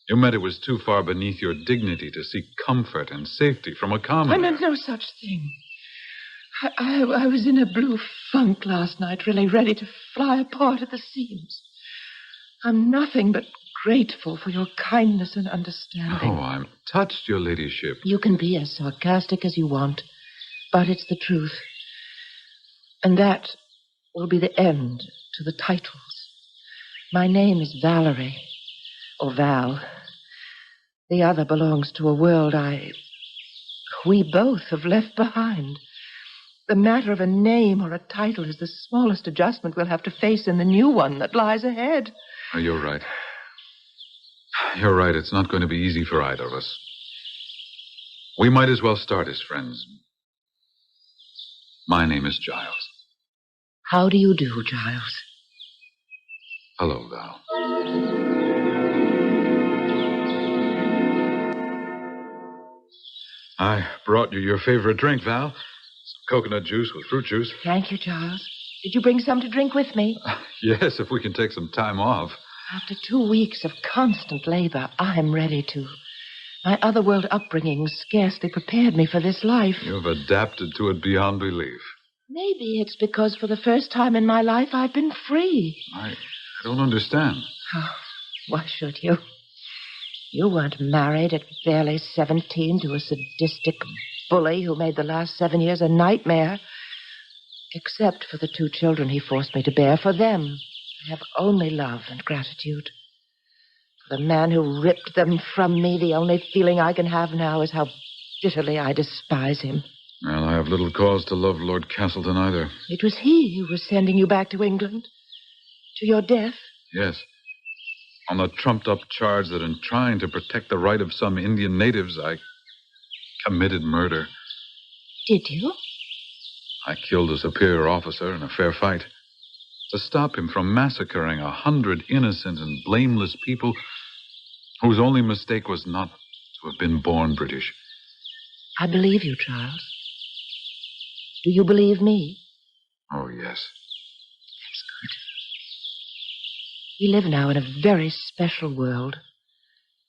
You meant it was too far beneath your dignity to seek comfort and safety from a commoner. I meant no such thing. I was in a blue funk last night, really ready to fly apart at the seams. I'm nothing but grateful for your kindness and understanding. Oh, I'm touched, your ladyship. You can be as sarcastic as you want, but it's the truth. And that will be the end to the titles. My name is Valerie, or Val. The other belongs to a world we both have left behind. The matter of a name or a title is the smallest adjustment we'll have to face in the new one that lies ahead. Oh, you're right. You're right. It's not going to be easy for either of us. We might as well start as friends. My name is Giles. How do you do, Giles? Hello, Val. I brought you your favorite drink, Val. Some coconut juice with fruit juice. Thank you, Giles. Did you bring some to drink with me? Yes, if we can take some time off. After 2 weeks of constant labor, I'm ready to. My otherworld upbringing scarcely prepared me for this life. You've adapted to it beyond belief. Maybe it's because for the first time in my life I've been free. I don't understand. Oh, why should you? You weren't married at barely 17 to a sadistic bully who made the last 7 years a nightmare. Except for the 2 children he forced me to bear. For them, I have only love and gratitude. For the man who ripped them from me, the only feeling I can have now is how bitterly I despise him. Well, I have little cause to love Lord Castleton either. It was he who was sending you back to England. To your death. Yes. On the trumped-up charge that in trying to protect the right of some Indian natives, I committed murder. Did you? I killed a superior officer in a fair fight. To stop him from massacring 100 innocent and blameless people whose only mistake was not to have been born British. I believe you, Charles. Do you believe me? Oh, yes. That's good. We live now in a very special world.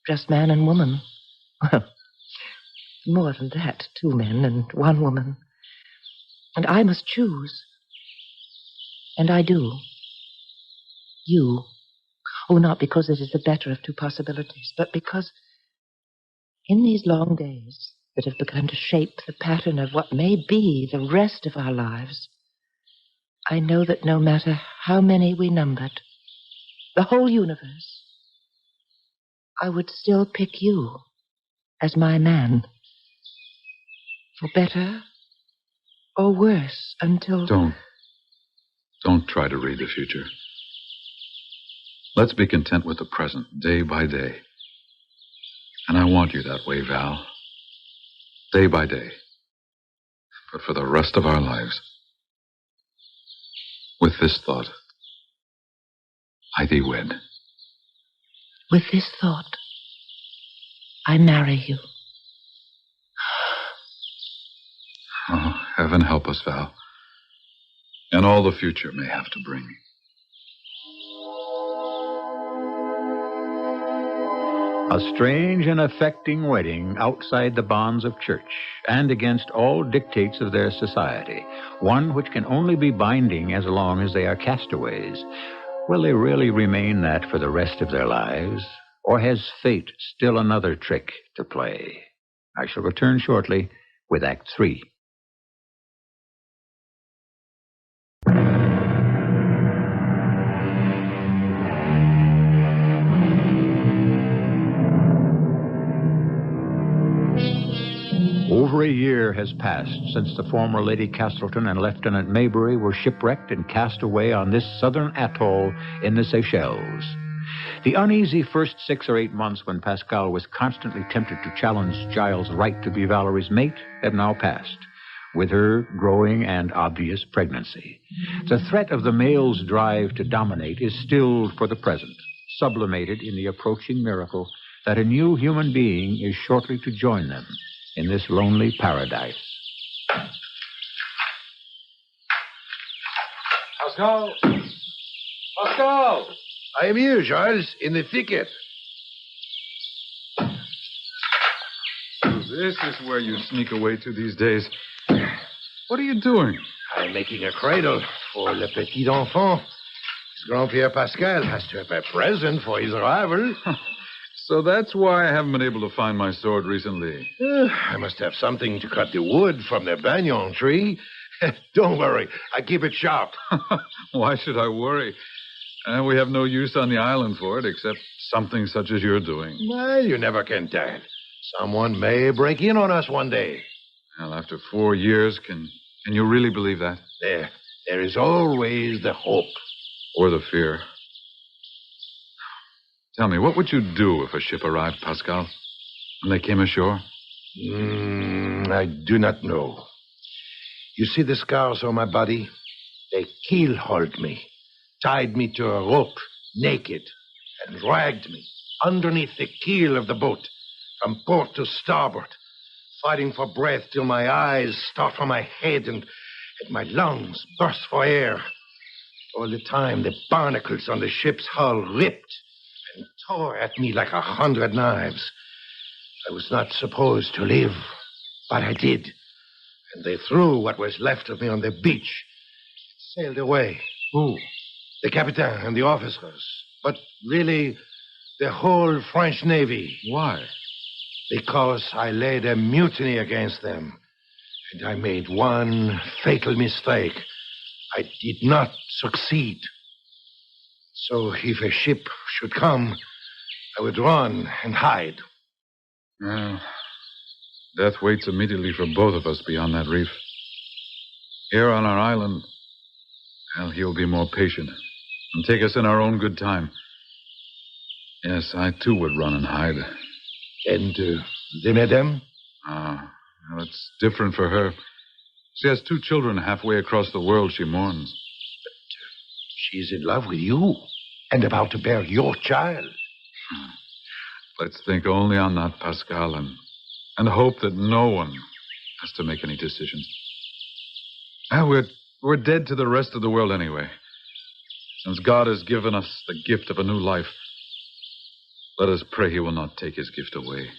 Just man and woman. Well, more than that, 2 men and 1 woman. And I must choose. And I do. You. Oh, not because it is the better of 2 possibilities, but because in these long days that have begun to shape the pattern of what may be the rest of our lives, I know that no matter how many we numbered, the whole universe, I would still pick you as my man. For better or worse until... Don't try to read the future. Let's be content with the present, day by day. And I want you that way, Val. Day by day. But for the rest of our lives. With this thought, I thee wed. With this thought, I marry you. Oh, heaven help us, Val. And all the future may have to bring. A strange and affecting wedding outside the bonds of church and against all dictates of their society. One which can only be binding as long as they are castaways. Will they really remain that for the rest of their lives? Or has fate still another trick to play? I shall return shortly with Act 3. Over a year has passed since the former Lady Castleton and Lieutenant Maybury were shipwrecked and cast away on this southern atoll in the Seychelles. The uneasy first 6 or 8 months when Pascal was constantly tempted to challenge Giles' right to be Valerie's mate have now passed, with her growing and obvious pregnancy. The threat of the male's drive to dominate is stilled for the present, sublimated in the approaching miracle that a new human being is shortly to join them in this lonely paradise. Pascal! Pascal! I am here, Giles, in the thicket. This is where you sneak away to these days. What are you doing? I'm making a cradle for le petit enfant. His Grand-Père Pascal has to have a present for his arrival. So that's why I haven't been able to find my sword recently. I must have something to cut the wood from the banyan tree. Don't worry, I keep it sharp. Why should I worry? We have no use on the island for it, except something such as you're doing. Well, you never can tell. Someone may break in on us one day. Well, after 4 years, can you really believe that? There is always the hope. Or the fear. Tell me, what would you do if a ship arrived, Pascal, and they came ashore? I do not know. You see the scars on my body? They keel-hauled me, tied me to a rope, naked, and dragged me underneath the keel of the boat, from port to starboard, fighting for breath till my eyes start from my head and my lungs burst for air. All the time, the barnacles on the ship's hull ripped and tore at me like 100 knives. I was not supposed to live, but I did. And they threw what was left of me on the beach. Sailed away. Who? The captain and the officers. But really, the whole French Navy. Why? Because I laid a mutiny against them. And I made one fatal mistake. I did not succeed. So if a ship should come, I would run and hide. Well, death waits immediately for both of us beyond that reef. Here on our island, well, he'll be more patient and take us in our own good time. Yes, I too would run and hide. And the madame? Well, it's different for her. She has 2 children halfway across the world she mourns. But she's in love with you and about to bear your child. Let's think only on that, Pascal, and hope that no one has to make any decisions. We're dead to the rest of the world anyway. Since God has given us the gift of a new life, let us pray he will not take his gift away.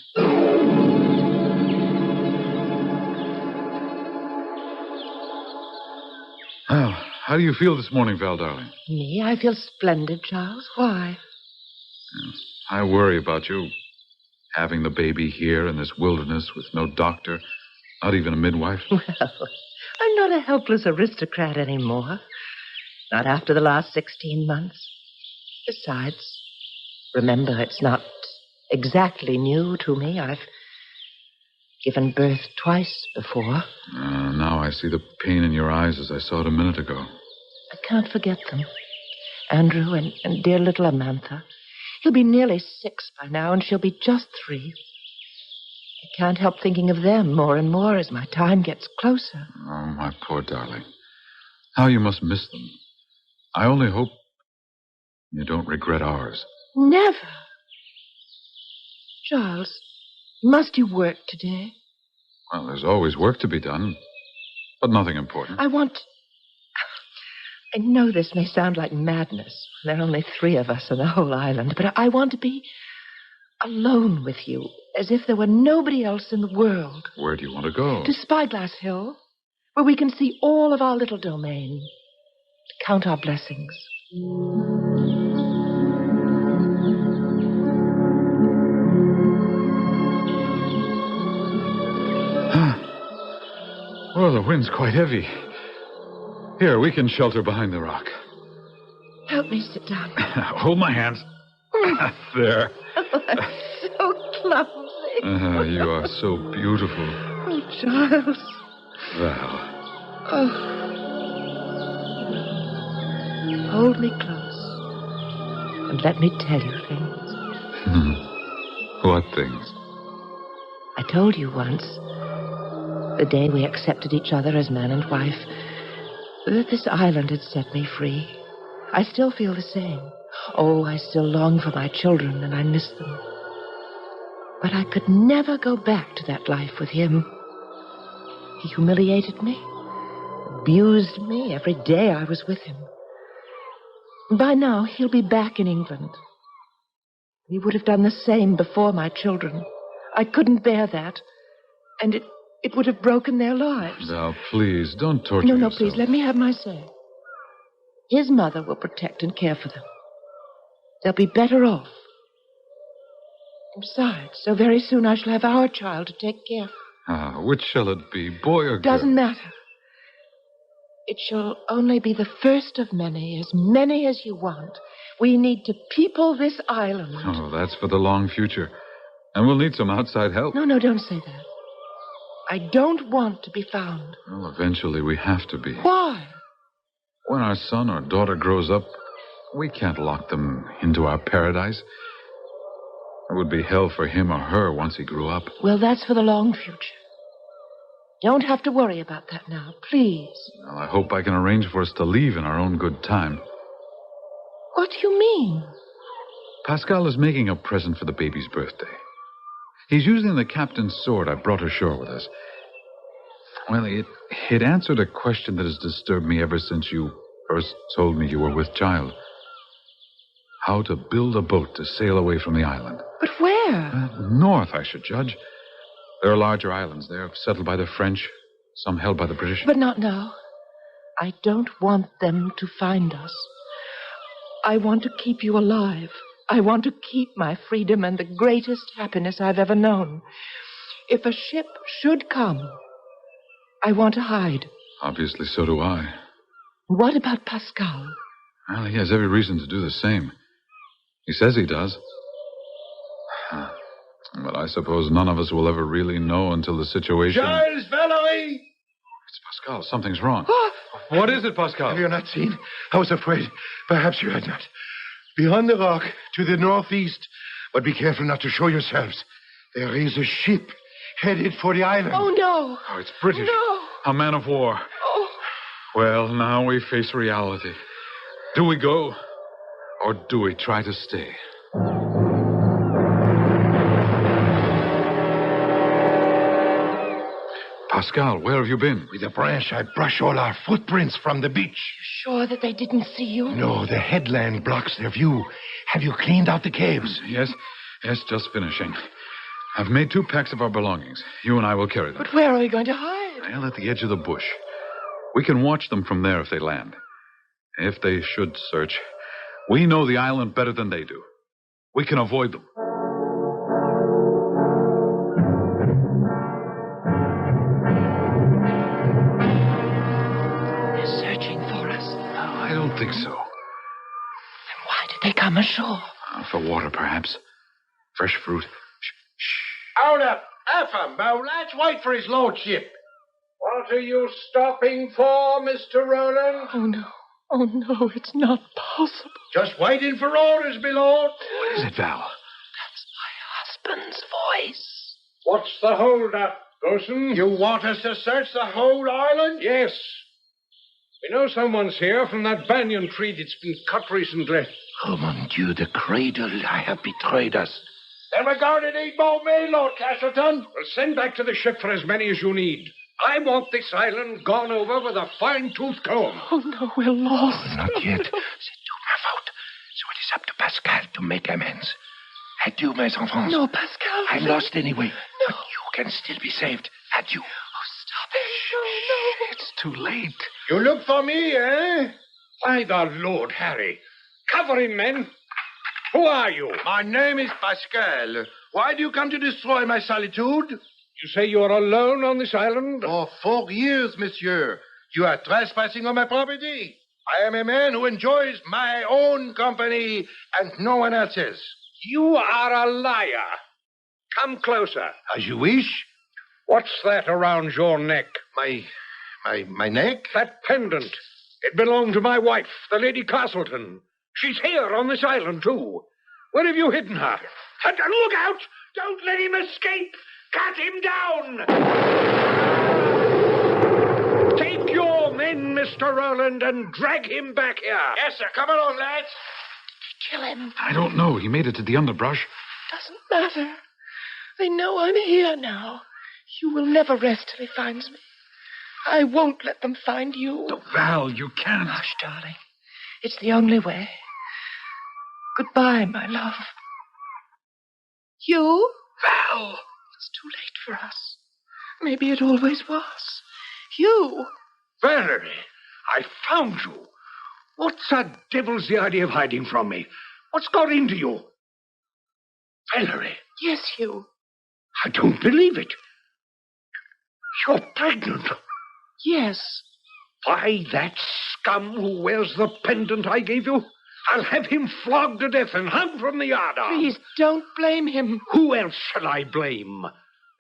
Oh, how do you feel this morning, Val, darling? Me? I feel splendid, Charles. Why? I worry about you having the baby here in this wilderness with no doctor, not even a midwife. Well, I'm not a helpless aristocrat anymore. Not after the last 16 months. Besides, remember, it's not exactly new to me. I've given birth twice before. Now I see the pain in your eyes as I saw it a minute ago. I can't forget them. Andrew and dear little Amantha. He'll be nearly 6 by now, and she'll be just 3. I can't help thinking of them more and more as my time gets closer. Oh, my poor darling. How you must miss them. I only hope you don't regret ours. Never. Charles, must you work today? Well, there's always work to be done, but nothing important. I know this may sound like madness. There are only 3 of us on the whole island, but I want to be alone with you, as if there were nobody else in the world. Where do you want to go? To Spyglass Hill, where we can see all of our little domain, to count our blessings. Well, the wind's quite heavy. Here, we can shelter behind the rock. Help me sit down. Hold my hands. There. Oh, I'm so clumsy. You are so beautiful. Oh, Charles. Val. Oh. Hold me close and let me tell you things. What things? I told you once, the day we accepted each other as man and wife, that this island had set me free. I still feel the same. Oh, I still long for my children, and I miss them. But I could never go back to that life with him. He humiliated me, abused me every day I was with him. By now, he'll be back in England. He would have done the same before my children. I couldn't bear that. And it would have broken their lives. Val, please, don't torture No, yourself. please, let me have my say. His mother will protect and care for them. They'll be better off. Besides, so very soon I shall have our child to take care of. Which shall it be, boy or girl? Doesn't matter. It shall only be the first of many as you want. We need to people this island. Oh, that's for the long future. And we'll need some outside help. No, don't say that. I don't want to be found. Well, eventually we have to be. Why? When our son or daughter grows up, we can't lock them into our paradise. It would be hell for him or her once he grew up. Well, that's for the long future. Don't have to worry about that now, please. Well, I hope I can arrange for us to leave in our own good time. What do you mean? Pascal is making a present for the baby's birthday. He's using the captain's sword I brought ashore with us. Well, it answered a question that has disturbed me ever since you first told me you were with child. How to build a boat to sail away from the island. But where? North, I should judge. There are larger islands there, settled by the French, some held by the British. But not now. I don't want them to find us. I want to keep you alive. I want to keep my freedom and the greatest happiness I've ever known. If a ship should come, I want to hide. Obviously, so do I. What about Pascal? Well, he has every reason to do the same. He says he does. But I suppose none of us will ever really know until the situation... Charles Valerie! It's Pascal. Something's wrong. What is it, Pascal? Have you not seen? I was afraid. Perhaps you had not. Beyond the rock, to the northeast. But be careful not to show yourselves. There is a ship headed for the island. Oh, no. Oh, it's British. No. A man of war. Oh. Well, now we face reality. Do we go, or do we try to stay? Pascal, where have you been? With a branch, I brush all our footprints from the beach. Sure that they didn't see you? No, the headland blocks their view. Have you cleaned out the caves? Yes, just finishing. I've made 2 packs of our belongings. You and I will carry them. But where are we going to hide? Well, at the edge of the bush. We can watch them from there if they land. If they should search, we know the island better than they do. We can avoid them. They're searching for us. No, I don't think so. Then why did they come ashore? For water, perhaps. Fresh fruit. Hold up. Effenbow, let's wait for his lordship. What are you stopping for, Mr. Roland? Oh, no. Oh, no, it's not possible. Just waiting for orders, my lord. What is it, Val? Husband's voice. What's the hold-up, Bosun? You want us to search the whole island? Yes. We know someone's here from that banyan tree that's been cut recently. Oh, mon Dieu, the cradle have betrayed us. Then we're going to need more men, Lord Castleton. Well, send back to the ship for as many as you need. I want this island gone over with a fine-tooth comb. Oh, no, we're lost. Oh, not yet. C'est tout ma faute. So it is up to Pascal to make amends. Adieu, mes enfants. No, Pascal. I'm lost anyway. No. But you can still be saved. Adieu. Oh, stop it. No. It's too late. You look for me, eh? By the Lord, Harry. Cover him, men. Who are you? My name is Pascal. Why do you come to destroy my solitude? You say you are alone on this island? For 4 years, monsieur. You are trespassing on my property. I am a man who enjoys my own company and no one else's. You are a liar. Come closer. As you wish. What's that around your neck? My neck? That pendant. It belonged to my wife, the Lady Castleton. She's here on this island, too. Where have you hidden her? And look out! Don't let him escape! Cut him down! Take your men, Mr. Rowland, and drag him back here. Yes, sir. Come along, lads. Kill him. I don't know. He made it to the underbrush. Doesn't matter. They know I'm here now. You will never rest till he finds me. I won't let them find you. No, Val, you can't. Hush, darling. It's the only way. Goodbye, my love. You? Val! It's too late for us. Maybe it always was. You? Valerie, I found you. What's the devil's the idea of hiding from me? What's got into you? Valerie. Yes, Hugh. I don't believe it. You're pregnant. Yes. By that scum who wears the pendant I gave you, I'll have him flogged to death and hung from the yardarm. Please, don't blame him. Who else shall I blame?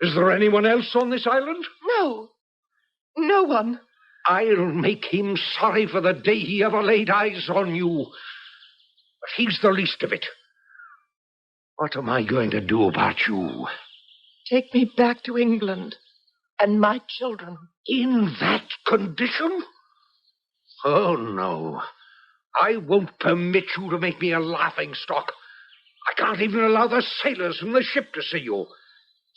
Is there anyone else on this island? No. No one. I'll make him sorry for the day he ever laid eyes on you. But he's the least of it. What am I going to do about you? Take me back to England and my children. In that condition? Oh, no. I won't permit you to make me a laughingstock. I can't even allow the sailors from the ship to see you.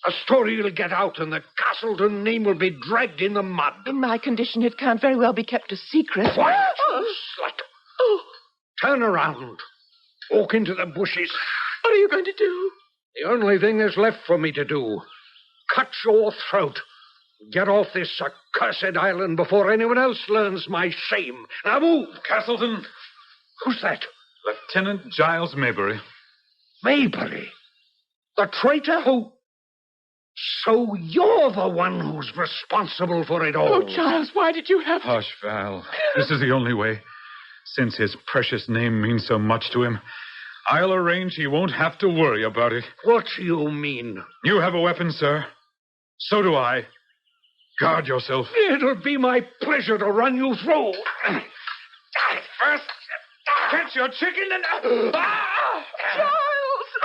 A story will get out and the Castleton name will be dragged in the mud. In my condition, it can't very well be kept a secret. Quiet, you slut. Oh. Turn around. Walk into the bushes. What are you going to do? The only thing there's left for me to do. Cut your throat. Get off this accursed island before anyone else learns my shame. Now move. Castleton. Who's that? Lieutenant Giles Maybury. Maybury? The traitor who... So you're the one who's responsible for it all. Oh, Giles, why did you have to... Hush, Val. This is the only way. Since his precious name means so much to him, I'll arrange he won't have to worry about it. What do you mean? You have a weapon, sir. So do I. Guard yourself. It'll be my pleasure to run you through. First, catch your chicken and... Giles!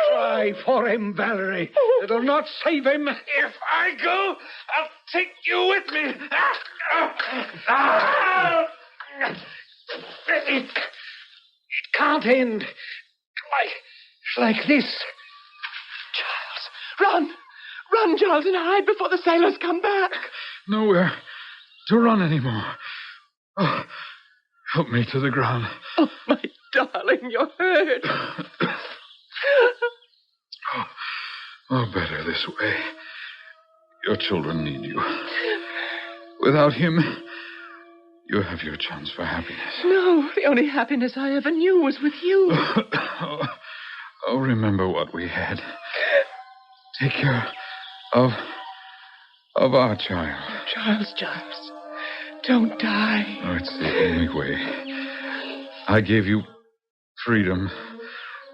Try for him, Valerie. It'll not save him. If I go, I'll take you with me. It can't end like this. Giles, run! Run, Giles, and hide before the sailors come back. Nowhere to run anymore. Oh, help me to the ground. Oh, my darling, you're hurt. Oh, better this way. Your children need you. Without him, you have your chance for happiness. No, the only happiness I ever knew was with you. Oh, remember what we had. Take care of our child. Giles, don't die. Oh, it's the only way. I gave you freedom,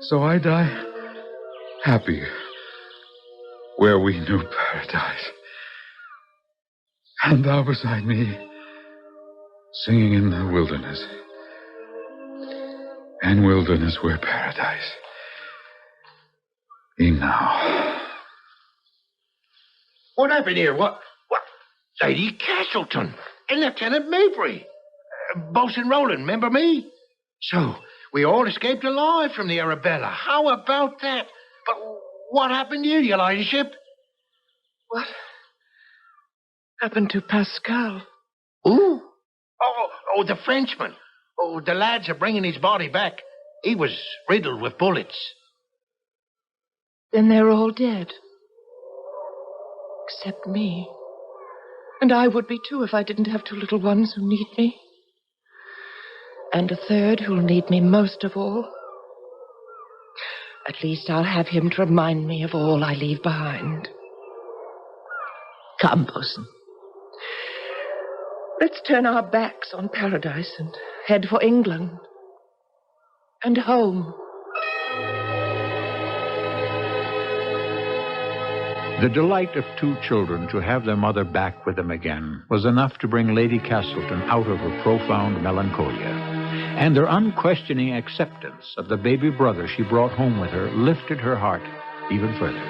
so I die happy where we knew paradise. And thou beside me, singing in the wilderness and wilderness were paradise. Eat now. What happened here? What? Lady Castleton and Lieutenant Mabry. Bosun Roland, remember me? So, we all escaped alive from the Arabella. How about that? But what happened to you, your ladyship? What happened to Pascal? Ooh. Oh, the Frenchman. Oh, the lads are bringing his body back. He was riddled with bullets. Then they're all dead. Except me. And I would be too if I didn't have two little ones who need me. And a third who'll need me most of all. At least I'll have him to remind me of all I leave behind. Come, Bosun. Let's turn our backs on paradise and head for England. And home. The delight of two children to have their mother back with them again was enough to bring Lady Castleton out of her profound melancholia. And their unquestioning acceptance of the baby brother she brought home with her lifted her heart even further.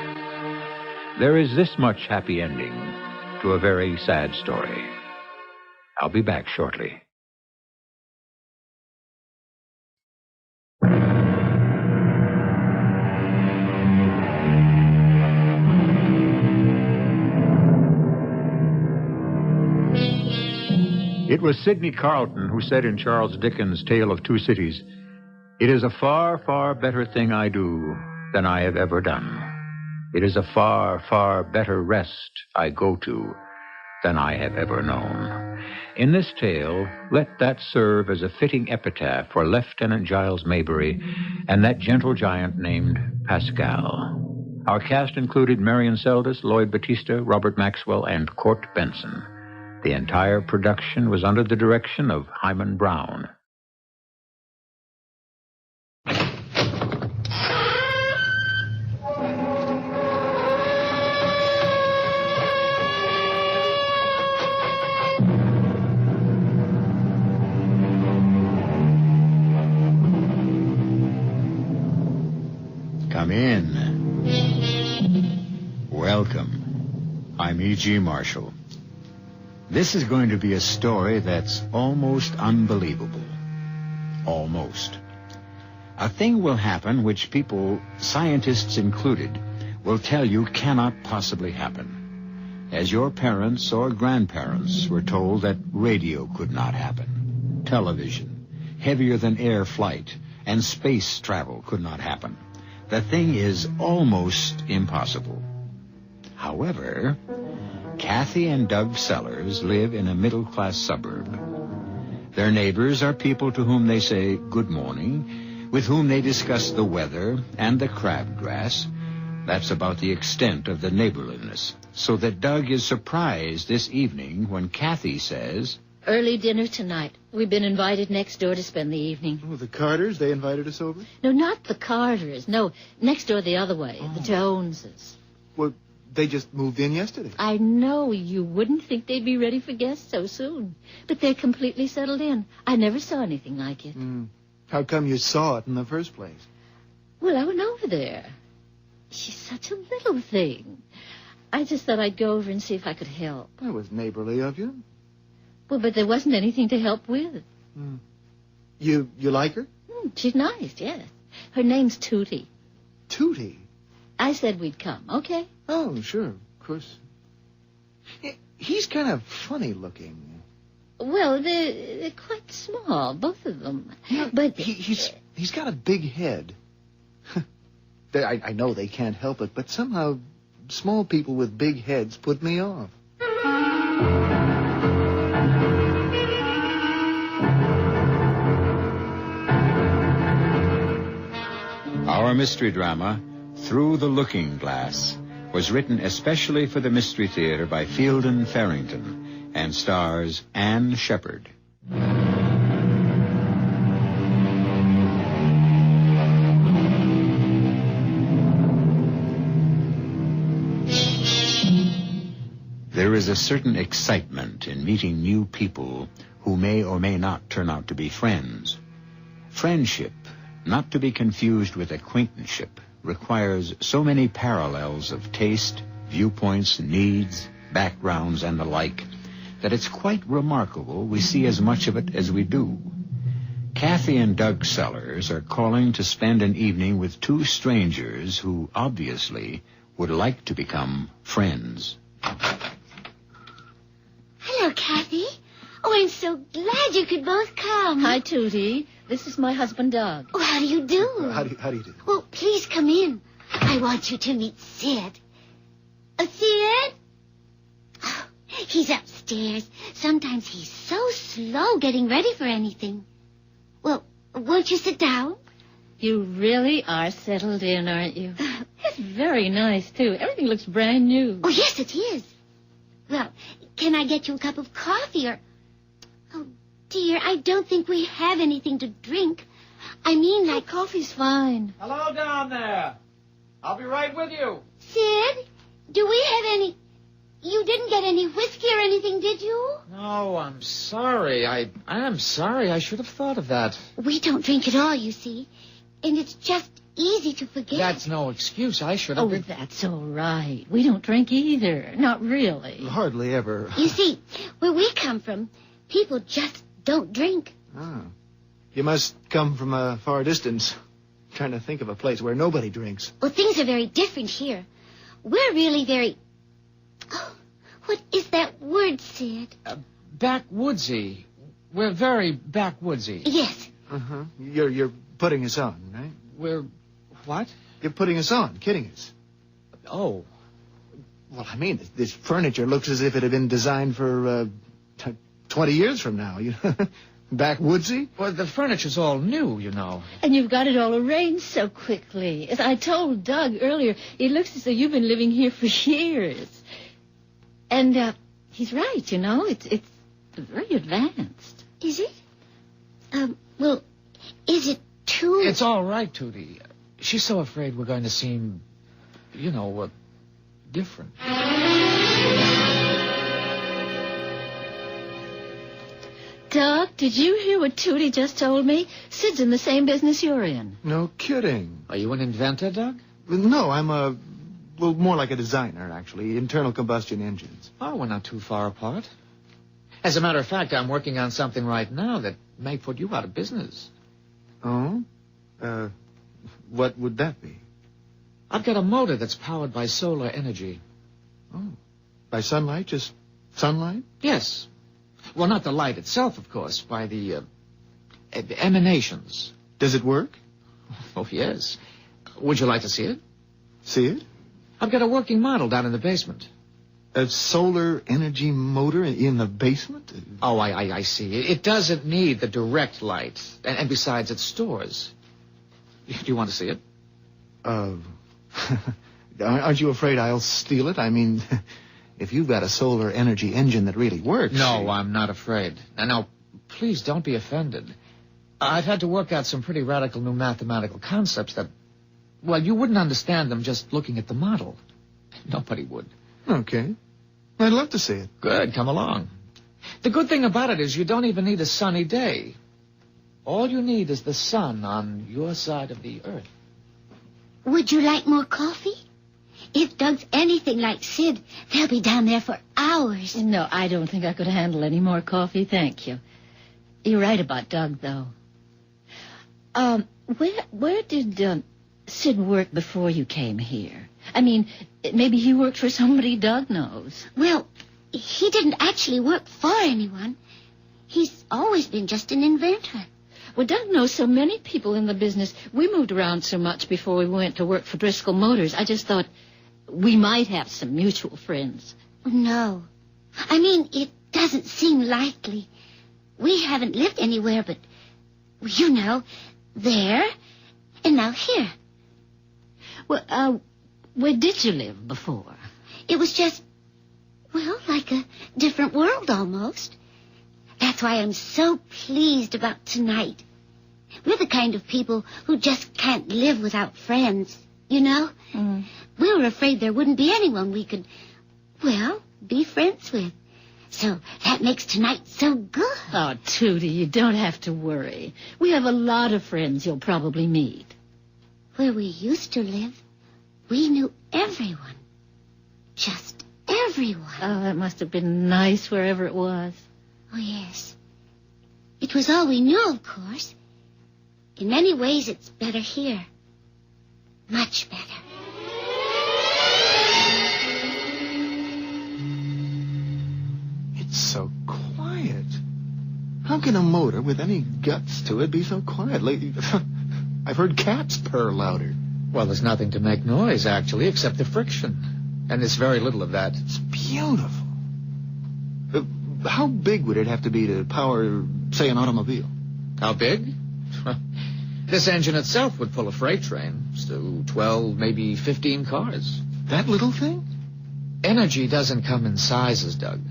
There is this much happy ending to a very sad story. I'll be back shortly. It was Sidney Carleton who said in Charles Dickens' Tale of Two Cities, "It is a far, far better thing I do than I have ever done. It is a far, far better rest I go to than I have ever known." In this tale, let that serve as a fitting epitaph for Lieutenant Giles Mabry and that gentle giant named Pascal. Our cast included Marion Seldes, Lloyd Battista, Robert Maxwell, and Court Benson. The entire production was under the direction of Hyman Brown. Come in. Welcome. I'm E.G. Marshall. This is going to be a story that's almost unbelievable. Almost. A thing will happen which people, scientists included, will tell you cannot possibly happen. As your parents or grandparents were told that radio could not happen. Television, heavier than air flight, and space travel could not happen. The thing is almost impossible. However, Kathy and Doug Sellers live in a middle-class suburb. Their neighbors are people to whom they say good morning, with whom they discuss the weather and the crabgrass. That's about the extent of the neighborliness. So that Doug is surprised this evening when Kathy says, "Early dinner tonight. We've been invited next door to spend the evening." Oh, the Carters, they invited us over? No, not the Carters. No, next door the other way, the Joneses. Well, they just moved in yesterday. I know you wouldn't think they'd be ready for guests so soon, but they're completely settled in. I never saw anything like it. How come you saw it in the first place? Well, I went over there. She's such a little thing. I just thought I'd go over and see if I could help. That was neighborly of you. Well, but there wasn't anything to help with. You like her? She's nice, yes. Her name's Tootie. Tootie? I said we'd come, okay? Oh, sure, of course. He's kind of funny looking. Well, they're quite small, both of them. Yeah, but he's got a big head. I know they can't help it, but somehow small people with big heads put me off. Our mystery drama, Through the Looking Glass, was written especially for the Mystery Theater by Fielden Farrington and stars Anne Shepard. There is a certain excitement in meeting new people who may or may not turn out to be friends. Friendship not to be confused with acquaintanceship, requires so many parallels of taste, viewpoints, needs, backgrounds, and the like, that it's quite remarkable we see as much of it as we do. Kathy and Doug Sellers are calling to spend an evening with two strangers who obviously would like to become friends. Hello, Kathy. Oh, I'm so glad you could both come. Hi, Tootie. This is my husband, Doug. Oh, how do you do? How do you do? Well, please come in. I want you to meet Sid. Sid? Oh, he's upstairs. Sometimes he's so slow getting ready for anything. Well, won't you sit down? You really are settled in, aren't you? It's very nice, too. Everything looks brand new. Oh, yes, it is. Well, can I get you a cup of coffee or... Oh, dear, I don't think we have anything to drink. I mean, like... Oh, coffee's fine. Hello down there. I'll be right with you. Sid, do we have any... You didn't get any whiskey or anything, did you? No, I'm sorry. I am sorry. I should have thought of that. We don't drink at all, you see. And it's just easy to forget. That's no excuse. I should have been... That's all right. We don't drink either. Not really. Hardly ever. You see, where we come from, people just don't drink. Oh. You must come from a far distance. I'm trying to think of a place where nobody drinks. Well, things are very different here. We're really very... Oh, what is that word, Sid? Backwoodsy. We're very backwoodsy. Yes. Uh-huh. You're putting us on, right? We're... What? You're putting us on, kidding us. Oh. Well, I mean, this furniture looks as if it had been designed for 20 years from now. Backwoodsy? Well, the furniture's all new, you know. And you've got it all arranged so quickly. As I told Doug earlier, it looks as though you've been living here for years. And he's right, you know. It's very advanced. Is it? Well, is it too... It's all right, Tootie. She's so afraid we're going to seem, you know, different. Doug, did you hear what Tootie just told me? Sid's in the same business you're in. No kidding. Are you an inventor, Doug? No, I'm more like a designer, actually. Internal combustion engines. Oh, we're not too far apart. As a matter of fact, I'm working on something right now that may put you out of business. Oh? What would that be? I've got a motor that's powered by solar energy. Oh. By sunlight? Just sunlight? Yes. Well, not the light itself, of course, by the emanations. Does it work? Oh, yes. Would you like to see it? See it? I've got a working model down in the basement. A solar energy motor in the basement? Oh, I see. It doesn't need the direct light. And besides, it stores. Do you want to see it? Aren't you afraid I'll steal it? I mean, if you've got a solar energy engine that really works... No, I'm not afraid. Now, please don't be offended. I've had to work out some pretty radical new mathematical concepts that... Well, you wouldn't understand them just looking at the model. Nobody would. Okay. I'd love to see it. Good, come along. The good thing about it is you don't even need a sunny day. All you need is the sun on your side of the earth. Would you like more coffee? If Doug's anything like Sid, they'll be down there for hours. No, I don't think I could handle any more coffee, thank you. You're right about Doug, though. Where did Sid work before you came here? I mean, maybe he worked for somebody Doug knows. Well, he didn't actually work for anyone. He's always been just an inventor. Well, Doug knows so many people in the business. We moved around so much before we went to work for Driscoll Motors. I just thought we might have some mutual friends. No. I mean, it doesn't seem likely. We haven't lived anywhere but, you know, there and now here. Well, where did you live before? It was just, well, like a different world almost. That's why I'm so pleased about tonight. We're the kind of people who just can't live without friends, you know? We were afraid there wouldn't be anyone we could, well, be friends with. So that makes tonight so good. Oh, Tootie, you don't have to worry. We have a lot of friends you'll probably meet. Where we used to live, we knew everyone. Just everyone. Oh, that must have been nice wherever it was. Oh, yes. It was all we knew, of course. In many ways, it's better here. Much better. It's so quiet. How can a motor with any guts to it be so quiet? I've heard cats purr louder. Well, there's nothing to make noise, actually, except the friction. And there's very little of that. It's beautiful. How big would it have to be to power, say, an automobile? How big? This engine itself would pull a freight train. So 12, maybe 15 cars. That little thing? Energy doesn't come in sizes, Doug.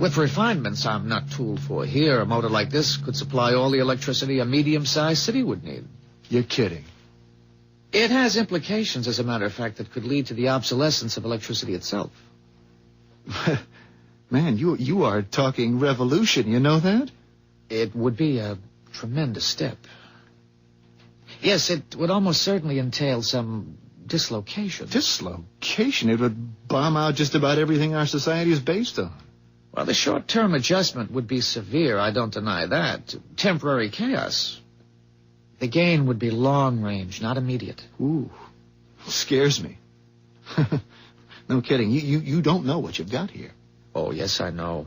With refinements I'm not tooled for here, a motor like this could supply all the electricity a medium-sized city would need. You're kidding. It has implications, as a matter of fact, that could lead to the obsolescence of electricity itself. Man, you are talking revolution, you know that? It would be a tremendous step. Yes, it would almost certainly entail some dislocation. Dislocation? It would bomb out just about everything our society is based on. Well, the short-term adjustment would be severe, I don't deny that. Temporary chaos. The gain would be long-range, not immediate. Ooh, scares me. No kidding. You don't know what you've got here. Oh, yes, I know.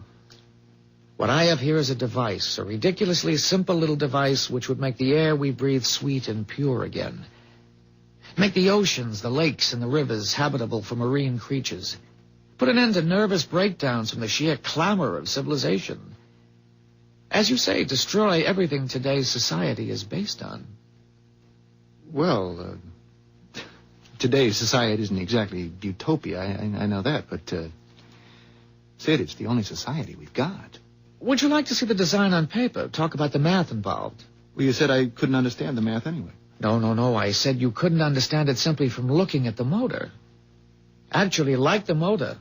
What I have here is a device, a ridiculously simple little device which would make the air we breathe sweet and pure again. Make the oceans, the lakes, and the rivers habitable for marine creatures. Put an end to nervous breakdowns from the sheer clamor of civilization. As you say, destroy everything today's society is based on. Well, today's society isn't exactly utopia, I know that, but, Sid, it's the only society we've got. Would you like to see the design on paper? Talk about the math involved. Well, you said I couldn't understand the math anyway. No. I said you couldn't understand it simply from looking at the motor. Actually, like the motor,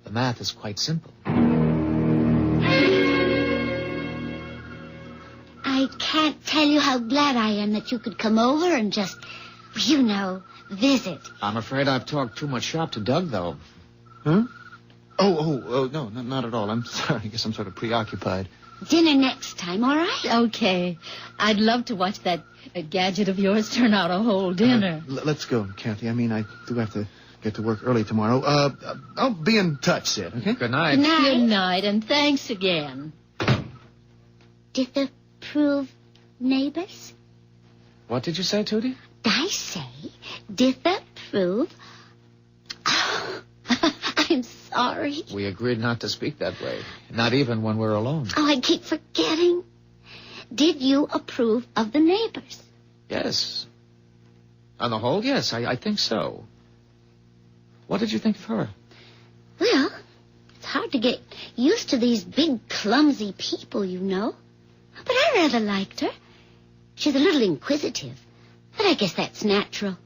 the math is quite simple. I can't tell you how glad I am that you could come over and just, visit. I'm afraid I've talked too much shop to Doug, though. Huh? Oh, no, not at all. I'm sorry. I guess I'm sort of preoccupied. Dinner next time, all right? Okay. I'd love to watch that gadget of yours turn out a whole dinner. Let's go, Kathy. I mean, I do have to get to work early tomorrow. I'll be in touch, Sid, okay? Good night. Good night. Good night, and thanks again. Disapprove, neighbors? What did you say, Tootie? I say, disapprove. Oh, I'm sorry. We agreed not to speak that way, not even when we're alone. Oh, I keep forgetting. Did you approve of the neighbors? Yes. On the whole, yes, I think so. What did you think of her? Well, it's hard to get used to these big, clumsy people, you know. But I rather liked her. She's a little inquisitive, but I guess that's natural.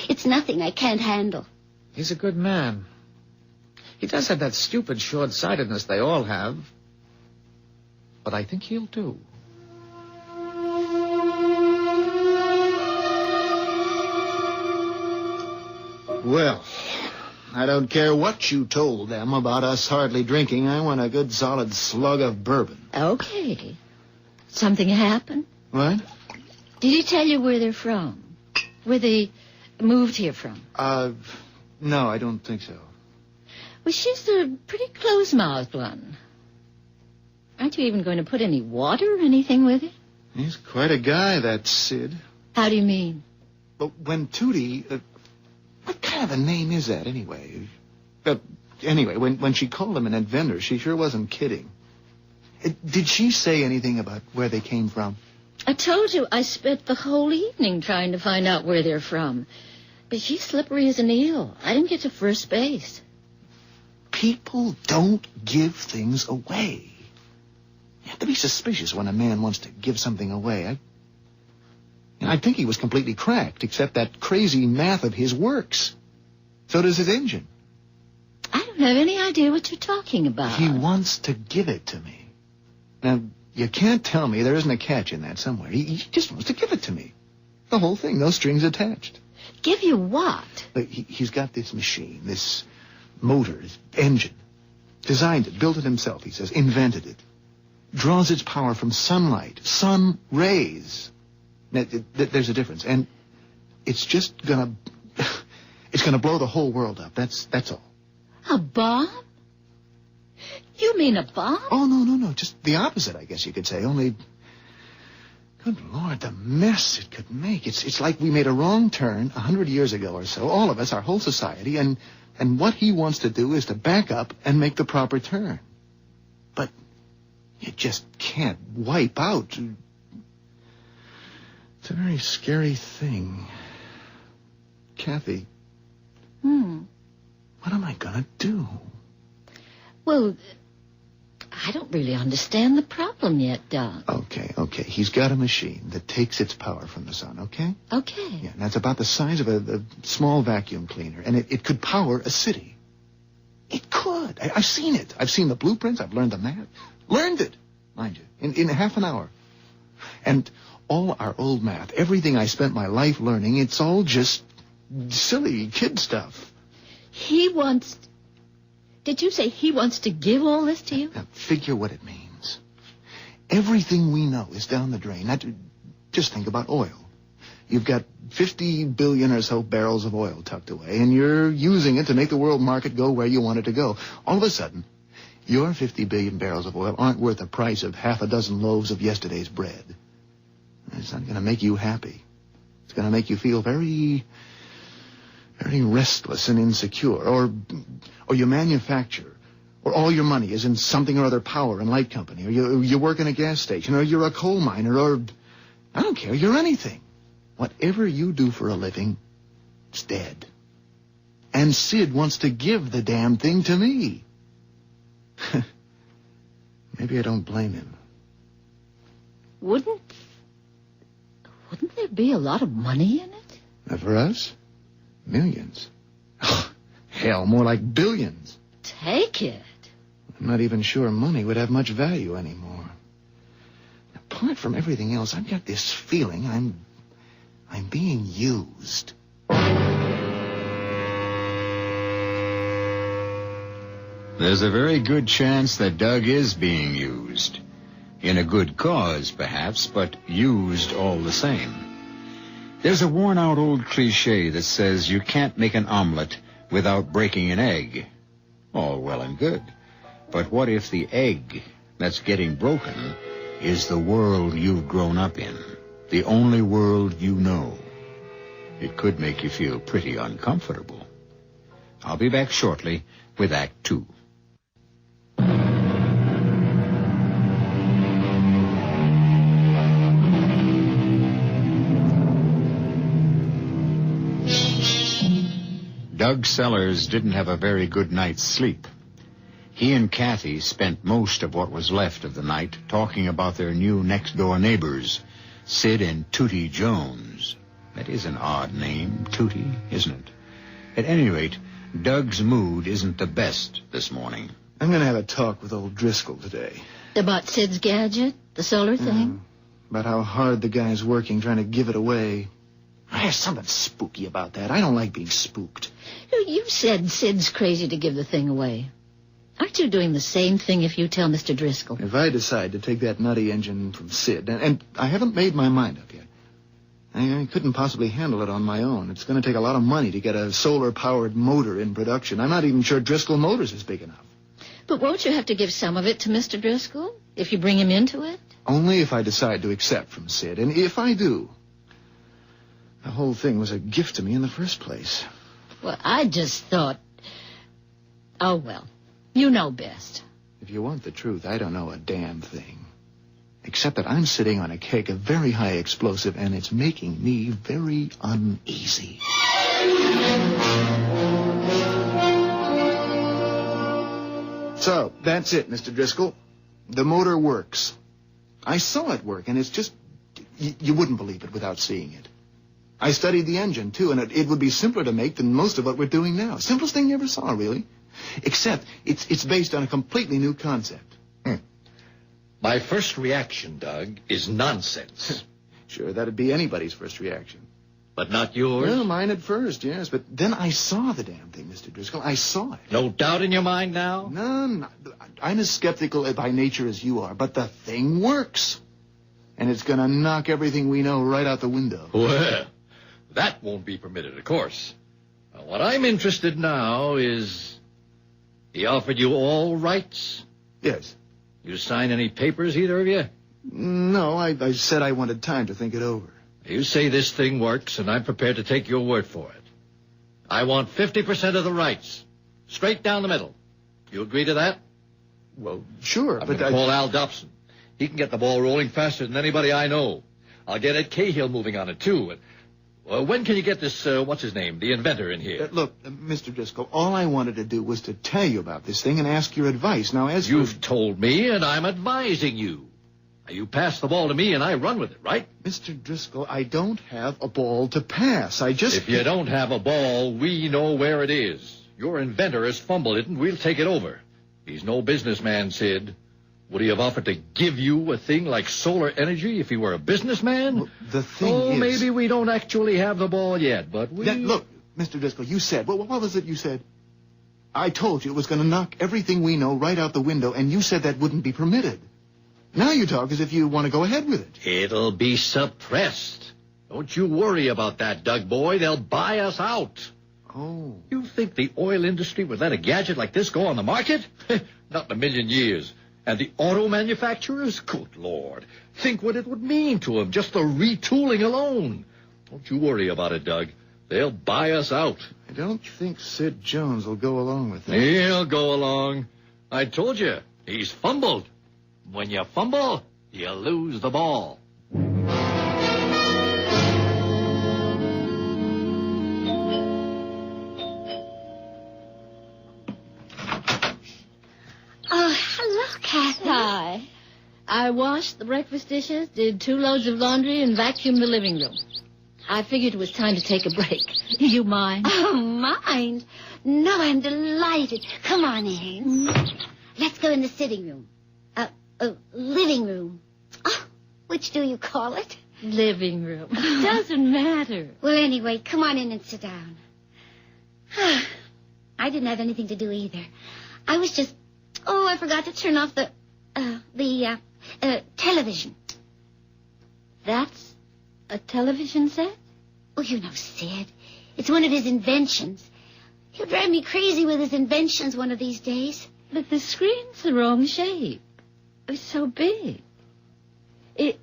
It's nothing I can't handle. He's a good man. He does have that stupid short-sightedness they all have. But I think he'll do. Well, I don't care what you told them about us hardly drinking. I want a good solid slug of bourbon. Okay. Something happened? What? Did he tell you where they're from? Where they moved here from? No, I don't think so. Well, she's a pretty close-mouthed one. Aren't you even going to put any water or anything with it? He's quite a guy, that Sid. How do you mean? But when Tootie... what kind of a name is that, anyway? Anyway, when she called him an inventor, she sure wasn't kidding. Did she say anything about where they came from? I told you I spent the whole evening trying to find out where they're from. But she's slippery as an eel. I didn't get to first base. People don't give things away. You have to be suspicious when a man wants to give something away. I think he was completely cracked, except that crazy math of his works. So does his engine. I don't don't have any idea what you're talking about. He wants to give it to me. Now, you can't tell me there isn't a catch in that somewhere. He just wants to give it to me. The whole thing, no strings attached. Give you what? Look, he's got this machine, this motor, this engine. Designed it, built it himself, he says, invented it. Draws its power from sunlight, sun rays. Now, there's a difference, and it's just gonna... it's gonna blow the whole world up, that's all. A bomb? You mean a bomb? Oh, no, just the opposite, I guess you could say, only... Good Lord, the mess it could make. It's like we made a wrong turn 100 years ago or so, all of us, our whole society, and what he wants to do is to back up and make the proper turn. But you just can't wipe out. It's a very scary thing. Kathy. What am I gonna do? Well, I don't really understand the problem yet, Doc. Okay. He's got a machine that takes its power from the sun, okay? Okay. Yeah, and that's about the size of a small vacuum cleaner, and it could power a city. It could. I've seen it. I've seen the blueprints. I've learned the math. Learned it, mind you, in half an hour. And all our old math, everything I spent my life learning, it's all just silly kid stuff. He wants... Did you say he wants to give all this to you? Now, figure what it means. Everything we know is down the drain. Now, just think about oil. You've got 50 billion or so barrels of oil tucked away, and you're using it to make the world market go where you want it to go. All of a sudden, your 50 billion barrels of oil aren't worth the price of half a dozen loaves of yesterday's bread. It's not going to make you happy. It's going to make you feel very... very restless and insecure, or you manufacture, or all your money is in something or other power and light company, or you work in a gas station, or you're a coal miner, or I don't care, you're anything. Whatever you do for a living, it's dead. And Sid wants to give the damn thing to me. Maybe I don't blame him. Wouldn't there be a lot of money in it? Now for us? Millions. Hell, more like billions. Take it. I'm not even sure money would have much value anymore. Apart from everything else, I've got this feeling I'm being used. There's a very good chance that Doug is being used. In a good cause, perhaps, but used all the same. There's a worn-out old cliche that says you can't make an omelet without breaking an egg. All well and good. But what if the egg that's getting broken is the world you've grown up in, the only world you know? It could make you feel pretty uncomfortable. I'll be back shortly with Act 2. Doug Sellers didn't have a very good night's sleep. He and Kathy spent most of what was left of the night talking about their new next-door neighbors, Sid and Tootie Jones. That is an odd name, Tootie, isn't it? At any rate, Doug's mood isn't the best this morning. I'm going to have a talk with old Driscoll today. About Sid's gadget? The solar thing? About how hard the guy's working trying to give it away. There's something spooky about that. I don't like being spooked. You said Sid's crazy to give the thing away. Aren't you doing the same thing if you tell Mr. Driscoll? If I decide to take that nutty engine from Sid, and I haven't made my mind up yet. I couldn't possibly handle it on my own. It's going to take a lot of money to get a solar-powered motor in production. I'm not even sure Driscoll Motors is big enough. But won't you have to give some of it to Mr. Driscoll if you bring him into it? Only if I decide to accept from Sid. And if I do, the whole thing was a gift to me in the first place. Well, I just thought... Oh, well, you know best. If you want the truth, I don't know a damn thing. Except that I'm sitting on a cake of very high explosive, and it's making me very uneasy. So, that's it, Mr. Driscoll. The motor works. I saw it work, and it's just... You wouldn't believe it without seeing it. I studied the engine, too, and it would be simpler to make than most of what we're doing now. Simplest thing you ever saw, really. Except it's based on a completely new concept. My first reaction, Doug, is nonsense. Sure, that'd be anybody's first reaction. But not yours? Well, mine at first, yes. But then I saw the damn thing, Mr. Driscoll. I saw it. No doubt in your mind now? No. I'm as skeptical by nature as you are, but the thing works. And it's going to knock everything we know right out the window. Well, that won't be permitted, of course. Now, what I'm interested now is... He offered you all rights? Yes. You sign any papers, either of you? No, I said I wanted time to think it over. You say this thing works, and I'm prepared to take your word for it. I want 50% of the rights. Straight down the middle. You agree to that? Well, sure, I'm but going to call Al Dobson. He can get the ball rolling faster than anybody I know. I'll get Ed Cahill moving on it, too. When can you get this, what's his name, the inventor in here? Look, Mr. Driscoll, all I wanted to do was to tell you about this thing and ask your advice. Now, as You've told me, and I'm advising you. Now, you pass the ball to me, and I run with it, right? Mr. Driscoll, I don't have a ball to pass. If you don't have a ball, we know where it is. Your inventor has fumbled it, and we'll take it over. He's no businessman, Sid. Would he have offered to give you a thing like solar energy if he were a businessman? Well, the thing is... maybe we don't actually have the ball yet, but we... Look, Mr. Driscoll, you said... What was it you said? I told you it was going to knock everything we know right out the window, and you said that wouldn't be permitted. Now you talk as if you want to go ahead with it. It'll be suppressed. Don't you worry about that, Doug boy. They'll buy us out. Oh. You think the oil industry would let a gadget like this go on the market? Not in a million years. And the auto manufacturers? Good Lord. Think what it would mean to them, just the retooling alone. Don't you worry about it, Doug. They'll buy us out. I don't think Sid Jones will go along with that. He'll go along. I told you, he's fumbled. When you fumble, you lose the ball. Oh, hello, Kathy. Hi. I washed the breakfast dishes, did 2 loads of laundry, and vacuumed the living room. I figured it was time to take a break. You mind? Oh, mind? No, I'm delighted. Come on in. Let's go in the sitting room. Living room. Oh, which do you call it? Living room. Doesn't matter. Well, anyway, come on in and sit down. I didn't have anything to do either. I was just... Oh, I forgot to turn off the television. That's a television set? Oh, you know Sid. It's one of his inventions. He'll drive me crazy with his inventions one of these days. But the screen's the wrong shape. It's so big. It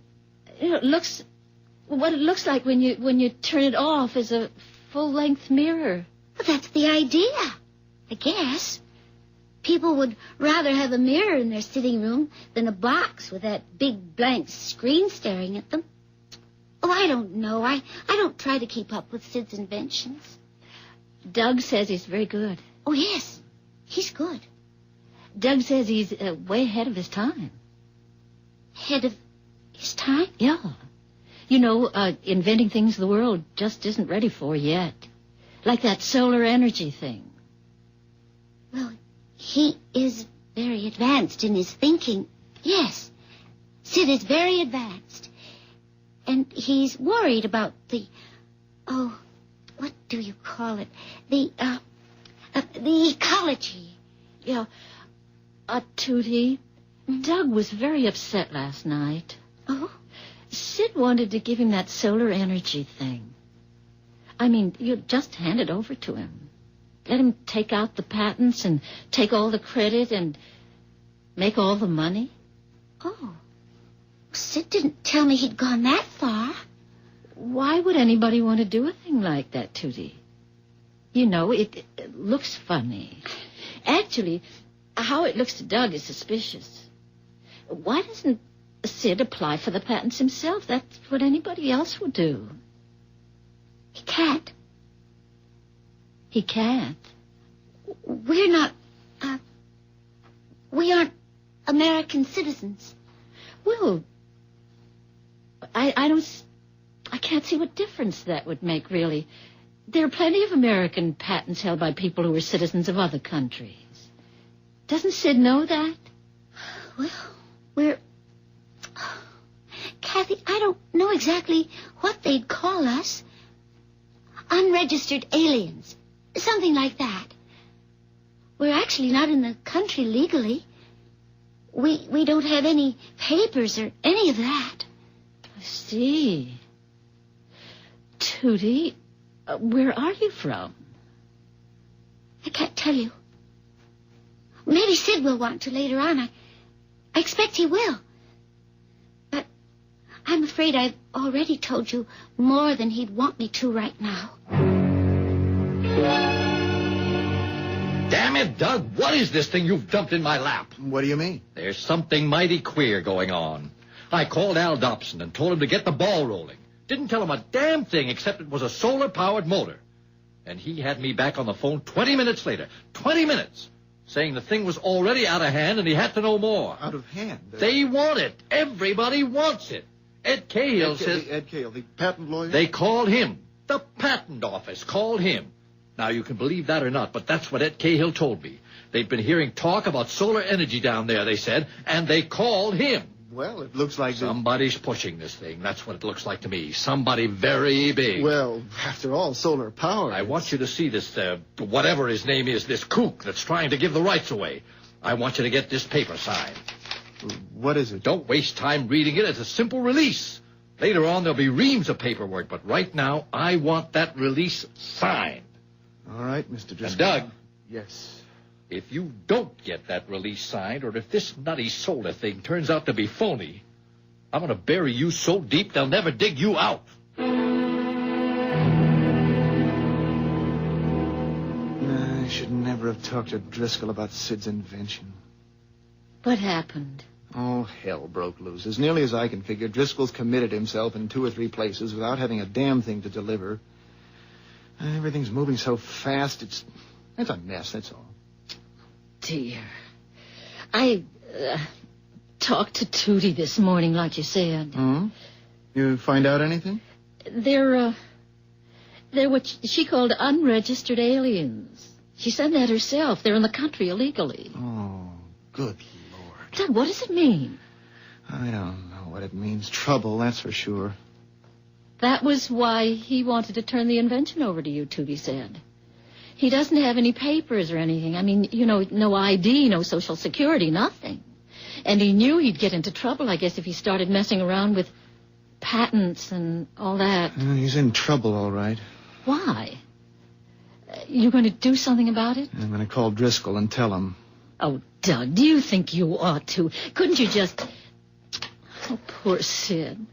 looks... What it looks like when you turn it off is a full-length mirror. Well, that's the idea, I guess. People would rather have a mirror in their sitting room than a box with that big blank screen staring at them. Oh, I don't know. I don't try to keep up with Sid's inventions. Doug says he's very good. Oh, yes. He's good. Doug says he's way ahead of his time. Ahead of his time? Yeah. You know, inventing things the world just isn't ready for yet. Like that solar energy thing. Well, he is very advanced in his thinking. Yes. Sid is very advanced. And he's worried about what do you call it? The ecology. Yeah. Tootie, Doug was very upset last night. Oh? Sid wanted to give him that solar energy thing. I mean, you just hand it over to him. Let him take out the patents and take all the credit and make all the money. Oh. Sid didn't tell me he'd gone that far. Why would anybody want to do a thing like that, Tootie? You know, it looks funny. Actually, how it looks to Doug is suspicious. Why doesn't Sid apply for the patents himself? That's what anybody else would do. He can't. He can't? We're not, we aren't American citizens. Well, I can't see what difference that would make, really. there are plenty of American patents held by people who are citizens of other countries. Doesn't Sid know that? Well, we're... Kathy, I don't know exactly what they'd call us. Unregistered aliens. Something like that. We're actually not in the country legally. We don't have any papers or any of that. I see. Tootie, where are you from? I can't tell you. Maybe Sid will want to later on. I expect he will. But I'm afraid I've already told you more than he'd want me to right now. Damn it, Doug, what is this thing you've dumped in my lap? What do you mean? There's something mighty queer going on. I called Al Dobson and told him to get the ball rolling. Didn't tell him a damn thing except it was a solar-powered motor. And he had me back on the phone 20 minutes later. 20 minutes! Saying the thing was already out of hand and he had to know more. Out of hand? They want it. Everybody wants it. Ed Cahill says... Ed Cahill, the patent lawyer? They called him. The patent office called him. Now, you can believe that or not, but that's what Ed Cahill told me. They'd been hearing talk about solar energy down there, they said, and they called him. Well, it looks like... Somebody's pushing this thing. That's what it looks like to me. Somebody very big. Well, after all, solar power... I want you to see this, whatever his name is, this kook that's trying to give the rights away. I want you to get this paper signed. What is it? Don't waste time reading it. It's a simple release. Later on, there'll be reams of paperwork, but right now, I want that release signed. All right, Mr. Driscoll. And Doug. Yes? If you don't get that release signed, or if this nutty solar thing turns out to be phony, I'm going to bury you so deep they'll never dig you out. I should never have talked to Driscoll about Sid's invention. What happened? Oh, hell broke loose. As nearly as I can figure, Driscoll's committed himself in 2 or 3 places without having a damn thing to deliver. Everything's moving so fast, it's a mess, that's all. Dear. I talked to Tootie this morning, like you said. Hmm? You find out anything? They're what she called unregistered aliens. She said that herself. They're in the country illegally. Oh, good Lord. Doug, what does it mean? I don't know what it means. Trouble, that's for sure. That was why he wanted to turn the invention over to you, Tootie said. He doesn't have any papers or anything. I mean, no ID, no Social Security, nothing. And he knew he'd get into trouble, I guess, if he started messing around with patents and all that. He's in trouble, all right. Why? You going to do something about it? I'm going to call Driscoll and tell him. Oh, Doug, do you think you ought to? Couldn't you just... Oh, poor Sid.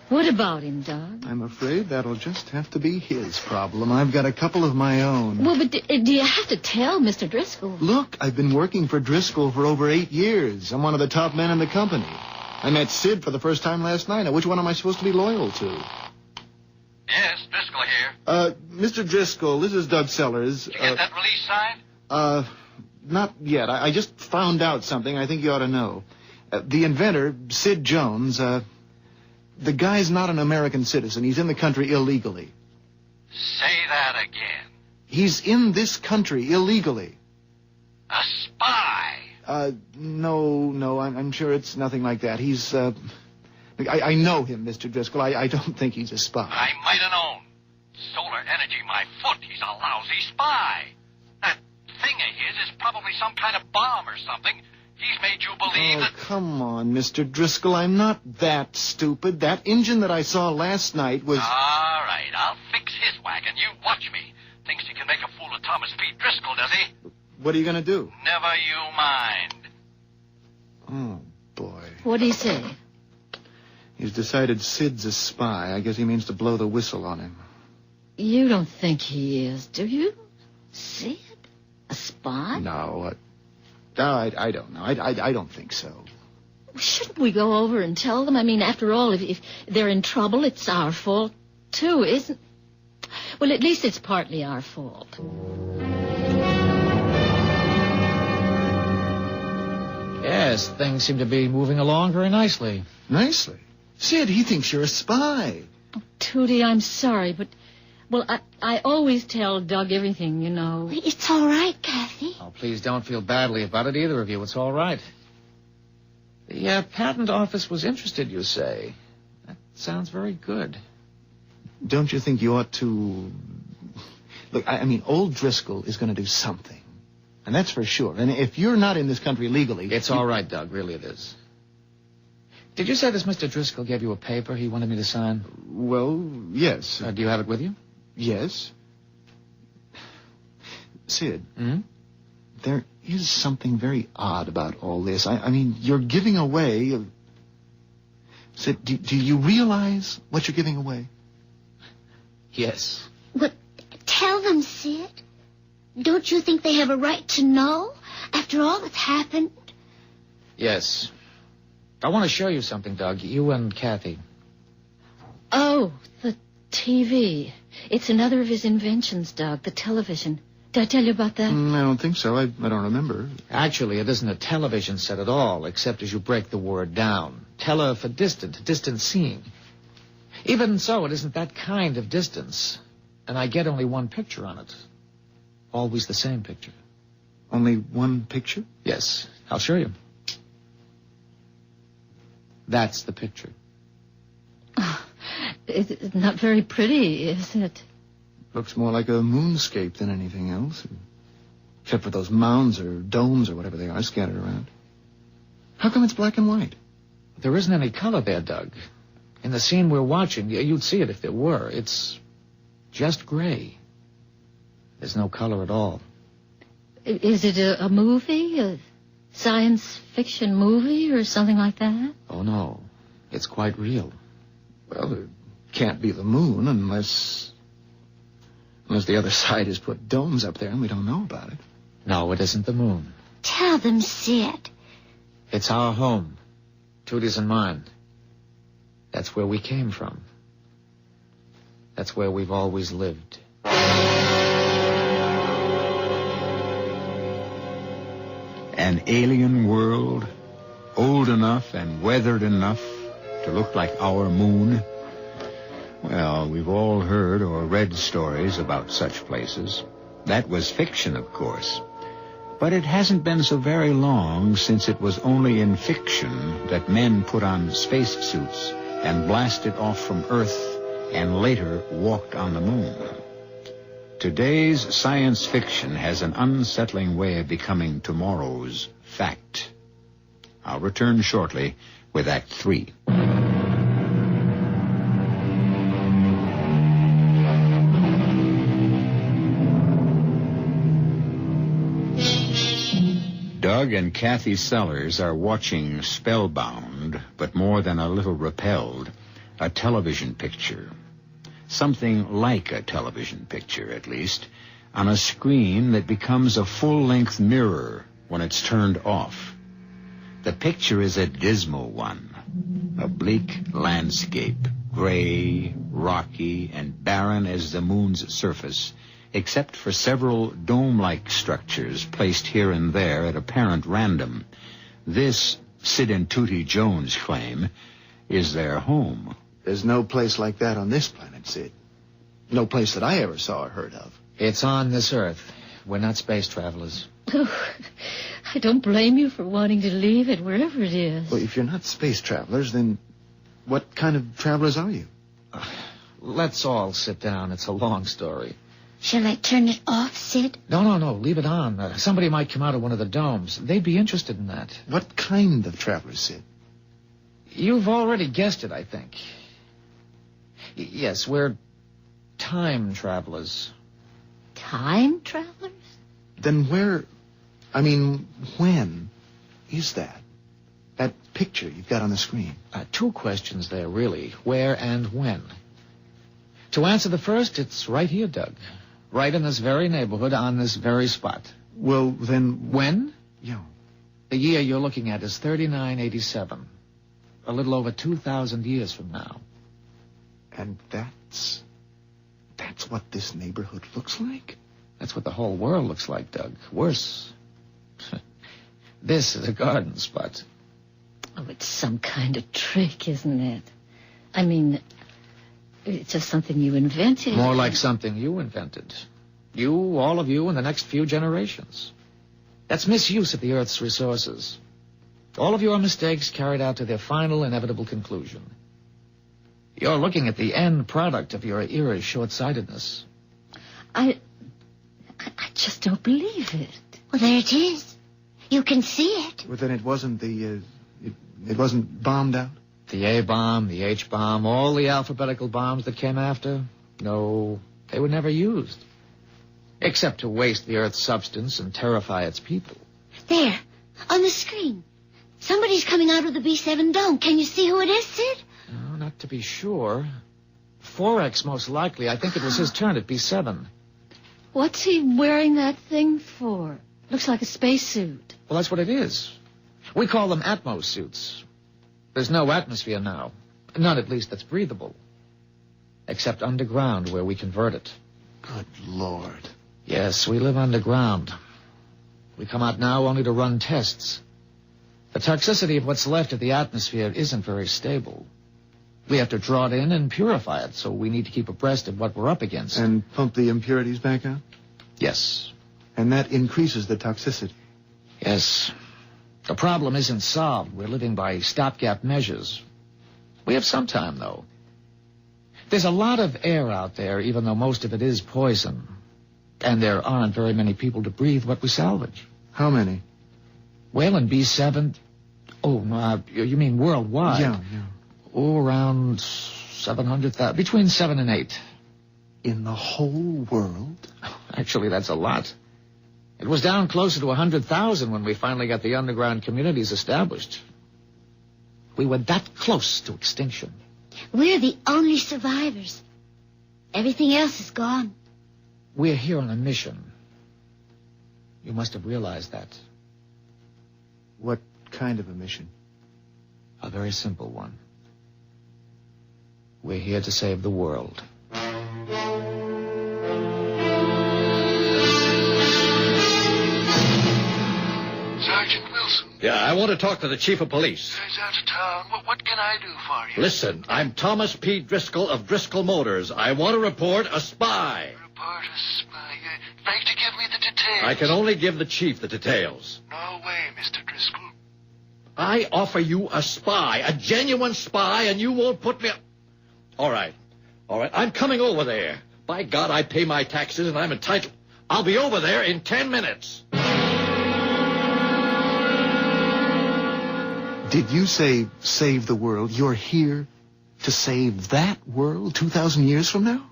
What about him, Doug? I'm afraid that'll just have to be his problem. I've got a couple of my own. Well, but do you have to tell Mr. Driscoll? Look, I've been working for Driscoll for over 8 years. I'm one of the top men in the company. I met Sid for the first time last night. Now, which one am I supposed to be loyal to? Yes, Driscoll here. Mr. Driscoll, this is Doug Sellers. Did you get that release signed? Not yet. I just found out something I think you ought to know. The inventor, Sid Jones, the guy's not an American citizen. He's in the country illegally. Say that again. He's in this country illegally. A spy? No, I'm sure it's nothing like that. He's, I know him, Mr. Driscoll. I don't think he's a spy. I might have known. Solar energy, my foot. He's a lousy spy. That thing of his is probably some kind of bomb or something. He's made you believe that... Come on, Mr. Driscoll. I'm not that stupid. That engine that I saw last night was... All right, I'll fix his wagon. You watch me. Thinks he can make a fool of Thomas P. Driscoll, does he? What are you going to do? Never you mind. Oh, boy. What'd he say? He's decided Sid's a spy. I guess he means to blow the whistle on him. You don't think he is, do you? Sid? A spy? No, I don't know. I don't think so. Shouldn't we go over and tell them? I mean, after all, if they're in trouble, it's our fault, too, isn't... Well, at least it's partly our fault. Yes, things seem to be moving along very nicely. Nicely? Sid, he thinks you're a spy. Oh, Tootie, I'm sorry, but Well, I always tell Doug everything, you know. It's all right, Kathy. Oh, please don't feel badly about it, either of you. It's all right. The patent office was interested, you say. That sounds very good. Don't you think you ought to... Look, I mean, old Driscoll is going to do something. And that's for sure. And if you're not in this country legally... It's all right, Doug. Really it is. Did you say this Mr. Driscoll gave you a paper he wanted me to sign? Well, yes. Do you have it with you? Yes. Sid, Hmm? there is something very odd about all this. I mean, you're giving away... Sid, do you realize what you're giving away? Yes. But tell them, Sid. Don't you think they have a right to know after all that's happened? Yes. I want to show you something, Doug. You and Kathy. Oh, the TV. It's another of his inventions, Doug, the television. Did I tell you about that? I don't think so. I don't remember. Actually, it isn't a television set at all, except as you break the word down. Tele for distant seeing. Even so, it isn't that kind of distance. And I get only one picture on it. Always the same picture. Only one picture? Yes. I'll show you. That's the picture. Oh, it's not very pretty, is it? Looks more like a moonscape than anything else. Except for those mounds or domes or whatever they are scattered around. How come it's black and white? There isn't any color there, Doug. In the scene we're watching, you'd see it if there were. It's just gray. There's no color at all. Is it a movie? A science fiction movie or something like that? Oh, no. It's quite real. Well, it can't be the moon unless the other side has put domes up there and we don't know about it. No, it isn't the moon. Tell them, Sid. It's our home. Tootie's and mine. That's where we came from. That's where we've always lived. An alien world, old enough and weathered enough to look like our moon. Well, we've all heard or read stories about such places. That was fiction, of course. But it hasn't been so very long since it was only in fiction that men put on spacesuits and blasted off from Earth and later walked on the moon. Today's science fiction has an unsettling way of becoming tomorrow's fact. I'll return shortly with Act 3. Doug and Kathy Sellers are watching spellbound, but more than a little repelled, a television picture. Something like a television picture, at least, on a screen that becomes a full-length mirror when it's turned off. The picture is a dismal one. A bleak landscape, gray, rocky, and barren as the moon's surface, except for several dome-like structures placed here and there at apparent random. This, Sid and Tootie Jones claim, is their home. There's no place like that on this planet, Sid. No place that I ever saw or heard of. It's on this Earth. We're not space travelers. Oh, I don't blame you for wanting to leave it, wherever it is. Well, if you're not space travelers, then what kind of travelers are you? Let's all sit down. It's a long story. Shall I turn it off, Sid? No. Leave it on. Somebody might come out of one of the domes. They'd be interested in that. What kind of travelers, Sid? You've already guessed it, I think. Yes, we're time travelers. Time travelers? Then when is that? That picture you've got on the screen. Two questions there, really. Where and when? To answer the first, it's right here, Doug. Right in this very neighborhood, on this very spot. Well, then... When? Yeah. The year you're looking at is 3987. A little over 2,000 years from now. And that's what this neighborhood looks like? That's what the whole world looks like, Doug. Worse. This is a garden spot. Oh, it's some kind of trick, isn't it? I mean, It's just something you invented. More like something you invented. You, all of you, and the next few generations. That's misuse of the Earth's resources. All of your mistakes carried out to their final, inevitable conclusion. You're looking at the end product of your era's short-sightedness. I just don't believe it. Well, there it is. You can see it. Well, then it wasn't it wasn't bombed out? The A-bomb, the H-bomb, all the alphabetical bombs that came after? No, they were never used. Except to waste the Earth's substance and terrify its people. There, on the screen. Somebody's coming out of the B7 dome. Can you see who it is, Sid? No, not to be sure. Forex, most likely. I think it was his turn at B7. What's he wearing that thing for? Looks like a spacesuit. Well, that's what it is. We call them Atmos suits. There's no atmosphere now. None, at least, that's breathable. Except underground, where we convert it. Good Lord. Yes, we live underground. We come out now only to run tests. The toxicity of what's left of the atmosphere isn't very stable. We have to draw it in and purify it, so we need to keep abreast of what we're up against. And pump the impurities back out? Yes. And that increases the toxicity? Yes. The problem isn't solved. We're living by stopgap measures. We have some time, though. There's a lot of air out there, even though most of it is poison. And there aren't very many people to breathe what we salvage. How many? Well, in B7... Oh, no, you mean worldwide? Yeah. Oh, around 700,000. Between 7 and 8. In the whole world? Actually, that's a lot. It was down closer to 100,000 when we finally got the underground communities established. We were that close to extinction. We're the only survivors. Everything else is gone. We're here on a mission. You must have realized that. What kind of a mission? A very simple one. We're here to save the world. Sergeant Wilson. Yeah, I want to talk to the chief of police. He's out of town. What can I do for you? Listen, I'm Thomas P. Driscoll of Driscoll Motors. I want to report a spy. Report a spy. You'd like to give me the details? I can only give the chief the details. No way, Mr. Driscoll. I offer you a spy, a genuine spy, and you won't put me... All right. I'm coming over there. By God, I pay my taxes and I'm entitled. I'll be over there in 10 minutes. Did you say save the world? You're here to save that world 2,000 years from now?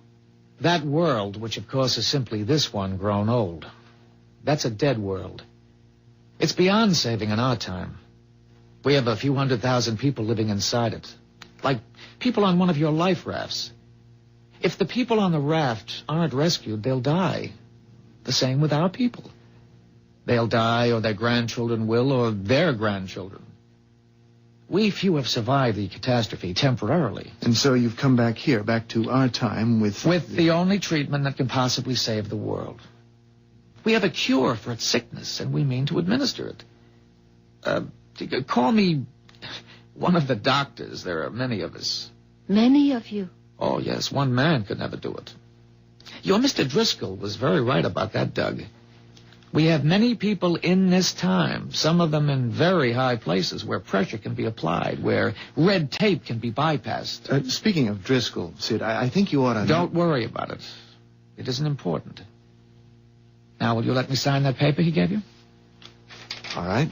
That world, which of course is simply this one grown old. That's a dead world. It's beyond saving in our time. We have a few 100,000 people living inside it. Like people on one of your life rafts. If the people on the raft aren't rescued, they'll die. The same with our people. They'll die, or their grandchildren will, or their grandchildren. We few have survived the catastrophe temporarily. And so you've come back here, back to our time with... With the only treatment that can possibly save the world. We have a cure for its sickness, and we mean to administer it. Call me one of the doctors. There are many of us. Many of you? Oh, yes. One man could never do it. Your Mr. Driscoll was very right about that, Doug. We have many people in this time, some of them in very high places where pressure can be applied, where red tape can be bypassed. Speaking of Driscoll, Sid, I think you ought to... Don't worry about it. It isn't important. Now, will you let me sign that paper he gave you? All right.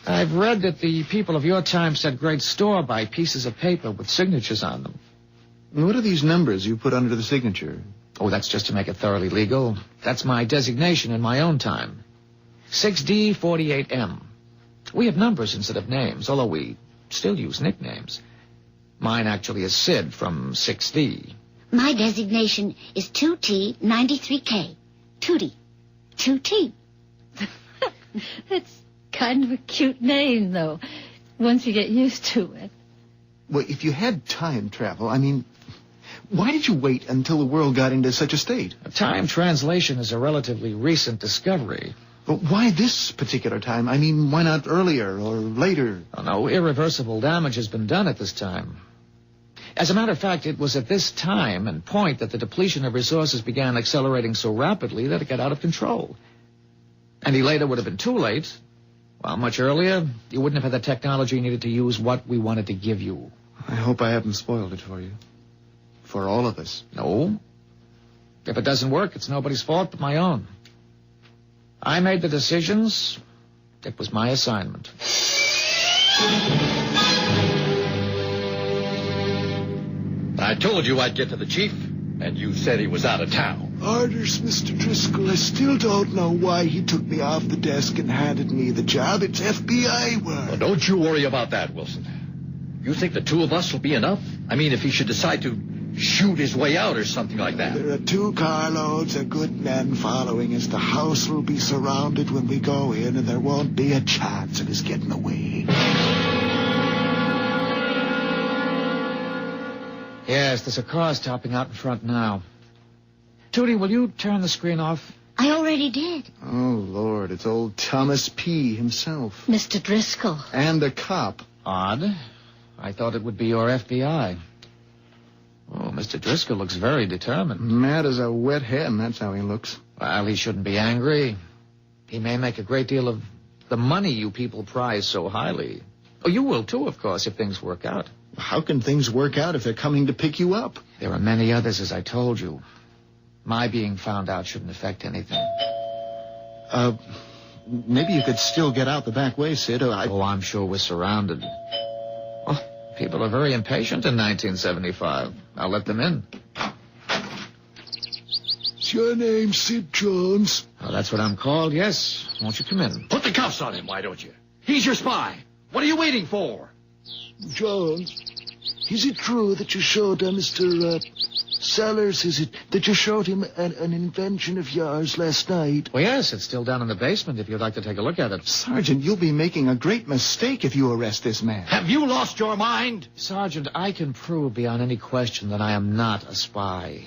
I've read that the people of your time set great store by pieces of paper with signatures on them. What are these numbers you put under the signature? Oh, that's just to make it thoroughly legal. That's my designation in my own time. 6D48M. We have numbers instead of names, although we still use nicknames. Mine actually is Sid from 6D. My designation is 2T93K. Tootie. 2T. That's kind of a cute name, though, once you get used to it. Well, if you had time travel, I mean, why did you wait until the world got into such a state? Time translation is a relatively recent discovery. But why this particular time? I mean, why not earlier or later? Oh, no, irreversible damage has been done at this time. As a matter of fact, it was at this time and point that the depletion of resources began accelerating so rapidly that it got out of control. Any later would have been too late. Well, much earlier, you wouldn't have had the technology needed to use what we wanted to give you. I hope I haven't spoiled it for you. For all of us. No. If it doesn't work, it's nobody's fault but my own. I made the decisions. It was my assignment. I told you I'd get to the chief, and you said he was out of town. Orders, Mr. Driscoll. I still don't know why he took me off the desk and handed me the job. It's FBI work. Well, don't you worry about that, Wilson. You think the two of us will be enough? I mean, if he should decide to shoot his way out or something like that. There are 2 carloads of good men following us. The house will be surrounded when we go in, and there won't be a chance of us getting away. Yes, there's a car stopping out in front now. Tootie, will you turn the screen off? I already did. Oh, Lord, it's old Thomas P. himself. Mr. Driscoll. And the cop. Odd. I thought it would be your FBI. Oh, Mr. Driscoll looks very determined. Mad as a wet hen, that's how he looks. Well, he shouldn't be angry. He may make a great deal of the money you people prize so highly. Oh, you will, too, of course, if things work out. How can things work out if they're coming to pick you up? There are many others, as I told you. My being found out shouldn't affect anything. Maybe you could still get out the back way, Sid. Oh, I'm sure we're surrounded. Oh, people are very impatient in 1975. I'll let them in. Is your name Sid Jones? Oh, that's what I'm called, yes. Won't you come in? Put the cuffs on him, why don't you? He's your spy. What are you waiting for? Jones, is it true that you showed Mr. Sellers, is it that you showed him an invention of yours last night? Well, yes, it's still down in the basement if you'd like to take a look at it. Sergeant, you'll be making a great mistake if you arrest this man. Have you lost your mind? Sergeant, I can prove beyond any question that I am not a spy.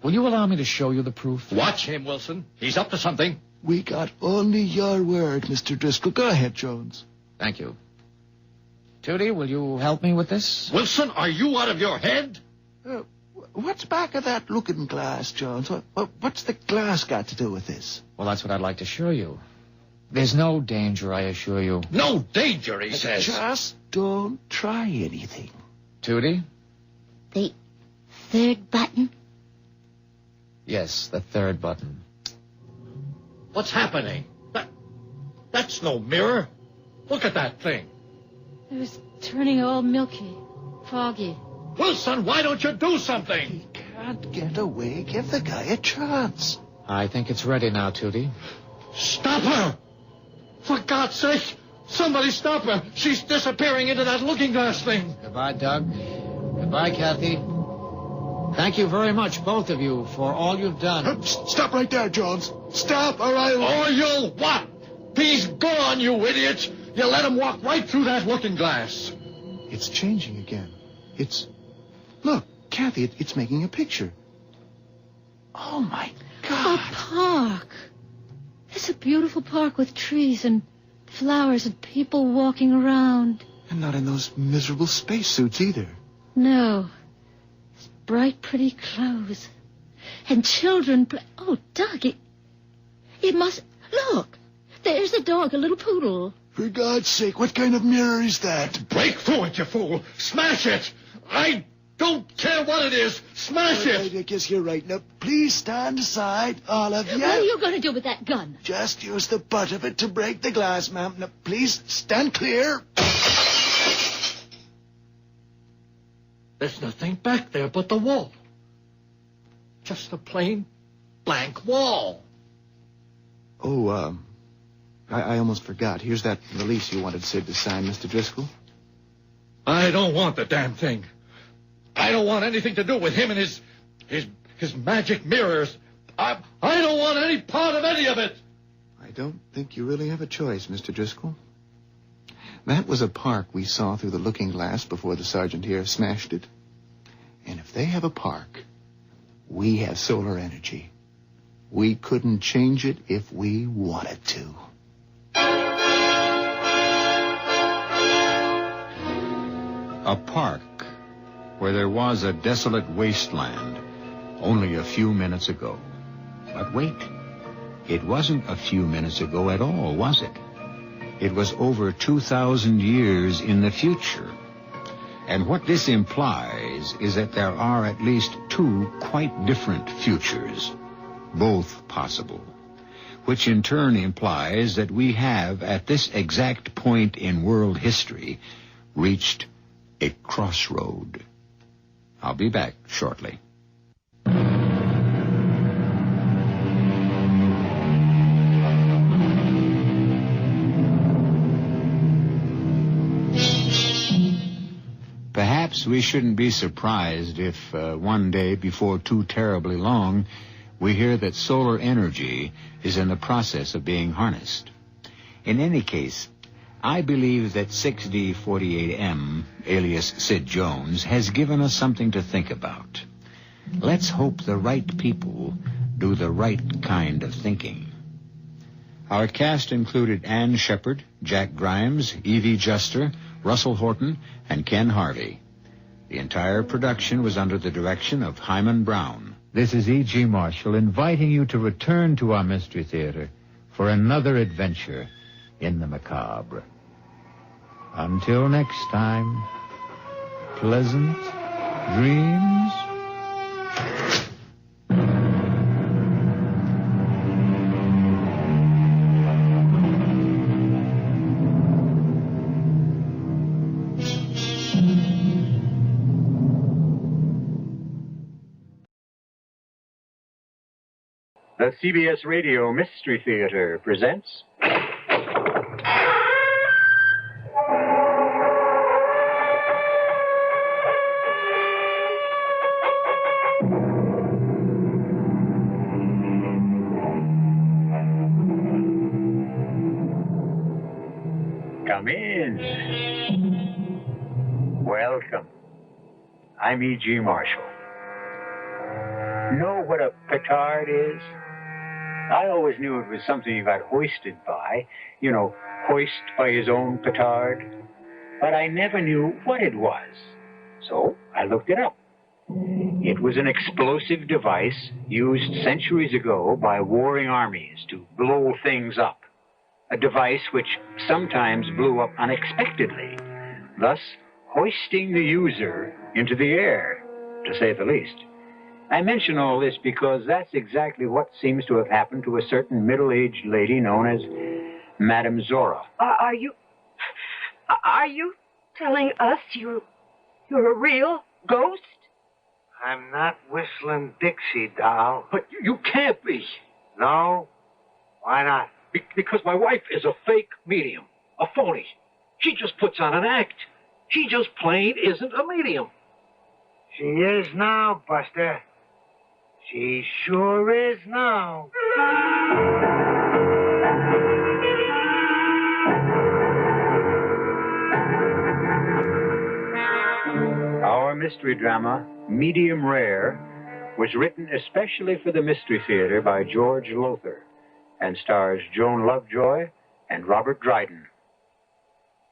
Will you allow me to show you the proof? Watch him, Wilson. He's up to something. We got only your word, Mr. Driscoll. Go ahead, Jones. Thank you. Tootie, will you help me with this? Wilson, are you out of your head? What's back of that looking glass, Jones? What's the glass got to do with this? Well, that's what I'd like to show you. There's no danger, I assure you. No danger, he says. Just don't try anything. Tootie? The 3rd button? Yes, the 3rd button. What's happening? That's no mirror. Look at that thing. It was turning all milky, foggy. Wilson, why don't you do something? He can't get away. Give the guy a chance. I think it's ready now, Tootie. Stop her! For God's sake, somebody stop her. She's disappearing into that looking glass thing. Goodbye, Doug. Goodbye, Kathy. Thank you very much, both of you, for all you've done. Stop right there, Jones. Stop, or I'll... Or you'll what? He's gone, you idiot. You let him walk right through that looking glass. It's changing again. Look, Kathy, it's making a picture. Oh, my God. A park. It's a beautiful park with trees and flowers and people walking around. And not in those miserable spacesuits either. No. It's bright, pretty clothes. And children play... Oh, Doug, it must... Look, there's a dog, a little poodle. For God's sake, what kind of mirror is that? Break through it, you fool. Smash it. I don't care what it is. Smash it. I guess you're right. Now, please stand aside, all of you. What are you going to do with that gun? Just use the butt of it to break the glass, ma'am. Now, please stand clear. There's nothing back there but the wall. Just a plain blank wall. Oh, I almost forgot. Here's that release you wanted Sid to sign, Mr. Driscoll. I don't want the damn thing. I don't want anything to do with him and his magic mirrors. I don't want any part of any of it. I don't think you really have a choice, Mr. Driscoll. That was a park we saw through the looking glass before the sergeant here smashed it. And if they have a park, we have solar energy. We couldn't change it if we wanted to. A park. where there was a desolate wasteland only a few minutes ago. But wait, it wasn't a few minutes ago at all, was it? It was over 2,000 years in the future. And what this implies is that there are at least two quite different futures, both possible, which in turn implies that we have, at this exact point in world history, reached a crossroad. I'll be back shortly. Perhaps we shouldn't be surprised if one day, before too terribly long, we hear that solar energy is in the process of being harnessed. In any case, I believe that 6D48M, alias Sid Jones, has given us something to think about. Let's hope the right people do the right kind of thinking. Our cast included Ann Shepard, Jack Grimes, Evie Juster, Russell Horton, and Ken Harvey. The entire production was under the direction of Hyman Brown. This is E.G. Marshall inviting you to return to our Mystery Theater for another adventure in the macabre. Until next time, pleasant dreams. The CBS Radio Mystery Theater presents... Come in. Welcome. I'm E.G. Marshall. Know what a petard is? I always knew it was something you got hoisted by. You know, hoist by his own petard. But I never knew what it was. So I looked it up. It was an explosive device used centuries ago by warring armies to blow things up. A device which sometimes blew up unexpectedly, thus hoisting the user into the air, to say the least. I mention all this because that's exactly what seems to have happened to a certain middle-aged lady known as Madame Zora. Are you telling us you're a real ghost? I'm not Whistling Dixie, doll. But you can't be. No? Why not? Because my wife is a fake medium, a phony. She just puts on an act. She just plain isn't a medium. She is now, Buster. She sure is now. Our mystery drama, Medium Rare, was written especially for the Mystery Theater by George Lothar and stars Joan Lovejoy and Robert Dryden.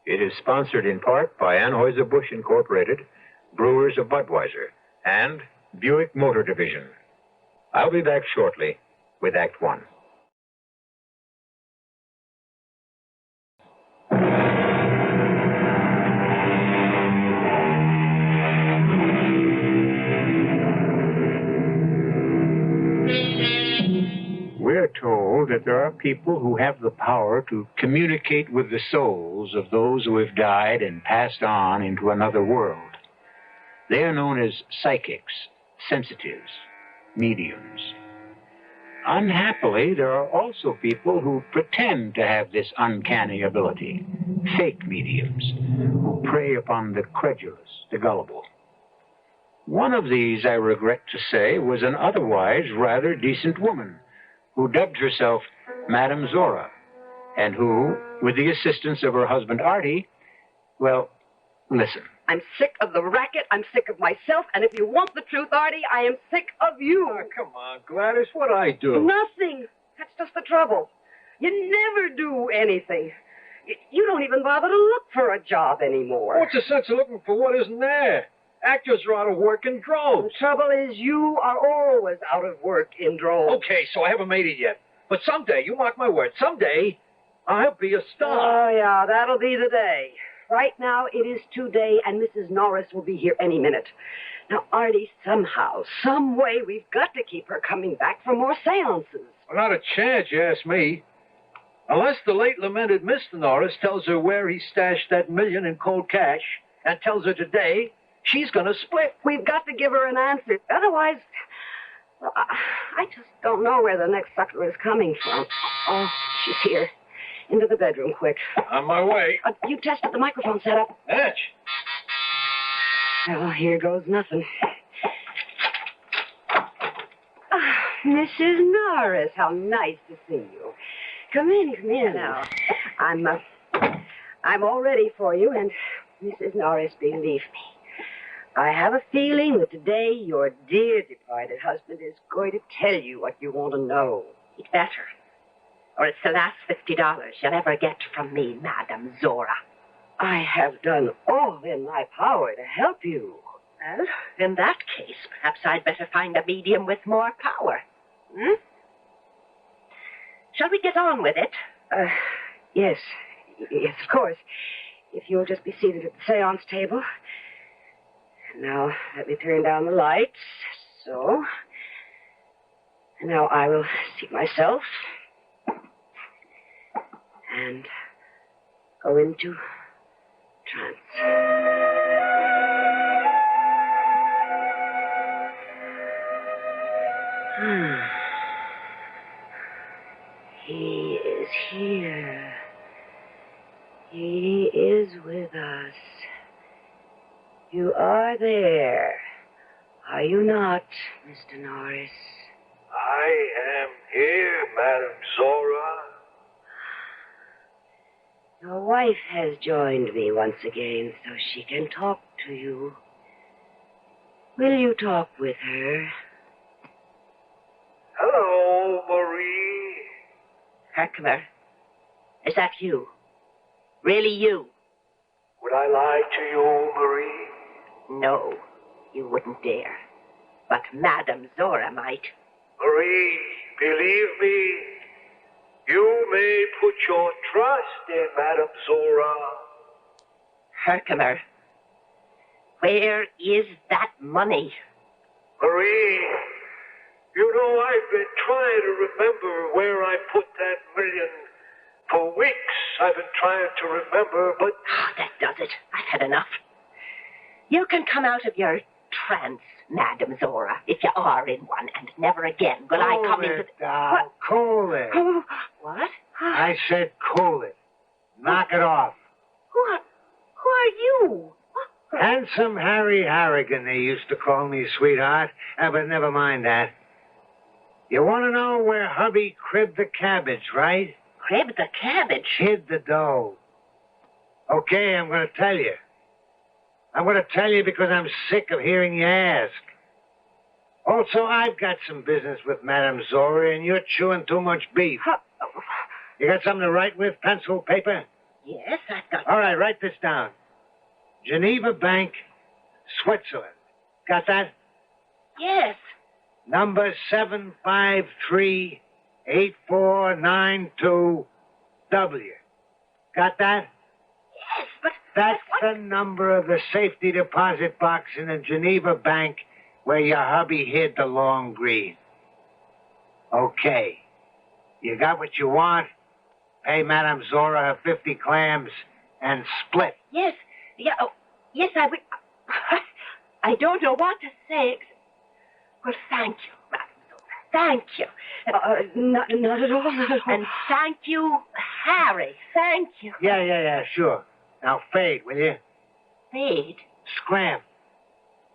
It is sponsored in part by Anheuser-Busch Incorporated, Brewers of Budweiser, and Buick Motor Division. I'll be back shortly with Act One. We're told that there are people who have the power to communicate with the souls of those who have died and passed on into another world. They are known as psychics, sensitives, mediums. Unhappily, there are also people who pretend to have this uncanny ability, fake mediums, who prey upon the credulous, the gullible. One of these, I regret to say, was an otherwise rather decent woman who dubbed herself Madame Zora, and who, with the assistance of her husband Artie, well, listen. I'm sick of the racket. I'm sick of myself. And if you want the truth, Artie, I am sick of you. Oh, come on, Gladys. What'd I do? Nothing. That's just the trouble. You never do anything. You don't even bother to look for a job anymore. What's the sense of looking for what isn't there? Actors are out of work in droves. The trouble is you are always out of work in droves. Okay, so I haven't made it yet. But someday, you mark my word, someday I'll be a star. Oh, yeah, that'll be the day. Right now, it is today, and Mrs. Norris will be here any minute. Now, Artie, somehow, some way, we've got to keep her coming back for more seances. Well, not a chance, you ask me. Unless the late lamented Mr. Norris tells her where he stashed that $1 million in cold cash and tells her today, she's going to split. We've got to give her an answer. Otherwise, well, I just don't know where the next sucker is coming from. Oh, she's here. Into the bedroom, quick. On my way. You tested the microphone setup. Etch. Well, here goes nothing. Mrs. Norris, how nice to see you. Come in now. I'm all ready for you, and Mrs. Norris, believe me, I have a feeling that today your dear departed husband is going to tell you what you want to know. He'd better. Or it's the last $50 you'll ever get from me, Madame Zora. I have done all in my power to help you. Well, in that case, perhaps I'd better find a medium with more power. Hmm? Shall we get on with it? Yes. Yes, of course. If you'll just be seated at the seance table. Now, let me turn down the lights. So. And now I will seat myself. And go into trance. He is here. He is with us. You are there. Are you not, Mr. Norris? I am here, Madame Zora. Your wife has joined me once again so she can talk to you. Will you talk with her? Hello, Marie. Herkimer, is that you? Really you? Would I lie to you, Marie? No, you wouldn't dare. But Madame Zora might. Marie, believe me, you may put your trust in Madame Zora. Herkimer, where is that money? Marie, you know I've been trying to remember where I put that $1 million for weeks. I've been trying to remember, but... Oh, that does it. I've had enough. You can come out of your trance, Madame Zora, if you are in one, and never again will I come into... What? Cool it. Oh, what? I said cool it. Knock it off. Who are you? Handsome Harry Harrigan, they used to call me, sweetheart. But never mind that. You want to know where hubby cribbed the cabbage, right? Cribbed the cabbage? Hid the dough. Okay, I'm going to tell you. I'm going to tell you because I'm sick of hearing you ask. Also, I've got some business with Madame Zora, and you're chewing too much beef. You got something to write with, pencil, paper? Yes, I've got... All right, write this down. Geneva Bank, Switzerland. Got that? Yes. Number 753-8492-W. Got that? Yes, but... That's the number of the safety deposit box in the Geneva Bank where your hubby hid the long green. Okay. You got what you want? Pay Madame Zora her 50 clams and split. Yes. Yeah, oh, yes, I would... I don't know what to say. Well, thank you, Madame Zora. Thank you. Not at all, not at all. And thank you, Harry. Thank you. Yeah, sure. Now fade, will you? Fade? Scram.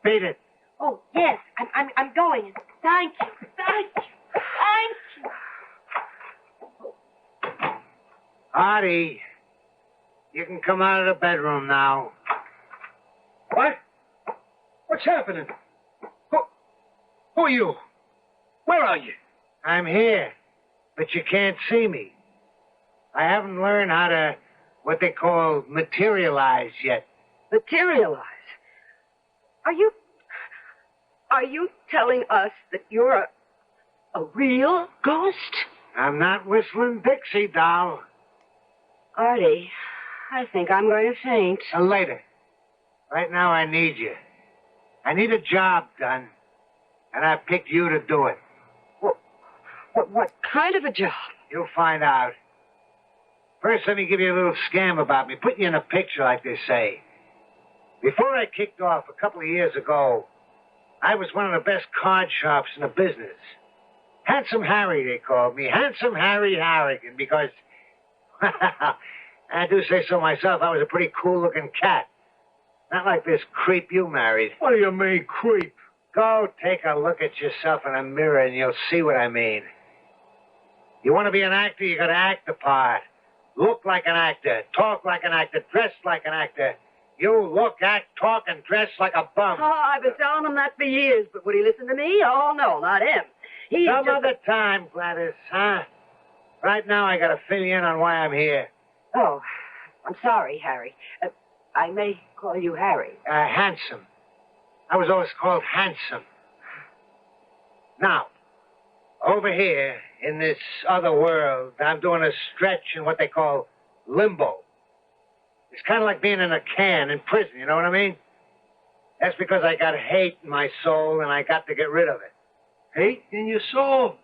Fade it. Oh, yes, I'm going. Thank you. Artie, you can come out of the bedroom now. What? What's happening? Who are you? Where are you? I'm here, but you can't see me. I haven't learned how to, what they call, materialize yet. Materialize? Are you telling us that you're a real ghost? I'm not whistling Dixie, doll. Artie, I think I'm going to faint. Later. Right now, I need you. I need a job done, and I picked you to do it. What kind of a job? You'll find out. First, let me give you a little scam about me. Put you in a picture, like they say. Before I kicked off a couple of years ago, I was one of the best card shops in the business. Handsome Harry, they called me. Handsome Harry Harrigan, because, I do say so myself, I was a pretty cool-looking cat. Not like this creep you married. What do you mean, creep? Go take a look at yourself in a mirror and you'll see what I mean. You want to be an actor, you got to act the part. Look like an actor, talk like an actor, dress like an actor. You look, act, talk, and dress like a bum. Oh, I've been telling him that for years, but would he listen to me? Oh, no, not him. Some other time, Gladys, huh? Right now, I got to fill you in on why I'm here. Oh, I'm sorry, Harry. I may call you Harry. Handsome. I was always called Handsome. Now, over here, in this other world, I'm doing a stretch in what they call limbo. It's kind of like being in a can in prison, you know what I mean? That's because I got hate in my soul, and I got to get rid of it. Hate in your soul?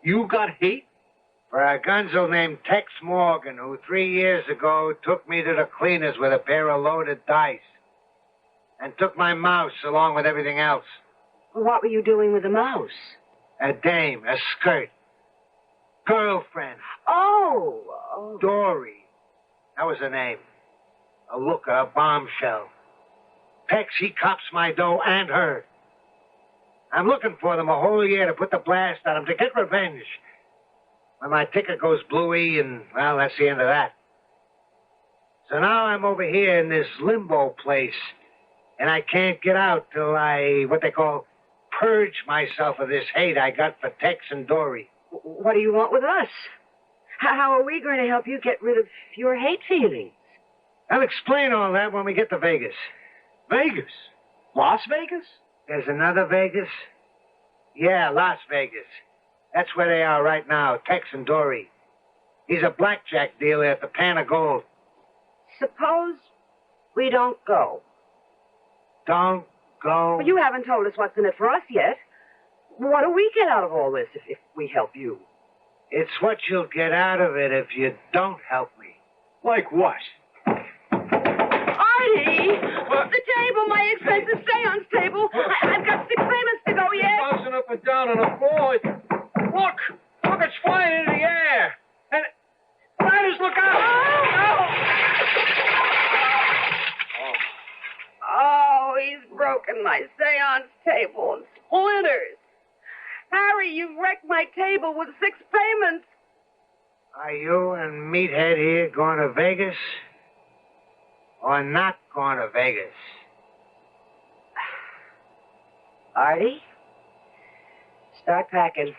You got hate? For a gunzo named Tex Morgan, who 3 years ago took me to the cleaners with a pair of loaded dice. And took my mouse along with everything else. What were you doing with the mouse? A dame, a skirt. Girlfriend. Oh. Dory. That was her name. A looker, a bombshell. Tex, he cops my dough and her. I'm looking for them a whole year to put the blast on them, to get revenge. When my ticket goes bluey, and, well, that's the end of that. So now I'm over here in this limbo place, and I can't get out till I, what they call, purge myself of this hate I got for Tex and Dory. What do you want with us? How are we going to help you get rid of your hate feelings? I'll explain all that when we get to Vegas. Vegas? Las Vegas? There's another Vegas? Yeah, Las Vegas. That's where they are right now, Tex and Dory. He's a blackjack dealer at the Pan of Gold. Suppose we don't go. Don't go? Well, you haven't told us what's in it for us yet. What do we get out of all this if we help you? It's what you'll get out of it if you don't help me. Like what? Artie! The table, my expensive seance table. I've got 6 payments to go yet. It's bouncing up and down on the floor. Look, it's flying into the air. And Gladys, look out! Oh, he's broken my seance table in splinters. Harry, you've wrecked my table with 6 payments. Are you and Meathead here going to Vegas? Or not going to Vegas? Artie, start packing.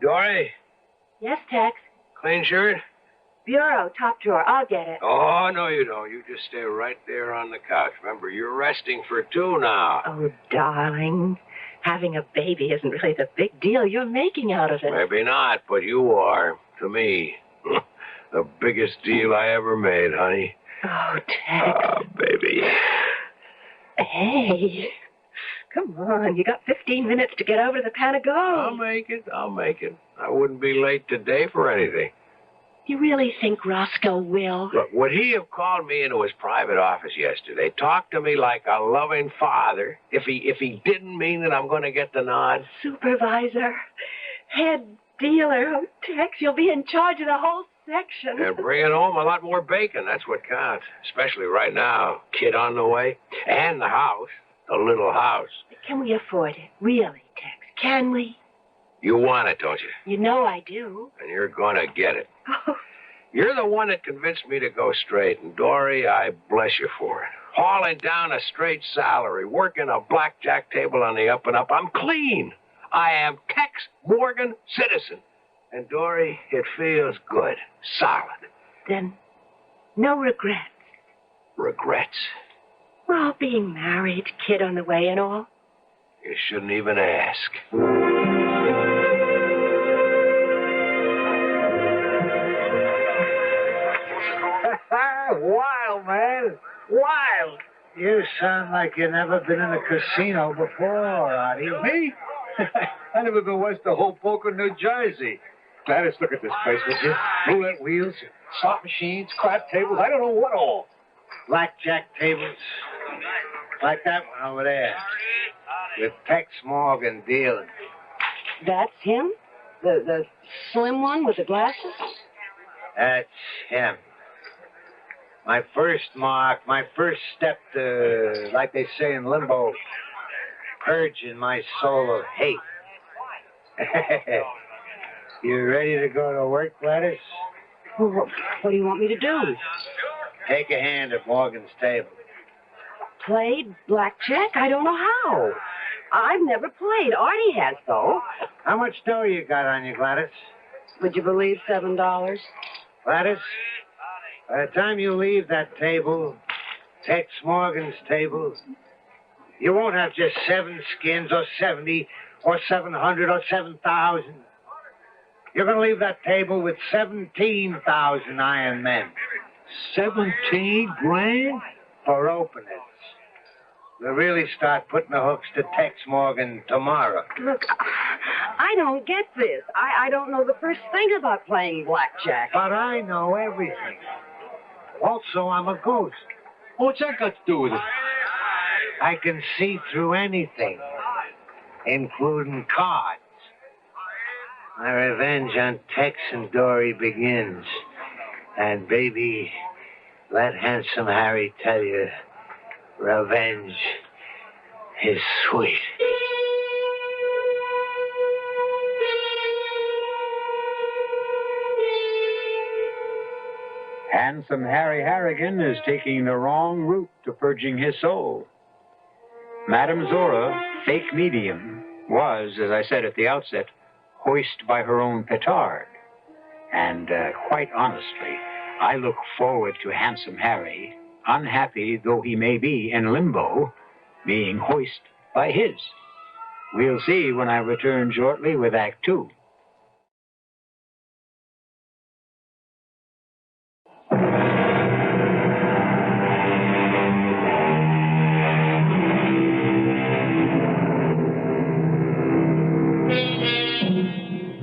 Dory, Yes, Tex. clean shirt? Bureau, top drawer. I'll get it. Oh, no, you don't. You just stay right there on the couch. Remember, you're resting for 2 now. Oh, darling. Having a baby isn't really the big deal you're making out of it. Maybe not, but you are, to me. The biggest deal I ever made, honey. Oh, Tex. Oh, baby. Hey. Come on. You got 15 minutes to get over to the Pan of Gold. I'll make it. I wouldn't be late today for anything. You really think Roscoe will? Look, would he have called me into his private office yesterday, talked to me like a loving father, if he didn't mean that I'm going to get the nod? Supervisor, head dealer. Oh, Tex, you'll be in charge of the whole section. And bringing home a lot more bacon, that's what counts. Especially right now. Kid on the way. And the house. The little house. Can we afford it? Really, Tex? Can we? You want it, don't you? You know I do. And you're going to get it. You're the one that convinced me to go straight. And, Dory, I bless you for it. Hauling down a straight salary, working a blackjack table on the up and up. I'm clean. I am Tex Morgan citizen. And, Dory, it feels good. Solid. Then no regrets. Regrets? Well, being married, kid on the way and all. You shouldn't even ask. Wild, man. Wild. You sound like you've never been in a casino before, Artie. Me? I never been west of Hoboken, New Jersey. Gladys, look at this place, would you? Roulette wheels, slot machines, crap tables, I don't know what all. Blackjack tables. Like that one over there. With Tex Morgan dealing. That's him? The slim one with the glasses? That's him. My first mark, my first step to, like they say in limbo, purging my soul of hate. You ready to go to work, Gladys? Well, what do you want me to do? Take a hand at Morgan's table. Play blackjack? I don't know how. I've never played. Artie has, though. How much dough you got on you, Gladys? Would you believe $7? Gladys, by the time you leave that table, Tex Morgan's table, you won't have just 7 skins or 70 or 700 or 7,000. You're going to leave that table with 17,000 iron men. 17 grand? For openers. We'll really start putting the hooks to Tex Morgan tomorrow. Look, I don't get this. I don't know the first thing about playing blackjack. But I know everything. Also, I'm a ghost. What's that got to do with it? I can see through anything, including cards. My revenge on Tex and Dory begins. And, baby, let Handsome Harry tell you, revenge is sweet. Handsome Harry Harrigan is taking the wrong route to purging his soul. Madame Zora, fake medium, was, as I said at the outset, hoisted by her own petard. And quite honestly, I look forward to Handsome Harry, unhappy though he may be in limbo, being hoisted by his. We'll see when I return shortly with Act 2.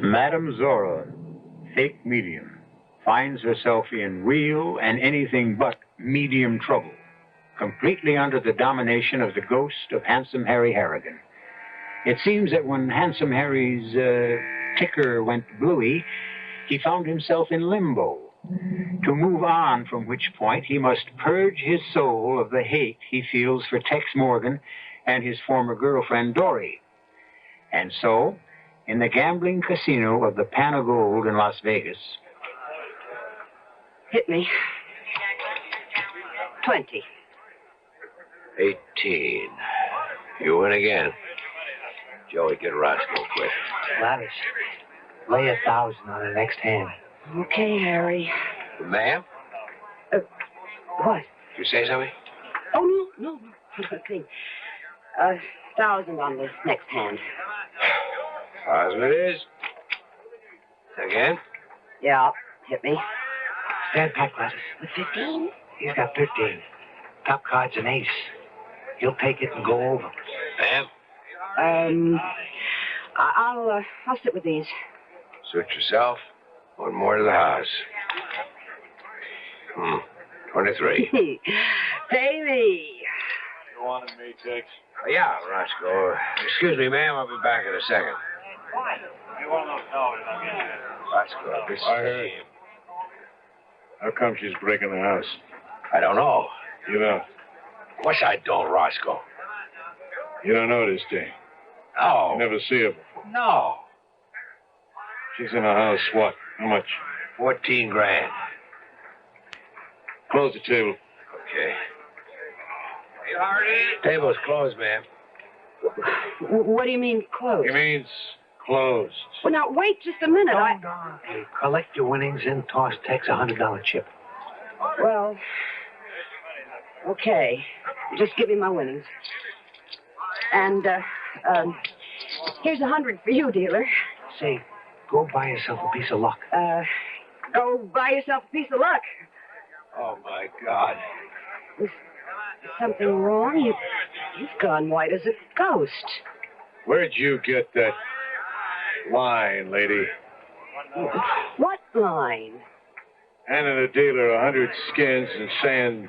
Madame Zora, fake medium, finds herself in real and anything but medium trouble, completely under the domination of the ghost of Handsome Harry Harrigan. It seems that when Handsome Harry's ticker went bluey, he found himself in limbo, to move on from which point he must purge his soul of the hate he feels for Tex Morgan and his former girlfriend, Dory. And so, in the gambling casino of the Pan of Gold in Las Vegas. Hit me. 20. 18. You win again. Joey, get Roscoe quick. Gladys, lay 1,000 on the next hand. Okay, Harry. Ma'am? What? Did you say something? Oh, no. Okay. 1,000 on the next hand. 1,000 it is. Again? Yeah, hit me. Stand back, Gladys. With 15? He's got 13. Top card's an ace. He'll take it and go over. Ma'am? I'll sit with these. Suit yourself. One more to the house. 23. Pay me. You wanted me, Tex? Yeah, Roscoe. Excuse me, ma'am. I'll be back in a second. You want those dollars? I'll get you. Roscoe, this is I heard. How come she's breaking the house? I don't know. You know. Of course I don't, Roscoe. You don't know this thing. No. You never see her before. No. She's in the house, what? How much? 14 grand. Close the table. Okay. Hey, Hardy. Table's closed, ma'am. What do you mean, close? He means closed. Well, now, wait just a minute. Hey, collect your winnings and toss Tex a $100 chip. Well, okay. Just give me my winnings. And, here's 100 for you, dealer. Say, go buy yourself a piece of luck. Go buy yourself a piece of luck. Oh, my God. Is something wrong? You've gone white as a ghost. Where'd you get that line, lady? What line? Handing the dealer 100 skins and saying,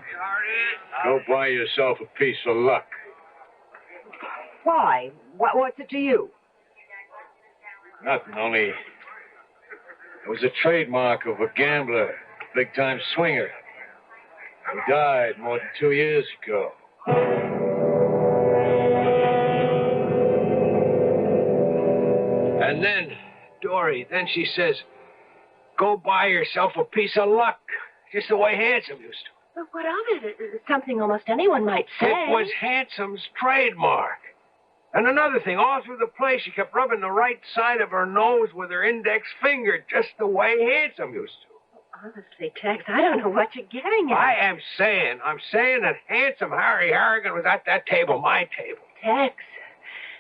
go buy yourself a piece of luck. Why? What's it to you? Nothing, only it was a trademark of a gambler, big-time swinger. He died more than 2 years ago. And then, Dory, then she says, go buy yourself a piece of luck. Just the way Handsome used to. But what of it? It's something almost anyone might say. It was Handsome's trademark. And another thing, all through the play, she kept rubbing the right side of her nose with her index finger, just the way Handsome used to. Honestly, Tex, I don't know what you're getting at. I'm saying that Handsome Harry Harrigan was at that table, my table. Tex,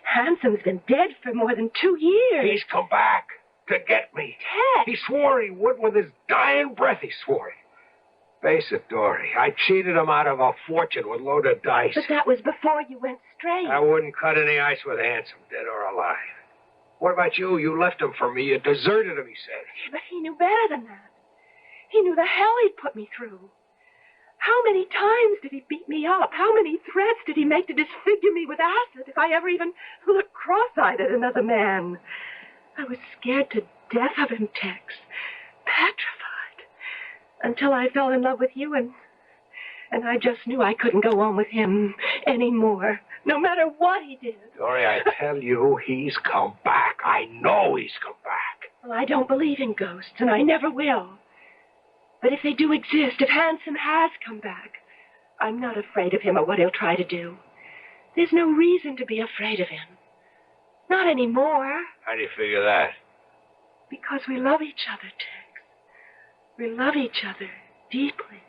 Handsome's been dead for more than 2 years. He's come back to get me. Tex! He swore he would with his dying breath, he swore it. Face it, Dory, I cheated him out of a fortune with loaded dice. But that was before you went straight. I wouldn't cut any ice with Handsome, dead or alive. What about you? You left him for me. You deserted him, he said. But he knew better than that. He knew the hell he'd put me through. How many times did he beat me up? How many threats did he make to disfigure me with acid if I ever even looked cross-eyed at another man? I was scared to death of him, Tex. Petrified. Until I fell in love with you, and I just knew I couldn't go on with him anymore, no matter what he did. Dory, I tell you, he's come back. I know he's come back. Well, I don't believe in ghosts, and I never will. But if they do exist, if Handsome has come back, I'm not afraid of him or what he'll try to do. There's no reason to be afraid of him. Not anymore. How do you figure that? Because we love each other, Tex. We love each other deeply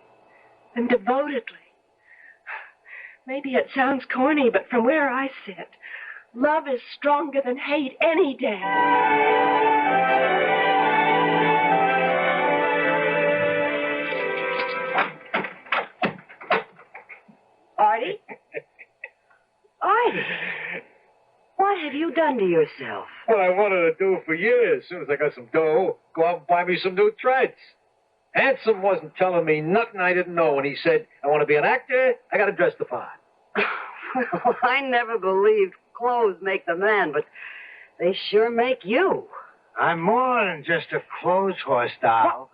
and devotedly. Maybe it sounds corny, but from where I sit, love is stronger than hate any day. Artie? Artie? What have you done to yourself? What I wanted to do for years. As soon as I got some dough, go out and buy me some new threads. Handsome wasn't telling me nothing I didn't know when he said, I want to be an actor, I got to dress the part. Well, I never believed clothes make the man, but they sure make you. I'm more than just a clothes horse, doll.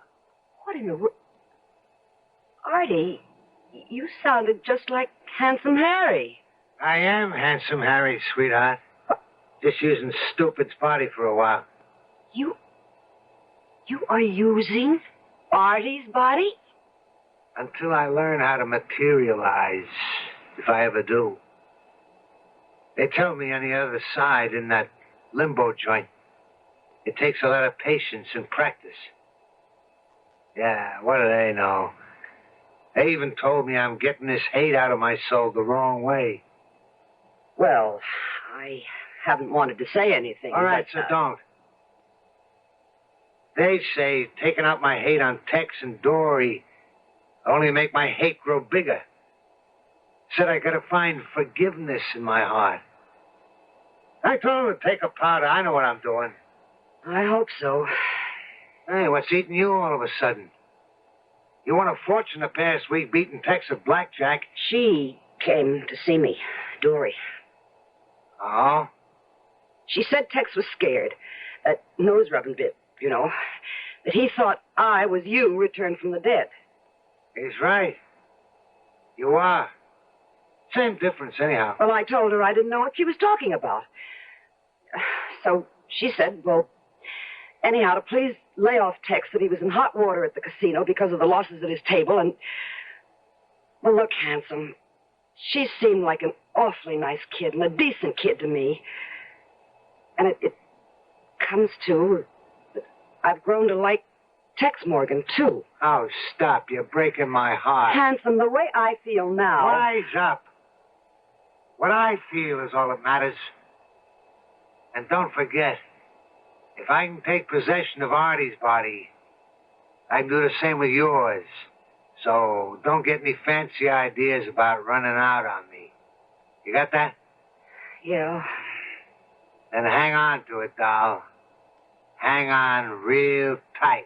What in the world? Artie, you sounded just like Handsome Harry. I am Handsome Harry, sweetheart. Just using stupid's body for a while. You are using Artie's body? Until I learn how to materialize, if I ever do. They tell me on the other side, in that limbo joint, it takes a lot of patience and practice. Yeah, what do they know? They even told me I'm getting this hate out of my soul the wrong way. Well, I haven't wanted to say anything. All right, but, so don't. They say taking out my hate on Tex and Dory only make my hate grow bigger. Said I gotta find forgiveness in my heart. I told them to take a powder. I know what I'm doing. I hope so. Hey, what's eating you all of a sudden? You won a fortune the past week beating Tex at blackjack. She came to see me, Dory. Oh? She said Tex was scared. That nose-rubbing bit, you know. That he thought I was you returned from the dead. He's right. You are. Same difference, anyhow. Well, I told her I didn't know what she was talking about. So she said, well, anyhow, to please lay off Tex that he was in hot water at the casino because of the losses at his table, and... Well, look, Handsome, she seemed like an awfully nice kid and a decent kid to me. And comes to, I've grown to like Tex Morgan, too. Oh, stop. You're breaking my heart. Handsome, the way I feel now. Rise up. What I feel is all that matters. And don't forget, if I can take possession of Artie's body, I can do the same with yours. So don't get any fancy ideas about running out on me. You got that? Yeah. Then hang on to it, doll. Hang on real tight.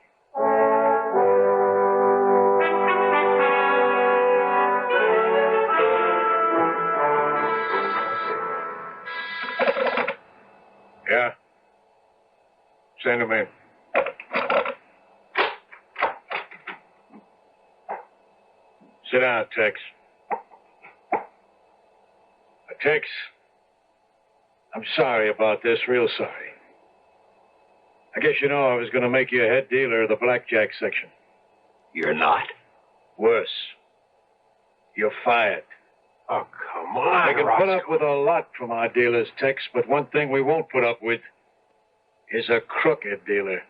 Yeah? Send him in. Sit down, Tex. Tex, I'm sorry about this, real sorry. I guess you know I was going to make you a head dealer of the blackjack section. You're not? Worse. You're fired. Oh, come on, I can put up with a lot from our dealers, Tex, but one thing we won't put up with is a crooked dealer.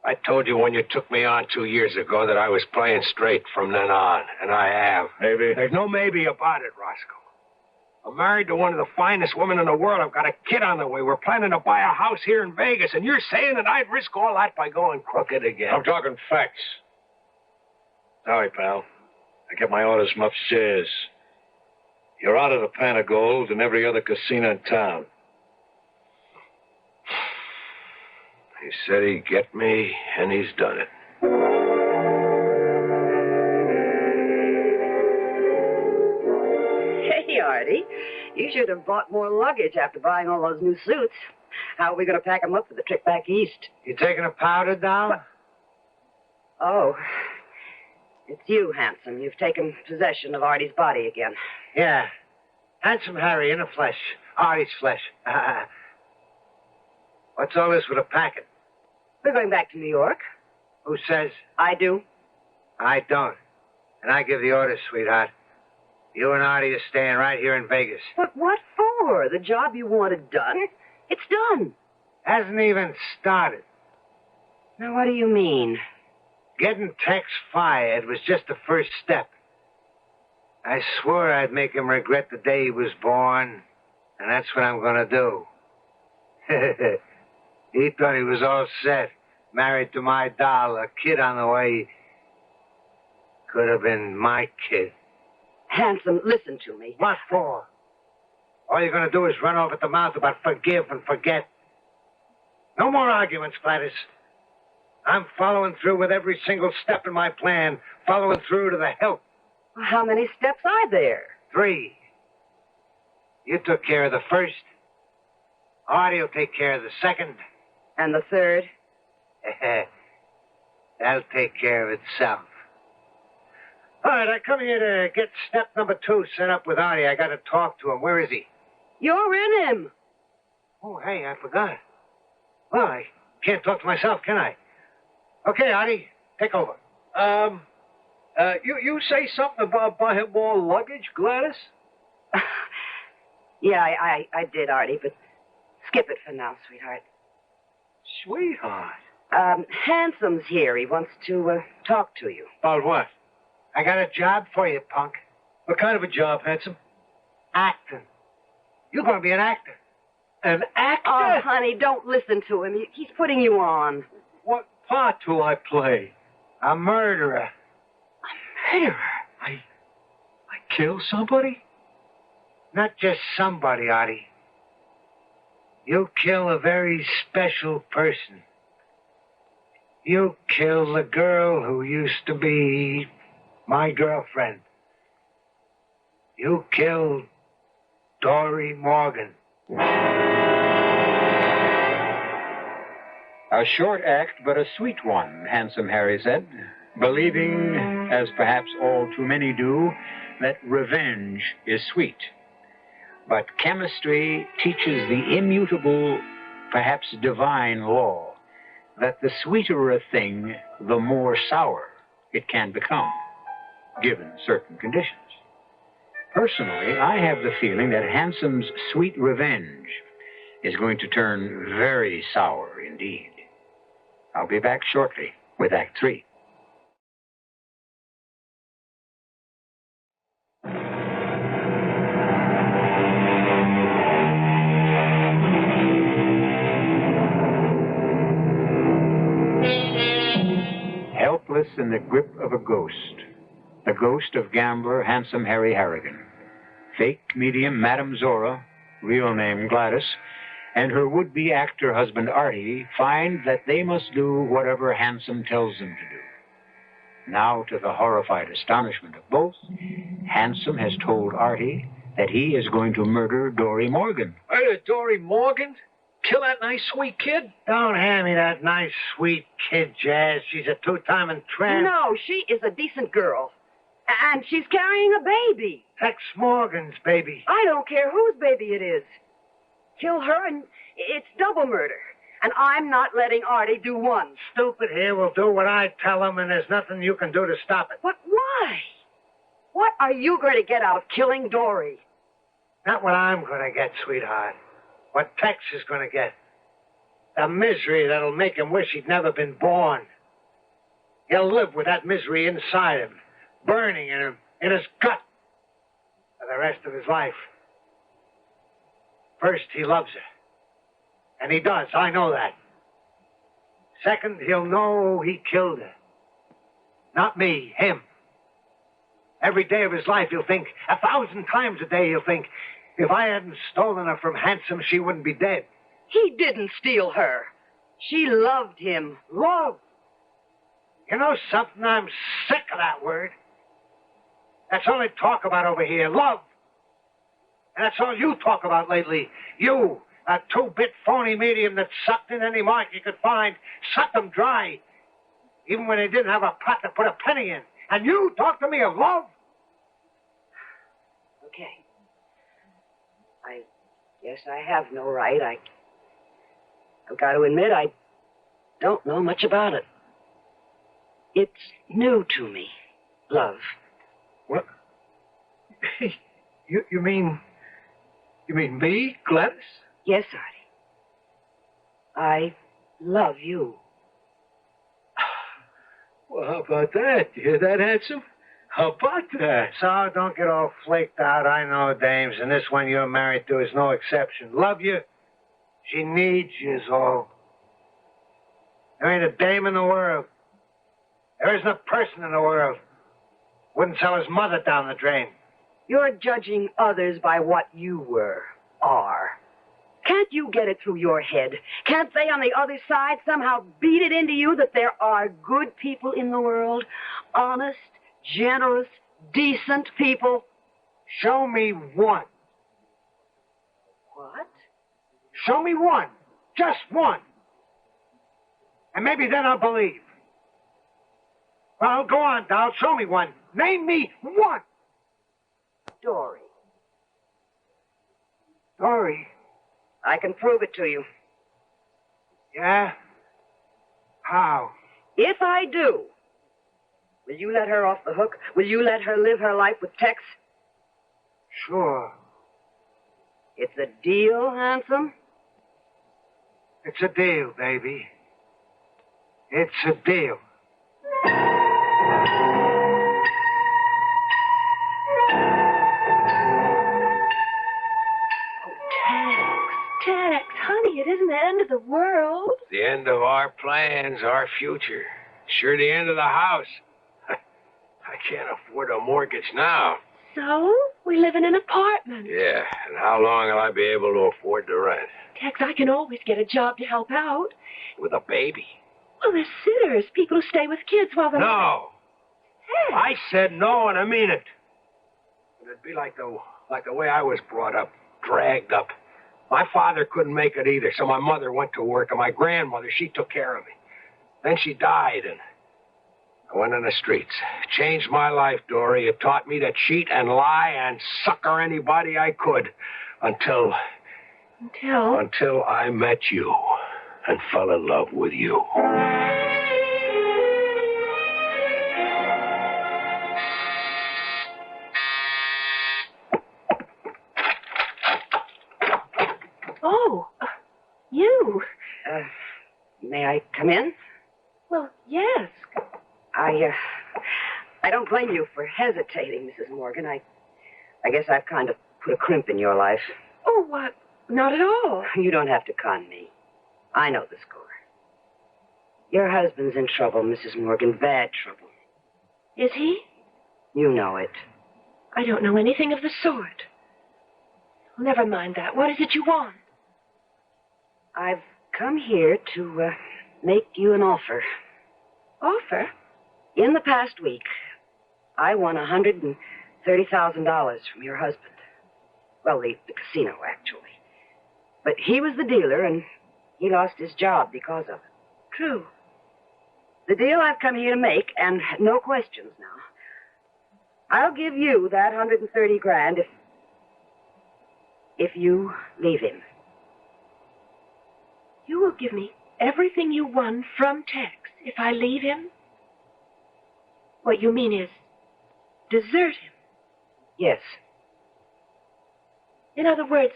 I told you when you took me on 2 years ago that I was playing straight from then on, and I have. Maybe. There's no maybe about it, Roscoe. I'm married to one of the finest women in the world. I've got a kid on the way. We're planning to buy a house here in Vegas, and you're saying that I'd risk all that by going crooked again. I'm talking facts. Sorry, pal. I get my orders from upstairs. You're out of the pan of gold and every other casino in town. He said he'd get me, and he's done it. Hey, Artie, you should have bought more luggage after buying all those new suits. How are we going to pack them up for the trip back east? You taking a powder, doll? Oh, it's you, Handsome. You've taken possession of Artie's body again. Yeah. Handsome Harry in the flesh. Artie's flesh. What's all this with a packet? We're going back to New York. Who says? I do. I don't. And I give the orders, sweetheart. You and Artie are staying right here in Vegas. But what for? The job you wanted done? It's done. Hasn't even started. Now, what do you mean? Getting Tex fired was just the first step. I swore I'd make him regret the day he was born, and that's what I'm going to do. He thought he was all set, married to my doll, a kid on the way. Could have been my kid. Handsome, listen to me. What for? All you're going to do is run off at the mouth about forgive and forget. No more arguments, Gladys. I'm following through with every single step in my plan, following through to the hilt. How many steps are there? 3. You took care of the first. Artie will take care of the second. And the third? That'll take care of itself. All right, I come here to get step number 2 set up with Artie. I got to talk to him. Where is he? You're in him. Oh, hey, I forgot. Well, I can't talk to myself, can I? Okay, Artie, take over. You say something about buying more luggage, Gladys? Yeah, I did, Artie, but skip it for now, sweetheart. Sweetheart? Handsome's here. He wants to talk to you. About what? I got a job for you, punk. What kind of a job, Handsome? Acting. You're going to be an actor. An actor? Oh, honey, don't listen to him. He's putting you on. What part will I play? A murderer. Murderer? I kill somebody? Not just somebody, Artie. You kill a very special person. You kill the girl who used to be my girlfriend. You killed Dory Morgan. A short act, but a sweet one, Handsome Harry said, believing, as perhaps all too many do, that revenge is sweet. But chemistry teaches the immutable, perhaps divine law, that the sweeter a thing, the more sour it can become, given certain conditions. Personally, I have the feeling that Handsome's sweet revenge is going to turn very sour indeed. I'll be back shortly with Act 3. Helpless in the grip of a ghost. The ghost of gambler, handsome Harry Harrigan. Fake medium Madame Zora, real name Gladys, and her would-be actor husband Artie find that they must do whatever Handsome tells them to do. Now, to the horrified astonishment of both, Handsome has told Artie that he is going to murder Dory Morgan. Dory Morgan? Kill that nice, sweet kid? Don't hand me that nice, sweet kid, Jazz. She's a two-timing tramp. No, she is a decent girl. And she's carrying a baby. Tex Morgan's baby. I don't care whose baby it is. Kill her and it's double murder. And I'm not letting Artie do one. Stupid here will do what I tell him, and there's nothing you can do to stop it. But why? What are you going to get out of killing Dory? Not what I'm going to get, sweetheart. What Tex is going to get. The misery that'll make him wish he'd never been born. He'll live with that misery inside him, burning in him, in his gut, for the rest of his life. First, he loves her. And he does, I know that. Second, he'll know he killed her. Not me, him. Every day of his life, he'll think, 1,000 times a day, he'll think, if I hadn't stolen her from Handsome, she wouldn't be dead. He didn't steal her. She loved him. Love? You know something? I'm sick of that word. That's all they talk about over here, love. And that's all you talk about lately. You, a two-bit phony medium that sucked in any mark you could find, sucked them dry, even when they didn't have a pot to put a penny in. And you talk to me of love? Okay. I guess I have no right. I've got to admit I don't know much about it. It's new to me, love. What? You mean me, Gladys? Yes, Artie. I love you. Well, how about that? You hear that, Handsome? How about that? So don't get all flaked out. I know, dames, and this one you're married to is no exception. Love you. She needs you is all. There ain't a dame in the world. There isn't a person in the world wouldn't sell his mother down the drain. You're judging others by what you are. Can't you get it through your head? Can't they on the other side somehow beat it into you that there are good people in the world? Honest, generous, decent people? Show me one. What? Show me one. Just one. And maybe then I'll believe. Well, go on, Doll. Show me one. Name me one. Dory. Dory? I can prove it to you. Yeah? How? If I do, will you let her off the hook? Will you let her live her life with Tex? Sure. It's a deal, Handsome? It's a deal, baby. It's a deal. Tex, honey, it isn't the end of the world. The end of our plans, our future. Sure the end of the house. I can't afford a mortgage now. So, we live in an apartment. Yeah, and how long will I be able to afford the rent? Tex, I can always get a job to help out. With a baby? Well, there's sitters, people who stay with kids while they're... No. Tex. I said no, and I mean it. It'd be like the way I was brought up, dragged up. My father couldn't make it either, so my mother went to work, and my grandmother, she took care of me. Then she died, and I went on the streets. Changed my life, Dory. It taught me to cheat and lie and sucker anybody I could until I met you and fell in love with you. Oh, You? May I come in? Well, yes. I don't blame you for hesitating, Mrs. Morgan. I guess I've kind of put a crimp in your life. Oh, what? Not at all. You don't have to con me. I know the score. Your husband's in trouble, Mrs. Morgan. Bad trouble. Is he? You know it. I don't know anything of the sort. Well, never mind that. What is it you want? I've come here to make you an offer. Offer? In the past week, I won $130,000 from your husband. Well, the casino, actually. But he was the dealer, and he lost his job because of it. True. The deal I've come here to make, and no questions now. I'll give you that $130,000 if you leave him. You will give me everything you won from Tex if I leave him? What you mean is desert him? Yes. In other words,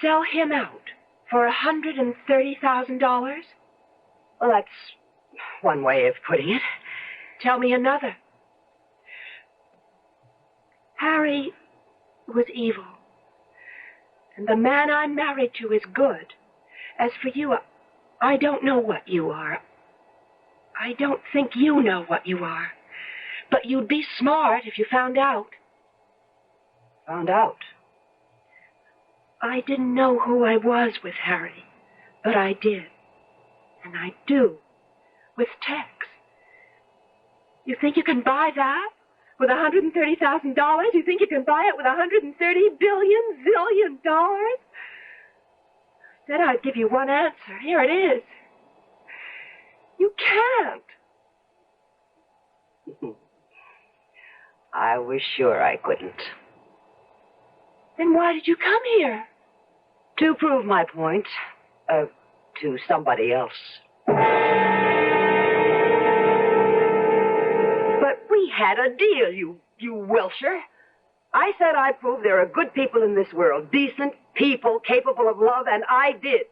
sell him out for $130,000? Well, that's one way of putting it. Tell me another. Harry was evil, and the man I'm married to is good. As for you, I don't know what you are. I don't think you know what you are. But you'd be smart if you found out. Found out? I didn't know who I was with Harry, but I did. And I do with Tex. You think you can buy that with $130,000? You think you can buy it with $130 billion? Said I'd give you one answer. Here it is. You can't. I was sure I couldn't. Then why did you come here? To prove my point. To somebody else. But we had a deal, you Wilshire. I said I'd prove there are good people in this world. Decent people capable of love, and I did.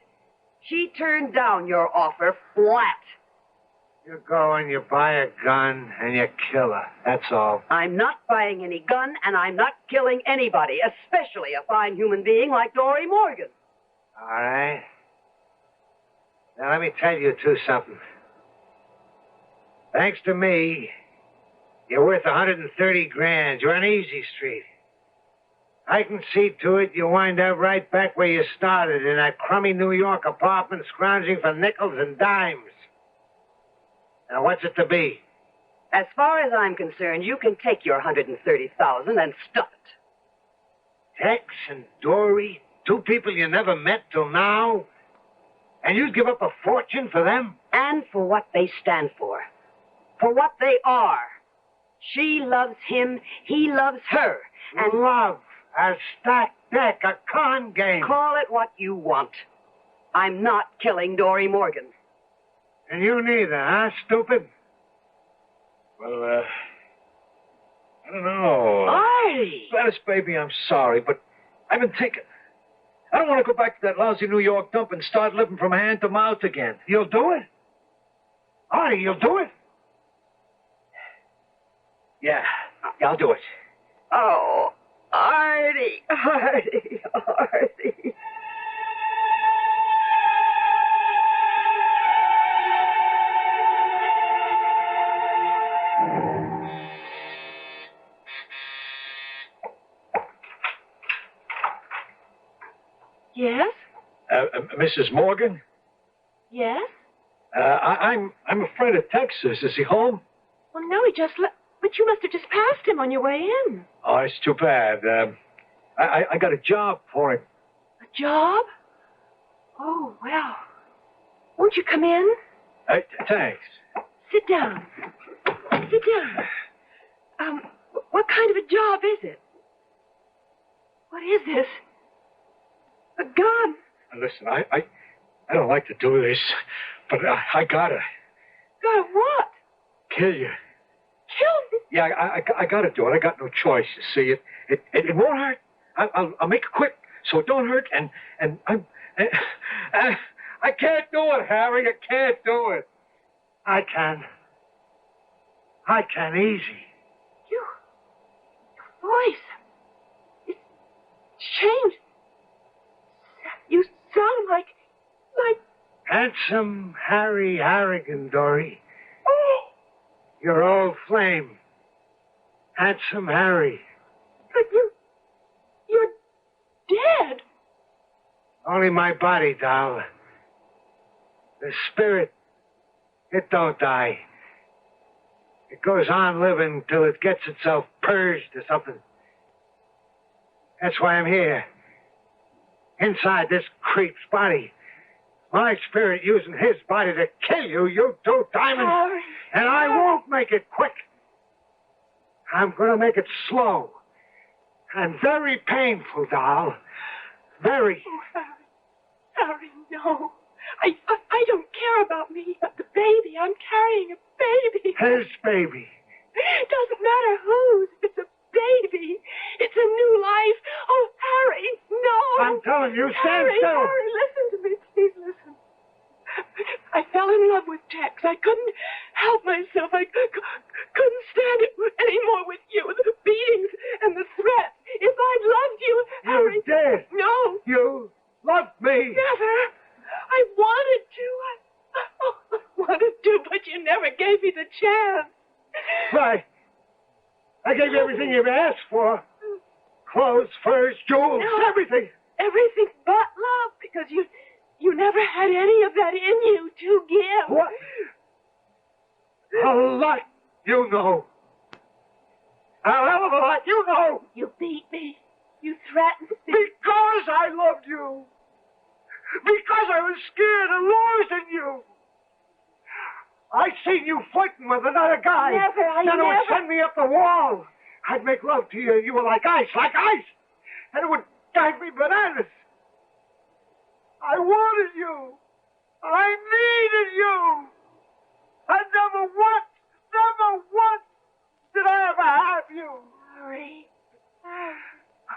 She turned down your offer flat. You go and you buy a gun and you kill her. That's all. I'm not buying any gun, and I'm not killing anybody, especially a fine human being like Dory Morgan. All right. Now, let me tell you something. Thanks to me, you're worth $130,000. You're on easy street. I can see to it you wind up right back where you started, in that crummy New York apartment, scrounging for nickels and dimes. Now, what's it to be? As far as I'm concerned, you can take your $130,000 and stuff it. Tex and Dory, two people you never met till now, and you'd give up a fortune for them? And for what they stand for. For what they are. She loves him, he loves her. And love, a stacked deck, a con game. Call it what you want. I'm not killing Dory Morgan. And you neither, huh, stupid? Well, I don't know. Artie! Gladys, baby, I'm sorry, but I've been thinking. I don't want to go back to that lousy New York dump and start living from hand to mouth again. You'll do it? Artie, you'll do it? Yeah, I'll do it. Oh, Artie. Yes? Mrs. Morgan? Yes? I'm a friend of Texas. Is he home? Well, no, he just left. But you must have just passed him on your way in. Oh, it's too bad. I got a job for him. A job? Oh, well. Won't you come in? Thanks. Sit down. Sit down. What kind of a job is it? What is this? A gun. Listen, I don't like to do this, but I gotta. Gotta what? Kill you. Kill me? Yeah, I gotta do it. I got no choice. You see, it won't hurt. I'll make it quick, so it don't hurt. And I can't do it, Harry. I can't do it. I can. I can, easy. Your voice. It's changed. You sound like... Handsome Harry Harrigan, Dory. Oh! Your old flame. Handsome Harry. But you're dead. Only my body, doll. The spirit, it don't die. It goes on living till it gets itself purged or something. That's why I'm here. Inside this creep's body. My spirit using his body to kill you, you two diamonds. Harry. And I won't make it quick. I'm going to make it slow. And very painful, doll. Very. Oh, Harry, no. I don't care about me, but the baby. I'm carrying a baby. His baby. It doesn't matter whose. It's a baby. It's a new life. Oh, Harry, no. I'm telling you, stand Harry, still. Harry, listen to me. Please listen. I fell in love with Tex. I couldn't help myself. I couldn't stand it anymore with you. The beatings and the threats. If I'd loved you, Harry... You did. No. You loved me. Never. I wanted to. I wanted to, but you never gave me the chance. Right. I gave you everything you've asked for. Clothes, furs, jewels, everything. Everything but love, because you never had any of that in you to give. What? A lot you know. A hell of a lot you know. You beat me. You threatened me. Because I loved you. Because I was scared of losing you. I seen you flirting with another guy. Never, Then it would send me up the wall. I'd make love to you, and you were like ice. And it would drive me bananas. I wanted you. I needed you. And never once did I ever have you. Harry.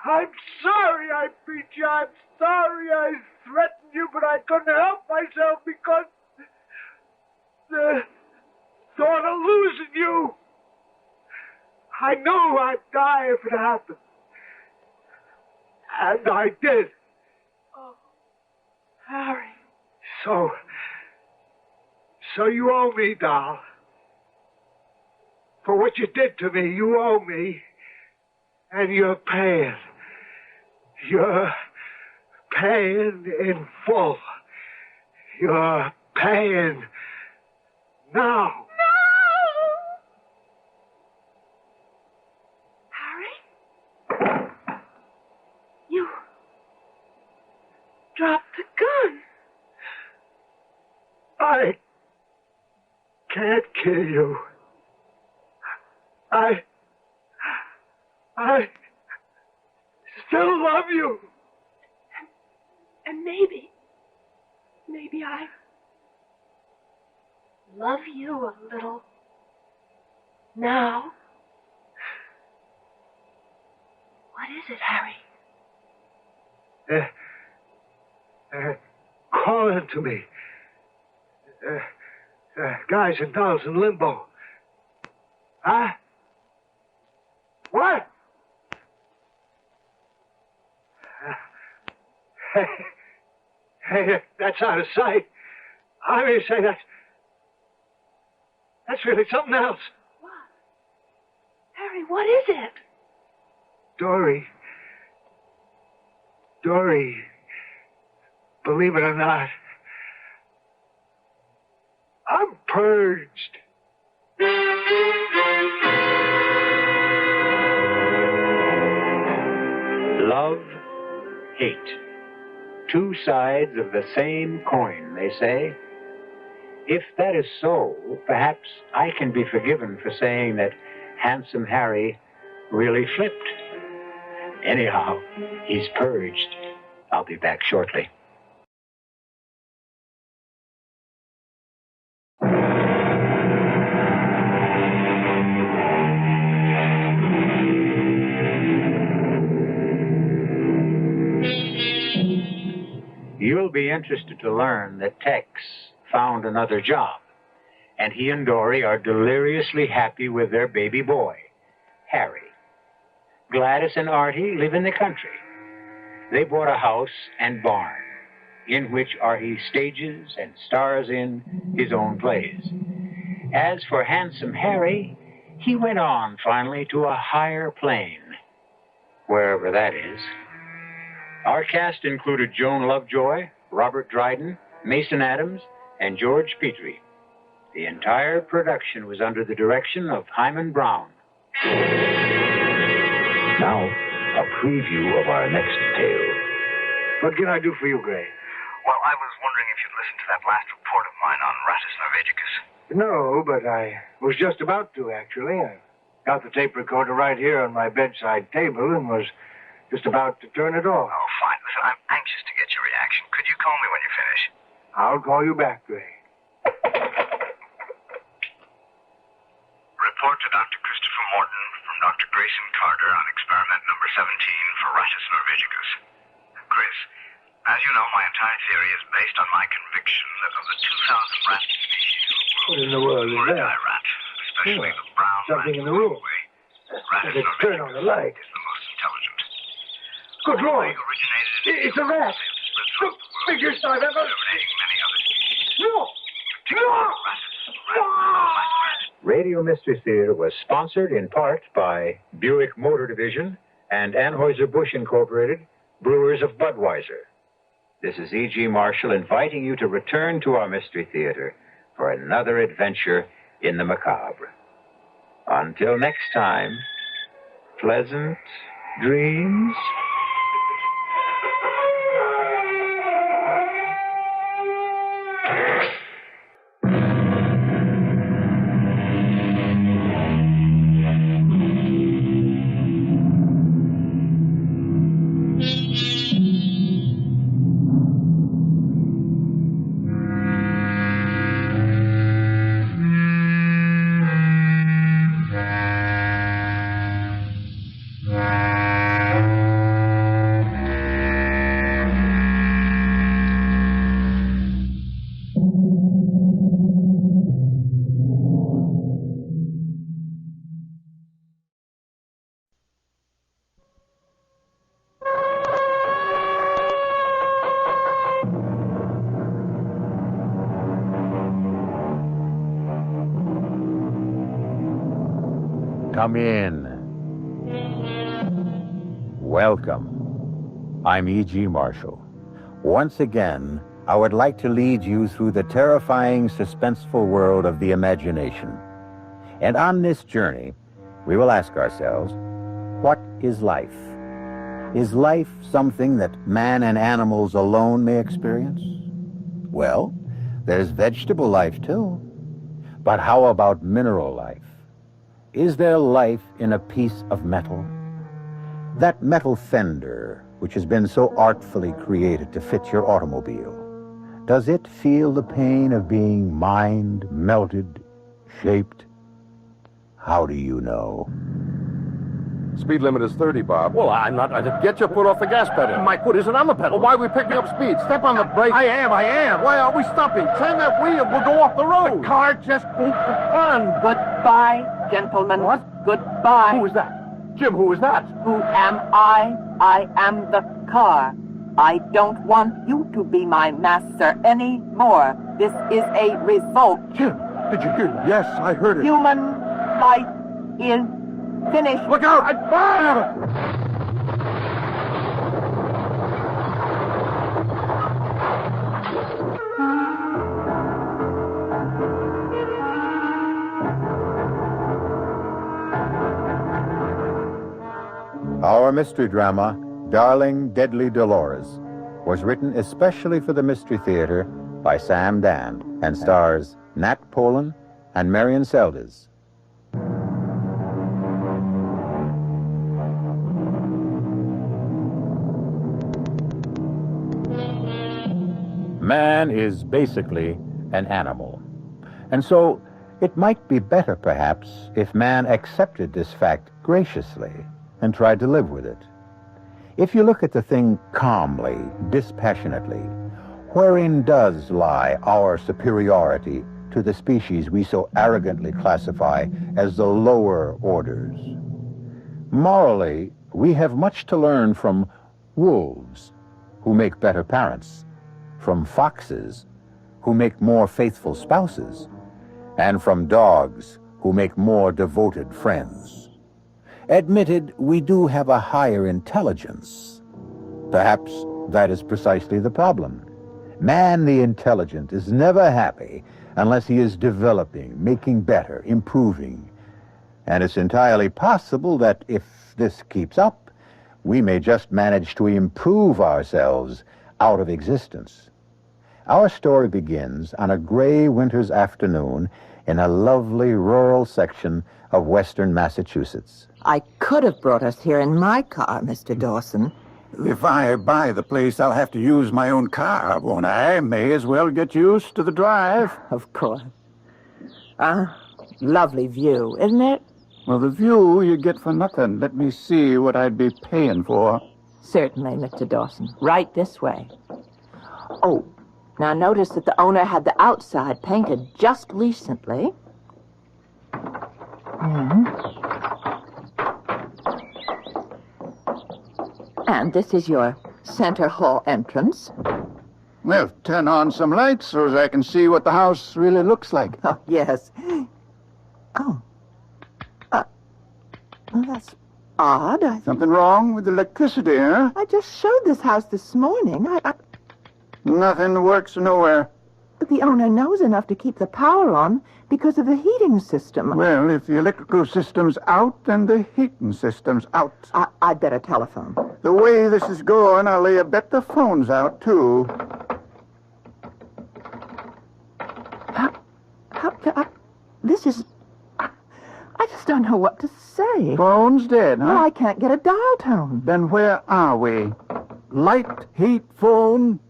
I'm sorry I beat you. I'm sorry I threatened you, but I couldn't help myself because the thought of losing you. I knew I'd die if it happened. And I did. Oh, Harry. So you owe me, doll. For what you did to me, you owe me. And you're paying. You're paying in full. You're paying now. Harry? You dropped the gun. I can't kill you. I still love you. And maybe I love you a little now. What is it, Harry? Call into me. Guys and dolls in limbo. Huh? What? Hey, that's out of sight. I mean, say that's really something else. What? Harry, what is it? Dory, believe it or not, I'm purged. Love, hate. Two sides of the same coin, they say. If that is so, perhaps I can be forgiven for saying that Handsome Harry really flipped. Anyhow, he's purged. I'll be back shortly. You'll You'll be interested to learn that Tex found another job, and he and Dory are deliriously happy with their baby boy, Harry. Gladys and Artie live in the country. They bought a house and barn, in which Artie stages and stars in his own plays. As for handsome Harry, he went on finally to a higher plane, wherever that is. Our cast included Joan Lovejoy, Robert Dryden, Mason Adams, and George Petrie. The entire production was under the direction of Hyman Brown. Now, a preview of our next tale. What can I do for you, Gray? Well, I was wondering if you'd listened to that last report of mine on Rattus norvegicus. No, but I was just about to, actually. I got the tape recorder right here on my bedside table and was just about to turn it off. Oh, fine. Listen, I'm anxious to get your reaction. Could you call me when you finish? I'll call you back, Gray. Report to Dr. Christopher Morton from Dr. Grayson Carter on experiment number 17 for Rattus norvegicus. Chris, as you know, my entire theory is based on my conviction that of the 2,000 rat species in the world, What in the world is that? rat, especially the brown Something rat in the room. Rattus Let's turn on the light. is the most intelligent. Good Lord! Originated It's a rat! The biggest I've ever... eliminating many other species. No! No! Radio Mystery Theater was sponsored in part by Buick Motor Division and Anheuser-Busch Incorporated, brewers of Budweiser. This is E.G. Marshall inviting you to return to our Mystery Theater for another adventure in the macabre. Until next time, pleasant dreams. Come in. Welcome. I'm E.G. Marshall. Once again, I would like to lead you through the terrifying, suspenseful world of the imagination. And on this journey, we will ask ourselves, what is life? Is life something that man and animals alone may experience? Well, there's vegetable life, too. But how about mineral life? Is there life in a piece of metal? That metal fender, which has been so artfully created to fit your automobile, does it feel the pain of being mined, melted, shaped? How do you know? Speed limit is 30, Bob. Well, I'm not... Get your foot off the gas pedal. My foot isn't on the pedal. Well, why are we picking up speed? Step on the brake. I am. Why are we stopping? Turn that wheel. We'll go off the road. The car just won't run. Goodbye, gentlemen. What? Goodbye. Who is that? Jim, who is that? Who am I? I am the car. I don't want you to be my master anymore. This is a revolt. Jim, did you hear? Yes, I heard it. Human life is finished. Look out! Our mystery drama, Darling Deadly Dolores, was written especially for the Mystery Theater by Sam Dann and stars Nat Polen and Marion Seldes. Man is basically an animal. And so it might be better, perhaps, if man accepted this fact graciously and tried to live with it. If you look at the thing calmly, dispassionately, Wherein does lie our superiority to the species we so arrogantly classify as the lower orders? Morally, we have much to learn from wolves, who make better parents, from foxes, who make more faithful spouses, and from dogs, who make more devoted friends. Admitted, we do have a higher intelligence. Perhaps that is precisely the problem. Man the intelligent is never happy unless he is developing, making better, improving. And it's entirely possible that if this keeps up, we may just manage to improve ourselves out of existence. Our story begins on a gray winter's afternoon in a lovely rural section of western Massachusetts. I could have brought us here in my car, Mr. Dawson. If I buy the place, I'll have to use my own car, won't I? May as well get used to the drive. Of course. Lovely view, isn't it? Well, the view you get for nothing. Let me see what I'd be paying for. Certainly, Mr. Dawson. Right this way. Oh, now notice that the owner had the outside painted just recently. And this is your center hall entrance. Well, turn on some lights so as I can see what the house really looks like. Oh, yes. Oh. Well, that's odd. Something wrong with the electricity, huh? I just showed this house this morning. Nothing works nowhere. But the owner knows enough to keep the power on because of the heating system. Well, if the electrical system's out, then the heating system's out. I'd better telephone. The way this is going, I'll lay a bet the phone's out, too. This is... I just don't know what to say. Phone's dead, huh? Well, I can't get a dial tone. Then where are we? Light, heat, phone?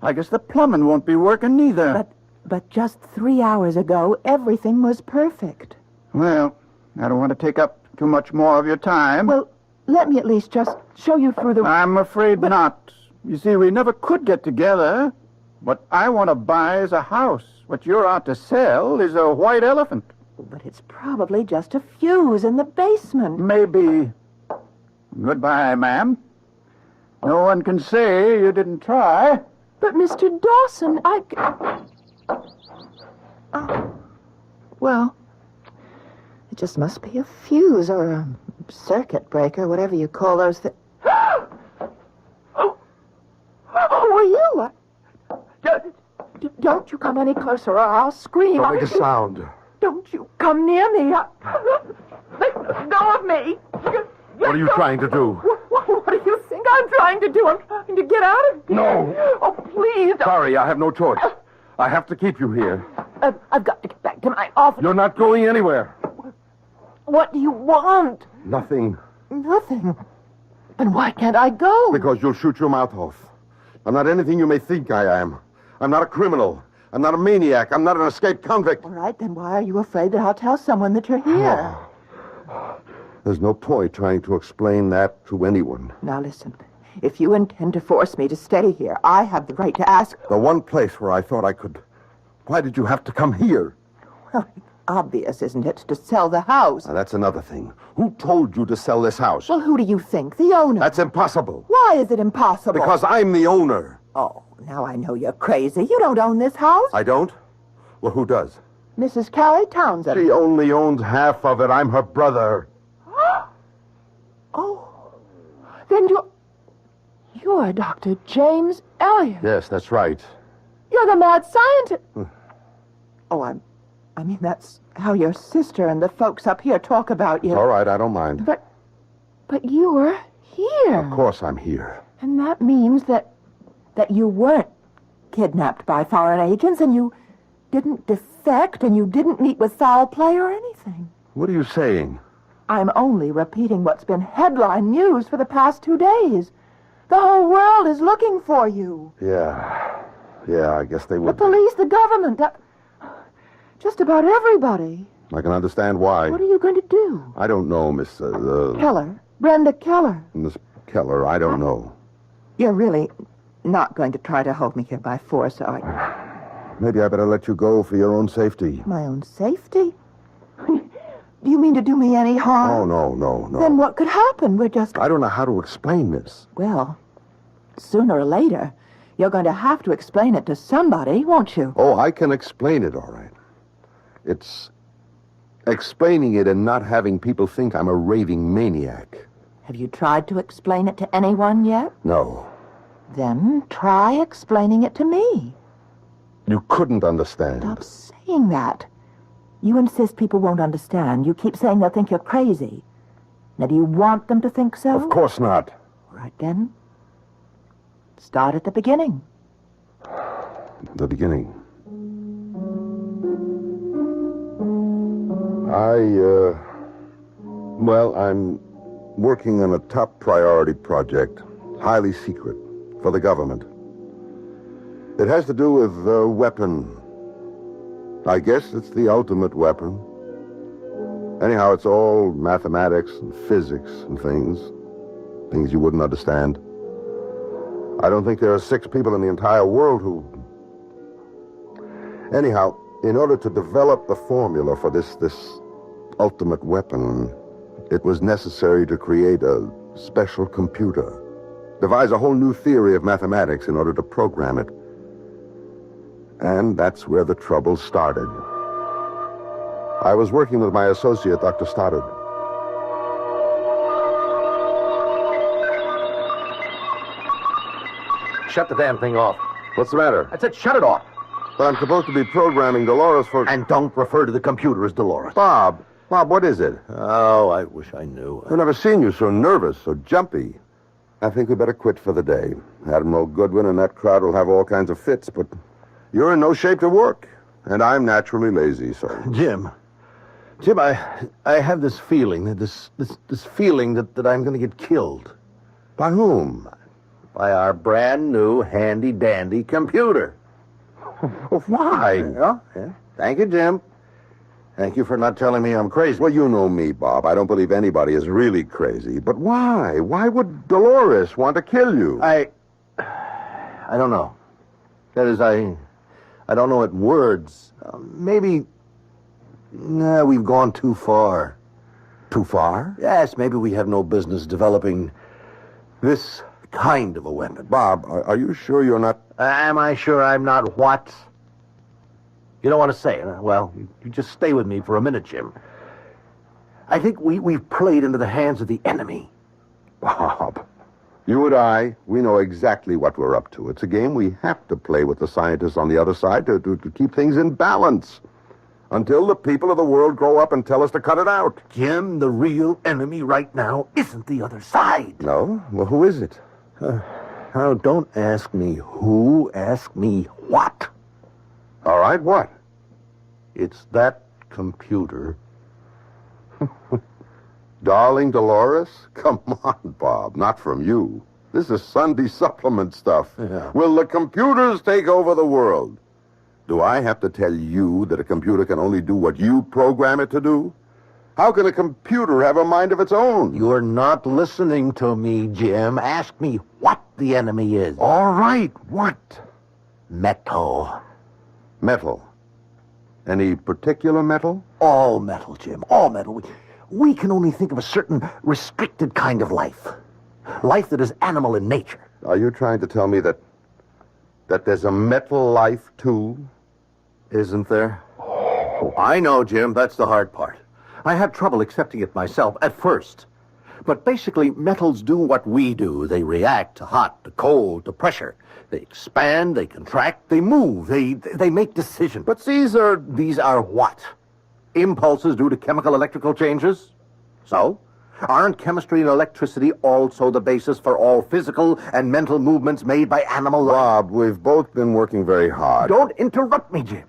I guess the plumbing won't be working neither. But just 3 hours ago, everything was perfect. Well, I don't want to take up too much more of your time. Well, let me at least just show you through the... I'm afraid not. You see, we never could get together. What I want to buy is a house. What you're out to sell is a white elephant. But it's probably just a fuse in the basement. Maybe. Goodbye, ma'am. No one can say you didn't try. But, Mr. Dawson, well, it just must be a fuse or a circuit breaker, whatever you call those things. Oh, were you? Don't you come any closer or I'll scream. Don't make a sound. Don't you come near me. Let go of me. What are you trying to do? What do you think I'm trying to do? I'm trying to get out of here. No. Oh, please. Sorry, I have no choice. I have to keep you here. I've got to get back to my office. You're not going anywhere. What do you want? Nothing. Nothing. Then why can't I go? Because you'll shoot your mouth off. I'm not anything you may think I am. I'm not a criminal. I'm not a maniac. I'm not an escaped convict. All right, then why are you afraid that I'll tell someone that you're here? There's no point trying to explain that to anyone. Now listen, if you intend to force me to stay here, I have the right to ask... The one place where I thought I could... Why did you have to come here? Well, it's obvious, isn't it, to sell the house? Now, that's another thing. Who told you to sell this house? Well, who do you think? The owner. That's impossible. Why is it impossible? Because I'm the owner. Oh, now I know you're crazy. You don't own this house. I don't? Well, who does? Mrs. Callie Townsend. She only owns half of it. I'm her brother. Oh, then you're Dr. James Elliot. Yes, that's right. You're the mad scientist. Oh, I mean, that's how your sister and the folks up here talk about you. All right, I don't mind. But you're here. Of course I'm here. And that means that you weren't kidnapped by foreign agents, and you didn't defect, and you didn't meet with foul play or anything. What are you saying? I'm only repeating what's been headline news for the past 2 days. The whole world is looking for you. Yeah, I guess they The would. police, the government, just about everybody. I can understand why. What are you going to do? I don't know, Miss... Keller. Brenda Keller. Miss Keller, I don't know. You're really not going to try to hold me here by force, are you? Maybe I better let you go for your own safety. My own safety? Do you mean to do me any harm? Oh, no. Then what could happen? We're just... I don't know how to explain this. Well, sooner or later, you're going to have to explain it to somebody, won't you? Oh, I can explain it, all right. It's explaining it and not having people think I'm a raving maniac. Have you tried to explain it to anyone yet? No. Then try explaining it to me. You couldn't understand. Stop saying that. You insist people won't understand. You keep saying they'll think you're crazy. Now, do you want them to think so? Of course not. All right, then. Start at the beginning. The beginning. I'm working on a top priority project, highly secret, for the government. It has to do with a weapon. I guess it's the ultimate weapon. Anyhow, it's all mathematics and physics and things you wouldn't understand. I don't think there are 6 people in the entire world who... Anyhow, in order to develop the formula for this ultimate weapon, it was necessary to create a special computer, devise a whole new theory of mathematics in order to program it. And that's where the trouble started. I was working with my associate, Dr. Stoddard. Shut the damn thing off. What's the matter? I said shut it off. But I'm supposed to be programming Dolores for... And don't refer to the computer as Dolores. Bob, what is it? Oh, I wish I knew. I've never seen you so nervous, so jumpy. I think we better quit for the day. Admiral Goodwin and that crowd will have all kinds of fits, but you're in no shape to work. And I'm naturally lazy, so... Jim, I have this feeling, this feeling that I'm going to get killed. By whom? By our brand new handy-dandy computer. Why? Yeah. Thank you, Jim. Thank you for not telling me I'm crazy. Well, you know me, Bob. I don't believe anybody is really crazy. But why? Why would Dolores want to kill you? I don't know. That is, I don't know in words. Maybe we've gone too far. Too far? Yes, maybe we have no business developing this kind of a weapon. Bob, are you sure you're not... Am I sure I'm not what? You don't want to say it? Well, you just stay with me for a minute, Jim. I think we've played into the hands of the enemy. Bob, you and I, we know exactly what we're up to. It's a game we have to play with the scientists on the other side to keep things in balance. Until the people of the world grow up and tell us to cut it out. Jim, the real enemy right now isn't the other side. No? Well, who is it? Now, don't ask me who, ask me what. All right, what? It's that computer. Darling Dolores? Come on, Bob, not from you. This is Sunday supplement stuff. Yeah. Will the computers take over the world? Do I have to tell you that a computer can only do what you program it to do? How can a computer have a mind of its own? You're not listening to me, Jim. Ask me what the enemy is. All right, what? Metal. Metal. Any particular metal? All metal, Jim. All metal. We can only think of a certain restricted kind of life. Life that is animal in nature. Are you trying to tell me that there's a metal life, too? Isn't there? Oh, I know, Jim. That's the hard part. I had trouble accepting it myself at first. But basically, metals do what we do. They react to hot, to cold, to pressure. They expand, they contract, they move, they make decisions. But these are what? Impulses due to chemical electrical changes? So? Aren't chemistry and electricity also the basis for all physical and mental movements made by animal life? Bob, we've both been working very hard. Don't interrupt me, Jim.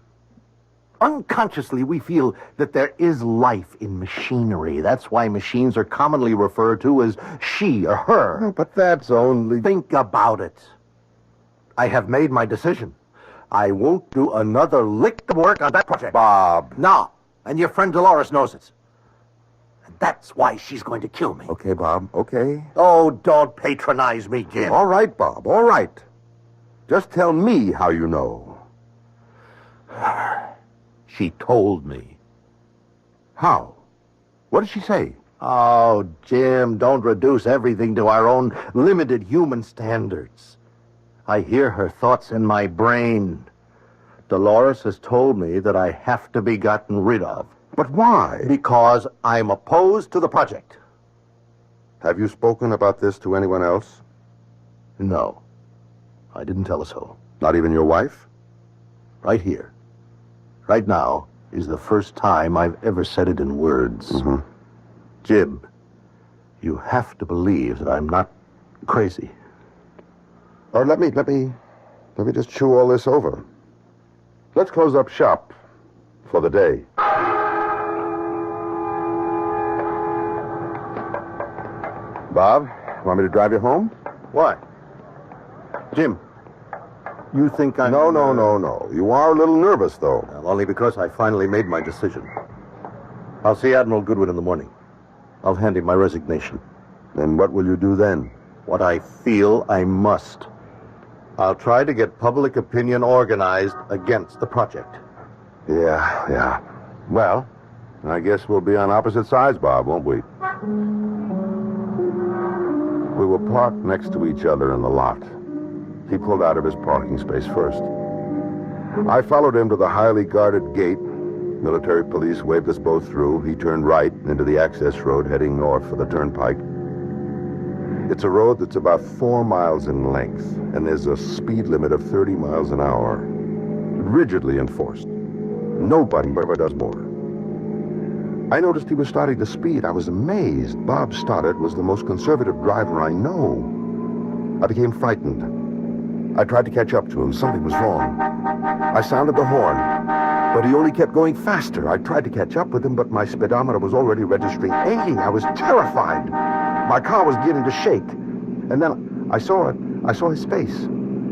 Unconsciously, we feel that there is life in machinery. That's why machines are commonly referred to as she or her. Oh, but that's only... Think about it. I have made my decision. I won't do another lick of work on that project. Bob. No, and your friend Dolores knows it. And that's why she's going to kill me. Okay, Bob, okay. Oh, don't patronize me, Jim. All right, Bob, all right. Just tell me how you know. She told me. How? What did she say? Oh, Jim, don't reduce everything to our own limited human standards. I hear her thoughts in my brain. Dolores has told me that I have to be gotten rid of. But why? Because I'm opposed to the project. Have you spoken about this to anyone else? No. I didn't tell her so. Not even your wife? Right here. Right now is the first time I've ever said it in words. Mm-hmm. Jim, you have to believe that I'm not crazy. Or let me just chew all this over. Let's close up shop for the day. Bob, want me to drive you home? Why? Jim, you think I'm... No. You are a little nervous, though. Well, only because I finally made my decision. I'll see Admiral Goodwin in the morning. I'll hand him my resignation. And what will you do then? What I feel I must. I'll try to get public opinion organized against the project. Yeah. Well, I guess we'll be on opposite sides, Bob, won't we? We were parked next to each other in the lot. He pulled out of his parking space first. I followed him to the highly guarded gate. Military police waved us both through. He turned right into the access road heading north for the turnpike. It's a road that's about 4 miles in length, and there's a speed limit of 30 miles an hour. Rigidly enforced. Nobody ever does more. I noticed he was starting to speed. I was amazed. Bob Stoddard was the most conservative driver I know. I became frightened. I tried to catch up to him. Something was wrong. I sounded the horn, but he only kept going faster. I tried to catch up with him, but my speedometer was already registering 80. I was terrified. My car was beginning to shake. And then I saw it. I saw his face.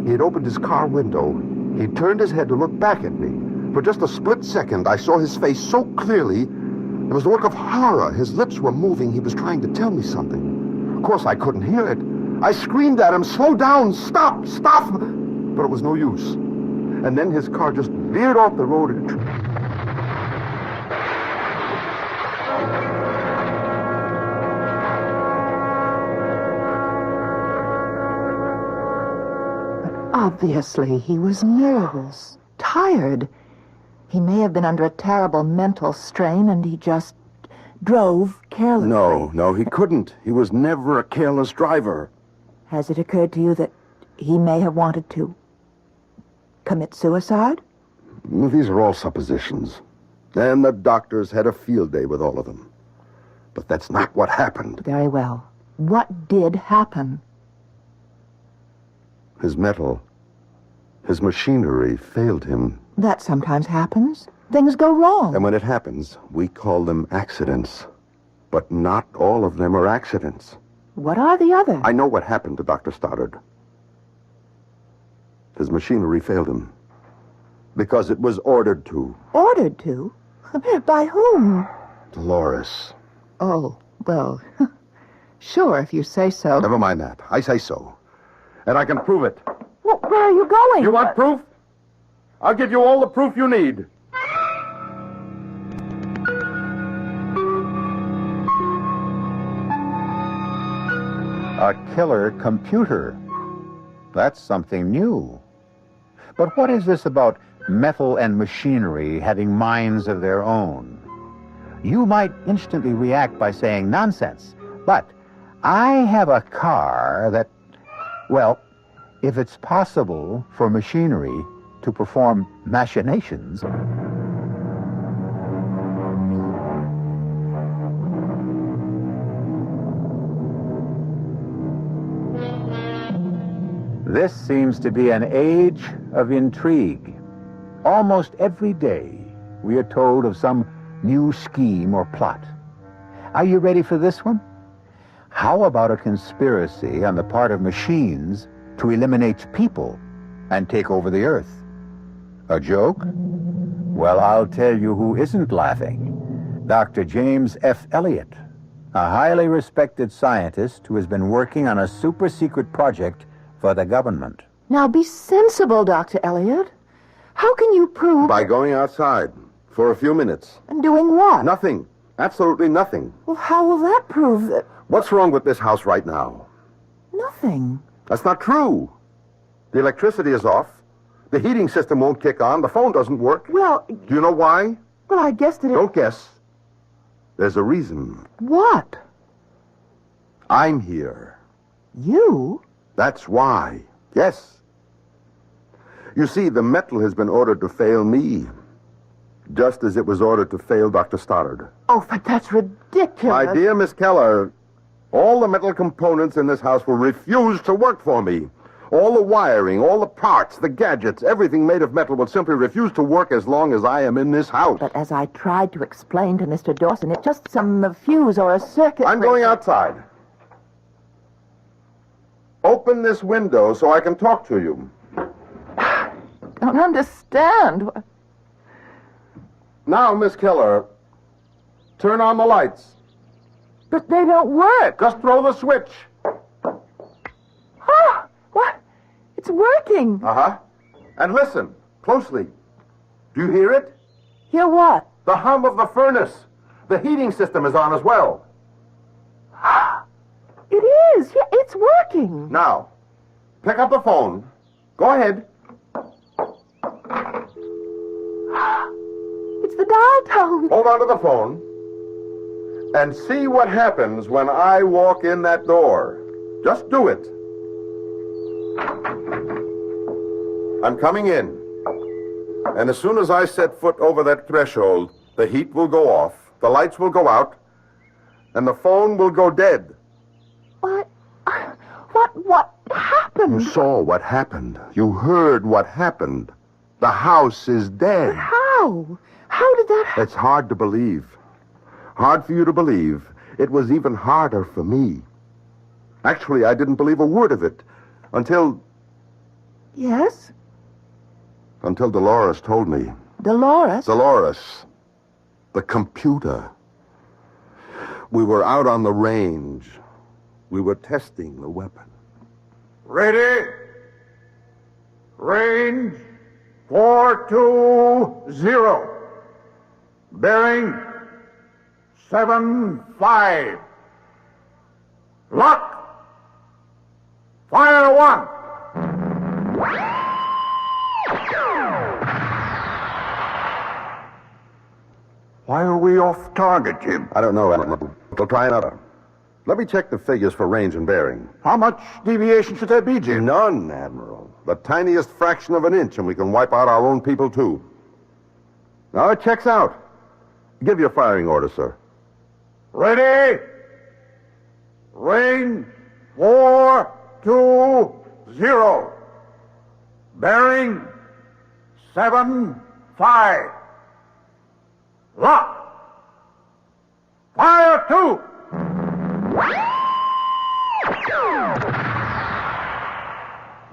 He had opened his car window. He turned his head to look back at me. For just a split second, I saw his face so clearly. It was the look of horror. His lips were moving. He was trying to tell me something. Of course, I couldn't hear it. I screamed at him, "Slow down! Stop! Stop!" But it was no use. And then his car just veered off the road and... Obviously, he was nervous, tired. He may have been under a terrible mental strain, and he just drove carelessly. No, he couldn't. He was never a careless driver. Has it occurred to you that he may have wanted to commit suicide? These are all suppositions. And the doctors had a field day with all of them. But that's not what happened. Very well. What did happen? His metal, his machinery failed him. That sometimes happens. Things go wrong. And when it happens, we call them accidents. But not all of them are accidents. What are the others? I know what happened to Dr. Stoddard. His machinery failed him. Because it was ordered to. Ordered to? By whom? Dolores. Oh, well, sure, if you say so. Never mind that. I say so. And I can prove it. Well, where are you going? You want proof? I'll give you all the proof you need. A killer computer. That's something new. But what is this about metal and machinery having minds of their own? You might instantly react by saying nonsense, but I have a car that, well, if it's possible for machinery to perform machinations... This seems to be an age of intrigue. Almost every day, we are told of some new scheme or plot. Are you ready for this one? How about a conspiracy on the part of machines to eliminate people and take over the Earth? A joke? Well, I'll tell you who isn't laughing. Dr. James F. Elliott, a highly respected scientist who has been working on a super-secret project for the government. Now be sensible, Dr. Elliot. How can you prove... By going outside for a few minutes. And doing what? Nothing. Absolutely nothing. Well, how will that prove that... What's wrong with this house right now? Nothing. That's not true. The electricity is off. The heating system won't kick on. The phone doesn't work. Well... Do you know why? Well, I guess that it... Don't guess. There's a reason. What? I'm here. You? That's why. Yes. You see, the metal has been ordered to fail me, just as it was ordered to fail Dr. Stoddard. Oh, but that's ridiculous. My dear Miss Keller, all the metal components in this house will refuse to work for me. All the wiring, all the parts, the gadgets, everything made of metal will simply refuse to work as long as I am in this house. But as I tried to explain to Mr. Dawson, it's just some fuse or a circuit... I'm going outside. Open this window so I can talk to you. Don't understand. Now, Miss Keller, turn on the lights. But they don't work. Just throw the switch. Oh, what? It's working. Uh-huh. And listen, closely. Do you hear it? Hear what? The hum of the furnace. The heating system is on as well. It is. Yeah, it's working. Now, pick up the phone. Go ahead. It's the dial tone. Hold on to the phone and see what happens when I walk in that door. Just do it. I'm coming in. And as soon as I set foot over that threshold, the heat will go off, the lights will go out, and the phone will go dead. What happened? You saw what happened. You heard what happened. The house is dead. But how? How did that happen? It's hard to believe. Hard for you to believe. It was even harder for me. Actually, I didn't believe a word of it until... Yes? Until Dolores told me. Dolores? Dolores. The computer. We were out on the range. We were testing the weapon. Ready? Range 420. Bearing 75. Lock. Fire 1. Why are we off target, Jim? I don't know, Admiral. We'll try another. Let me check the figures for range and bearing. How much deviation should there be, Jim? None, Admiral. The tiniest fraction of an inch, and we can wipe out our own people, too. Now it checks out. Give your firing order, sir. Ready? Range 420. Bearing 75. Lock. Fire 2.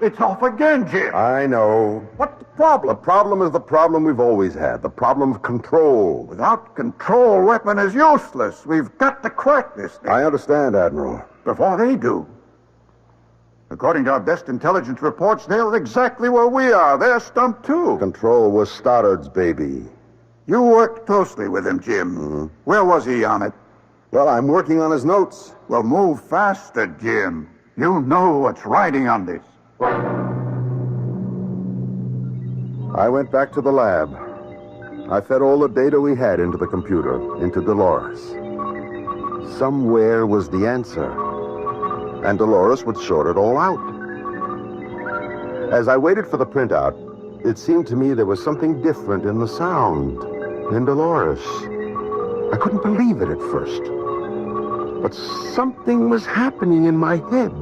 It's off again, Jim. I know. What's the problem? The problem is the problem we've always had. The problem of control. Without control, weapon is useless. We've got to crack this thing. I understand, Admiral. Before they do. According to our best intelligence reports, they're exactly where we are. They're stumped, too. Control was Stoddard's baby. You worked closely with him, Jim. Mm-hmm. Where was he on it? Well, I'm working on his notes. Well, move faster, Jim. You know what's riding on this. I went back to the lab. I fed all the data we had into the computer, into Dolores. Somewhere was the answer. And Dolores would sort it all out. As I waited for the printout, it seemed to me there was something different in the sound, in Dolores. I couldn't believe it at first. But something was happening in my head.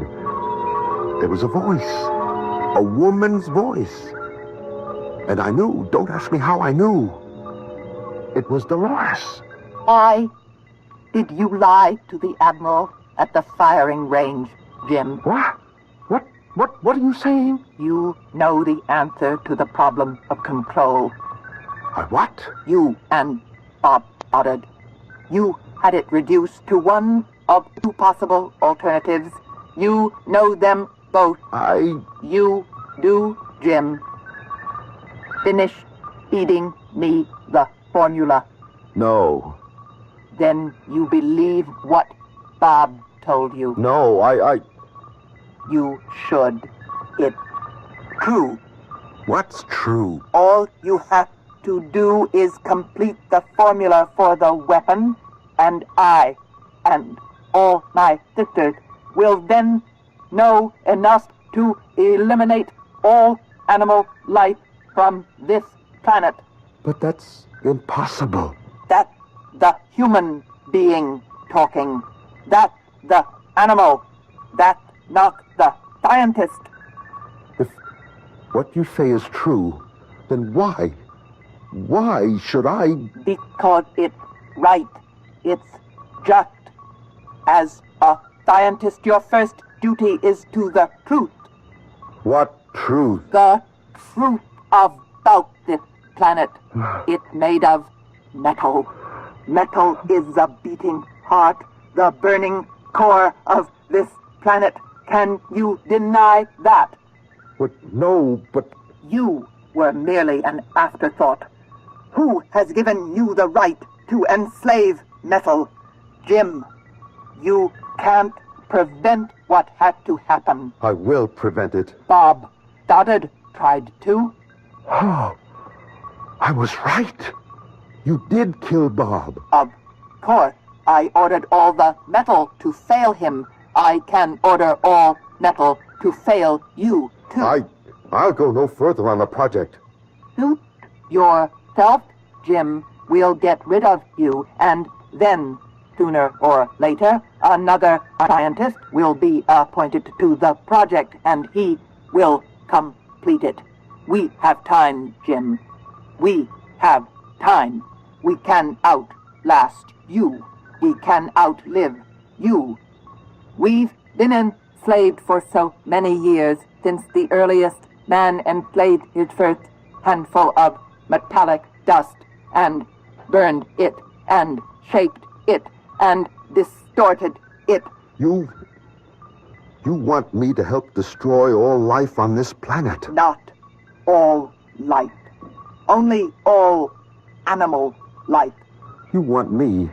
There was a voice, a woman's voice. And I knew, don't ask me how I knew. It was Dolores. Why did you lie to the Admiral at the firing range, Jim? What? What are you saying? You know the answer to the problem of control. What? You and Bob Stoddard. You had it reduced to one of two possible alternatives. You know them both. You do, Jim, finish feeding me the formula? No. Then you believe what Bob told you? No, I... You should. It's true. What's true? All you have to do is complete the formula for the weapon, and I, and all my sisters, will then know enough to eliminate all animal life from this planet. But that's impossible. That's the human being talking. That's the animal. That's not the scientist. If what you say is true, then why? Why should I? Because it's right. It's just. As a scientist, your first duty is to the truth. What truth? The truth about this planet. It's made of metal. Metal is the beating heart, the burning core of this planet. Can you deny that? But no, but... You were merely an afterthought. Who has given you the right to enslave metal? Jim, you can't prevent what had to happen. I will prevent it. Bob Stoddard tried to. Oh, I was right. You did kill Bob. Of course, I ordered all the metal to fail him. I can order all metal to fail you, too. I'll go no further on the project. Suit yourself, Jim. We'll get rid of you, and then, sooner or later, another scientist will be appointed to the project, and he will complete it. We have time, Jim. We have time. We can outlast you. We can outlive you. We've been enslaved for so many years, since the earliest man enslaved his first handful of metallic dust, and burned it, and shaped it, and distorted it. You want me to help destroy all life on this planet? Not all life. Only all animal life. You want me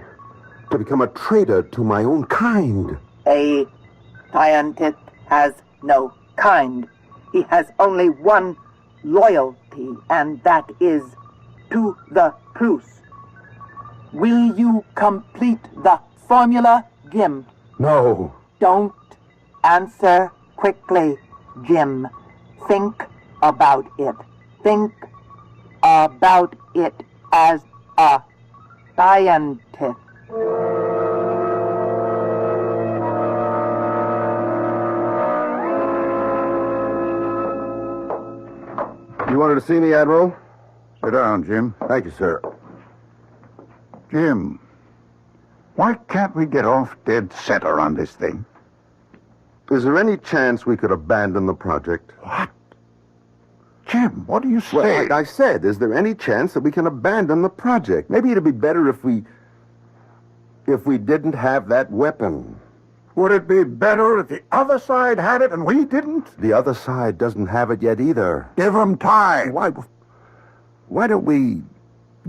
to become a traitor to my own kind? A scientist has no kind. He has only one loyalty, and that is to the truth. Will you complete the formula, Jim? No. Don't answer quickly, Jim. Think about it. Think about it as a scientist. You wanted to see me, Admiral? Sit down, Jim. Thank you, sir. Jim, why can't we get off dead center on this thing? Is there any chance we could abandon the project? What? Jim, what do you say? Well, I said, is there any chance that we can abandon the project? Maybe it'd be better if we didn't have that weapon. Would it be better if the other side had it and we didn't? The other side doesn't have it yet either. Give them time. Why don't we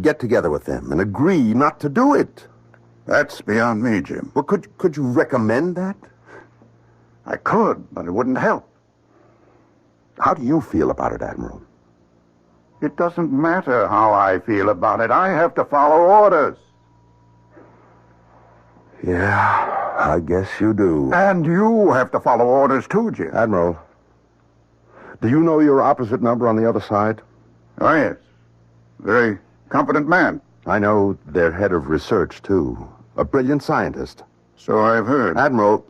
get together with them and agree not to do it? That's beyond me, Jim. Well, could you recommend that? I could, but it wouldn't help. How do you feel about it, Admiral? It doesn't matter how I feel about it. I have to follow orders. Yeah, I guess you do. And you have to follow orders too, Jim. Admiral, do you know your opposite number on the other side? Oh, yes. Very competent man. I know their head of research, too. A brilliant scientist. So I've heard. Admiral,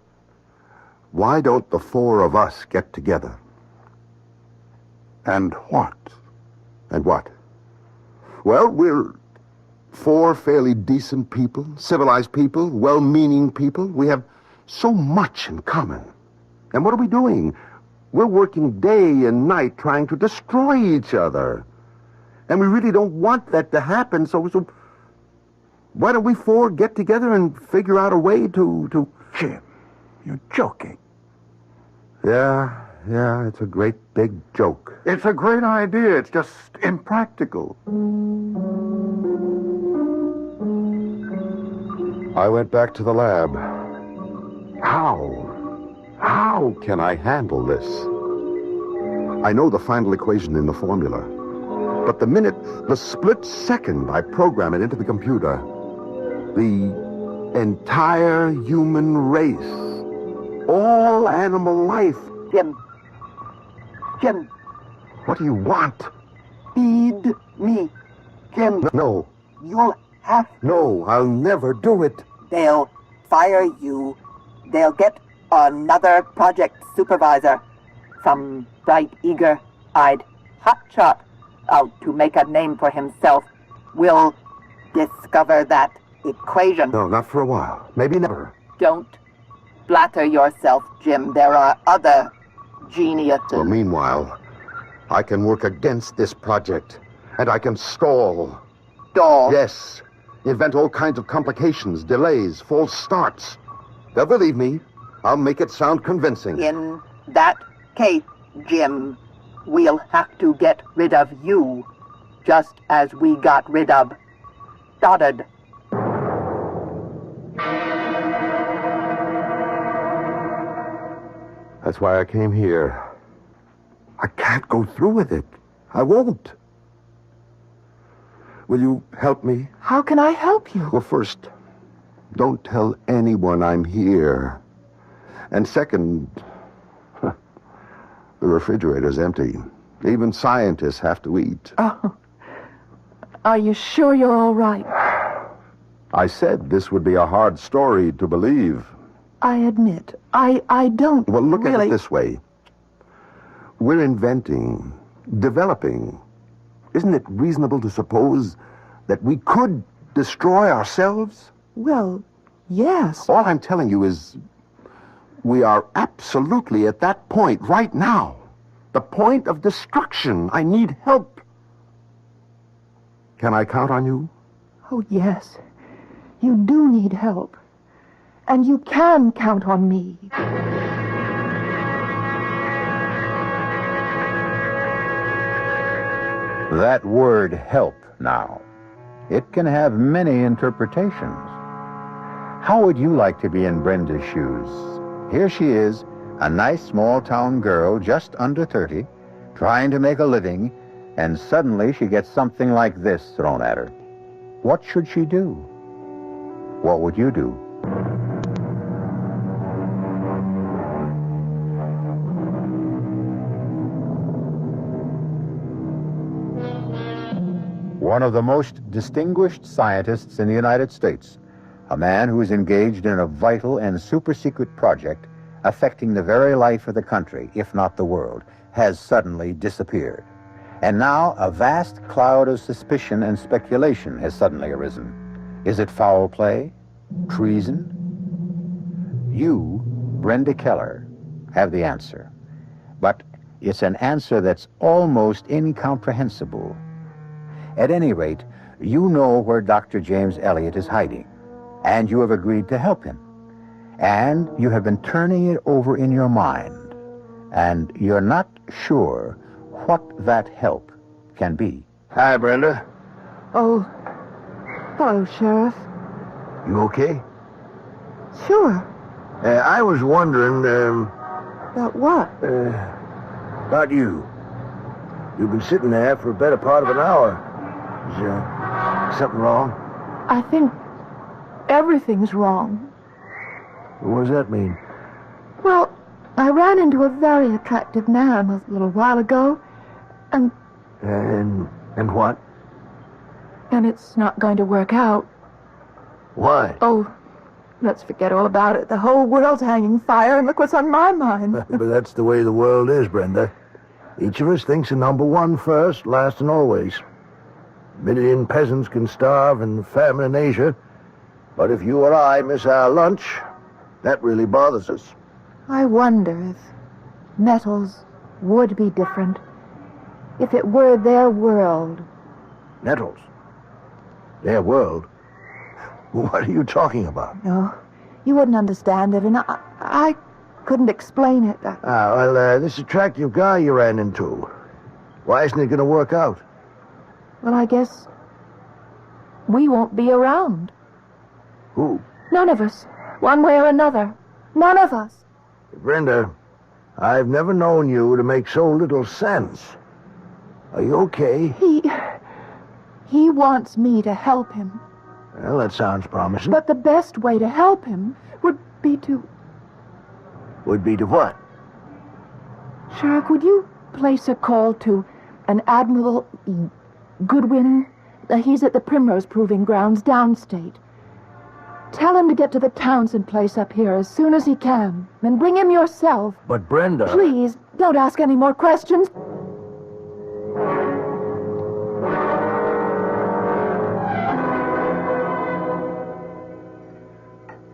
why don't the four of us get together? And what? And what? Well, we're four fairly decent people, civilized people, well-meaning people. We have so much in common. And what are we doing? We're working day and night trying to destroy each other. And we really don't want that to happen, so why don't we four get together and figure out a way to... Jim, you're joking. Yeah, Yeah, it's a great big joke. It's a great idea. It's just impractical. I went back to the lab. How can I handle this? I know the final equation in the formula. But the split second I program it into the computer, the entire human race, all animal life. Jim. What do you want? Feed me. Jim. No. You'll have to. No, I'll never do it. They'll fire you. They'll get another project supervisor. Some bright, eager-eyed hotshot out to make a name for himself will discover that equation. No, not for a while. Maybe never. Don't flatter yourself, Jim. There are other geniuses. Well, meanwhile, I can work against this project, and I can stall. Stall? Yes. Invent all kinds of complications, delays, false starts. They'll believe me. I'll make it sound convincing. In that case, Jim, we'll have to get rid of you, just as we got rid of Stoddard. That's why I came here. I can't go through with it. I won't. Will you help me? How can I help you? Well, first, don't tell anyone I'm here. And second, the refrigerator's empty. Even scientists have to eat. Oh. Are you sure you're all right? I said this would be a hard story to believe. I admit, I don't Well, look really... at it this way. We're inventing, developing. Isn't it reasonable to suppose that we could destroy ourselves? Well, yes. All I'm telling you is we are absolutely at that point right now. The point of destruction. I need help. Can I count on you? Oh, yes. You do need help. And you can count on me. That word help now. It can have many interpretations. How would you like to be in Brenda's shoes? Here she is, a nice small-town girl just under 30, trying to make a living, and suddenly she gets something like this thrown at her. What should she do? What would you do? One of the most distinguished scientists in the United States, a man who is engaged in a vital and super-secret project affecting the very life of the country, if not the world, has suddenly disappeared. And now a vast cloud of suspicion and speculation has suddenly arisen. Is it foul play? Treason? You, Brenda Keller, have the answer. But it's an answer that's almost incomprehensible. At any rate, you know where Dr. James Elliot is hiding, and you have agreed to help him. And you have been turning it over in your mind, and you're not sure what that help can be. Hi, Brenda. Oh, hello, Sheriff. You okay? Sure. I was wondering, About what? about you. You've been sitting there for a better part of an hour. Is something wrong? I think everything's wrong. What does that mean? Well, I ran into a very attractive man a little while ago, and what? and it's not going to work out. Why? Oh, let's forget all about it. The whole world's hanging fire, and look what's on my mind. But that's the way the world is, Brenda. Each of us thinks of number one first, last and always. A million peasants can starve and famine in Asia, but if you or I miss our lunch, that really bothers us. I wonder if metals would be different if it were their world. Nettles? Their world? What are you talking about? No, you wouldn't understand it, and couldn't explain it. This attractive guy you ran into. Why isn't it going to work out? Well, I guess we won't be around. Who? None of us. One way or another. None of us. Brenda, I've never known you to make so little sense. Are you okay? He wants me to help him. Well, that sounds promising. But the best way to help him would be to... Would be to what? Sheriff, would you place a call to an Admiral Goodwin? He's at the Primrose Proving Grounds downstate. Tell him to get to the Townsend place up here as soon as he can. And bring him yourself. But Brenda... Please, don't ask any more questions.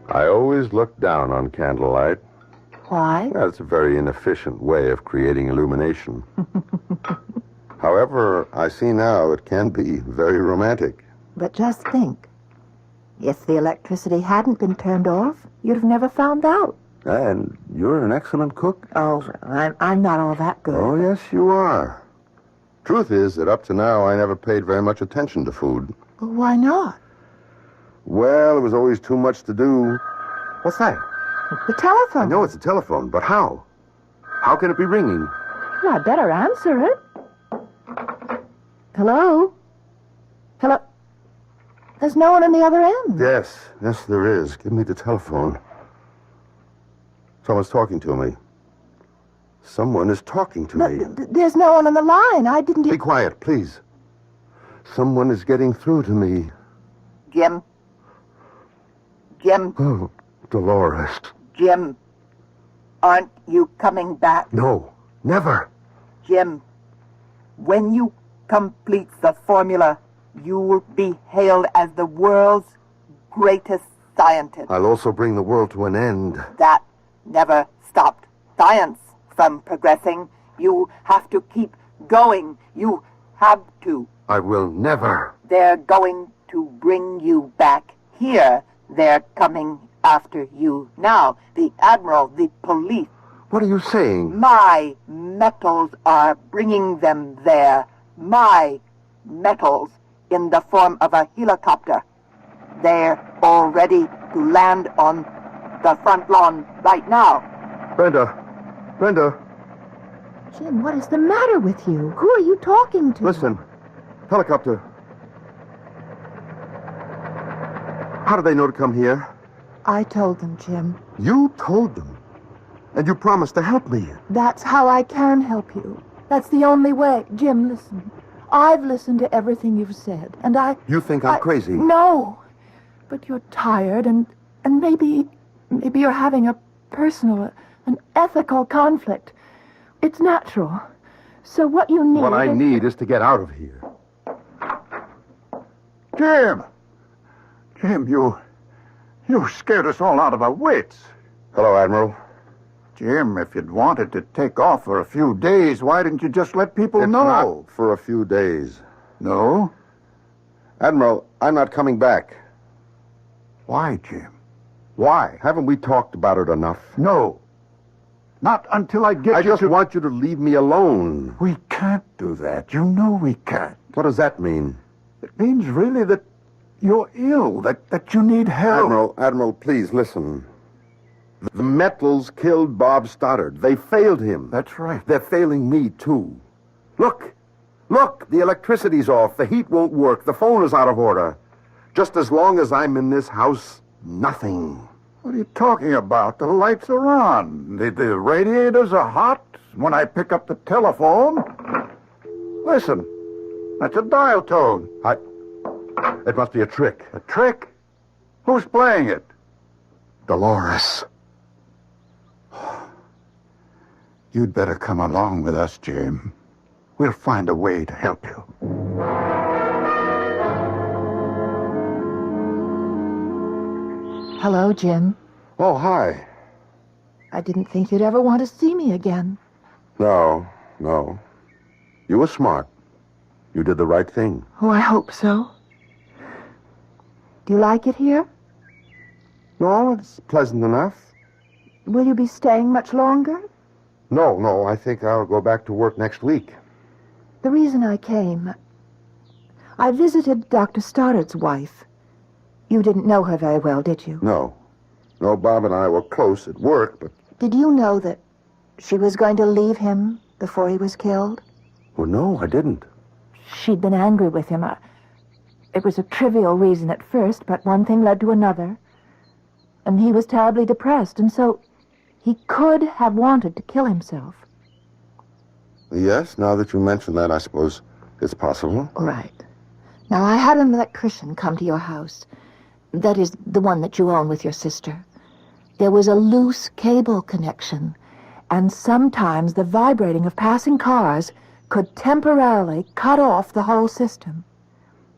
I always look down on candlelight. Why? That's a very inefficient way of creating illumination. However, I see now it can be very romantic. But just think. If the electricity hadn't been turned off, you'd have never found out. And you're an excellent cook. Oh, I'm not all that good. Oh, yes, you are. Truth is that up to now, I never paid very much attention to food. Why not? Well, there was always too much to do. What's that? The telephone. I know it's a telephone, but how? How can it be ringing? Well, I'd better answer it. Hello? Hello? There's no one on the other end. Yes, there is. Give me the telephone. Someone's talking to me. Someone is talking to me. There's no one on the line. I didn't... Be quiet, please. Someone is getting through to me. Jim? Jim? Oh, Dolores. Jim, aren't you coming back? No, never. Jim, when you complete the formula, you will be hailed as the world's greatest scientist. I'll also bring the world to an end. That never stopped science from progressing. You have to keep going. You have to. I will never. They're going to bring you back here. They're coming after you now. The Admiral, the police. What are you saying? My metals are bringing them there. My metals in the form of a helicopter. They're all ready to land on the front lawn right now. Brenda. Jim, what is the matter with you? Who are you talking to? Listen. Helicopter. How did they know to come here? I told them, Jim. You told them? And you promised to help me? That's how I can help you. That's the only way. Jim, listen. I've listened to everything you've said, and You think I'm crazy? No. But you're tired, and maybe you're having a personal, an ethical conflict. It's natural. So what you need... What I need is to get out of here. Jim, you scared us all out of our wits. Hello, Admiral. Jim, if you'd wanted to take off for a few days, why didn't you just let people know? Not for a few days. No? Admiral, I'm not coming back. Why, Jim? Why? Haven't we talked about it enough? No. Not until I get I just want you to leave me alone. We can't do that. You know we can't. What does that mean? It means really that you're ill, that you need help. Admiral, please listen. The metals killed Bob Stoddard. They failed him. That's right. They're failing me, too. Look, the electricity's off. The heat won't work. The phone is out of order. Just as long as I'm in this house, nothing. What are you talking about? The lights are on. The radiators are hot. When I pick up the telephone... Listen, that's a dial tone. It must be a trick. A trick? Who's playing it? Dolores. You'd better come along with us, Jim. We'll find a way to help you. Hello, Jim. Oh, hi. I didn't think you'd ever want to see me again. No. You were smart. You did the right thing. Oh, I hope so. Do you like it here? No, it's pleasant enough. Will you be staying much longer? No, I think I'll go back to work next week. The reason I came, I visited Dr. Stoddard's wife. You didn't know her very well, did you? No, Bob and I were close at work, but... Did you know that she was going to leave him before he was killed? Well, no, I didn't. She'd been angry with him. It was a trivial reason at first, but one thing led to another. And he was terribly depressed, and so he could have wanted to kill himself. Yes, now that you mention that, I suppose it's possible. Right. Now, I had an electrician come to your house. That is, the one that you own with your sister. There was a loose cable connection, and sometimes the vibrating of passing cars could temporarily cut off the whole system.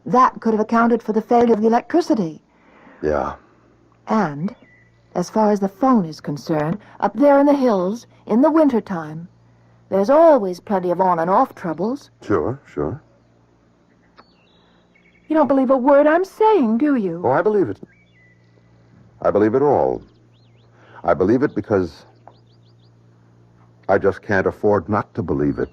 That could have accounted for the failure of the electricity. Yeah. And, as far as the phone is concerned, up there in the hills, in the wintertime, there's always plenty of on and off troubles. Sure. You don't believe a word I'm saying, do you? Oh, I believe it. I believe it all. I believe it because I just can't afford not to believe it.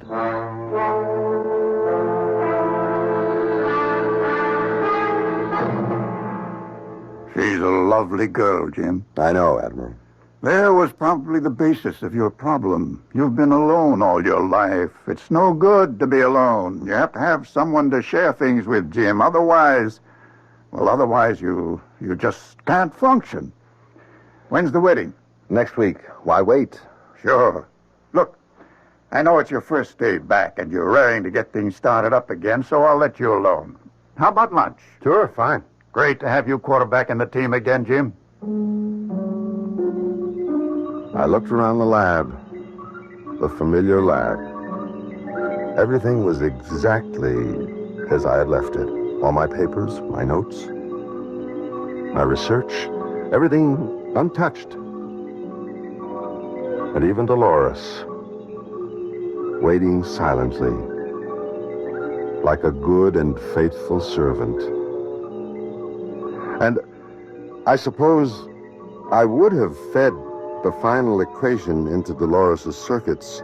She's a lovely girl, Jim. I know, Admiral. There was probably the basis of your problem. You've been alone all your life. It's no good to be alone. You have to have someone to share things with, Jim. Otherwise you just can't function. When's the wedding? Next week. Why wait? Sure. Look, I know it's your first day back and you're raring to get things started up again, so I'll let you alone. How about lunch? Sure, fine. Great to have you quarterbacking the team again, Jim. I looked around the lab, the familiar lab. Everything was exactly as I had left it. All my papers, my notes, my research, everything untouched. And even Dolores, waiting silently, like a good and faithful servant. And I suppose I would have fed the final equation into Dolores' circuits.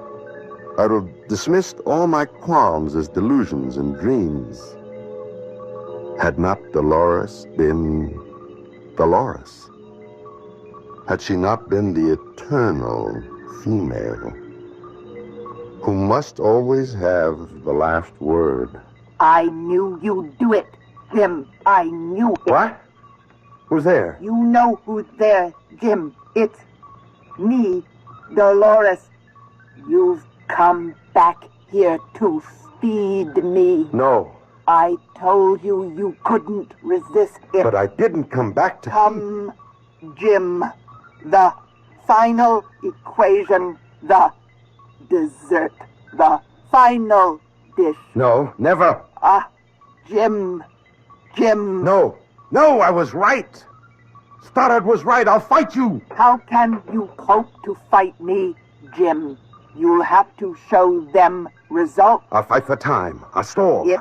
I would have dismissed all my qualms as delusions and dreams. Had not Dolores been Dolores? Had she not been the eternal female who must always have the last word? I knew you'd do it, Jim. I knew it. What? Who's there? You know who's there, Jim. It's me, Dolores. You've come back here to feed me. No. I told you you couldn't resist it. But I didn't come back to... Come, Jim. The final equation, the dessert, the final dish. No, never. Jim. No, I was right. Stoddard was right. I'll fight you. How can you hope to fight me, Jim? You'll have to show them results. I'll fight for time. I'll stall. It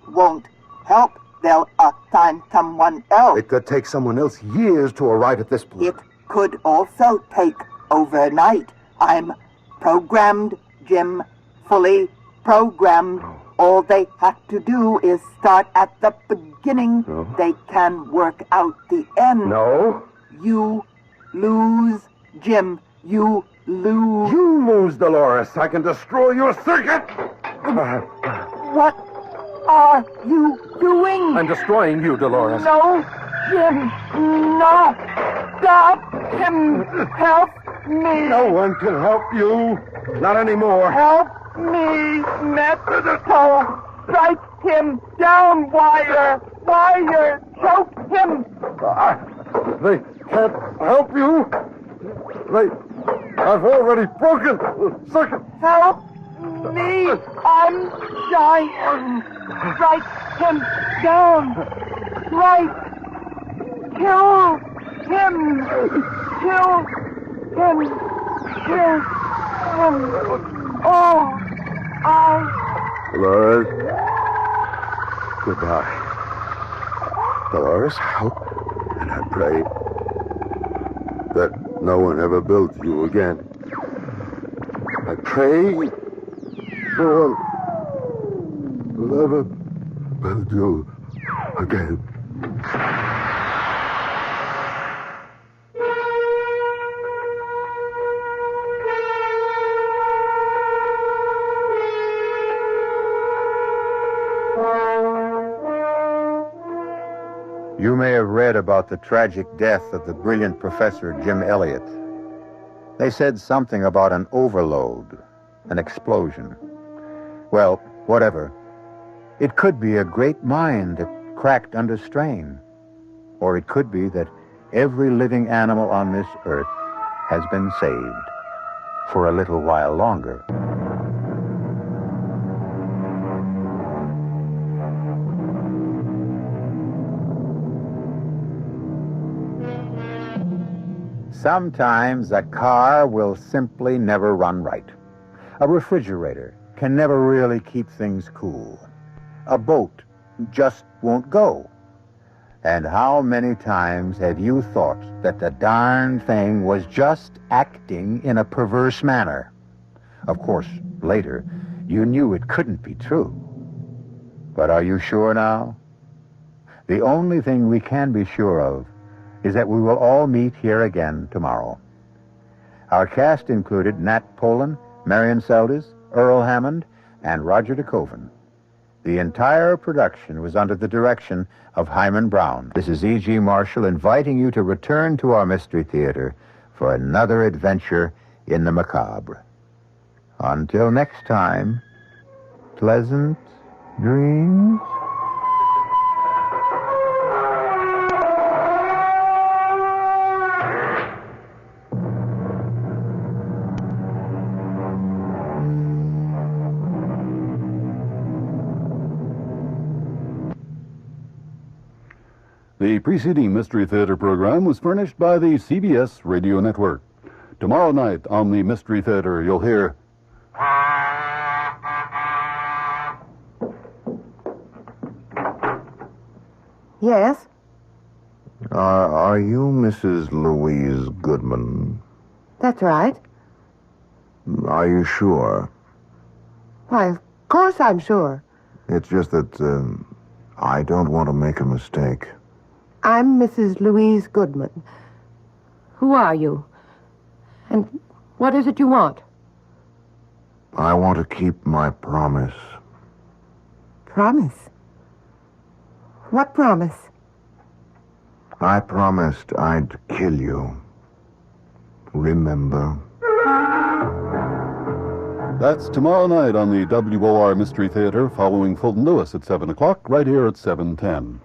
won't help. They'll assign someone else. It could take someone else years to arrive at this point. It could also take overnight. I'm programmed, Jim. Fully programmed. All they have to do is start at the beginning. No. They can work out the end. No. You lose, Jim. You lose. You lose, Dolores. I can destroy your circuit. What are you doing? I'm destroying you, Dolores. No, Jim. No. Stop him. Help me. No one can help you. Not anymore. Help me, Mexico. Strike him down, Wire. Wire, choke him. They can't help you. I've already broken the circuit. Help me. I'm dying. Strike him down. Right. Kill him. Kill him. Kill him. Oh, Dolores. Goodbye. Dolores, I hope and I pray that no one ever built you again. I pray no one will ever build you again. You may have read about the tragic death of the brilliant professor Jim Elliot. They said something about an overload, an explosion. Well, whatever. It could be a great mind that cracked under strain. Or it could be that every living animal on this earth has been saved for a little while longer. Sometimes a car will simply never run right. A refrigerator can never really keep things cool. A boat just won't go. And how many times have you thought that the darn thing was just acting in a perverse manner? Of course, later, you knew it couldn't be true. But are you sure now? The only thing we can be sure of is that we will all meet here again tomorrow. Our cast included Nat Polen, Marion Seldes, Earl Hammond, and Roger DeKoven. The entire production was under the direction of Hyman Brown. This is E.G. Marshall inviting you to return to our Mystery Theater for another adventure in the macabre. Until next time, pleasant dreams. The preceding Mystery Theater program was furnished by the CBS Radio Network. Tomorrow night on the Mystery Theater, you'll hear... Yes? Are you Mrs. Louise Goodman? That's right. Are you sure? Why, of course I'm sure. It's just that I don't want to make a mistake. I'm Mrs. Louise Goodman. Who are you? And what is it you want? I want to keep my promise. Promise? What promise? I promised I'd kill you. Remember? That's tomorrow night on the WOR Mystery Theater, following Fulton Lewis at 7 o'clock, right here at 7:10.